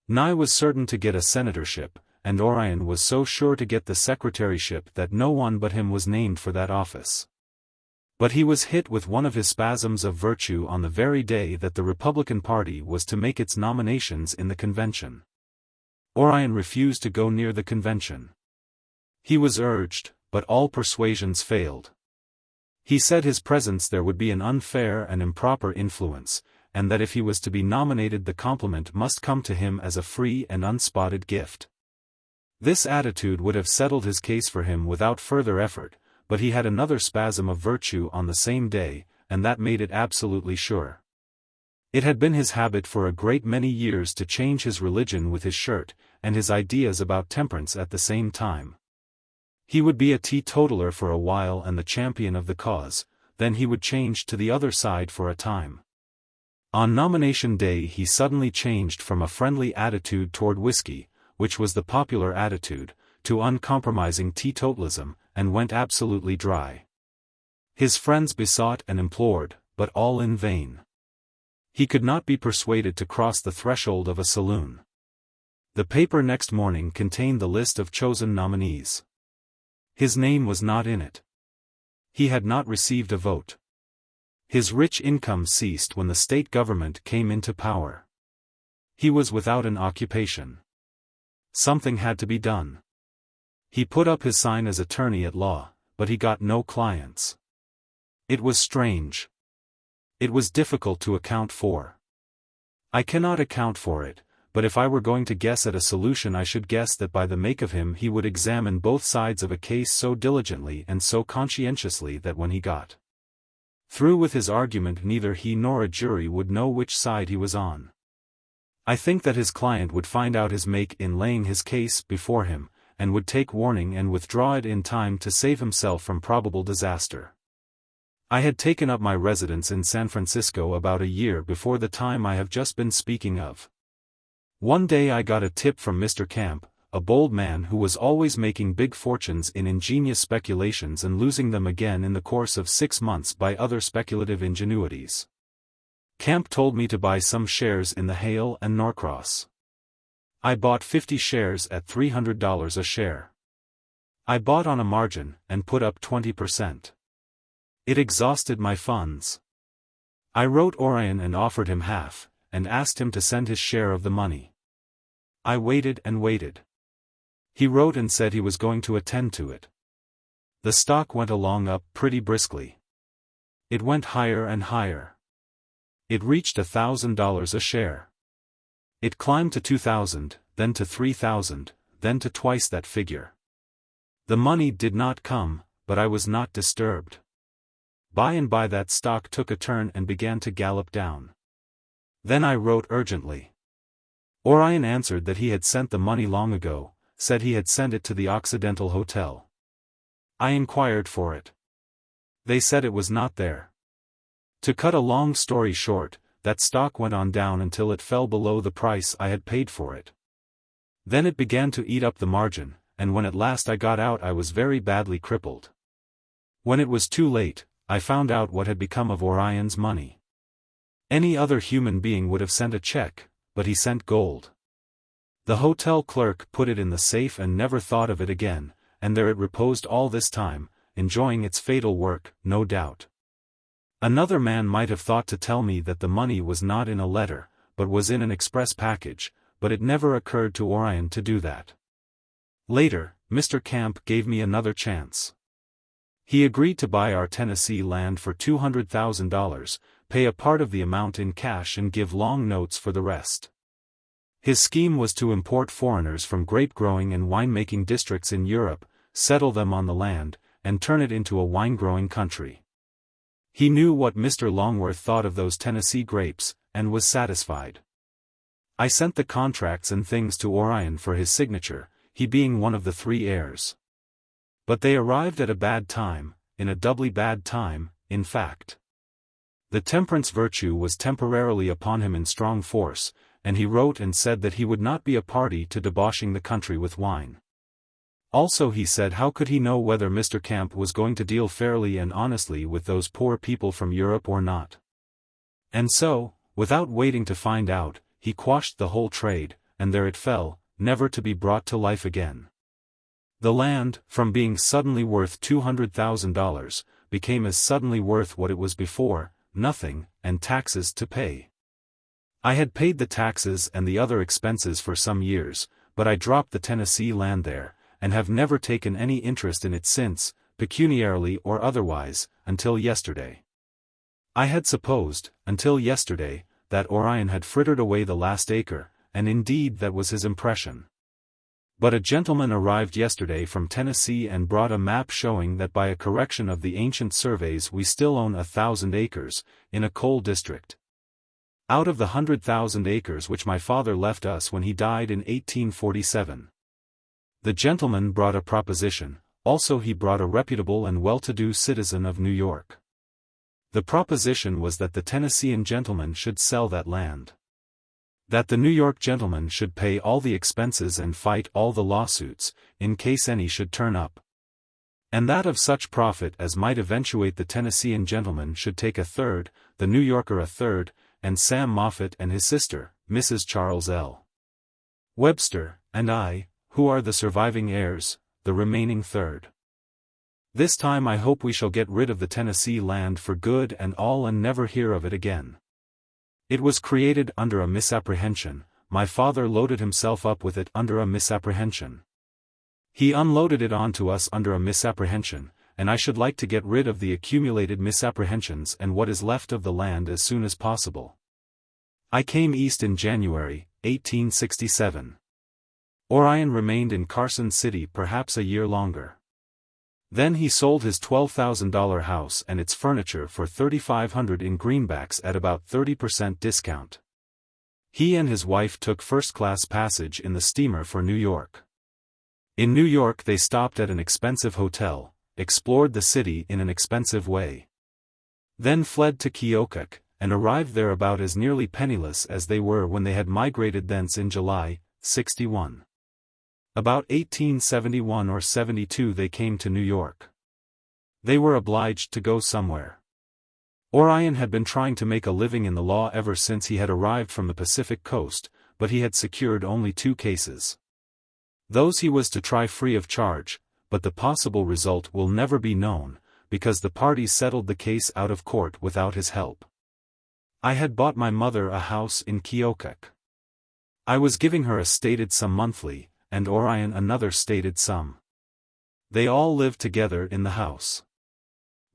Nye was certain to get a senatorship, and Orion was so sure to get the secretaryship that no one but him was named for that office. But he was hit with one of his spasms of virtue on the very day that the Republican Party was to make its nominations in the convention. Orion refused to go near the convention. He was urged, but all persuasions failed. He said his presence there would be an unfair and improper influence, and that if he was to be nominated the compliment must come to him as a free and unspotted gift. This attitude would have settled his case for him without further effort, but he had another spasm of virtue on the same day, and that made it absolutely sure. It had been his habit for a great many years to change his religion with his shirt, and his ideas about temperance at the same time. He would be a teetotaler for a while and the champion of the cause, then he would change to the other side for a time. On nomination day he suddenly changed from a friendly attitude toward whiskey, which was the popular attitude, to uncompromising teetotalism, and went absolutely dry. His friends besought and implored, but all in vain. He could not be persuaded to cross the threshold of a saloon. The paper next morning contained the list of chosen nominees. His name was not in it. He had not received a vote. His rich income ceased when the state government came into power. He was without an occupation. Something had to be done. He put up his sign as attorney at law, but he got no clients. It was strange. It was difficult to account for. I cannot account for it, but if I were going to guess at a solution I should guess that by the make of him he would examine both sides of a case so diligently and so conscientiously that when he got through with his argument neither he nor a jury would know which side he was on. I think that his client would find out his make in laying his case before him, and would take warning and withdraw it in time to save himself from probable disaster. I had taken up my residence in San Francisco about a year before the time I have just been speaking of. One day I got a tip from Mr. Camp, a bold man who was always making big fortunes in ingenious speculations and losing them again in the course of 6 months by other speculative ingenuities. Camp told me to buy some shares in the Hale and Norcross. I bought 50 shares at $300 a share. I bought on a margin, and put up 20%. It exhausted my funds. I wrote Orion and offered him half, and asked him to send his share of the money. I waited and waited. He wrote and said he was going to attend to it. The stock went along up pretty briskly. It went higher and higher. It reached $1,000 a share. It climbed to 2,000, then to 3,000, then to twice that figure. The money did not come, but I was not disturbed. By and by that stock took a turn and began to gallop down. Then I wrote urgently. Orion answered that he had sent the money long ago, said he had sent it to the Occidental Hotel. I inquired for it. They said it was not there. To cut a long story short, that stock went on down until it fell below the price I had paid for it. Then it began to eat up the margin, and when at last I got out I was very badly crippled. When it was too late, I found out what had become of Orion's money. Any other human being would have sent a check, but he sent gold. The hotel clerk put it in the safe and never thought of it again, and there it reposed all this time, enjoying its fatal work, no doubt. Another man might have thought to tell me that the money was not in a letter, but was in an express package, but it never occurred to Orion to do that. Later, Mr. Camp gave me another chance. He agreed to buy our Tennessee land for $200,000, pay a part of the amount in cash and give long notes for the rest. His scheme was to import foreigners from grape-growing and wine-making districts in Europe, settle them on the land, and turn it into a wine-growing country. He knew what Mr. Longworth thought of those Tennessee grapes, and was satisfied. I sent the contracts and things to Orion for his signature, he being one of the 3 heirs. But they arrived at a bad time, in a doubly bad time, in fact. The temperance virtue was temporarily upon him in strong force, and he wrote and said that he would not be a party to debauching the country with wine. Also he said how could he know whether Mr. Camp was going to deal fairly and honestly with those poor people from Europe or not. And so, without waiting to find out, he quashed the whole trade, and there it fell, never to be brought to life again. The land, from being suddenly worth $200,000, became as suddenly worth what it was before, nothing, and taxes to pay. I had paid the taxes and the other expenses for some years, but I dropped the Tennessee land there, and have never taken any interest in it since, pecuniarily or otherwise, until yesterday. I had supposed, until yesterday, that Orion had frittered away the last acre, and indeed that was his impression. But a gentleman arrived yesterday from Tennessee and brought a map showing that by a correction of the ancient surveys we still own 1,000 acres, in a coal district. Out of the 100,000 acres which my father left us when he died in 1847. The gentleman brought a proposition, also he brought a reputable and well-to-do citizen of New York. The proposition was that the Tennessean gentleman should sell that land. That the New York gentleman should pay all the expenses and fight all the lawsuits, in case any should turn up. And that of such profit as might eventuate the Tennessean gentleman should take 1/3, the New Yorker 1/3, and Sam Moffett and his sister, Mrs. Charles L. Webster, and I, who are the surviving heirs, the remaining 1/3. This time I hope we shall get rid of the Tennessee land for good and all and never hear of it again. It was created under a misapprehension, my father loaded himself up with it under a misapprehension. He unloaded it onto us under a misapprehension, and I should like to get rid of the accumulated misapprehensions and what is left of the land as soon as possible. I came east in January, 1867. Orion remained in Carson City perhaps a year longer. Then he sold his $12,000 house and its furniture for $3,500 in greenbacks at about 30% discount. He and his wife took first-class passage in the steamer for New York. In New York they stopped at an expensive hotel, explored the city in an expensive way. Then fled to Keokuk, and arrived there about as nearly penniless as they were when they had migrated thence in July, '61. About 1871 or 72 they came to New York. They were obliged to go somewhere. Orion had been trying to make a living in the law ever since he had arrived from the Pacific coast, but he had secured only 2 cases. Those he was to try free of charge, but the possible result will never be known, because the parties settled the case out of court without his help. I had bought my mother a house in Keokuk. I was giving her a stated sum monthly, and Orion another stated sum. They all lived together in the house.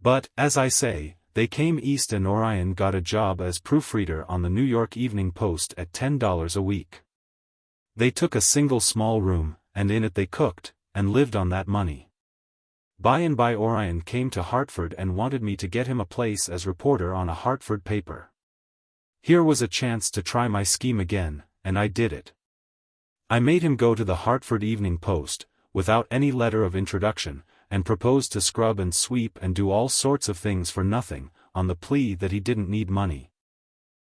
But, as I say, they came east and Orion got a job as proofreader on the New York Evening Post at $10 a week. They took a single small room, and in it they cooked, and lived on that money. By and by Orion came to Hartford and wanted me to get him a place as reporter on a Hartford paper. Here was a chance to try my scheme again, and I did it. I made him go to the Hartford Evening Post, without any letter of introduction, and proposed to scrub and sweep and do all sorts of things for nothing, on the plea that he didn't need money.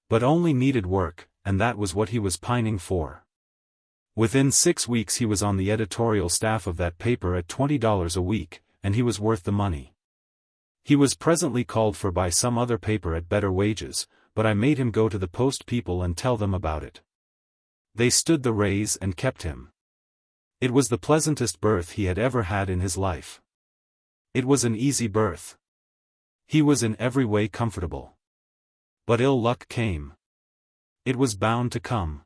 But only needed work, and that was what he was pining for. Within 6 weeks he was on the editorial staff of that paper at $20 a week, and he was worth the money. He was presently called for by some other paper at better wages, but I made him go to the Post people and tell them about it. They stood the raise and kept him. It was the pleasantest berth he had ever had in his life. It was an easy berth. He was in every way comfortable. But ill luck came. It was bound to come.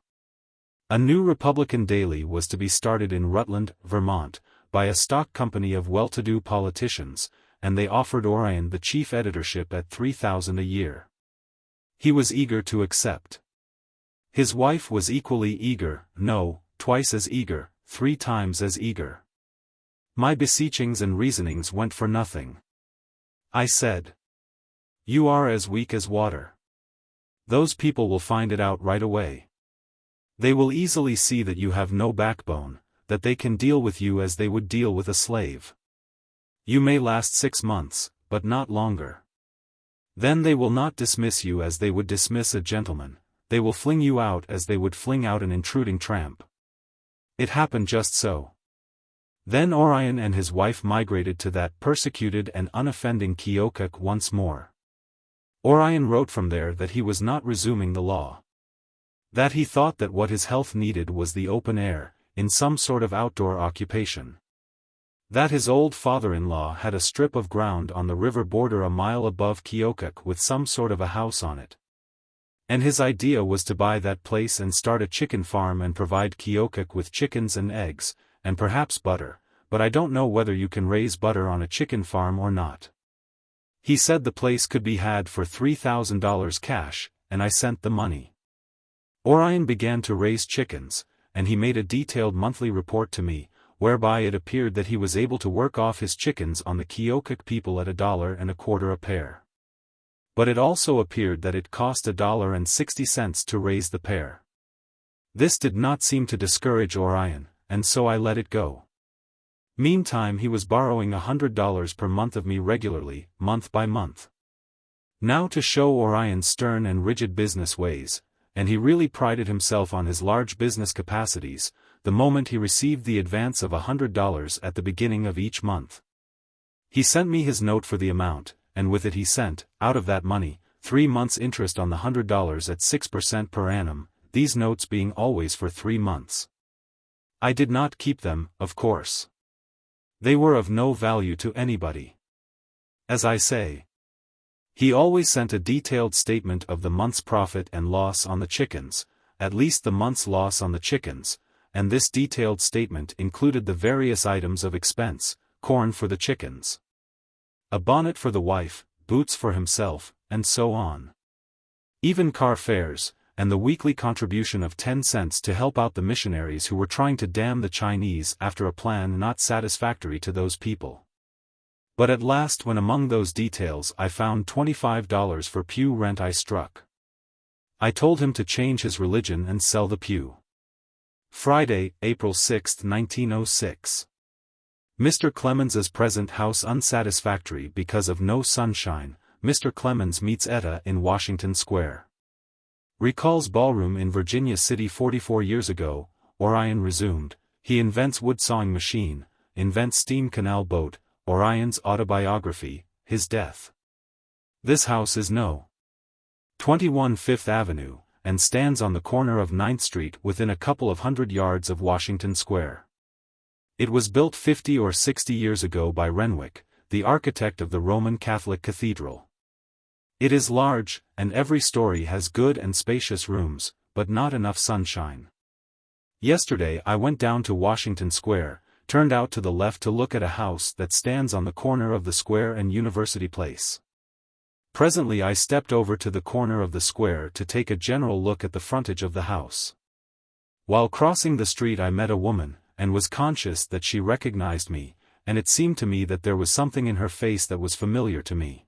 A new Republican daily was to be started in Rutland, Vermont, by a stock company of well-to-do politicians, and they offered Orion the chief editorship at $3,000 a year. He was eager to accept. His wife was equally eager, no, twice as eager, 3 times as eager. My beseechings and reasonings went for nothing. I said, "You are as weak as water. Those people will find it out right away. They will easily see that you have no backbone, that they can deal with you as they would deal with a slave. You may last 6 months, but not longer. Then they will not dismiss you as they would dismiss a gentleman, they will fling you out as they would fling out an intruding tramp." It happened just so. Then Orion and his wife migrated to that persecuted and unoffending Keokuk once more. Orion wrote from there that he was not resuming the law. That he thought that what his health needed was the open air, in some sort of outdoor occupation. That his old father-in-law had a strip of ground on the river border a mile above Keokuk with some sort of a house on it. And his idea was to buy that place and start a chicken farm and provide Keokuk with chickens and eggs, and perhaps butter, but I don't know whether you can raise butter on a chicken farm or not. He said the place could be had for $3,000 cash, and I sent the money. Orion began to raise chickens, and he made a detailed monthly report to me, whereby it appeared that he was able to work off his chickens on the Keokuk people at $1.25 a pair. But it also appeared that it cost $1.60 to raise the pair. This did not seem to discourage Orion, and so I let it go. Meantime he was borrowing $100 per month of me regularly, month by month. Now to show Orion's stern and rigid business ways, and he really prided himself on his large business capacities, the moment he received the advance of $100 at the beginning of each month. He sent me his note for the amount, and with it he sent, out of that money, 3 months' interest on the $100 at 6% per annum, these notes being always for 3 months. I did not keep them, of course. They were of no value to anybody. As I say, he always sent a detailed statement of the month's profit and loss on the chickens, at least the month's loss on the chickens, and this detailed statement included the various items of expense: corn for the chickens, a bonnet for the wife, boots for himself, and so on. Even car fares, and the weekly contribution of 10 cents to help out the missionaries who were trying to damn the Chinese after a plan not satisfactory to those people. But at last, when among those details I found $25 for pew rent, I struck. I told him to change his religion and sell the pew. Friday, April 6, 1906. Mr. Clemens's present house unsatisfactory because of no sunshine. Mr. Clemens meets Etta in Washington Square. Recalls ballroom in Virginia City 44 years ago. Orion resumed, he invents wood sawing machine, invents steam canal boat, Orion's autobiography, his death. This house is No. 21 Fifth Avenue, and stands on the corner of 9th Street within a couple of hundred yards of Washington Square. It was built 50 or 60 years ago by Renwick, the architect of the Roman Catholic Cathedral. It is large, and every story has good and spacious rooms, but not enough sunshine. Yesterday I went down to Washington Square, turned out to the left to look at a house that stands on the corner of the square and University Place. Presently I stepped over to the corner of the square to take a general look at the frontage of the house. While crossing the street I met a woman, and was conscious that she recognized me, and it seemed to me that there was something in her face that was familiar to me.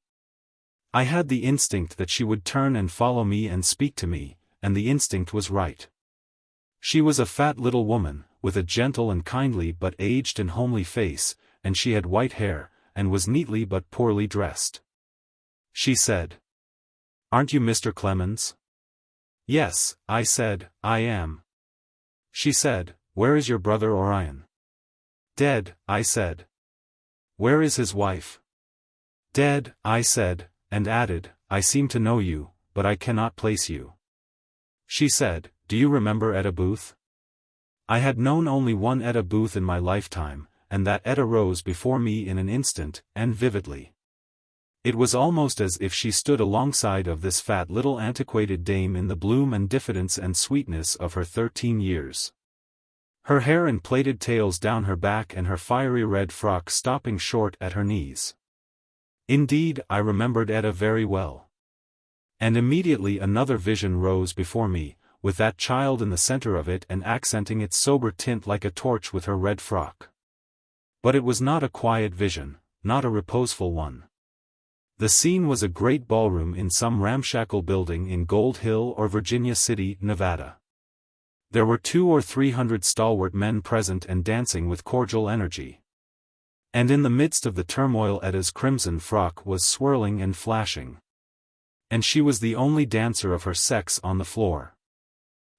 I had the instinct that she would turn and follow me and speak to me, and the instinct was right. She was a fat little woman, with a gentle and kindly but aged and homely face, and she had white hair, and was neatly but poorly dressed. She said, "Aren't you Mr. Clemens?" "Yes," I said, "I am." She said, "Where is your brother Orion?" "Dead," I said. "Where is his wife?" "Dead," I said, and added, "I seem to know you, but I cannot place you." She said, "Do you remember Etta Booth?" I had known only one Etta Booth in my lifetime, and that Etta rose before me in an instant, and vividly. It was almost as if she stood alongside of this fat little antiquated dame in the bloom and diffidence and sweetness of her 13 years. Her hair in plaited tails down her back and her fiery red frock stopping short at her knees. Indeed, I remembered Etta very well. And immediately another vision rose before me, with that child in the center of it and accenting its sober tint like a torch with her red frock. But it was not a quiet vision, not a reposeful one. The scene was a great ballroom in some ramshackle building in Gold Hill or Virginia City, Nevada. There were 200 or 300 stalwart men present and dancing with cordial energy. And in the midst of the turmoil Etta's crimson frock was swirling and flashing. And she was the only dancer of her sex on the floor.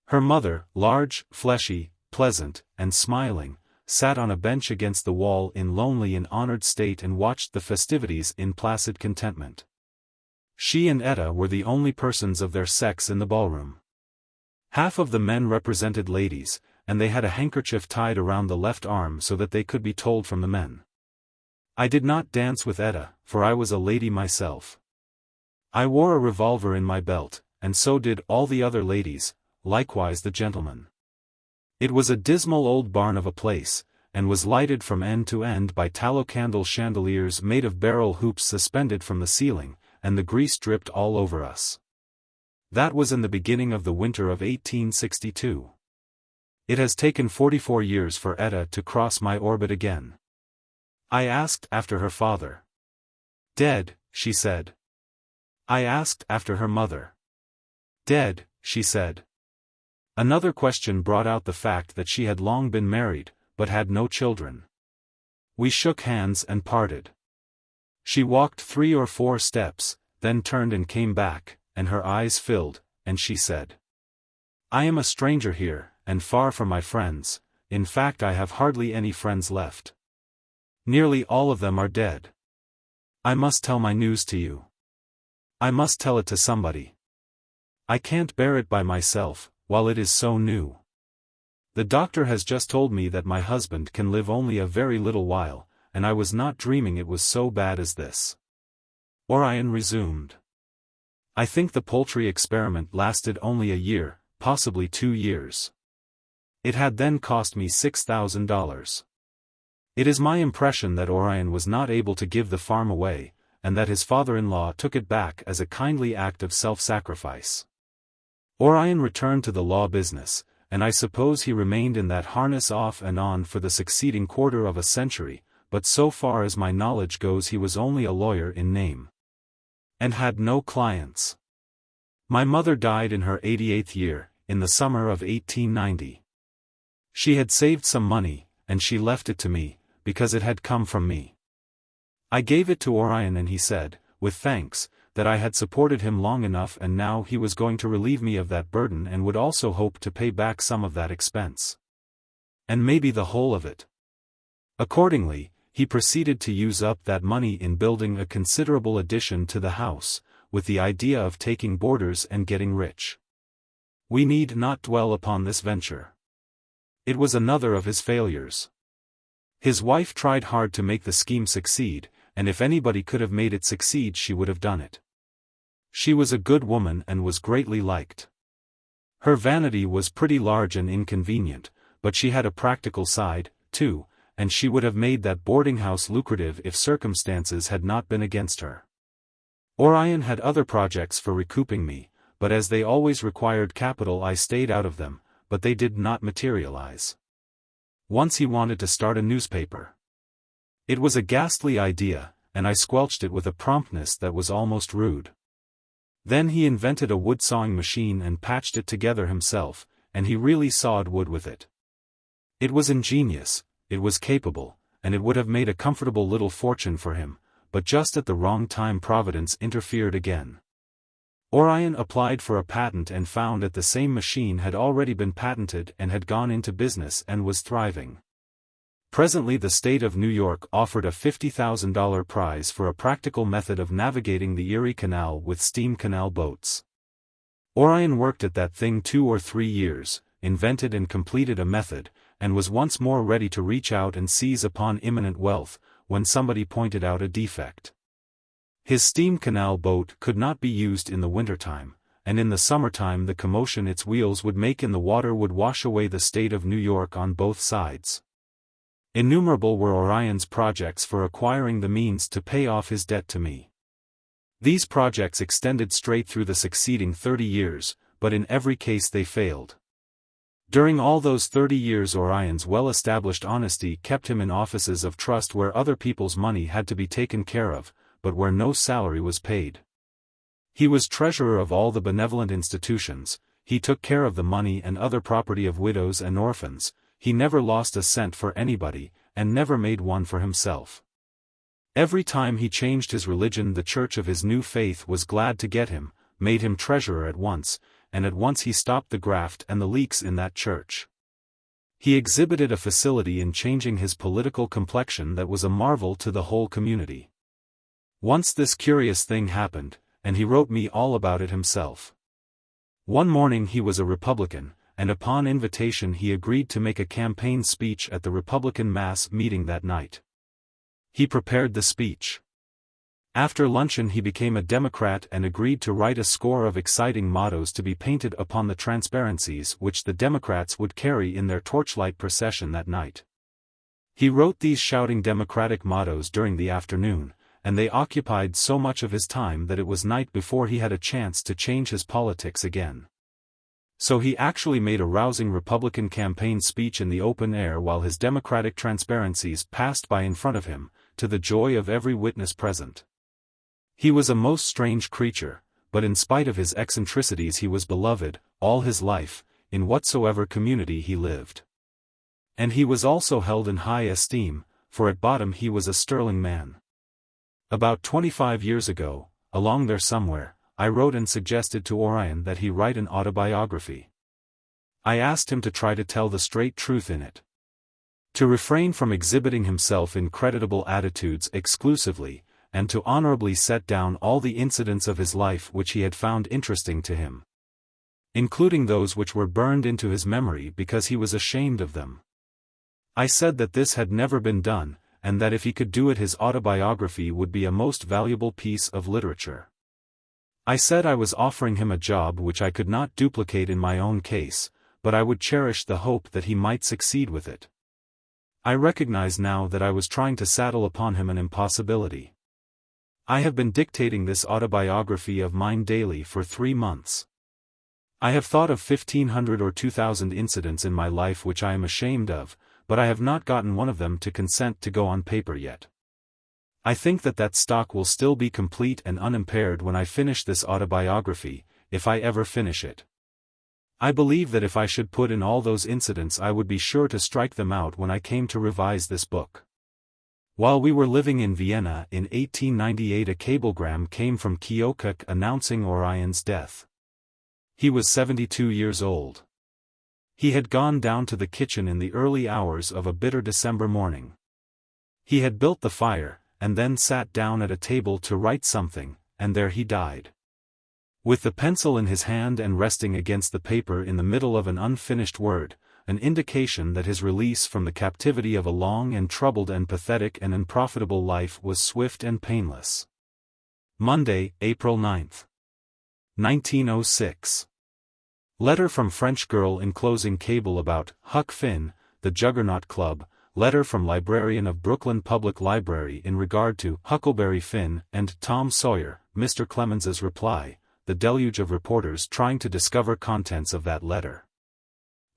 Her mother, large, fleshy, pleasant, and smiling, sat on a bench against the wall in lonely and honored state and watched the festivities in placid contentment. She and Etta were the only persons of their sex in the ballroom. Half of the men represented ladies, and they had a handkerchief tied around the left arm so that they could be told from the men. I did not dance with Etta, for I was a lady myself. I wore a revolver in my belt, and so did all the other ladies, likewise the gentlemen. It was a dismal old barn of a place, and was lighted from end to end by tallow candle chandeliers made of barrel hoops suspended from the ceiling, and the grease dripped all over us. That was in the beginning of the winter of 1862. It has taken 44 years for Etta to cross my orbit again. I asked after her father. "Dead," she said. I asked after her mother. "Dead," she said. Another question brought out the fact that she had long been married, but had no children. We shook hands and parted. She walked 3 or 4 steps, then turned and came back, and her eyes filled, and she said, "I am a stranger here, and far from my friends. In fact I have hardly any friends left. Nearly all of them are dead. I must tell my news to you. I must tell it to somebody. I can't bear it by myself, while it is so new. The doctor has just told me that my husband can live only a very little while, and I was not dreaming it was so bad as this." Orion resumed. "I think the poultry experiment lasted only a year, possibly 2 years. It had then cost me $6,000. It is my impression that Orion was not able to give the farm away, and that his father-in-law took it back as a kindly act of self-sacrifice. Orion returned to the law business, and I suppose he remained in that harness off and on for the succeeding quarter of a century, but so far as my knowledge goes he was only a lawyer in name. And had no clients. My mother died in her 88th year, in the summer of 1890. She had saved some money, and she left it to me, because it had come from me. I gave it to Orion and he said, with thanks, that I had supported him long enough and now he was going to relieve me of that burden and would also hope to pay back some of that expense. And maybe the whole of it. Accordingly, he proceeded to use up that money in building a considerable addition to the house, with the idea of taking boarders and getting rich. We need not dwell upon this venture. It was another of his failures. His wife tried hard to make the scheme succeed, and if anybody could have made it succeed she would have done it. She was a good woman and was greatly liked. Her vanity was pretty large and inconvenient, but she had a practical side, too, and she would have made that boarding house lucrative if circumstances had not been against her. Orion had other projects for recouping me, but as they always required capital I stayed out of them, but they did not materialize. Once he wanted to start a newspaper. It was a ghastly idea, and I squelched it with a promptness that was almost rude. Then he invented a wood sawing machine and patched it together himself, and he really sawed wood with it. It was ingenious, it was capable, and it would have made a comfortable little fortune for him, but just at the wrong time Providence interfered again. Orion applied for a patent and found that the same machine had already been patented and had gone into business and was thriving. Presently the state of New York offered a $50,000 prize for a practical method of navigating the Erie Canal with steam canal boats. Orion worked at that thing 2 or 3 years, invented and completed a method, and was once more ready to reach out and seize upon imminent wealth, when somebody pointed out a defect. His steam canal boat could not be used in the wintertime, and in the summertime the commotion its wheels would make in the water would wash away the state of New York on both sides. Innumerable were Orion's projects for acquiring the means to pay off his debt to me. These projects extended straight through the succeeding 30 years, but in every case they failed. During all those 30 years Orion's well-established honesty kept him in offices of trust where other people's money had to be taken care of, but where no salary was paid. He was treasurer of all the benevolent institutions, he took care of the money and other property of widows and orphans, he never lost a cent for anybody, and never made one for himself. Every time he changed his religion the church of his new faith was glad to get him, made him treasurer at once, and at once he stopped the graft and the leaks in that church. He exhibited a facility in changing his political complexion that was a marvel to the whole community. Once this curious thing happened, and he wrote me all about it himself. One morning he was a Republican, and upon invitation he agreed to make a campaign speech at the Republican mass meeting that night. He prepared the speech. After luncheon he became a Democrat and agreed to write a score of exciting mottos to be painted upon the transparencies which the Democrats would carry in their torchlight procession that night. He wrote these shouting Democratic mottos during the afternoon, and they occupied so much of his time that it was night before he had a chance to change his politics again. So he actually made a rousing Republican campaign speech in the open air while his Democratic transparencies passed by in front of him, to the joy of every witness present. He was a most strange creature, but in spite of his eccentricities he was beloved, all his life, in whatsoever community he lived. And he was also held in high esteem, for at bottom he was a sterling man. About 25 years ago, along there somewhere, I wrote and suggested to Orion that he write an autobiography. I asked him to try to tell the straight truth in it. To refrain from exhibiting himself in creditable attitudes exclusively, and to honorably set down all the incidents of his life which he had found interesting to him. Including those which were burned into his memory because he was ashamed of them. I said that this had never been done, and that if he could do it his autobiography would be a most valuable piece of literature. I said I was offering him a job which I could not duplicate in my own case, but I would cherish the hope that he might succeed with it. I recognize now that I was trying to saddle upon him an impossibility. I have been dictating this autobiography of mine daily for 3 months. I have thought of 1,500 or 2,000 incidents in my life which I am ashamed of, but I have not gotten one of them to consent to go on paper yet. I think that stock will still be complete and unimpaired when I finish this autobiography, if I ever finish it. I believe that if I should put in all those incidents I would be sure to strike them out when I came to revise this book. While we were living in Vienna in 1898 a cablegram came from Keokuk announcing Orion's death. He was 72 years old. He had gone down to the kitchen in the early hours of a bitter December morning. He had built the fire, and then sat down at a table to write something, and there he died. With the pencil in his hand and resting against the paper in the middle of an unfinished word, an indication that his release from the captivity of a long and troubled and pathetic and unprofitable life was swift and painless. Monday, April 9, 1906. Letter from French girl enclosing cable about Huck Finn, the Juggernaut Club. Letter from librarian of Brooklyn Public Library in regard to Huckleberry Finn and Tom Sawyer. Mr. Clemens's reply, the deluge of reporters trying to discover contents of that letter.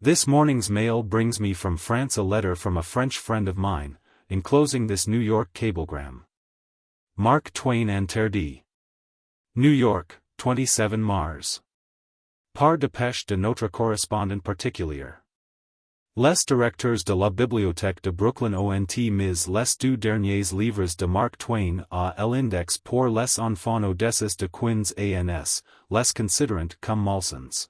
This morning's mail brings me from France a letter from a French friend of mine, enclosing this New York cablegram. Mark Twain interdit. New York, 27 Mars. Par dépêche de notre correspondant particulier. Les directeurs de la Bibliothèque de Brooklyn ont mis les deux derniers livres de Mark Twain à l'index pour les enfants audacieux de Quinns ans, les considérant comme malsains.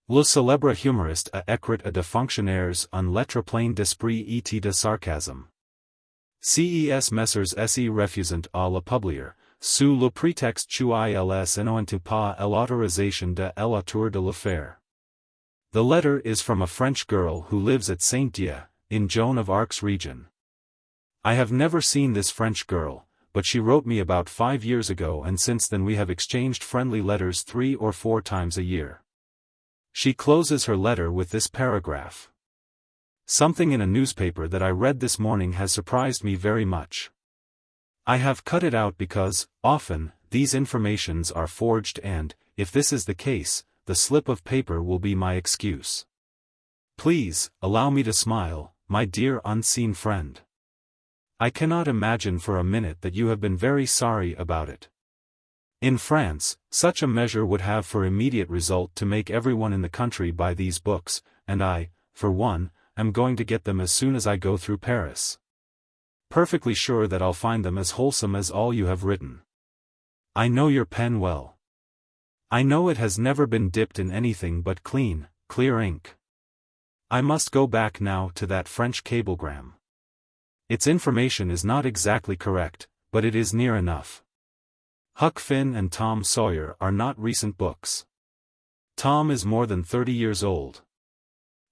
Le célèbre humoriste a écrit à des fonctionnaires une lettre pleine d'esprit et de sarcasme. Ces messers se refusant à la publier, sous le prétexte qu'ils n'ont pas l'autorisation de l'auteur de l'affaire. The letter is from a French girl who lives at Saint-Dié, in Joan of Arc's region. I have never seen this French girl, but she wrote me about 5 years ago, and since then we have exchanged friendly letters 3 or 4 times a year. She closes her letter with this paragraph. Something in a newspaper that I read this morning has surprised me very much. I have cut it out because, often, these informations are forged and, if this is the case, the slip of paper will be my excuse. Please, allow me to smile, my dear unseen friend. I cannot imagine for a minute that you have been very sorry about it. In France, such a measure would have for immediate result to make everyone in the country buy these books, and I, for one, am going to get them as soon as I go through Paris. Perfectly sure that I'll find them as wholesome as all you have written. I know your pen well. I know it has never been dipped in anything but clean, clear ink. I must go back now to that French cablegram. Its information is not exactly correct, but it is near enough. Huck Finn and Tom Sawyer are not recent books. Tom is more than 30 years old.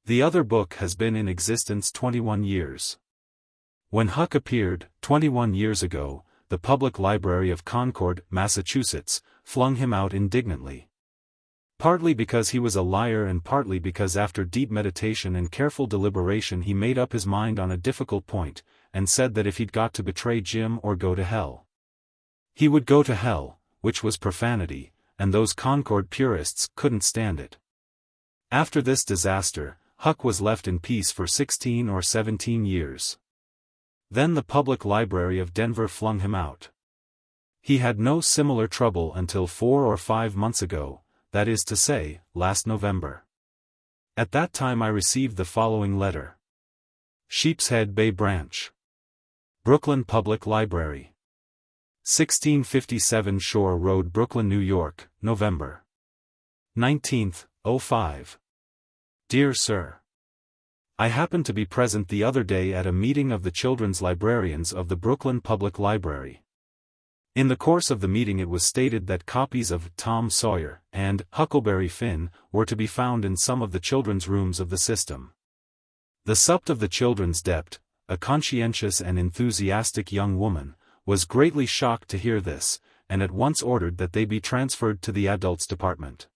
The other book has been in existence 21 years. When Huck appeared, 21 years ago, the Public Library of Concord, Massachusetts, flung him out indignantly. Partly because he was a liar and partly because after deep meditation and careful deliberation he made up his mind on a difficult point, and said that if he'd got to betray Jim or go to hell, he would go to hell, which was profanity, and those Concord purists couldn't stand it. After this disaster, Huck was left in peace for 16 or 17 years. Then the Public Library of Denver flung him out. He had no similar trouble until 4 or 5 months ago, that is to say, last November. At that time I received the following letter. Sheepshead Bay Branch. Brooklyn Public Library. 1657 Shore Road, Brooklyn, New York, November 19th, 05. Dear Sir, I happened to be present the other day at a meeting of the children's librarians of the Brooklyn Public Library. In the course of the meeting it was stated that copies of Tom Sawyer and Huckleberry Finn were to be found in some of the children's rooms of the system. The supt of the children's dept, a conscientious and enthusiastic young woman, was greatly shocked to hear this, and at once ordered that they be transferred to the adults department.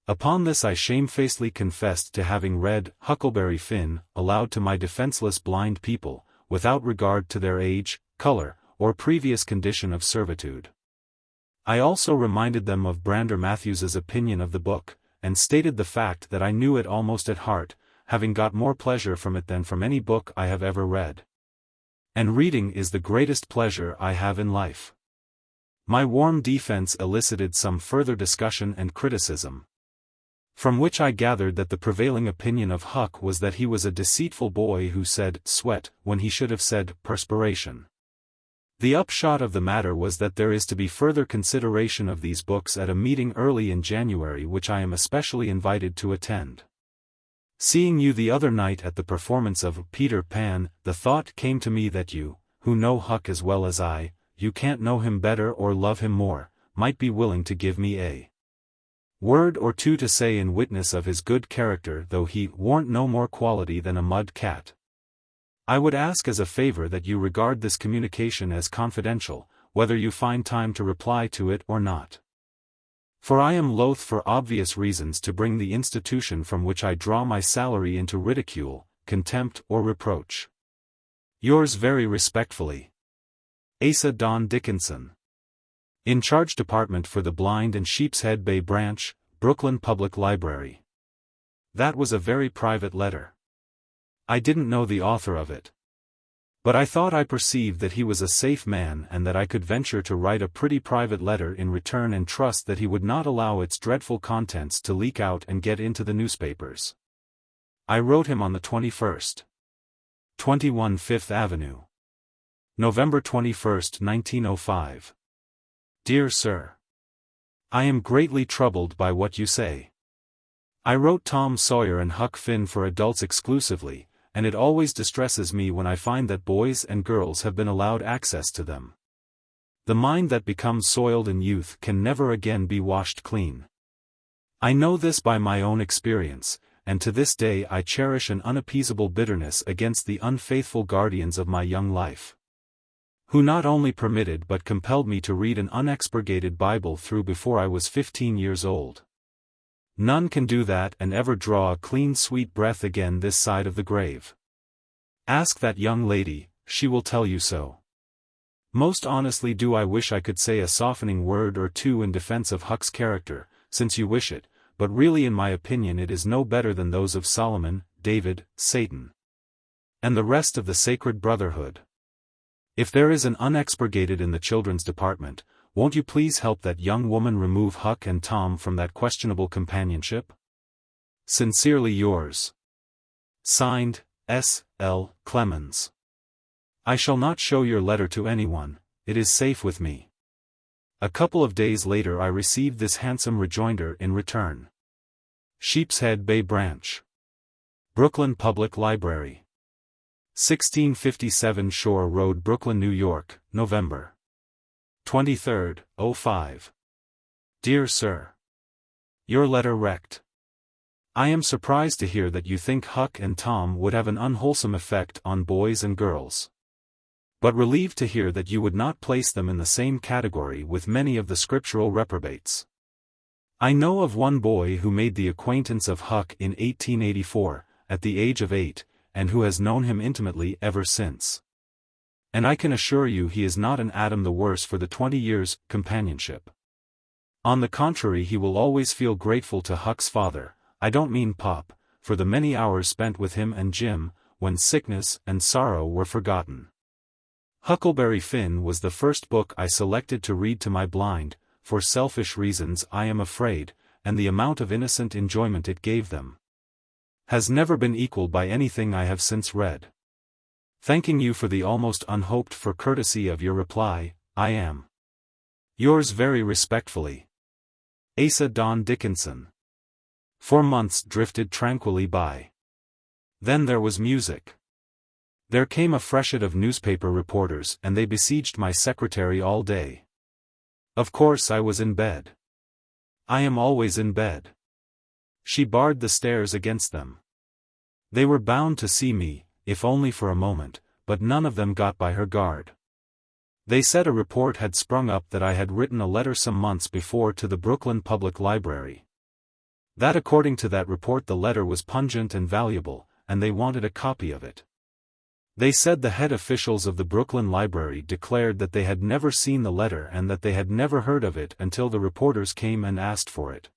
Upon this I shamefacedly confessed to having read Huckleberry Finn aloud to my defenseless blind people, without regard to their age, color, or previous condition of servitude. I also reminded them of Brander Matthews's opinion of the book, and stated the fact that I knew it almost at heart, having got more pleasure from it than from any book I have ever read. And reading is the greatest pleasure I have in life. My warm defense elicited some further discussion and criticism, from which I gathered that the prevailing opinion of Huck was that he was a deceitful boy who said sweat when he should have said perspiration. The upshot of the matter was that there is to be further consideration of these books at a meeting early in January which I am especially invited to attend. Seeing you the other night at the performance of Peter Pan, the thought came to me that you, who know Huck as well as I, you can't know him better or love him more, might be willing to give me a word or two to say in witness of his good character, though he warn't no more quality than a mud cat. I would ask as a favor that you regard this communication as confidential, whether you find time to reply to it or not. For I am loath for obvious reasons to bring the institution from which I draw my salary into ridicule, contempt or reproach. Yours very respectfully, Asa Don Dickinson. In Charge Department for the Blind and Sheepshead Bay Branch, Brooklyn Public Library. That was a very private letter. I didn't know the author of it. But I thought I perceived that he was a safe man and that I could venture to write a pretty private letter in return and trust that he would not allow its dreadful contents to leak out and get into the newspapers. I wrote him on the 21st. 21 Fifth Avenue. November 21, 1905. Dear Sir, I am greatly troubled by what you say. I wrote Tom Sawyer and Huck Finn for adults exclusively, and it always distresses me when I find that boys and girls have been allowed access to them. The mind that becomes soiled in youth can never again be washed clean. I know this by my own experience, and to this day I cherish an unappeasable bitterness against the unfaithful guardians of my young life, who not only permitted but compelled me to read an unexpurgated Bible through before I was 15 years old. None can do that and ever draw a clean sweet breath again this side of the grave. Ask that young lady, she will tell you so. Most honestly do I wish I could say a softening word or two in defense of Huck's character, since you wish it, but really in my opinion it is no better than those of Solomon, David, Satan, and the rest of the sacred brotherhood. If there is an unexpurgated in the children's department, won't you please help that young woman remove Huck and Tom from that questionable companionship? Sincerely yours. Signed, S. L. Clemens. I shall not show your letter to anyone, it is safe with me. A couple of days later I received this handsome rejoinder in return. Sheepshead Bay Branch. Brooklyn Public Library. 1657 Shore Road, Brooklyn, New York, November 23, 05. Dear Sir, your letter wrecked. I am surprised to hear that you think Huck and Tom would have an unwholesome effect on boys and girls, but relieved to hear that you would not place them in the same category with many of the scriptural reprobates. I know of one boy who made the acquaintance of Huck in 1884, at the age of 8, and who has known him intimately ever since. And I can assure you he is not an atom the worse for the 20 years' companionship. On the contrary, he will always feel grateful to Huck's father, I don't mean Pop, for the many hours spent with him and Jim, when sickness and sorrow were forgotten. Huckleberry Finn was the first book I selected to read to my blind, for selfish reasons I am afraid, and the amount of innocent enjoyment it gave them has never been equaled by anything I have since read. Thanking you for the almost unhoped-for courtesy of your reply, I am yours very respectfully, Asa Don Dickinson. 4 months drifted tranquilly by. Then there was music. There came a freshet of newspaper reporters and they besieged my secretary all day. Of course I was in bed. I am always in bed. She barred the stairs against them. They were bound to see me, if only for a moment, but none of them got by her guard. They said a report had sprung up that I had written a letter some months before to the Brooklyn Public Library. That according to that report the letter was pungent and valuable, and they wanted a copy of it. They said the head officials of the Brooklyn Library declared that they had never seen the letter and that they had never heard of it until the reporters came and asked for it.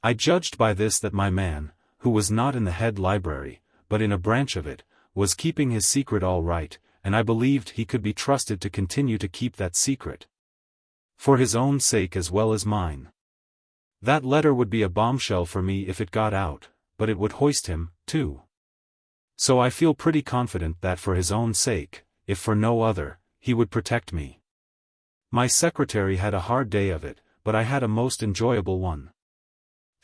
I judged by this that my man, who was not in the head library, but in a branch of it, was keeping his secret all right, and I believed he could be trusted to continue to keep that secret, for his own sake as well as mine. That letter would be a bombshell for me if it got out, but it would hoist him, too. So I feel pretty confident that for his own sake, if for no other, he would protect me. My secretary had a hard day of it, but I had a most enjoyable one.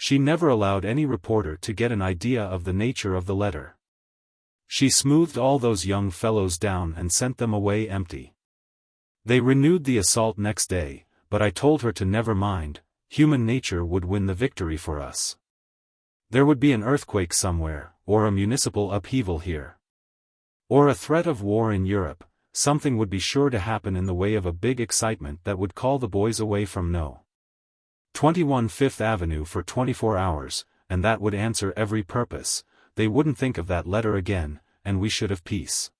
She never allowed any reporter to get an idea of the nature of the letter. She smoothed all those young fellows down and sent them away empty. They renewed the assault next day, but I told her to never mind, human nature would win the victory for us. There would be an earthquake somewhere, or a municipal upheaval here. Or a threat of war in Europe. Something would be sure to happen in the way of a big excitement that would call the boys away from No. 21 Fifth Avenue for 24 hours, and that would answer every purpose. They wouldn't think of that letter again, and we should have peace.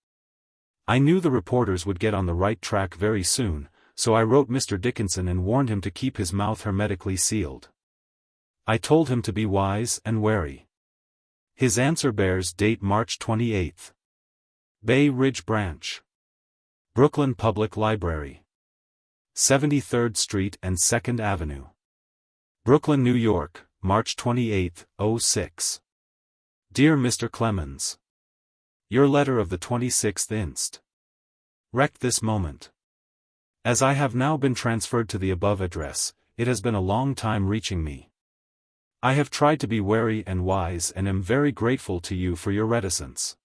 I knew the reporters would get on the right track very soon, so I wrote Mr. Dickinson and warned him to keep his mouth hermetically sealed. I told him to be wise and wary. His answer bears date March 28. Bay Ridge Branch, Brooklyn Public Library, 73rd Street and 2nd Avenue, Brooklyn, New York, March 28, 06. Dear Mr. Clemens, your letter of the 26th inst. Rect this moment. As I have now been transferred to the above address, it has been a long time reaching me. I have tried to be wary and wise and am very grateful to you for your reticence.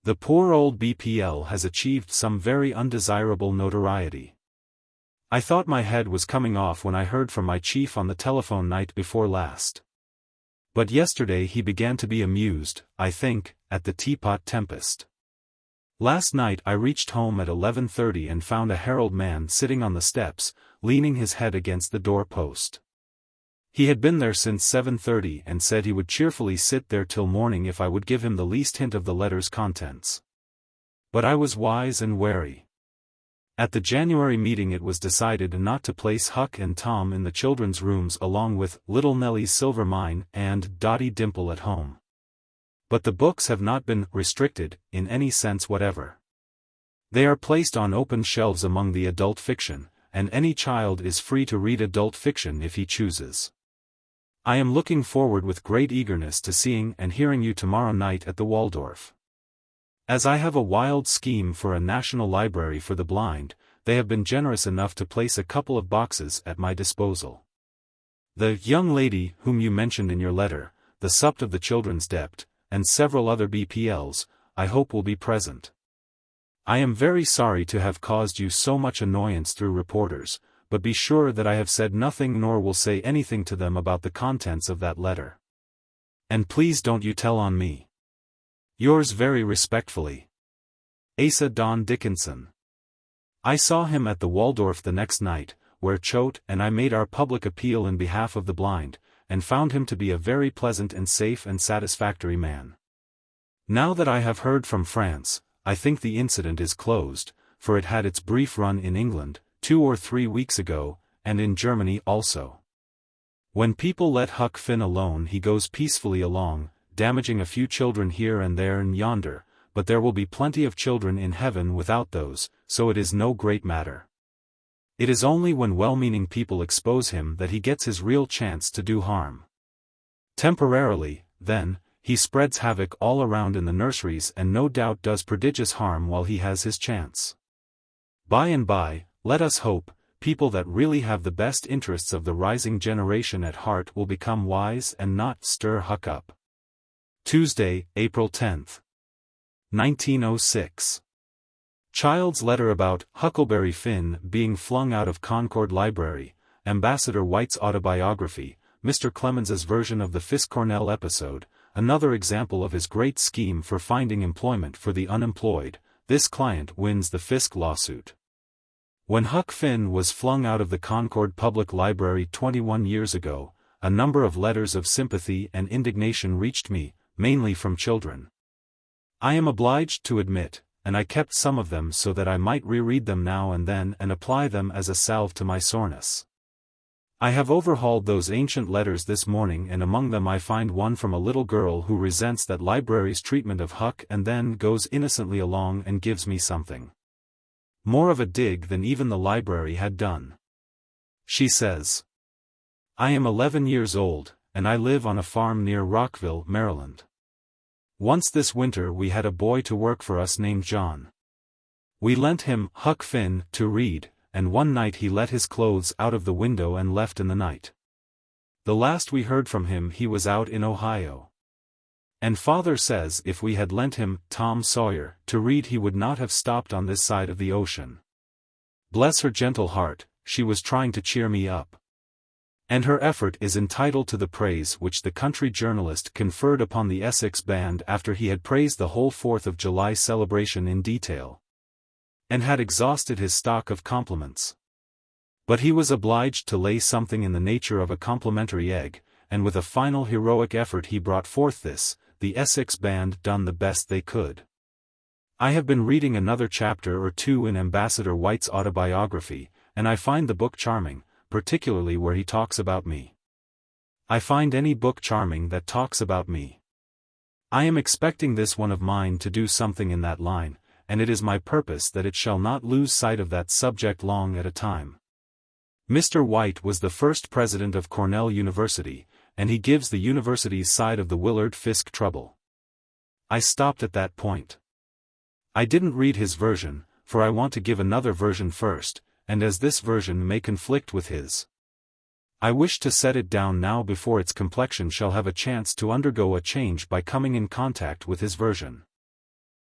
The poor old BPL has achieved some very undesirable notoriety. I thought my head was coming off when I heard from my chief on the telephone night before last. But yesterday he began to be amused, I think, at the Teapot Tempest. Last night I reached home at 11:30 and found a Herald man sitting on the steps, leaning his head against the door-post. He had been there since 7:30 and said he would cheerfully sit there till morning if I would give him the least hint of the letter's contents. But I was wise and wary. At the January meeting it was decided not to place Huck and Tom in the children's rooms along with Little Nellie's Silver Mine and Dottie Dimple at home. But the books have not been restricted, in any sense whatever. They are placed on open shelves among the adult fiction, and any child is free to read adult fiction if he chooses. I am looking forward with great eagerness to seeing and hearing you tomorrow night at the Waldorf. As I have a wild scheme for a national library for the blind, they have been generous enough to place a couple of boxes at my disposal. The young lady whom you mentioned in your letter, the supt of the children's debt, and several other BPLs, I hope will be present. I am very sorry to have caused you so much annoyance through reporters, but be sure that I have said nothing nor will say anything to them about the contents of that letter. And please don't you tell on me. Yours very respectfully, Asa Don Dickinson. I saw him at the Waldorf the next night, where Choate and I made our public appeal in behalf of the blind, and found him to be a very pleasant and safe and satisfactory man. Now that I have heard from France, I think the incident is closed, for it had its brief run in England, 2 or 3 weeks ago, and in Germany also. When people let Huck Finn alone he goes peacefully along, damaging a few children here and there and yonder, but there will be plenty of children in heaven without those, so it is no great matter. It is only when well-meaning people expose him that he gets his real chance to do harm. Temporarily, then, he spreads havoc all around in the nurseries and no doubt does prodigious harm while he has his chance. By and by, let us hope, people that really have the best interests of the rising generation at heart will become wise and not stir Huck up. Tuesday, April 10, 1906. Child's letter about Huckleberry Finn being flung out of Concord Library, Ambassador White's autobiography, Mr. Clemens's version of the Fisk Cornell episode, another example of his great scheme for finding employment for the unemployed. This client wins the Fisk lawsuit. When Huck Finn was flung out of the Concord Public Library 21 years ago, a number of letters of sympathy and indignation reached me, mainly from children. I am obliged to admit, and I kept some of them so that I might reread them now and then and apply them as a salve to my soreness. I have overhauled those ancient letters this morning and among them I find one from a little girl who resents that library's treatment of Huck and then goes innocently along and gives me something more of a dig than even the library had done. She says, I am 11 years old, and I live on a farm near Rockville, Maryland. Once this winter we had a boy to work for us named John. We lent him Huck Finn to read, and one night he let his clothes out of the window and left in the night. The last we heard from him he was out in Ohio. And father says if we had lent him Tom Sawyer to read he would not have stopped on this side of the ocean. Bless her gentle heart, she was trying to cheer me up. And her effort is entitled to the praise which the country journalist conferred upon the Essex band after he had praised the whole 4th of July celebration in detail, and had exhausted his stock of compliments. But he was obliged to lay something in the nature of a complimentary egg, and with a final heroic effort he brought forth this: the Essex band done the best they could. I have been reading another chapter or two in Ambassador White's autobiography, and I find the book charming, particularly where he talks about me. I find any book charming that talks about me. I am expecting this one of mine to do something in that line, and it is my purpose that it shall not lose sight of that subject long at a time. Mr. White was the first president of Cornell University, and he gives the university's side of the Willard Fisk trouble. I stopped at that point. I didn't read his version, for I want to give another version first, and as this version may conflict with his, I wish to set it down now before its complexion shall have a chance to undergo a change by coming in contact with his version.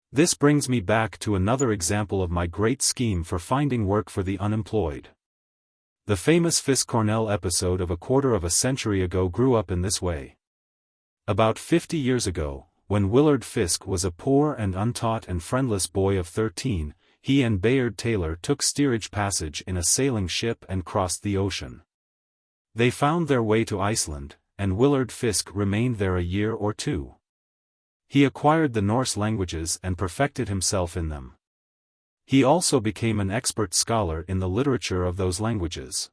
This brings me back to another example of my great scheme for finding work for the unemployed. The famous Fisk-Cornell episode of a quarter of a century ago grew up in this way. About 50 years ago, when Willard Fisk was a poor and untaught and friendless boy of 13, he and Bayard Taylor took steerage passage in a sailing ship and crossed the ocean. They found their way to Iceland, and Willard Fisk remained there a year or two. He acquired the Norse languages and perfected himself in them. He also became an expert scholar in the literature of those languages.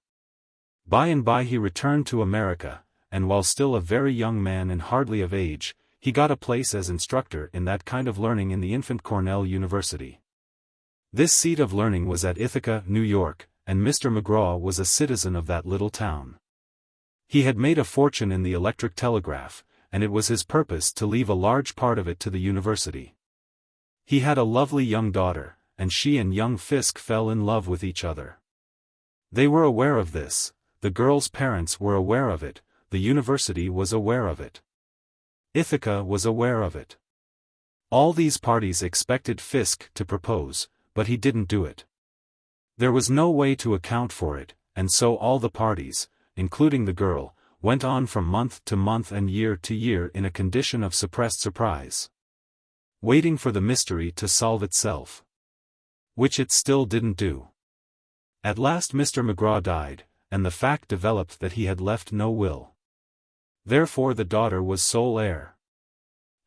By and by he returned to America, and while still a very young man and hardly of age, he got a place as instructor in that kind of learning in the infant Cornell University. This seat of learning was at Ithaca, New York, and Mr. McGraw was a citizen of that little town. He had made a fortune in the electric telegraph, and it was his purpose to leave a large part of it to the university. He had a lovely young daughter, and she and young Fisk fell in love with each other. They were aware of this, the girl's parents were aware of it, the university was aware of it. Ithaca was aware of it. All these parties expected Fisk to propose, but he didn't do it. There was no way to account for it, and so all the parties, including the girl, went on from month to month and year to year in a condition of suppressed surprise, waiting for the mystery to solve itself. Which it still didn't do. At last Mr. McGraw died, and the fact developed that he had left no will. Therefore the daughter was sole heir.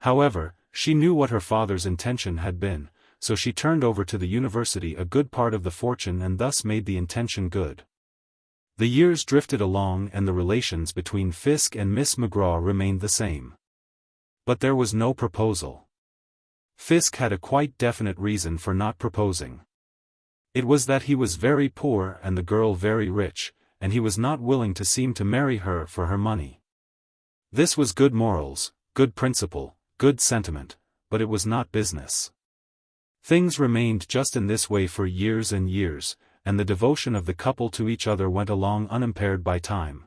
However, she knew what her father's intention had been, so she turned over to the university a good part of the fortune and thus made the intention good. The years drifted along and the relations between Fisk and Miss McGraw remained the same. But there was no proposal. Fisk had a quite definite reason for not proposing. It was that he was very poor and the girl very rich, and he was not willing to seem to marry her for her money. This was good morals, good principle, good sentiment, but it was not business. Things remained just in this way for years and years, and the devotion of the couple to each other went along unimpaired by time.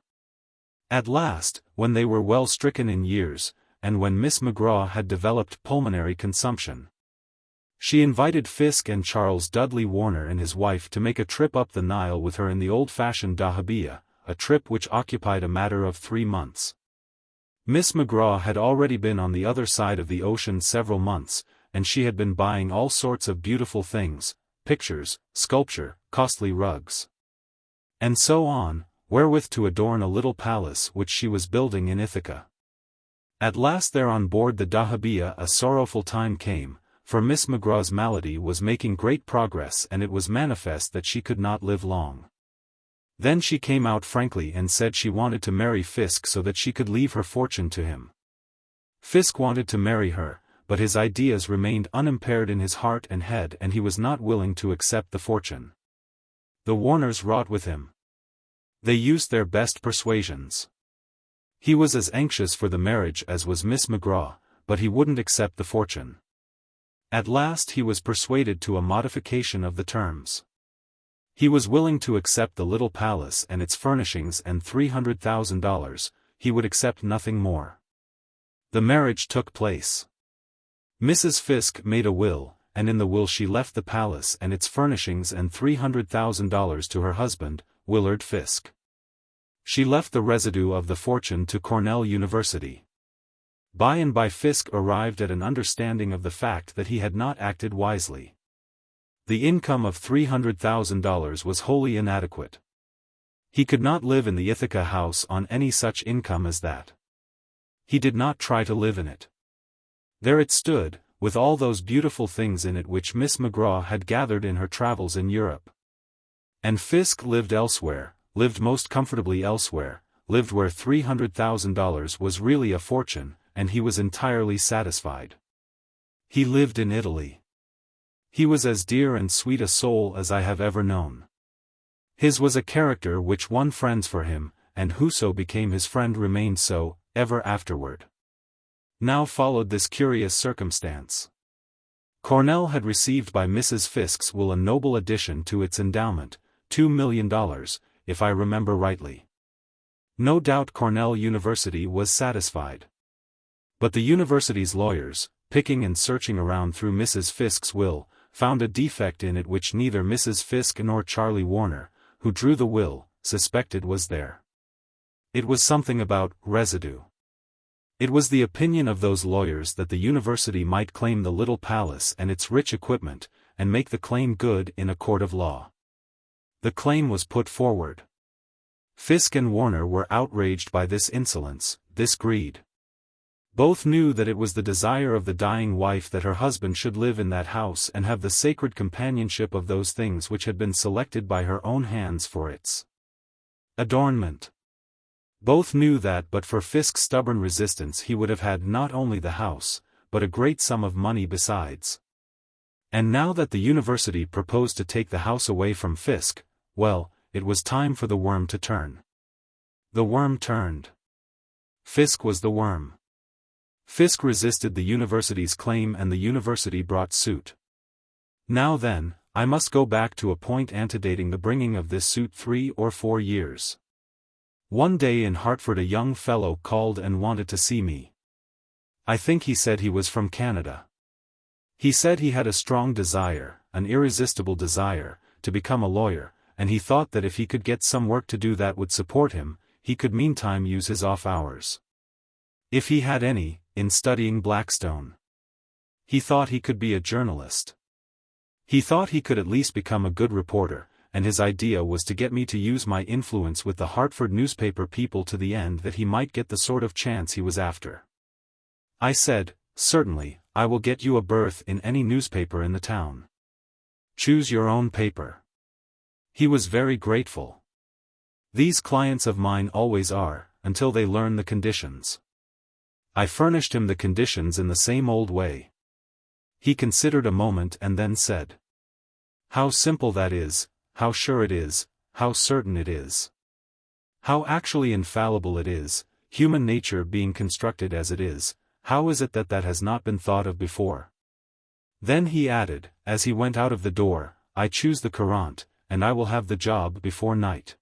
At last, when they were well stricken in years, and when Miss McGraw had developed pulmonary consumption, she invited Fisk and Charles Dudley Warner and his wife to make a trip up the Nile with her in the old-fashioned dahabeah, a trip which occupied a matter of 3 months. Miss McGraw had already been on the other side of the ocean several months, and she had been buying all sorts of beautiful things, pictures, sculpture, costly rugs, and so on, wherewith to adorn a little palace which she was building in Ithaca. At last there on board the dahabeah a sorrowful time came, for Miss McGraw's malady was making great progress and it was manifest that she could not live long. Then she came out frankly and said she wanted to marry Fisk so that she could leave her fortune to him. Fisk wanted to marry her, but his ideas remained unimpaired in his heart and head and he was not willing to accept the fortune. The Warners wrought with him. They used their best persuasions. He was as anxious for the marriage as was Miss McGraw, but he wouldn't accept the fortune. At last he was persuaded to a modification of the terms. He was willing to accept the little palace and its furnishings and $300,000, he would accept nothing more. The marriage took place. Mrs. Fisk made a will, and in the will she left the palace and its furnishings and $300,000 to her husband, Willard Fisk. She left the residue of the fortune to Cornell University. By and by Fisk arrived at an understanding of the fact that he had not acted wisely. The income of $300,000 was wholly inadequate. He could not live in the Ithaca house on any such income as that. He did not try to live in it. There it stood, with all those beautiful things in it which Miss McGraw had gathered in her travels in Europe. And Fisk lived elsewhere, lived most comfortably elsewhere, lived where $300,000 was really a fortune, and he was entirely satisfied. He lived in Italy. He was as dear and sweet a soul as I have ever known. His was a character which won friends for him, and whoso became his friend remained so, ever afterward. Now followed this curious circumstance. Cornell had received by Mrs. Fisk's will a noble addition to its endowment, $2 million, if I remember rightly. No doubt Cornell University was satisfied. But the university's lawyers, picking and searching around through Mrs. Fisk's will, found a defect in it which neither Mrs. Fisk nor Charlie Warner, who drew the will, suspected was there. It was something about residue. It was the opinion of those lawyers that the university might claim the little palace and its rich equipment, and make the claim good in a court of law. The claim was put forward. Fisk and Warner were outraged by this insolence, this greed. Both knew that it was the desire of the dying wife that her husband should live in that house and have the sacred companionship of those things which had been selected by her own hands for its adornment. Both knew that but for Fisk's stubborn resistance he would have had not only the house, but a great sum of money besides. And now that the university proposed to take the house away from Fisk, well, it was time for the worm to turn. The worm turned. Fisk was the worm. Fisk resisted the university's claim and the university brought suit. Now then, I must go back to a point antedating the bringing of this suit 3 or 4 years. One day in Hartford a young fellow called and wanted to see me. I think he said he was from Canada. He said he had a strong desire, an irresistible desire, to become a lawyer, and he thought that if he could get some work to do that would support him, he could meantime use his off hours, if he had any, in studying Blackstone. He thought he could be a journalist. He thought he could at least become a good reporter, and his idea was to get me to use my influence with the Hartford newspaper people to the end that he might get the sort of chance he was after. I said, "Certainly, I will get you a berth in any newspaper in the town. Choose your own paper." He was very grateful. These clients of mine always are, until they learn the conditions. I furnished him the conditions in the same old way. He considered a moment and then said, "How simple that is, how sure it is, how certain it is. How actually infallible it is, human nature being constructed as it is, how is it that that has not been thought of before?" Then he added, as he went out of the door, "I choose the Courant, and I will have the job before night."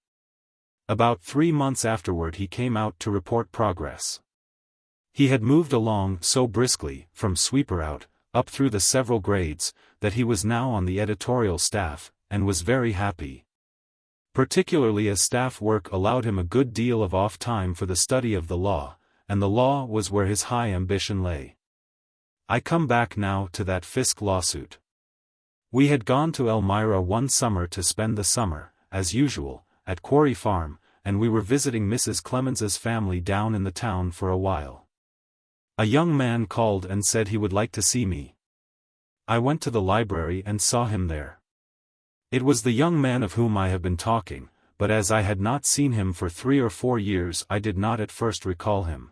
About 3 months afterward he came out to report progress. He had moved along so briskly, from sweeper out, up through the several grades, that he was now on the editorial staff, and was very happy. Particularly as staff work allowed him a good deal of off time for the study of the law, and the law was where his high ambition lay. I come back now to that Fisk lawsuit. We had gone to Elmira one summer to spend the summer, as usual, at Quarry Farm, and we were visiting Mrs. Clemens's family down in the town for a while. A young man called and said he would like to see me. I went to the library and saw him there. It was the young man of whom I have been talking, but as I had not seen him for 3 or 4 years I did not at first recall him.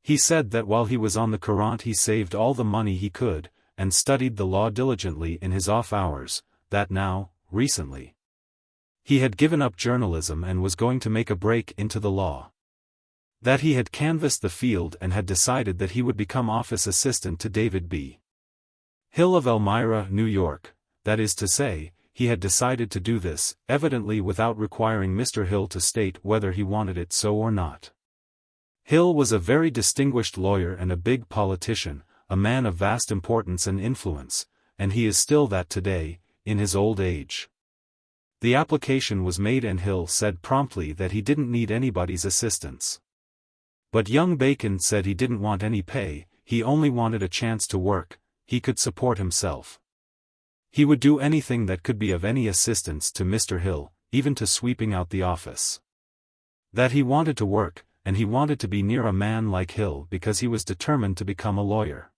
He said that while he was on the Courant he saved all the money he could, and studied the law diligently in his off hours, that now, recently, he had given up journalism and was going to make a break into the law. That he had canvassed the field and had decided that he would become office assistant to David B. Hill of Elmira, New York, that is to say, he had decided to do this, evidently without requiring Mr. Hill to state whether he wanted it so or not. Hill was a very distinguished lawyer and a big politician, a man of vast importance and influence, and he is still that today, in his old age. The application was made and Hill said promptly that he didn't need anybody's assistance. But young Bacon said he didn't want any pay, he only wanted a chance to work, he could support himself. He would do anything that could be of any assistance to Mr. Hill, even to sweeping out the office. That he wanted to work, and he wanted to be near a man like Hill because he was determined to become a lawyer.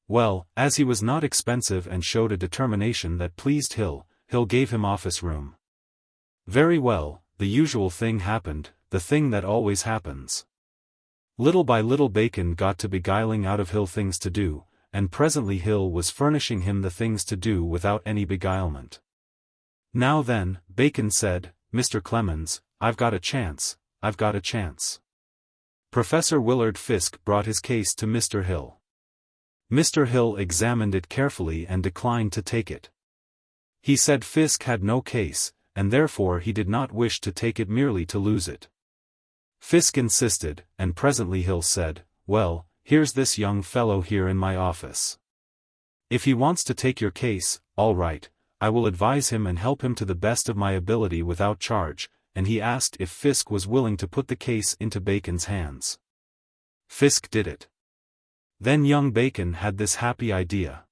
Well, as he was not expensive and showed a determination that pleased Hill, Hill gave him office room. Very well, the usual thing happened, the thing that always happens. Little by little Bacon got to beguiling out of Hill things to do, and presently Hill was furnishing him the things to do without any beguilement. Now then, Bacon said, Mr. Clemens, I've got a chance, I've got a chance. Professor Willard Fiske brought his case to Mr. Hill. Mr. Hill examined it carefully and declined to take it. He said Fiske had no case, and therefore he did not wish to take it merely to lose it. Fiske insisted, and presently Hill said, well, here's this young fellow here in my office. If he wants to take your case, all right, I will advise him and help him to the best of my ability without charge, and he asked if Fiske was willing to put the case into Bacon's hands. Fiske did it. Then young Bacon had this happy idea.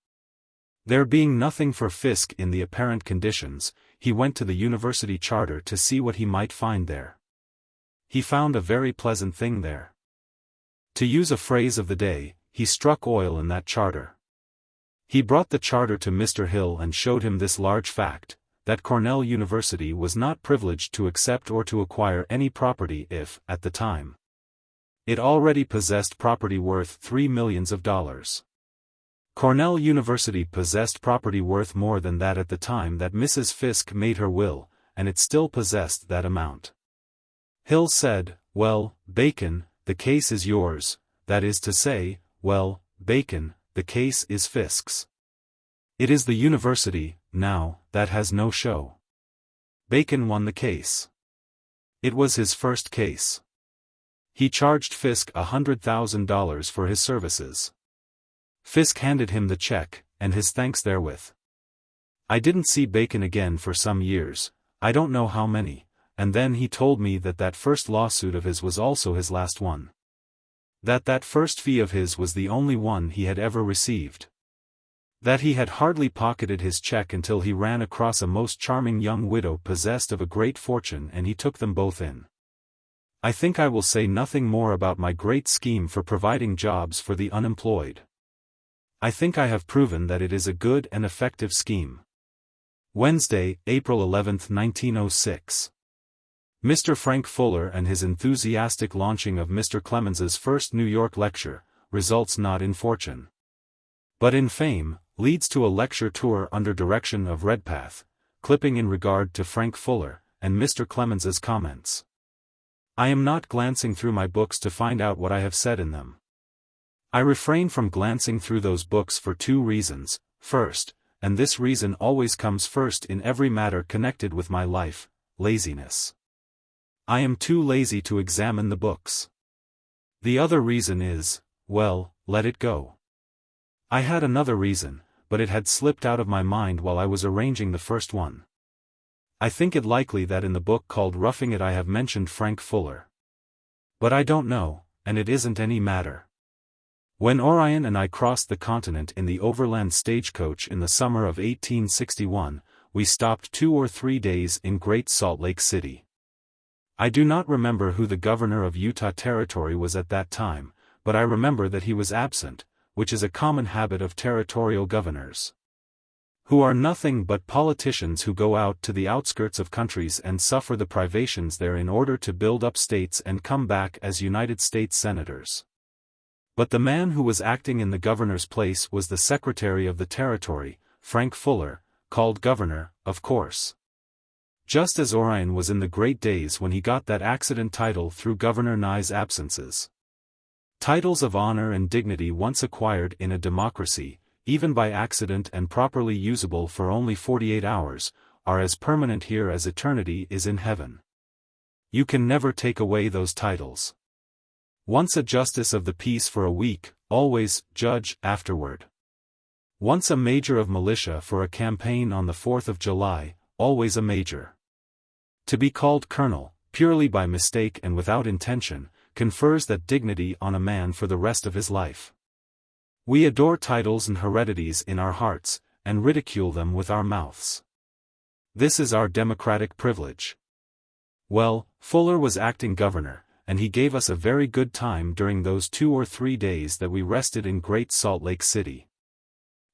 There being nothing for Fiske in the apparent conditions, he went to the university charter to see what he might find there. He found a very pleasant thing there. To use a phrase of the day, he struck oil in that charter. He brought the charter to Mr. Hill and showed him this large fact, that Cornell University was not privileged to accept or to acquire any property if, at the time, it already possessed property worth $3 million. Cornell University possessed property worth more than that at the time that Mrs. Fiske made her will, and it still possessed that amount. Hill said, well, Bacon, the case is yours, that is to say, well, Bacon, the case is Fiske's. It is the university, now, that has no show. Bacon won the case. It was his first case. He charged Fiske $100,000 for his services. Fiske handed him the check, and his thanks therewith. I didn't see Bacon again for some years, I don't know how many, and then he told me that that first lawsuit of his was also his last one. That first fee of his was the only one he had ever received. That he had hardly pocketed his check until he ran across a most charming young widow possessed of a great fortune and he took them both in. I think I will say nothing more about my great scheme for providing jobs for the unemployed. I think I have proven that it is a good and effective scheme. Wednesday, April 11, 1906. Mr. Frank Fuller and his enthusiastic launching of Mr. Clemens's first New York lecture, results not in fortune, but in fame, leads to a lecture tour under direction of Redpath, clipping in regard to Frank Fuller, and Mr. Clemens's comments. I am not glancing through my books to find out what I have said in them. I refrain from glancing through those books for two reasons. First, and this reason always comes first in every matter connected with my life, laziness. I am too lazy to examine the books. The other reason is, well, let it go. I had another reason, but it had slipped out of my mind while I was arranging the first one. I think it likely that in the book called Roughing It I have mentioned Frank Fuller. But I don't know, and it isn't any matter. When Orion and I crossed the continent in the overland stagecoach in the summer of 1861, we stopped 2 or 3 days in Great Salt Lake City. I do not remember who the governor of Utah Territory was at that time, but I remember that he was absent, which is a common habit of territorial governors, who are nothing but politicians who go out to the outskirts of countries and suffer the privations there in order to build up states and come back as United States senators. But the man who was acting in the governor's place was the secretary of the territory, Frank Fuller, called governor, of course. Just as Orion was in the great days when he got that accident title through Governor Nye's absences. Titles of honor and dignity once acquired in a democracy, even by accident and properly usable for only 48 hours, are as permanent here as eternity is in heaven. You can never take away those titles. Once a justice of the peace for a week, always judge afterward. Once a major of militia for a campaign on the 4th of July, always a major. To be called colonel, purely by mistake and without intention, confers that dignity on a man for the rest of his life. We adore titles and heredities in our hearts, and ridicule them with our mouths. This is our democratic privilege. Well, Fuller was acting governor, and he gave us a very good time during those 2 or 3 days that we rested in Great Salt Lake City.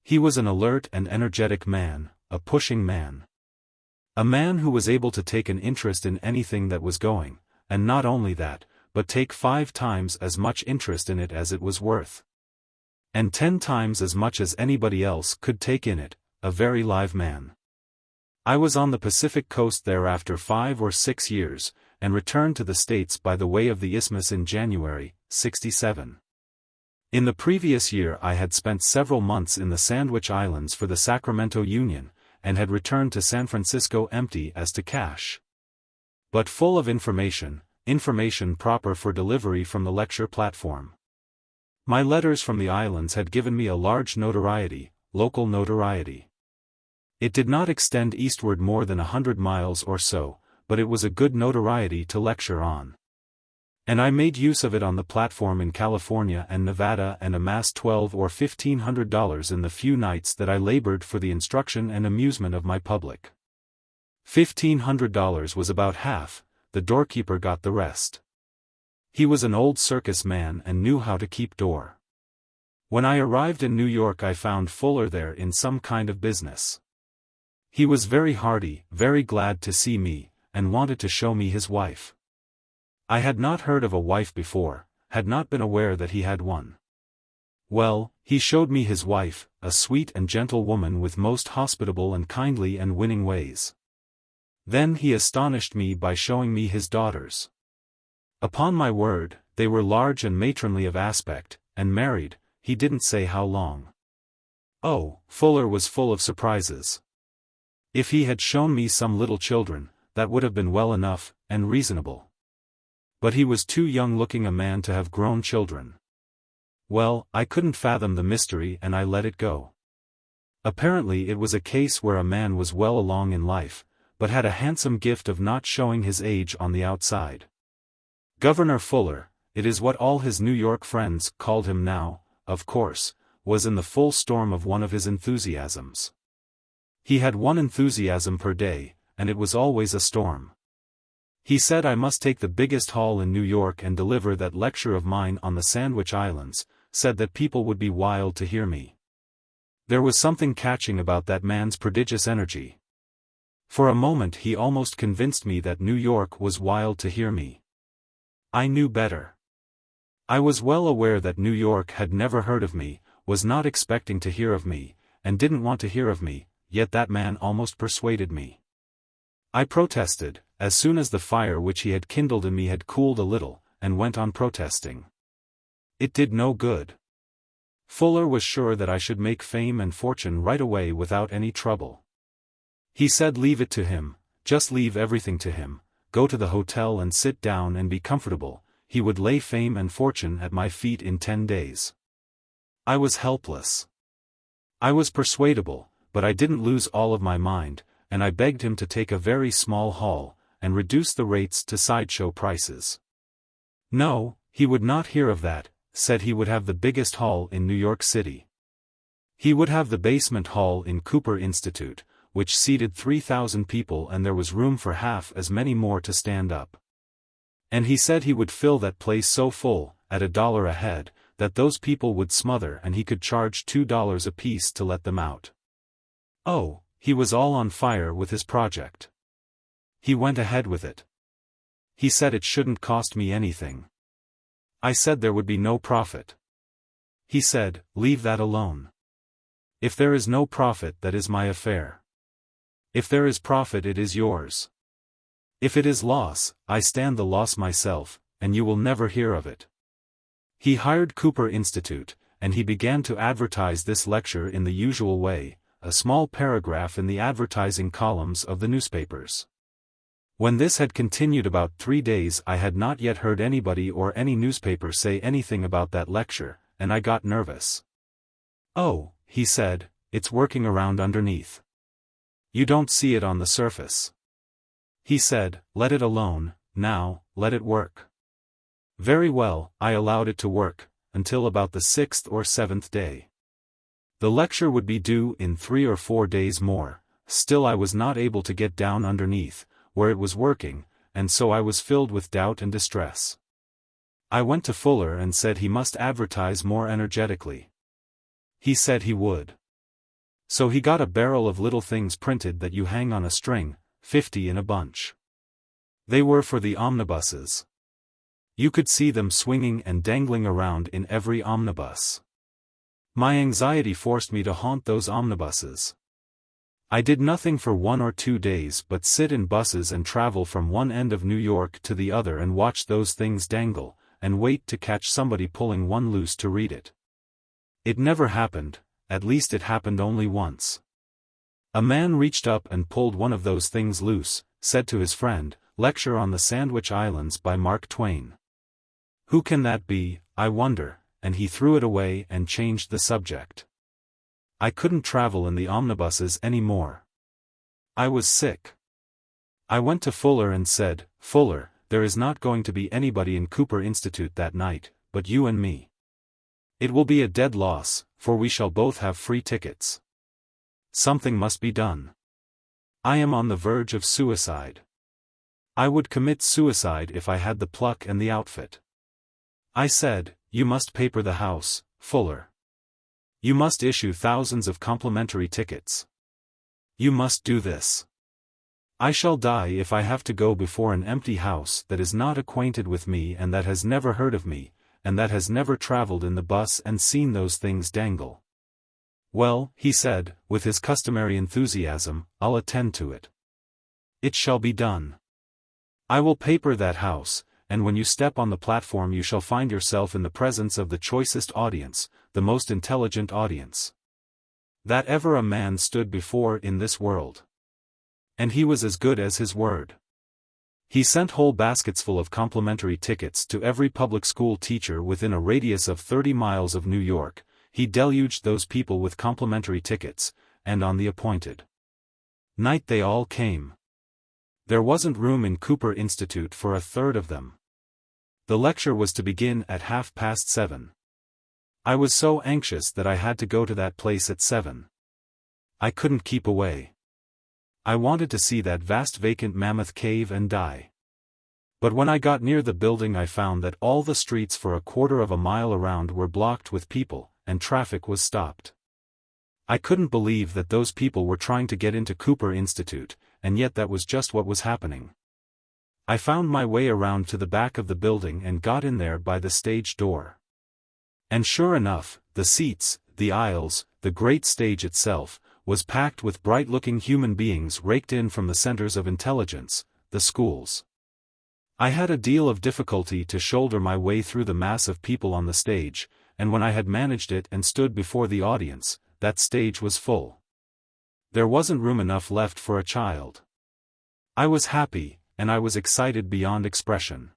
He was an alert and energetic man, a pushing man. A man who was able to take an interest in anything that was going, and not only that, but take 5 times as much interest in it as it was worth. And 10 times as much as anybody else could take in it, a very live man. I was on the Pacific coast there after 5 or 6 years, and returned to the States by the way of the Isthmus in January, '67. In the previous year I had spent several months in the Sandwich Islands for the Sacramento Union, and had returned to San Francisco empty as to cash. But full of information proper for delivery from the lecture platform. My letters from the islands had given me a large notoriety, local notoriety. It did not extend eastward more than 100 miles or so, but it was a good notoriety to lecture on. And I made use of it on the platform in California and Nevada and amassed $1,200 or $1,500 in the few nights that I labored for the instruction and amusement of my public. $1,500 was about half, the doorkeeper got the rest. He was an old circus man and knew how to keep door. When I arrived in New York I found Fuller there in some kind of business. He was very hearty, very glad to see me, and wanted to show me his wife. I had not heard of a wife before, had not been aware that he had one. Well, he showed me his wife, a sweet and gentle woman with most hospitable and kindly and winning ways. Then he astonished me by showing me his daughters. Upon my word, they were large and matronly of aspect, and married, he didn't say how long. Oh, Fuller was full of surprises. If he had shown me some little children, that would have been well enough, and reasonable. But he was too young-looking a man to have grown children. Well, I couldn't fathom the mystery and I let it go. Apparently it was a case where a man was well along in life, but had a handsome gift of not showing his age on the outside. Governor Fuller, it is what all his New York friends called him now, of course, was in the full storm of one of his enthusiasms. He had one enthusiasm per day, and it was always a storm. He said I must take the biggest hall in New York and deliver that lecture of mine on the Sandwich Islands, said that people would be wild to hear me. There was something catching about that man's prodigious energy. For a moment he almost convinced me that New York was wild to hear me. I knew better. I was well aware that New York had never heard of me, was not expecting to hear of me, and didn't want to hear of me, yet that man almost persuaded me. I protested, as soon as the fire which he had kindled in me had cooled a little, and went on protesting. It did no good. Fuller was sure that I should make fame and fortune right away without any trouble. He said leave it to him, just leave everything to him, go to the hotel and sit down and be comfortable, he would lay fame and fortune at my feet in 10 days. I was helpless. I was persuadable, but I didn't lose all of my mind, and I begged him to take a very small hall, and reduce the rates to sideshow prices. No, he would not hear of that, said he would have the biggest hall in New York City. He would have the basement hall in Cooper Institute, which seated 3,000 people and there was room for half as many more to stand up. And he said he would fill that place so full, at $1 a head, that those people would smother and he could charge $2 apiece to let them out. Oh, he was all on fire with his project. He went ahead with it. He said it shouldn't cost me anything. I said there would be no profit. He said, leave that alone. If there is no profit, that is my affair. If there is profit, it is yours. If it is loss, I stand the loss myself, and you will never hear of it. He hired Cooper Institute, and he began to advertise this lecture in the usual way, a small paragraph in the advertising columns of the newspapers. When this had continued about 3 days, I had not yet heard anybody or any newspaper say anything about that lecture, and I got nervous. "Oh," he said, "it's working around underneath. You don't see it on the surface." He said, "Let it alone, now, let it work." Very well, I allowed it to work, until about the 6th or 7th day. The lecture would be due in 3 or 4 days more, still I was not able to get down underneath, where it was working, and so I was filled with doubt and distress. I went to Fuller and said he must advertise more energetically. He said he would. So he got a barrel of little things printed that you hang on a string, 50 in a bunch. They were for the omnibuses. You could see them swinging and dangling around in every omnibus. My anxiety forced me to haunt those omnibuses. I did nothing for 1 or 2 days but sit in buses and travel from one end of New York to the other and watch those things dangle, and wait to catch somebody pulling one loose to read it. It never happened, at least it happened only once. A man reached up and pulled one of those things loose, said to his friend, "Lecture on the Sandwich Islands by Mark Twain. Who can that be, I wonder?" and he threw it away and changed the subject. I couldn't travel in the omnibuses any more. I was sick. I went to Fuller and said, "Fuller, there is not going to be anybody in Cooper Institute that night, but you and me. It will be a dead loss, for we shall both have free tickets. Something must be done. I am on the verge of suicide. I would commit suicide if I had the pluck and the outfit." I said, "You must paper the house, Fuller. You must issue thousands of complimentary tickets. You must do this. I shall die if I have to go before an empty house that is not acquainted with me and that has never heard of me, and that has never traveled in the bus and seen those things dangle." "Well," he said, with his customary enthusiasm, "I'll attend to it. It shall be done. I will paper that house, and when you step on the platform you shall find yourself in the presence of the choicest audience, the most intelligent audience that ever a man stood before in this world." And he was as good as his word. He sent whole baskets full of complimentary tickets to every public school teacher within a radius of 30 miles of New York. He deluged those people with complimentary tickets, and on the appointed night they all came. There wasn't room in Cooper Institute for a third of them. The lecture was to begin at 7:30. I was so anxious that I had to go to that place at 7. I couldn't keep away. I wanted to see that vast vacant mammoth cave and die. But when I got near the building I found that all the streets for a quarter of a mile around were blocked with people, and traffic was stopped. I couldn't believe that those people were trying to get into Cooper Institute, and yet that was just what was happening. I found my way around to the back of the building and got in there by the stage door. And sure enough, the seats, the aisles, the great stage itself, was packed with bright-looking human beings raked in from the centers of intelligence, the schools. I had a deal of difficulty to shoulder my way through the mass of people on the stage, and when I had managed it and stood before the audience, that stage was full. There wasn't room enough left for a child. I was happy, and I was excited beyond expression.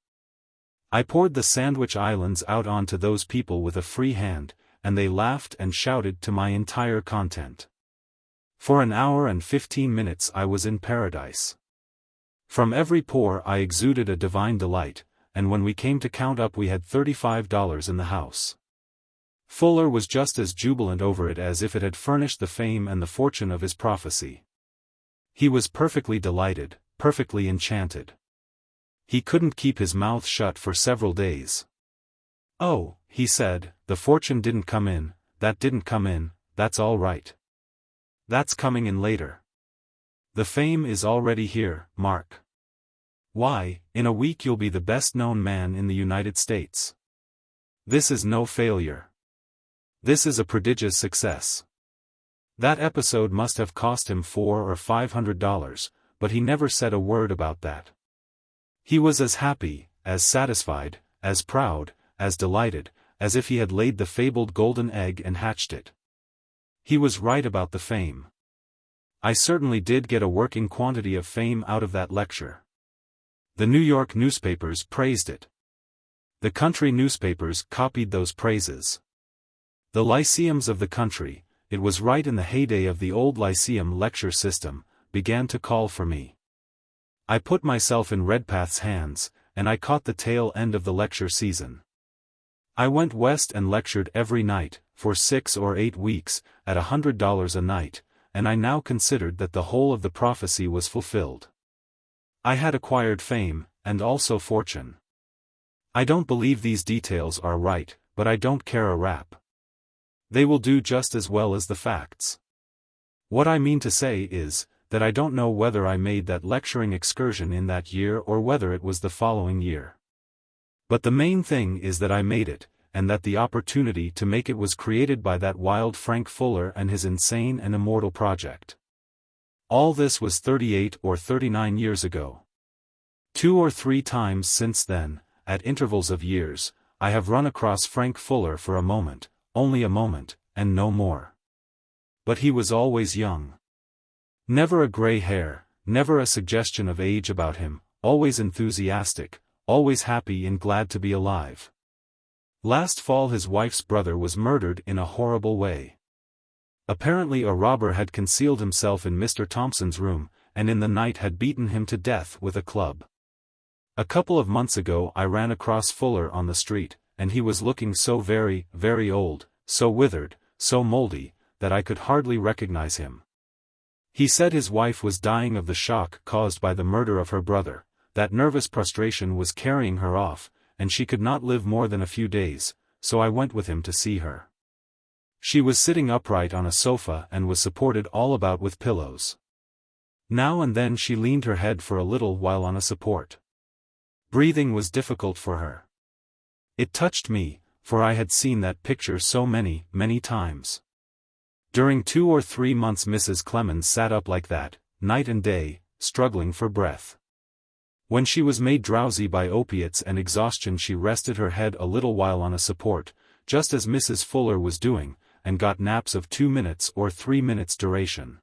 I poured the Sandwich Islands out onto those people with a free hand, and they laughed and shouted to my entire content. For an hour and 15 minutes I was in paradise. From every pore I exuded a divine delight, and when we came to count up we had $35 in the house. Fuller was just as jubilant over it as if it had furnished the fame and the fortune of his prophecy. He was perfectly delighted, perfectly enchanted. He couldn't keep his mouth shut for several days. "Oh," he said, "the fortune didn't come in, that didn't come in, that's all right. That's coming in later. The fame is already here, Mark. Why, in a week you'll be the best-known man in the United States. This is no failure. This is a prodigious success." That episode must have cost him $400 or $500, but he never said a word about that. He was as happy, as satisfied, as proud, as delighted, as if he had laid the fabled golden egg and hatched it. He was right about the fame. I certainly did get a working quantity of fame out of that lecture. The New York newspapers praised it. The country newspapers copied those praises. The lyceums of the country, it was right in the heyday of the old lyceum lecture system, began to call for me. I put myself in Redpath's hands, and I caught the tail end of the lecture season. I went west and lectured every night, for 6 or 8 weeks, at $100 a night, and I now considered that the whole of the prophecy was fulfilled. I had acquired fame, and also fortune. I don't believe these details are right, but I don't care a rap. They will do just as well as the facts. What I mean to say is, that I don't know whether I made that lecturing excursion in that year or whether it was the following year. But the main thing is that I made it, and that the opportunity to make it was created by that wild Frank Fuller and his insane and immortal project. All this was 38 or 39 years ago. 2 or 3 times since then, at intervals of years, I have run across Frank Fuller for a moment, only a moment, and no more. But he was always young. Never a gray hair, never a suggestion of age about him, always enthusiastic, always happy and glad to be alive. Last fall his wife's brother was murdered in a horrible way. Apparently a robber had concealed himself in Mr. Thompson's room, and in the night had beaten him to death with a club. A couple of months ago I ran across Fuller on the street, and he was looking so very, very old, so withered, so moldy, that I could hardly recognize him. He said his wife was dying of the shock caused by the murder of her brother, that nervous prostration was carrying her off, and she could not live more than a few days, so I went with him to see her. She was sitting upright on a sofa and was supported all about with pillows. Now and then she leaned her head for a little while on a support. Breathing was difficult for her. It touched me, for I had seen that picture so many, many times. During 2 or 3 months Mrs. Clemens sat up like that, night and day, struggling for breath. When she was made drowsy by opiates and exhaustion she rested her head a little while on a support, just as Mrs. Fuller was doing, and got naps of 2 minutes or 3 minutes duration.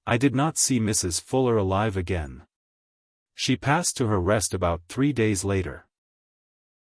I did not see Mrs. Fuller alive again. She passed to her rest about 3 days later.